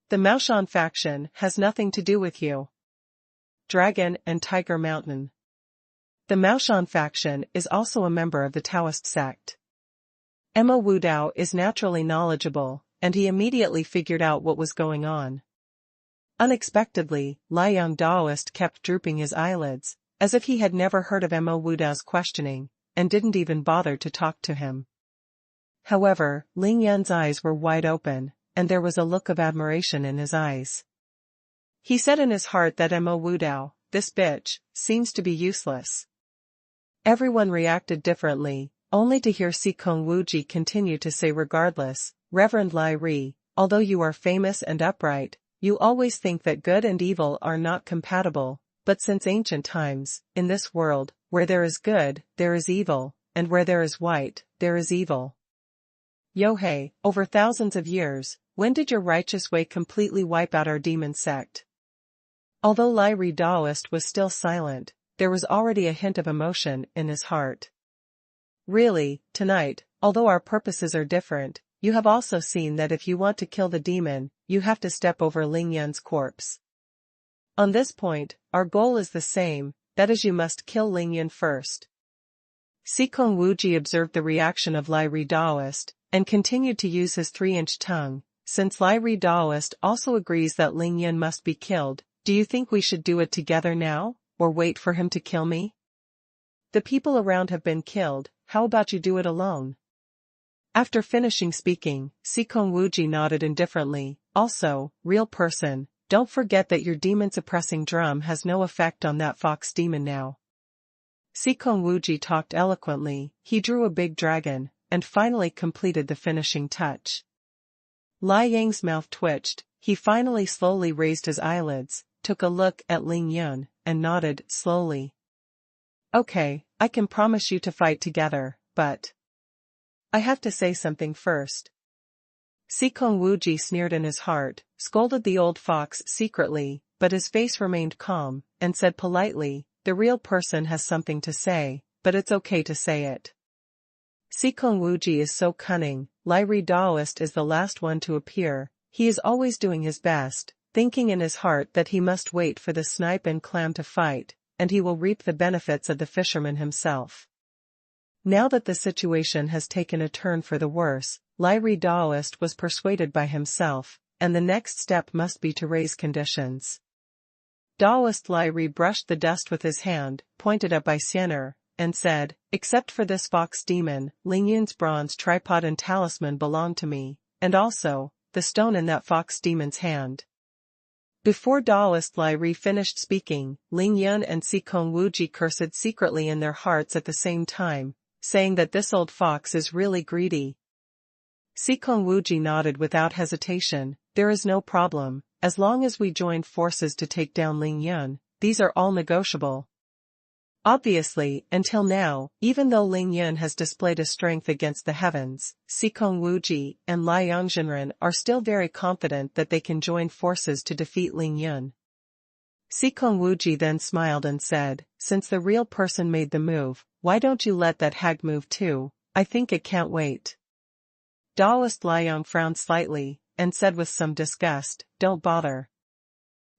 The Maoshan faction has nothing to do with you. Dragon and Tiger Mountain. The Maoshan faction is also a member of the Taoist sect. Mo Wudao is naturally knowledgeable, and he immediately figured out what was going on. Unexpectedly, Liang Taoist kept drooping his eyelids, as if he had never heard of Mo Wudao's questioning, and didn't even bother to talk to him. However, Ling Yun's eyes were wide open, and there was a look of admiration in his eyes. He said in his heart that Mo Wudao, this bitch, seems to be useless. Everyone reacted differently, only to hear Sikong Wuji continue to say, regardless, Reverend Lai Ri, although you are famous and upright, you always think that good and evil are not compatible, but since ancient times, in this world, where there is good, there is evil, and where there is white, there is evil. Yohei, over thousands of years, when did your righteous way completely wipe out our demon sect? Although Lai Ri Taoist was still silent, there was already a hint of emotion in his heart. Really, tonight, although our purposes are different, you have also seen that if you want to kill the demon, you have to step over Ling Yun's corpse. On this point, our goal is the same, that is, you must kill Ling Yun first. Sikong Wuji observed the reaction of Lai Ri Taoist, and continued to use his 3-inch tongue. Since Lai Ri Taoist also agrees that Ling Yun must be killed, do you think we should do it together now, or wait for him to kill me? The people around have been killed, how about you do it alone? After finishing speaking, Sikong Wuji nodded indifferently. Also, real person, don't forget that your demon-suppressing drum has no effect on that fox demon now. Sikong Wuji talked eloquently. He drew a big dragon, and finally completed the finishing touch. Lai Yang's mouth twitched. He finally slowly raised his eyelids, took a look at Ling Yun, and nodded slowly. Okay, I can promise you to fight together, but I have to say something first. Sikong Wuji sneered in his heart, scolded the old fox secretly, but his face remained calm, and said politely, the real person has something to say, but it's okay to say it. Sikong Wuji is so cunning. Lai Ri Taoist is the last one to appear. He is always doing his best, thinking in his heart that he must wait for the snipe and clam to fight, and he will reap the benefits of the fisherman himself. Now that the situation has taken a turn for the worse, Lai Ri Taoist was persuaded by himself, and the next step must be to raise conditions. Taoist Lai Ri brushed the dust with his hand, pointed at Baisener, and said, "Except for this fox demon, Ling Yun's bronze tripod and talisman belong to me, and also, the stone in that fox demon's hand." Before Taoist Lai finished speaking, Ling Yun and Sikong Wuji cursed secretly in their hearts at the same time, saying that this old fox is really greedy. Sikong Wuji nodded without hesitation. "There is no problem, as long as we join forces to take down Ling Yun, these are all negotiable." Obviously, until now, even though Ling Yun has displayed a strength against the heavens, Sikong Wuji and Lai Yongzhenren are still very confident that they can join forces to defeat Ling Yun. Sikong Wuji then smiled and said, "Since the real person made the move, why don't you let that hag move too? I think it can't wait." Taoist Liang frowned slightly, and said with some disgust, "Don't bother."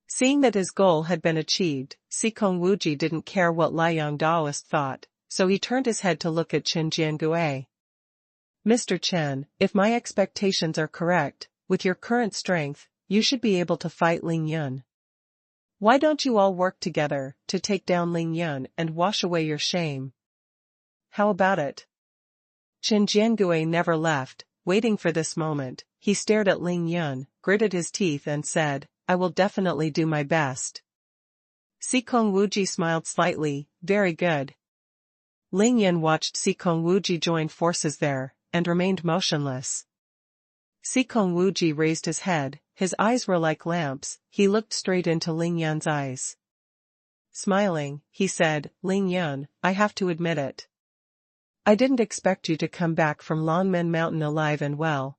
Seeing that his goal had been achieved, Sikong Wuji didn't care what Liang Taoist thought, so he turned his head to look at Chen Jiangue. "Mr. Chen, if my expectations are correct, with your current strength, you should be able to fight Ling Yun. Why don't you all work together to take down Ling Yun and wash away your shame? How about it?" Chen Jiangue never left, waiting for this moment. He stared at Ling Yun, gritted his teeth and said, "I will definitely do my best." Sikong Wuji smiled slightly, "Very good." Ling Yun watched Sikong Wuji join forces there, and remained motionless. Sikong Wuji raised his head, his eyes were like lamps, he looked straight into Ling Yun's eyes. Smiling, he said, "Ling Yun, I have to admit it. I didn't expect you to come back from Longmen Mountain alive and well.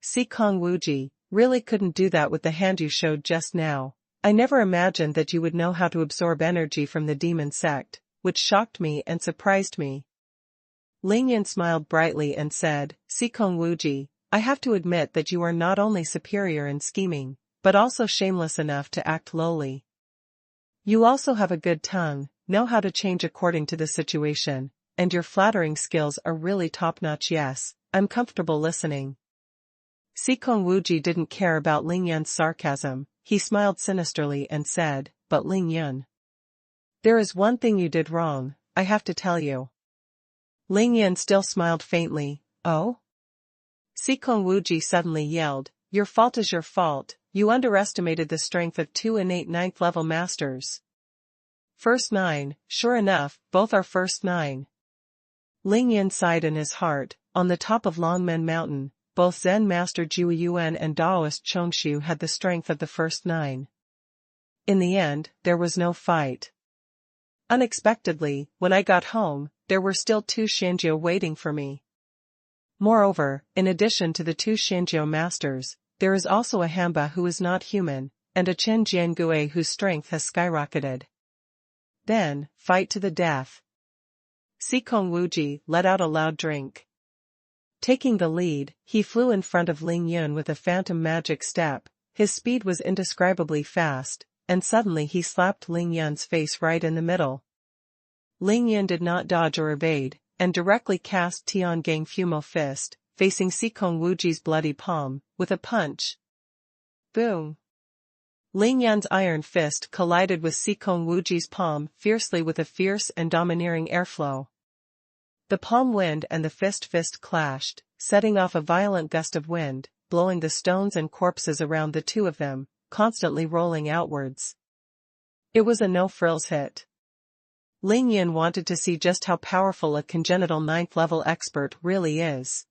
Sikong Wuji, really couldn't do that with the hand you showed just now. I never imagined that you would know how to absorb energy from the demon sect, which shocked me and surprised me." Ling Yun smiled brightly and said, "Sikong Wuji, I have to admit that you are not only superior in scheming, but also shameless enough to act lowly. You also have a good tongue, know how to change according to the situation, and your flattering skills are really top-notch. Yes, I'm comfortable listening." Sikong Wuji didn't care about Ling Yun's sarcasm, he smiled sinisterly and said, "But Ling Yun, there is one thing you did wrong, I have to tell you." Ling Yun still smiled faintly. "Oh?" Sikong Wuji suddenly yelled, "Your fault is your fault, you underestimated the strength of 2 innate 9th level masters. First 9, sure enough, both are first 9. Ling Yun sighed in his heart. On the top of Longmen Mountain, both Zen Master Jiu Yuan and Taoist Chongshu had the strength of the first 9. In the end, there was no fight. Unexpectedly, when I got home, there were still 2 Shanjiao waiting for me. Moreover, in addition to the 2 Shanjiao masters, there is also a Hamba who is not human, and a Chen Jiangue whose strength has skyrocketed. Then, fight to the death." Sikong Wuji let out a loud drink. Taking the lead, he flew in front of Ling Yun with a phantom magic step. His speed was indescribably fast, and suddenly he slapped Ling Yun's face right in the middle. Ling Yun did not dodge or evade, and directly cast Tiangang Fumo Fist, facing Sikong Wuji's bloody palm, with a punch. Boom! Ling Yun's iron fist collided with Sikong Wuji's palm fiercely with a fierce and domineering airflow. The palm wind and the fist clashed, setting off a violent gust of wind, blowing the stones and corpses around the two of them, constantly rolling outwards. It was a no-frills hit. Ling Yun wanted to see just how powerful a congenital 9th level expert really is.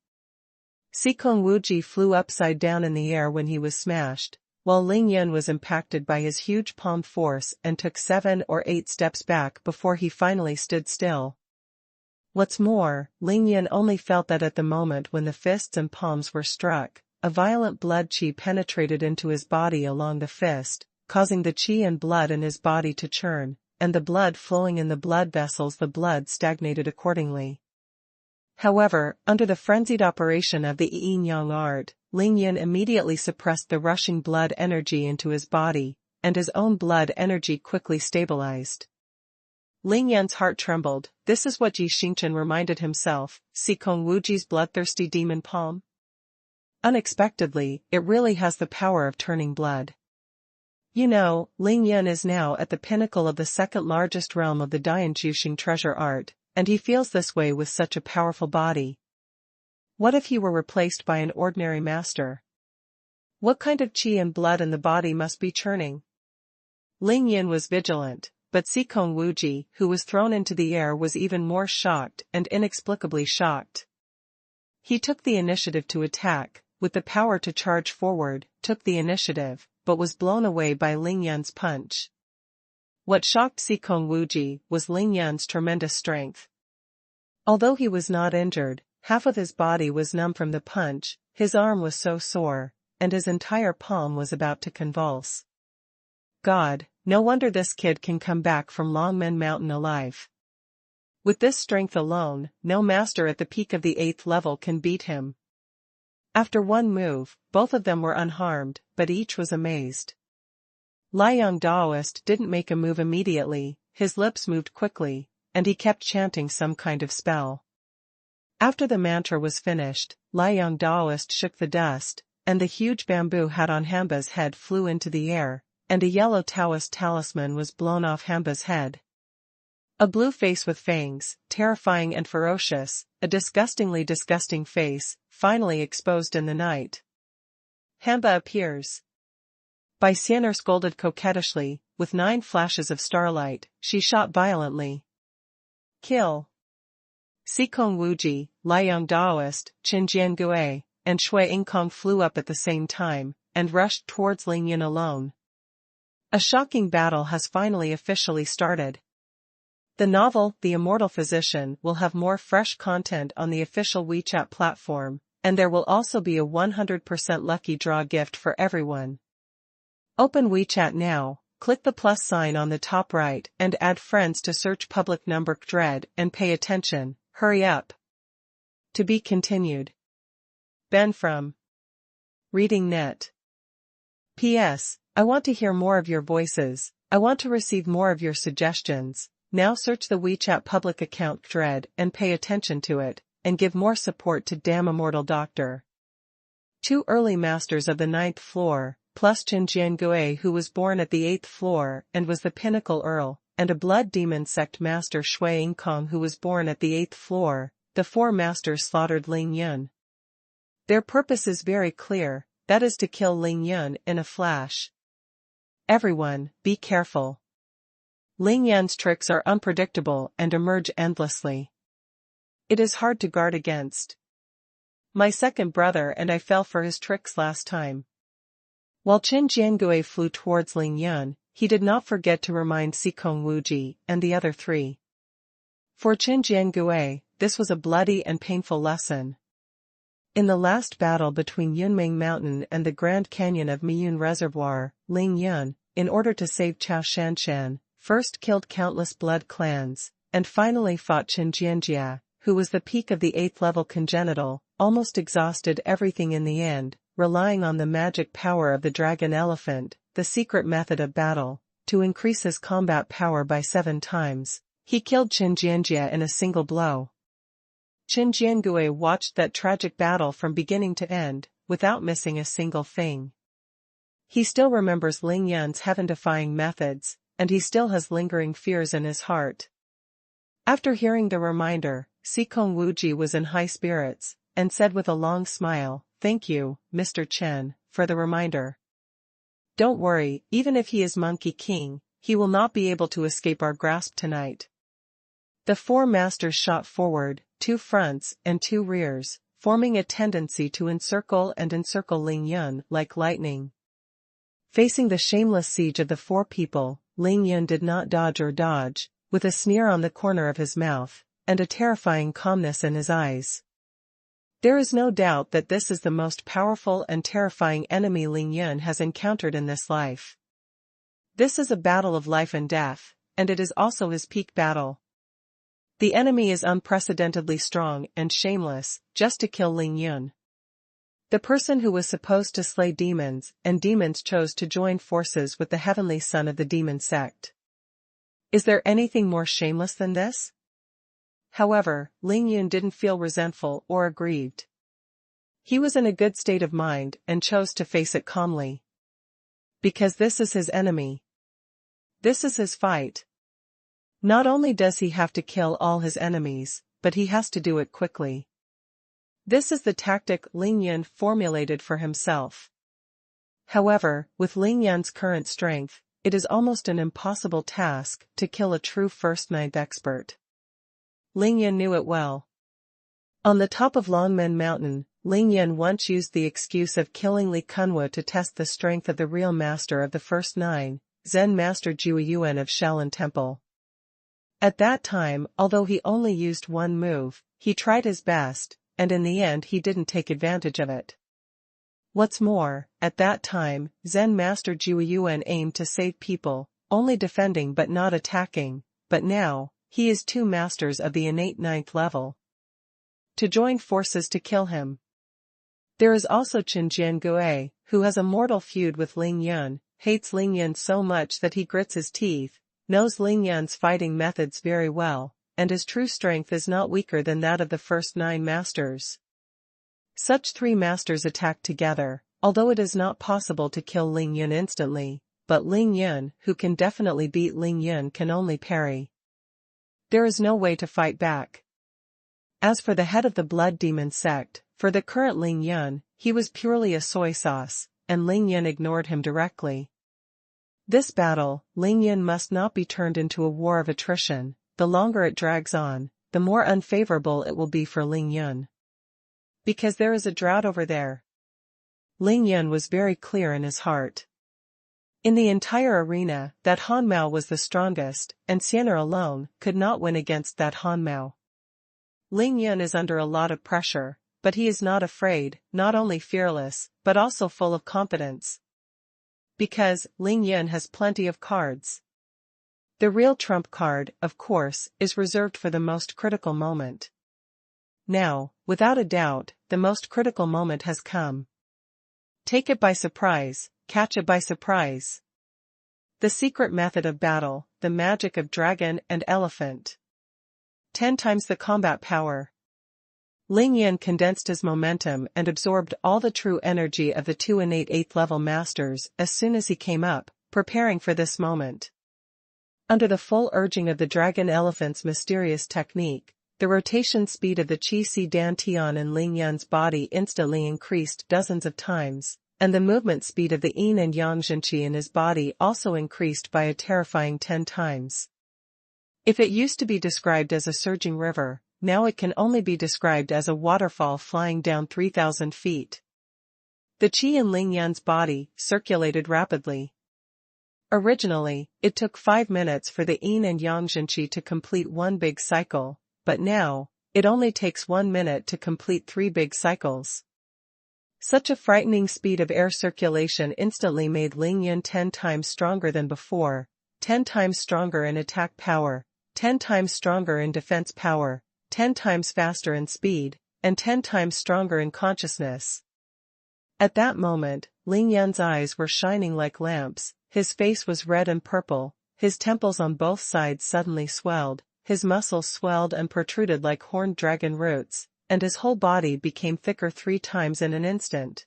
Sikong Wuji flew upside down in the air when he was smashed, while Ling Yun was impacted by his huge palm force and took 7 or 8 steps back before he finally stood still. What's more, Ling Yun only felt that at the moment when the fists and palms were struck, a violent blood qi penetrated into his body along the fist, causing the qi and blood in his body to churn, and the blood flowing in the blood vessels, the blood stagnated accordingly. However, under the frenzied operation of the yin-yang art, Ling Yun immediately suppressed the rushing blood energy into his body, and his own blood energy quickly stabilized. Ling Yun's heart trembled. This is what Yi Xingchen reminded himself, Sikong Wuji's bloodthirsty demon palm? Unexpectedly, it really has the power of turning blood. You know, Ling Yun is now at the pinnacle of the second largest realm of the Dianjuxing treasure art, and he feels this way with such a powerful body. What if he were replaced by an ordinary master? What kind of qi and blood in the body must be churning? Ling Yin was vigilant, but Xikong Wuji, who was thrown into the air, was even more shocked and inexplicably shocked. He took the initiative to attack, with the power to charge forward, took the initiative, but was blown away by Ling Yun's punch. What shocked Xikong Wuji was Ling Yun's tremendous strength. Although he was not injured, half of his body was numb from the punch, his arm was so sore, and his entire palm was about to convulse. God, no wonder this kid can come back from Longmen Mountain alive. With this strength alone, no master at the peak of the 8th level can beat him. After one move, both of them were unharmed, but each was amazed. Liang Daoist didn't make a move immediately, his lips moved quickly, and he kept chanting some kind of spell. After the mantra was finished, Liang Daoist shook the dust, and the huge bamboo hat on Hamba's head flew into the air, and a yellow Taoist talisman was blown off Hamba's head. A blue face with fangs, terrifying and ferocious, a disgustingly disgusting face, finally exposed in the night. Hamba appears. Bai Xianer scolded coquettishly, with 9 flashes of starlight, she shot violently. Kill. Xikong Wuji, Liang Daoist, Qin Jiangue, and Shui Yingkong flew up at the same time, and rushed towards Ling Yin alone. A shocking battle has finally officially started. The novel, The Immortal Physician, will have more fresh content on the official WeChat platform, and there will also be a 100% lucky draw gift for everyone. Open WeChat now, click the plus sign on the top right and add friends to search public number dread and pay attention, hurry up. To be continued. Ben from Reading Net. P.S. I want to hear more of your voices, I want to receive more of your suggestions. Now search the WeChat public account Dread and pay attention to it, and give more support to Damn Immortal Doctor. 2 early masters of the 9th floor, plus Qin Jiangue, who was born at the 8th floor and was the Pinnacle Earl, and a Blood Demon Sect master Shui Yingkong who was born at the 8th floor, the 4 masters slaughtered Ling Yun. Their purpose is very clear, that is to kill Ling Yun in a flash. Everyone, be careful. Ling Yun's tricks are unpredictable and emerge endlessly. It is hard to guard against. My second brother and I fell for his tricks last time. While Qin Jiangue flew towards Ling Yun, he did not forget to remind Xikong Wuji and the other 3. For Qin Jiangue, this was a bloody and painful lesson. In the last battle between Yunming Mountain and the Grand Canyon of Miyun Reservoir, Ling Yun, in order to save Chao Shanshan, first killed countless blood clans, and finally fought Qin Jianjia, who was the peak of the 8th level congenital, almost exhausted everything in the end, relying on the magic power of the dragon elephant, the secret method of battle, to increase his combat power by 7 times. He killed Qin Jianjia in a single blow. Qin Jiangue watched that tragic battle from beginning to end, without missing a single thing. He still remembers Ling Yun's heaven-defying methods, and he still has lingering fears in his heart. After hearing the reminder, Xikong Wuji was in high spirits, and said with a long smile, "Thank you, Mr. Chen, for the reminder. Don't worry, even if he is Monkey King, he will not be able to escape our grasp tonight." The 4 masters shot forward, 2 fronts and 2 rears, forming a tendency to encircle Ling Yun like lightning. Facing the shameless siege of the 4 people, Ling Yun did not dodge, with a sneer on the corner of his mouth, and a terrifying calmness in his eyes. There is no doubt that this is the most powerful and terrifying enemy Ling Yun has encountered in this life. This is a battle of life and death, and it is also his peak battle. The enemy is unprecedentedly strong and shameless, just to kill Ling Yun. The person who was supposed to slay demons and demons chose to join forces with the heavenly son of the demon sect. Is there anything more shameless than this? However, Ling Yun didn't feel resentful or aggrieved. He was in a good state of mind and chose to face it calmly. Because this is his enemy. This is his fight. Not only does he have to kill all his enemies, but he has to do it quickly. This is the tactic Ling Yun formulated for himself. However, with Ling Yun's current strength, it is almost an impossible task to kill a true first ninth expert. Ling Yun knew it well. On the top of Longmen Mountain, Ling Yun once used the excuse of killing Li Kunwa to test the strength of the real master of the first nine, Zen Master Jueyuan of Shaolin Temple. At that time, although he only used one move, he tried his best, and in the end he didn't take advantage of it. What's more, at that time, Zen Master Jueyuan aimed to save people, only defending but not attacking, but now, he is two masters of the innate ninth level. To join forces to kill him. There is also Chen Jiangue, who has a mortal feud with Ling Yun, hates Ling Yun so much that he grits his teeth, knows Ling Yun's fighting methods very well, and his true strength is not weaker than that of the first nine masters. Such three masters attack together, although it is not possible to kill Ling Yun instantly, but Ling Yun, who can definitely beat Ling Yun, can only parry. There is no way to fight back. As for the head of the Blood Demon sect, for the current Ling Yun, he was purely a soy sauce, and Ling Yun ignored him directly. This battle, Ling Yun must not be turned into a war of attrition. The longer it drags on, the more unfavorable it will be for Ling Yun. Because there is a drought over there. Ling Yun was very clear in his heart. In the entire arena, that Hanmao was the strongest, and Xian'er alone could not win against that Hanmao. Ling Yun is under a lot of pressure, but he is not afraid, not only fearless, but also full of confidence. Because Ling Yun has plenty of cards. The real trump card, of course, is reserved for the most critical moment. Now, without a doubt, the most critical moment has come. Take it by surprise, catch it by surprise. The secret method of battle, the magic of dragon and elephant. 10 times the combat power. Ling Yun condensed his momentum and absorbed all the true energy of the two innate 8th level masters as soon as he came up, preparing for this moment. Under the full urging of the dragon elephant's mysterious technique, the rotation speed of the Qi Si Dan Tian in Ling Yun's body instantly increased dozens of times, and the movement speed of the Yin and Yang Zhenqi in his body also increased by a terrifying 10 times. If it used to be described as a surging river, now it can only be described as a waterfall flying down 3,000 feet. The Qi in Ling Yun's body circulated rapidly. Originally, it took 5 minutes for the Yin and Yang Zhenqi to complete one big cycle, but now, it only takes 1 minute to complete 3 big cycles. Such a frightening speed of air circulation instantly made Ling Yun 10 times stronger than before, 10 times stronger in attack power, 10 times stronger in defense power, 10 times faster in speed, and 10 times stronger in consciousness. At that moment, Ling Yun's eyes were shining like lamps, his face was red and purple, his temples on both sides suddenly swelled, his muscles swelled and protruded like horned dragon roots, and his whole body became thicker 3 times in an instant.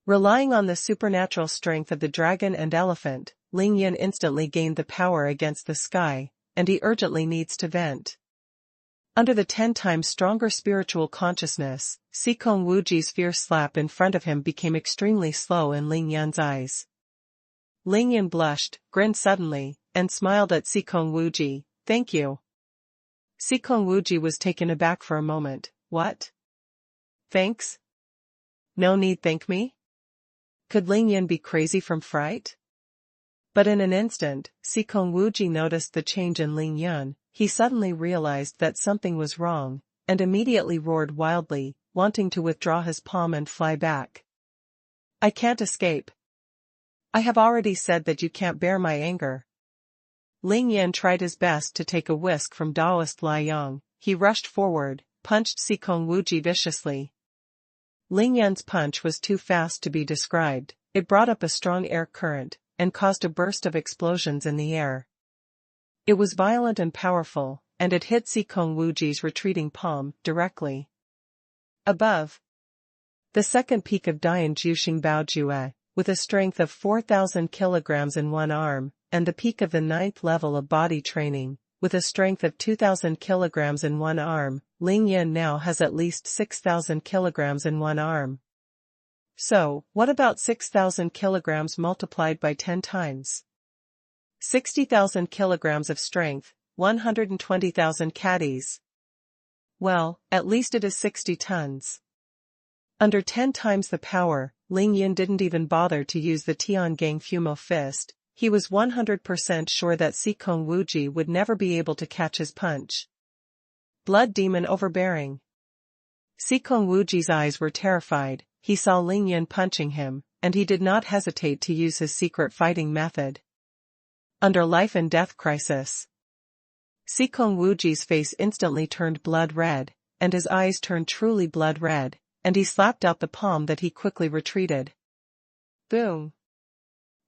Relying on the supernatural strength of the dragon and elephant, Ling Yun instantly gained the power against the sky, and he urgently needs to vent. Under the 10 times stronger spiritual consciousness, Sikong Wuji's fierce slap in front of him became extremely slow in Ling Yun's eyes. Ling Yun blushed, grinned suddenly, and smiled at Sikong Wuji. "Thank you." Sikong Wuji was taken aback for a moment. "What? Thanks? No need thank me?" Could Ling Yun be crazy from fright? But in an instant, Sikong Wuji noticed the change in Ling Yun. He suddenly realized that something was wrong, and immediately roared wildly, wanting to withdraw his palm and fly back. "I can't escape. I have already said that you can't bear my anger." Ling Yun tried his best to take a whisk from Daoist Lai Yang. He rushed forward, punched Sikong Wuji viciously. Ling Yun's punch was too fast to be described. It brought up a strong air current, and caused a burst of explosions in the air. It was violent and powerful, and it hit Sikong Wuji's retreating palm directly. Above, the second peak of Dian Juxing Baojue, with a strength of 4,000 kilograms in one arm, and the peak of the 9th level of body training, with a strength of 2,000 kilograms in one arm. Ling Yin now has at least 6,000 kilograms in one arm. So, what about 6,000 kilograms multiplied by 10 times? 60,000 kilograms of strength, 120,000 caddies. Well, at least it is 60 tons. Under 10 times the power, Ling Yin didn't even bother to use the Tiangang Fumo fist. He was 100% sure that Xikong Wuji would never be able to catch his punch. Blood demon overbearing. Xikong Wuji's eyes were terrified. He saw Ling Yin punching him, and he did not hesitate to use his secret fighting method. Under life and death crisis. Xikong Wuji's face instantly turned blood red, and his eyes turned truly blood red, and he slapped out the palm that he quickly retreated. Boom!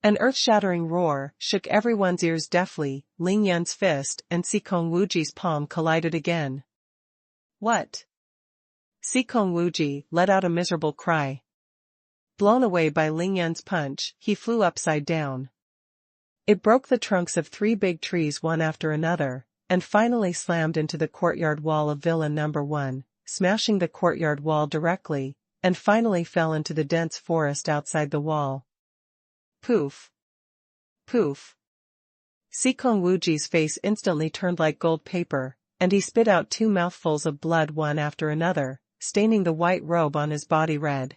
An earth-shattering roar shook everyone's ears deafly. Ling Yin's fist and Xikong Wuji's palm collided again. What? Xikong Wuji let out a miserable cry. Blown away by Ling Yin's punch, he flew upside down. It broke the trunks of 3 big trees one after another, and finally slammed into the courtyard wall of Villa Number 1, smashing the courtyard wall directly, and finally fell into the dense forest outside the wall. Poof! Poof! Xikong Wuji's face instantly turned like gold paper, and he spit out 2 mouthfuls of blood one after another, staining the white robe on his body red.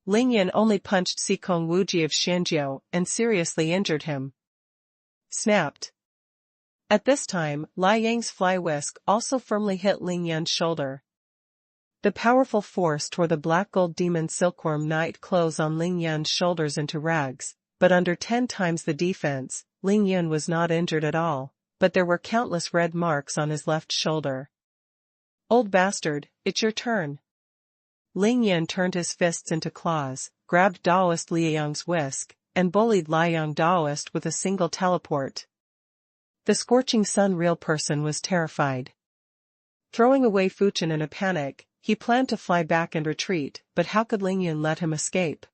Ling Yin only punched Xikong Wuji of Xinjiu and seriously injured him. Snapped. At this time, Lai Yang's fly whisk also firmly hit Ling Yin's shoulder. The powerful force tore the black gold demon silkworm night clothes on Ling Yin's shoulders into rags, but under 10 times the defense, Ling Yin was not injured at all, but there were countless red marks on his left shoulder. Old bastard, it's your turn. Ling Yin turned his fists into claws, grabbed Daoist Liuyang's whisk, and bullied Liuyang Daoist with a single teleport. The scorching sun real person was terrified. Throwing away Fuchin in a panic, he planned to fly back and retreat, but how could Ling Yin let him escape?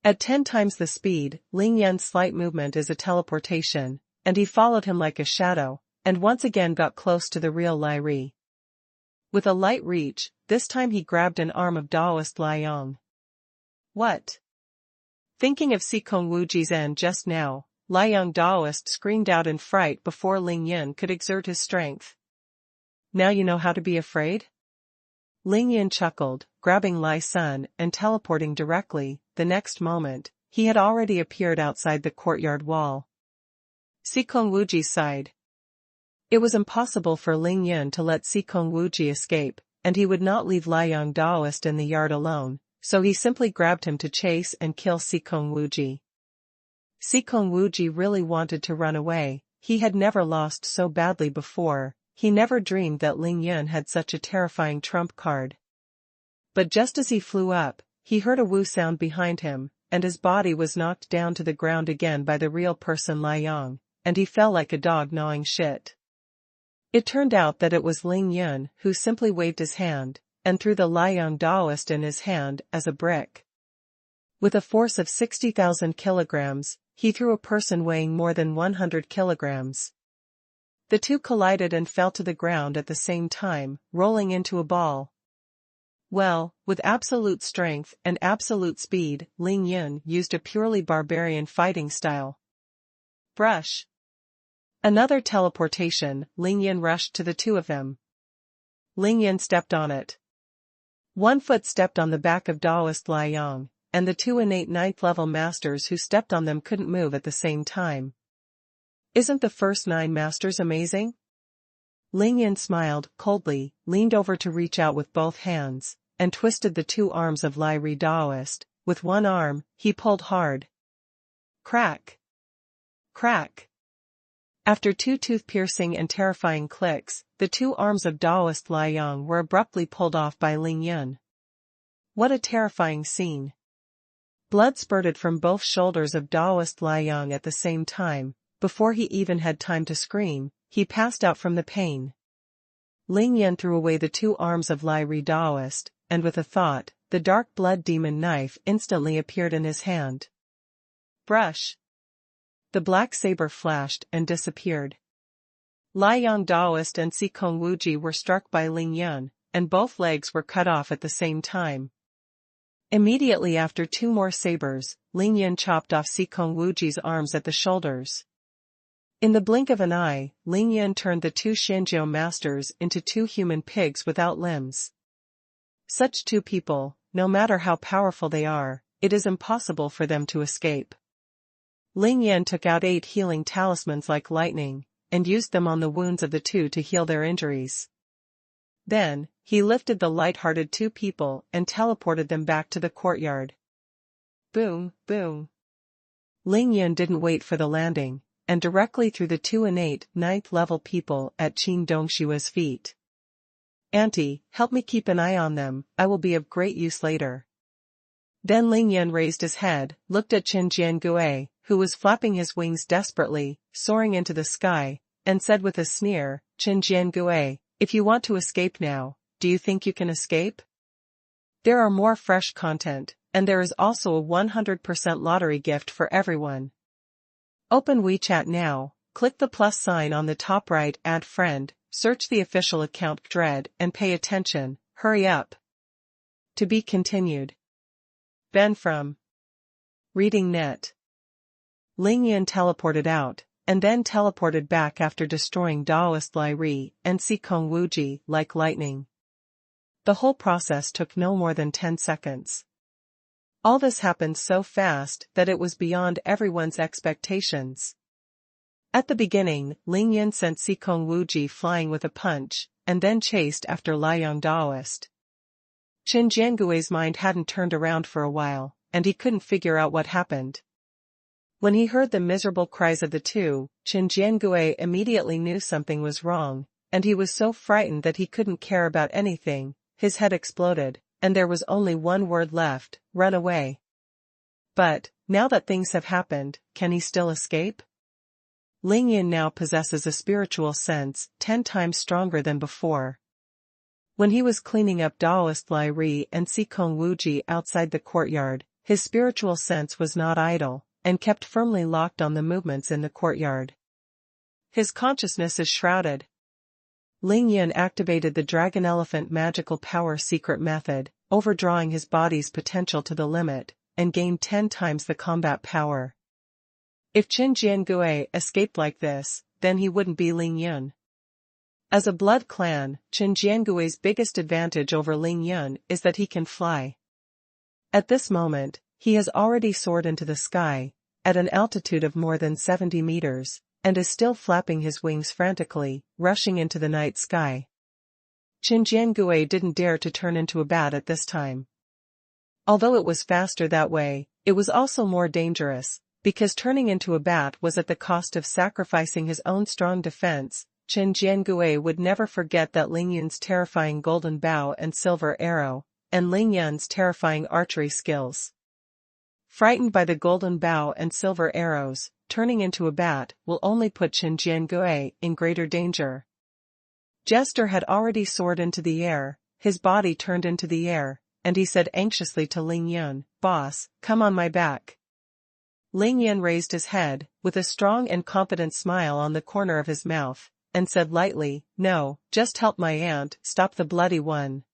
At 10 times the speed, Ling Yin's slight movement is a teleportation, and he followed him like a shadow, and once again got close to the real Lai Ri. With a light reach, this time he grabbed an arm of Daoist Liuyang. What? Thinking of Xikong Wuji's end just now, Liuyang Daoist screamed out in fright before Ling Yin could exert his strength. Now you know how to be afraid? Ling Yin chuckled, grabbing Lai Sun and teleporting directly. The next moment, he had already appeared outside the courtyard wall. Xikong Wuji sighed. It was impossible for Ling Yin to let Xikong Wuji escape, and he would not leave Liuyang Daoist in the yard alone, so he simply grabbed him to chase and kill Xikong Wuji. Xikong Wuji really wanted to run away. He had never lost so badly before. He never dreamed that Ling Yin had such a terrifying trump card. But just as he flew up, he heard a woo sound behind him, and his body was knocked down to the ground again by the real person Liuyang, and he fell like a dog gnawing shit. It turned out that it was Ling Yin who simply waved his hand, and threw the Liuyang Daoist in his hand as a brick. With a force of 60,000 kilograms, he threw a person weighing more than 100 kilograms. The two collided and fell to the ground at the same time, rolling into a ball. Well, with absolute strength and absolute speed, Ling Yin used a purely barbarian fighting style. Brush. Another teleportation, Ling Yin rushed to the two of them. Ling Yin stepped on it. One foot stepped on the back of Daoist Liuyang, and the 2 innate 9th level masters who stepped on them couldn't move at the same time. Isn't the first 9 masters amazing? Ling Yin smiled coldly, leaned over to reach out with both hands, and twisted the 2 arms of Lai Ri Daoist. With one arm, he pulled hard. Crack! Crack! After 2 tooth-piercing and terrifying clicks, the 2 arms of Daoist Liuyang were abruptly pulled off by Ling Yin. What a terrifying scene! Blood spurted from both shoulders of Daoist Liuyang at the same time. Before he even had time to scream, he passed out from the pain. Ling Yin threw away the 2 arms of Lai Ri Daoist, and with a thought, the dark blood demon knife instantly appeared in his hand. Brush! The black saber flashed and disappeared. Liang Daoist and Xikong Wuji were struck by Ling Yun, and both legs were cut off at the same time. Immediately after two more sabers, Ling Yun chopped off Xikong Wuji's arms at the shoulders. In the blink of an eye, Ling Yun turned the two Shinjiao masters into two human pigs without limbs. Such two people, no matter how powerful they are, it is impossible for them to escape. Ling Yun took out 8 healing talismans like lightning, and used them on the wounds of the two to heal their injuries. Then, he lifted the light-hearted two people and teleported them back to the courtyard. Boom, boom. Ling Yun didn't wait for the landing, and directly threw the two innate 9th-level people at Qin Dongshua's feet. Auntie, help me keep an eye on them, I will be of great use later. Then Ling Yun raised his head, looked at Qin Jiangue, who was flapping his wings desperately, soaring into the sky, and said with a sneer, Qin Jiangue, if you want to escape now, do you think you can escape? There are more fresh content, and there is also a 100% lottery gift for everyone. Open WeChat now, click the plus sign on the top right, add friend, search the official account Dread and pay attention, hurry up. To be continued. Ben from Reading Net. Ling Yun teleported out, and then teleported back after destroying Daoist Lai Ri and Xikong Wuji like lightning. The whole process took no more than 10 seconds. All this happened so fast that it was beyond everyone's expectations. At the beginning, Ling Yun sent Xikong Wuji flying with a punch, and then chased after Liang Daoist. Qin Jiangui's mind hadn't turned around for a while, and he couldn't figure out what happened. When he heard the miserable cries of the two, Qin Jiangue immediately knew something was wrong, and he was so frightened that he couldn't care about anything, his head exploded, and there was only one word left, run away. But, now that things have happened, can he still escape? Ling Yun now possesses a spiritual sense 10 times stronger than before. When he was cleaning up Daoist Lai Ri and Xikong Wuji outside the courtyard, his spiritual sense was not idle, and kept firmly locked on the movements in the courtyard. His consciousness is shrouded. Ling Yun activated the Dragon Elephant Magical Power secret method, overdrawing his body's potential to the limit, and gained 10 times the combat power. If Qin Jiangue escaped like this, then he wouldn't be Ling Yun. As a blood clan, Qin Jiangui's biggest advantage over Ling Yun is that he can fly. At this moment, he has already soared into the sky, at an altitude of more than 70 meters, and is still flapping his wings frantically, rushing into the night sky. Qin Jiangue didn't dare to turn into a bat at this time. Although it was faster that way, it was also more dangerous, because turning into a bat was at the cost of sacrificing his own strong defense. Qin Jiangue would never forget that Ling Yun's terrifying golden bow and silver arrow, and Ling Yun's terrifying archery skills. Frightened by the golden bow and silver arrows, turning into a bat will only put Qin Jiangue in greater danger. Jester had already soared into the air, his body turned into the air, and he said anxiously to Ling Yun, "Boss, come on my back." Ling Yun raised his head, with a strong and confident smile on the corner of his mouth, and said lightly, "No, just help my aunt stop the bloody one."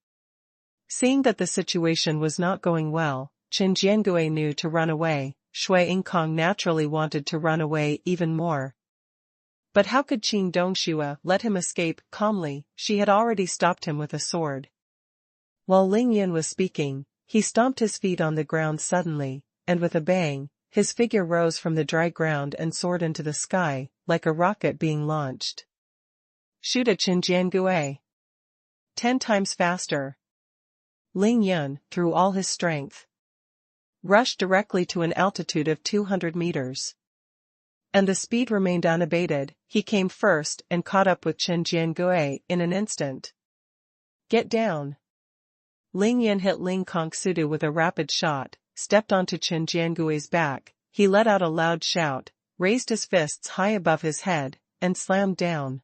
Seeing that the situation was not going well, Qin Jiangue knew to run away. Shui Yingkong naturally wanted to run away even more. But how could Qin Dongxua let him escape calmly? She had already stopped him with a sword. While Ling Yun was speaking, he stomped his feet on the ground suddenly, and with a bang, his figure rose from the dry ground and soared into the sky, like a rocket being launched. Shoot at Qin Jiangue. 10 times faster. Ling Yun, through all his strength, rushed directly to an altitude of 200 meters. And the speed remained unabated. He came first and caught up with Qin Jiangue in an instant. Get down. Ling Yun hit Ling Kongsudu with a rapid shot, stepped onto Qin Jiangui's back, he let out a loud shout, raised his fists high above his head, and slammed down.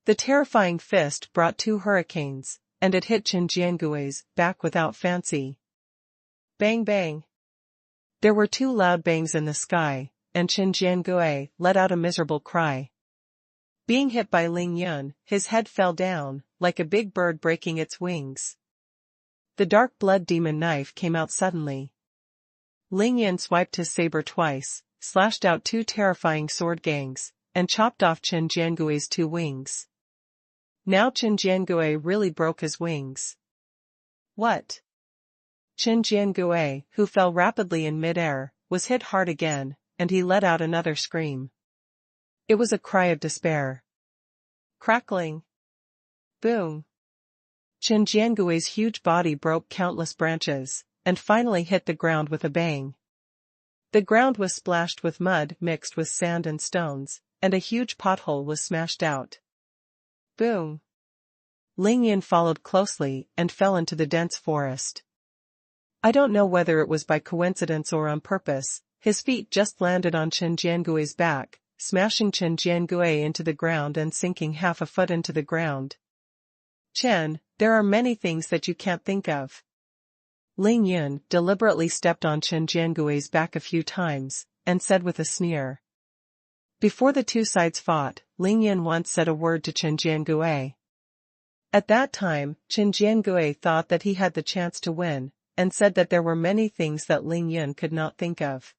The terrifying fist brought 2 hurricanes, and it hit Qin Jiangui's back without fancy. Bang bang. There were 2 loud bangs in the sky, and Qin Jiangue let out a miserable cry. Being hit by Ling Yun, his head fell down, like a big bird breaking its wings. The dark blood demon knife came out suddenly. Ling Yun swiped his saber twice, slashed out 2 terrifying sword gangs, and chopped off Chen Jiangui's 2 wings. Now Chen Jiangui really broke his wings. What? Chen Jiangui, who fell rapidly in midair, was hit hard again, and he let out another scream. It was a cry of despair. Crackling. Boom. Chen Jiangui's huge body broke countless branches, and finally hit the ground with a bang. The ground was splashed with mud mixed with sand and stones, and a huge pothole was smashed out. Boom. Ling Yin followed closely and fell into the dense forest. I don't know whether it was by coincidence or on purpose, his feet just landed on Chen Jiangui's back, smashing Chen Jiangui into the ground and sinking half a foot into the ground. Chen, there are many things that you can't think of. Ling Yun deliberately stepped on Chen Jiangui's back a few times, and said with a sneer. Before the 2 sides fought, Ling Yun once said a word to Chen Jiangui. At that time, Chen Jiangui thought that he had the chance to win, and said that there were many things that Ling Yun could not think of.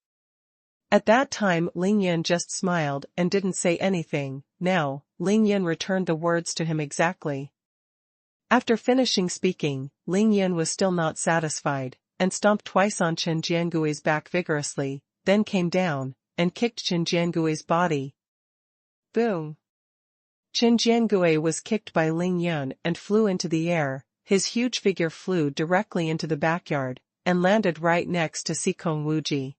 At that time Ling Yun just smiled and didn't say anything. Now, Ling Yun returned the words to him exactly. After finishing speaking, Ling Yun was still not satisfied, and stomped twice on Chen Jiangui's back vigorously, then came down, and kicked Chen Jiangui's body. Boom. Chen Jiangui was kicked by Ling Yun and flew into the air. His huge figure flew directly into the backyard, and landed right next to Xikong Wuji.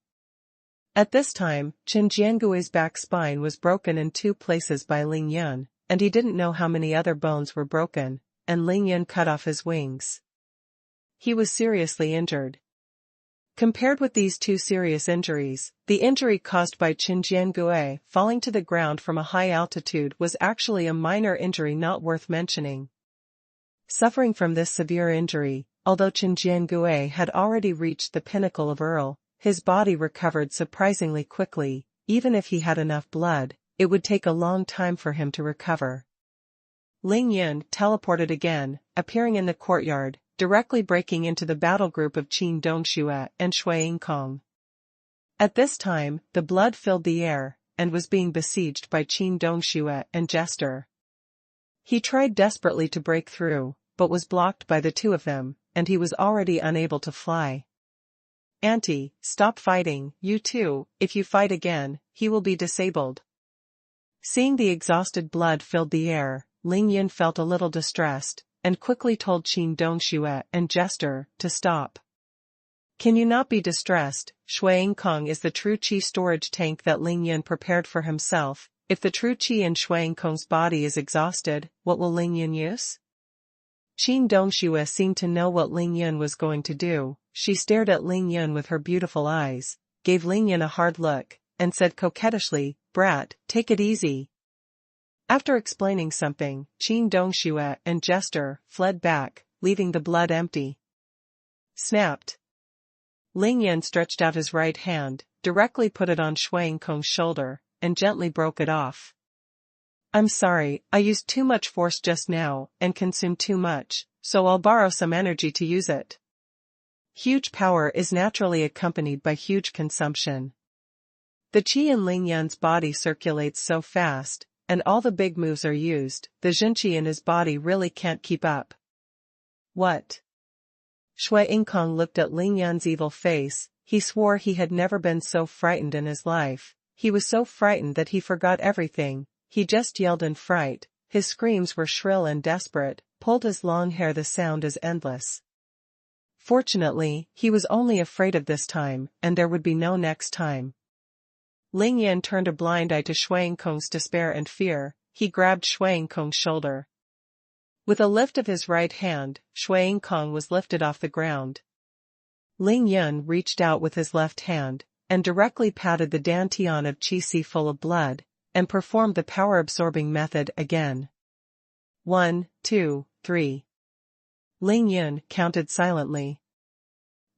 At this time, Chen Jiangui's back spine was broken in 2 places by Ling Yun, and he didn't know how many other bones were broken, and Ling Yun cut off his wings. He was seriously injured. Compared with these 2 serious injuries, the injury caused by Chen Jiangui falling to the ground from a high altitude was actually a minor injury not worth mentioning. Suffering from this severe injury, although Chen Jiangui had already reached the pinnacle of Earl, his body recovered surprisingly quickly. Even if he had enough blood, it would take a long time for him to recover. Ling Yun teleported again, appearing in the courtyard, directly breaking into the battle group of Qin Dongxue and Shui Yingkong. At this time, the blood filled the air, and was being besieged by Qin Dongxue and Jester. He tried desperately to break through, but was blocked by the 2 of them, and he was already unable to fly. Auntie, stop fighting, you too. If you fight again, he will be disabled. Seeing the exhausted blood filled the air, Ling Yin felt a little distressed, and quickly told Qin Dongxue and Jester to stop. Can you not be distressed? Shui Yingkong is the true qi storage tank that Ling Yin prepared for himself. If the true qi in Shui Yingkong's body is exhausted, what will Ling Yin use? Qin Dongxue seemed to know what Ling Yin was going to do. She stared at Ling Yin with her beautiful eyes, gave Ling Yin a hard look, and said coquettishly, "Brat, take it easy." After explaining something, Qin Dongxue and Jester fled back, leaving the blood empty. Snapped. Ling Yin stretched out his right hand, directly put it on Shui Yingkong's shoulder, and gently broke it off. I'm sorry, I used too much force just now, and consumed too much, so I'll borrow some energy to use it. Huge power is naturally accompanied by huge consumption. The qi in Ling Yun's body circulates so fast, and all the big moves are used, the Zhenqi in his body really can't keep up. What? Shui Yingkong looked at Ling Yun's evil face. He swore he had never been so frightened in his life. He was so frightened that he forgot everything. He just yelled in fright. His screams were shrill and desperate, pulled his long hair, the sound is endless. Fortunately, he was only afraid of this time, and there would be no next time. Ling Yin turned a blind eye to Shui Yingkong's despair and fear. He grabbed Shui Yingkong's shoulder. With a lift of his right hand, Shui Yingkong was lifted off the ground. Ling Yun reached out with his left hand, and directly patted the dantian of qi si full of blood, and performed the power-absorbing method again. 1, 2, 3. Ling Yun counted silently.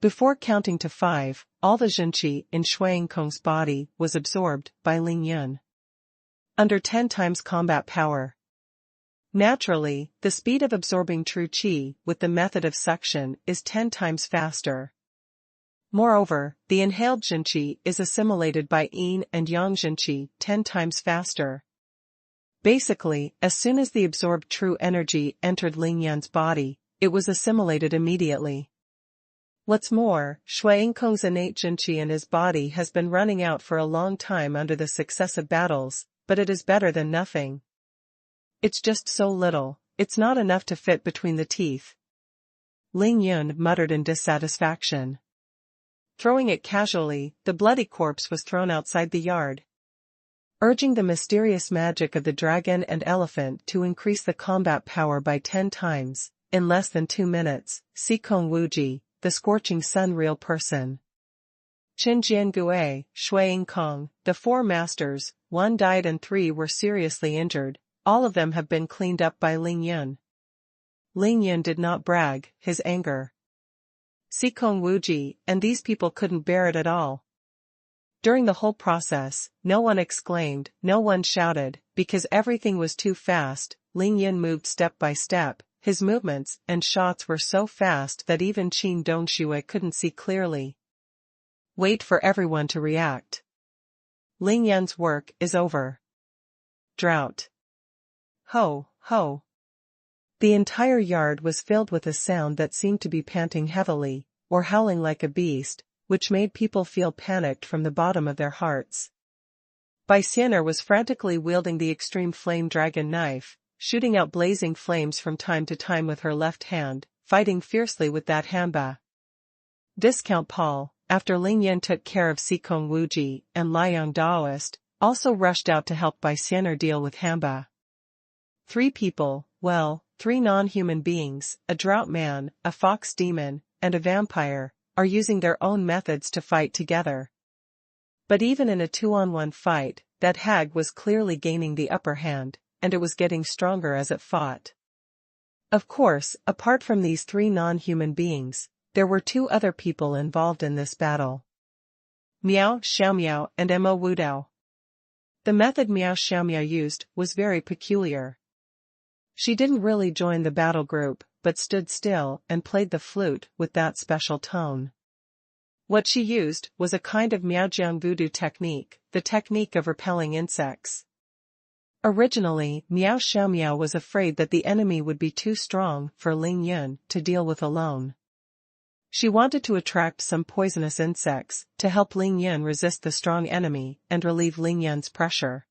Before counting to 5, all the Zhenqi in Shui Yingkong's body was absorbed by Ling Yun. under 10 times combat power. Naturally, the speed of absorbing true qi with the method of suction is 10 times faster. Moreover, the inhaled zhenqi is assimilated by yin and yang zhenqi 10 times faster. Basically, as soon as the absorbed true energy entered Ling Yan's body, it was assimilated immediately. What's more, Xuanhuan's innate zhenqi in his body has been running out for a long time under the successive battles, but it is better than nothing. It's just so little, it's not enough to fit between the teeth. Ling Yun muttered in dissatisfaction. Throwing it casually, the bloody corpse was thrown outside the yard. Urging the mysterious magic of the dragon and elephant to increase the combat power by 10 times, in less than 2 minutes, Xikong Wuji, the scorching sun real person. Qin Jiangue, Xuanhuan, the 4 masters, 1 died and 3 were seriously injured, all of them have been cleaned up by Ling Yun. Ling Yun did not brag his anger. Xikong Wuji and these people couldn't bear it at all. During the whole process, no one exclaimed, no one shouted, because everything was too fast. Ling Yun moved step by step, his movements and shots were so fast that even Qin Dongshui couldn't see clearly. Wait for everyone to react. Ling Yun's work is over. Drought. Ho, ho. The entire yard was filled with a sound that seemed to be panting heavily, or howling like a beast, which made people feel panicked from the bottom of their hearts. Bai Xianer was frantically wielding the extreme flame dragon knife, shooting out blazing flames from time to time with her left hand, fighting fiercely with that hamba. Discount Paul, after Ling Yan took care of Xikong Wuji and Liang Daoist, also rushed out to help Bai Xianer deal with hamba. 3 people, well, 3 non-human beings, a drought man, a fox demon, and a vampire, are using their own methods to fight together. But even in a 2-on-1 fight, that hag was clearly gaining the upper hand, and it was getting stronger as it fought. Of course, apart from these 3 non-human beings, there were 2 other people involved in this battle. Miao Xiaomiao and Mo Wudao. The method Miao Xiaomiao used was very peculiar. She didn't really join the battle group, but stood still and played the flute with that special tone. What she used was a kind of Miaojiang voodoo technique, the technique of repelling insects. Originally, Miao Xiaomiao was afraid that the enemy would be too strong for Ling Yun to deal with alone. She wanted to attract some poisonous insects to help Ling Yun resist the strong enemy and relieve Ling Yun's pressure.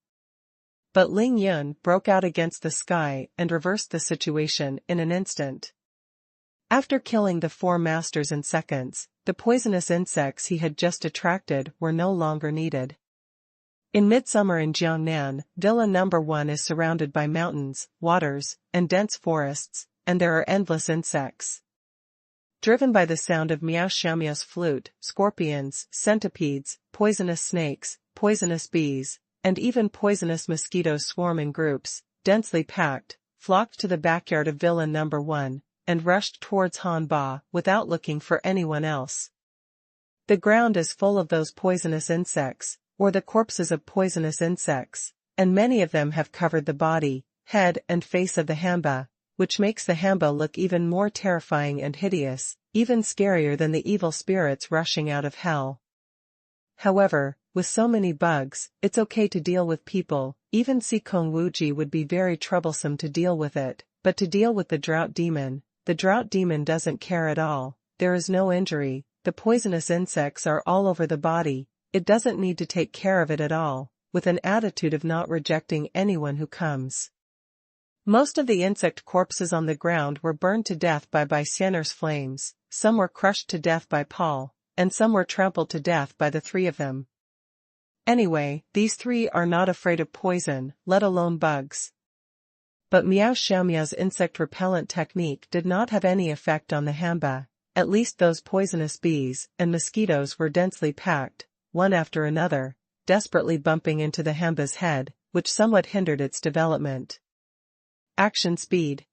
But Ling Yun broke out against the sky and reversed the situation in an instant. After killing the 4 masters in seconds, the poisonous insects he had just attracted were no longer needed. In midsummer in Jiangnan, Villa No. 1 is surrounded by mountains, waters, and dense forests, and there are endless insects. Driven by the sound of Miao Xiaomiao's flute, scorpions, centipedes, poisonous snakes, poisonous bees, and even poisonous mosquitoes swarm in groups, densely packed, flocked to the backyard of Villa No. 1, and rushed towards Hanba without looking for anyone else. The ground is full of those poisonous insects, or the corpses of poisonous insects, and many of them have covered the body, head and face of the hamba, which makes the hamba look even more terrifying and hideous, even scarier than the evil spirits rushing out of hell. However, with so many bugs, it's okay to deal with people. Even Xikong Wuji would be very troublesome to deal with it, but to deal with the drought demon doesn't care at all. There is no injury, the poisonous insects are all over the body, it doesn't need to take care of it at all, with an attitude of not rejecting anyone who comes. Most of the insect corpses on the ground were burned to death by Bai Xianer's flames, some were crushed to death by Paul, and some were trampled to death by the 3 of them. Anyway, these 3 are not afraid of poison, let alone bugs. But Miao Xiaomiao's insect repellent technique did not have any effect on the hamba, at least those poisonous bees and mosquitoes were densely packed, one after another, desperately bumping into the hamba's head, which somewhat hindered its development. Action speed.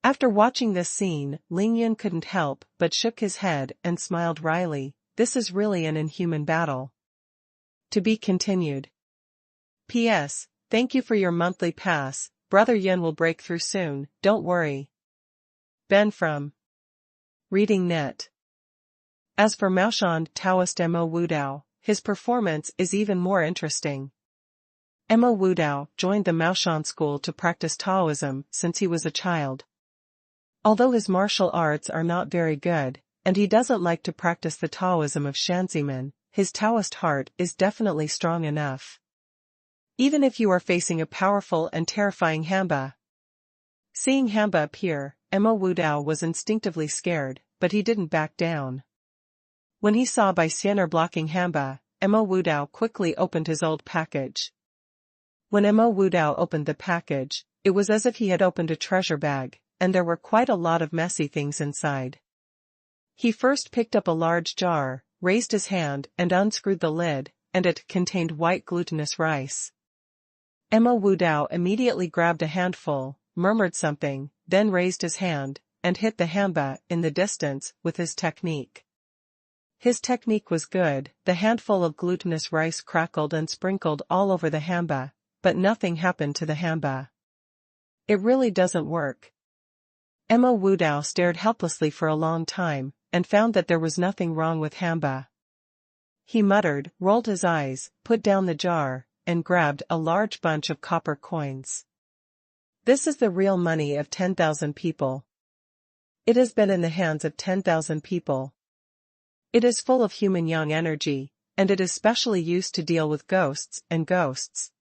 After watching this scene, Ling Yun couldn't help but shook his head and smiled wryly. This is really an inhuman battle. To be continued. P.S. Thank you for your monthly pass, Brother Yin will break through soon, don't worry. Ben from Reading Net. As for Maoshan Taoist Mo Wudao, his performance is even more interesting. Mo Wudao joined the Maoshan school to practice Taoism since he was a child. Although his martial arts are not very good, and he doesn't like to practice the Taoism of Shanziman, his Taoist heart is definitely strong enough. Even if you are facing a powerful and terrifying Hamba. Seeing Hamba appear, Mo Wudao was instinctively scared, but he didn't back down. When he saw Bai Xianer blocking Hamba, Mo Wudao quickly opened his old package. When Mo Wudao opened the package, it was as if he had opened a treasure bag, and there were quite a lot of messy things inside. He first picked up a large jar, raised his hand and unscrewed the lid, and it contained white glutinous rice. Mo Wudao immediately grabbed a handful, murmured something, then raised his hand, and hit the Hamba in the distance with his technique. His technique was good, the handful of glutinous rice crackled and sprinkled all over the Hamba, but nothing happened to the Hamba. It really doesn't work. Mo Wudao stared helplessly for a long time, and found that there was nothing wrong with Hamba. He muttered, rolled his eyes, put down the jar, and grabbed a large bunch of copper coins. This is the real money of 10,000 people. It has been in the hands of 10,000 people. It is full of human yang energy, and it is specially used to deal with ghosts and ghosts.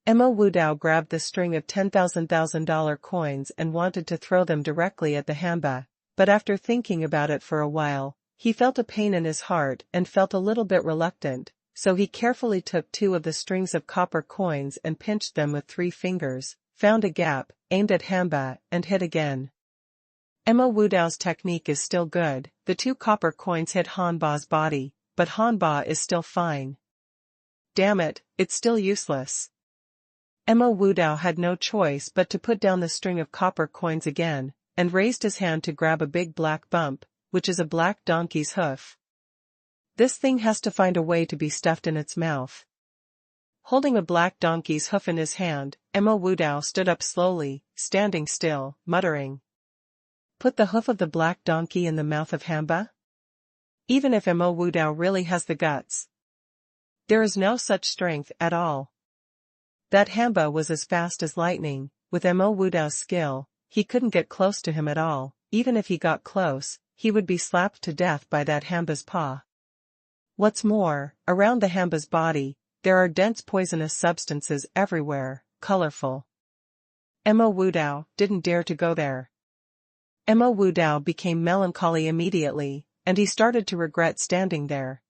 Mo Wudao grabbed the string of $10,000 coins and wanted to throw them directly at the Hamba, but after thinking about it for a while, he felt a pain in his heart and felt a little bit reluctant, so he carefully took 2 of the strings of copper coins and pinched them with 3 fingers, found a gap, aimed at Hamba, and hit again. Mo Wudao's technique is still good, the 2 copper coins hit Hanba's body, but Hanba is still fine. Damn it, it's still useless. Mo Wudao had no choice but to put down the string of copper coins again, and raised his hand to grab a big black bump, which is a black donkey's hoof. This thing has to find a way to be stuffed in its mouth. Holding a black donkey's hoof in his hand, Mo Wudao stood up slowly, standing still, muttering. Put the hoof of the black donkey in the mouth of Hamba? Even if Mo Wudao really has the guts. There is no such strength at all. That Hamba was as fast as lightning, with Mo Wudao's skill, he couldn't get close to him at all, even if he got close, he would be slapped to death by that Hamba's paw. What's more, around the Hamba's body, there are dense poisonous substances everywhere, colorful. Mo Wudao didn't dare to go there. Mo Wudao became melancholy immediately, and he started to regret standing there.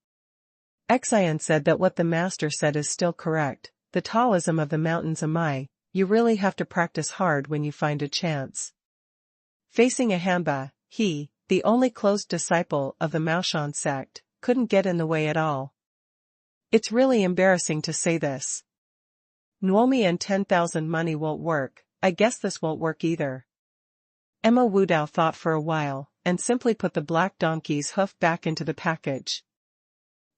Xian said that what the master said is still correct. The Taoism of the mountains Amai, you really have to practice hard when you find a chance. Facing a Hamba, he, the only closed disciple of the Maoshan sect, couldn't get in the way at all. It's really embarrassing to say this. Nuomi and 10,000 money won't work, I guess this won't work either. Mo Wudao thought for a while, and simply put the black donkey's hoof back into the package.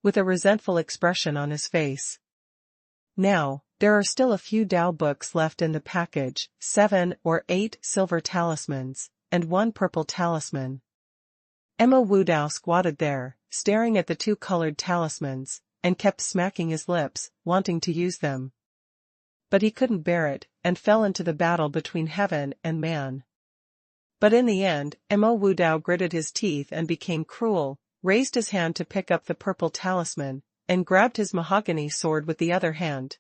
With a resentful expression on his face. Now, there are still a few Tao books left in the package, 7 or 8 silver talismans, and 1 purple talisman. Mo Wudao squatted there, staring at the 2 colored talismans, and kept smacking his lips, wanting to use them. But he couldn't bear it, and fell into the battle between heaven and man. But in the end, Mo Wudao gritted his teeth and became cruel, raised his hand to pick up the purple talisman, and grabbed his mahogany sword with the other hand.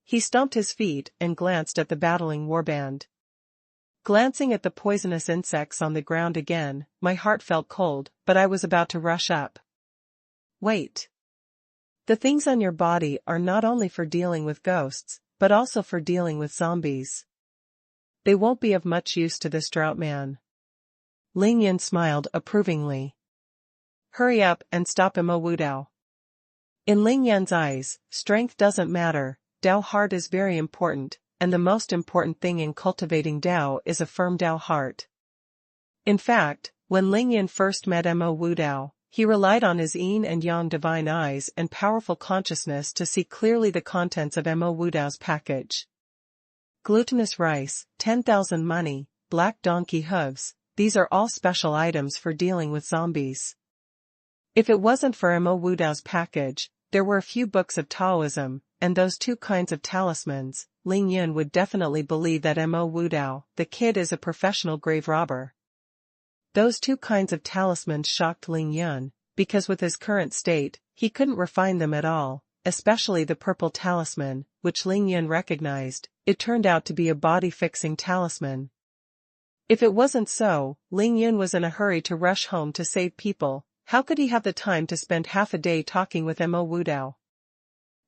He stomped his feet and glanced at the battling warband. Glancing at the poisonous insects on the ground again, my heart felt cold, but I was about to rush up. Wait. The things on your body are not only for dealing with ghosts, but also for dealing with zombies. They won't be of much use to this drought man. Ling Yin smiled approvingly. Hurry up and stop Mo Wudao. In Ling Yan's eyes, strength doesn't matter, Dao heart is very important, and the most important thing in cultivating Dao is a firm Dao heart. In fact, when Ling Yan first met Mo Wudao, he relied on his yin and yang divine eyes and powerful consciousness to see clearly the contents of Mo Wudao's package. Glutinous rice, 10,000 money, black donkey hooves, these are all special items for dealing with zombies. If it wasn't for Mo Wudao's package, there were a few books of Taoism, and those two kinds of talismans. Ling Yun would definitely believe that Mo Wudao, the kid, is a professional grave robber. Those two kinds of talismans shocked Ling Yun, because with his current state, he couldn't refine them at all, especially the purple talisman, which Ling Yun recognized. It turned out to be a body-fixing talisman. If it wasn't so, Ling Yun was in a hurry to rush home to save people. How could he have the time to spend half a day talking with Mo Wudao?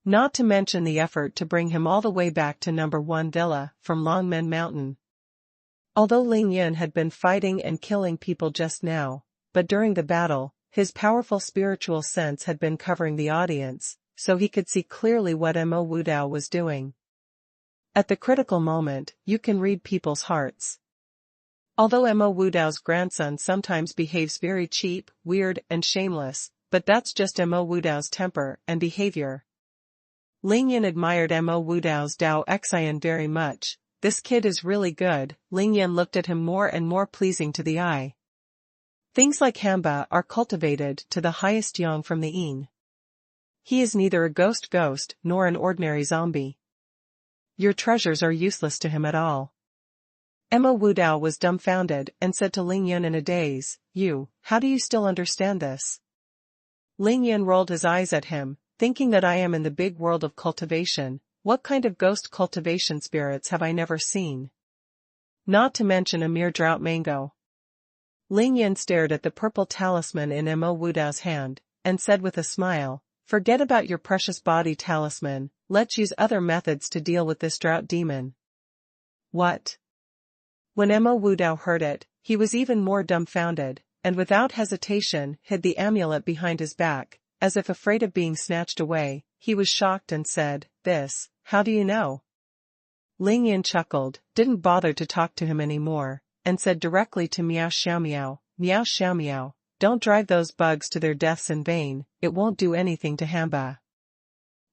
Not to mention the effort to bring him all the way back to number 1 villa from Longmen Mountain. Although Ling Yun had been fighting and killing people just now, but during the battle, his powerful spiritual sense had been covering the audience, so he could see clearly what Mo Wudao was doing. At the critical moment, you can read people's hearts. Although Mo Wudao's grandson sometimes behaves very cheap, weird, and shameless, but that's just Mo Wudao's temper and behavior. Ling Yun admired Mo Wudao's Dao Xian very much. This kid is really good. Ling Yun looked at him more and more pleasing to the eye. Things like Hamba are cultivated to the highest yang from the yin. He is neither a ghost nor an ordinary zombie. Your treasures are useless to him at all. Mo Wudao was dumbfounded and said to Ling Yun in a daze, how do you still understand this? Ling Yun rolled his eyes at him, thinking that I am in the big world of cultivation. What kind of ghost cultivation spirits have I never seen? Not to mention a mere drought mango. Ling Yun stared at the purple talisman in Mo Wudao's hand, and said with a smile, forget about your precious body talisman, let's use other methods to deal with this drought demon. What? When Mo Wudao heard it, he was even more dumbfounded, and without hesitation hid the amulet behind his back. As if afraid of being snatched away, he was shocked and said, this, how do you know? Ling Yun chuckled, didn't bother to talk to him anymore, and said directly to Miao Xiaomiao, don't drive those bugs to their deaths in vain, it won't do anything to Hamba.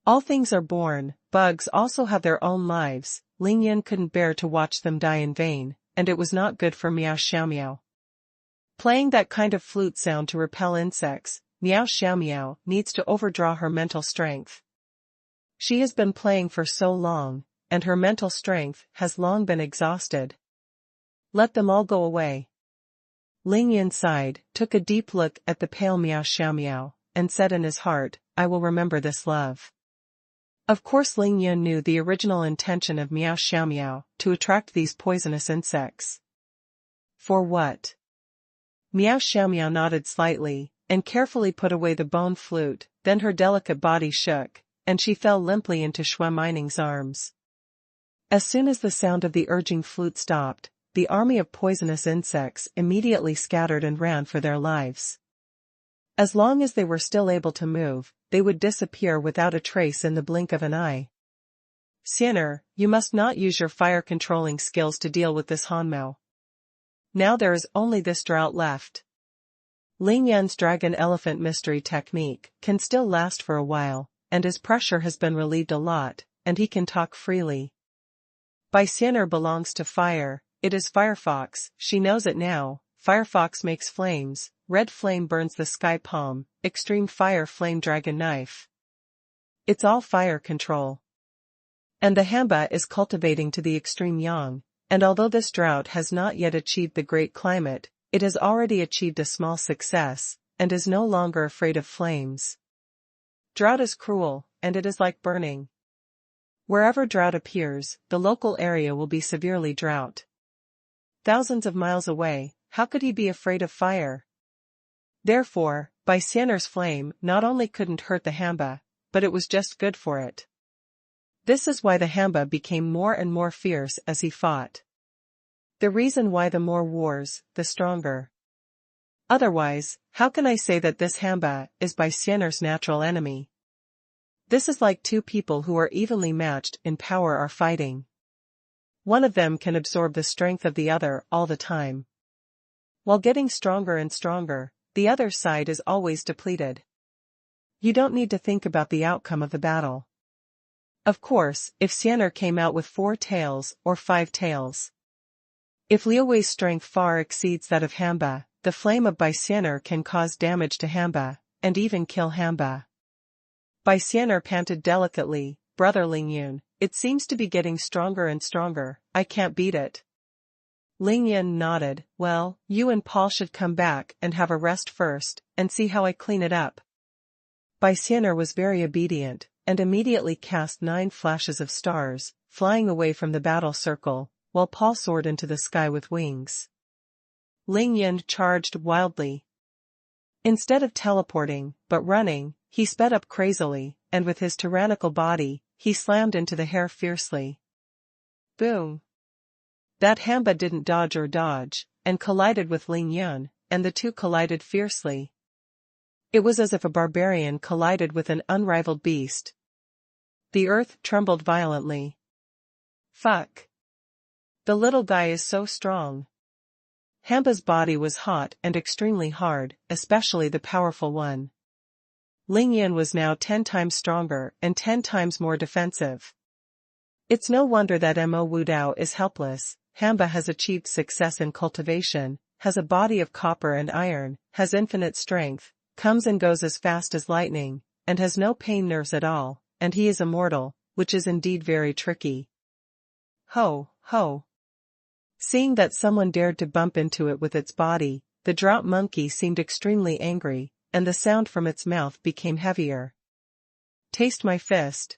All things are born, bugs also have their own lives. Ling Yun couldn't bear to watch them die in vain, and it was not good for Miao Xiaomiao. Playing that kind of flute sound to repel insects, Miao Xiaomiao needs to overdraw her mental strength. She has been playing for so long, and her mental strength has long been exhausted. Let them all go away. Ling Yun sighed, took a deep look at the pale Miao Xiaomiao, and said in his heart, I will remember this love. Of course Ling Yun knew the original intention of Miao Xiaomiao, to attract these poisonous insects. For what? Miao Xiaomiao nodded slightly, and carefully put away the bone flute, then her delicate body shook, and she fell limply into Xuanhuan's arms. As soon as the sound of the urging flute stopped, the army of poisonous insects immediately scattered and ran for their lives. As long as they were still able to move, they would disappear without a trace in the blink of an eye. Xianer, you must not use your fire-controlling skills to deal with this Hanmao. Now there is only this drought left. Ling Yun's dragon elephant mystery technique can still last for a while, and his pressure has been relieved a lot, and he can talk freely. Bai Xianer belongs to fire, it is Firefox, she knows it now. Firefox makes flames, red flame burns the sky palm, extreme fire flame dragon knife. It's all fire control. And the Hamba is cultivating to the extreme yang, and although this drought has not yet achieved the great climate, it has already achieved a small success, and is no longer afraid of flames. Drought is cruel, and it is like burning. Wherever drought appears, the local area will be severely drought. Thousands of miles away, how could he be afraid of fire? Therefore, Bai Xianer's flame not only couldn't hurt the Hamba, but it was just good for it. This is why the Hamba became more and more fierce as he fought. The reason why the more wars, the stronger. Otherwise, how can I say that this Hamba is Bai Xianer's natural enemy? This is like two people who are evenly matched in power are fighting. One of them can absorb the strength of the other all the time. While getting stronger and stronger, the other side is always depleted. You don't need to think about the outcome of the battle. Of course, if Xianer came out with 4 tails or 5 tails. If Liuwei's strength far exceeds that of Hamba, the flame of Bai Xianer can cause damage to Hamba, and even kill Hamba. Bai Xianer panted delicately, "Brother Lingyun, it seems to be getting stronger and stronger, I can't beat it." Lingyun nodded, "Well, you and Paul should come back and have a rest first, and see how I clean it up." Bai Xianer was very obedient, and immediately cast 9 flashes of stars, flying away from the battle circle, while Paul soared into the sky with wings. Lingyun charged wildly. Instead of teleporting, but running, he sped up crazily, and with his tyrannical body, he slammed into the hare fiercely. Boom! That Hamba didn't dodge, and collided with Lingyun, and the two collided fiercely. It was as if a barbarian collided with an unrivaled beast. The earth trembled violently. Fuck! The little guy is so strong. Hamba's body was hot and extremely hard, especially the powerful one. Lingyun was now 10 times stronger and 10 times more defensive. It's no wonder that Mo Wudao is helpless. Hamba has achieved success in cultivation, has a body of copper and iron, has infinite strength, comes and goes as fast as lightning, and has no pain nerves at all, and he is immortal, which is indeed very tricky. Ho, ho. Seeing that someone dared to bump into it with its body, the drought monkey seemed extremely angry, and the sound from its mouth became heavier. Taste my fist.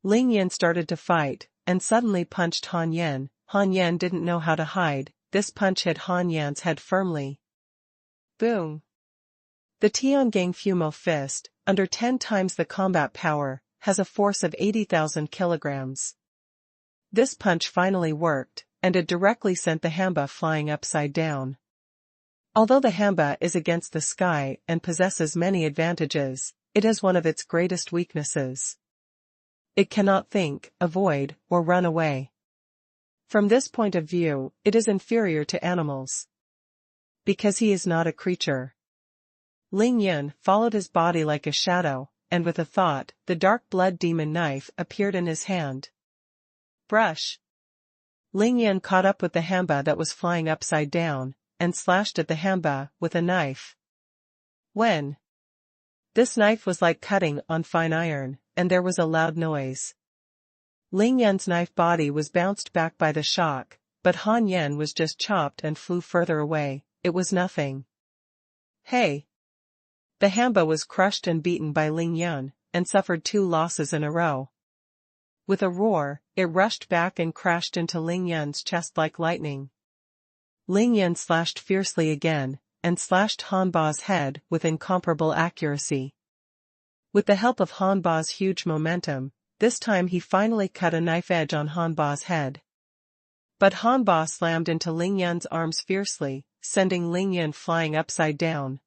Lingyun started to fight, and suddenly punched Han Yan. Han Yan didn't know how to hide, this punch hit Han Yan's head firmly. Boom! The Tiangang Fumo fist, under 10 times the combat power, has a force of 80,000 kilograms. This punch finally worked, and it directly sent the Hamba flying upside down. Although the Hamba is against the sky and possesses many advantages, it has one of its greatest weaknesses. It cannot think, avoid, or run away. From this point of view, it is inferior to animals. Because he is not a creature. Lingyun followed his body like a shadow, and with a thought, the dark blood demon knife appeared in his hand. Brush! Lingyun caught up with the Hamba that was flying upside down, and slashed at the Hamba with a knife. When? This knife was like cutting on fine iron, and there was a loud noise. Lingyun's knife body was bounced back by the shock, but Han Yan was just chopped and flew further away. It was nothing. Hey! The Hamba was crushed and beaten by Lingyun, and suffered 2 losses in a row. With a roar, it rushed back and crashed into Lingyun's chest like lightning. Lingyun slashed fiercely again, and slashed Hanba's head with incomparable accuracy. With the help of Hanba's huge momentum, this time he finally cut a knife edge on Hanba's head. But Hanba slammed into Lingyun's arms fiercely, sending Lingyun flying upside down.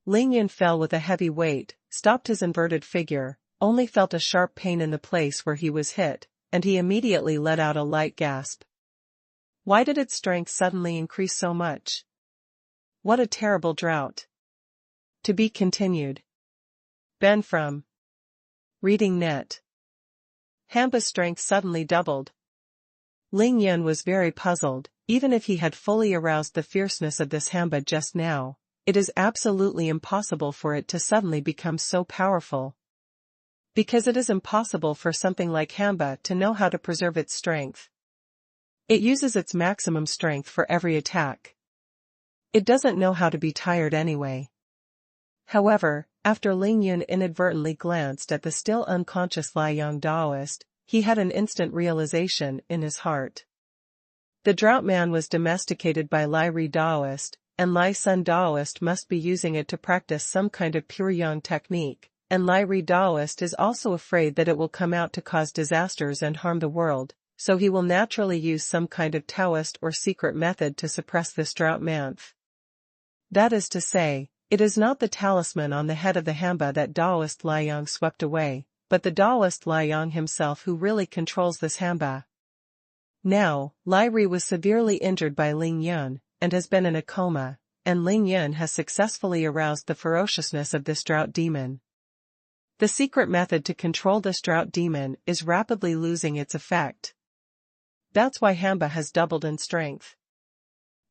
Lingyun fell with a heavy weight, stopped his inverted figure, only felt a sharp pain in the place where he was hit, and he immediately let out a light gasp. Why did its strength suddenly increase so much? What a terrible drought. To be continued. Ben from Reading Net. Hamba's strength suddenly doubled. Lingyun was very puzzled. Even if he had fully aroused the fierceness of this Hamba just now, it is absolutely impossible for it to suddenly become so powerful. Because it is impossible for something like Hamba to know how to preserve its strength. It uses its maximum strength for every attack. It doesn't know how to be tired anyway. However, after Lingyun inadvertently glanced at the still unconscious Liang Daoist, he had an instant realization in his heart. The Drought Man was domesticated by Lai Ri Daoist, and Lai Sun Daoist must be using it to practice some kind of pure yang technique, and Lai Ri Daoist is also afraid that it will come out to cause disasters and harm the world, so he will naturally use some kind of Taoist or secret method to suppress this Drought Manth. That is to say, it is not the talisman on the head of the Hamba that Daoist Liang swept away, but the Daoist Liang himself who really controls this Hamba. Now, Lai Ri was severely injured by Lingyun, and has been in a coma, and Ling Yun has successfully aroused the ferociousness of this drought demon. The secret method to control this drought demon is rapidly losing its effect. That's why Hamba has doubled in strength.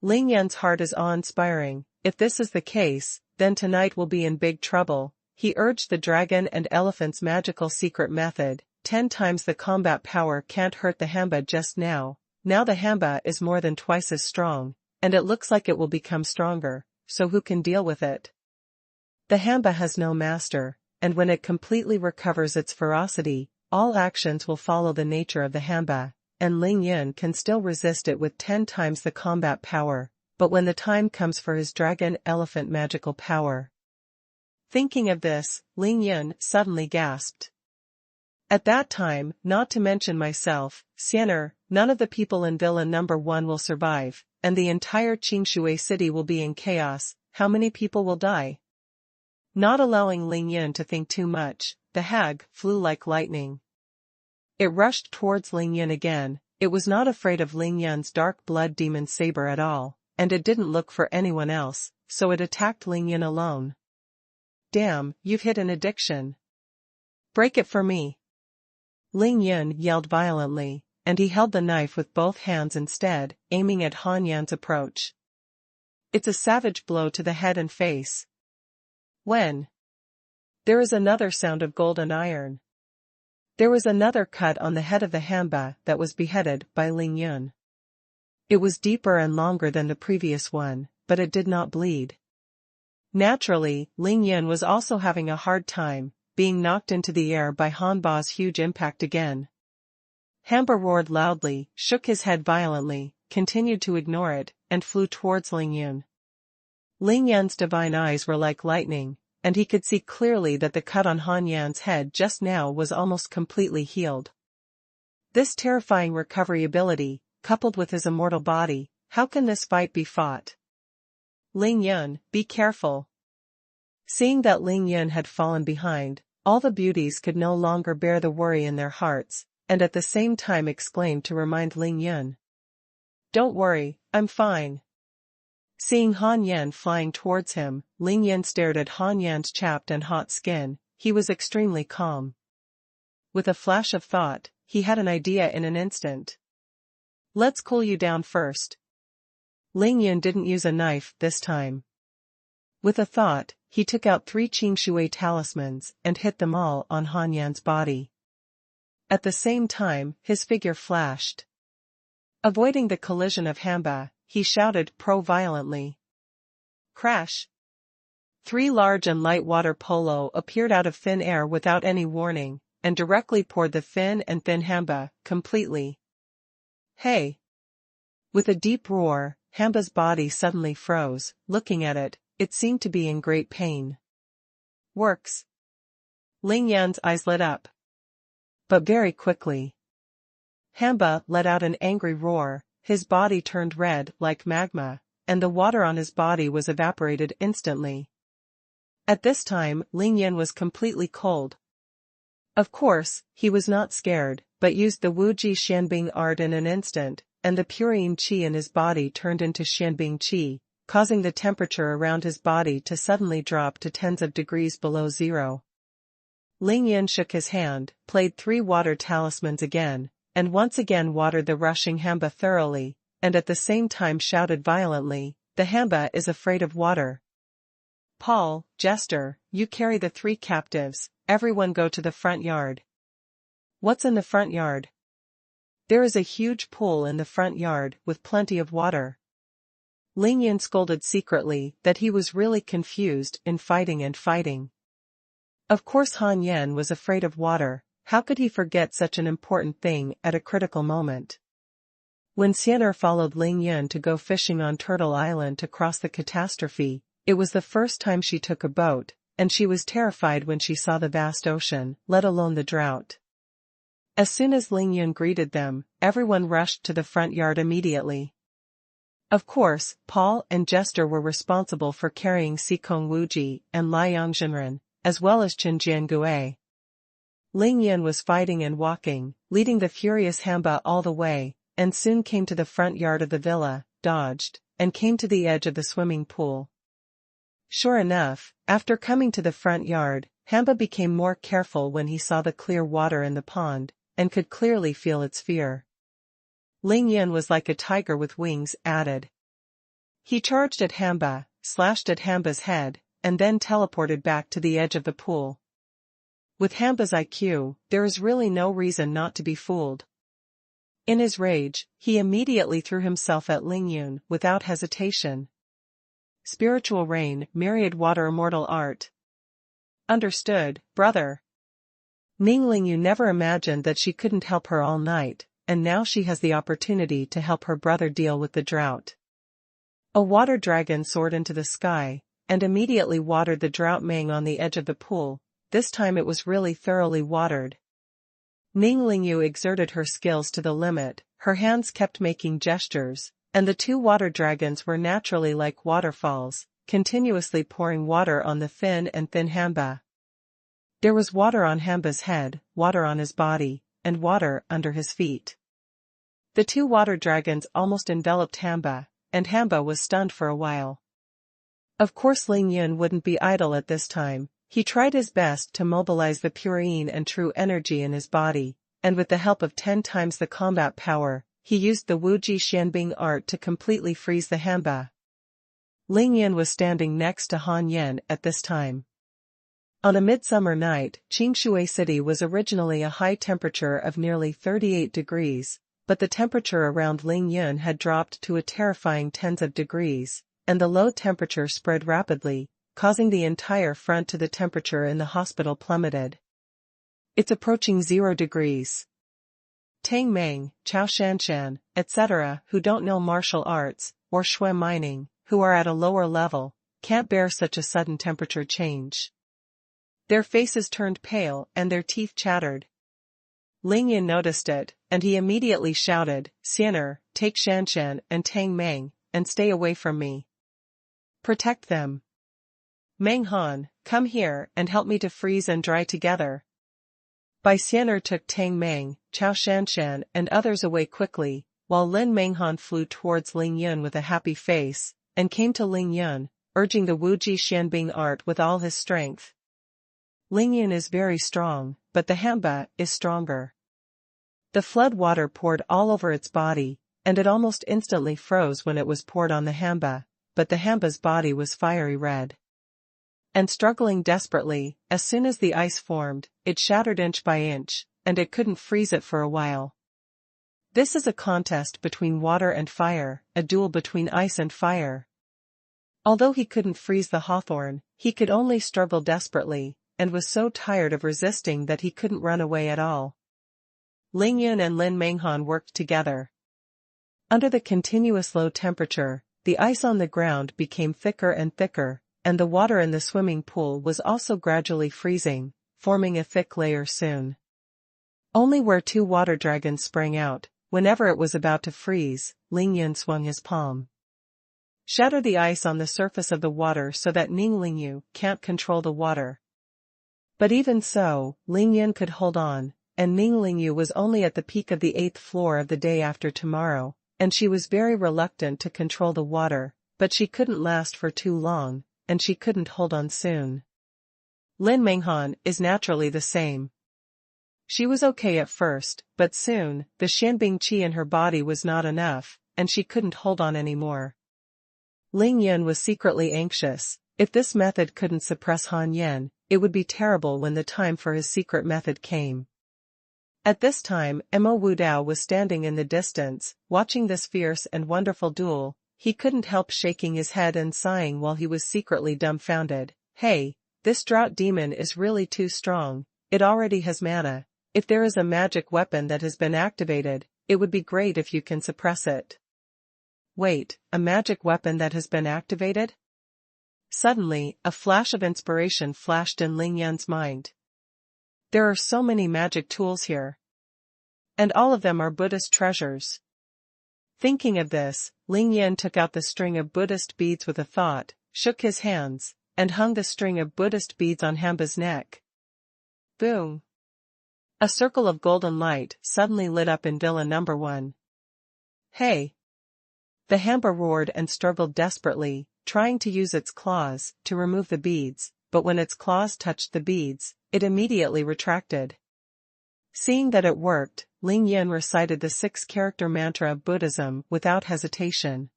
Ling Yun's heart is awe-inspiring. If this is the case, then tonight we'll be in big trouble. He urged the dragon and elephant's magical secret method. 10 times the combat power can't hurt the Hamba just now. Now the Hamba is more than twice as strong, and it looks like it will become stronger, so who can deal with it? The Hamba has no master, and when it completely recovers its ferocity, all actions will follow the nature of the Hamba, and Ling Yun can still resist it with 10 times the combat power, but when the time comes for his dragon-elephant magical power. Thinking of this, Ling Yun suddenly gasped. At that time, not to mention myself, Xianer, none of the people in Villa number 1 will survive, and the entire Qingshui city will be in chaos. How many people will die? Not allowing Ling Yun to think too much, the hag flew like lightning. It rushed towards Ling Yun again. It was not afraid of Ling Yun's dark blood demon saber at all, and it didn't look for anyone else, so it attacked Ling Yun alone. Damn, you've hit an addiction. Break it for me. Ling Yun yelled violently, and he held the knife with both hands instead, aiming at Han Yan's approach. It's a savage blow to the head and face. When? There is another sound of gold and iron. There was another cut on the head of the Hamba that was beheaded by Ling Yun. It was deeper and longer than the previous one, but it did not bleed. Naturally, Ling Yun was also having a hard time, being knocked into the air by Han Ba's huge impact again. Hamba roared loudly, shook his head violently, continued to ignore it, and flew towards Ling Yun. Ling Yun's divine eyes were like lightning, and he could see clearly that the cut on Han Yan's head just now was almost completely healed. This terrifying recovery ability, coupled with his immortal body, how can this fight be fought? Ling Yun, be careful. Seeing that Ling Yun had fallen behind, all the beauties could no longer bear the worry in their hearts, and at the same time exclaimed to remind Ling Yun. Don't worry, I'm fine. Seeing Han Yan flying towards him, Ling Yun stared at Han Yan's chapped and hot skin. He was extremely calm. With a flash of thought, he had an idea in an instant. Let's cool you down first. Ling Yun didn't use a knife this time. With a thought, he took out 3 Qingshui talismans and hit them all on Han Yan's body. At the same time, his figure flashed. Avoiding the collision of Hamba, he shouted violently. Crash! 3 large and light water polo appeared out of thin air without any warning, and directly poured the thin Hamba completely. Hey! With a deep roar, Hamba's body suddenly froze. Looking at it, it seemed to be in great pain. Works. Ling Yan's eyes lit up. But very quickly. Hamba let out an angry roar, his body turned red like magma, and the water on his body was evaporated instantly. At this time, Ling Yan was completely cold. Of course, he was not scared, but used the Wuji Xianbing art in an instant, and the Purine Qi in his body turned into Xianbing Qi, causing the temperature around his body to suddenly drop to tens of degrees below zero. Ling Yan shook his hand, played 3 water talismans again, and once again watered the rushing Hamba thoroughly, and at the same time shouted violently, the Hamba is afraid of water. Paul, Jester, you carry the 3 captives, everyone go to the front yard. What's in the front yard? There is a huge pool in the front yard with plenty of water. Ling Yan scolded secretly that he was really confused in fighting and fighting. Of course Han Yan was afraid of water. How could he forget such an important thing at a critical moment? When Xianer followed Ling Yun to go fishing on Turtle Island to cross the catastrophe, it was the first time she took a boat, and she was terrified when she saw the vast ocean, let alone the drought. As soon as Ling Yun greeted them, everyone rushed to the front yard immediately. Of course, Paul and Jester were responsible for carrying Xikong Wuji and Liang Zhenren, as well as Chen Jiangui. Ling Yun was fighting and walking, leading the furious Hamba all the way, and soon came to the front yard of the villa, dodged, and came to the edge of the swimming pool. Sure enough, after coming to the front yard, Hamba became more careful when he saw the clear water in the pond, and could clearly feel its fear. Ling Yun was like a tiger with wings added. He charged at Hamba, slashed at Hamba's head, and then teleported back to the edge of the pool. With Hamba's IQ, there is really no reason not to be fooled. In his rage, he immediately threw himself at Ling Yun without hesitation. Spiritual rain, myriad water immortal art. Understood, brother. Ning Ling Yun never imagined that she couldn't help her all night, and now she has the opportunity to help her brother deal with the drought. A water dragon soared into the sky, and immediately watered the drought Meng on the edge of the pool. This time it was really thoroughly watered. Ning Lingyu exerted her skills to the limit, her hands kept making gestures, and the two water dragons were naturally like waterfalls, continuously pouring water on the thin Hamba. There was water on Hamba's head, water on his body, and water under his feet. The two water dragons almost enveloped Hamba, and Hamba was stunned for a while. Of course Ling Yun wouldn't be idle at this time. He tried his best to mobilize the purine and true energy in his body, and with the help of 10 times the combat power, he used the Wuji Xianbing art to completely freeze the Hamba. Ling Yun was standing next to Han Yen at this time. On a midsummer night, Qingshui City was originally a high temperature of nearly 38 degrees, but the temperature around Ling Yun had dropped to a terrifying tens of degrees, and the low temperature spread rapidly, causing the entire front to the temperature in the hospital plummeted. It's approaching 0 degrees. Tang Meng, Chao Shanshan, etc., who don't know martial arts, or shui mining, who are at a lower level, can't bear such a sudden temperature change. Their faces turned pale and their teeth chattered. Ling Yin noticed it, and he immediately shouted, "Xianer, take Shanshan and Tang Meng, and stay away from me. Protect them. Meng Han, come here and help me to freeze and dry together." Bai Xianer took Tang Meng, Chao Shanshan and others away quickly, while Lin Meng Han flew towards Ling Yun with a happy face, and came to Ling Yun, urging the Wuji Xianbing art with all his strength. Ling Yun is very strong, but the Hamba is stronger. The flood water poured all over its body, and it almost instantly froze when it was poured on the Hamba, but the Hamba's body was fiery red. And struggling desperately, as soon as the ice formed, it shattered inch by inch, and it couldn't freeze it for a while. This is a contest between water and fire, a duel between ice and fire. Although he couldn't freeze the hawthorn, he could only struggle desperately, and was so tired of resisting that he couldn't run away at all. Ling Yun and Lin Menghan worked together. Under the continuous low temperature, the ice on the ground became thicker and thicker, and the water in the swimming pool was also gradually freezing, forming a thick layer soon. Only where two water dragons sprang out, whenever it was about to freeze, Ling Yun swung his palm. Shatter the ice on the surface of the water so that Ning Lingyu can't control the water. But even so, Ling Yun could hold on, and Ning Lingyu was only at the peak of the 8th floor of the day after tomorrow, and she was very reluctant to control the water, but she couldn't last for too long, and she couldn't hold on soon. Lin Menghan is naturally the same. She was okay at first, but soon, the Xianbing qi in her body was not enough, and she couldn't hold on anymore. Ling Yun was secretly anxious. If this method couldn't suppress Han Yen, it would be terrible when the time for his secret method came. At this time, Mo Wudao was standing in the distance, watching this fierce and wonderful duel. He couldn't help shaking his head and sighing while he was secretly dumbfounded. Hey, this drought demon is really too strong. It already has mana. If there is a magic weapon that has been activated, it would be great if you can suppress it. Wait, a magic weapon that has been activated? Suddenly, a flash of inspiration flashed in Ling Yan's mind. There are so many magic tools here. And all of them are Buddhist treasures. Thinking of this, Ling Yan took out the string of Buddhist beads with a thought, shook his hands, and hung the string of Buddhist beads on Hamba's neck. Boom! A circle of golden light suddenly lit up in Villa No. 1. Hey! The Hamba roared and struggled desperately, trying to use its claws to remove the beads, but when its claws touched the beads, it immediately retracted. Seeing that it worked, Ling Yin recited the 6-character mantra of Buddhism without hesitation.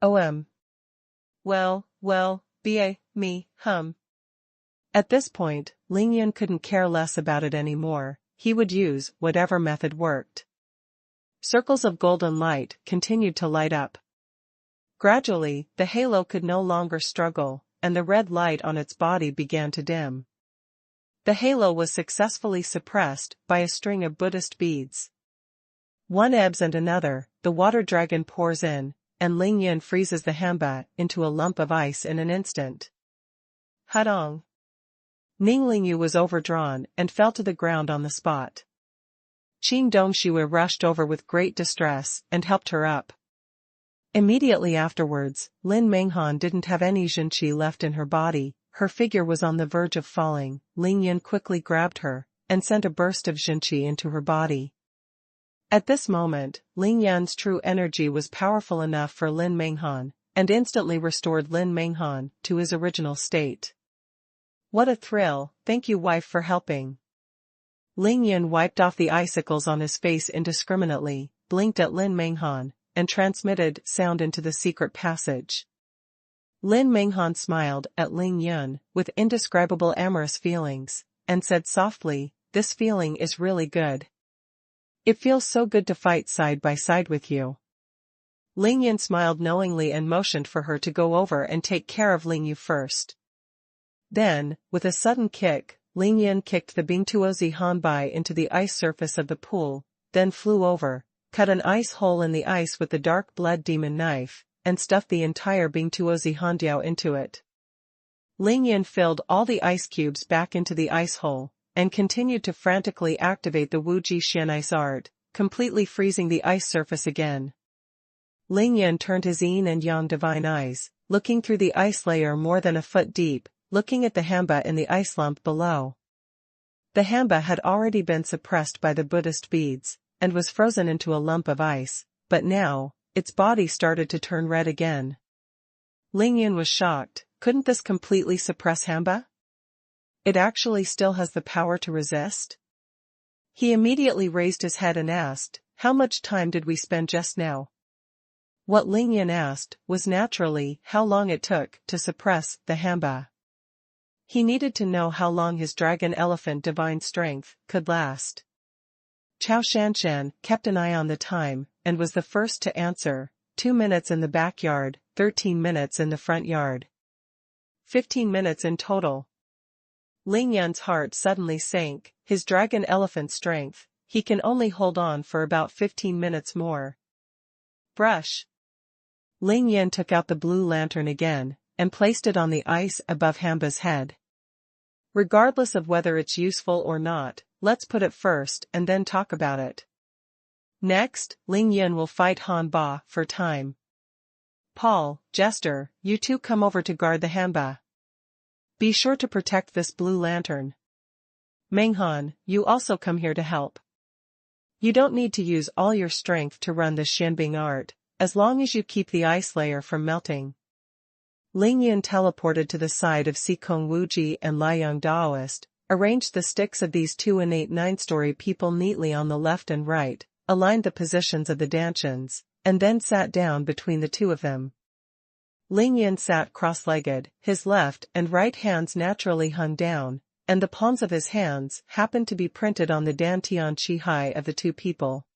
Om. Well, ba, me, hum. At this point, Ling Yin couldn't care less about it anymore, he would use whatever method worked. Circles of golden light continued to light up. Gradually, the halo could no longer struggle, and the red light on its body began to dim. The halo was successfully suppressed by a string of Buddhist beads. One ebbs and another, the water dragon pours in, and Ling Yin freezes the Hamba into a lump of ice in an instant. Hadong. Ning Lingyu was overdrawn and fell to the ground on the spot. Qing Dongshiwa rushed over with great distress and helped her up. Immediately afterwards, Lin Menghan didn't have any Zhenqi left in her body, her figure was on the verge of falling. Ling Yin quickly grabbed her, and sent a burst of Zhenqi into her body. At this moment, Ling Yan's true energy was powerful enough for Lin Menghan, and instantly restored Lin Menghan to his original state. What a thrill, thank you wife for helping. Ling Yin wiped off the icicles on his face indiscriminately, blinked at Lin Menghan, and transmitted sound into the secret passage. Lin Menghan smiled at Ling Yin with indescribable amorous feelings, and said softly, "This feeling is really good. It feels so good to fight side by side with you." Ling Yin smiled knowingly and motioned for her to go over and take care of Ling Yu first. Then, with a sudden kick, Ling Yin kicked the Bingtuozi Hanbai into the ice surface of the pool, then flew over, cut an ice hole in the ice with the dark blood demon knife, and stuffed the entire Bingtuozi Handiao into it. Ling Yin filled all the ice cubes back into the ice hole, and continued to frantically activate the Wuji Xian ice art, completely freezing the ice surface again. Ling Yin turned his yin and yang divine eyes, looking through the ice layer more than a foot deep, looking at the Hamba in the ice lump below. The Hamba had already been suppressed by the Buddhist beads, and was frozen into a lump of ice, but now, its body started to turn red again. Ling Yin was shocked, couldn't this completely suppress Hamba? It actually still has the power to resist? He immediately raised his head and asked, "How much time did we spend just now?" What Ling Yin asked was naturally how long it took to suppress the Hamba. He needed to know how long his dragon elephant divine strength could last. Chao Shanshan kept an eye on the time, and was the first to answer, 2 minutes in the backyard, 13 minutes in the front yard. 15 minutes in total. Ling Yan's heart suddenly sank, his dragon elephant strength, he can only hold on for about 15 minutes more. Brush. Ling Yan took out the blue lantern again, and placed it on the ice above Hamba's head. Regardless of whether it's useful or not, let's put it first and then talk about it. Next, Ling Yin will fight Han Ba for time. Paul, Jester, you two come over to guard the Hamba. Be sure to protect this blue lantern. Menghan, you also come here to help. You don't need to use all your strength to run the Xianbing art, as long as you keep the ice layer from melting. Ling Yin teleported to the side of Sikong Wuji and Liang Daoist, arranged the sticks of these two innate 9-story people neatly on the left and right, aligned the positions of the dantians, and then sat down between the two of them. Ling Yin sat cross-legged, his left and right hands naturally hung down, and the palms of his hands happened to be printed on the dantian chi hai of the two people.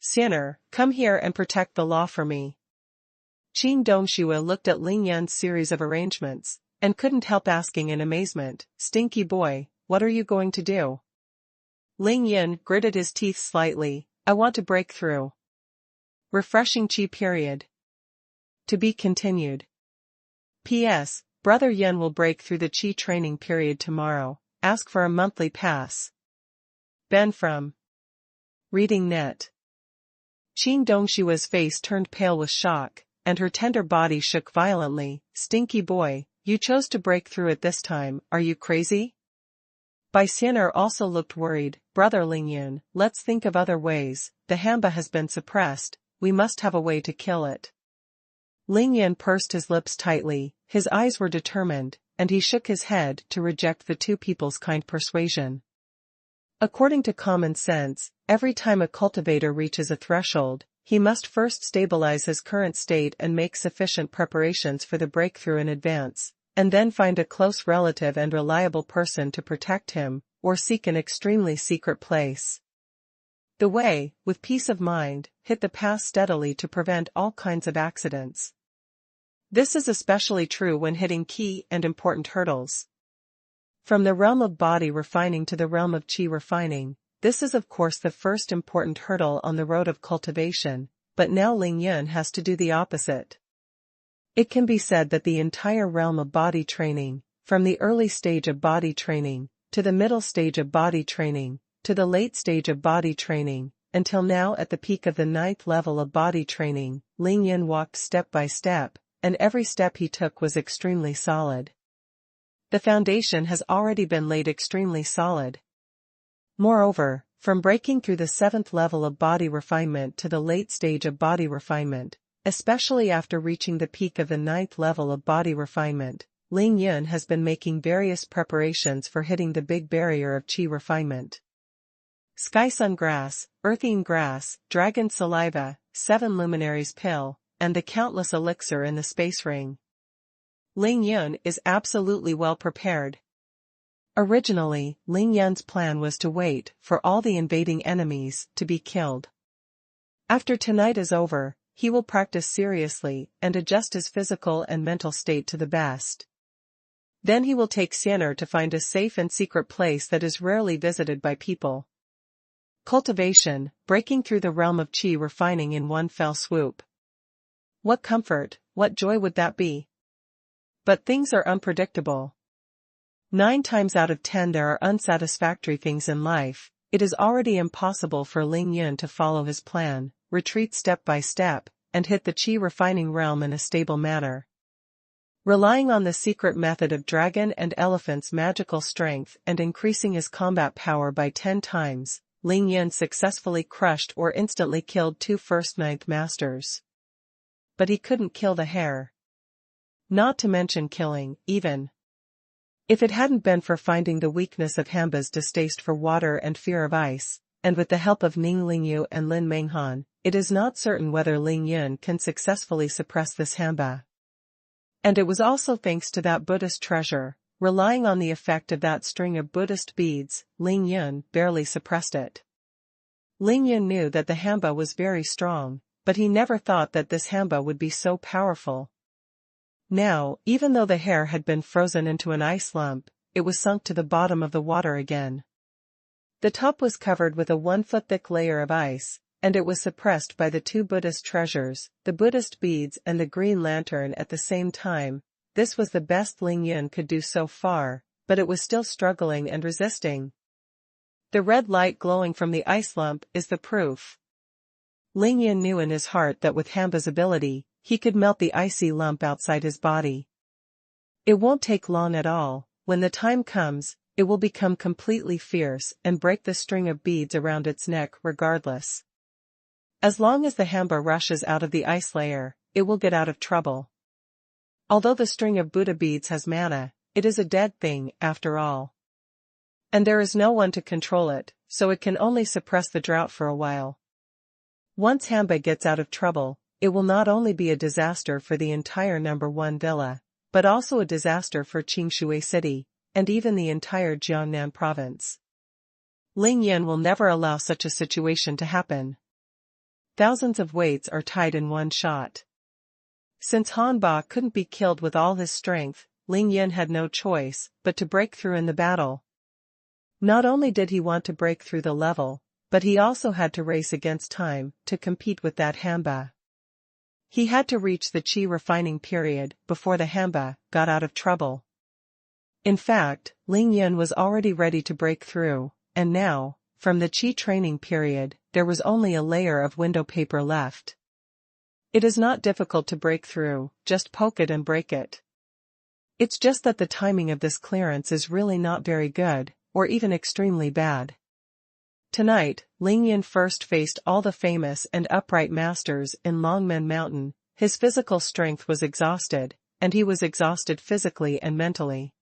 Xianer, come here and protect the law for me. Qing Dongshiwa looked at Ling Yan's series of arrangements, and couldn't help asking in amazement, "Stinky boy, what are you going to do?" Ling Yin gritted his teeth slightly, "I want to break through." Refreshing chi period. To be continued. P.S. Brother Yin will break through the chi training period tomorrow, ask for a monthly pass. Ben from Reading Net. Qing Dongshiwa's face turned pale with shock, and her tender body shook violently. "Stinky boy, you chose to break through it this time, are you crazy?" Bai Xianer also looked worried. "Brother Ling Yin, let's think of other ways, the Hamba has been suppressed, we must have a way to kill it. Ling Yan pursed his lips tightly, his eyes were determined, and he shook his head to reject the two people's kind persuasion. According to common sense, every time a cultivator reaches a threshold, he must first stabilize his current state and make sufficient preparations for the breakthrough in advance, and then find a close relative and reliable person to protect him, or seek an extremely secret place. The way, with peace of mind, hit the path steadily to prevent all kinds of accidents. This is especially true when hitting key and important hurdles. From the realm of body refining to the realm of chi refining, this is of course the first important hurdle on the road of cultivation, but now Ling Yan has to do the opposite. It can be said that the entire realm of body training, from the early stage of body training, to the middle stage of body training, to the late stage of body training, until now at the peak of the 9th level of body training, Ling Yan walked step by step, and every step he took was extremely solid. The foundation has already been laid extremely solid. Moreover, from breaking through the 7th level of body refinement to the late stage of body refinement, especially after reaching the peak of the 9th level of body refinement, Ling Yan has been making various preparations for hitting the big barrier of chi refinement. Sky sun grass, earthine grass, dragon saliva, 7 luminaries pill, and the countless elixir in the space ring. Ling Yan is absolutely well prepared. Originally, Ling Yan's plan was to wait for all the invading enemies to be killed. After tonight is over, he will practice seriously and adjust his physical and mental state to the best. Then he will take Xian'er to find a safe and secret place that is rarely visited by people. Cultivation, breaking through the realm of chi refining in one fell swoop. What comfort, what joy would that be? But things are unpredictable. 9 times out of 10 there are unsatisfactory things in life. It is already impossible for Ling Yan to follow his plan, retreat step by step, and hit the chi refining realm in a stable manner. Relying on the secret method of dragon and elephant's magical strength and increasing his combat power by 10 times, Ling Yan successfully crushed or instantly killed 2 first 9th masters. But he couldn't kill the hare. Not to mention killing, even. If it hadn't been for finding the weakness of Hamba's distaste for water and fear of ice, and with the help of Ning Lingyu and Lin Menghan, it is not certain whether Ling Yan can successfully suppress this Hamba. And it was also thanks to that Buddhist treasure, relying on the effect of that string of Buddhist beads, Ling Yan barely suppressed it. Ling Yan knew that the Hamba was very strong, but he never thought that this Hamba would be so powerful. Now, even though the hare had been frozen into an ice lump, it was sunk to the bottom of the water again. The top was covered with a 1-foot-thick layer of ice, and it was suppressed by the 2 Buddhist treasures, the Buddhist beads and the green lantern at the same time. This was the best Ling Yan could do so far, but it was still struggling and resisting. The red light glowing from the ice lump is the proof. Ling Yan knew in his heart that with Hamba's ability, he could melt the icy lump outside his body. It won't take long at all. When the time comes, it will become completely fierce and break the string of beads around its neck regardless. As long as the Hamba rushes out of the ice layer, it will get out of trouble. Although the string of Buddha beads has mana, it is a dead thing after all. And there is no one to control it, so it can only suppress the drought for a while. Once Hamba gets out of trouble, it will not only be a disaster for the entire No. 1 villa, but also a disaster for Qingshui City, and even the entire Jiangnan province. Ling Yan will never allow such a situation to happen. Thousands of weights are tied in one shot. Since Han Ba couldn't be killed with all his strength, Ling Yan had no choice but to break through in the battle. Not only did he want to break through the level, but he also had to race against time to compete with that Hamba. He had to reach the chi refining period before the Hamba got out of trouble. In fact, Ling Yan was already ready to break through, and now, from the chi training period, there was only a layer of window paper left. It is not difficult to break through, just poke it and break it. It's just that the timing of this clearance is really not very good, or even extremely bad. Tonight, Ling Yan first faced all the famous and upright masters in Longmen Mountain. His physical strength was exhausted, and he was exhausted physically and mentally.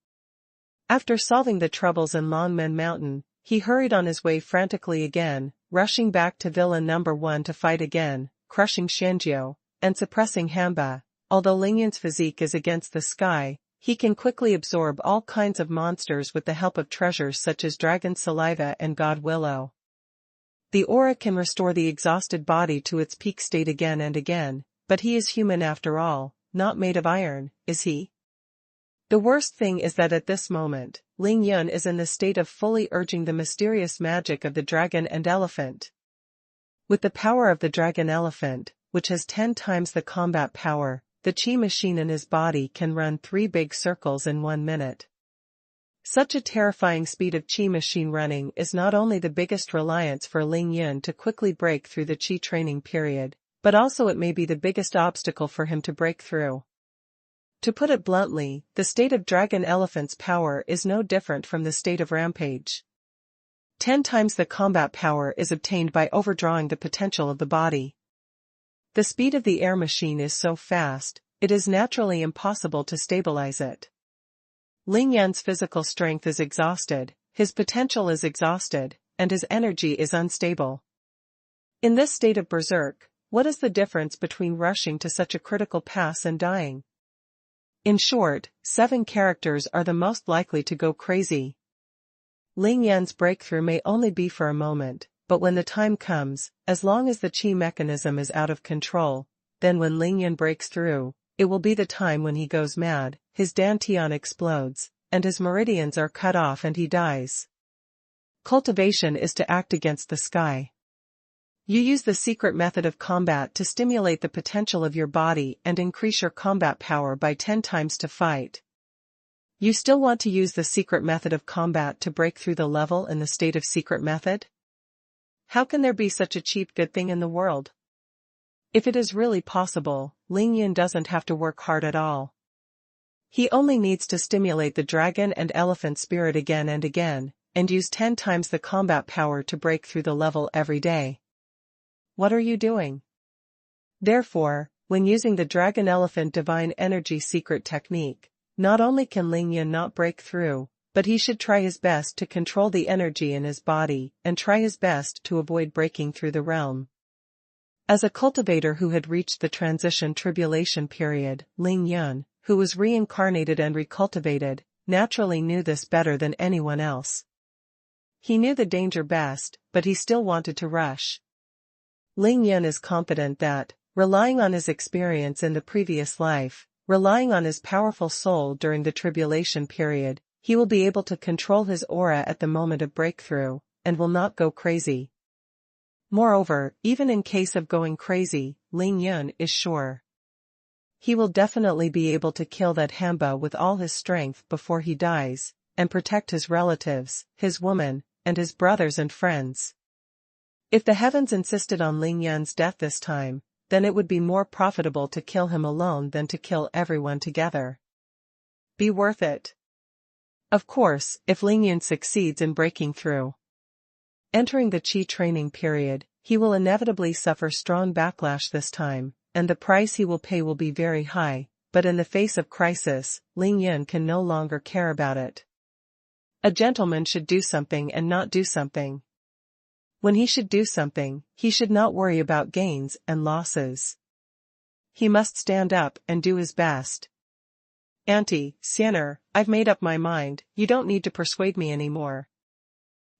After solving the troubles in Longmen Mountain, he hurried on his way frantically again, rushing back to Villa Number 1 to fight again, crushing Xianjiu, and suppressing Hamba. Although Ling Yan's physique is against the sky, he can quickly absorb all kinds of monsters with the help of treasures such as Dragon Saliva and God Willow. The aura can restore the exhausted body to its peak state again and again, but he is human after all, not made of iron, is he? The worst thing is that at this moment, Ling Yan is in the state of fully urging the mysterious magic of the dragon and elephant. With the power of the dragon elephant, which has 10 times the combat power, the chi machine in his body can run 3 big circles in 1 minute. Such a terrifying speed of chi machine running is not only the biggest reliance for Ling Yan to quickly break through the chi training period, but also it may be the biggest obstacle for him to break through. To put it bluntly, the state of Dragon Elephant's power is no different from the state of Rampage. 10 times the combat power is obtained by overdrawing the potential of the body. The speed of the air machine is so fast, it is naturally impossible to stabilize it. Ling Yan's physical strength is exhausted, his potential is exhausted, and his energy is unstable. In this state of berserk, what is the difference between rushing to such a critical pass and dying? In short, 7 characters are the most likely to go crazy. Ling Yan's breakthrough may only be for a moment, but when the time comes, as long as the chi mechanism is out of control, then when Ling Yan breaks through, it will be the time when he goes mad, his dantian explodes, and his meridians are cut off and he dies. Cultivation is to act against the sky. You use the secret method of combat to stimulate the potential of your body and increase your combat power by 10 times to fight. You still want to use the secret method of combat to break through the level in the state of secret method? How can there be such a cheap good thing in the world? If it is really possible, Ling Yan doesn't have to work hard at all. He only needs to stimulate the dragon and elephant spirit again and again, and use 10 times the combat power to break through the level every day. What are you doing? Therefore, when using the Dragon Elephant Divine Energy secret technique, not only can Ling Yan not break through, but he should try his best to control the energy in his body and try his best to avoid breaking through the realm. As a cultivator who had reached the transition tribulation period, Ling Yan, who was reincarnated and recultivated, naturally knew this better than anyone else. He knew the danger best, but he still wanted to rush. Ling Yan is confident that, relying on his experience in the previous life, relying on his powerful soul during the tribulation period, he will be able to control his aura at the moment of breakthrough, and will not go crazy. Moreover, even in case of going crazy, Ling Yan is sure. He will definitely be able to kill that Hamba with all his strength before he dies, and protect his relatives, his woman, and his brothers and friends. If the heavens insisted on Ling Yan's death this time, then it would be more profitable to kill him alone than to kill everyone together. Be worth it. Of course, if Ling Yan succeeds in breaking through. Entering the Qi training period, he will inevitably suffer strong backlash this time, and the price he will pay will be very high, but in the face of crisis, Ling Yan can no longer care about it. A gentleman should do something and not do something. When he should do something, he should not worry about gains and losses. He must stand up and do his best. Auntie, Sienner, I've made up my mind, you don't need to persuade me anymore.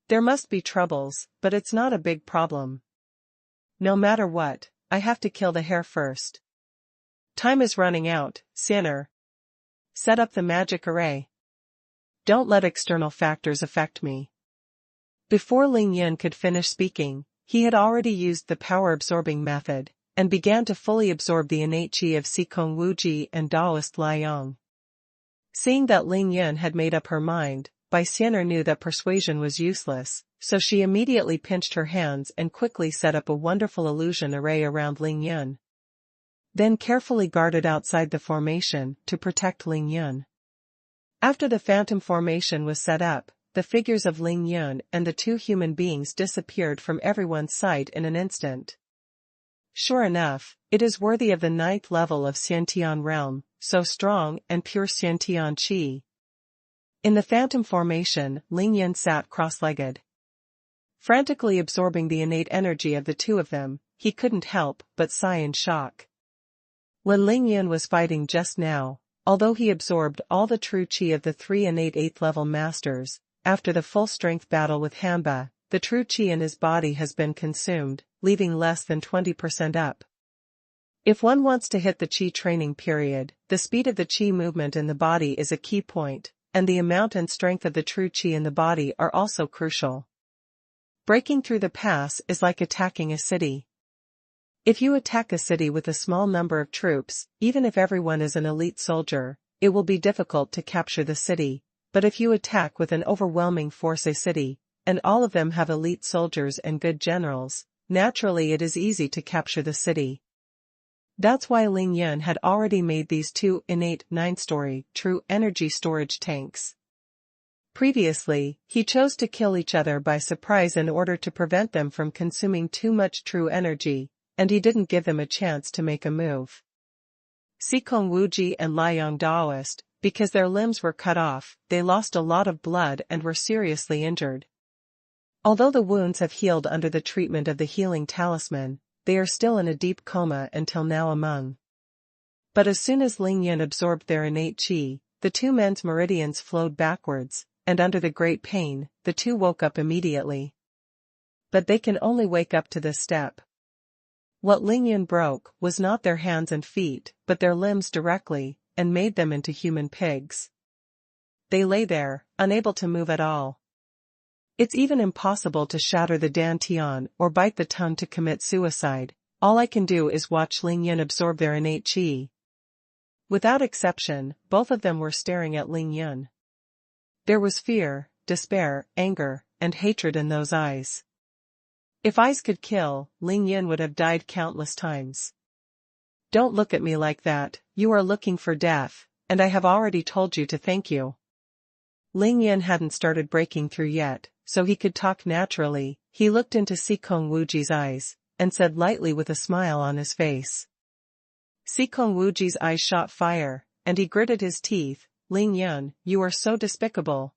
There must be troubles, but it's not a big problem. No matter what, I have to kill the hare first. Time is running out, Sienner. Set up the magic array. Don't let external factors affect me. Before Ling Yan could finish speaking, he had already used the power-absorbing method, and began to fully absorb the innate qi of Sikong Wuji and Daoist Liang. Seeing that Ling Yan had made up her mind, Bai Xian'er knew that persuasion was useless, so she immediately pinched her hands and quickly set up a wonderful illusion array around Ling Yan. Then carefully guarded outside the formation to protect Ling Yan. After the phantom formation was set up, the figures of Ling Yun and the two human beings disappeared from everyone's sight in an instant. Sure enough, it is worthy of the 9th level of Xiantian realm, so strong and pure Xiantian qi. In the phantom formation, Ling Yun sat cross-legged. Frantically absorbing the innate energy of the two of them, he couldn't help but sigh in shock. When Ling Yun was fighting just now, although he absorbed all the true qi of the 3 innate 8th level masters, after the full-strength battle with Hanba, the true qi in his body has been consumed, leaving less than 20% up. If one wants to hit the qi training period, the speed of the qi movement in the body is a key point, and the amount and strength of the true qi in the body are also crucial. Breaking through the pass is like attacking a city. If you attack a city with a small number of troops, even if everyone is an elite soldier, it will be difficult to capture the city, but if you attack with an overwhelming force a city, and all of them have elite soldiers and good generals, naturally it is easy to capture the city. That's why Ling Yun had already made these 2 innate 9-story true energy storage tanks. Previously, he chose to kill each other by surprise in order to prevent them from consuming too much true energy, and he didn't give them a chance to make a move. Xikong Wuji and Liang Daoist, because their limbs were cut off, they lost a lot of blood and were seriously injured. Although the wounds have healed under the treatment of the healing talisman, they are still in a deep coma until now among. But as soon as Ling Yun absorbed their innate qi, the two men's meridians flowed backwards, and under the great pain, the two woke up immediately. But they can only wake up to this step. What Ling Yun broke was not their hands and feet, but their limbs directly, and made them into human pigs. They lay there, unable to move at all. It's even impossible to shatter the dantian or bite the tongue to commit suicide. All I can do is watch Ling Yun absorb their innate qi. Without exception, both of them were staring at Ling Yun. There was fear, despair, anger, and hatred in those eyes. If eyes could kill, Ling Yun would have died countless times. Don't look at me like that, you are looking for death, and I have already told you to thank you. Ling Yun hadn't started breaking through yet, so he could talk naturally. He looked into Xikong Wuji's eyes, and said lightly with a smile on his face. Xikong Wuji's eyes shot fire, and he gritted his teeth. Ling Yun, you are so despicable.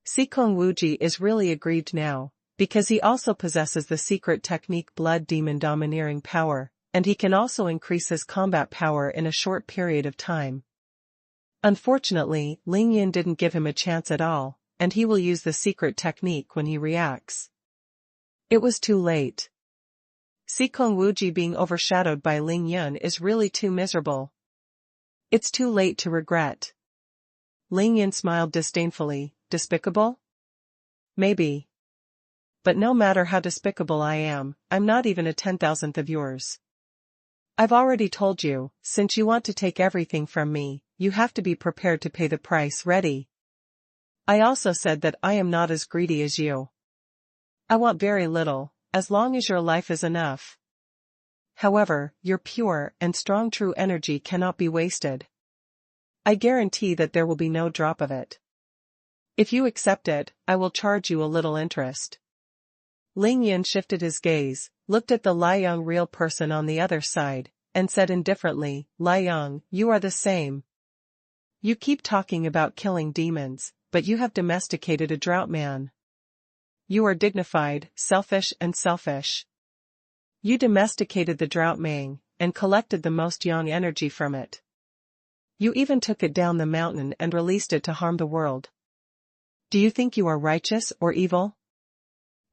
Xikong Wuji is really aggrieved now, because he also possesses the secret technique Blood Demon Domineering Power, and he can also increase his combat power in a short period of time. Unfortunately, Ling Yun didn't give him a chance at all, and he will use the secret technique when he reacts. It was too late. Xikong Wuji being overshadowed by Ling Yun is really too miserable. It's too late to regret. Ling Yun smiled disdainfully. Despicable? Maybe. But no matter how despicable I am, I'm not even a 10,000th of yours. I've already told you, since you want to take everything from me, you have to be prepared to pay the price. Ready? I also said that I am not as greedy as you. I want very little, as long as your life is enough. However, your pure and strong true energy cannot be wasted. I guarantee that there will be no drop of it. If you accept it, I will charge you a little interest. Ling Yun shifted his gaze, looked at the Liang real person on the other side, and said indifferently, Liang, you are the same. You keep talking about killing demons, but you have domesticated a drought man. You are dignified, selfish and selfish. You domesticated the drought mang, and collected the most yang energy from it. You even took it down the mountain and released it to harm the world. Do you think you are righteous or evil?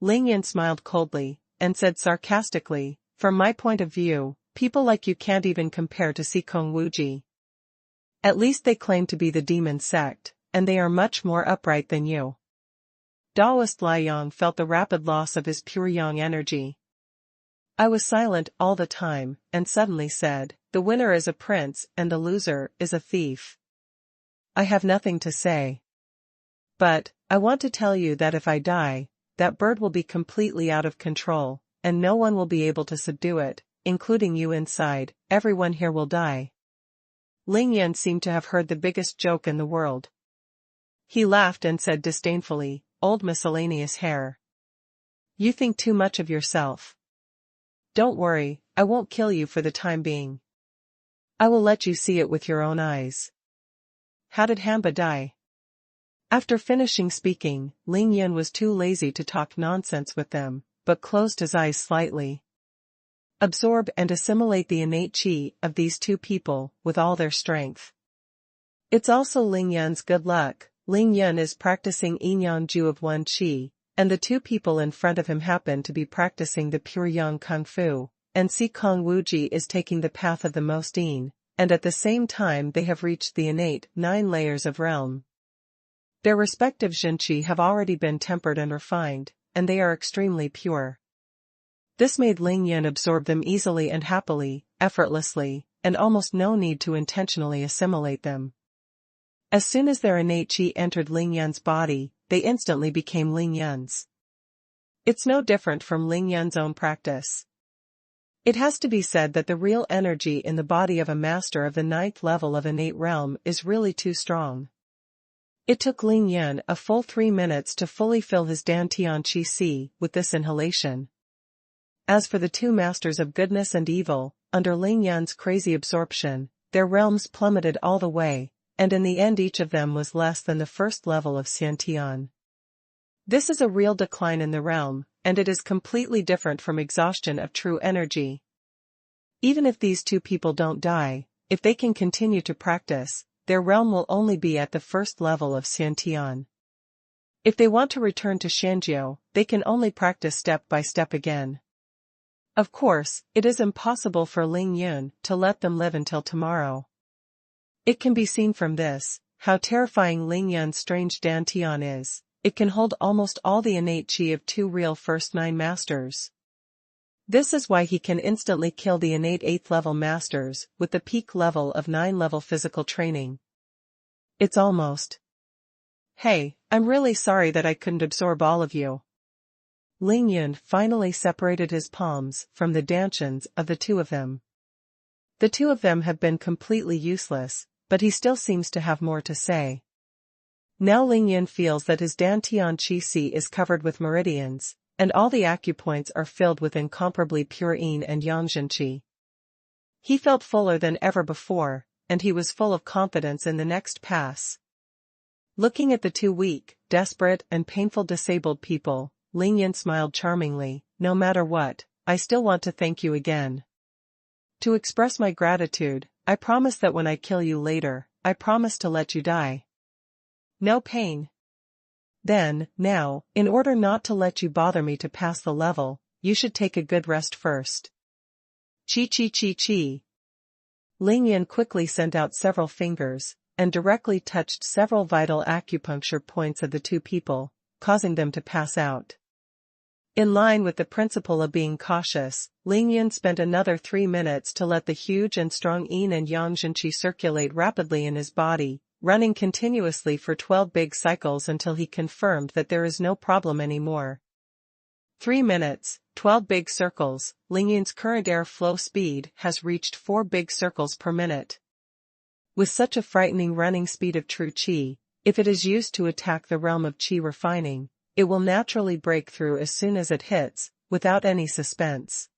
Ling Yun smiled coldly, and said sarcastically, from my point of view, people like you can't even compare to Xikong Wuji. At least they claim to be the demon sect, and they are much more upright than you. Daoist Liang felt the rapid loss of his pure yang energy. I was silent all the time, and suddenly said, the winner is a prince and the loser is a thief. I have nothing to say. But, I want to tell you that if I die, that bird will be completely out of control, and no one will be able to subdue it, including you inside. Everyone here will die. Ling Yun seemed to have heard the biggest joke in the world. He laughed and said disdainfully, "Old miscellaneous hair. You think too much of yourself. Don't worry, I won't kill you for the time being. I will let you see it with your own eyes." How did Hamba die? After finishing speaking, Ling Yun was too lazy to talk nonsense with them, but closed his eyes slightly. Absorb and assimilate the innate qi of these two people with all their strength. It's also Ling Yun's good luck. Ling Yun is practicing Yin Ju of one qi, and the two people in front of him happen to be practicing the pure yang kung fu, and Si Kong Wuji is taking the path of the most yin, and at the same time they have reached the innate 9 layers of realm. Their respective zhenqi have already been tempered and refined, and they are extremely pure. This made Ling Yun absorb them easily and happily, effortlessly, and almost no need to intentionally assimilate them. As soon as their innate qi entered Ling Yun's body, they instantly became Ling Yun's. It's no different from Ling Yun's own practice. It has to be said that the real energy in the body of a master of the 9th level of innate realm is really too strong. It took Ling Yun a full 3 minutes to fully fill his Dantian Qi Si with this inhalation. As for the two masters of goodness and evil, under Ling Yun's crazy absorption, their realms plummeted all the way, and in the end each of them was less than the first level of Xiantian. This is a real decline in the realm, and it is completely different from exhaustion of true energy. Even if these two people don't die, if they can continue to practice, their realm will only be at the first level of Xiantian. If they want to return to Shanjiu, they can only practice step by step again. Of course, it is impossible for Ling Yun to let them live until tomorrow. It can be seen from this, how terrifying Ling Yun's strange Dantian is. It can hold almost all the innate qi of 2 real first 9 masters. This is why he can instantly kill the innate 8th level masters with the peak level of 9 level physical training. It's almost. Hey, I'm really sorry that I couldn't absorb all of you. Ling Yun finally separated his palms from the dantians of the two of them. The two of them have been completely useless, but he still seems to have more to say. Now Ling Yun feels that his Dantian Qi Si is covered with meridians, and all the acupoints are filled with incomparably pure yin and yang zhenqi. He felt fuller than ever before, and he was full of confidence in the next pass. Looking at the two weak, desperate and painful disabled people, Ling Yun smiled charmingly. "No matter what, I still want to thank you again. To express my gratitude, I promise that when I kill you later, I promise to let you die. No pain. Then, now, in order not to let you bother me to pass the level, you should take a good rest first." Chi chi chi chi. Ling Yun quickly sent out several fingers, and directly touched several vital acupuncture points of the two people, causing them to pass out. In line with the principle of being cautious, Ling Yun spent another 3 minutes to let the huge and strong yin and yang zhenqi circulate rapidly in his body, running continuously for 12 big cycles until he confirmed that there is no problem anymore. 3 minutes, 12 big circles. Ling Yun's current air flow speed has reached 4 big circles per minute. With such a frightening running speed of true qi, if it is used to attack the realm of qi refining, it will naturally break through as soon as it hits, without any suspense.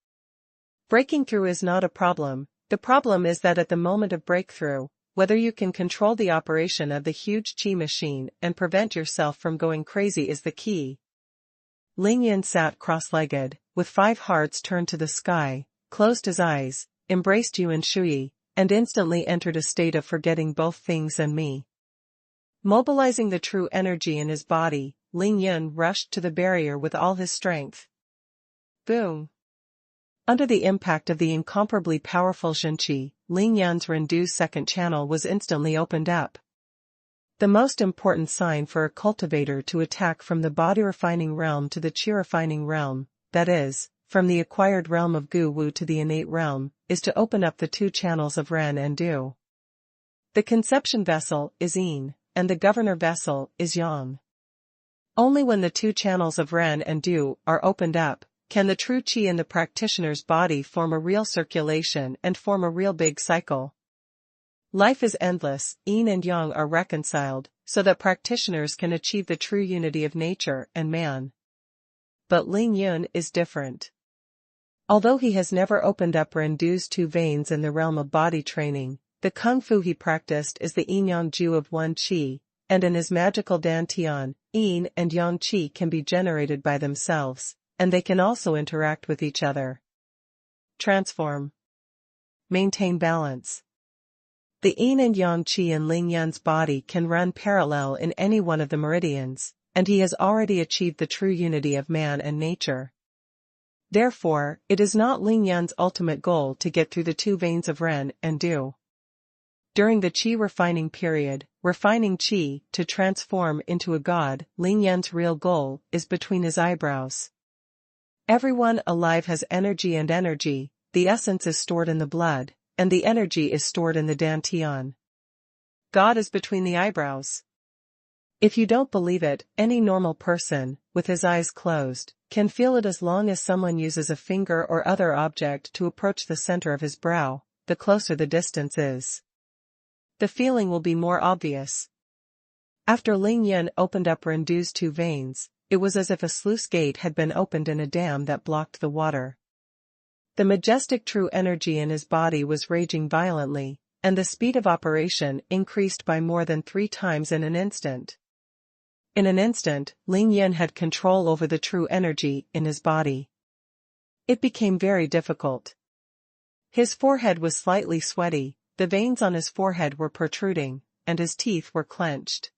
Breaking through is not a problem. The problem is that at the moment of breakthrough, whether you can control the operation of the huge qi machine and prevent yourself from going crazy is the key. Ling Yun sat cross-legged, with 5 hearts turned to the sky, closed his eyes, embraced Yuan Shui, and instantly entered a state of forgetting both things and me. Mobilizing the true energy in his body, Ling Yun rushed to the barrier with all his strength. Boom! Under the impact of the incomparably powerful zhenqi, Ling Yun's Rendu's second channel was instantly opened up. The most important sign for a cultivator to attack from the body-refining realm to the qi-refining realm, that is, from the acquired realm of Gu Wu to the innate realm, is to open up the 2 channels of Ren and Du. The conception vessel is yin, and the governor vessel is yang. Only when the 2 channels of Ren and Du are opened up, can the true qi in the practitioner's body form a real circulation and form a real big cycle. Life is endless, yin and yang are reconciled, so that practitioners can achieve the true unity of nature and man. But Ling Yun is different. Although he has never opened up Rendu's two veins in the realm of body training, the kung fu he practiced is the yin-yang ju of one qi, and in his magical dantian, yin and yang qi can be generated by themselves, and they can also interact with each other. Transform. Maintain balance. The yin and yang qi in Ling Yun's body can run parallel in any one of the meridians, and he has already achieved the true unity of man and nature. Therefore, it is not Ling Yun's ultimate goal to get through the two veins of Ren and Du. During the qi refining period, refining qi to transform into a god, Ling Yun's real goal is between his eyebrows. Everyone alive has energy, and energy, the essence is stored in the blood, and the energy is stored in the dantian. God is between the eyebrows. If you don't believe it, any normal person, with his eyes closed, can feel it as long as someone uses a finger or other object to approach the center of his brow. The closer the distance is, the feeling will be more obvious. After Ling Yun opened up Rendu's two veins, it was as if a sluice gate had been opened in a dam that blocked the water. The majestic true energy in his body was raging violently, and the speed of operation increased by more than 3 times in an instant. In an instant, Ling Yun had control over the true energy in his body. It became very difficult. His forehead was slightly sweaty, the veins on his forehead were protruding, and his teeth were clenched.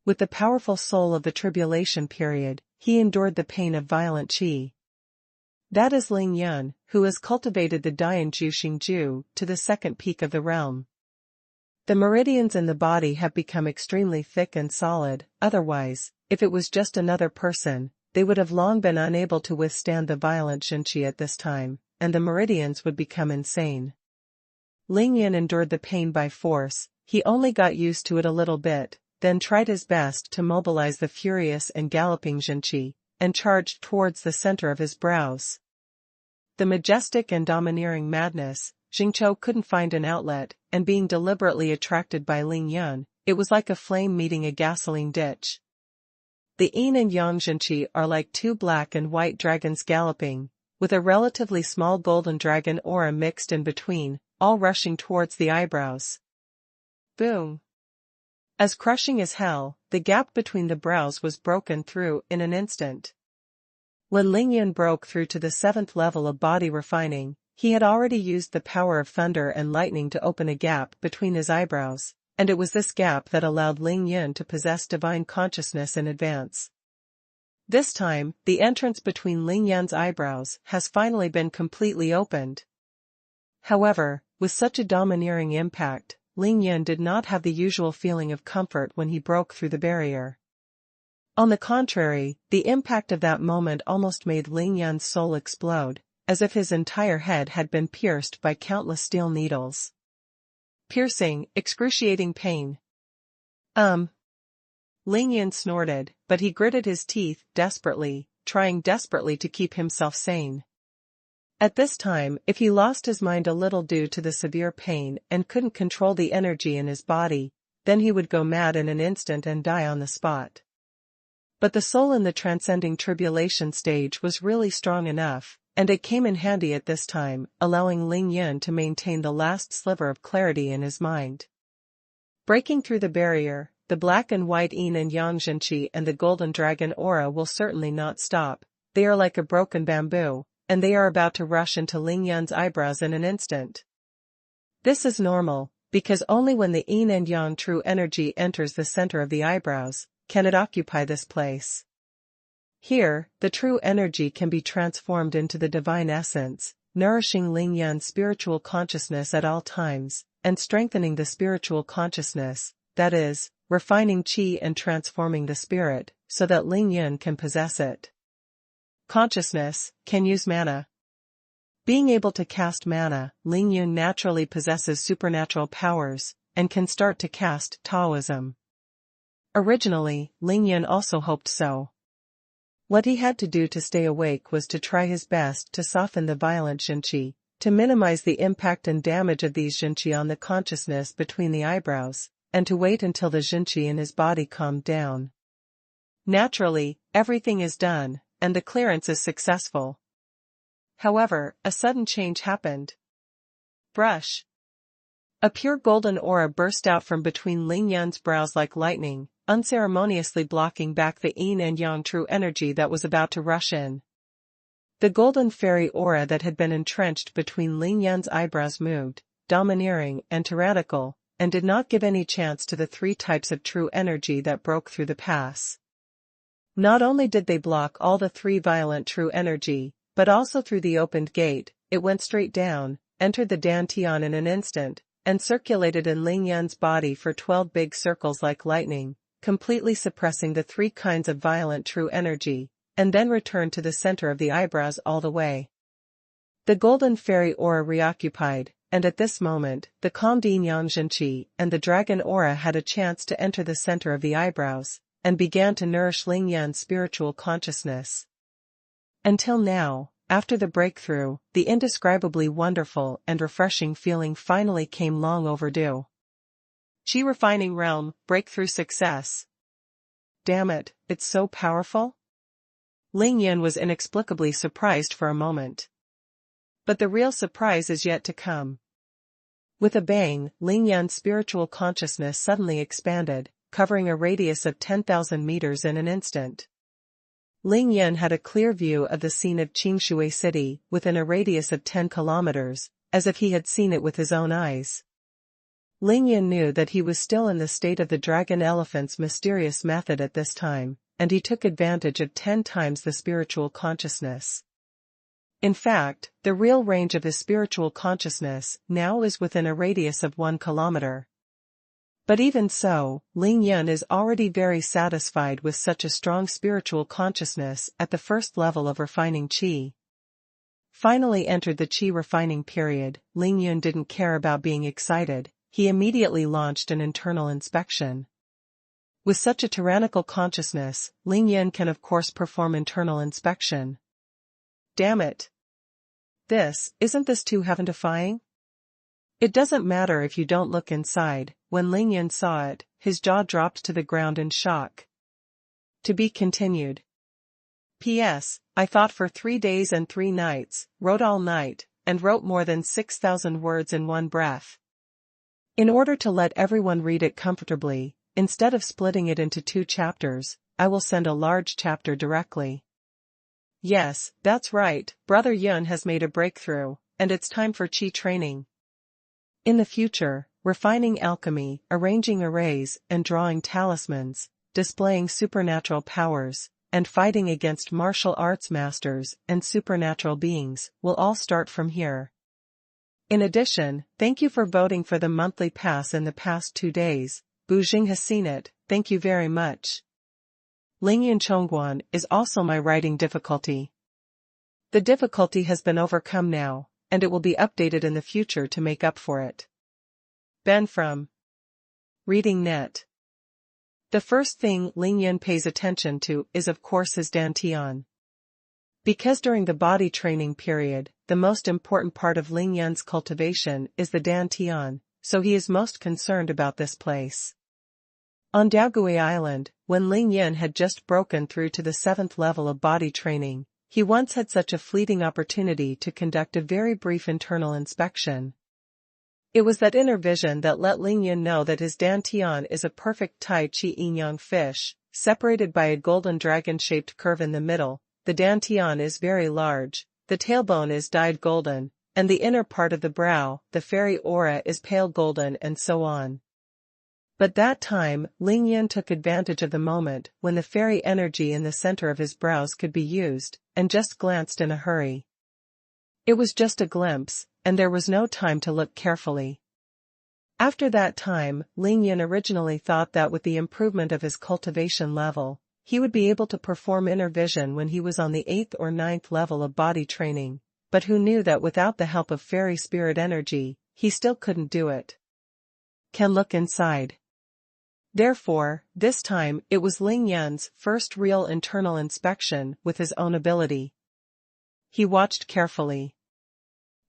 With the powerful soul of the tribulation period, he endured the pain of violent qi. That is Ling Yun, who has cultivated the Dianju Xingju to the second peak of the realm. The meridians in the body have become extremely thick and solid, otherwise, if it was just another person, they would have long been unable to withstand the violent Xinqi at this time, and the meridians would become insane. Ling Yun endured the pain by force. He only got used to it a little bit, then tried his best to mobilize the furious and galloping Xinqi, and charged towards the center of his brows. The majestic and domineering madness, Xingqiu couldn't find an outlet, and being deliberately attracted by Ling Yun, it was like a flame meeting a gasoline ditch. The yin and yang Xinqi are like two black and white dragons galloping, with a relatively small golden dragon aura mixed in between, all rushing towards the eyebrows. Boom! As crushing as hell, the gap between the brows was broken through in an instant. When Ling Yun broke through to the 7th level of body refining, he had already used the power of thunder and lightning to open a gap between his eyebrows, and it was this gap that allowed Ling Yun to possess divine consciousness in advance. This time, the entrance between Ling Yun's eyebrows has finally been completely opened. However, with such a domineering impact, Ling Yun did not have the usual feeling of comfort when he broke through the barrier. On the contrary, the impact of that moment almost made Ling Yun's soul explode, as if his entire head had been pierced by countless steel needles. Piercing, excruciating pain. Ling Yun snorted, but he gritted his teeth desperately, trying desperately to keep himself sane. At this time, if he lost his mind a little due to the severe pain and couldn't control the energy in his body, then he would go mad in an instant and die on the spot. But the soul in the transcending tribulation stage was really strong enough, and it came in handy at this time, allowing Ling Yun to maintain the last sliver of clarity in his mind. Breaking through the barrier, the black and white yin and yang Xinqi and the golden dragon aura will certainly not stop. They are like a broken bamboo, and they are about to rush into Ling Yun's eyebrows in an instant. This is normal, because only when the yin and yang true energy enters the center of the eyebrows, can it occupy this place. Here, the true energy can be transformed into the divine essence, nourishing Ling Yun's spiritual consciousness at all times, and strengthening the spiritual consciousness, that is, refining qi and transforming the spirit, so that Ling Yun can possess it. Consciousness can use mana. Being able to cast mana, Ling Yun naturally possesses supernatural powers, and can start to cast Taoism. Originally, Ling Yun also hoped so. What he had to do to stay awake was to try his best to soften the violent Xinqi, to minimize the impact and damage of these Xinqi on the consciousness between the eyebrows, and to wait until the Zhenqi in his body calmed down. Naturally, everything is done, and the clearance is successful. However, a sudden change happened. Brush. A pure golden aura burst out from between Ling Yun's brows like lightning, unceremoniously blocking back the yin and yang true energy that was about to rush in. The golden fairy aura that had been entrenched between Ling Yun's eyebrows moved, domineering and tyrannical, and did not give any chance to the three types of true energy that broke through the pass. Not only did they block all the three violent true energy, but also through the opened gate, it went straight down, entered the Dantian in an instant, and circulated in Ling Yun's body for 12 big circles like lightning, completely suppressing the three kinds of violent true energy, and then returned to the center of the eyebrows all the way. The golden fairy aura reoccupied, and at this moment, the calmed yin-yang Zhenqi and the dragon aura had a chance to enter the center of the eyebrows, and began to nourish Ling Yun's spiritual consciousness. Until now, after the breakthrough, the indescribably wonderful and refreshing feeling finally came long overdue. Qi refining realm, breakthrough success. Damn it, it's so powerful? Ling Yun was inexplicably surprised for a moment. But the real surprise is yet to come. With a bang, Ling Yun's spiritual consciousness suddenly expanded, covering a radius of 10,000 meters in an instant. Ling Yun had a clear view of the scene of Qingshui City within a radius of 10 kilometers, as if he had seen it with his own eyes. Ling Yun knew that he was still in the state of the dragon elephant's mysterious method at this time, and he took advantage of 10 times the spiritual consciousness. In fact, the real range of his spiritual consciousness now is within a radius of 1 kilometer. But even so, Ling Yun is already very satisfied with such a strong spiritual consciousness at the first level of refining qi. Finally entered the qi refining period, Ling Yun didn't care about being excited, he immediately launched an internal inspection. With such a tyrannical consciousness, Ling Yun can of course perform internal inspection. Damn it! Isn't this too heaven-defying? It doesn't matter if you don't look inside. When Ling Yun saw it, his jaw dropped to the ground in shock. To be continued. P.S. I thought for 3 days and 3 nights, wrote all night, and wrote more than 6,000 words in one breath. In order to let everyone read it comfortably, instead of splitting it into 2 chapters, I will send a large chapter directly. Yes, that's right, Brother Yun has made a breakthrough, and it's time for qi training. In the future, refining alchemy, arranging arrays and drawing talismans, displaying supernatural powers, and fighting against martial arts masters and supernatural beings will all start from here. In addition, thank you for voting for the monthly pass in the past 2 days. Bu Jing has seen it, thank you very much. Ling Yun Chongguan is also my writing difficulty. The difficulty has been overcome now, and it will be updated in the future to make up for it. Ben from Reading Net. The first thing Ling Yun pays attention to is of course his dantian. Because during the body training period, the most important part of Ling Yun's cultivation is the dantian, so he is most concerned about this place. On Daogui Island, when Ling Yun had just broken through to the 7th level of body training, he once had such a fleeting opportunity to conduct a very brief internal inspection. It was that inner vision that let Ling Yun know that his dantian is a perfect Tai Chi yin-yang fish, separated by a golden dragon-shaped curve in the middle. The dantian is very large, the tailbone is dyed golden, and the inner part of the brow, the fairy aura, is pale golden, and so on. But that time, Ling Yun took advantage of the moment when the fairy energy in the center of his brows could be used, and just glanced in a hurry. It was just a glimpse, and there was no time to look carefully. After that time, Ling Yun originally thought that with the improvement of his cultivation level, he would be able to perform inner vision when he was on the 8th or 9th level of body training, but who knew that without the help of fairy spirit energy, he still couldn't do it. Can look inside. Therefore, this time, it was Ling Yun's first real internal inspection with his own ability. He watched carefully.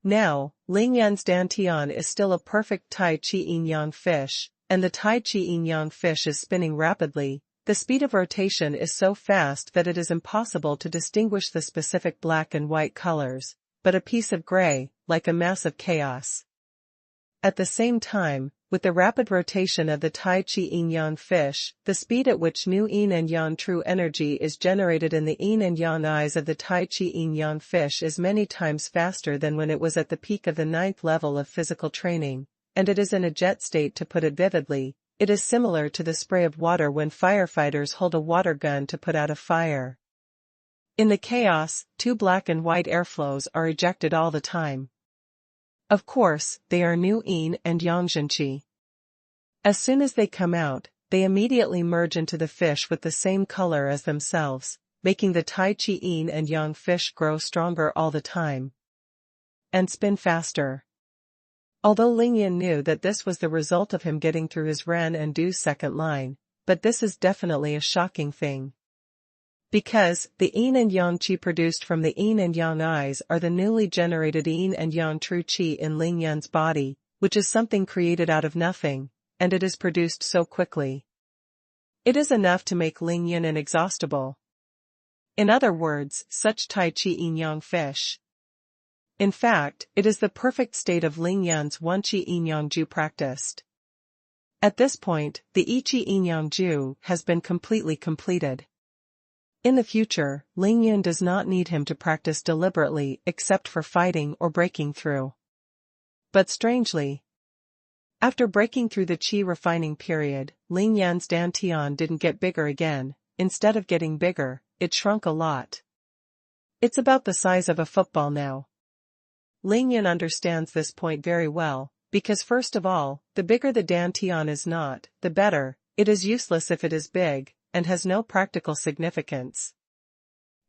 Now, Ling Yun's dantian is still a perfect Tai Chi yin-yang fish, and the Tai Chi Yin-Yang fish is spinning rapidly, the speed of rotation is so fast that it is impossible to distinguish the specific black and white colors, but a piece of gray, like a mass of chaos. At the same time, with the rapid rotation of the Tai Chi Yin-Yang fish, the speed at which new Yin and Yang true energy is generated in the Yin and Yang eyes of the Tai Chi Yin-Yang fish is many times faster than when it was at the peak of the 9th level of physical training, and it is in a jet state. To put it vividly, it is similar to the spray of water when firefighters hold a water gun to put out a fire. In the chaos, 2 black and white airflows are ejected all the time. Of course, they are new Yin and Yang Zhenqi. As soon as they come out, they immediately merge into the fish with the same color as themselves, making the Tai Chi Yin and Yang fish grow stronger all the time and spin faster. Although Lingyan knew that this was the result of him getting through his Ren and Du's second line, but this is definitely a shocking thing. Because the Yin and Yang Qi produced from the Yin and Yang eyes are the newly generated Yin and Yang true Qi in Lingyan's body, which is something created out of nothing, and it is produced so quickly. It is enough to make Lingyan inexhaustible. In other words, such Tai Chi Yin Yang fish. In fact, it is the perfect state of Lingyan's One Qi Yin Yang Ju practiced. At this point, the I Qi Yin Yang Ju has been completely completed. In the future, Lingyan does not need him to practice deliberately except for fighting or breaking through. But strangely, after breaking through the Qi refining period, Lingyan's Dantian didn't get bigger again. Instead of getting bigger, it shrunk a lot. It's about the size of a football now. Lingyan understands this point very well, because first of all, the bigger the Dantian is not, the better. It is useless if it is big, and has no practical significance.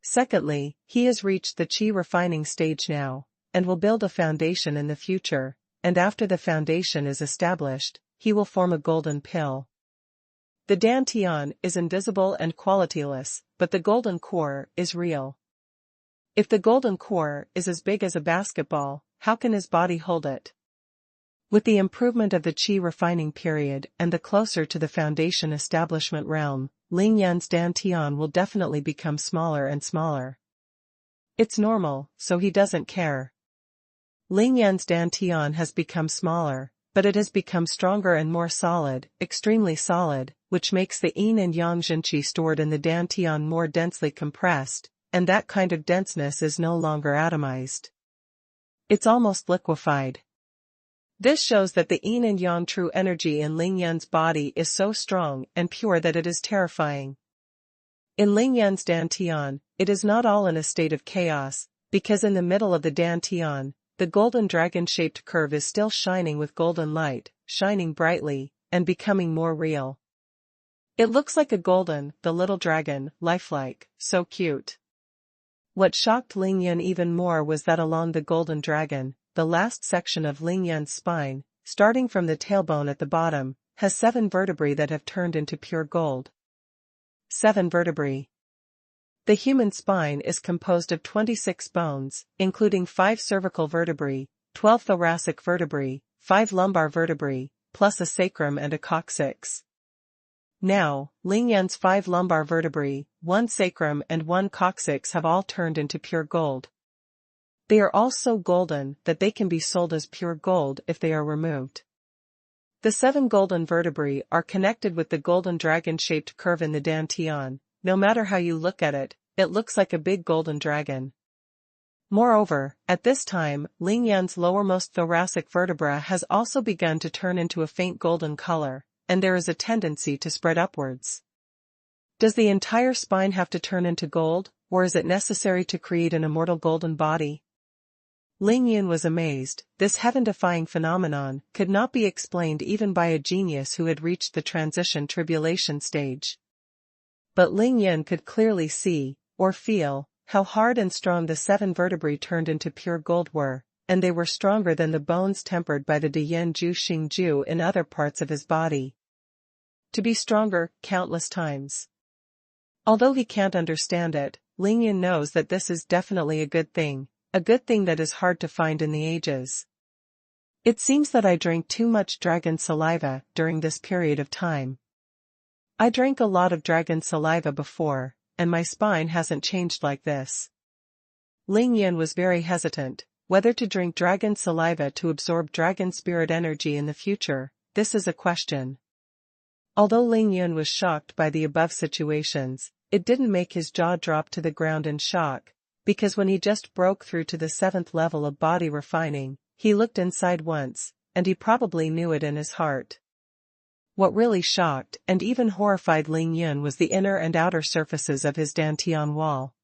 Secondly, he has reached the Qi refining stage now, and will build a foundation in the future, and after the foundation is established, he will form a golden pill. The Dantian is invisible and qualityless, but the golden core is real. If the golden core is as big as a basketball, how can his body hold it? With the improvement of the Qi refining period and the closer to the foundation establishment realm, Lingyan's Dantian will definitely become smaller and smaller. It's normal, so he doesn't care. Lingyan's Dantian has become smaller, but it has become stronger and more solid, extremely solid, which makes the Yin and Yang Zhenqi stored in the Dantian more densely compressed, and that kind of denseness is no longer atomized. It's almost liquefied. This shows that the Yin and Yang true energy in Lingyan's body is so strong and pure that it is terrifying. In Lingyan's Dantian, it is not all in a state of chaos, because in the middle of the Dantian, the golden dragon-shaped curve is still shining with golden light, shining brightly, and becoming more real. It looks like the little dragon, lifelike, so cute. What shocked Lingyan even more was that along the golden dragon, the last section of Lingyan's spine, starting from the tailbone at the bottom, has 7 vertebrae that have turned into pure gold. 7 vertebrae. The human spine is composed of 26 bones, including 5 cervical vertebrae, 12 thoracic vertebrae, 5 lumbar vertebrae, plus a sacrum and a coccyx. Now, Lingyan's 5 lumbar vertebrae, 1 sacrum and 1 coccyx have all turned into pure gold. They are all so golden that they can be sold as pure gold if they are removed. The 7 golden vertebrae are connected with the golden dragon-shaped curve in the Dantian. No matter how you look at it, it looks like a big golden dragon. Moreover, at this time, Lingyan's lowermost thoracic vertebra has also begun to turn into a faint golden color, and there is a tendency to spread upwards. Does the entire spine have to turn into gold, or is it necessary to create an immortal golden body? Lingyan was amazed. This heaven-defying phenomenon could not be explained even by a genius who had reached the transition tribulation stage. But Lingyan could clearly see, or feel, how hard and strong the 7 vertebrae turned into pure gold were, and they were stronger than the bones tempered by the Diyan Ju Xing Ju in other parts of his body. To be stronger, countless times. Although he can't understand it, Lingyan knows that this is definitely a good thing that is hard to find in the ages. It seems that I drank too much dragon saliva during this period of time. I drank a lot of dragon saliva before, and my spine hasn't changed like this. Ling Yun was very hesitant, whether to drink dragon saliva to absorb dragon spirit energy in the future. This is a question. Although Ling Yun was shocked by the above situations, it didn't make his jaw drop to the ground in shock, because when he just broke through to the 7th level of body refining, he looked inside once, and he probably knew it in his heart. What really shocked and even horrified Ling Yun was the inner and outer surfaces of his dantian wall.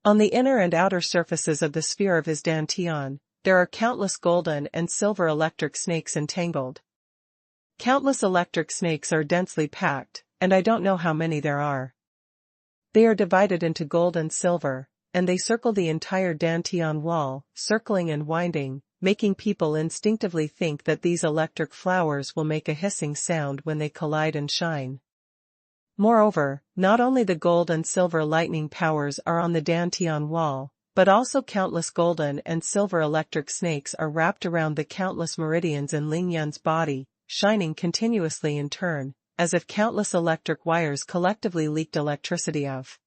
On the inner and outer surfaces of the sphere of his dantian, there are countless golden and silver electric snakes entangled. Countless electric snakes are densely packed, and I don't know how many there are. They are divided into gold and silver, and they circle the entire dantian wall, circling and winding, making people instinctively think that these electric flowers will make a hissing sound when they collide and shine. Moreover, not only the gold and silver lightning powers are on the dantian wall, but also countless golden and silver electric snakes are wrapped around the countless meridians in Ling Yun's body, shining continuously in turn, as if countless electric wires collectively leaked electricity of.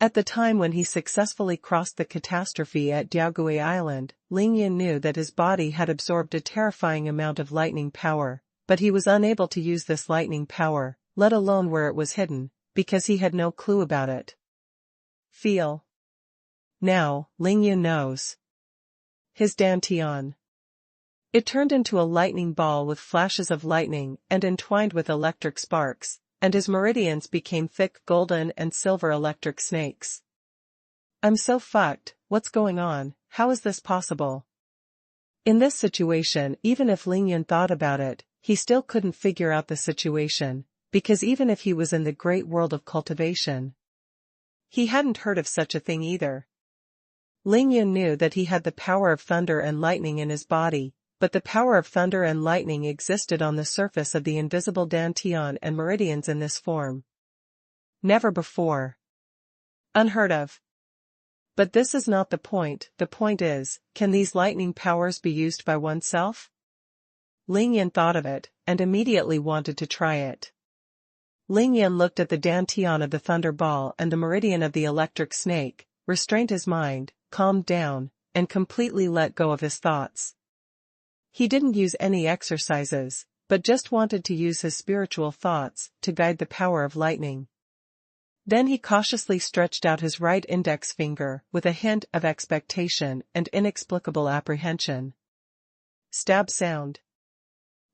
At the time when he successfully crossed the catastrophe at Diaogui Island, Ling Yun knew that his body had absorbed a terrifying amount of lightning power, but he was unable to use this lightning power, let alone where it was hidden, because he had no clue about it. Feel. Now, Ling Yun knows. His dantian. It turned into a lightning ball with flashes of lightning and entwined with electric sparks, and his meridians became thick golden and silver electric snakes. I'm so fucked, what's going on, how is this possible? In this situation, even if Ling Yun thought about it, he still couldn't figure out the situation, because even if he was in the great world of cultivation, he hadn't heard of such a thing either. Ling Yun knew that he had the power of thunder and lightning in his body, but the power of thunder and lightning existed on the surface of the invisible dantian and meridians in this form. Never before. Unheard of. But this is not the point is, can these lightning powers be used by oneself? Ling Yun thought of it, and immediately wanted to try it. Ling Yun looked at the dantian of the thunder ball and the meridian of the electric snake, restrained his mind, calmed down, and completely let go of his thoughts. He didn't use any exercises, but just wanted to use his spiritual thoughts to guide the power of lightning. Then he cautiously stretched out his right index finger with a hint of expectation and inexplicable apprehension. Stab sound.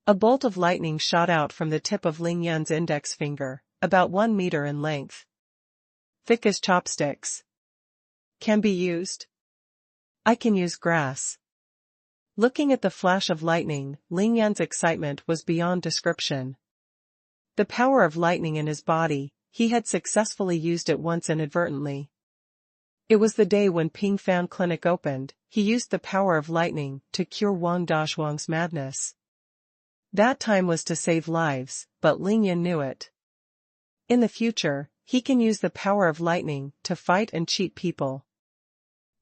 A bolt of lightning shot out from the tip of Ling Yun's index finger, about 1 meter in length. Thick as chopsticks. Can be used? I can use grass. Looking at the flash of lightning, Ling Yun's excitement was beyond description. The power of lightning in his body, he had successfully used it once inadvertently. It was the day when Ping Fan Clinic opened. He used the power of lightning to cure Wang Dazhuang's madness. That time was to save lives, but Ling Yun knew it. In the future, he can use the power of lightning to fight and cheat people.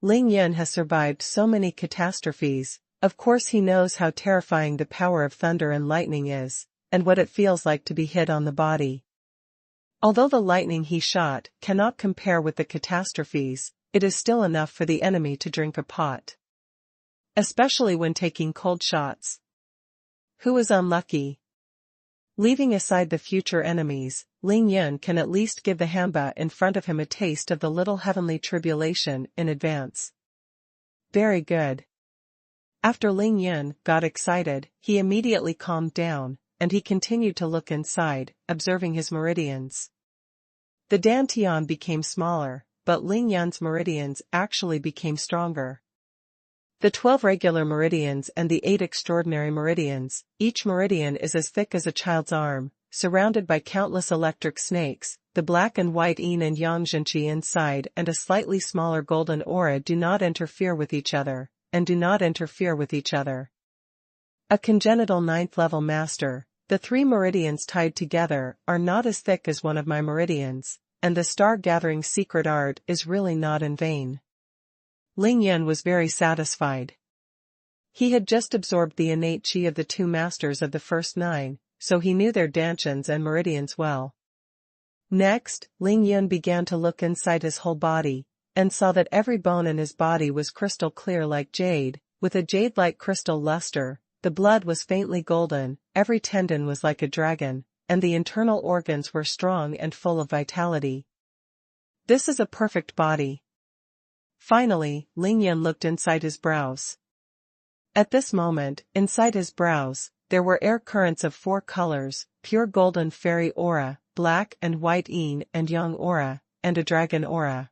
Ling Yun has survived so many catastrophes. Of course he knows how terrifying the power of thunder and lightning is, and what it feels like to be hit on the body. Although the lightning he shot cannot compare with the catastrophes, it is still enough for the enemy to drink a pot. Especially when taking cold shots. Who is unlucky? Leaving aside the future enemies, Ling Yun can at least give the Hamba in front of him a taste of the little heavenly tribulation in advance. Very good. After Ling Yun got excited, he immediately calmed down, and he continued to look inside, observing his meridians. The dantian became smaller, but Ling Yun's meridians actually became stronger. The 12 regular meridians and the 8 extraordinary meridians, each meridian is as thick as a child's arm, surrounded by countless electric snakes. The black and white yin and yang zhenqi inside and a slightly smaller golden aura do not interfere with each other, and do not interfere with each other. A congenital 9th level master, the 3 meridians tied together are not as thick as one of my meridians, and the star-gathering secret art is really not in vain. Ling Yun was very satisfied. He had just absorbed the innate chi of the two masters of the first 9, so he knew their dantians and meridians well. Next, Ling Yun began to look inside his whole body, and saw that every bone in his body was crystal clear like jade, with a jade-like crystal luster. The blood was faintly golden, every tendon was like a dragon, and the internal organs were strong and full of vitality. This is a perfect body. Finally, Ling Yun looked inside his brows. At this moment, inside his brows, there were air currents of 4 colors, pure golden fairy aura, black and white yin and yang aura, and a dragon aura.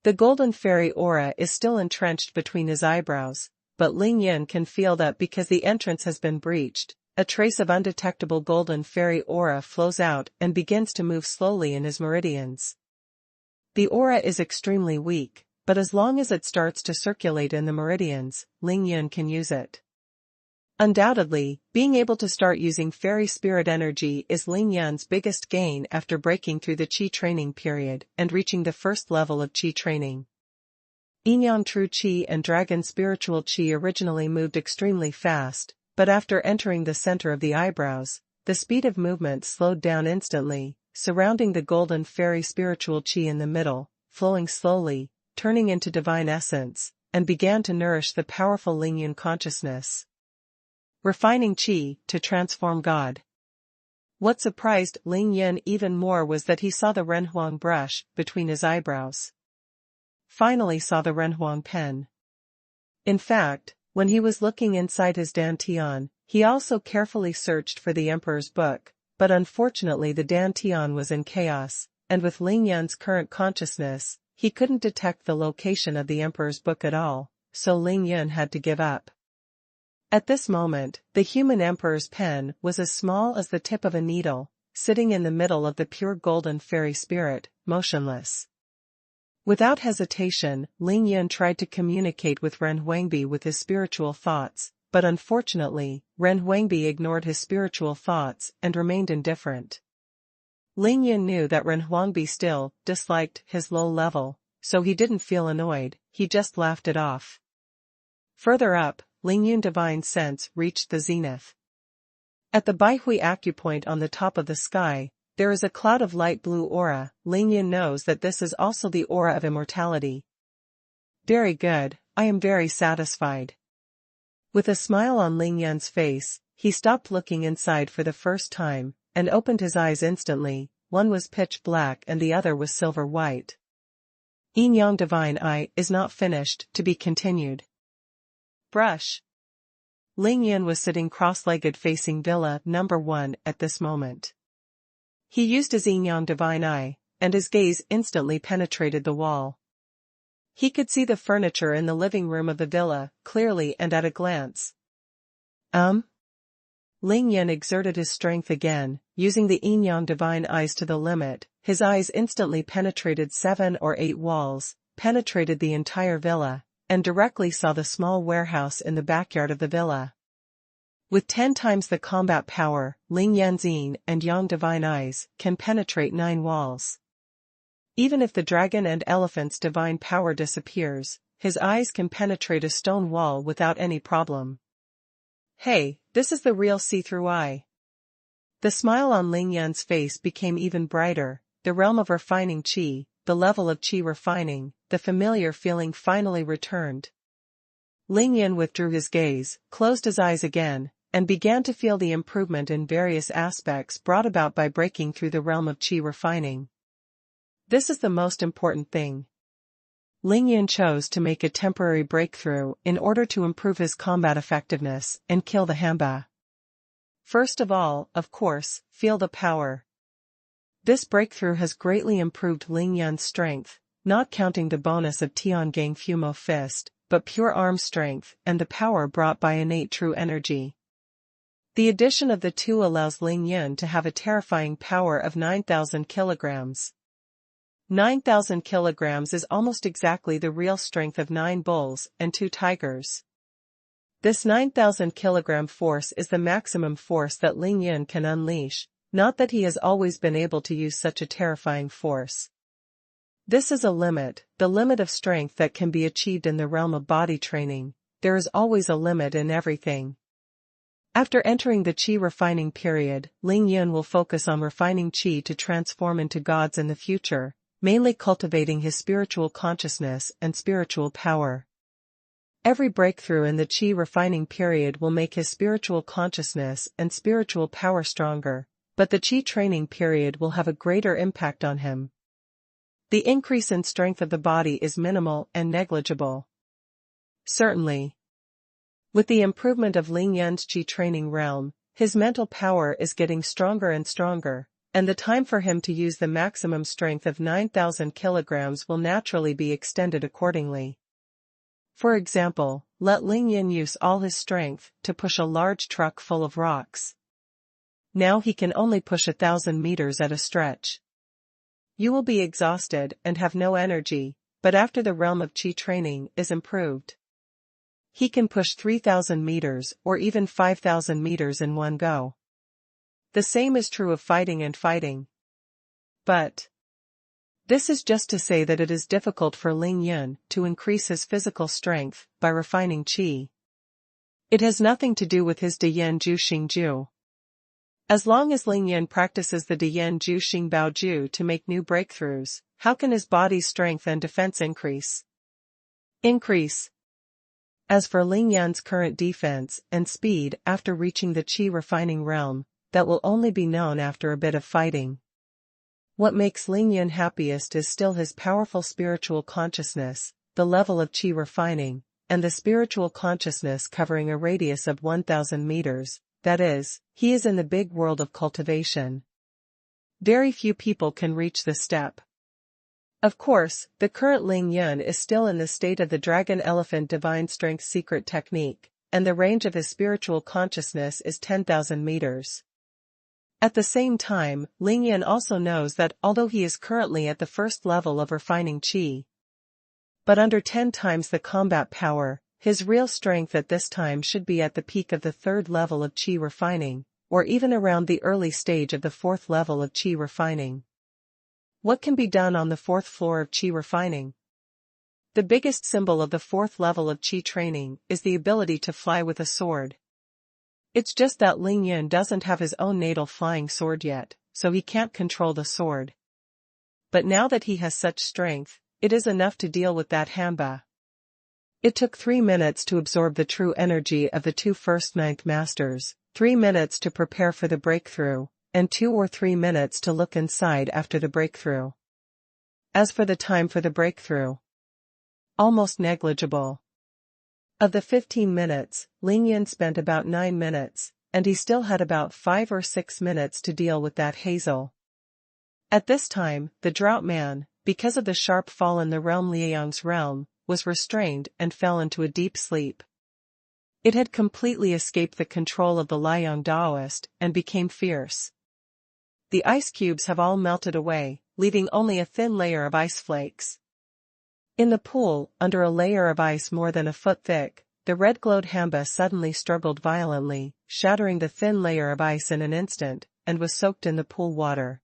The golden fairy aura is still entrenched between his eyebrows, but Ling Yun can feel that because the entrance has been breached, a trace of undetectable golden fairy aura flows out and begins to move slowly in his meridians. The aura is extremely weak, but as long as it starts to circulate in the meridians, Ling Yun can use it. Undoubtedly, being able to start using fairy spirit energy is Ling Yun's biggest gain after breaking through the Qi training period and reaching the first level of Qi training. Yin-yang true Qi and dragon spiritual Qi originally moved extremely fast, but after entering the center of the eyebrows, the speed of movement slowed down instantly, surrounding the golden fairy spiritual Qi in the middle, flowing slowly, turning into divine essence, and began to nourish the powerful Ling Yun consciousness. Refining Qi to transform God. What surprised Ling Yun even more was that he saw the Renhuang brush between his eyebrows. Finally saw the Renhuang pen. In fact, when he was looking inside his dantian, he also carefully searched for the Emperor's book, but unfortunately the dantian was in chaos, and with Ling Yun's current consciousness, he couldn't detect the location of the Emperor's book at all, so Ling Yun had to give up. At this moment, the human Emperor's pen was as small as the tip of a needle, sitting in the middle of the pure golden fairy spirit, motionless. Without hesitation, Ling Yun tried to communicate with Ren Huangbi with his spiritual thoughts, but unfortunately, Ren Huangbi ignored his spiritual thoughts and remained indifferent. Ling Yun knew that Ren Huangbi still disliked his low level, so he didn't feel annoyed, he just laughed it off. Further up, Ling Yun's divine sense reached the zenith. At the Baihui acupoint on the top of the sky, there is a cloud of light blue aura. Ling Yun knows that this is also the aura of immortality. Very good, I am very satisfied. With a smile on Ling Yun's face, he stopped looking inside for the first time, and opened his eyes instantly. One was pitch black and the other was silver white. Yin-yang divine eye is not finished, to be continued. Brush. Ling Yun was sitting cross-legged facing Villa number 1 at this moment. He used his yin-yang divine eye, and his gaze instantly penetrated the wall. He could see the furniture in the living room of the villa, clearly and at a glance. Ling Yun exerted his strength again, using the yin-yang divine eyes to the limit. His eyes instantly penetrated 7 or 8 walls, penetrated the entire villa, and directly saw the small warehouse in the backyard of the villa. With 10 times the combat power, Ling Yun's yin and yang divine eyes can penetrate 9 walls. Even if the dragon and elephant's divine power disappears, his eyes can penetrate a stone wall without any problem. Hey, this is the real see-through eye. The smile on Ling Yun's face became even brighter. The realm of refining Qi, the level of Qi refining, the familiar feeling finally returned. Ling Yun withdrew his gaze, closed his eyes again, and began to feel the improvement in various aspects brought about by breaking through the realm of Qi refining. This is the most important thing. Ling Yun chose to make a temporary breakthrough in order to improve his combat effectiveness and kill the Hamba. First of all, of course, feel the power. This breakthrough has greatly improved Ling Yun's strength, not counting the bonus of Tiangang Fumo Fist, but pure arm strength and the power brought by innate true energy. The addition of the two allows Ling Yun to have a terrifying power of 9,000 kilograms. 9,000 kilograms is almost exactly the real strength of 9 bulls and 2 tigers. This 9,000 kilogram force is the maximum force that Ling Yun can unleash, not that he has always been able to use such a terrifying force. This is a limit, the limit of strength that can be achieved in the realm of body training. there is always a limit in everything. After entering the qi refining period, Ling Yun will focus on refining qi to transform into gods in the future, mainly cultivating his spiritual consciousness and spiritual power. Every breakthrough in the qi refining period will make his spiritual consciousness and spiritual power stronger, but the qi training period will have a greater impact on him. The increase in strength of the body is minimal and negligible. Certainly. With the improvement of Ling Yun's qi training realm, his mental power is getting stronger and stronger, and the time for him to use the maximum strength of 9,000 kilograms will naturally be extended accordingly. For example, let Ling Yun use all his strength to push a large truck full of rocks. Now he can only push 1,000 meters at a stretch. You will be exhausted and have no energy, but after the realm of qi training is improved, he can push 3,000 meters or even 5,000 meters in one go. The same is true of fighting and fighting. But this is just to say that it is difficult for Ling Yun to increase his physical strength by refining qi. It has nothing to do with his Diyan Ju Xing Ju. As long as Ling Yun practices the Diyan Ju Xing Bao Ju to make new breakthroughs, how can his body's strength and defense increase? As for Ling Yun's current defense and speed after reaching the qi refining realm, that will only be known after a bit of fighting. What makes Ling Yun happiest is still his powerful spiritual consciousness, the level of qi refining, and the spiritual consciousness covering a radius of 1,000 meters, that is, he is in the big world of cultivation. Very few people can reach this step. Of course, the current Ling Yun is still in the state of the Dragon Elephant Divine Strength secret technique, and the range of his spiritual consciousness is 10,000 meters. At the same time, Ling Yun also knows that although he is currently at the first level of refining qi, but under 10 times the combat power, his real strength at this time should be at the peak of the third level of qi refining, or even around the early stage of the fourth level of qi refining. What can be done on the fourth floor of qi refining? The biggest symbol of the fourth level of qi training is the ability to fly with a sword. It's just that Ling Yun doesn't have his own natal flying sword yet, so he can't control the sword. But now that he has such strength, it is enough to deal with that Hamba. It took 3 minutes to absorb the true energy of the two first ninth masters, 3 minutes to prepare for the breakthrough, and 2 or 3 minutes to look inside after the breakthrough. As for the time for the breakthrough, almost negligible. Of the 15 minutes, Ling Yun spent about 9 minutes, and he still had about 5 or 6 minutes to deal with that hazel. At this time, the Drought Man, because of the sharp fall in the realm Liang's realm, was restrained and fell into a deep sleep. It had completely escaped the control of the Liang Daoist and became fierce. The ice cubes have all melted away, leaving only a thin layer of ice flakes. In the pool, under a layer of ice more than a foot thick, the red-glowed Hamba suddenly struggled violently, shattering the thin layer of ice in an instant, and was soaked in the pool water.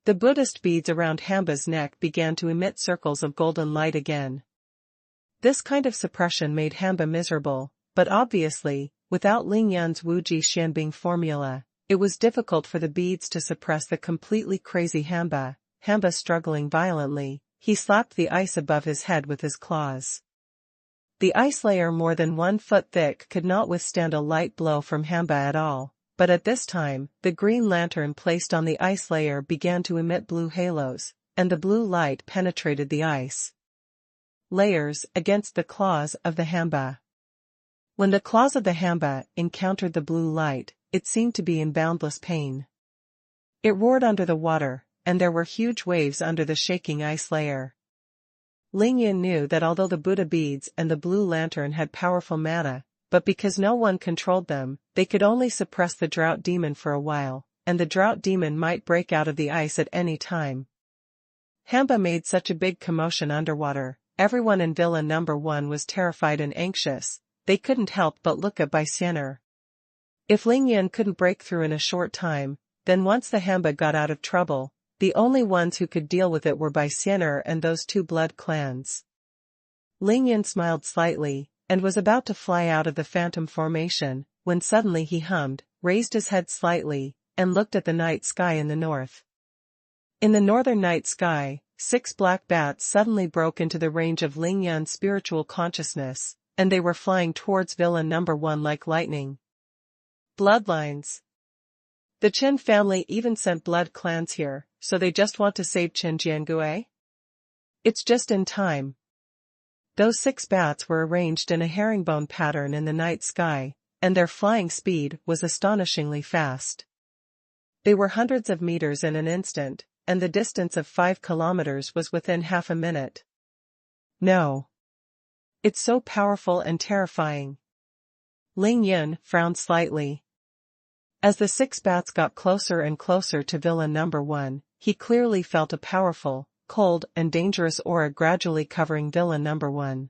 The Buddhist beads around Hamba's neck began to emit circles of golden light again. This kind of suppression made Hamba miserable, but obviously, without Ling Yun's Wuji Xianbing formula, it was difficult for the beads to suppress the completely crazy Hamba. Hamba struggling violently, he slapped the ice above his head with his claws. The ice layer more than 1 foot thick could not withstand a light blow from Hamba at all, but at this time, the green lantern placed on the ice layer began to emit blue halos, and the blue light penetrated the ice layers against the claws of the Hamba. When the claws of the Hamba encountered the blue light, it seemed to be in boundless pain. It roared under the water, and there were huge waves under the shaking ice layer. Ling Yun knew that although the Buddha beads and the blue lantern had powerful mana, but because no one controlled them, they could only suppress the drought demon for a while, and the drought demon might break out of the ice at any time. Hamba made such a big commotion underwater, everyone in Villa Number 1 was terrified and anxious, they couldn't help but look at Baixianer. If Ling Yun couldn't break through in a short time, then once the Hamba got out of trouble, the only ones who could deal with it were Baixianer and those 2 blood clans. Ling Yun smiled slightly, and was about to fly out of the phantom formation, when suddenly he hummed, raised his head slightly, and looked at the night sky in the north. In the northern night sky, 6 black bats suddenly broke into the range of Ling Yun's spiritual consciousness, and they were flying towards Villa number 1 like lightning. Bloodlines. The Chen family even sent blood clans here, so they just want to save Chen Jiangue? It's just in time. Those 6 bats were arranged in a herringbone pattern in the night sky, and their flying speed was astonishingly fast. They were hundreds of meters in an instant, and the distance of 5 kilometers was within half a minute. No. It's so powerful and terrifying. Ling Yun frowned slightly. As the 6 bats got closer and closer to Villa number 1, he clearly felt a powerful, cold and dangerous aura gradually covering Villa number 1.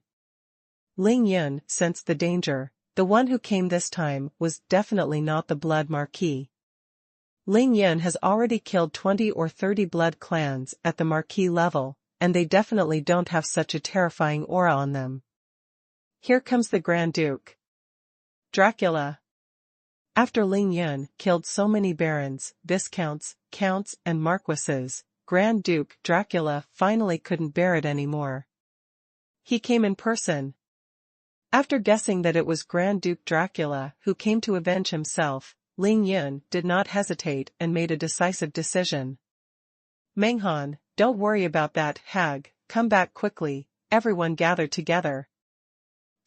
Ling Yun sensed the danger. The one who came this time was definitely not the Blood Marquis. Ling Yun has already killed 20 or 30 blood clans at the Marquis level, and they definitely don't have such a terrifying aura on them. Here comes the Grand Duke. Dracula. After Ling Yun killed so many barons, viscounts, counts and marquises, Grand Duke Dracula finally couldn't bear it anymore. He came in person. After guessing that it was Grand Duke Dracula who came to avenge himself, Ling Yun did not hesitate and made a decisive decision. Menghan, don't worry about that hag, come back quickly, everyone gather together.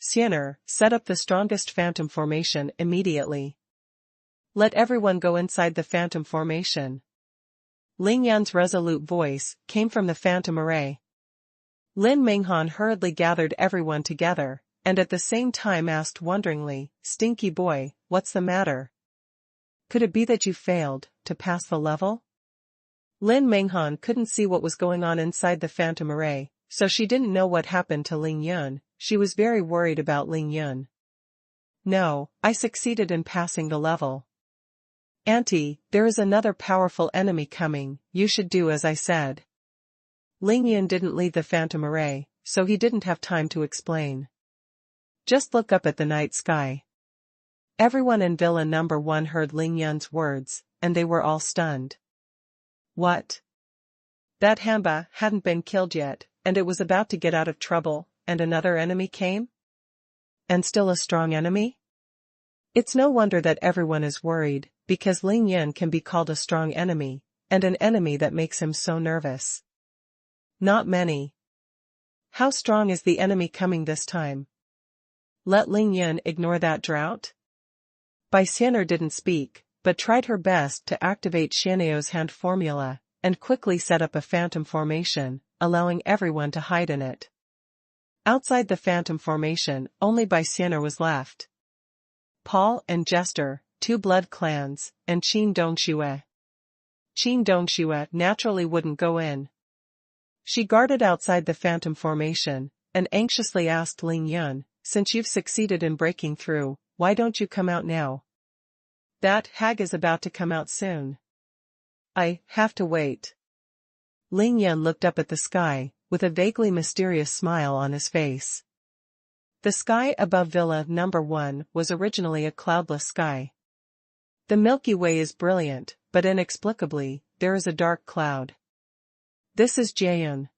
Xianer, set up the strongest phantom formation immediately. Let everyone go inside the phantom formation. Ling Yun's resolute voice came from the phantom array. Lin Menghan hurriedly gathered everyone together, and at the same time asked wonderingly, Stinky boy, what's the matter? Could it be that you failed to pass the level? Lin Menghan couldn't see what was going on inside the phantom array, so she didn't know what happened to Ling Yun. She was very worried about Ling Yun. No, I succeeded in passing the level. Auntie, there is another powerful enemy coming, you should do as I said. Ling Yun didn't leave the phantom array, so he didn't have time to explain. Just look up at the night sky. Everyone in Villa number 1 heard Ling Yun's words, and they were all stunned. What? That Hamba hadn't been killed yet, and it was about to get out of trouble, and another enemy came? And still a strong enemy? It's no wonder that everyone is worried, because Ling Yun can be called a strong enemy, and an enemy that makes him so nervous. Not many. How strong is the enemy coming this time? Let Ling Yun ignore that drought? Bai Xianer didn't speak, but tried her best to activate Xianneo's hand formula, and quickly set up a phantom formation, allowing everyone to hide in it. Outside the phantom formation, only Bai Xianer was left. Paul and Jester, 2 blood clans, and Qin Dongxue. Qin Dongxue naturally wouldn't go in. She guarded outside the phantom formation, and anxiously asked Ling Yun, since you've succeeded in breaking through, why don't you come out now? That hag is about to come out soon. I have to wait. Ling Yun looked up at the sky, with a vaguely mysterious smile on his face. The sky above Villa number 1 was originally a cloudless sky. The Milky Way is brilliant, but inexplicably, there is a dark cloud. This is Jiayun.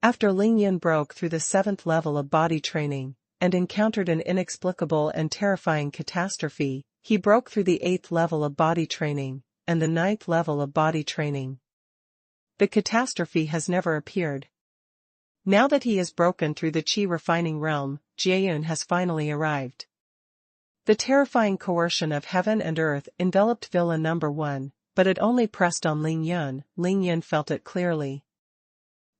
After Ling Yun broke through the 7th level of body training, and encountered an inexplicable and terrifying catastrophe, he broke through the 8th level of body training, and the 9th level of body training. The catastrophe has never appeared. Now that he has broken through the Qi refining realm, Jiayun has finally arrived. The terrifying coercion of heaven and earth enveloped Villa number 1, but it only pressed on Ling Yun. Ling Yun felt it clearly.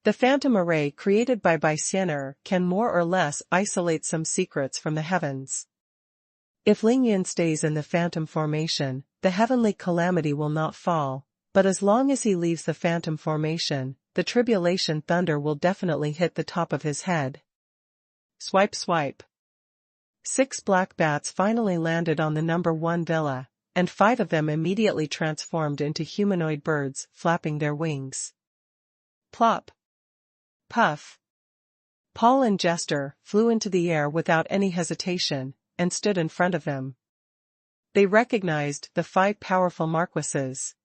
The phantom array created by Bai Xianer can more or less isolate some secrets from the heavens. If Ling Yun stays in the phantom formation, the heavenly calamity will not fall, but as long as he leaves the phantom formation, the tribulation thunder will definitely hit the top of his head. Swipe swipe. 6 black bats finally landed on the number 1 villa, and 5 of them immediately transformed into humanoid birds, flapping their wings. Plop. Puff. Paul and Jester flew into the air without any hesitation, and stood in front of him. They recognized the 5 powerful marquises.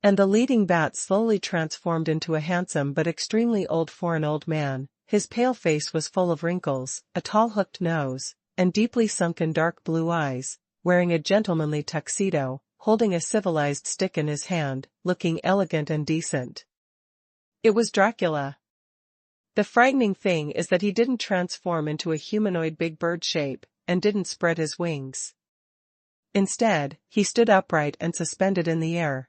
And the leading bat slowly transformed into a handsome but extremely foreign old man. His pale face was full of wrinkles, a tall hooked nose, and deeply sunken dark blue eyes, wearing a gentlemanly tuxedo, holding a civilized stick in his hand, looking elegant and decent. It was Dracula. The frightening thing is that he didn't transform into a humanoid big bird shape, and didn't spread his wings. Instead, he stood upright and suspended in the air.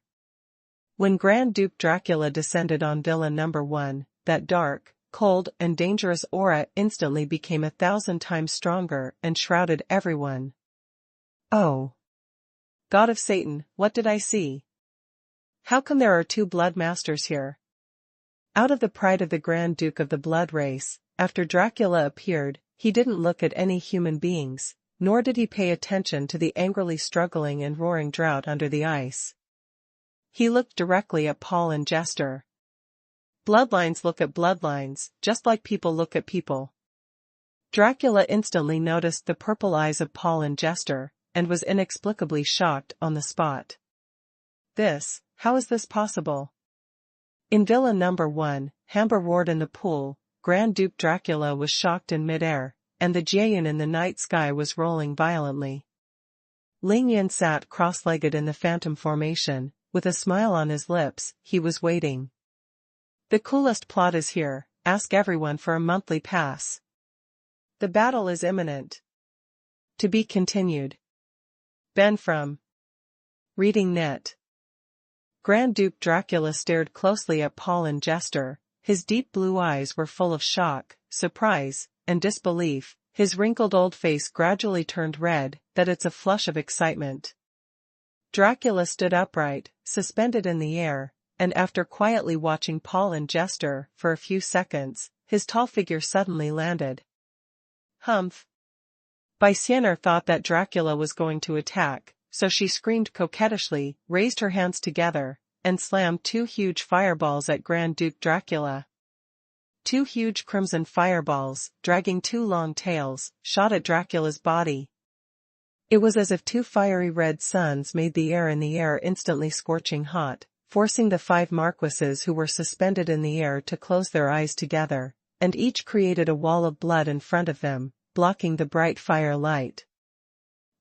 When Grand Duke Dracula descended on Villa No. 1, that dark, cold and dangerous aura instantly became 1,000 times stronger and shrouded everyone. Oh! God of Satan, what did I see? How come there are 2 blood masters here? Out of the pride of the Grand Duke of the blood race, after Dracula appeared, he didn't look at any human beings, nor did he pay attention to the angrily struggling and roaring drought under the ice. He looked directly at Paul and Jester. Bloodlines look at bloodlines, just like people look at people. Dracula instantly noticed the purple eyes of Paul and Jester, and was inexplicably shocked on the spot. How is this possible? In Villa No. 1, Hamber roared in the pool, Grand Duke Dracula was shocked in midair, and the Zheng in the night sky was rolling violently. Ling Yin sat cross-legged in the phantom formation, with a smile on his lips. He was waiting. The coolest plot is here, ask everyone for a monthly pass. The battle is imminent. To be continued. Ben from Reading Net. Grand Duke Dracula stared closely at Paul and Jester. His deep blue eyes were full of shock, surprise, and disbelief. His wrinkled old face gradually turned red, that it's a flush of excitement. Dracula stood upright, suspended in the air, and after quietly watching Paul and Jester for a few seconds, his tall figure suddenly landed. Humph. Bysiener thought that Dracula was going to attack, so she screamed coquettishly, raised her hands together, and slammed 2 huge fireballs at Grand Duke Dracula. 2 huge crimson fireballs, dragging 2 long tails, shot at Dracula's body. It was as if 2 fiery red suns made the air instantly scorching hot, forcing the 5 marquises who were suspended in the air to close their eyes together, and each created a wall of blood in front of them, blocking the bright fire light.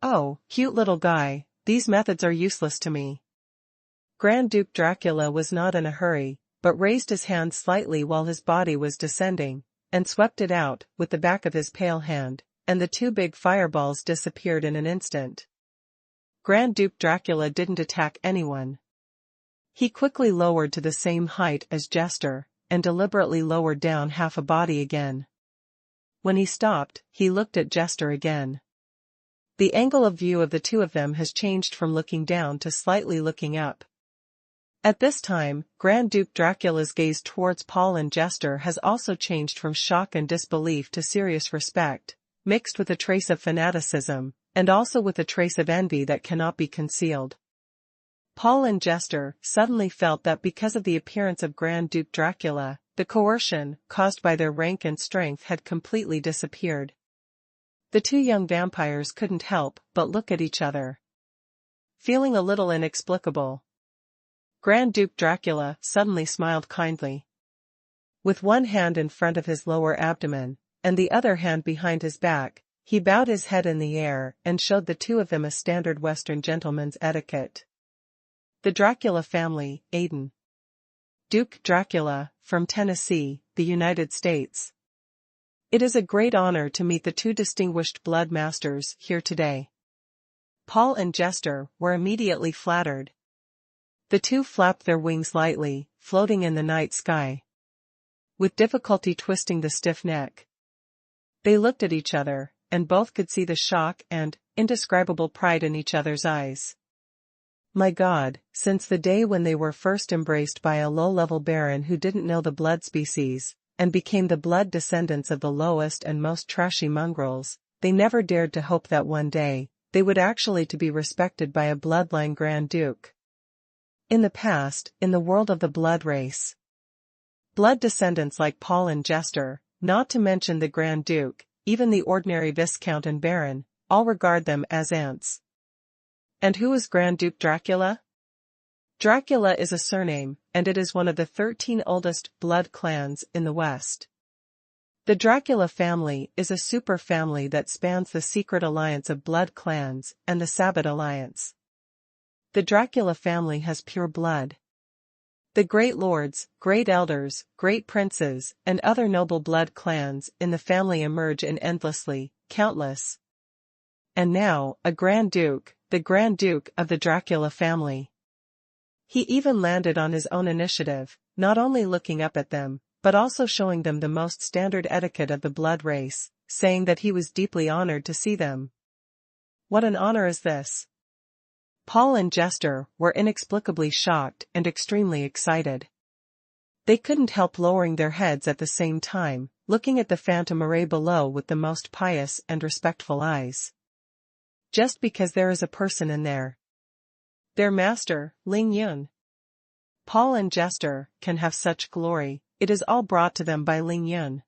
Oh, cute little guy, these methods are useless to me. Grand Duke Dracula was not in a hurry, but raised his hand slightly while his body was descending, and swept it out with the back of his pale hand, and the 2 big fireballs disappeared in an instant. Grand Duke Dracula didn't attack anyone. He quickly lowered to the same height as Jester, and deliberately lowered down half a body again. When he stopped, he looked at Jester again. The angle of view of the 2 of them has changed from looking down to slightly looking up. At this time, Grand Duke Dracula's gaze towards Paul and Jester has also changed from shock and disbelief to serious respect, mixed with a trace of fanaticism, and also with a trace of envy that cannot be concealed. Paul and Jester suddenly felt that because of the appearance of Grand Duke Dracula, the coercion caused by their rank and strength had completely disappeared. The 2 young vampires couldn't help but look at each other, feeling a little inexplicable. Grand Duke Dracula suddenly smiled kindly. With one hand in front of his lower abdomen, and the other hand behind his back, he bowed his head in the air and showed the 2 of them a standard Western gentleman's etiquette. The Dracula family, Aiden. Duke Dracula, from Tennessee, the United States. It is a great honor to meet the 2 distinguished blood masters here today. Paul and Jester were immediately flattered. The 2 flapped their wings lightly, floating in the night sky, with difficulty twisting the stiff neck. They looked at each other, and both could see the shock and indescribable pride in each other's eyes. My God, since the day when they were first embraced by a low-level baron who didn't know the blood species, and became the blood descendants of the lowest and most trashy mongrels, they never dared to hope that one day, they would actually to be respected by a bloodline Grand Duke. In the past, in the world of the blood race, blood descendants like Paul and Jester not to mention the Grand Duke, even the ordinary Viscount and Baron, all regard them as ants. And who is Grand Duke Dracula? Dracula is a surname, and it is one of the 13 oldest blood clans in the West. The Dracula family is a superfamily that spans the secret alliance of blood clans and the Sabbat alliance. The Dracula family has pure blood. The great lords, great elders, great princes, and other noble blood clans in the family emerge in endlessly, countless. And now, a Grand Duke, the Grand Duke of the Dracula family. He even landed on his own initiative, not only looking up at them, but also showing them the most standard etiquette of the blood race, saying that he was deeply honored to see them. What an honor is this! Paul and Jester were inexplicably shocked and extremely excited. They couldn't help lowering their heads at the same time, looking at the phantom array below with the most pious and respectful eyes. Just because there is a person in there. Their master, Ling Yun. Paul and Jester can have such glory, it is all brought to them by Ling Yun.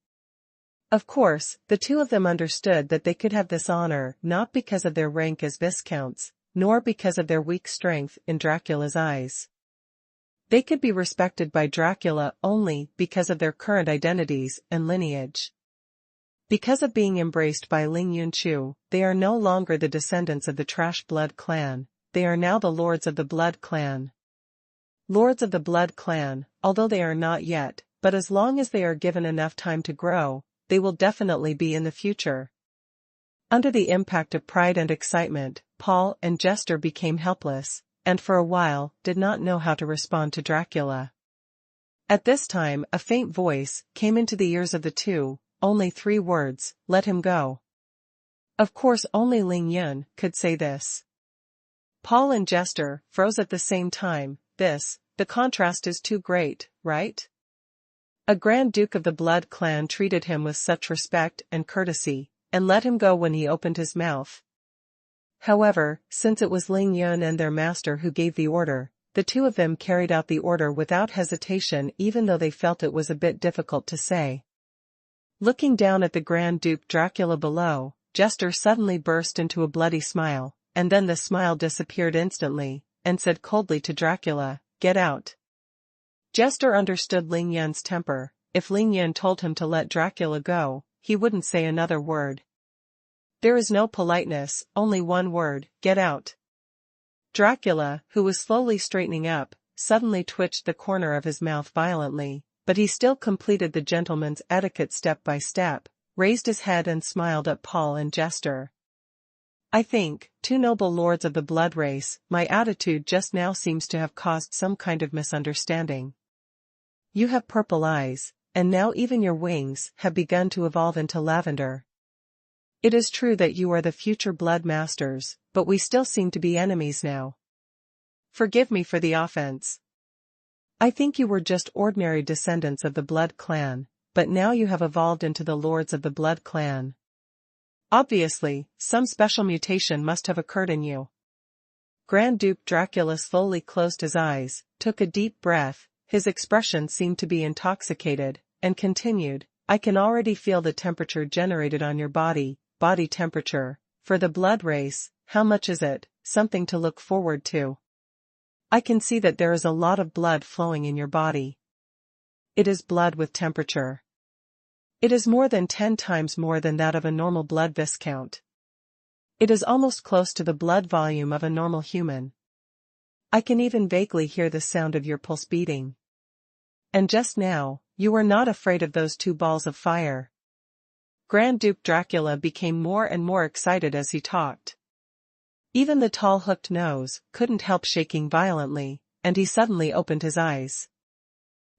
Of course, the two of them understood that they could have this honor not because of their rank as viscounts, nor because of their weak strength in Dracula's eyes. They could be respected by Dracula only because of their current identities and lineage. Because of being embraced by Ling Yun Chu, they are no longer the descendants of the Trash Blood clan, they are now the Lords of the Blood clan. Lords of the Blood clan, although they are not yet, but as long as they are given enough time to grow, they will definitely be in the future. Under the impact of pride and excitement, Paul and Jester became helpless, and for a while did not know how to respond to Dracula. At this time a faint voice came into the ears of the two, only 3 words, "Let him go." Of course only Ling Yun could say this. Paul and Jester froze at the same time. The contrast is too great, right? A Grand Duke of the Blood clan treated him with such respect and courtesy, and let him go when he opened his mouth. However, since it was Ling Yun and their master who gave the order, the two of them carried out the order without hesitation even though they felt it was a bit difficult to say. Looking down at the Grand Duke Dracula below, Jester suddenly burst into a bloody smile, and then the smile disappeared instantly, and said coldly to Dracula, "Get out." Jester understood Ling Yun's temper. If Ling Yun told him to let Dracula go, he wouldn't say another word. There is no politeness, only one word, "Get out." Dracula, who was slowly straightening up, suddenly twitched the corner of his mouth violently, but he still completed the gentleman's etiquette step by step, raised his head and smiled at Paul and Jester. "I think, two noble lords of the blood race, my attitude just now seems to have caused some kind of misunderstanding. You have purple eyes, and now even your wings have begun to evolve into lavender. It is true that you are the future blood masters, but we still seem to be enemies now. Forgive me for the offense. I think you were just ordinary descendants of the Blood clan, but now you have evolved into the Lords of the Blood clan. Obviously, some special mutation must have occurred in you." Grand Duke Dracula slowly closed his eyes, took a deep breath, his expression seemed to be intoxicated, and continued, "I can already feel the temperature generated on your body temperature. For the blood race, how much is it? Something to look forward to. I can see that there is a lot of blood flowing in your body. It is blood with temperature. It is more than 10 times more than that of a normal blood viscount. It is almost close to the blood volume of a normal human. I can even vaguely hear the sound of your pulse beating. And just now, you were not afraid of those 2 balls of fire." Grand Duke Dracula became more and more excited as he talked. Even the tall hooked nose couldn't help shaking violently, and he suddenly opened his eyes.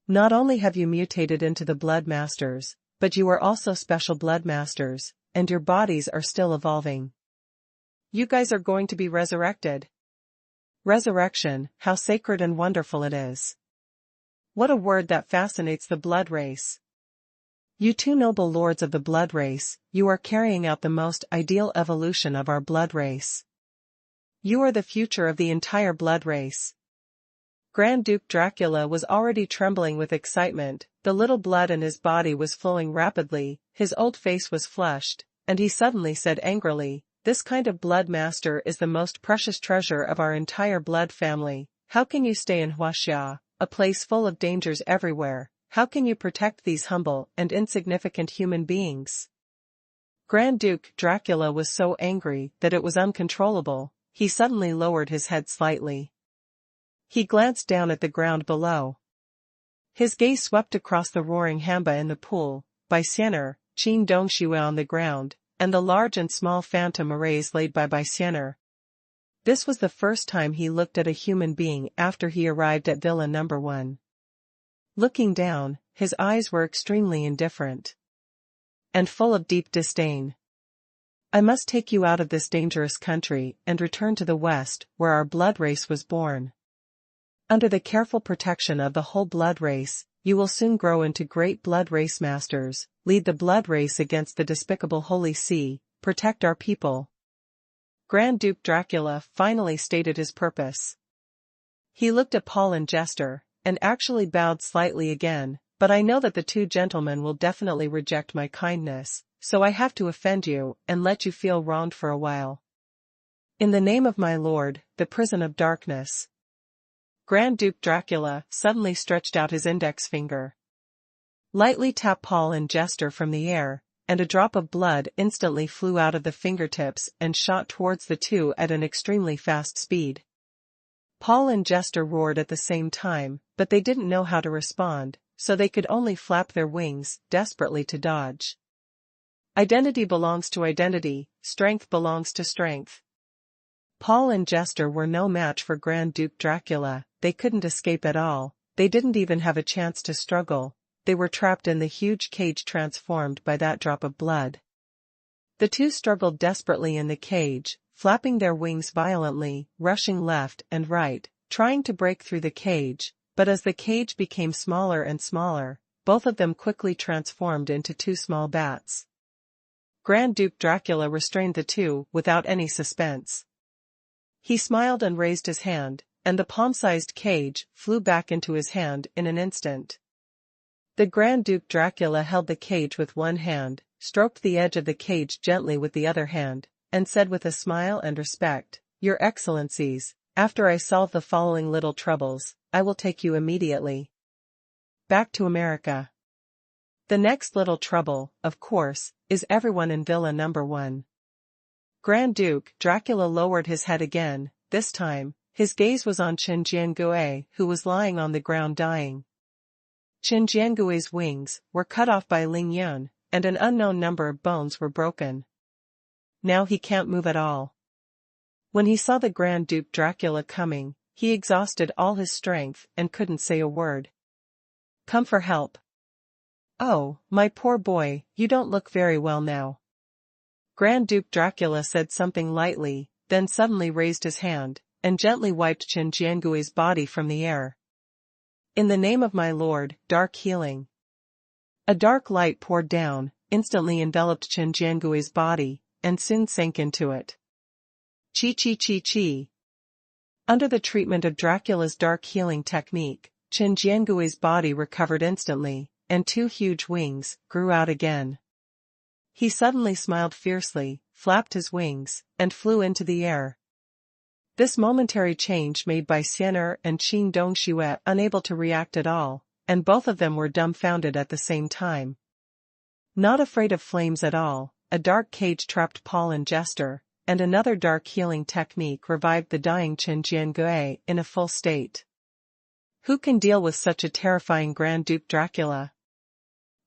"Not only have you mutated into the Blood Masters, but you are also special Blood Masters, and your bodies are still evolving. You guys are going to be resurrected." Resurrection, how sacred and wonderful it is. What a word that fascinates the blood race. You two noble lords of the blood race, you are carrying out the most ideal evolution of our blood race. You are the future of the entire blood race. Grand Duke Dracula was already trembling with excitement, the little blood in his body was flowing rapidly, his old face was flushed, and he suddenly said angrily, "This kind of blood master is the most precious treasure of our entire blood family. How can you stay in Huaxia, a place full of dangers everywhere? How can you protect these humble and insignificant human beings?" Grand Duke Dracula was so angry that it was uncontrollable. He suddenly lowered his head slightly. He glanced down at the ground below. His gaze swept across the roaring Hamba in the pool, Baixianer, Qin Dongshui on the ground, and the large and small phantom arrays laid by Baixianer. This was the first time he looked at a human being after he arrived at Villa No. 1. Looking down, his eyes were extremely indifferent and full of deep disdain. "I must take you out of this dangerous country and return to the West, where our blood race was born. Under the careful protection of the whole blood race, you will soon grow into great blood race masters, lead the blood race against the despicable Holy See, protect our people." Grand Duke Dracula finally stated his purpose. He looked at Paul and Jester, and actually bowed slightly again, "But I know that the two gentlemen will definitely reject my kindness, so I have to offend you and let you feel wronged for a while. In the name of my lord, the prison of darkness." Grand Duke Dracula suddenly stretched out his index finger, lightly tapped Paul and Jester from the air, and a drop of blood instantly flew out of the fingertips and shot towards the two at an extremely fast speed. Paul and Jester roared at the same time, but they didn't know how to respond, so they could only flap their wings desperately to dodge. Identity belongs to identity, strength belongs to strength. Paul and Jester were no match for Grand Duke Dracula. They couldn't escape at all, they didn't even have a chance to struggle, they were trapped in the huge cage transformed by that drop of blood. The two struggled desperately in the cage, flapping their wings violently, rushing left and right, trying to break through the cage, but as the cage became smaller and smaller, both of them quickly transformed into two small bats. Grand Duke Dracula restrained the two without any suspense. He smiled and raised his hand, and the palm-sized cage flew back into his hand in an instant. The Grand Duke Dracula held the cage with one hand, stroked the edge of the cage gently with the other hand, and said with a smile and respect, "Your Excellencies, after I solve the following little troubles, I will take you immediately back to America. The next little trouble, of course, is everyone in Villa No. 1. Grand Duke Dracula lowered his head again, this time, his gaze was on Chen Jiangui, who was lying on the ground dying. Chen Jiangui's wings were cut off by Ling Yun, and an unknown number of bones were broken. Now he can't move at all. When he saw the Grand Duke Dracula coming, he exhausted all his strength and couldn't say a word. "Come for help." "Oh, my poor boy, you don't look very well now." Grand Duke Dracula said something lightly, then suddenly raised his hand, and gently wiped Chen Jiangui's body from the air. "In the name of my lord, dark healing." A dark light poured down, instantly enveloped Chen Jiangui's body, and soon sank into it. Chi chi chi chi. Under the treatment of Dracula's dark healing technique, Chen Jiangui's body recovered instantly, and two huge wings grew out again. He suddenly smiled fiercely, flapped his wings, and flew into the air. This momentary change made Baixianer and Qin Dongshui unable to react at all, and both of them were dumbfounded at the same time. Not afraid of flames at all, a dark cage trapped Paul and Jester, and another dark healing technique revived the dying Chen Jiangui in a full state. Who can deal with such a terrifying Grand Duke Dracula?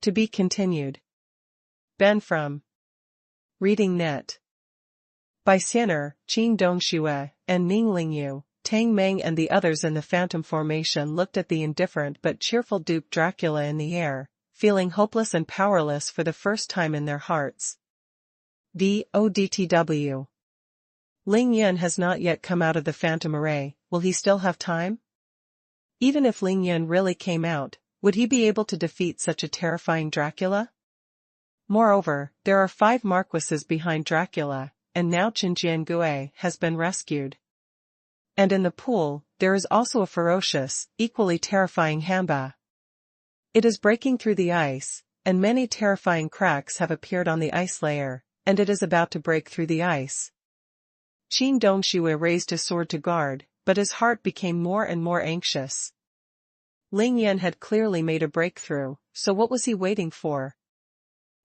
To be continued. Ben from Reading Net. Baixianer, Qin Dongshui, and Ning Lingyu, Tang Meng and the others in the phantom formation looked at the indifferent but cheerful Duke Dracula in the air, feeling hopeless and powerless for the first time in their hearts. VODTW. Ling Yun has not yet come out of the phantom array, will he still have time? Even if Ling Yun really came out, would he be able to defeat such a terrifying Dracula? Moreover, there are 5 marquises behind Dracula, and now Chen Jiangui has been rescued. And in the pool, there is also a ferocious, equally terrifying Hamba. It is breaking through the ice, and many terrifying cracks have appeared on the ice layer, and it is about to break through the ice. Qin Dongxue raised his sword to guard, but his heart became more and more anxious. Ling Yan had clearly made a breakthrough, so what was he waiting for?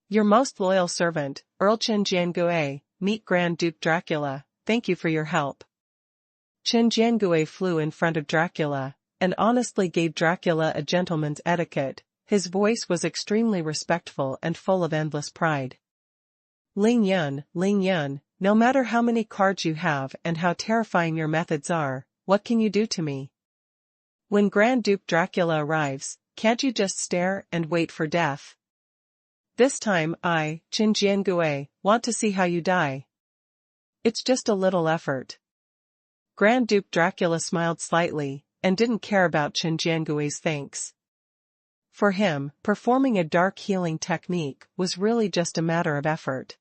Your most loyal servant, Earl Chen Jiangue, meet Grand Duke Dracula, thank you for your help. Chen Jiangue flew in front of Dracula, and honestly gave Dracula a gentleman's etiquette. His voice was extremely respectful and full of endless pride. Ling Yan, no matter how many cards you have and how terrifying your methods are, what can you do to me? When Grand Duke Dracula arrives, can't you just stare and wait for death? This time I, Qin Jiangue, want to see how you die. It's just a little effort. Grand Duke Dracula smiled slightly, and didn't care about Qin Jiangue's thanks. For him, performing a dark healing technique was really just a matter of effort.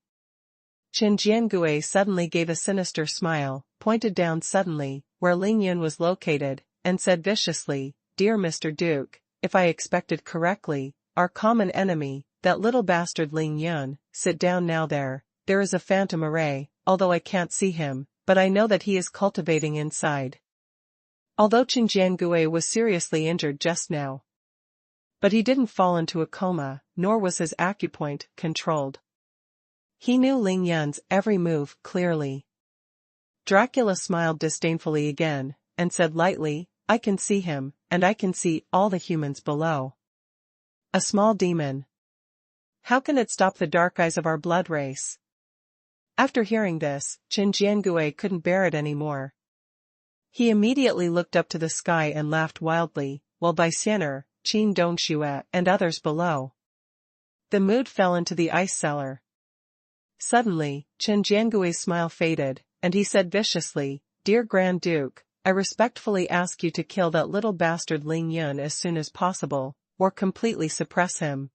Qin Jiangue suddenly gave a sinister smile, pointed down suddenly, where Ling Yan was located, and said viciously, Dear Mr. Duke, if I expected correctly, our common enemy, that little bastard Ling Yan, sit down now there is a phantom array, although I can't see him, but I know that he is cultivating inside. Although Qin Jiangue was seriously injured just now. But he didn't fall into a coma, nor was his acupoint controlled. He knew Ling Yan's every move clearly. Dracula smiled disdainfully again, and said lightly, I can see him, and I can see all the humans below. A small demon. How can it stop the dark eyes of our blood race? After hearing this, Qin Jiangue couldn't bear it anymore. He immediately looked up to the sky and laughed wildly, while Baixianer, Qin Dongxue, and others below. The mood fell into the ice cellar. Suddenly, Qin Jiangue's smile faded, and he said viciously, Dear Grand Duke, I respectfully ask you to kill that little bastard Ling Yan as soon as possible, or completely suppress him.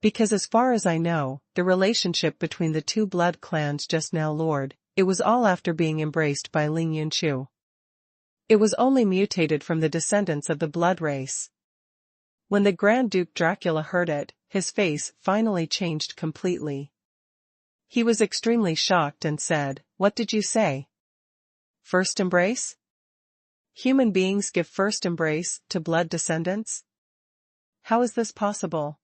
Because as far as I know, the relationship between the two blood clans just now Lord, it was all after being embraced by Ling Yunqiu. It was only mutated from the descendants of the blood race. When the Grand Duke Dracula heard it, his face finally changed completely. He was extremely shocked and said, What did you say? First embrace? Human beings give first embrace to blood descendants? How is this possible?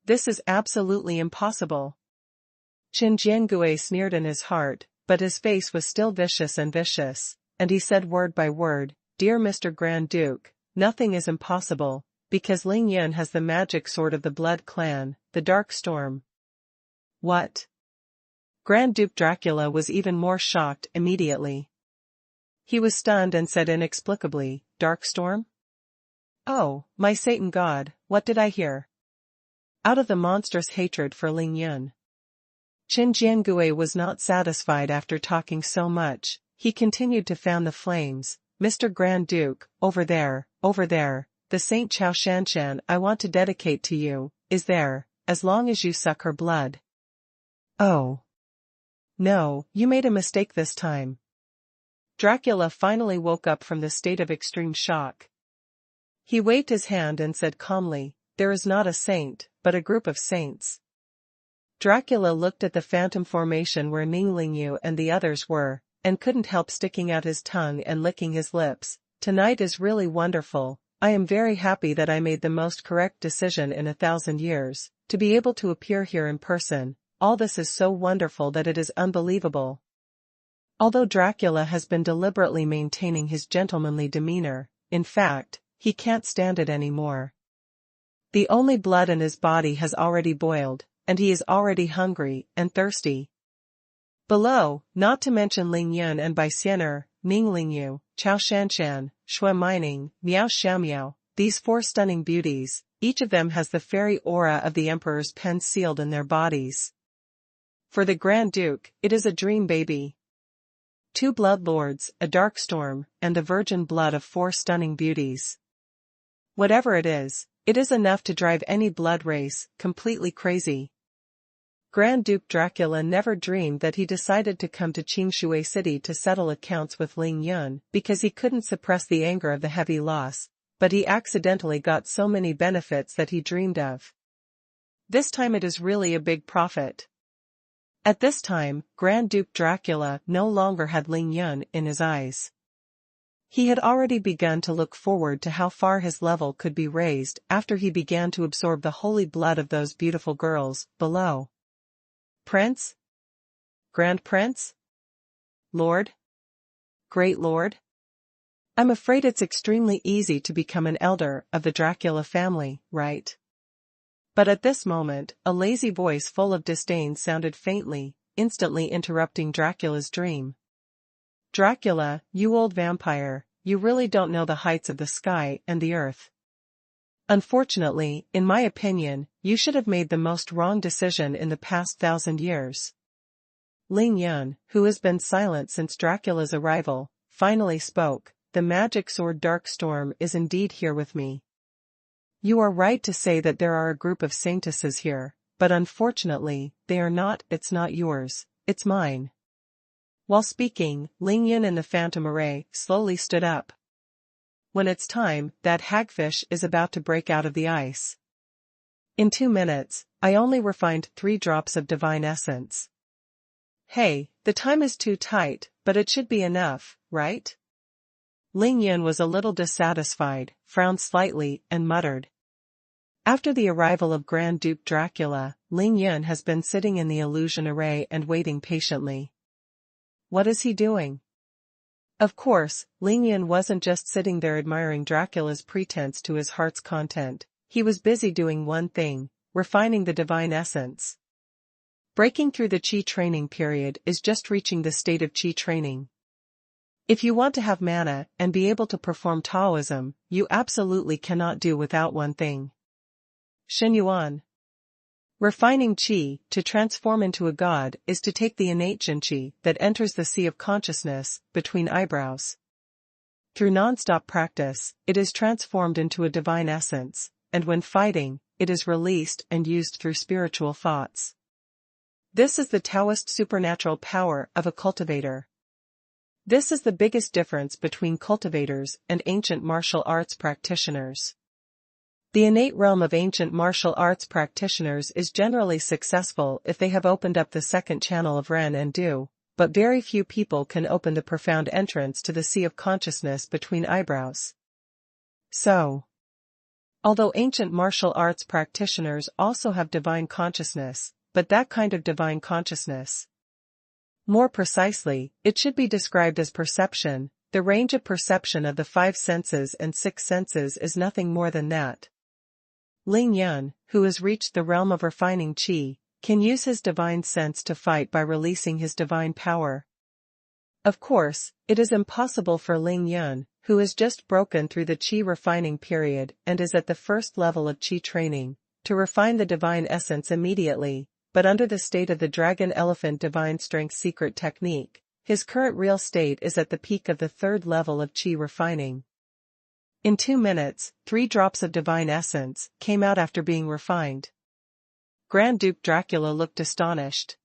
This is absolutely impossible. Qin Jiangue sneered in his heart, but his face was still vicious, and he said word by word, Dear Mr. Grand Duke, nothing is impossible, because Ling Yan has the magic sword of the blood clan, the Dark Storm. What? Grand Duke Dracula was even more shocked immediately. He was stunned and said inexplicably, Dark Storm? Oh, my Satan God, what did I hear? Out of the monstrous hatred for Ling Yan. Qin Jiangue was not satisfied after talking so much, he continued to fan the flames, Mr. Grand Duke, over there, the Saint Chao Shanshan I want to dedicate to you, is there, as long as you suck her blood. Oh. No, you made a mistake this time. Dracula finally woke up from the state of extreme shock. He waved his hand and said calmly, There is not a saint, but a group of saints. Dracula looked at the phantom formation where Ning Lingyu and the others were, and couldn't help sticking out his tongue and licking his lips. Tonight is really wonderful. I am very happy that I made the most correct decision in 1,000 years, to be able to appear here in person. All this is so wonderful that it is unbelievable. Although Dracula has been deliberately maintaining his gentlemanly demeanor, in fact, he can't stand it anymore. The only blood in his body has already boiled, and he is already hungry and thirsty. Below, not to mention Ling Yan and Baixianer, Ning Lingyu, Chao Shanshan, Shui Mining, Miao Xiaomiao, these 4 stunning beauties, each of them has the fairy aura of the Emperor's pen sealed in their bodies. For the Grand Duke, it is a dream baby. 2 blood lords, a dark storm, and the virgin blood of 4 stunning beauties. Whatever it is enough to drive any blood race completely crazy. Grand Duke Dracula never dreamed that he decided to come to Qingshui City to settle accounts with Ling Yun because he couldn't suppress the anger of the heavy loss, but he accidentally got so many benefits that he dreamed of. This time it is really a big profit. At this time, Grand Duke Dracula no longer had Ling Yun in his eyes. He had already begun to look forward to how far his level could be raised after he began to absorb the holy blood of those beautiful girls below. Prince? Grand Prince? Lord? Great Lord? I'm afraid it's extremely easy to become an elder of the Dracula family, right? But at this moment, a lazy voice full of disdain sounded faintly, instantly interrupting Dracula's dream. Dracula, you old vampire, you really don't know the heights of the sky and the earth. Unfortunately, in my opinion, you should have made the most wrong decision in the past 1,000 years. Ling Yun, who has been silent since Dracula's arrival, finally spoke. The magic sword Darkstorm is indeed here with me. You are right to say that there are a group of saintesses here, but unfortunately, they are not. It's not yours, it's mine. While speaking, Ling Yun and the Phantom Array slowly stood up. When it's time, that hagfish is about to break out of the ice. In 2 minutes, I only refined 3 drops of divine essence. Hey, the time is too tight, but it should be enough, right? Ling Yun was a little dissatisfied, frowned slightly, and muttered. After the arrival of Grand Duke Dracula, Ling Yun has been sitting in the illusion array and waiting patiently. What is he doing? Of course, Ling Yun wasn't just sitting there admiring Dracula's pretense to his heart's content. He was busy doing one thing, refining the divine essence. Breaking through the Qi training period is just reaching the state of Qi training. If you want to have mana and be able to perform Taoism, you absolutely cannot do without one thing. Xuanhuan. Refining Qi, to transform into a god, is to take the innate Qi that enters the sea of consciousness, between eyebrows. Through non-stop practice, it is transformed into a divine essence, and when fighting, it is released and used through spiritual thoughts. This is the Taoist supernatural power of a cultivator. This is the biggest difference between cultivators and ancient martial arts practitioners. The innate realm of ancient martial arts practitioners is generally successful if they have opened up the second channel of Ren and Du, but very few people can open the profound entrance to the sea of consciousness between eyebrows. So, although ancient martial arts practitioners also have divine consciousness, but that kind of divine consciousness. More precisely, it should be described as perception. The range of perception of the 5 senses and 6 senses is nothing more than that. Ling Yun, who has reached the realm of refining Qi, can use his divine sense to fight by releasing his divine power. Of course, it is impossible for Ling Yun, who has just broken through the Qi refining period and is at the first level of Qi training, to refine the divine essence immediately, but under the state of the Dragon Elephant Divine Strength secret technique, his current real state is at the peak of the 3rd level of Qi refining. In 2 minutes, 3 drops of divine essence came out after being refined. Grand Duke Dracula looked astonished.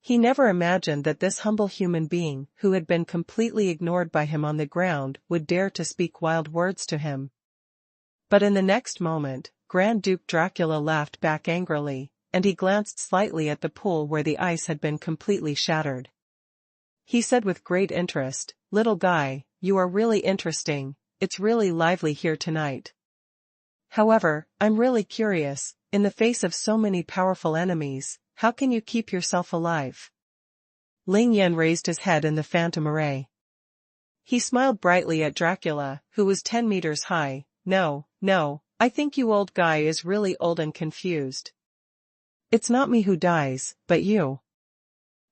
He never imagined that this humble human being, who had been completely ignored by him on the ground, would dare to speak wild words to him. But in the next moment, Grand Duke Dracula laughed back angrily, and he glanced slightly at the pool where the ice had been completely shattered. He said with great interest, "Little guy, you are really interesting. It's really lively here tonight. However, I'm really curious, in the face of so many powerful enemies, how can you keep yourself alive?" Ling Yun raised his head in the phantom array. He smiled brightly at Dracula, who was 10 meters high. No, I think you old guy is really old and confused. It's not me who dies, but you.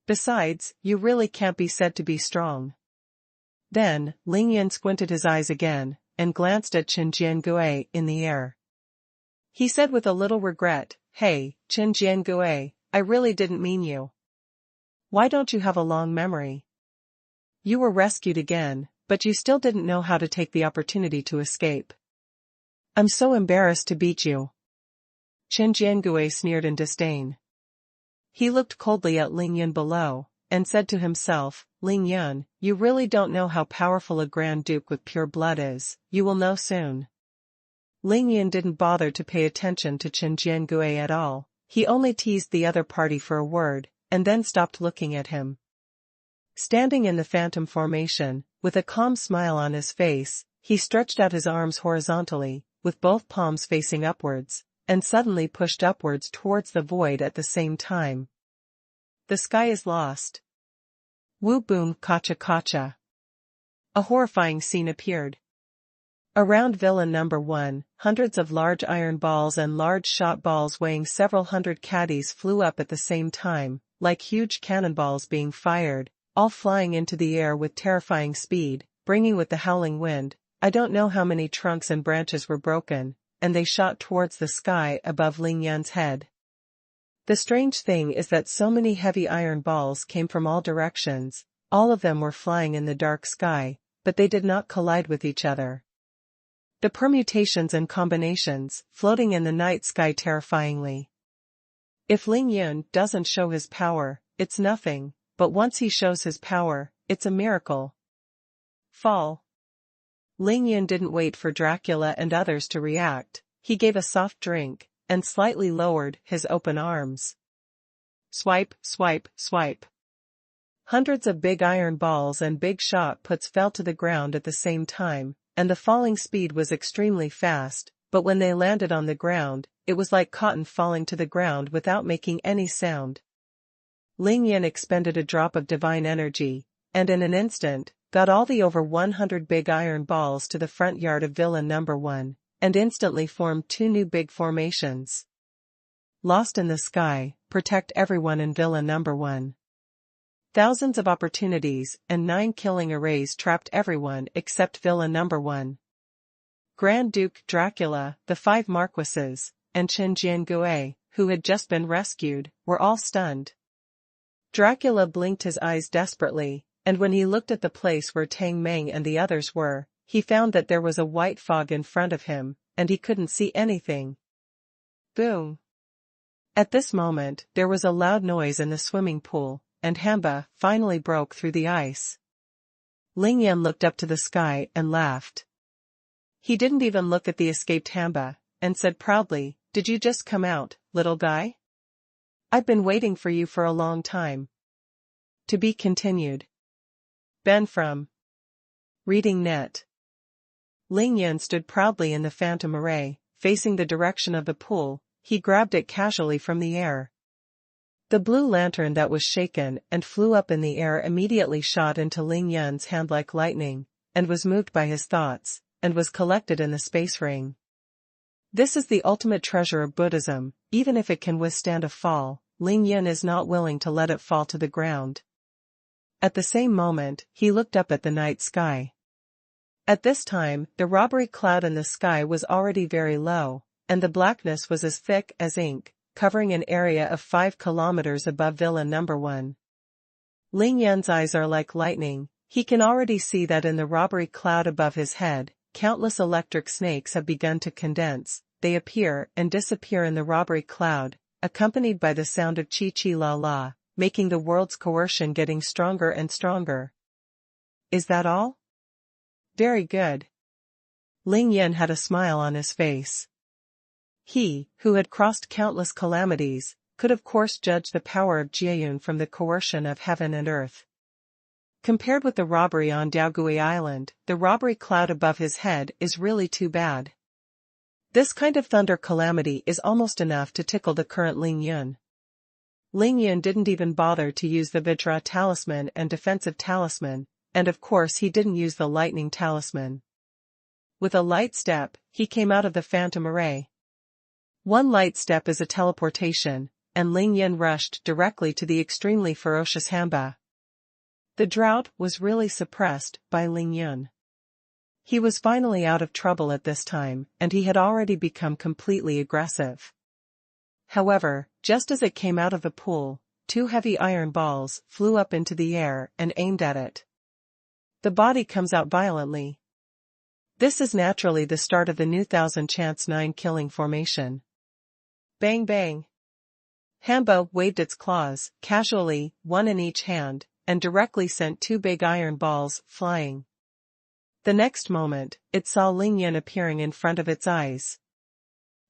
Besides, you really can't be said to be strong. Then, Ling Yun squinted his eyes again, and glanced at Chen Jiangue in the air. He said with a little regret, "Hey, Chen Jiangue, I really didn't mean you. Why don't you have a long memory? You were rescued again, but you still didn't know how to take the opportunity to escape. I'm so embarrassed to beat you." Chen Jiangue sneered in disdain. He looked coldly at Ling Yun below, and said to himself, Ling Yun, you really don't know how powerful a Grand Duke with pure blood is, you will know soon. Ling Yun didn't bother to pay attention to Chen Jiangui at all, he only teased the other party for a word, and then stopped looking at him. Standing in the phantom formation, with a calm smile on his face, he stretched out his arms horizontally, with both palms facing upwards, and suddenly pushed upwards towards the void at the same time. The sky is lost. Woo boom kacha kacha. A horrifying scene appeared. Around villain number 1, hundreds of large iron balls and large shot balls weighing several hundred caddies flew up at the same time, like huge cannonballs being fired, all flying into the air with terrifying speed, bringing with the howling wind. I don't know how many trunks and branches were broken, and they shot towards the sky above Ling Yun's head. The strange thing is that so many heavy iron balls came from all directions, all of them were flying in the dark sky, but they did not collide with each other. The permutations and combinations, floating in the night sky terrifyingly. If Ling Yun doesn't show his power, it's nothing, but once he shows his power, it's a miracle. Fall. Ling Yun didn't wait for Dracula and others to react, he gave a soft drink, and slightly lowered his open arms. Swipe, swipe, swipe. Hundreds of big iron balls and big shot puts fell to the ground at the same time, and the falling speed was extremely fast, but when they landed on the ground, it was like cotton falling to the ground without making any sound. Ling Yun expended a drop of divine energy, and in an instant, got all the over 100 big iron balls to the front yard of villain number 1, and instantly formed 2 new big formations. Lost in the sky, protect everyone in villain number 1. Thousands of opportunities and 9 killing arrays trapped everyone except villain number 1. Grand Duke Dracula, the 5 Marquises, and Chen Jiangui, who had just been rescued, were all stunned. Dracula blinked his eyes desperately, and when he looked at the place where Tang Meng and the others were, he found that there was a white fog in front of him, and he couldn't see anything. Boom! At this moment, there was a loud noise in the swimming pool, and Hamba finally broke through the ice. Ling Yun looked up to the sky and laughed. He didn't even look at the escaped Hamba, and said proudly, "Did you just come out, little guy? I've been waiting for you for a long time." To be continued. Ben from Reading Net. Ling Yun stood proudly in the phantom array, facing the direction of the pool. He grabbed it casually from the air. The blue lantern that was shaken and flew up in the air immediately shot into Ling Yun's hand like lightning, and was moved by his thoughts, and was collected in the space ring. This is the ultimate treasure of Buddhism, even if it can withstand a fall, Ling Yun is not willing to let it fall to the ground. At the same moment, he looked up at the night sky. At this time, the robbery cloud in the sky was already very low, and the blackness was as thick as ink, covering an area of 5 kilometers above villain number 1. Ling Yun's eyes are like lightning, he can already see that in the robbery cloud above his head, countless electric snakes have begun to condense, they appear and disappear in the robbery cloud, accompanied by the sound of chi-chi-la-la, making the world's coercion getting stronger and stronger. Is that all? Very good. Ling Yun had a smile on his face. He, who had crossed countless calamities, could of course judge the power of Jiayun from the coercion of heaven and earth. Compared with the robbery on Daogui Island, the robbery cloud above his head is really too bad. This kind of thunder calamity is almost enough to tickle the current Ling Yun. Ling Yun didn't even bother to use the Vajra talisman and defensive talisman, and of course he didn't use the lightning talisman. With a light step, he came out of the phantom array. One light step is a teleportation, and Ling Yun rushed directly to the extremely ferocious Hamba. The drought was really suppressed by Ling Yun. He was finally out of trouble at this time, and he had already become completely aggressive. However, just as it came out of the pool, 2 heavy iron balls flew up into the air and aimed at it. The body comes out violently. This is naturally the start of the new 1000 chance 9 killing formation. Bang bang. Hamba waved its claws, casually, one in each hand, and directly sent two big iron balls flying. The next moment, it saw Ling Yun appearing in front of its eyes.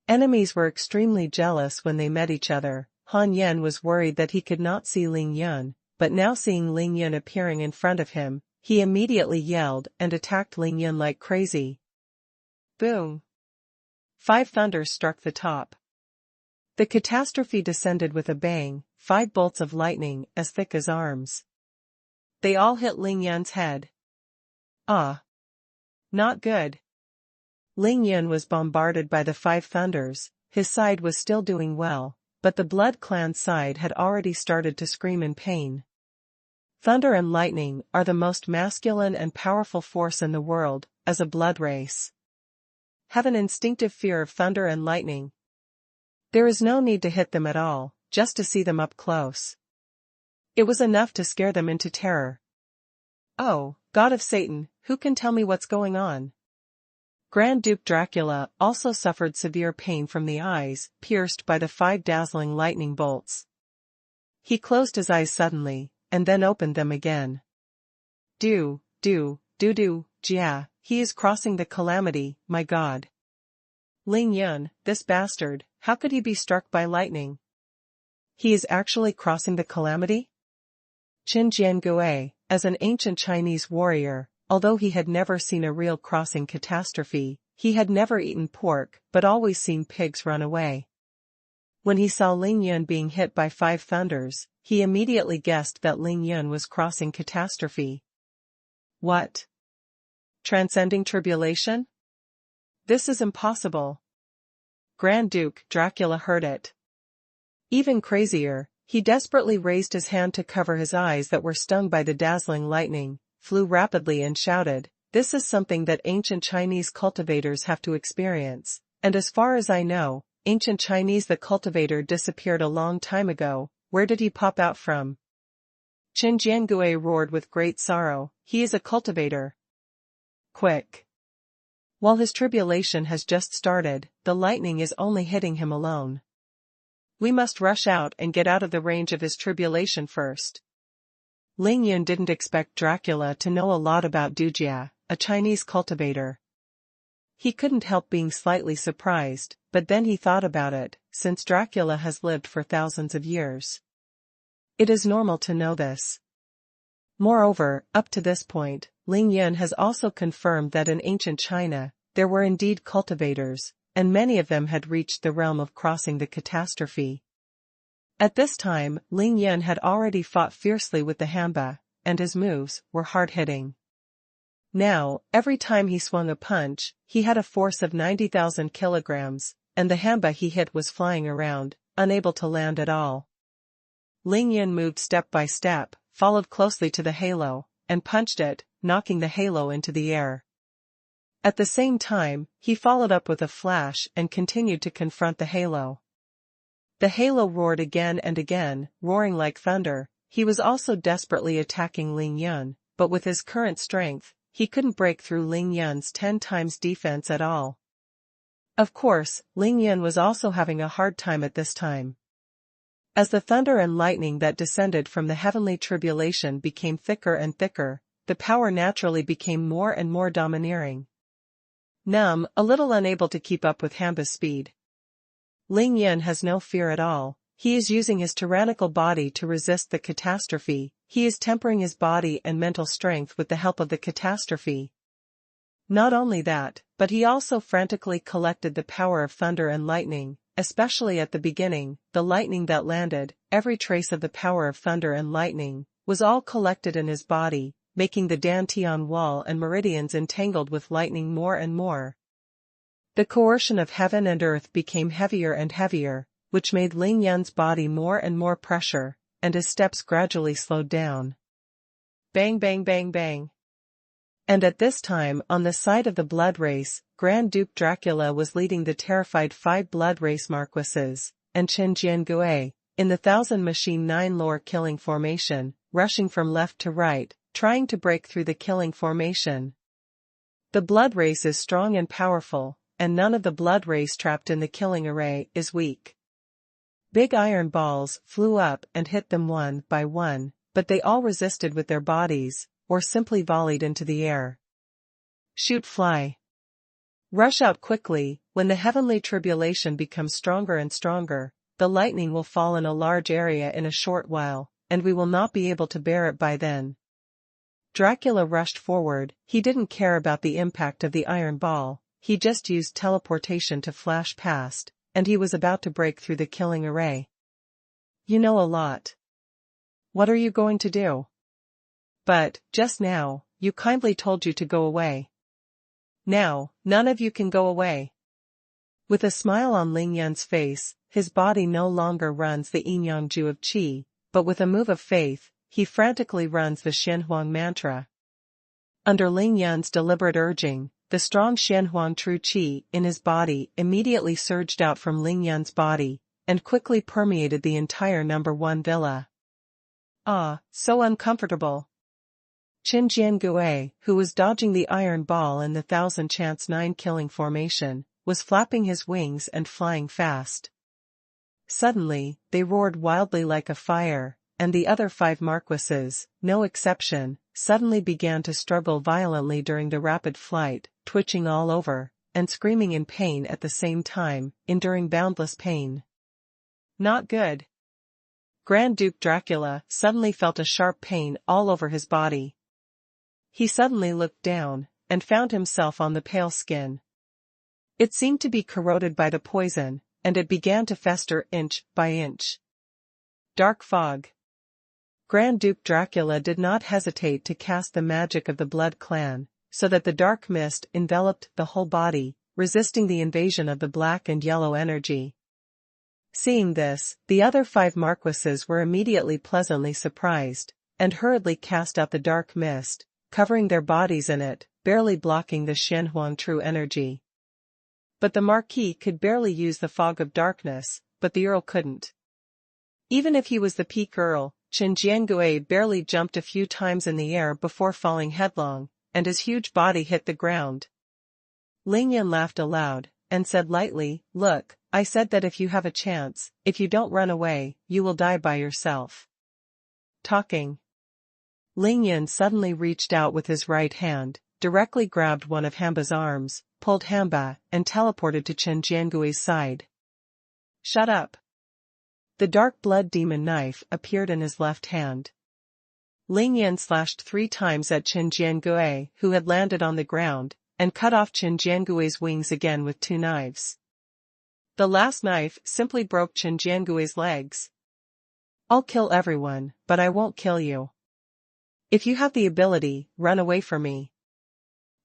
Enemies were extremely jealous when they met each other. Han Yen was worried that he could not see Ling Yun, but now seeing Ling Yun appearing in front of him, he immediately yelled and attacked Ling Yun like crazy. Boom! 5 thunders struck the top. The catastrophe descended with a bang, 5 bolts of lightning as thick as arms. They all hit Ling Yun's head. Ah! Not good. Ling Yun was bombarded by the 5 thunders. His side was still doing well, but the Blood Clan's side had already started to scream in pain. Thunder and lightning are the most masculine and powerful force in the world, as a blood race. Have an instinctive fear of thunder and lightning. There is no need to hit them at all, just to see them up close. It was enough to scare them into terror. Oh, God of Satan, who can tell me what's going on? Grand Duke Dracula also suffered severe pain from the eyes, pierced by the 5 dazzling lightning bolts. He closed his eyes suddenly, and then opened them again. Jia, he is crossing the calamity, my God. Ling Yun, this bastard, how could he be struck by lightning? He is actually crossing the calamity? Qin Jiangui, as an ancient Chinese warrior, although he had never seen a real crossing catastrophe, he had never eaten pork but always seen pigs run away. When he saw Ling Yun being hit by 5 thunders, he immediately guessed that Ling Yun was crossing catastrophe. What? Transcending tribulation? This is impossible. Grand Duke Dracula heard it. Even crazier, he desperately raised his hand to cover his eyes that were stung by the dazzling lightning, flew rapidly and shouted, "This is something that ancient Chinese cultivators have to experience, and as far as I know, ancient Chinese the cultivator disappeared a long time ago. Where did he pop out from?" Qin Jiangui roared with great sorrow, "He is a cultivator. Quick! While his tribulation has just started, the lightning is only hitting him alone. We must rush out and get out of the range of his tribulation first." Ling Yun didn't expect Dracula to know a lot about Dujia, a Chinese cultivator. He couldn't help being slightly surprised, but then he thought about it, since Dracula has lived for thousands of years. It is normal to know this. Moreover, up to this point, Ling Yun has also confirmed that in ancient China, there were indeed cultivators, and many of them had reached the realm of crossing the catastrophe. At this time, Ling Yun had already fought fiercely with the Hamba, and his moves were hard-hitting. Now, every time he swung a punch, he had a force of 90,000 kilograms, and the Hamba he hit was flying around, unable to land at all. Ling Yun moved step by step, followed closely to the halo, and punched it, knocking the halo into the air. At the same time, he followed up with a flash and continued to confront the halo. The halo roared again and again, roaring like thunder. He was also desperately attacking Ling Yun, but with his current strength, he couldn't break through Ling Yun's 10 times defense at all. Of course, Ling Yun was also having a hard time at this time. As the thunder and lightning that descended from the heavenly tribulation became thicker and thicker, the power naturally became more and more domineering. Numb, a little unable to keep up with Hamba's speed. Ling Yun has no fear at all. He is using his tyrannical body to resist the catastrophe. He is tempering his body and mental strength with the help of the catastrophe. Not only that, but he also frantically collected the power of thunder and lightning, especially at the beginning, the lightning that landed, every trace of the power of thunder and lightning, was all collected in his body, making the Dantian wall and meridians entangled with lightning more and more. The coercion of heaven and earth became heavier and heavier, which made Ling Yun's body more and more pressure, and his steps gradually slowed down. Bang bang bang bang. And at this time, on the side of the blood race, Grand Duke Dracula was leading the terrified 5 blood race marquises, and Qin Jiangui, in the 1000 Machine 9 lore killing formation, rushing from left to right, trying to break through the killing formation. The blood race is strong and powerful, and none of the blood race trapped in the killing array is weak. Big iron balls flew up and hit them one by one, but they all resisted with their bodies, or simply volleyed into the air. Shoot, fly. Rush out quickly. When the heavenly tribulation becomes stronger and stronger, the lightning will fall in a large area in a short while, and we will not be able to bear it by then. Dracula rushed forward. He didn't care about the impact of the iron ball, he just used teleportation to flash past, and he was about to break through the killing array. You know a lot. What are you going to do? But, just now, you kindly told you to go away. Now, none of you can go away. With a smile on Ling Yan's face, his body no longer runs the Yin-Yang Ju of Qi, but with a move of faith, he frantically runs the xuanhuan mantra. Under Ling Yan's deliberate urging, the strong xuanhuan true qi in his body immediately surged out from Ling Yan's body, and quickly permeated the entire number 1 villa. Ah, so uncomfortable. Qin Jiangui, who was dodging the iron ball in the 1000 chance 9 killing formation, was flapping his wings and flying fast. Suddenly, they roared wildly like a fire, and the other 5 marquises, no exception, suddenly began to struggle violently during the rapid flight, twitching all over, and screaming in pain at the same time, enduring boundless pain. Not good. Grand Duke Dracula suddenly felt a sharp pain all over his body. He suddenly looked down, and found himself on the pale skin. It seemed to be corroded by the poison, and it began to fester inch by inch. Dark fog. Grand Duke Dracula did not hesitate to cast the magic of the Blood Clan, so that the dark mist enveloped the whole body, resisting the invasion of the black and yellow energy. Seeing this, the other 5 marquises were immediately pleasantly surprised, and hurriedly cast out the dark mist, covering their bodies in it, barely blocking the xuanhuan true energy. But the Marquis could barely use the fog of darkness, but the Earl couldn't. Even if he was the peak Earl, Qin Jiangui barely jumped a few times in the air before falling headlong, and his huge body hit the ground. Ling Yan laughed aloud, and said lightly, "Look, I said that if you have a chance, if you don't run away, you will die by yourself." Talking. Ling Yan suddenly reached out with his right hand, directly grabbed one of Hamba's arms, pulled Hamba, and teleported to Qin Jiangui's side. "Shut up." The dark blood demon knife appeared in his left hand. Ling Yan slashed 3 times at Qin Jiangui, who had landed on the ground, and cut off Qin Jiangui's wings again with 2 knives. The last knife simply broke Qin Jiangui's legs. "I'll kill everyone, but I won't kill you. If you have the ability, run away from me.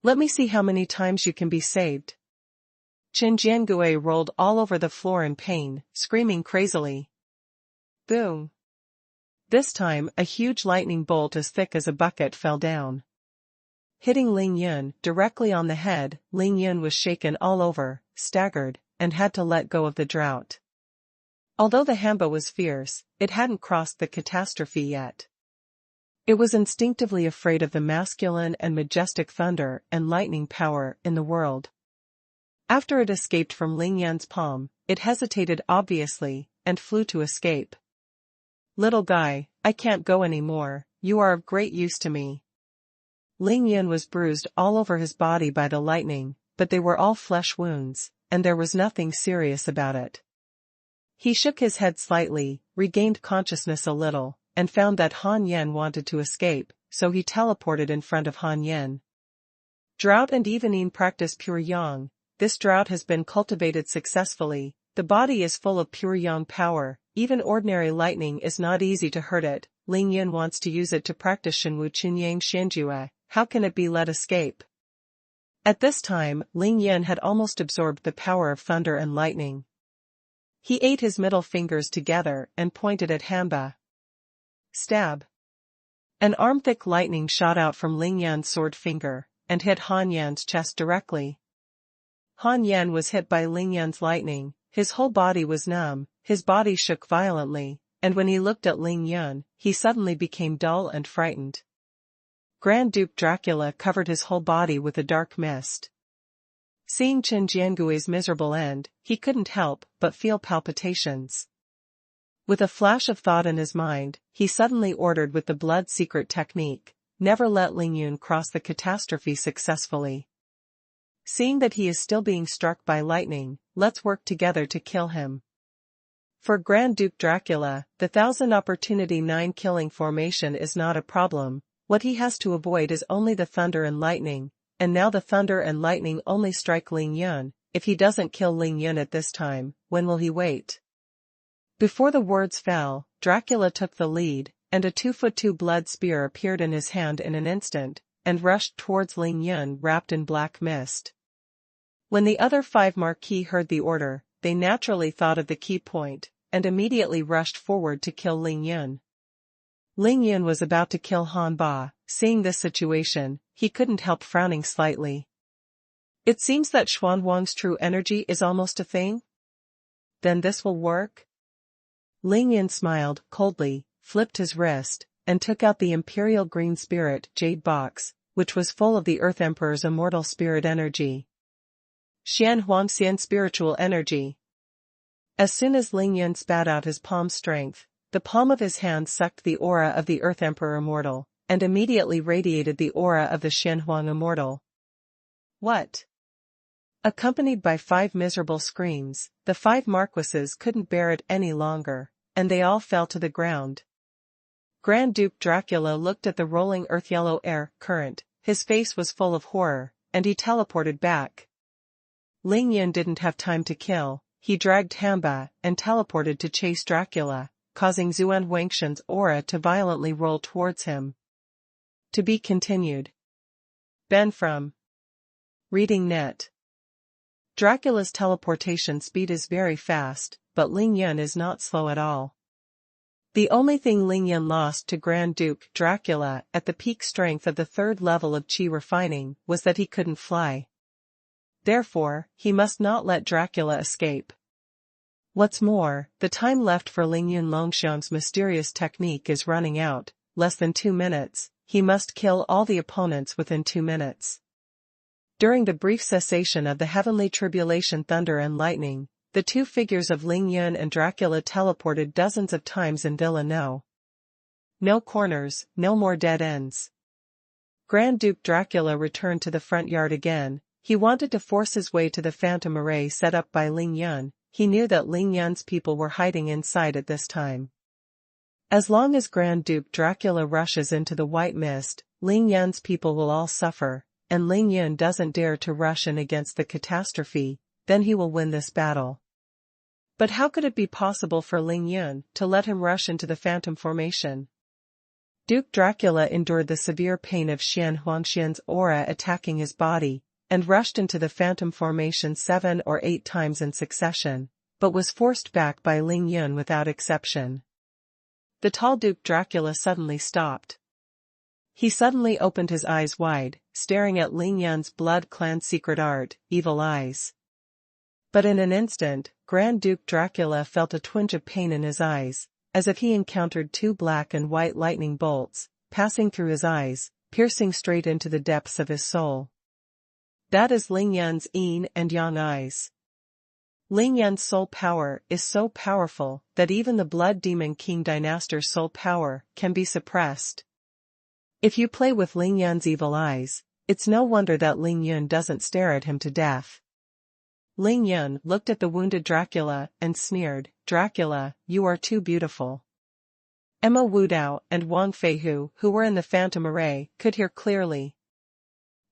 Let me see how many times you can be saved." Qin Jiangui rolled all over the floor in pain, screaming crazily. Boom. This time, a huge lightning bolt as thick as a bucket fell down. Hitting Ling Yan directly on the head, Ling Yan was shaken all over, staggered, and had to let go of the drought. Although the Hamba was fierce, it hadn't crossed the catastrophe yet. It was instinctively afraid of the masculine and majestic thunder and lightning power in the world. After it escaped from Ling Yan's palm, it hesitated obviously, and flew to escape. "Little guy, I can't go anymore, you are of great use to me." Ling Yan was bruised all over his body by the lightning, but they were all flesh wounds, and there was nothing serious about it. He shook his head slightly, regained consciousness a little, and found that Han Yan wanted to escape, so he teleported in front of Han Yan. Drought and evening practice pure yang. This drought has been cultivated successfully, the body is full of pure yang power, even ordinary lightning is not easy to hurt it. Ling Yan wants to use it to practice Shenwu Qinyang Xianjue, how can it be let escape? At this time, Ling Yan had almost absorbed the power of thunder and lightning. He ate his middle fingers together and pointed at Hamba. Stab. An arm-thick lightning shot out from Ling Yan's sword finger, and hit Han Yan's chest directly. Han Yan was hit by Ling Yan's lightning, his whole body was numb, his body shook violently, and when he looked at Ling Yan, he suddenly became dull and frightened. Grand Duke Dracula covered his whole body with a dark mist. Seeing Qin Jiangui's miserable end, he couldn't help but feel palpitations. With a flash of thought in his mind, he suddenly ordered with the blood secret technique, never let Ling Yun cross the catastrophe successfully. Seeing that he is still being struck by lightning, let's work together to kill him. For Grand Duke Dracula, the 1000 opportunity 9 killing formation is not a problem. What he has to avoid is only the thunder and lightning, and now the thunder and lightning only strike Ling Yun. If he doesn't kill Ling Yun at this time, when will he wait? Before the words fell, Dracula took the lead, and a 2'2" blood spear appeared in his hand in an instant, and rushed towards Ling Yun wrapped in black mist. When the other 5 Marquis heard the order, they naturally thought of the key point, and immediately rushed forward to kill Ling Yun. Ling Yun was about to kill Han Ba. Seeing this situation, he couldn't help frowning slightly. It seems that Xuanhuan's true energy is almost a thing? Then this will work? Ling Yun smiled coldly, flipped his wrist, and took out the Imperial Green Spirit Jade Box, which was full of the Earth Emperor's immortal spirit energy. Xuanhuan spiritual energy. As soon as Ling Yun spat out his palm strength, the palm of his hand sucked the aura of the Earth Emperor Immortal, and immediately radiated the aura of the Xuanhuan Immortal. What? Accompanied by 5 miserable screams, the 5 Marquises couldn't bear it any longer, and they all fell to the ground. Grand Duke Dracula looked at the rolling earth-yellow air current, his face was full of horror, and he teleported back. Ling Yun didn't have time to kill, he dragged Hamba and teleported to chase Dracula, causing Xuan Huangshan's aura to violently roll towards him. To be continued. Ben from Reading Net. Dracula's teleportation speed is very fast, but Ling Yun is not slow at all. The only thing Ling Yun lost to Grand Duke Dracula at the peak strength of the 3rd level of Qi refining was that he couldn't fly. Therefore, he must not let Dracula escape. What's more, the time left for Ling Yun Longxiang's mysterious technique is running out, less than 2 minutes, he must kill all the opponents within 2 minutes. During the brief cessation of the heavenly tribulation thunder and lightning, the 2 figures of Ling Yun and Dracula teleported dozens of times in Villa No. No corners, no more dead ends. Grand Duke Dracula returned to the front yard again. He wanted to force his way to the phantom array set up by Ling Yun. He knew that Ling Yun's people were hiding inside at this time. As long as Grand Duke Dracula rushes into the white mist, Ling Yun's people will all suffer, and Ling Yun doesn't dare to rush in against the catastrophe, then he will win this battle. But how could it be possible for Ling Yun to let him rush into the phantom formation? Duke Dracula endured the severe pain of Xian Huangshan's aura attacking his body, and rushed into the phantom formation 7 or 8 times in succession, but was forced back by Ling Yun without exception. The tall Duke Dracula suddenly stopped. He suddenly opened his eyes wide, staring at Ling Yun's blood clan secret art, evil eyes. But in an instant, Grand Duke Dracula felt a twinge of pain in his eyes, as if he encountered 2 black and white lightning bolts, passing through his eyes, piercing straight into the depths of his soul. That is Ling Yun's yin and yang eyes. Ling Yun's soul power is so powerful that even the Blood Demon King Dynaster's soul power can be suppressed. If you play with Ling Yun's evil eyes, it's no wonder that Ling Yun doesn't stare at him to death. Ling Yun looked at the wounded Dracula and sneered, "Dracula, you are too beautiful." Emma Wudao and Wang Feihu, who were in the phantom array, could hear clearly.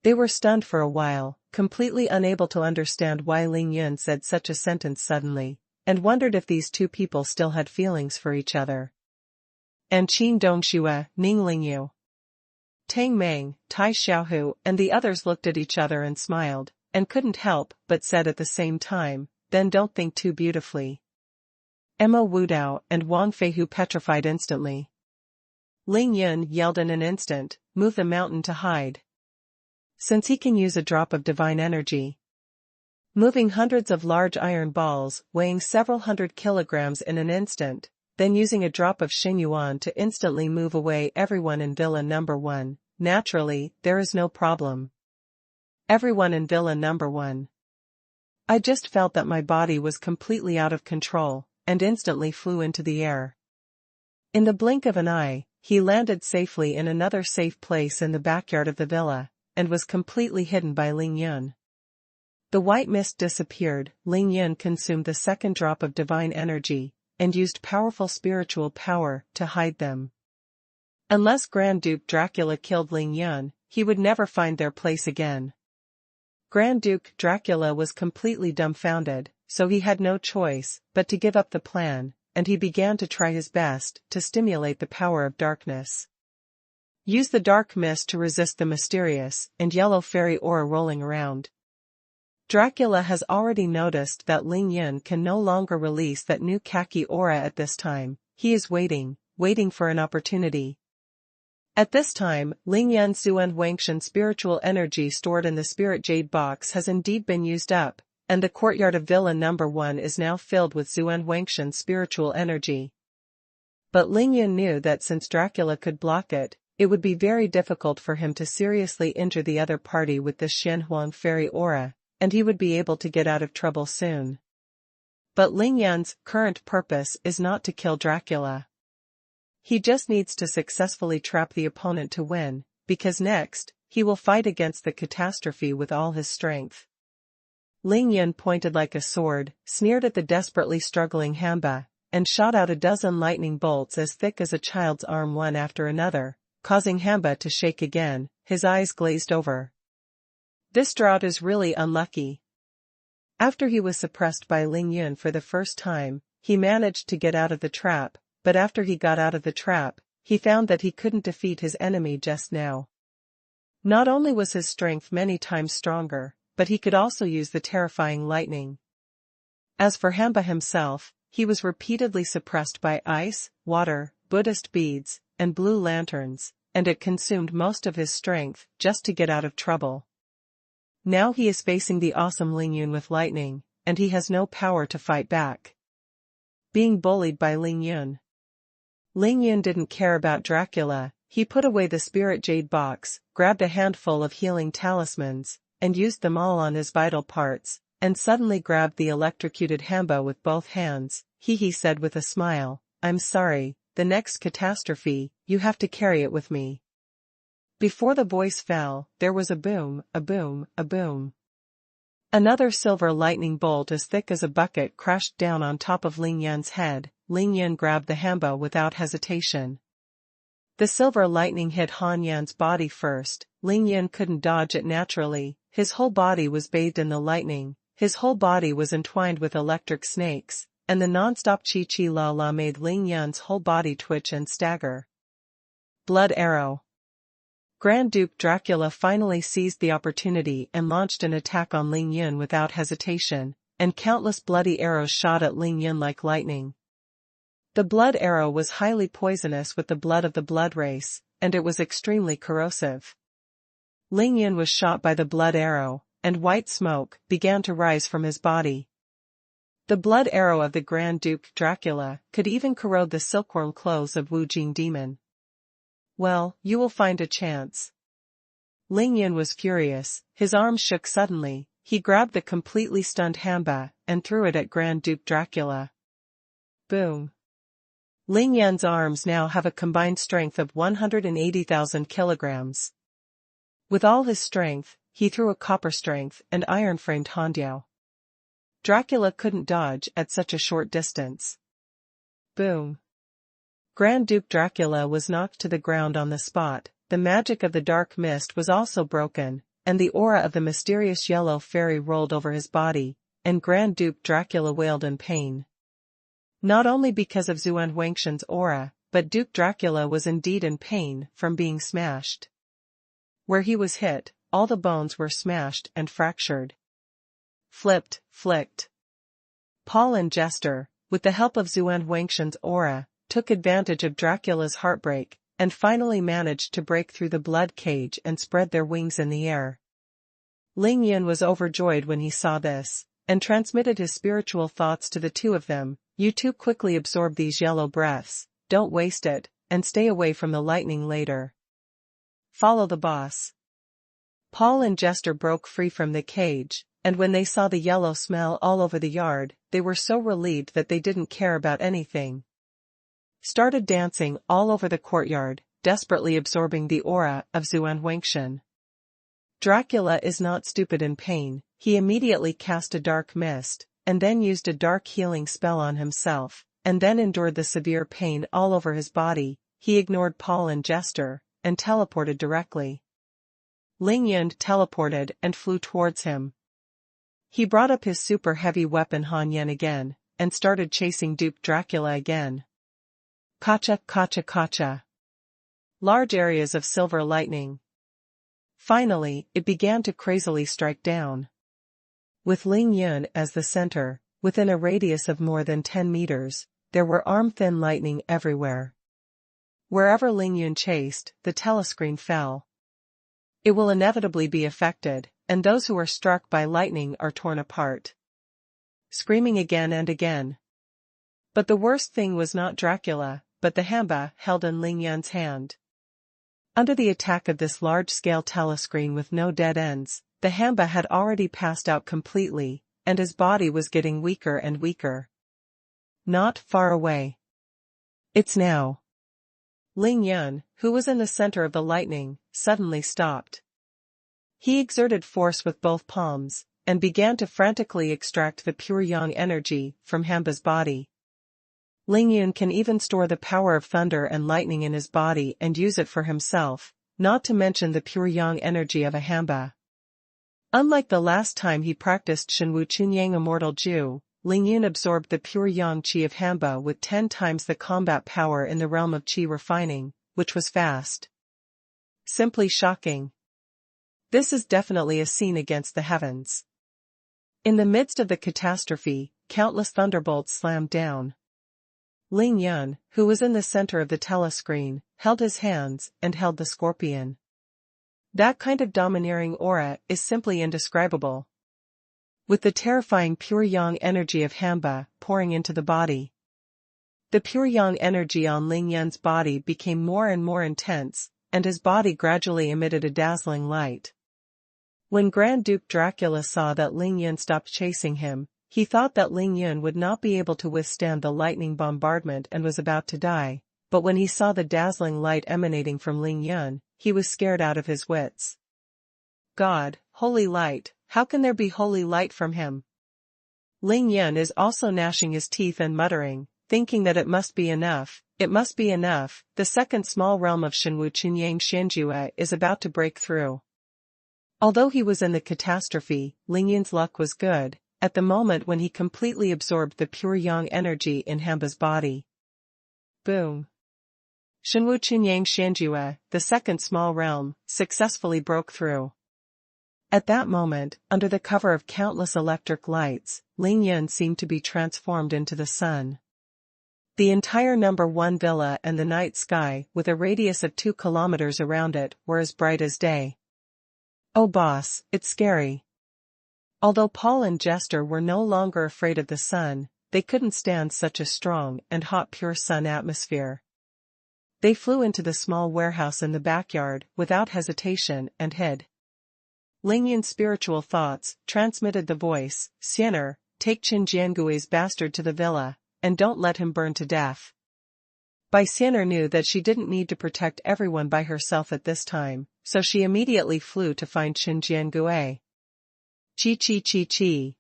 They were stunned for a while, completely unable to understand why Ling Yun said such a sentence suddenly, and wondered if these 2 people still had feelings for each other. And Qin Dongxue, Ning Lingyu, Tang Meng, Tai Xiaohu, and the others looked at each other and smiled, and couldn't help but said at the same time, "Then don't think too beautifully." Emma Wudao and Wang Feihu petrified instantly. Ling Yun yelled in an instant, "Move the mountain to hide." Since he can use a drop of divine energy, moving hundreds of large iron balls weighing several hundred kilograms in an instant, then using a drop of xuanhuan to instantly move away everyone in Villa Number 1, naturally, there is no problem. Everyone in Villa Number 1. I just felt that my body was completely out of control, and instantly flew into the air. In the blink of an eye, he landed safely in another safe place in the backyard of the villa, and was completely hidden by Ling Yun. The white mist disappeared. Ling Yun consumed the second drop of divine energy, and used powerful spiritual power to hide them. Unless Grand Duke Dracula killed Ling Yun, he would never find their place again. Grand Duke Dracula was completely dumbfounded, so he had no choice but to give up the plan, and he began to try his best to stimulate the power of darkness. Use the dark mist to resist the mysterious and yellow fairy aura rolling around. Dracula has already noticed that Ling Yun can no longer release that new khaki aura at this time. He is waiting for an opportunity. At this time, Ling Yun's xuanhuan spiritual energy stored in the spirit jade box has indeed been used up, and the courtyard of Villa No. 1 is now filled with xuanhuan spiritual energy. But Ling Yun knew that since Dracula could block it, it would be very difficult for him to seriously injure the other party with this xuanhuan fairy aura, and he would be able to get out of trouble soon. But Ling Yun's current purpose is not to kill Dracula. He just needs to successfully trap the opponent to win, because next, he will fight against the catastrophe with all his strength. Ling Yun pointed like a sword, sneered at the desperately struggling Hamba, and shot out a dozen lightning bolts as thick as a child's arm one after another, causing Hamba to shake again. His eyes glazed over. This drought is really unlucky. After he was suppressed by Ling Yun for the first time, he managed to get out of the trap, but after he got out of the trap, he found that he couldn't defeat his enemy just now. Not only was his strength many times stronger, but he could also use the terrifying lightning. As for Hamba himself, he was repeatedly suppressed by ice, water, Buddhist beads, and blue lanterns, and it consumed most of his strength just to get out of trouble. Now he is facing the awesome Ling Yun with lightning, and he has no power to fight back. Being bullied by Ling Yun. Ling Yun didn't care about Dracula. He put away the spirit jade box, grabbed a handful of healing talismans, and used them all on his vital parts, and suddenly grabbed the electrocuted Hamba with both hands. He said with a smile, "I'm sorry, the next catastrophe, you have to carry it with me." Before the voice fell, there was a boom, a boom, a boom. Another silver lightning bolt as thick as a bucket crashed down on top of Ling Yun's head. Ling Yun grabbed the Hamba without hesitation. The silver lightning hit Han Yan's body first. Ling Yun couldn't dodge it naturally. His whole body was bathed in the lightning. His whole body was entwined with electric snakes, and the non-stop chi-chi la-la made Ling Yun's whole body twitch and stagger. Blood arrow. Grand Duke Dracula finally seized the opportunity and launched an attack on Ling Yun without hesitation, and countless bloody arrows shot at Ling Yun like lightning. The blood arrow was highly poisonous with the blood of the blood race, and it was extremely corrosive. Ling Yun was shot by the blood arrow, and white smoke began to rise from his body. The blood arrow of the Grand Duke Dracula could even corrode the silkworm clothes of Wu Jing Demon. Well, you will find a chance. Ling Yun was furious. His arms shook suddenly. He grabbed the completely stunned Hamba and threw it at Grand Duke Dracula. Boom. Ling Yun's arms now have a combined strength of 180,000 kilograms. With all his strength, he threw a copper-strength and iron-framed Handiao. Dracula couldn't dodge at such a short distance. Boom. Grand Duke Dracula was knocked to the ground on the spot. The magic of the dark mist was also broken, and the aura of the mysterious yellow fairy rolled over his body, and Grand Duke Dracula wailed in pain. Not only because of xuanhuan's aura, but Duke Dracula was indeed in pain from being smashed. Where he was hit, all the bones were smashed and fractured. Flicked. Paul and Jester, with the help of xuanhuan's aura, took advantage of Dracula's heartbreak, and finally managed to break through the blood cage and spread their wings in the air. Ling Yun was overjoyed when he saw this, and transmitted his spiritual thoughts to the two of them. You two quickly absorb these yellow breaths, don't waste it, and stay away from the lightning later. Follow the boss. Paul and Jester broke free from the cage, and when they saw the yellow smell all over the yard, they were so relieved that they didn't care about anything. Started dancing all over the courtyard, desperately absorbing the aura of xuanhuan. Dracula is not stupid in pain. He immediately cast a dark mist, and then used a dark healing spell on himself, and then endured the severe pain all over his body. He ignored Paul and Jester, and teleported directly. Ling Yun teleported and flew towards him. He brought up his super heavy weapon Han Yen again, and started chasing duped Dracula again. Kacha, kacha, kacha. Large areas of silver lightning. Finally, it began to crazily strike down. With Ling Yun as the center, within a radius of more than 10 meters, there were arm-thin lightning everywhere. Wherever Ling Yun chased, the telescreen fell. It will inevitably be affected, and those who are struck by lightning are torn apart. Screaming again and again. But the worst thing was not Dracula, but the hamba held in Ling Yun's hand. Under the attack of this large-scale telescreen with no dead ends, the hamba had already passed out completely, and his body was getting weaker and weaker. Not far away. It's now. Ling Yun, who was in the center of the lightning, suddenly stopped. He exerted force with both palms, and began to frantically extract the pure yang energy from hamba's body. Ling Yun can even store the power of thunder and lightning in his body and use it for himself, not to mention the pure yang energy of a hamba. Unlike the last time he practiced Shenwu Chunyang Immortal Ju, Ling Yun absorbed the pure yang qi of hamba with 10 times the combat power in the realm of qi refining, which was fast. Simply shocking. This is definitely a scene against the heavens. In the midst of the catastrophe, countless thunderbolts slammed down. Ling Yun, who was in the center of the telescreen, held his hands and held the scorpion. That kind of domineering aura is simply indescribable. With the terrifying pure yang energy of hamba pouring into the body. The pure yang energy on Ling Yun's body became more and more intense, and his body gradually emitted a dazzling light. When Grand Duke Dracula saw that Ling Yun stopped chasing him, he thought that Ling Yun would not be able to withstand the lightning bombardment and was about to die, but when he saw the dazzling light emanating from Ling Yun, he was scared out of his wits. God, holy light, how can there be holy light from him? Ling Yun is also gnashing his teeth and muttering, thinking that it must be enough, the second small realm of Shenwu Chunyang Xianjue is about to break through. Although he was in the catastrophe, Ling Yun's luck was good, at the moment when he completely absorbed the pure yang energy in hamba's body. Boom. Shenwu Chunyang Xianjue, the second small realm, successfully broke through. At that moment, under the cover of countless electric lights, Ling Yun seemed to be transformed into the sun. The entire number 1 villa and the night sky, with a radius of 2 kilometers around it, were as bright as day. Oh boss, it's scary. Although Paul and Jester were no longer afraid of the sun, they couldn't stand such a strong and hot pure sun atmosphere. They flew into the small warehouse in the backyard without hesitation and hid. Ling Yun's spiritual thoughts transmitted the voice, Xiener, take Qin Jiangui's bastard to the villa, and don't let him burn to death. Bai Xiener knew that she didn't need to protect everyone by herself at this time, so she immediately flew to find Qin Jiangui. Chi chi chi chi.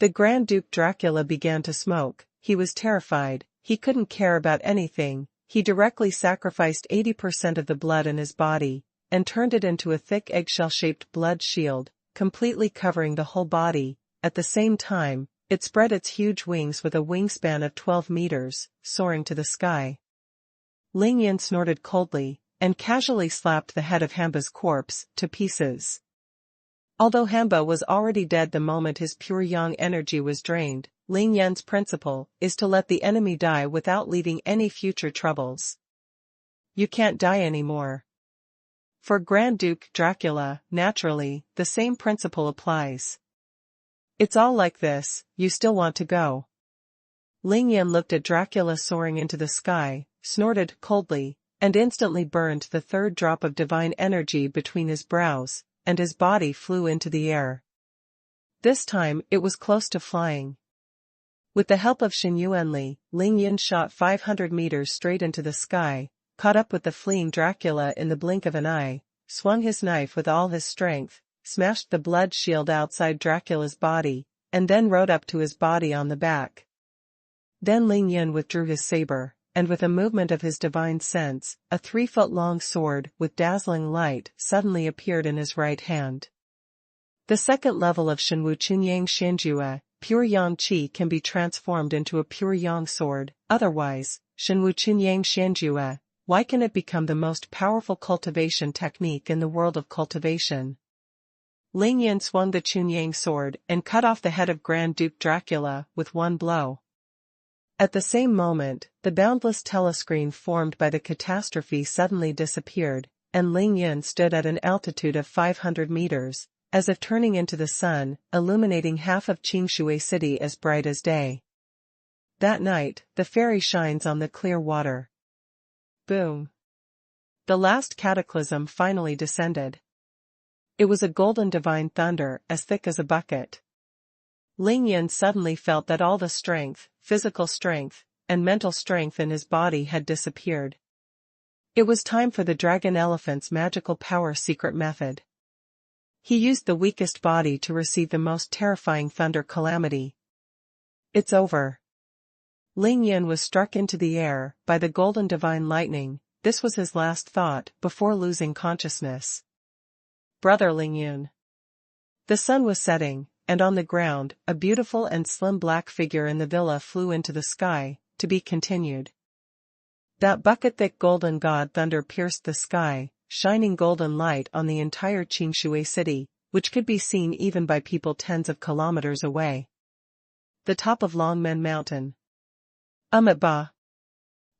The Grand Duke Dracula began to smoke. He was terrified, he couldn't care about anything, he directly sacrificed 80% of the blood in his body, and turned it into a thick eggshell-shaped blood shield, completely covering the whole body. At the same time, it spread its huge wings with a wingspan of 12 meters, soaring to the sky. Ling Yun snorted coldly, and casually slapped the head of hamba's corpse to pieces. Although hamba was already dead the moment his pure yang energy was drained, Ling Yun's principle is to let the enemy die without leaving any future troubles. You can't die anymore. For Grand Duke Dracula, naturally, the same principle applies. It's all like this, you still want to go. Ling Yun looked at Dracula soaring into the sky, snorted coldly, and instantly burned the third drop of divine energy between his brows, and his body flew into the air. This time, it was close to flying. With the help of Xuanhuan, Ling Yin shot 500 meters straight into the sky, caught up with the fleeing Dracula in the blink of an eye, swung his knife with all his strength, smashed the blood shield outside Dracula's body, and then rode up to his body on the back. Then Ling Yin withdrew his saber, and with a movement of his divine sense, a 3-foot-long sword with dazzling light suddenly appeared in his right hand. The second level of Shenwu Qinyang Xianjue, pure yang qi, can be transformed into a pure yang sword. Otherwise, Shenwu Qinyang Xianjue, why can it become the most powerful cultivation technique in the world of cultivation? Ling Yin swung the Qinyang sword and cut off the head of Grand Duke Dracula with one blow. At the same moment, the boundless telescreen formed by the catastrophe suddenly disappeared, and Ling Yin stood at an altitude of 500 meters, as if turning into the sun, illuminating half of Qingshui City as bright as day. That night, the fairy shines on the clear water. Boom! The last cataclysm finally descended. It was a golden divine thunder as thick as a bucket. Ling Yin suddenly felt that all the strength, physical strength, and mental strength in his body had disappeared. It was time for the dragon elephant's magical power secret method. He used the weakest body to receive the most terrifying thunder calamity. It's over. Ling Yin was struck into the air by the golden divine lightning. This was his last thought before losing consciousness. Brother Ling Yin. The sun was setting, and on the ground, a beautiful and slim black figure in the villa flew into the sky, to be continued. That bucket-thick golden god thunder pierced the sky, shining golden light on the entire Qingshui City, which could be seen even by people tens of kilometers away. The top of Longmen Mountain. Ba.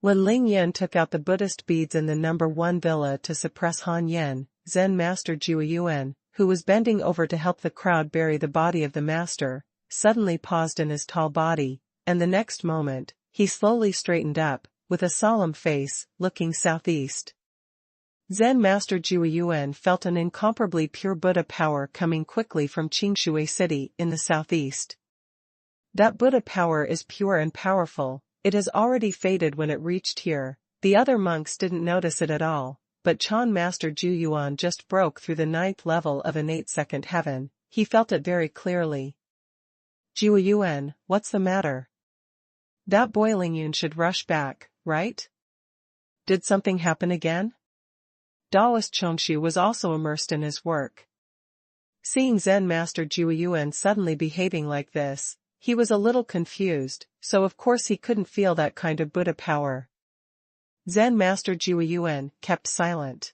When Ling Yin took out the Buddhist beads in the number 1 villa to suppress Han Yen, Zen Master Jueyuan, who was bending over to help the crowd bury the body of the master, suddenly paused in his tall body, and the next moment, he slowly straightened up, with a solemn face, looking southeast. Zen Master Jueyuan felt an incomparably pure Buddha power coming quickly from Qingshui City in the southeast. That Buddha power is pure and powerful. It has already faded when it reached here. The other monks didn't notice it at all, but Chan Master Jueyuan just broke through the 9th level of innate second heaven. He felt it very clearly. Jueyuan, what's the matter? That boy Ling Yun should rush back, right? Did something happen again? Daoist Chongshu was also immersed in his work. Seeing Zen Master Jueyuan suddenly behaving like this, he was a little confused, so of course he couldn't feel that kind of Buddha power. Zen Master Jueyuan kept silent.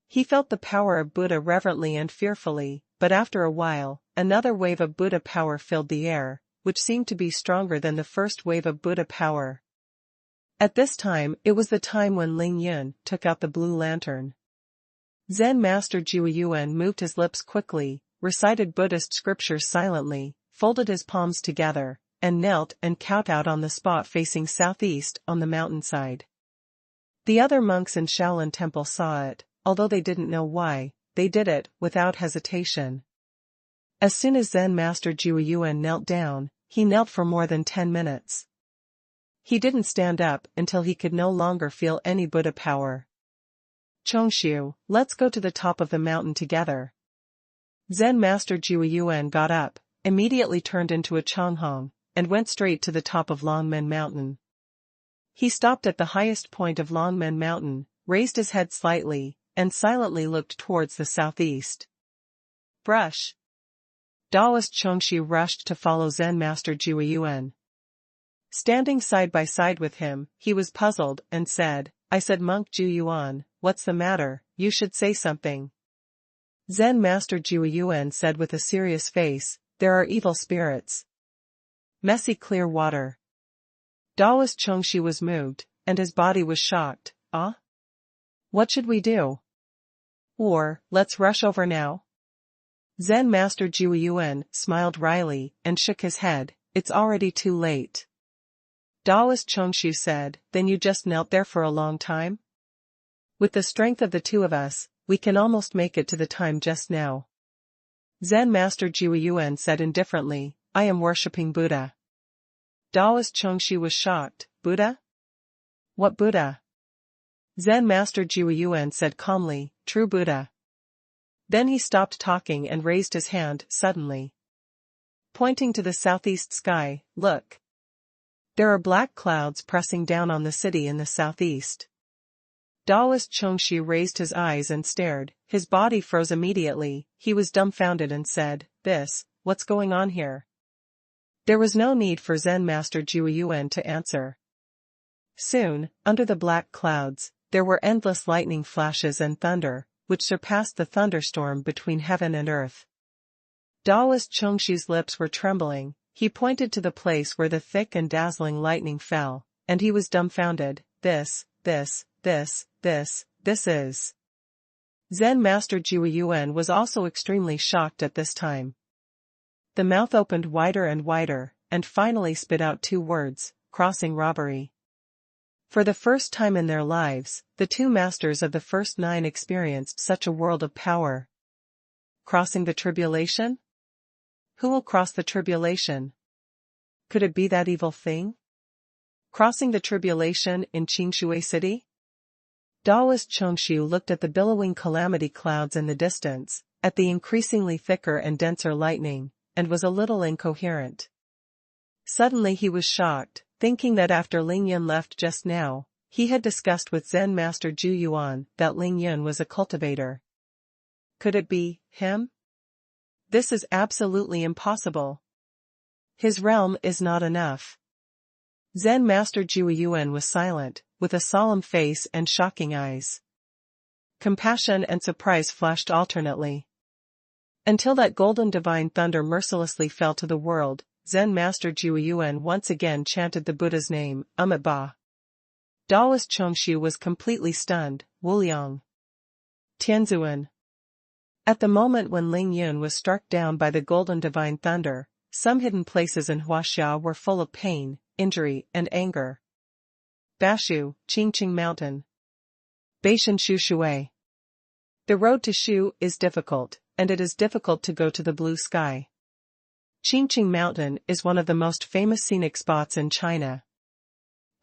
He felt the power of Buddha reverently and fearfully, but after a while, another wave of Buddha power filled the air, which seemed to be stronger than the first wave of Buddha power. At this time, it was the time when Ling Yun took out the blue lantern. Zen Master Jueyuan moved his lips quickly, recited Buddhist scriptures silently, folded his palms together, and knelt and kowtowed on the spot facing southeast on the mountainside. The other monks in Shaolin Temple saw it, although they didn't know why. They did it without hesitation. As soon as Zen Master Jueyuan knelt down, he knelt for more than 10 minutes. He didn't stand up until he could no longer feel any Buddha power. Chongshu, let's go to the top of the mountain together. Zen Master Jueyuan got up, immediately turned into a Chonghong, and went straight to the top of Longmen Mountain. He stopped at the highest point of Longmen Mountain, raised his head slightly, and silently looked towards the southeast. Brush. Daoist Chongshu rushed to follow Zen Master Jueyuan. Standing side by side with him, he was puzzled and said, I said Monk Jueyuan, what's the matter? You should say something. Zen Master Jueyuan said with a serious face, there are evil spirits. Messy clear water. Daoist Chongshu was moved, and his body was shocked. Ah? What should we do? Or, let's rush over now? Zen Master Jueyuan smiled wryly and shook his head, it's already too late. Daoist Chongshu said, then you just knelt there for a long time? With the strength of the two of us, we can almost make it to the time just now. Zen Master Jiuyuan said indifferently, I am worshipping Buddha. Taoist Chongxi was shocked, Buddha? What Buddha? Zen Master Jiuyuan said calmly, true Buddha. Then he stopped talking and raised his hand, suddenly. Pointing to the southeast sky, look. There are black clouds pressing down on the city in the southeast. Taoist Chongxi raised his eyes and stared, his body froze immediately, he was dumbfounded and said, what's going on here? There was no need for Zen Master Jiuyuan to answer. Soon, under the black clouds, there were endless lightning flashes and thunder, which surpassed the thunderstorm between heaven and earth. Taoist Chongxi's lips were trembling, he pointed to the place where the thick and dazzling lightning fell, and he was dumbfounded, this is. Zen Master Jiuyuan was also extremely shocked at this time. The mouth opened wider and wider, and finally spit out two words, crossing robbery. For the first time in their lives, the two masters of the first 9 experienced such a world of power. Crossing the tribulation? Who will cross the tribulation? Could it be that evil thing? Crossing the tribulation in Qingshui City? Taoist Chongxi looked at the billowing calamity clouds in the distance, at the increasingly thicker and denser lightning, and was a little incoherent. Suddenly he was shocked, thinking that after Lingyun left just now, he had discussed with Zen Master Jiuyuan that Lingyun was a cultivator. Could it be him? This is absolutely impossible. His realm is not enough. Zen Master Jiuyuan was silent, with a solemn face and shocking eyes. Compassion and surprise flashed alternately. Until that golden divine thunder mercilessly fell to the world, Zen Master Jiuyuan once again chanted the Buddha's name, Ba. Taoist Chongxi was completely stunned, Wuliang. Tianzuan. At the moment when Lingyun was struck down by the golden divine thunder, some hidden places in Huaxia were full of pain, injury, and anger. Bashu, Qingqing Mountain. Beishan Shu Shui. The road to Shu is difficult, and it is difficult to go to the blue sky. Qingqing Mountain is one of the most famous scenic spots in China.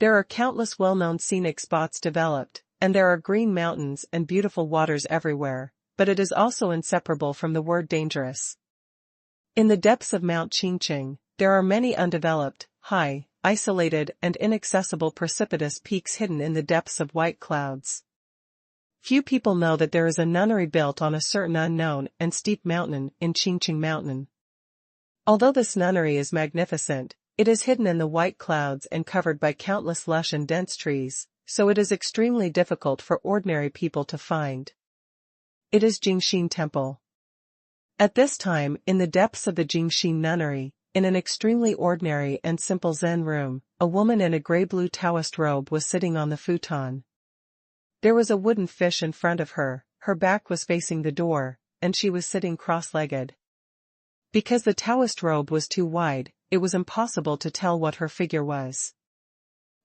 There are countless well-known scenic spots developed, and there are green mountains and beautiful waters everywhere, but it is also inseparable from the word dangerous. In the depths of Mount Qingqing, there are many undeveloped, high, isolated and inaccessible precipitous peaks hidden in the depths of white clouds. Few people know that there is a nunnery built on a certain unknown and steep mountain in Qingqing Mountain. Although this nunnery is magnificent, it is hidden in the white clouds and covered by countless lush and dense trees, so it is extremely difficult for ordinary people to find. It is Jingxin Temple. At this time, in the depths of the Jingxin Nunnery, in an extremely ordinary and simple Zen room, a woman in a gray-blue Taoist robe was sitting on the futon. There was a wooden fish in front of her, her back was facing the door, and she was sitting cross-legged. Because the Taoist robe was too wide, it was impossible to tell what her figure was.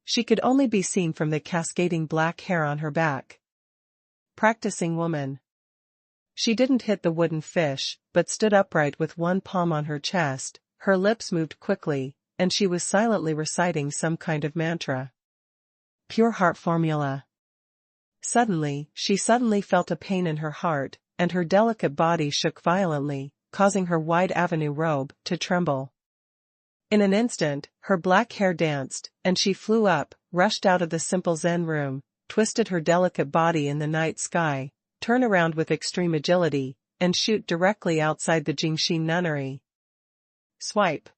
She could only be seen from the cascading black hair on her back. Practicing woman. She didn't hit the wooden fish, but stood upright with one palm on her chest, her lips moved quickly, and she was silently reciting some kind of mantra. Pure heart formula. Suddenly, she felt a pain in her heart, and her delicate body shook violently, causing her wide avenue robe to tremble. In an instant, her black hair danced, and she flew up, rushed out of the simple Zen room, twisted her delicate body in the night sky, turn around with extreme agility, and shoot directly outside the Jingxin Nunnery. Swipe.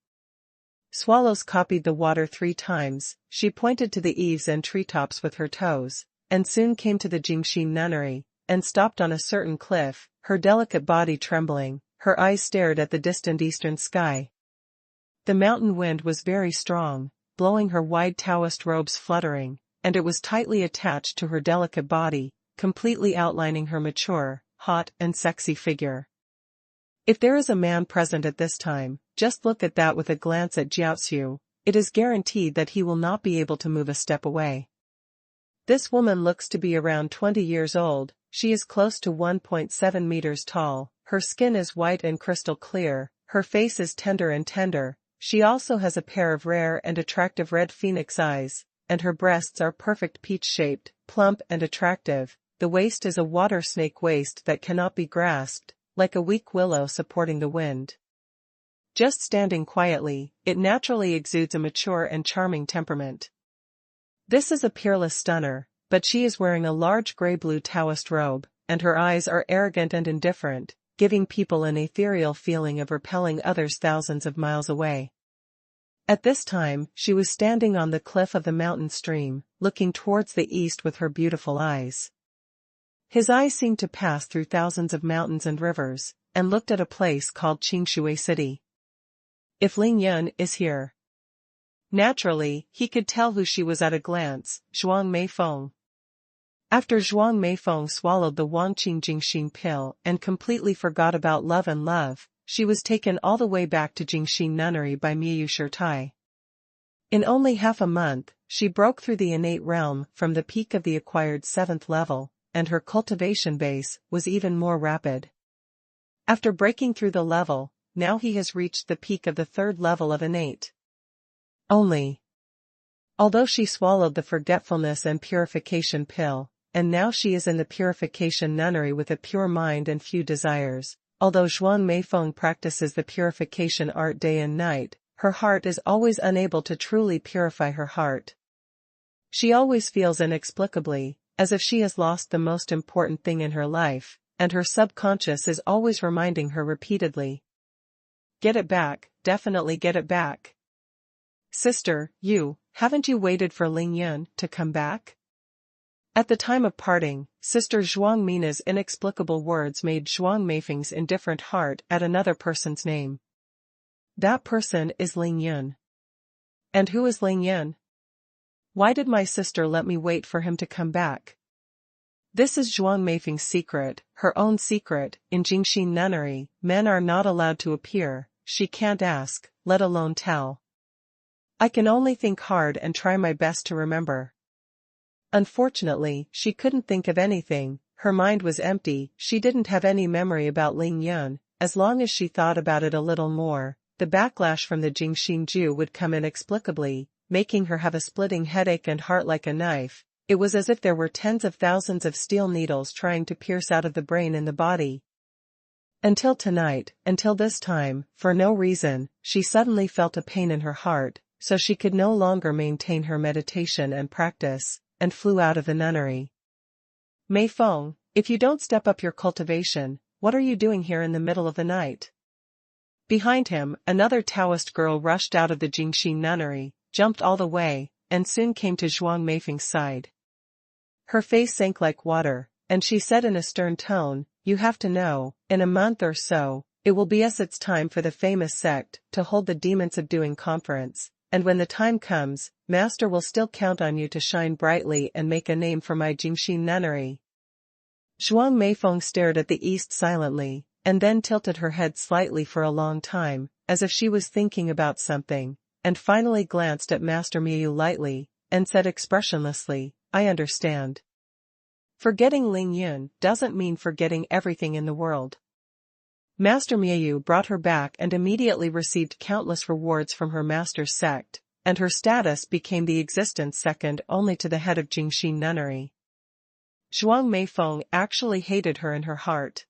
Swallows copied the water 3 times, she pointed to the eaves and treetops with her toes, and soon came to the Jingxin Nunnery, and stopped on a certain cliff, her delicate body trembling, her eyes stared at the distant eastern sky. The mountain wind was very strong, blowing her wide Taoist robes fluttering, and it was tightly attached to her delicate body, completely outlining her mature, hot and sexy figure. If there is a man present at this time, just look at that with a glance at Jiaoxiu, it is guaranteed that he will not be able to move a step away. This woman looks to be around 20 years old, she is close to 1.7 meters tall, her skin is white and crystal clear, her face is tender and tender, she also has a pair of rare and attractive red phoenix eyes, and her breasts are perfect peach-shaped, plump and attractive. The waist is a water snake waist that cannot be grasped, like a weak willow supporting the wind. Just standing quietly, it naturally exudes a mature and charming temperament. This is a peerless stunner, but she is wearing a large grey-blue Taoist robe, and her eyes are arrogant and indifferent, giving people an ethereal feeling of repelling others thousands of miles away. At this time, she was standing on the cliff of the mountain stream, looking towards the east with her beautiful eyes. His eyes seemed to pass through thousands of mountains and rivers, and looked at a place called Qingshui City. If Ling Yun is here. Naturally, he could tell who she was at a glance, Zhuang Meifeng. After Zhuang Meifeng swallowed the Wangqing Jingxin pill and completely forgot about love, she was taken all the way back to Jingxin Nunnery by Miyu Shirtai. In only half a month, she broke through the innate realm from the peak of the acquired 7th level, and her cultivation base was even more rapid. After breaking through the level, now he has reached the peak of the 3rd level of innate. Although she swallowed the forgetfulness and purification pill, and now she is in the purification nunnery with a pure mind and few desires, although Zhuang Meifeng practices the purification art day and night, her heart is always unable to truly purify her heart. She always feels inexplicably, as if she has lost the most important thing in her life, and her subconscious is always reminding her repeatedly. Get it back, definitely get it back. Sister, haven't you waited for Ling Yun to come back? At the time of parting, Sister Zhuang Mina's inexplicable words made Zhuang Meifeng's indifferent heart at another person's name. That person is Ling Yun. And who is Ling Yun? Why did my sister let me wait for him to come back? This is Zhuang Meifeng's secret, her own secret. In Jingxin Nunnery, men are not allowed to appear, she can't ask, let alone tell. I can only think hard and try my best to remember. Unfortunately, she couldn't think of anything, her mind was empty, she didn't have any memory about Ling Yun. As long as she thought about it a little more, the backlash from the Jingxin Ju would come inexplicably, making her have a splitting headache and heart like a knife. It was as if there were tens of thousands of steel needles trying to pierce out of the brain and the body. Until tonight, until this time, for no reason, she suddenly felt a pain in her heart, so she could no longer maintain her meditation and practice, and flew out of the nunnery. Meifeng, if you don't step up your cultivation, what are you doing here in the middle of the night? Behind him, another Taoist girl rushed out of the Jingxin nunnery, jumped all the way, and soon came to Zhuang Meifeng's side. Her face sank like water, and she said in a stern tone, you have to know, in a month or so, it will be its time for the famous sect to hold the Demon Subduing Conference, and when the time comes, Master will still count on you to shine brightly and make a name for my Jingxin nunnery. Zhuang Meifeng stared at the east silently, and then tilted her head slightly for a long time, as if she was thinking about something, and finally glanced at Master Miyu lightly, and said expressionlessly, I understand. Forgetting Ling Yun doesn't mean forgetting everything in the world. Master Miyu brought her back and immediately received countless rewards from her master's sect, and her status became the existence second only to the head of Jingxin nunnery. Zhuang Meifeng actually hated her in her heart.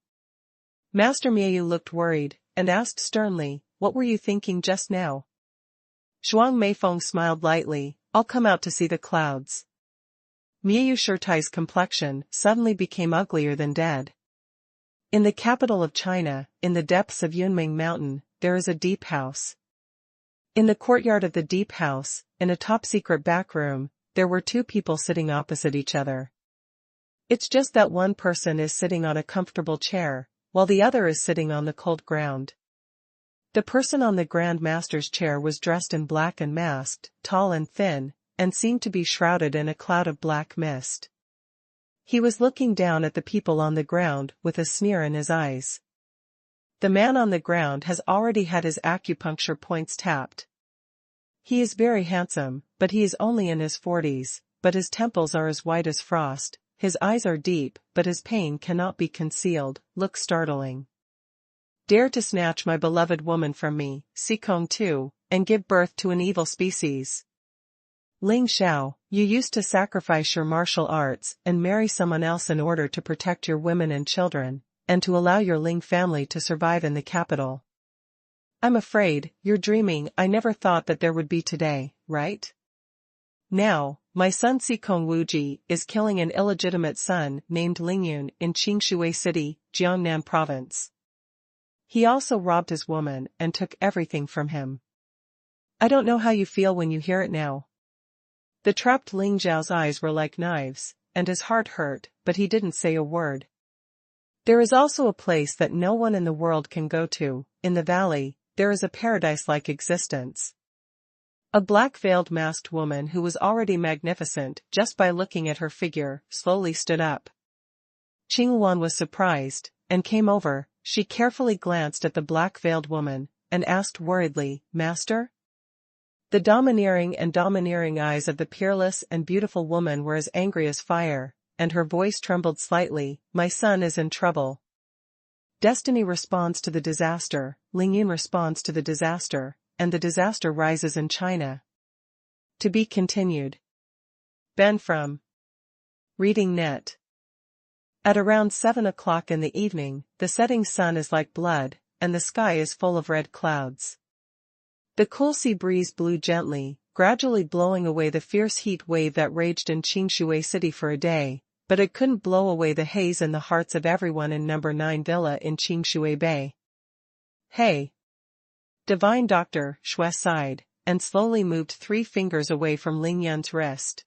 Master Miyu looked worried, and asked sternly, what were you thinking just now? Zhuang Meifeng smiled lightly, I'll come out to see the clouds. Miyu Shirtai's complexion suddenly became uglier than dead. In the capital of China, in the depths of Yunming Mountain, there is a deep house. In the courtyard of the deep house, in a top-secret back room, there were two people sitting opposite each other. It's just that one person is sitting on a comfortable chair, while the other is sitting on the cold ground. The person on the Grand Master's chair was dressed in black and masked, tall and thin, and seemed to be shrouded in a cloud of black mist. He was looking down at the people on the ground with a sneer in his eyes. The man on the ground has already had his acupuncture points tapped. He is very handsome, but he is only in his 40s, but his temples are as white as frost, his eyes are deep, but his pain cannot be concealed, look startling. Dare to snatch my beloved woman from me, Seekong too, and give birth to an evil species. Ling Xiao, you used to sacrifice your martial arts and marry someone else in order to protect your women and children, and to allow your Ling family to survive in the capital. I'm afraid, you're dreaming. I never thought that there would be today, right? Now, my son Seekong Wuji is killing an illegitimate son named Lingyun in Qingshui City, Jiangnan Province. He also robbed his woman and took everything from him. I don't know how you feel when you hear it now. The trapped Ling Zhao's eyes were like knives, and his heart hurt, but he didn't say a word. There is also a place that no one in the world can go to. In the valley, there is a paradise-like existence. A black-veiled masked woman who was already magnificent just by looking at her figure, slowly stood up. Xuanhuan was surprised, and came over. She carefully glanced at the black-veiled woman, and asked worriedly, Master? The domineering eyes of the peerless and beautiful woman were as angry as fire, and her voice trembled slightly. My son is in trouble. Destiny responds to the disaster, Lingyun responds to the disaster, and the disaster rises in China. To be continued. Ben from Reading Net. At around 7 o'clock in the evening, the setting sun is like blood, and the sky is full of red clouds. The cool sea breeze blew gently, gradually blowing away the fierce heat wave that raged in Qingshui City for a day, but it couldn't blow away the haze in the hearts of everyone in No. 9 Villa in Qingshui Bay. Hey! Divine Doctor, Xue sighed, and slowly moved 3 fingers away from Ling Yun's wrist.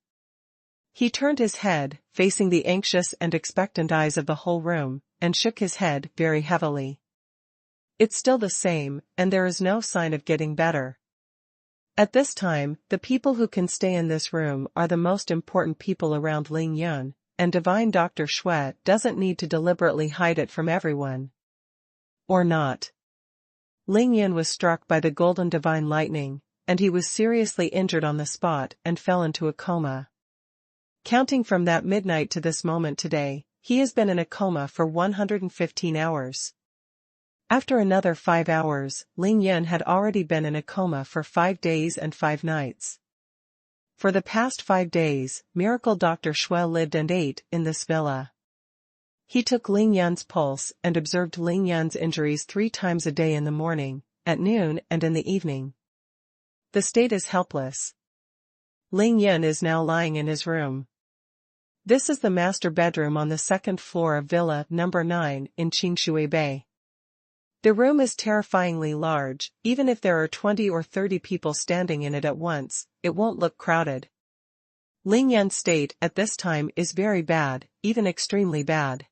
He turned his head, facing the anxious and expectant eyes of the whole room, and shook his head very heavily. It's still the same, and there is no sign of getting better. At this time, the people who can stay in this room are the most important people around Ling Yun, and Divine Dr. Xue doesn't need to deliberately hide it from everyone. Or not. Ling Yun was struck by the golden divine lightning, and he was seriously injured on the spot and fell into a coma. Counting from that midnight to this moment today, he has been in a coma for 115 hours. After another 5 hours, Ling Yun had already been in a coma for 5 days and 5 nights. For the past 5 days, Miracle Dr. Xue lived and ate in this villa. He took Ling Yun's pulse and observed Ling Yun's injuries 3 times a day in the morning, at noon and in the evening. The state is helpless. Ling Yun is now lying in his room. This is the master bedroom on the 2nd floor of Villa No. 9 in Qingshui Bay. The room is terrifyingly large. Even if there are 20 or 30 people standing in it at once, it won't look crowded. Ling Yun's state at this time is very bad, even extremely bad.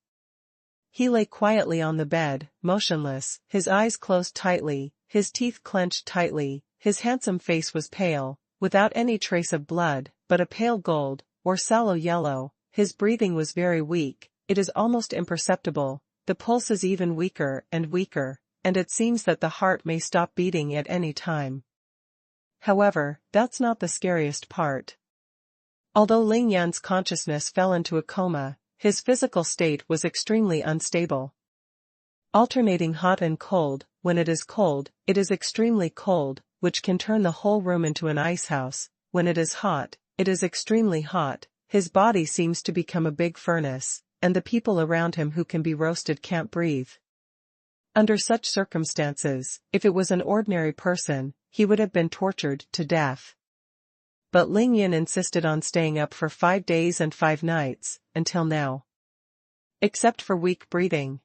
He lay quietly on the bed, motionless, his eyes closed tightly, his teeth clenched tightly, his handsome face was pale, without any trace of blood, but a pale gold, or sallow yellow. His breathing was very weak, it is almost imperceptible. The pulse is even weaker, and it seems that the heart may stop beating at any time. However, that's not the scariest part. Although Ling Yun's consciousness fell into a coma, his physical state was extremely unstable. Alternating hot and cold, when it is extremely cold, which can turn the whole room into an icehouse. When it is extremely hot, his body seems to become a big furnace, and the people around him who can be roasted can't breathe. Under such circumstances, if it was an ordinary person, he would have been tortured to death. But Ling Yun insisted on staying up for 5 days and 5 nights, until now. Except for weak breathing.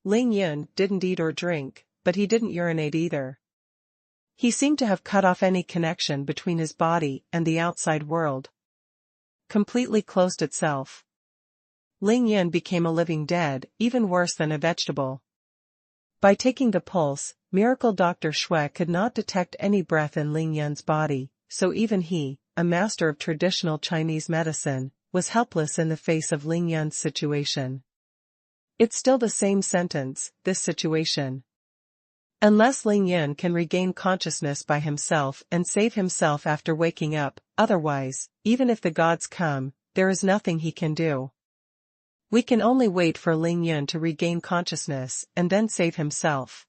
Ling Yun didn't eat or drink, but he didn't urinate either. He seemed to have cut off any connection between his body and the outside world. Completely closed itself. Ling Yun became a living dead, even worse than a vegetable. By taking the pulse, Miracle Dr. Xue could not detect any breath in Ling Yun's body, so even he, a master of traditional Chinese medicine, was helpless in the face of Ling Yun's situation. It's still the same sentence, this situation. Unless Ling Yun can regain consciousness by himself and save himself after waking up, otherwise, even if the gods come, there is nothing he can do. We can only wait for Ling Yun to regain consciousness and then save himself.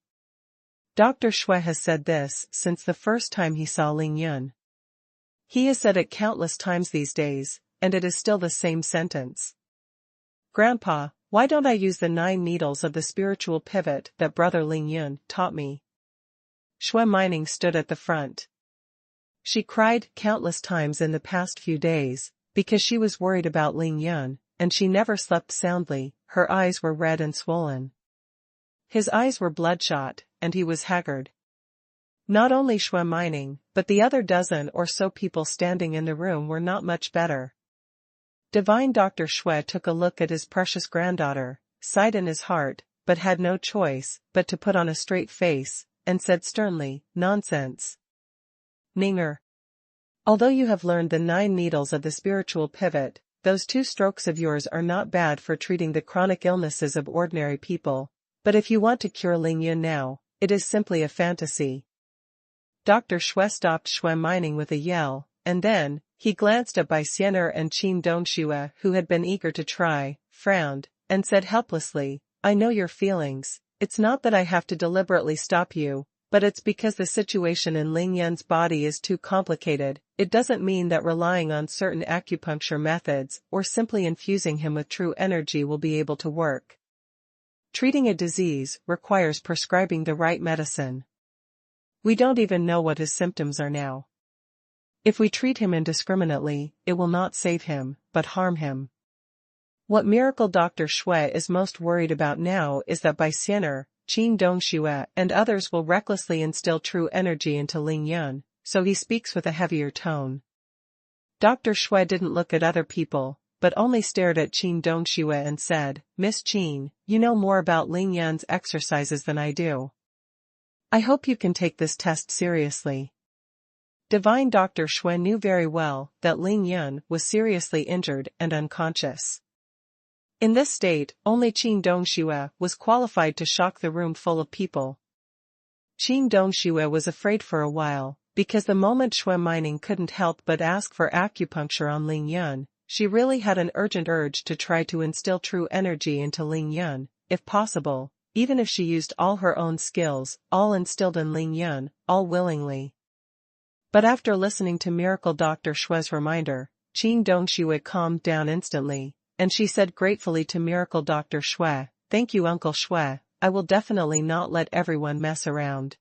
Dr. Xue has said this since the first time he saw Ling Yun. He has said it countless times these days, and it is still the same sentence. Grandpa, why don't I use the 9 needles of the spiritual pivot that Brother Ling Yun taught me? Xuanhuan stood at the front. She cried countless times in the past few days, because she was worried about Ling Yun, and she never slept soundly. Her eyes were red and swollen. His eyes were bloodshot, and he was haggard. Not only Xuanhuan, but the other dozen or so people standing in the room were not much better. Divine Dr. Xue took a look at his precious granddaughter, sighed in his heart, but had no choice but to put on a straight face, and said sternly, "Nonsense. Ninger. Although you have learned the 9 needles of the spiritual pivot, those 2 strokes of yours are not bad for treating the chronic illnesses of ordinary people, but if you want to cure Ling Yun now, it is simply a fantasy." Dr. Xue stopped Xuanhuan with a yell, and then, he glanced at Bai Xian'er and Qin Dongxue who had been eager to try, frowned, and said helplessly, "I know your feelings, it's not that I have to deliberately stop you, but it's because the situation in Ling Yun's body is too complicated. It doesn't mean that relying on certain acupuncture methods or simply infusing him with true energy will be able to work. Treating a disease requires prescribing the right medicine. We don't even know what his symptoms are now. If we treat him indiscriminately, it will not save him, but harm him. What Miracle Dr. Xue is most worried about now is that Bai Xian'er, Qin Dongxue and others will recklessly instill true energy into Ling Yun, so he speaks with a heavier tone. Dr. Xue didn't look at other people, but only stared at Qin Dongxue and said, "Miss Qin, you know more about Ling Yun's exercises than I do. I hope you can take this test seriously." Divine Dr. Xue knew very well that Ling Yun was seriously injured and unconscious. In this state, only Qin Dongxue was qualified to shock the room full of people. Qin Dongxue was afraid for a while, because the moment Xuanhuan couldn't help but ask for acupuncture on Ling Yun, she really had an urgent urge to try to instill true energy into Ling Yun, if possible, even if she used all her own skills, all instilled in Ling Yun, all willingly. But after listening to Miracle Dr. Xue's reminder, Qin Dongxue calmed down instantly, and she said gratefully to Miracle Dr. Xue, "Thank you Uncle Xue, I will definitely not let everyone mess around."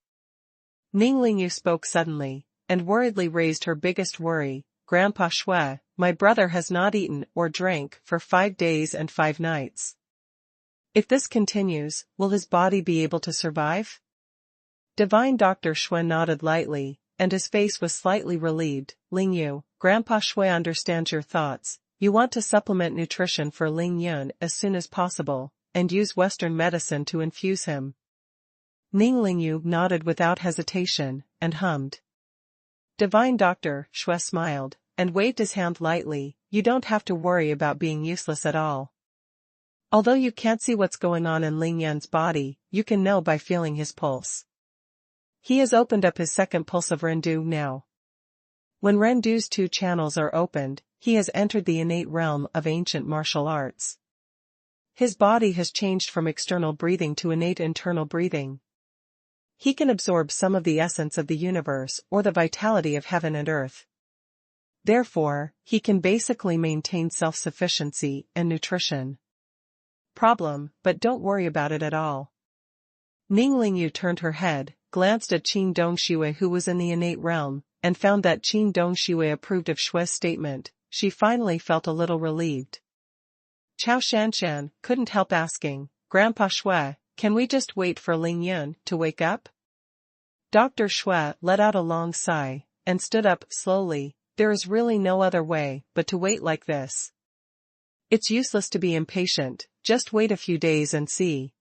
Ning Lingyu spoke suddenly, and worriedly raised her biggest worry, "Grandpa Xue, my brother has not eaten or drank for 5 days and 5 nights. If this continues, will his body be able to survive?" Divine Dr. Xue nodded lightly, and his face was slightly relieved. "Lingyu, Grandpa Xue understands your thoughts. You want to supplement nutrition for Ling Yun as soon as possible, and use Western medicine to infuse him." Ning Lingyu nodded without hesitation, and hummed. Divine Dr. Xue smiled, and waved his hand lightly. "You don't have to worry about being useless at all. Although you can't see what's going on in Ling Yun's body, you can know by feeling his pulse. He has opened up his second pulse of Rendu now. When Rendu's 2 channels are opened, he has entered the innate realm of ancient martial arts. His body has changed from external breathing to innate internal breathing. He can absorb some of the essence of the universe or the vitality of heaven and earth. Therefore, he can basically maintain self-sufficiency and nutrition. Problem, but don't worry about it at all. Ning Lingyu turned her head, glanced at Qin Dongxue who was in the innate realm, and found that Qin Dongxue approved of Xue's statement. She finally felt a little relieved. Chao Shanshan couldn't help asking, "Grandpa Xue, can we just wait for Ling Yun to wake up?" Dr. Xue let out a long sigh, and stood up slowly. "There is really no other way but to wait like this. It's useless to be impatient, just wait a few days and see."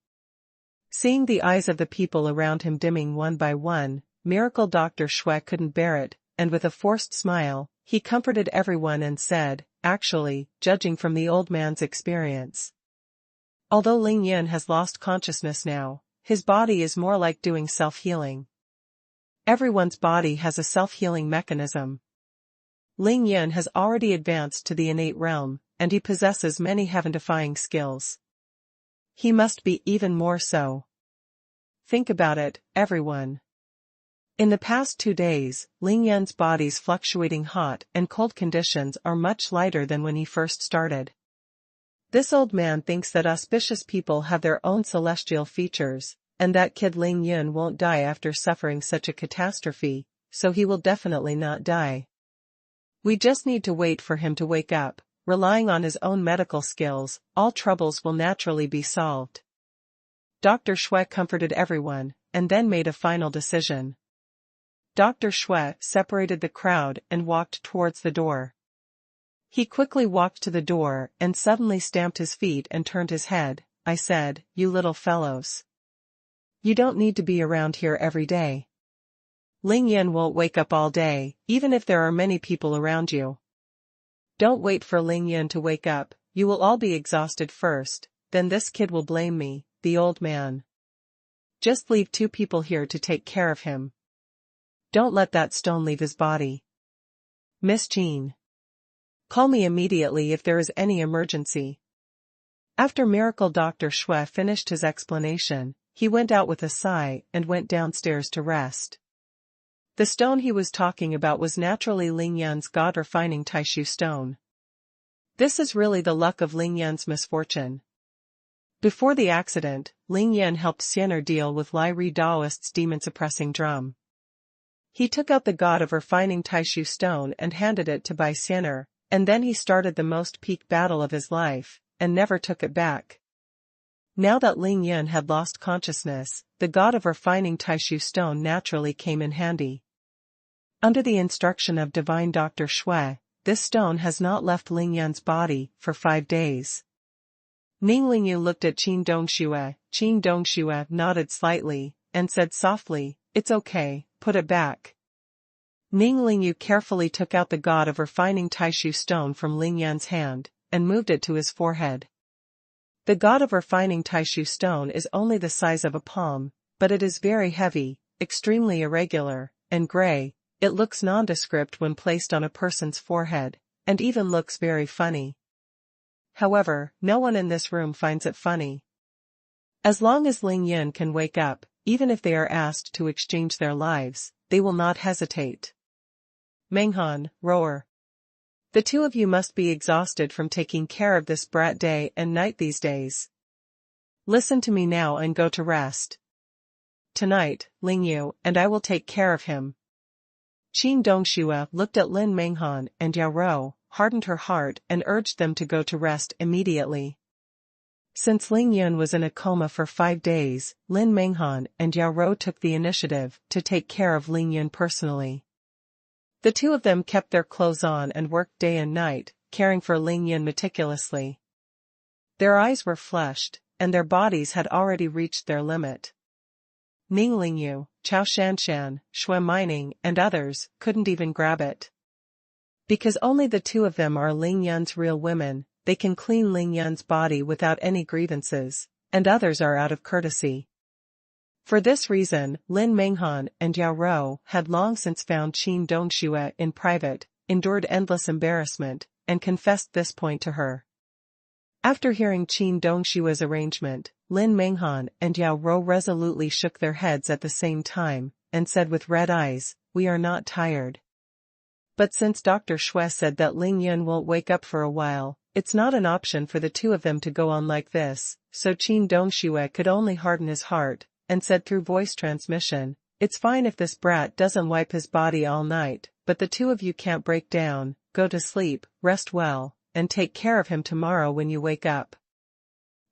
Seeing the eyes of the people around him dimming one by one, Miracle Dr. Xue couldn't bear it, and with a forced smile, he comforted everyone and said, "Actually, judging from the old man's experience, although Ling Yun has lost consciousness now, his body is more like doing self-healing. Everyone's body has a self-healing mechanism. Ling Yun has already advanced to the innate realm, and he possesses many heaven-defying skills. He must be even more so. Think about it, everyone. In the past 2 days, Ling Yun's body's fluctuating hot and cold conditions are much lighter than when he first started. This old man thinks that auspicious people have their own celestial features, and that kid Ling Yun won't die after suffering such a catastrophe, so he will definitely not die. We just need to wait for him to wake up. Relying on his own medical skills, all troubles will naturally be solved. Dr. Xue comforted everyone, and then made a final decision. Dr. Xue separated the crowd and walked towards the door. He quickly walked to the door and suddenly stamped his feet and turned his head. I said, "You little fellows. You don't need to be around here every day. Ling Yun won't wake up all day, even if there are many people around you. Don't wait for Ling Yun to wake up, you will all be exhausted first, then this kid will blame me, the old man. Just leave 2 people here to take care of him. Don't let that stone leave his body. Miss Jean. Call me immediately if there is any emergency." After Miracle Dr. Xue finished his explanation, he went out with a sigh and went downstairs to rest. The stone he was talking about was naturally Ling Yun's God-refining Taishu stone. This is really the luck of Ling Yun's misfortune. Before the accident, Ling Yun helped Xian'er deal with Lai Ri Daoist's demon-suppressing drum. He took out the God of Refining Taishu stone and handed it to Bai Xian'er, and then he started the most peak battle of his life, and never took it back. Now that Ling Yun had lost consciousness, the God of Refining Taishu stone naturally came in handy. Under the instruction of Divine Dr. Xue, this stone has not left Ling Yun's body for 5 days. Ning Lingyu looked at Qin Dongxue. Qin Dongxue nodded slightly, and said softly, "It's okay, put it back." Ning Lingyu carefully took out the God of Refining Taishu stone from Ling Yun's hand, and moved it to his forehead. The God of Refining Taishu stone is only the size of a palm, but it is very heavy, extremely irregular, and gray. It looks nondescript when placed on a person's forehead, and even looks very funny. However, no one in this room finds it funny. As long as Ling Yun can wake up, even if they are asked to exchange their lives, they will not hesitate. Menghan, roar. The 2 of you must be exhausted from taking care of this brat day and night these days. Listen to me now and go to rest. Tonight, Ling Yu and I will take care of him. Qin Dongxue looked at Lin Menghan and Yao Rou, hardened her heart and urged them to go to rest immediately. Since Ling Yun was in a coma for 5 days, Lin Menghan and Yao Rou took the initiative to take care of Ling Yun personally. The 2 of them kept their clothes on and worked day and night, caring for Ling Yun meticulously. Their eyes were flushed, and their bodies had already reached their limit. Ning Lingyu, Chao Shanshan, Xue Mining, and others couldn't even grab it. Because only the 2 of them are Ling Yun's real women, they can clean Ling Yun's body without any grievances, and others are out of courtesy. For this reason, Lin Menghan and Yao Rou had long since found Qin Dongxue in private, endured endless embarrassment, and confessed this point to her. After hearing Qin Dongxue's arrangement, Lin Menghan and Yao Rou resolutely shook their heads at the same time, and said with red eyes, "We are not tired." But since Dr. Xue said that Ling Yun won't wake up for a while, it's not an option for the 2 of them to go on like this, so Qin Dongxue could only harden his heart, and said through voice transmission, "It's fine if this brat doesn't wipe his body all night, but the 2 of you can't break down, go to sleep, rest well, and take care of him tomorrow when you wake up."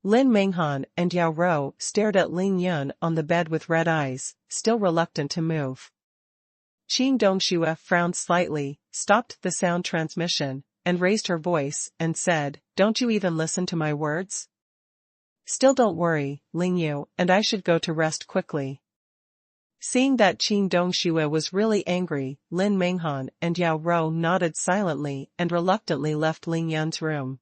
Lin Menghan and Yao Rou stared at Ling Yun on the bed with red eyes, still reluctant to move. Qin Dongxue frowned slightly, stopped the sound transmission, and raised her voice, and said, "Don't you even listen to my words? Still don't worry, Ling Yu and I should go to rest quickly." Seeing that Qin Dongxue was really angry, Lin Menghan and Yao Rou nodded silently and reluctantly left Ling Yun's room.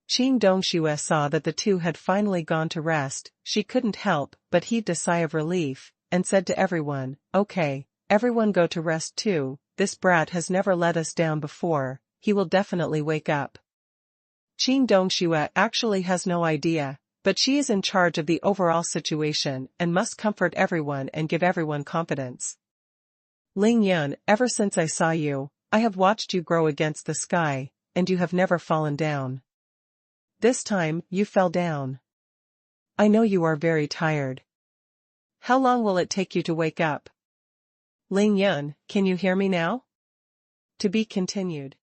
Qin Dongxue saw that the 2 had finally gone to rest. She couldn't help but heaved a sigh of relief, and said to everyone, "Okay, everyone go to rest too, this brat has never let us down before, he will definitely wake up." Qing Dongxue actually has no idea, but she is in charge of the overall situation and must comfort everyone and give everyone confidence. Ling Yun, ever since I saw you, I have watched you grow against the sky, and you have never fallen down. This time, you fell down. I know you are very tired. How long will it take you to wake up? Ling Yun, can you hear me now? To be continued.